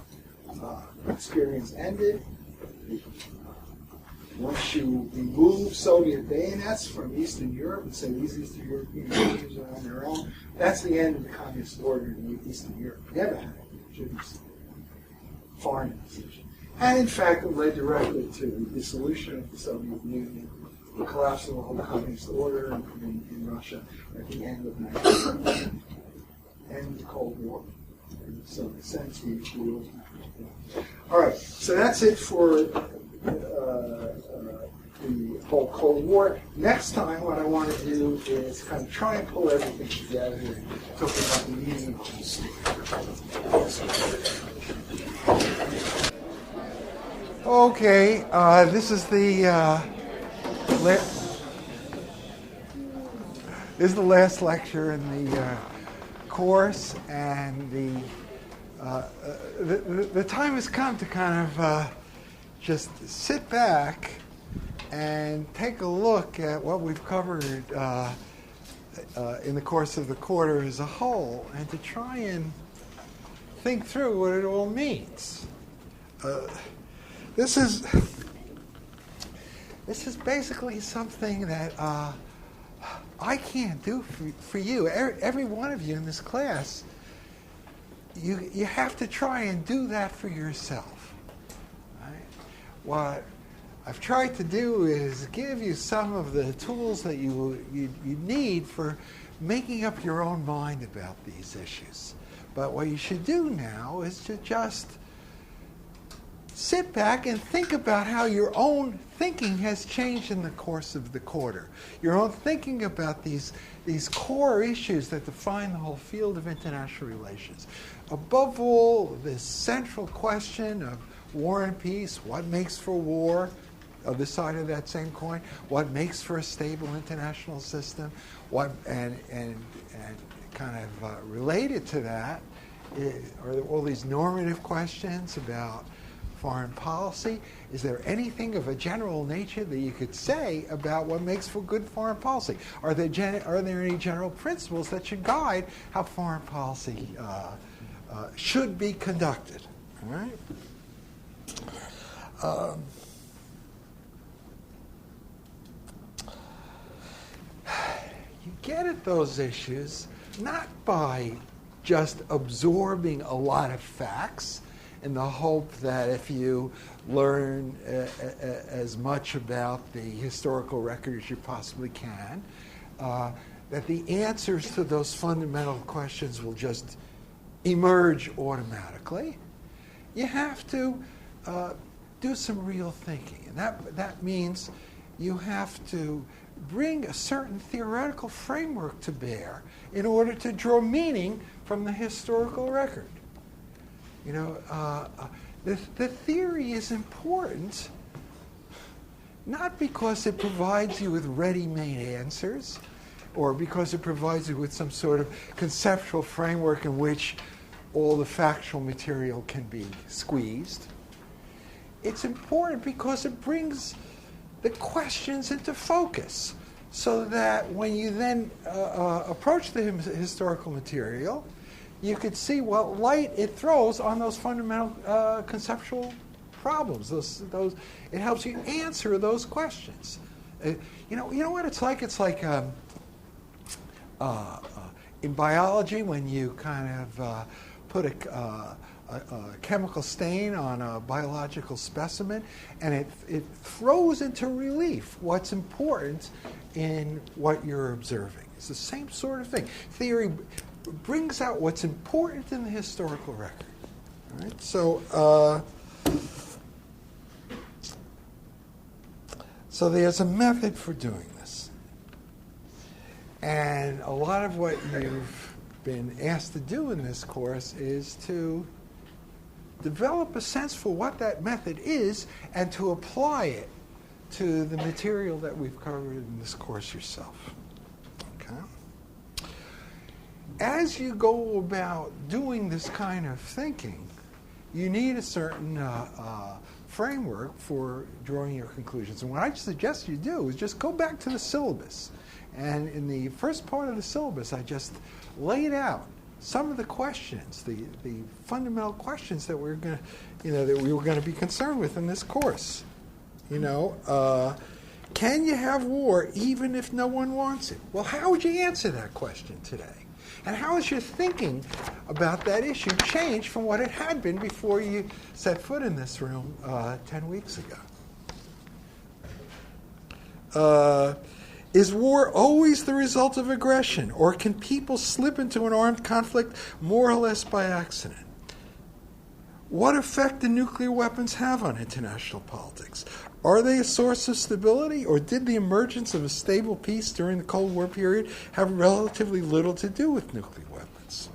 experience ended. Once you remove Soviet bayonets from Eastern Europe and say these Eastern European nations are on their own, that's the end of the communist order in Eastern Europe. Never had it. Foreign decision. And in fact, it led directly to the dissolution of the Soviet Union, the collapse of the whole communist order in Russia at the end of 1990, end of the Cold War. So in a sense, we will. All right, so that's it for the whole Cold War. Next time, what I want to do is kind of try and pull everything together and talk about the meaning of peace. Okay, this is the last lecture in the course, and the time has come to kind of just sit back and take a look at what we've covered in the course of the quarter as a whole, and to try and think through what it all means. This is basically something that I can't do for you. Every one of you in this class, you have to try and do that for yourself. Right? What I've tried to do is give you some of the tools that you need for making up your own mind about these issues. But what you should do now is to just sit back and think about how your own thinking has changed in the course of the quarter. Your own thinking about these core issues that define the whole field of international relations. Above all, this central question of war and peace, what makes for war, other side of that same coin, what makes for a stable international system, and kind of related to that are all these normative questions about foreign policy. Is there anything of a general nature that you could say about what makes for good foreign policy? Are there any general principles that should guide how foreign policy should be conducted? All right. You get at those issues not by just absorbing a lot of facts in the hope that if you learn as much about the historical record as you possibly can, that the answers to those fundamental questions will just emerge automatically. You have to do some real thinking. And that means you have to bring a certain theoretical framework to bear in order to draw meaning from the historical record. You know, the theory is important not because it provides you with ready-made answers or because it provides you with some sort of conceptual framework in which all the factual material can be squeezed. It's important because it brings the questions into focus so that when you then approach the historical material, you could see what light it throws on those fundamental conceptual problems. It helps you answer those questions. You know what it's like? It's like in biology when you kind of put a chemical stain on a biological specimen, and it throws into relief what's important in what you're observing. It's the same sort of thing. Theory brings out what's important in the historical record. All right? So there's a method for doing this. And a lot of what you've been asked to do in this course is to develop a sense for what that method is and to apply it to the material that we've covered in this course yourself. Okay? As you go about doing this kind of thinking, you need a certain framework for drawing your conclusions. And what I suggest you do is just go back to the syllabus. And in the first part of the syllabus, I just laid out some of the questions, the fundamental questions that we're going to, that we were going to be concerned with in this course. Can you have war even if no one wants it? Well, how would you answer that question today? And how has your thinking about that issue changed from what it had been before you set foot in this room 10 weeks ago? Is war always the result of aggression, or can people slip into an armed conflict more or less by accident? What effect do nuclear weapons have on international politics? Are they a source of stability, or did the emergence of a stable peace during the Cold War period have relatively little to do with nuclear weapons?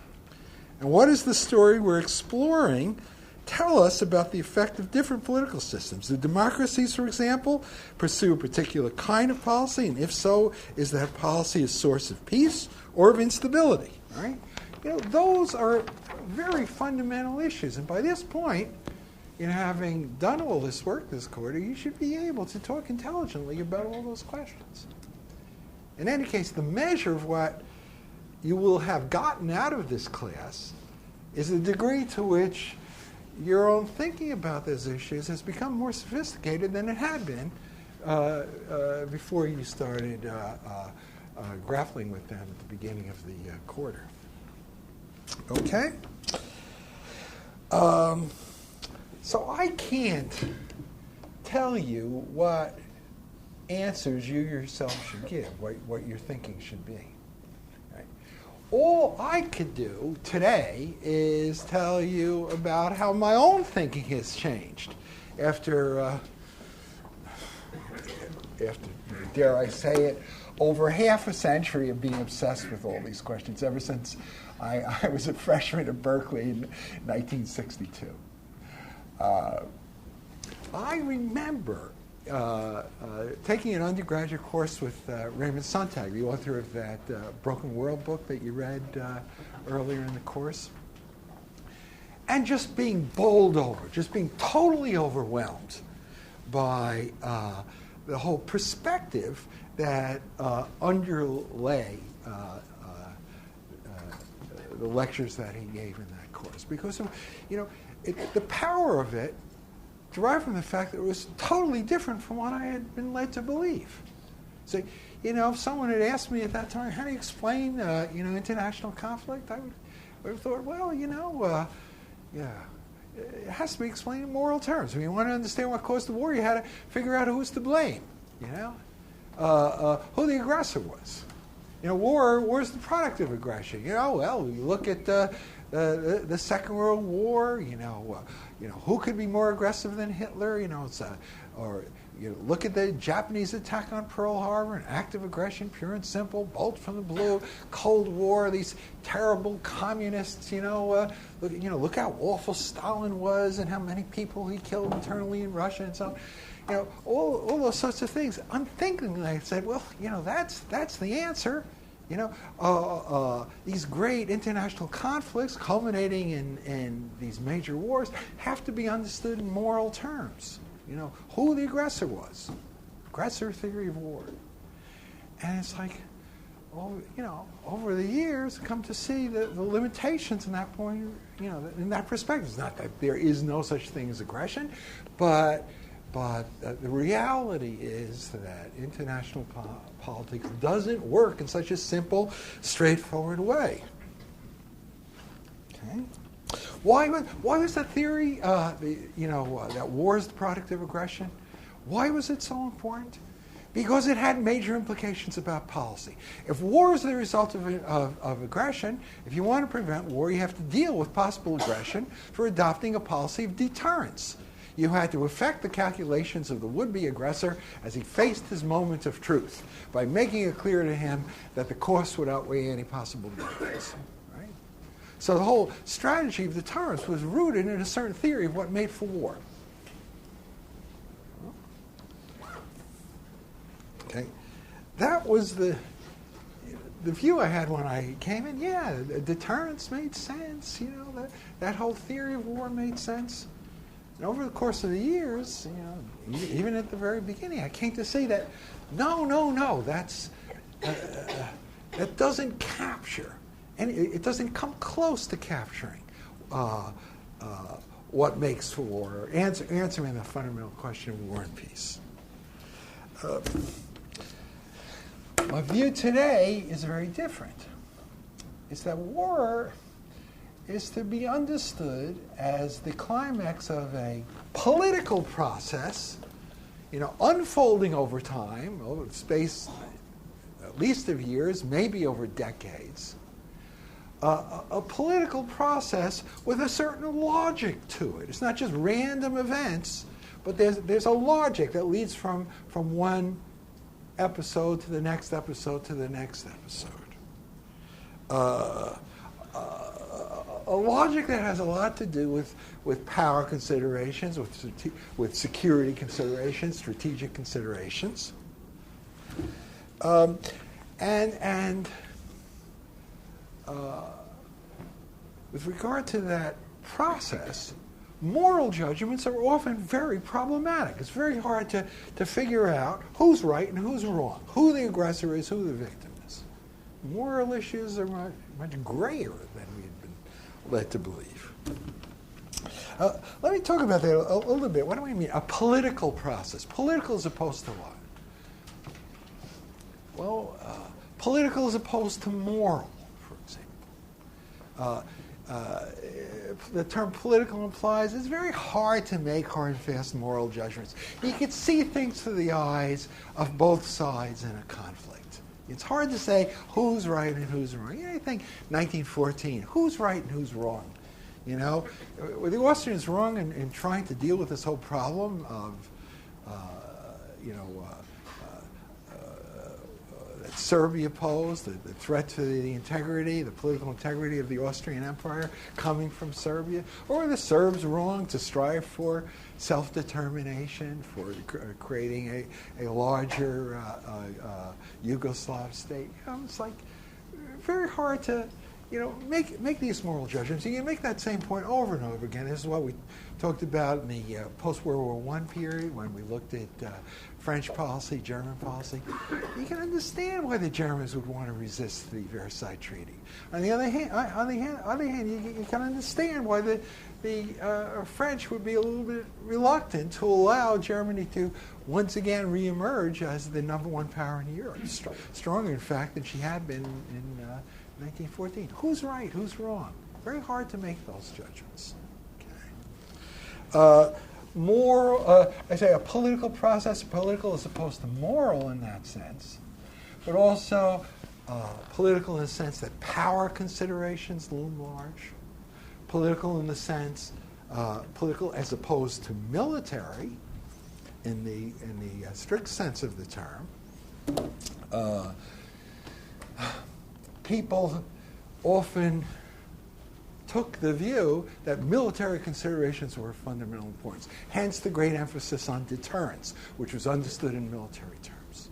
And what is the story we're exploring tell us about the effect of different political systems? Do democracies, for example, pursue a particular kind of policy? And if so, is that policy a source of peace or of instability? All right? Those are very fundamental issues. And by this point, having done all this work this quarter, you should be able to talk intelligently about all those questions. In any case, the measure of what you will have gotten out of this class is the degree to which your own thinking about those issues has become more sophisticated than it had been before you started grappling with them at the beginning of the quarter. Okay? So I can't tell you what answers you yourself should give, what your thinking should be. Right? All I could do today is tell you about how my own thinking has changed after dare I say it, over half a century of being obsessed with all these questions, ever since I was a freshman at Berkeley in 1962. I remember taking an undergraduate course with Raymond Sontag, the author of that Broken World book that you read earlier in the course, and just being bowled over, just being totally overwhelmed by the whole perspective that underlay the lectures that he gave in that course. Because, the power of it derived from the fact that it was totally different from what I had been led to believe. So, if someone had asked me at that time, how do you explain, international conflict, I would have thought, well, it has to be explained in moral terms. If you want to understand what caused the war, you had to figure out who's to blame, who the aggressor was. War is the product of aggression. You look at the Second World War. Who could be more aggressive than Hitler? Look at the Japanese attack on Pearl Harbor, an act of aggression, pure and simple, bolt from the blue. Cold War, these terrible communists. Look how awful Stalin was and how many people he killed internally in Russia and so on. All those sorts of things. Unthinkingly, I said, well, that's the answer. These great international conflicts culminating in these major wars have to be understood in moral terms. Who the aggressor was. Aggressor theory of war. And it's like, over the years, come to see the limitations in that point, in that perspective. It's not that there is no such thing as aggression, but the reality is that international politics doesn't work in such a simple, straightforward way. Okay? Why was that theory, that war is the product of aggression? Why was it so important? Because it had major implications about policy. If war is the result of aggression, if you want to prevent war, you have to deal with possible aggression for adopting a policy of deterrence. You had to affect the calculations of the would-be aggressor as he faced his moment of truth by making it clear to him that the costs would outweigh any possible benefits. Right? So the whole strategy of deterrence was rooted in a certain theory of what made for war. Okay, that was the view I had when I came in. Yeah, deterrence made sense. That whole theory of war made sense. And over the course of the years, even at the very beginning, I came to see that no, that doesn't capture, and it doesn't come close to capturing what makes for war, or answering the fundamental question of war and peace. My view today is very different. It's that war is to be understood as the climax of a political process, unfolding over time, over space at least of years, maybe over decades. A political process with a certain logic to it. It's not just random events, but there's a logic that leads from one episode to the next episode to the next episode. A logic that has a lot to do with power considerations, with security considerations, strategic considerations, and with regard to that process, moral judgments are often very problematic. It's very hard to figure out who's right and who's wrong, who the aggressor is, who the victim is. Moral issues are much grayer than we had been led to believe. Let me talk about that a little bit. What do we mean? A political process. Political as opposed to what? Well, political as opposed to moral, for example. The term political implies it's very hard to make hard and fast moral judgments. You can see things through the eyes of both sides in a conflict. It's hard to say who's right and who's wrong. You think 1914, who's right and who's wrong? You know, were the Austrians wrong in trying to deal with this whole problem of, that Serbia posed, the threat to the political integrity of the Austrian Empire coming from Serbia? Or were the Serbs wrong to strive for self-determination, for creating a larger Yugoslav state? It's like very hard to, make these moral judgments. You can make that same point over and over again. This is what we talked about in the post-World War I period when we looked at French policy, German policy. You can understand why the Germans would want to resist the Versailles Treaty. On the other hand, you can understand why the French would be a little bit reluctant to allow Germany to once again reemerge as the number one power in Europe, stronger, in fact, than she had been in 1914. Who's right? Who's wrong? Very hard to make those judgments. Okay. I say a political process, political as opposed to moral in that sense, but also political in the sense that power considerations loom large, political in the sense, political as opposed to military in the strict sense of the term. People often took the view that military considerations were of fundamental importance. Hence the great emphasis on deterrence, which was understood in military terms.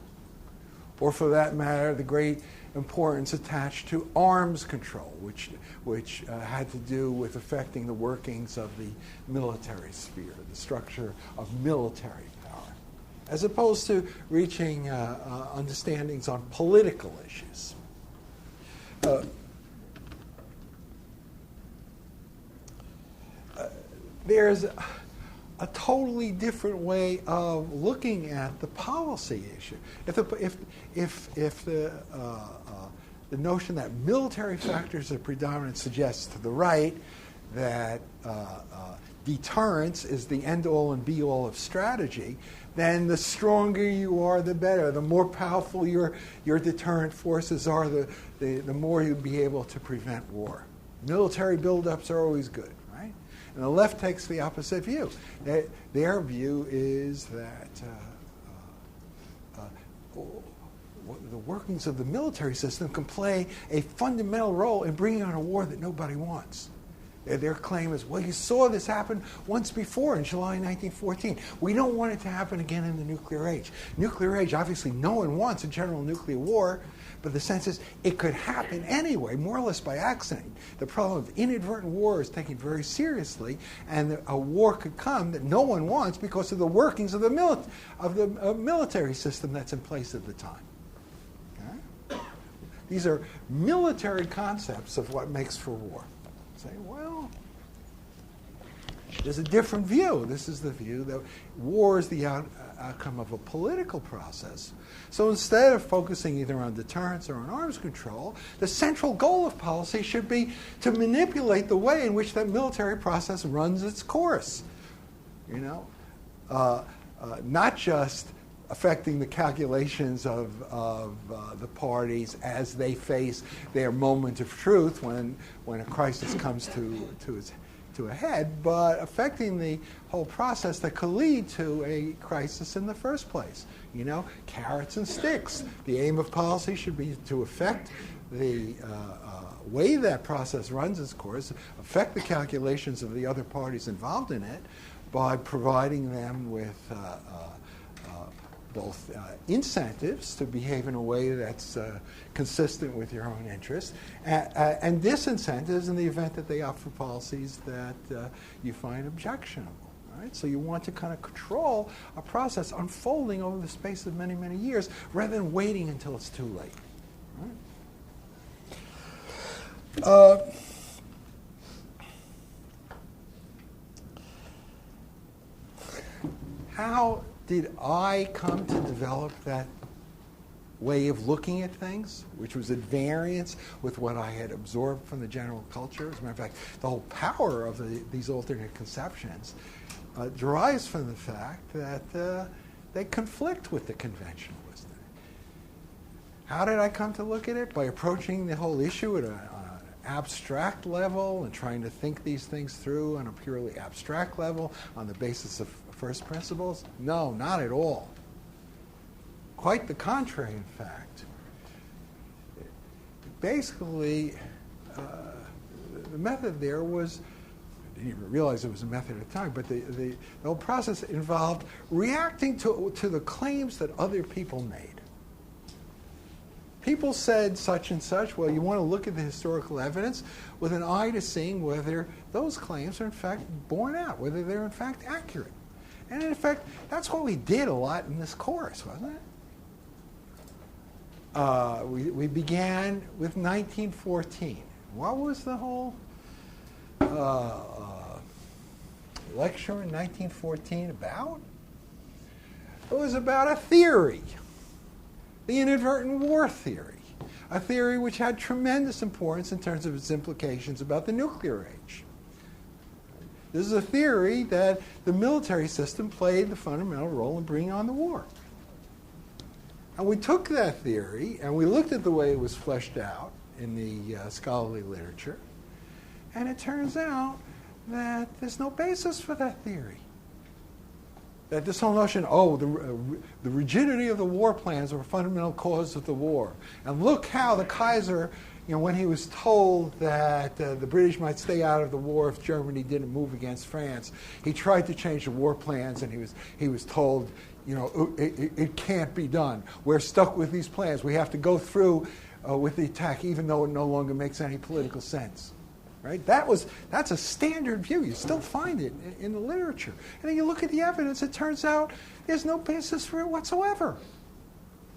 Or for that matter, the great importance attached to arms control, which had to do with affecting the workings of the military sphere, the structure of military power, as opposed to reaching understandings on political issues. There's a totally different way of looking at the policy issue. If the notion that military factors are predominant suggests to the right that deterrence is the end-all and be-all of strategy, then the stronger you are, the better. The more powerful your deterrent forces are, the more you'll be able to prevent war. Military buildups are always good, right? And the left takes the opposite view. Their view is that the workings of the military system can play a fundamental role in bringing on a war that nobody wants. Their claim is, well, you saw this happen once before in July 1914. We don't want it to happen again in the nuclear age. Nuclear age, obviously, no one wants a general nuclear war, but the sense is it could happen anyway, more or less by accident. The problem of inadvertent war is taken very seriously, and a war could come that no one wants because of the workings of the military system that's in place at the time. Okay? These are military concepts of what makes for war. Say, well, there's a different view. This is the view that war is the outcome of a political process. So instead of focusing either on deterrence or on arms control, the central goal of policy should be to manipulate the way in which that military process runs its course. Not just affecting the calculations of the parties as they face their moment of truth when a crisis comes to a head, but affecting the whole process that could lead to a crisis in the first place. Carrots and sticks. The aim of policy should be to affect the way that process runs its course, affect the calculations of the other parties involved in it by providing them with both incentives to behave in a way that's consistent with your own interests, and disincentives in the event that they opt for policies that you find objectionable. Right? So you want to kind of control a process unfolding over the space of many, many years rather than waiting until it's too late. Right? How did I come to develop that way of looking at things, which was at variance with what I had absorbed from the general culture? As a matter of fact, the whole power of these alternate conceptions derives from the fact that they conflict with the conventional wisdom. How did I come to look at it? By approaching the whole issue at abstract level and trying to think these things through on a purely abstract level on the basis of first principles? No, not at all. Quite the contrary, in fact. Basically, the method there was, I didn't even realize it was a method at the time, but the whole process involved reacting to the claims that other people made. People said such and such. Well, you want to look at the historical evidence with an eye to seeing whether those claims are in fact borne out, whether they're in fact accurate. And in fact, that's what we did a lot in this course, wasn't it? We began with 1914. What was the whole lecture in 1914 about? It was about a theory, the inadvertent war theory, a theory which had tremendous importance in terms of its implications about the nuclear age. This is a theory that the military system played the fundamental role in bringing on the war. And we took that theory and we looked at the way it was fleshed out in the scholarly literature, and it turns out that there's no basis for that theory. That this whole notion, the rigidity of the war plans were a fundamental cause of the war. And look how the Kaiser, when he was told that the British might stay out of the war if Germany didn't move against France, he tried to change the war plans, and he was told, it can't be done. We're stuck with these plans. We have to go through with the attack, even though it no longer makes any political sense. Right? That's a standard view. You still find it in the literature. And then you look at the evidence, it turns out there's no basis for it whatsoever.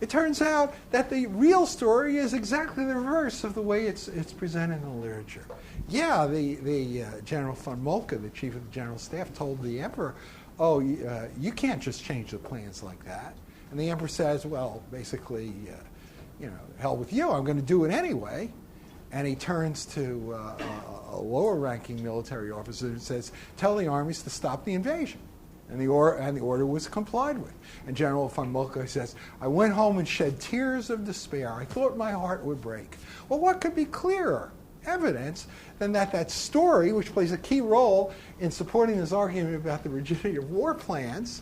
It turns out that the real story is exactly the reverse of the way it's presented in the literature. Yeah, the General von Moltke, the chief of the general staff, told the emperor, you can't just change the plans like that. And the emperor says, well, basically, hell with you, I'm going to do it anyway. And he turns to a lower-ranking military officer and says, tell the armies to stop the invasion. And the order was complied with. And General von Moltke says, I went home and shed tears of despair. I thought my heart would break. Well, what could be clearer evidence than that story, which plays a key role in supporting this argument about the rigidity of war plans,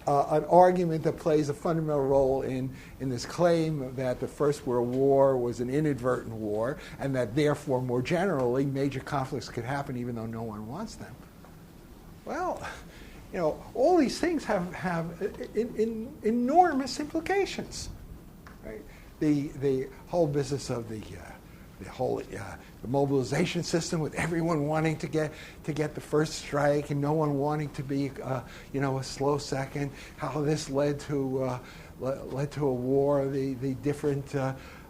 an argument that plays a fundamental role in this claim that the First World War was an inadvertent war, and that therefore, more generally, major conflicts could happen even though no one wants them. Well, all these things have enormous implications. Right? The whole business of the mobilization system, with everyone wanting to get the first strike and no one wanting to be a slow second. How this led to a war. The different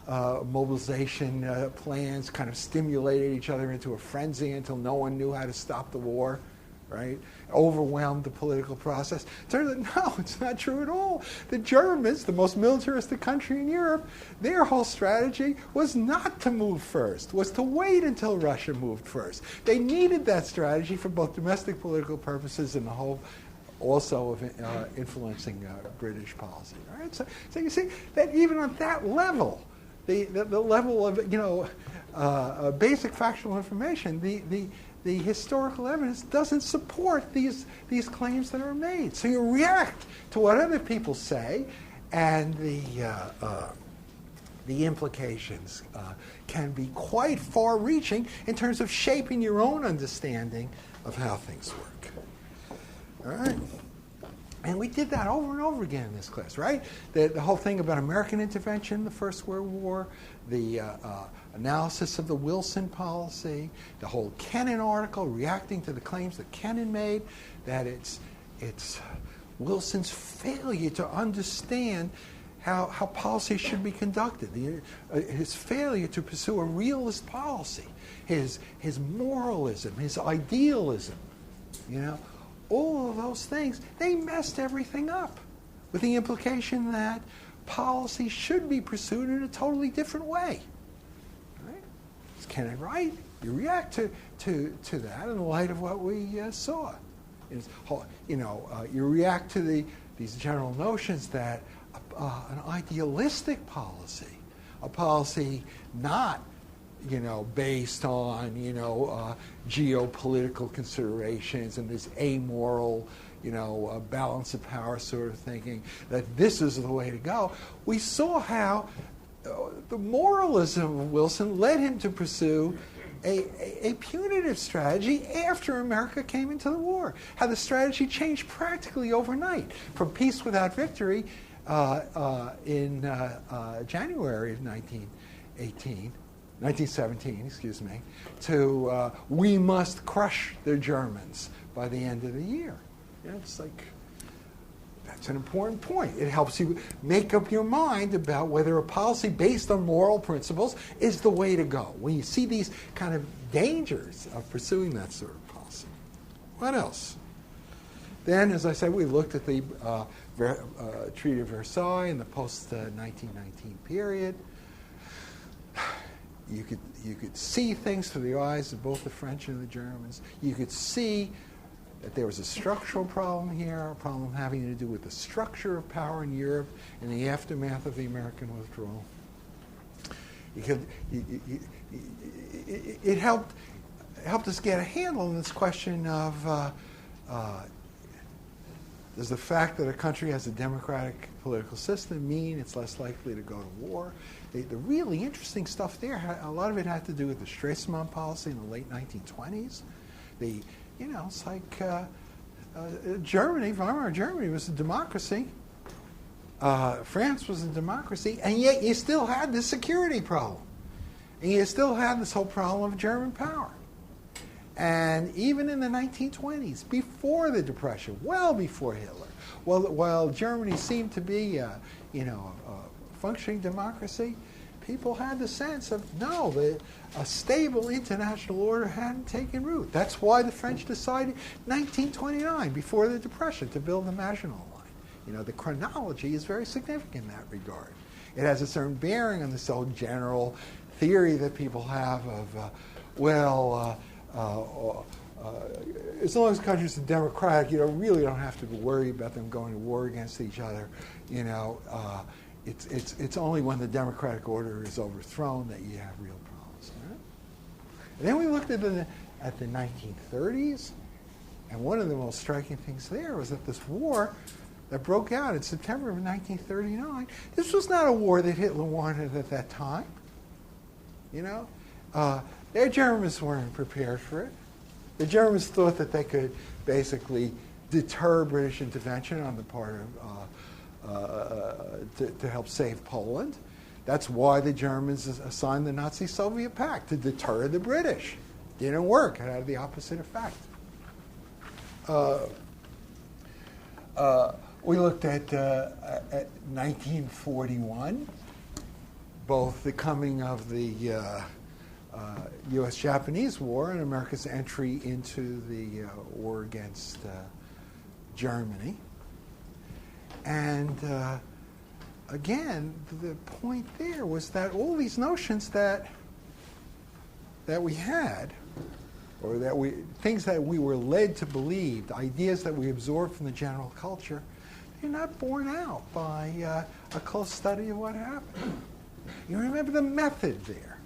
mobilization plans kind of stimulated each other into a frenzy until no one knew how to stop the war. Right? Overwhelmed the political process. Turns out, no, it's not true at all. The Germans, the most militaristic country in Europe, their whole strategy was not to move first, was to wait until Russia moved first. They needed that strategy for both domestic political purposes and the whole also of influencing British policy. Right? So you see that even on that level, the level of basic factual information, the historical evidence doesn't support these claims that are made. So you react to what other people say, and the implications can be quite far-reaching in terms of shaping your own understanding of how things work. All right? And we did that over and over again in this class, right? The whole thing about American intervention in the First World War, the analysis of the Wilson policy, the whole Kennan article reacting to the claims that Kennan made, that it's Wilson's failure to understand how policy should be conducted, his failure to pursue a realist policy, his moralism, his idealism, all of those things, they messed everything up, with the implication that policy should be pursued in a totally different way. Right? Is Kennan right? You react to that in the light of what we saw. You react to these general notions that an idealistic policy, a policy not based on, geopolitical considerations and this amoral, balance of power sort of thinking, that this is the way to go. We saw how the moralism of Wilson led him to pursue a punitive strategy after America came into the war. How the strategy changed practically overnight from peace without victory in January of 1917, to we must crush the Germans by the end of the year. It's like, that's an important point. It helps you make up your mind about whether a policy based on moral principles is the way to go. When you see these kind of dangers of pursuing that sort of policy. What else? Then, as I said, we looked at the Treaty of Versailles in the post-1919 period. You could see things through the eyes of both the French and the Germans. You could see that there was a structural problem here, a problem having to do with the structure of power in Europe in the aftermath of the American withdrawal. It helped us get a handle on this question of does the fact that a country has a democratic political system mean it's less likely to go to war? The really interesting stuff there, a lot of it had to do with the Stresemann policy in the late 1920s. It's like Germany, Weimar Germany was a democracy. France was a democracy, and yet you still had this security problem. And you still had this whole problem of German power. And even in the 1920s, before the Depression, well before Hitler, while Germany seemed to be a functioning democracy, people had the sense of, no, a stable international order hadn't taken root. That's why the French decided in 1929, before the Depression, to build the Maginot Line. The chronology is very significant in that regard. It has a certain bearing on this whole general theory that people have of, as long as countries are democratic, you really don't have to worry about them going to war against each other. It's only when the democratic order is overthrown that you have real problems. Right? And then we looked at the 1930s, and one of the most striking things there was that this war that broke out in September of 1939, this was not a war that Hitler wanted at that time. The Germans weren't prepared for it. The Germans thought that they could basically deter British intervention on the part of to help save Poland. That's why the Germans assigned the Nazi-Soviet pact, to deter the British. Didn't work. It had the opposite effect. We looked at 1941, both the coming of the U.S.-Japanese War and America's entry into the war against Germany. And again, the point there was that all these notions that we had, or things that we were led to believe, ideas that we absorbed from the general culture, they're not borne out by a close study of what happened. You remember the method there,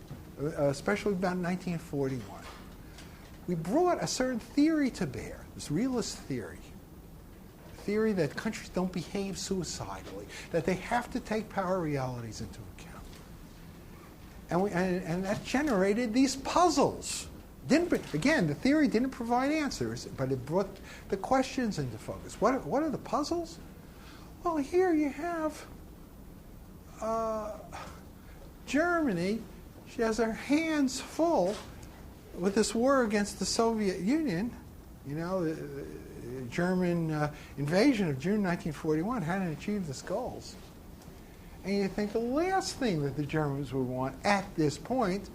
especially about 1941. We brought a certain theory to bear, this realist theory that countries don't behave suicidally, that they have to take power realities into account. And that generated these puzzles. Again, the theory didn't provide answers, but it brought the questions into focus. What are the puzzles? Well, here you have Germany. She has her hands full with this war against the Soviet Union. The German invasion of June 1941 hadn't achieved its goals. And you think the last thing that the Germans would want at this point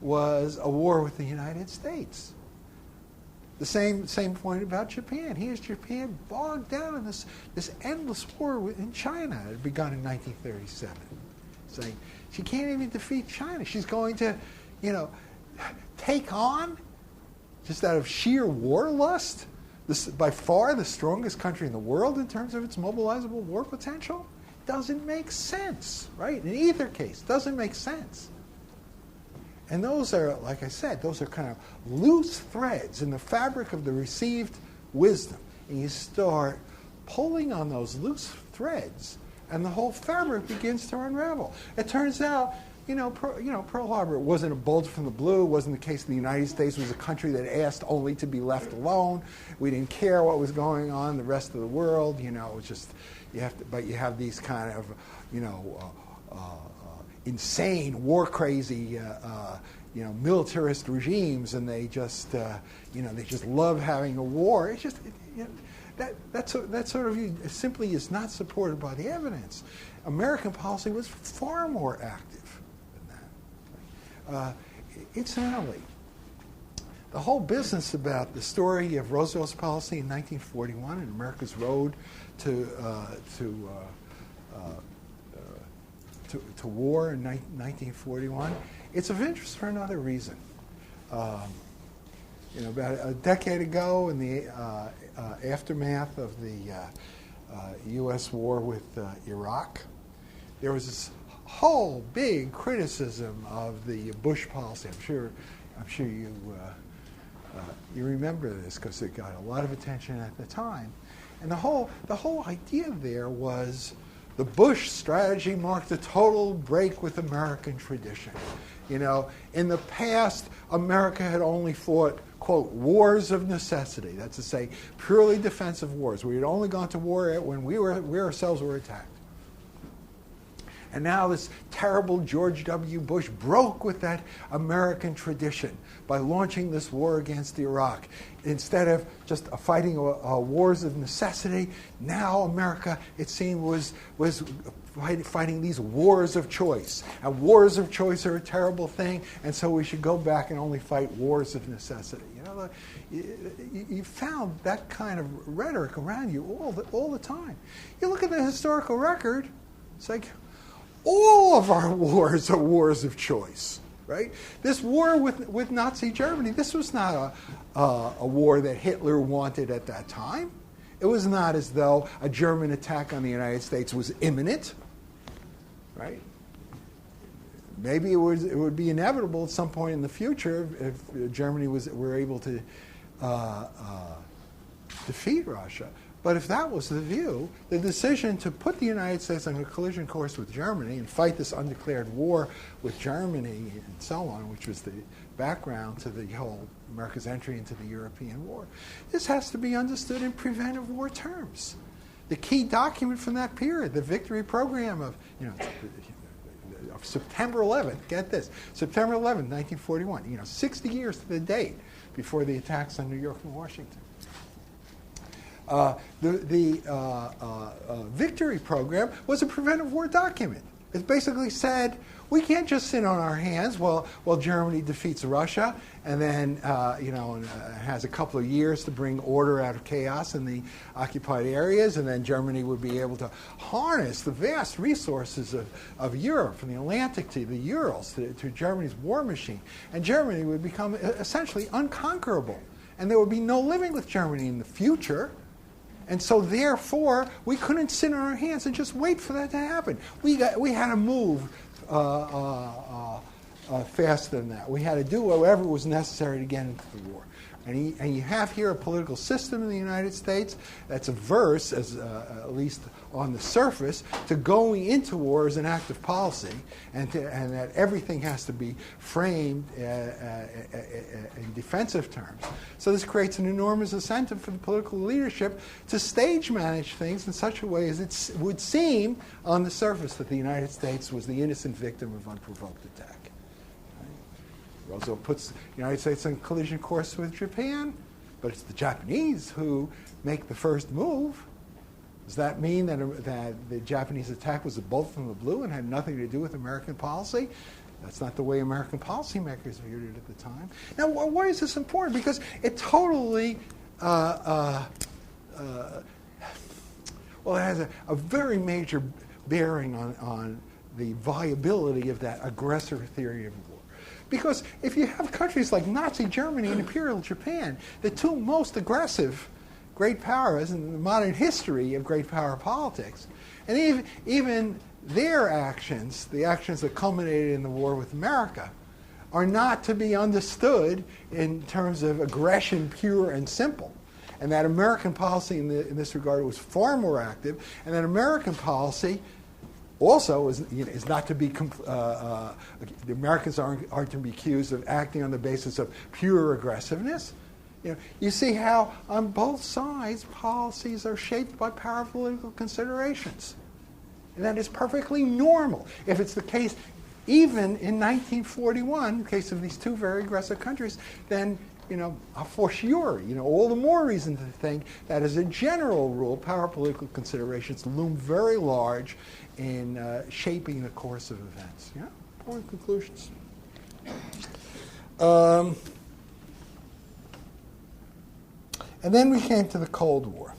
was a war with the United States. The same point about Japan. Here's Japan bogged down in this endless war in China. It had begun in 1937. Saying she can't even defeat China. She's going to, take on, just out of sheer war lust, this by far the strongest country in the world in terms of its mobilizable war potential. Doesn't make sense, right? In either case, doesn't make sense. And those are, like I said, those are kind of loose threads in the fabric of the received wisdom. And you start pulling on those loose threads, and the whole fabric begins to unravel. It turns out, Pearl Harbor wasn't a bolt from the blue. It wasn't the case the United States was a country that asked only to be left alone. We didn't care what was going on in the rest of the world. It was just, you have these kind of, insane, war-crazy, militarist regimes, and they just love having a war. It's just, that sort of simply is not supported by the evidence. American policy was far more active than that. Incidentally, the whole business about the story of Roosevelt's policy in 1941 and America's road to war in 1941, it's of interest for another reason. About a decade ago, in the aftermath of the U.S. war with Iraq, there was this whole big criticism of the Bush policy. I'm sure you remember this because it got a lot of attention at the time. And the whole idea there was the Bush strategy marked a total break with American tradition. In the past, America had only fought, quote, wars of necessity. That's to say, purely defensive wars. We had only gone to war when we ourselves were attacked. And now this terrible George W. Bush broke with that American tradition by launching this war against Iraq. Instead of just fighting wars of necessity, now America, it seemed, was fighting these wars of choice. And wars of choice are a terrible thing, and so we should go back and only fight wars of necessity. You found that kind of rhetoric around you all the time. You look at the historical record, it's like, all of our wars are wars of choice, right? This war with Nazi Germany, this was not a war that Hitler wanted at that time. It was not as though a German attack on the United States was imminent, right? Maybe it would be inevitable at some point in the future if Germany were able to defeat Russia. But if that was the view, the decision to put the United States on a collision course with Germany and fight this undeclared war with Germany and so on, which was the background to the whole America's entry into the European war, this has to be understood in preventive war terms. The key document from that period, the victory program of September 11th, get this, September 11th, 1941, 60 years to the date before the attacks on New York and Washington. The victory program was a preventive war document. It basically said, we can't just sit on our hands while Germany defeats Russia and then has a couple of years to bring order out of chaos in the occupied areas, and then Germany would be able to harness the vast resources of Europe, from the Atlantic to the Urals to Germany's war machine. And Germany would become essentially unconquerable. And there would be no living with Germany in the future. And so, therefore, we couldn't sit on our hands and just wait for that to happen. We had to move faster than that. We had to do whatever was necessary to get into the war. And you have here a political system in the United States that's averse, at least on the surface, to going into war as an act of policy, and that everything has to be framed in defensive terms. So this creates an enormous incentive for the political leadership to stage manage things in such a way as it would seem on the surface that the United States was the innocent victim of unprovoked attack. Roosevelt puts the United States on collision course with Japan, but it's the Japanese who make the first move. Does that mean that the Japanese attack was a bolt from the blue and had nothing to do with American policy? That's not the way American policymakers viewed it at the time. Now, why is this important? Because it totally, it has a very major bearing on the viability of that aggressor theory of war. Because if you have countries like Nazi Germany and Imperial Japan, the two most aggressive great powers in the modern history of great power politics, and even their actions, the actions that culminated in the war with America, are not to be understood in terms of aggression, pure and simple. And that American policy in this regard was far more active, and that American policy also is not to be, the Americans aren't to be accused of acting on the basis of pure aggressiveness. You see how on both sides policies are shaped by power political considerations. And that is perfectly normal. If it's the case even in 1941, in the case of these two very aggressive countries, then for sure, all the more reason to think that as a general rule, power political considerations loom very large in shaping the course of events. Yeah, important conclusions. And then we came to the Cold War.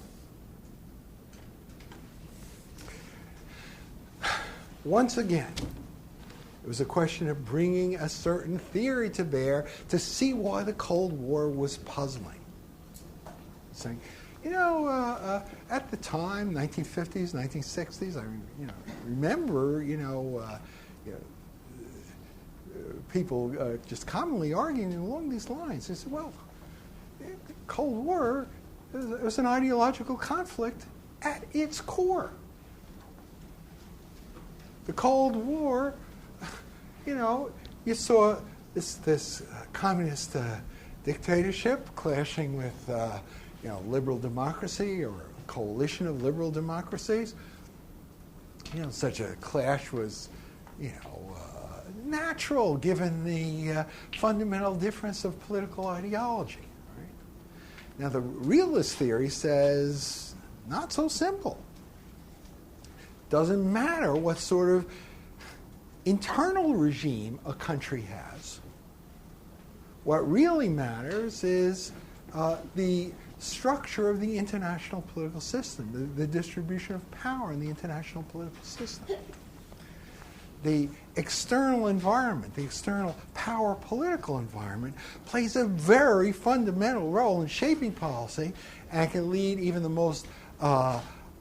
Once again, it was a question of bringing a certain theory to bear to see why the Cold War was puzzling. Saying, at the time, 1950s, 1960s, I remember, people just commonly arguing along these lines. They said, well, the Cold War was an ideological conflict at its core. The Cold War, you saw this communist dictatorship clashing with, liberal democracy or a coalition of liberal democracies. Such a clash was, natural given the fundamental difference of political ideology. Right? Now, the realist theory says not so simple. Doesn't matter what sort of internal regime a country has. What really matters is the structure of the international political system, the distribution of power in the international political system. The external environment, the external power political environment, plays a very fundamental role in shaping policy and can lead even the most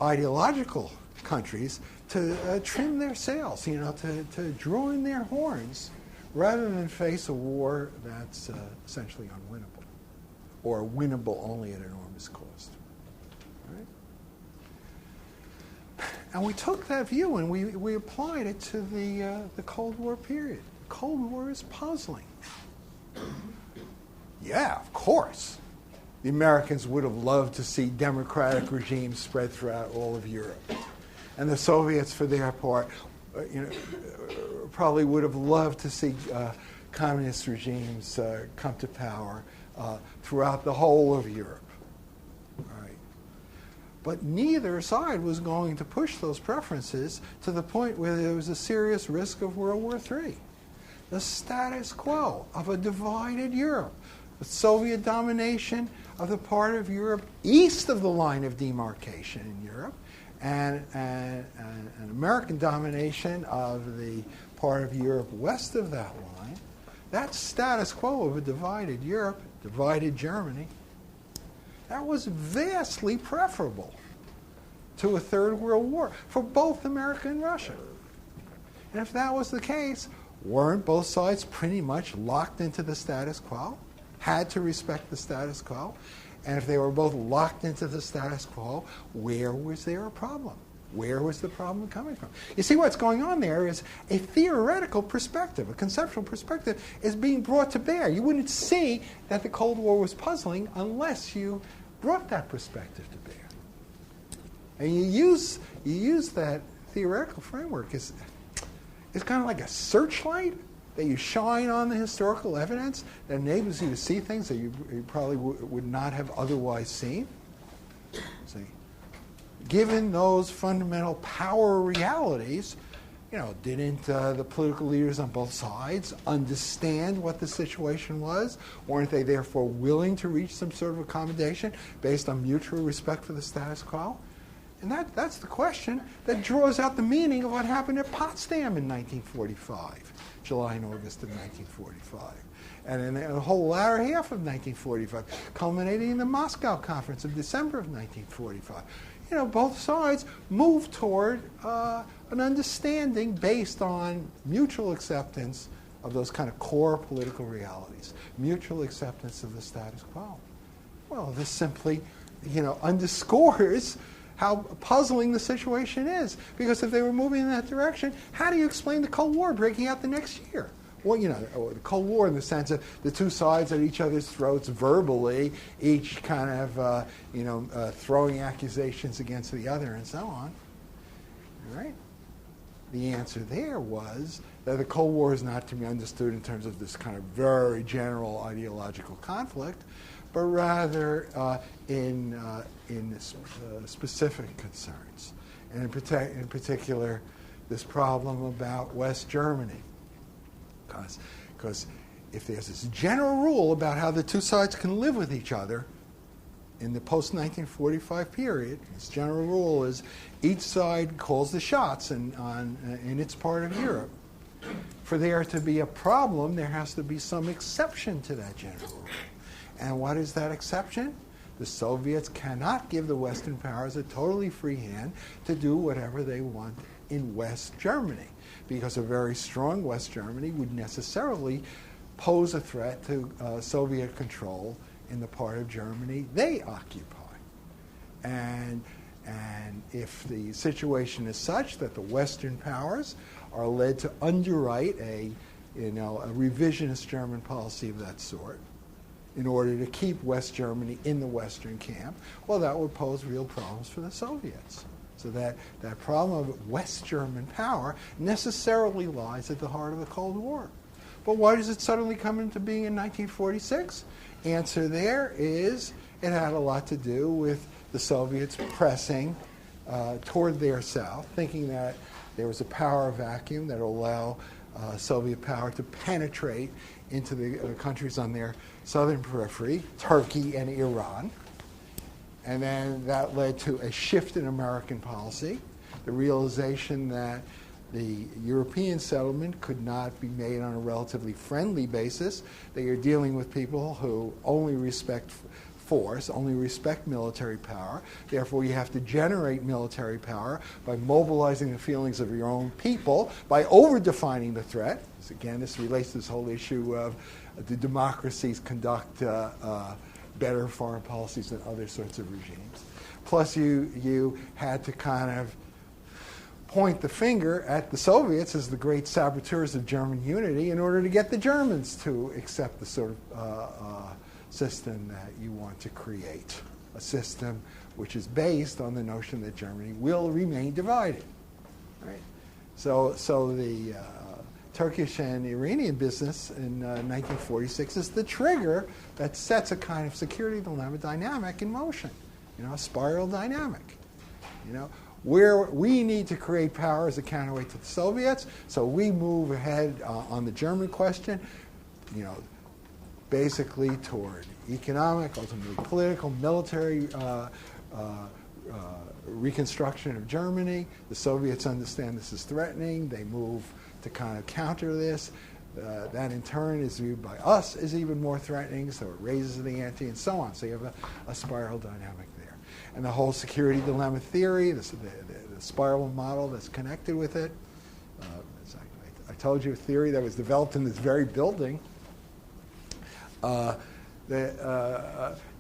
ideological countries to trim their sails, to draw in their horns, rather than face a war that's essentially unwinnable, or winnable only at enormous cost. Right? And we took that view and we applied it to the Cold War period. The Cold War is puzzling. Yeah, of course. The Americans would have loved to see democratic regimes spread throughout all of Europe. And the Soviets, for their part, probably would have loved to see communist regimes come to power throughout the whole of Europe. Right. But neither side was going to push those preferences to the point where there was a serious risk of World War III. The status quo of a divided Europe, the Soviet domination of the part of Europe east of the line of demarcation in Europe, and an American domination of the part of Europe west of that line, that status quo of a divided Europe, divided Germany, that was vastly preferable to a Third World War for both America and Russia. And if that was the case, weren't both sides pretty much locked into the status quo, had to respect the status quo? And if they were both locked into the status quo, where was there a problem? Where was the problem coming from? You see, what's going on there is a theoretical perspective, a conceptual perspective is being brought to bear. You wouldn't see that the Cold War was puzzling unless you brought that perspective to bear. And you use that theoretical framework as it's kind of like a searchlight that you shine on the historical evidence that enables you to see things that you probably would not have otherwise seen. See, given those fundamental power realities, didn't the political leaders on both sides understand what the situation was? Weren't they therefore willing to reach some sort of accommodation based on mutual respect for the status quo? And that's the question that draws out the meaning of what happened at Potsdam in 1945, July and August of 1945. And in the whole latter half of 1945, culminating in the Moscow Conference of December of 1945. Both sides moved toward an understanding based on mutual acceptance of those kind of core political realities. Mutual acceptance of the status quo. Well, this simply, underscores how puzzling the situation is. Because if they were moving in that direction, how do you explain the Cold War breaking out the next year? Well, the Cold War in the sense of the two sides at each other's throats verbally, each kind of, throwing accusations against the other and so on. All right? The answer there was that the Cold War is not to be understood in terms of this kind of very general ideological conflict, but rather in specific concerns, and in particular, this problem about West Germany. Because if there's this general rule about how the two sides can live with each other in the post-1945 period, this general rule is each side calls the shots in its part of Europe. For there to be a problem, there has to be some exception to that general rule. And what is that exception? The Soviets cannot give the Western powers a totally free hand to do whatever they want in West Germany, because a very strong West Germany would necessarily pose a threat to Soviet control in the part of Germany they occupy. And if the situation is such that the Western powers are led to underwrite a revisionist German policy of that sort in order to keep West Germany in the Western camp, well, that would pose real problems for the Soviets. So that problem of West German power necessarily lies at the heart of the Cold War. But why does it suddenly come into being in 1946? Answer there is it had a lot to do with the Soviets pressing toward their south, thinking that there was a power vacuum that would allow Soviet power to penetrate into the countries on their southern periphery, Turkey and Iran. And then that led to a shift in American policy, the realization that the European settlement could not be made on a relatively friendly basis, that you're dealing with people who only respect force, only respect military power. Therefore, you have to generate military power by mobilizing the feelings of your own people, by over-defining the threat. So again, this relates to this whole issue of the democracies conduct better foreign policies than other sorts of regimes. Plus, you had to kind of point the finger at the Soviets as the great saboteurs of German unity in order to get the Germans to accept the sort of system that you want to create, a system which is based on the notion that Germany will remain divided. Right? So the Turkish and Iranian business in 1946 is the trigger that sets a kind of security dilemma dynamic in motion, a spiral dynamic. Where we need to create power as a counterweight to the Soviets, so we move ahead on the German question, basically toward economic, ultimately political, military reconstruction of Germany. The Soviets understand this is threatening. They move to kind of counter this. That in turn is viewed by us as even more threatening, so it raises the ante and so on. So you have a spiral dynamic there. And the whole security dilemma theory, the spiral model that's connected with it, as I told you, a theory that was developed in this very building,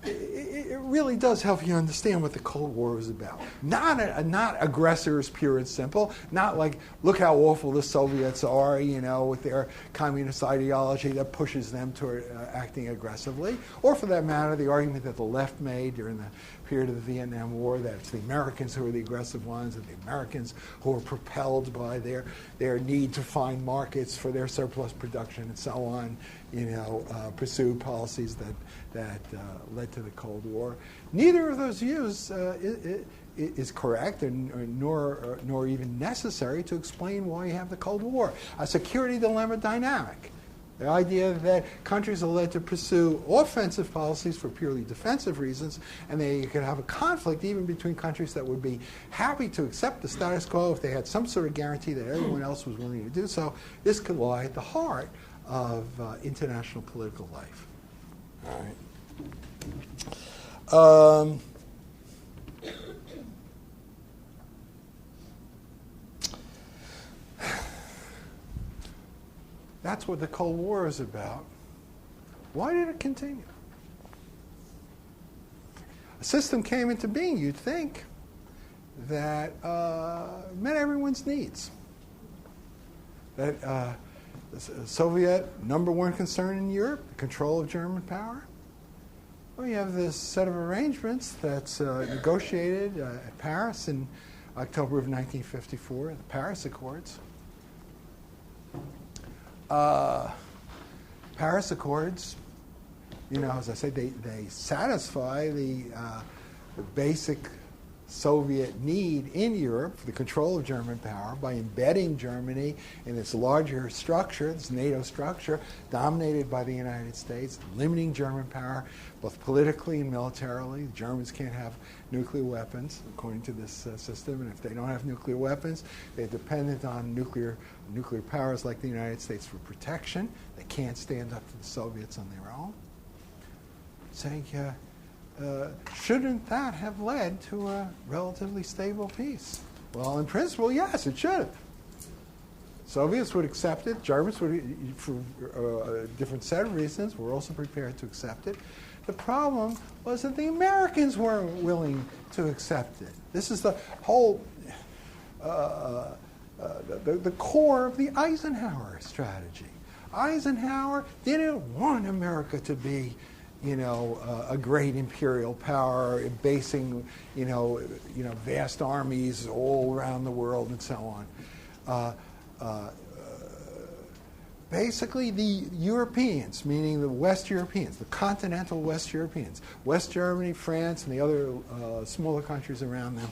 it really does help you understand what the Cold War was about. Not aggressors, pure and simple. Not like, look how awful the Soviets are, with their communist ideology that pushes them toward acting aggressively. Or for that matter, the argument that the left made during the period of the Vietnam War, that it's the Americans who are the aggressive ones, and the Americans who are propelled by their need to find markets for their surplus production and so on, pursued policies that led to the Cold War. Neither of those views is correct, nor even necessary to explain why you have the Cold War. A security dilemma dynamic. The idea that countries are led to pursue offensive policies for purely defensive reasons, and you could have a conflict even between countries that would be happy to accept the status quo if they had some sort of guarantee that everyone else was willing to do so. This could lie at the heart of international political life. All right. That's what the Cold War is about. Why did it continue? A system came into being, you'd think, that met everyone's needs. That the Soviet #1 concern in Europe, the control of German power. Well, you have this set of arrangements that's negotiated at Paris in October of 1954, the Paris Accords. Paris Accords, as I say, they satisfy the basic Soviet need in Europe for the control of German power by embedding Germany in this larger structure, this NATO structure, dominated by the United States, limiting German power both politically and militarily. The Germans can't have nuclear weapons, according to this system, and if they don't have nuclear weapons, they're dependent on nuclear powers like the United States for protection. They can't stand up to the Soviets on their own. Saying, shouldn't that have led to a relatively stable peace? Well, in principle, yes, it should have. Soviets would accept it. Germans would, for a different set of reasons, were also prepared to accept it. The problem was that the Americans weren't willing to accept it. This is the whole, the core of the Eisenhower strategy. Eisenhower didn't want America to be a great imperial power, basing, vast armies all around the world and so on. Basically, the Europeans, meaning the West Europeans, the continental West Europeans, West Germany, France, and the other smaller countries around them,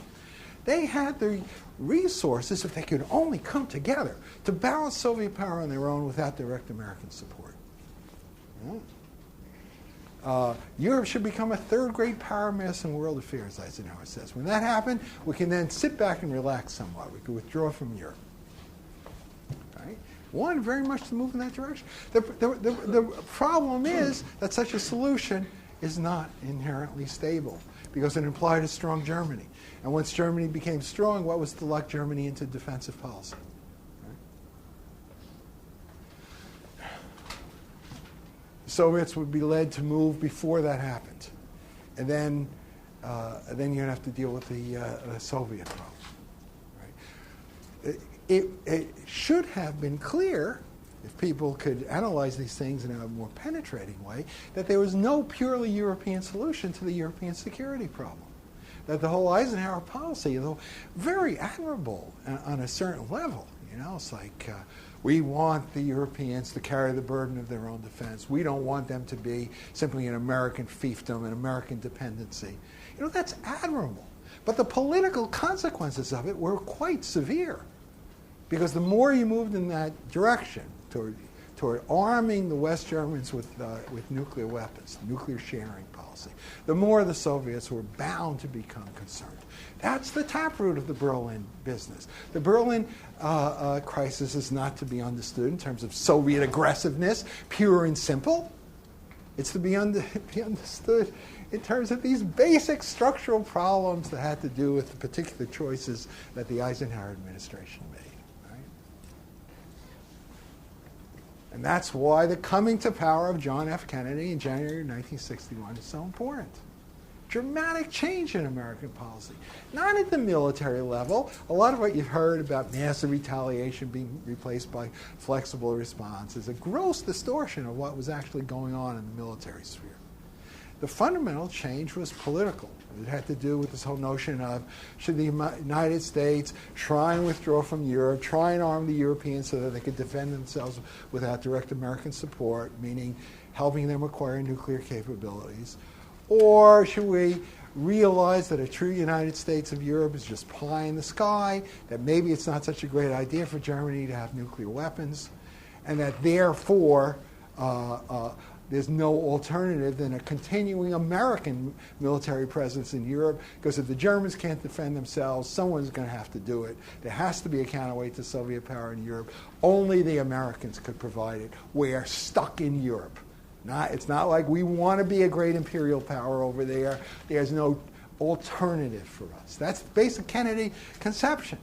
they had the resources, if they could only come together, to balance Soviet power on their own without direct American support. Europe should become a third-grade power mass in world affairs, Eisenhower says. When that happened, we can then sit back and relax somewhat. We can withdraw from Europe. Right? One, very much to move in that direction. The problem is that such a solution is not inherently stable because it implied a strong Germany. And once Germany became strong, what was to lock Germany into defensive policy? Soviets would be led to move before that happened, and then you'd have to deal with the Soviet problem. Right? It should have been clear, if people could analyze these things in a more penetrating way, that there was no purely European solution to the European security problem. That the whole Eisenhower policy, though very admirable on a certain level, it's like. We want the Europeans to carry the burden of their own defense. We don't want them to be simply an American fiefdom, an American dependency. That's admirable. But the political consequences of it were quite severe. Because the more you moved in that direction, toward arming the West Germans with nuclear weapons, nuclear sharing policy, the more the Soviets were bound to become concerned. That's the taproot of the Berlin business. The Berlin crisis is not to be understood in terms of Soviet aggressiveness, pure and simple. It's to be understood in terms of these basic structural problems that had to do with the particular choices that the Eisenhower administration made. Right? And that's why the coming to power of John F. Kennedy in January 1961 is so important. Dramatic change in American policy. Not at the military level. A lot of what you've heard about massive retaliation being replaced by flexible response is a gross distortion of what was actually going on in the military sphere. The fundamental change was political. It had to do with this whole notion of should the United States try and withdraw from Europe, try and arm the Europeans so that they could defend themselves without direct American support, meaning helping them acquire nuclear capabilities. Or should we realize that a true United States of Europe is just pie in the sky, that maybe it's not such a great idea for Germany to have nuclear weapons, and that therefore there's no alternative than a continuing American military presence in Europe, because if the Germans can't defend themselves, someone's going to have to do it. There has to be a counterweight to Soviet power in Europe. Only the Americans could provide it. We're stuck in Europe. It's not like we want to be a great imperial power over there. There's no alternative for us. That's the basic Kennedy conception.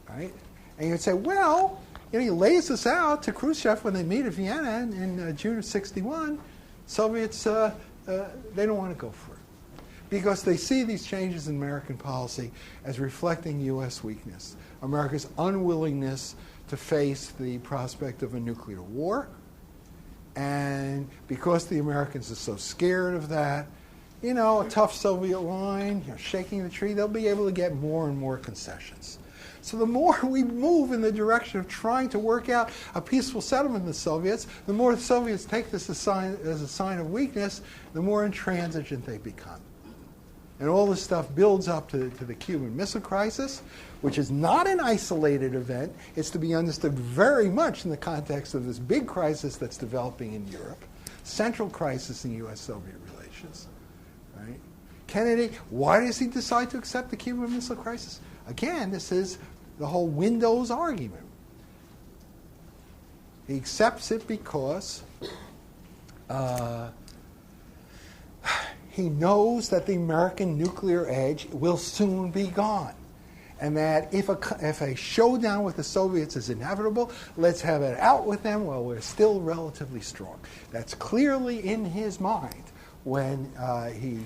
Right? And you'd say, well, he lays this out to Khrushchev when they meet at Vienna in June of '61. Soviets, they don't want to go for it because they see these changes in American policy as reflecting U.S. weakness, America's unwillingness to face the prospect of a nuclear war. And because the Americans are so scared of that, a tough Soviet line, shaking the tree, they'll be able to get more and more concessions. So the more we move in the direction of trying to work out a peaceful settlement with the Soviets, the more the Soviets take this as a sign of weakness, the more intransigent they become. And all this stuff builds up to the Cuban Missile Crisis, which is not an isolated event. It's to be understood very much in the context of this big crisis that's developing in Europe, central crisis in U.S.-Soviet relations. Right? Kennedy, why does he decide to accept the Cuban Missile Crisis? Again, this is the whole Windows argument. He accepts it because he knows that the American nuclear edge will soon be gone. And that if a showdown with the Soviets is inevitable, let's have it out with them while we're still relatively strong. That's clearly in his mind when he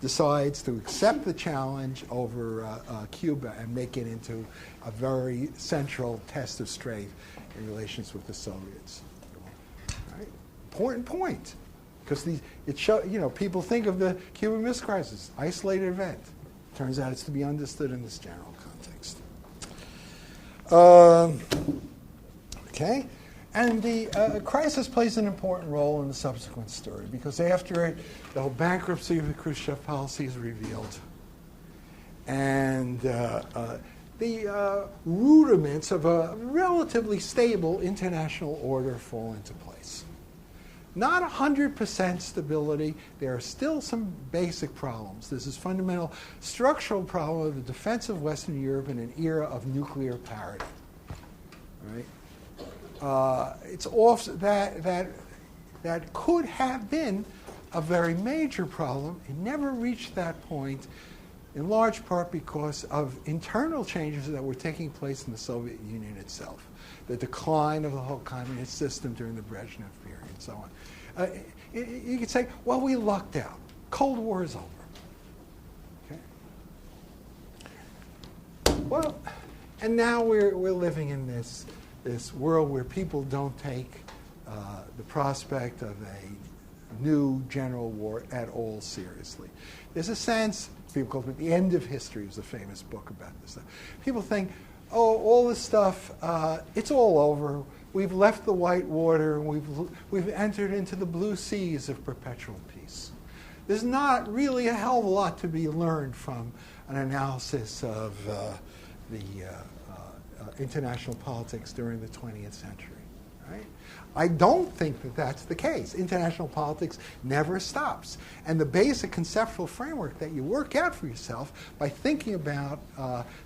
decides to accept the challenge over Cuba and make it into a very central test of strength in relations with the Soviets. Right? Important point, because people think of the Cuban Missile Crisis, isolated event. Turns out it's to be understood in this general context. Okay. And the crisis plays an important role in the subsequent story because after it, the whole bankruptcy of the Khrushchev policy is revealed. And the rudiments of a relatively stable international order fall into place. Not 100% stability. There are still some basic problems. There's this fundamental structural problem of the defense of Western Europe in an era of nuclear parity. Right? It's off that could have been a very major problem. It never reached that point, in large part because of internal changes that were taking place in the Soviet Union itself, the decline of the whole communist system during the Brezhnev period, and so on. You could say, well, we lucked out. Cold War is over. Okay. Well, and now we're living in this world where people don't take the prospect of a new general war at all seriously. There's a sense, people call it the end of history is a famous book about this stuff. People think, oh, all this stuff, it's all over. We've left the white water. We've entered into the blue seas of perpetual peace. There's not really a hell of a lot to be learned from an analysis of the international politics during the 20th century. Right? I don't think that that's the case. International politics never stops. And the basic conceptual framework that you work out for yourself by thinking about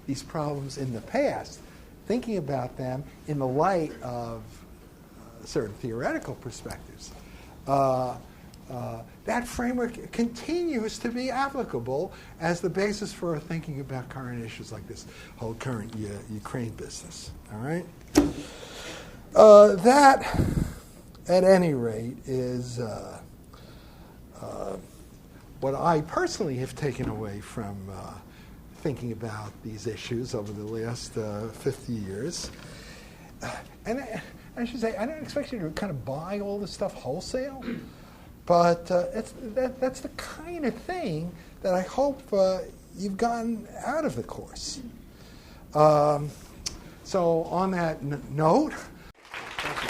these problems in the past, thinking about them in the light of certain theoretical perspectives, that framework continues to be applicable as the basis for thinking about current issues like this whole current Ukraine business. All right? That, at any rate, is what I personally have taken away from thinking about these issues over the last 50 years. And I should say, I don't expect you to kind of buy all this stuff wholesale, but that's the kind of thing that I hope you've gotten out of the course. So on that note, thank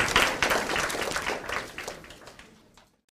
you.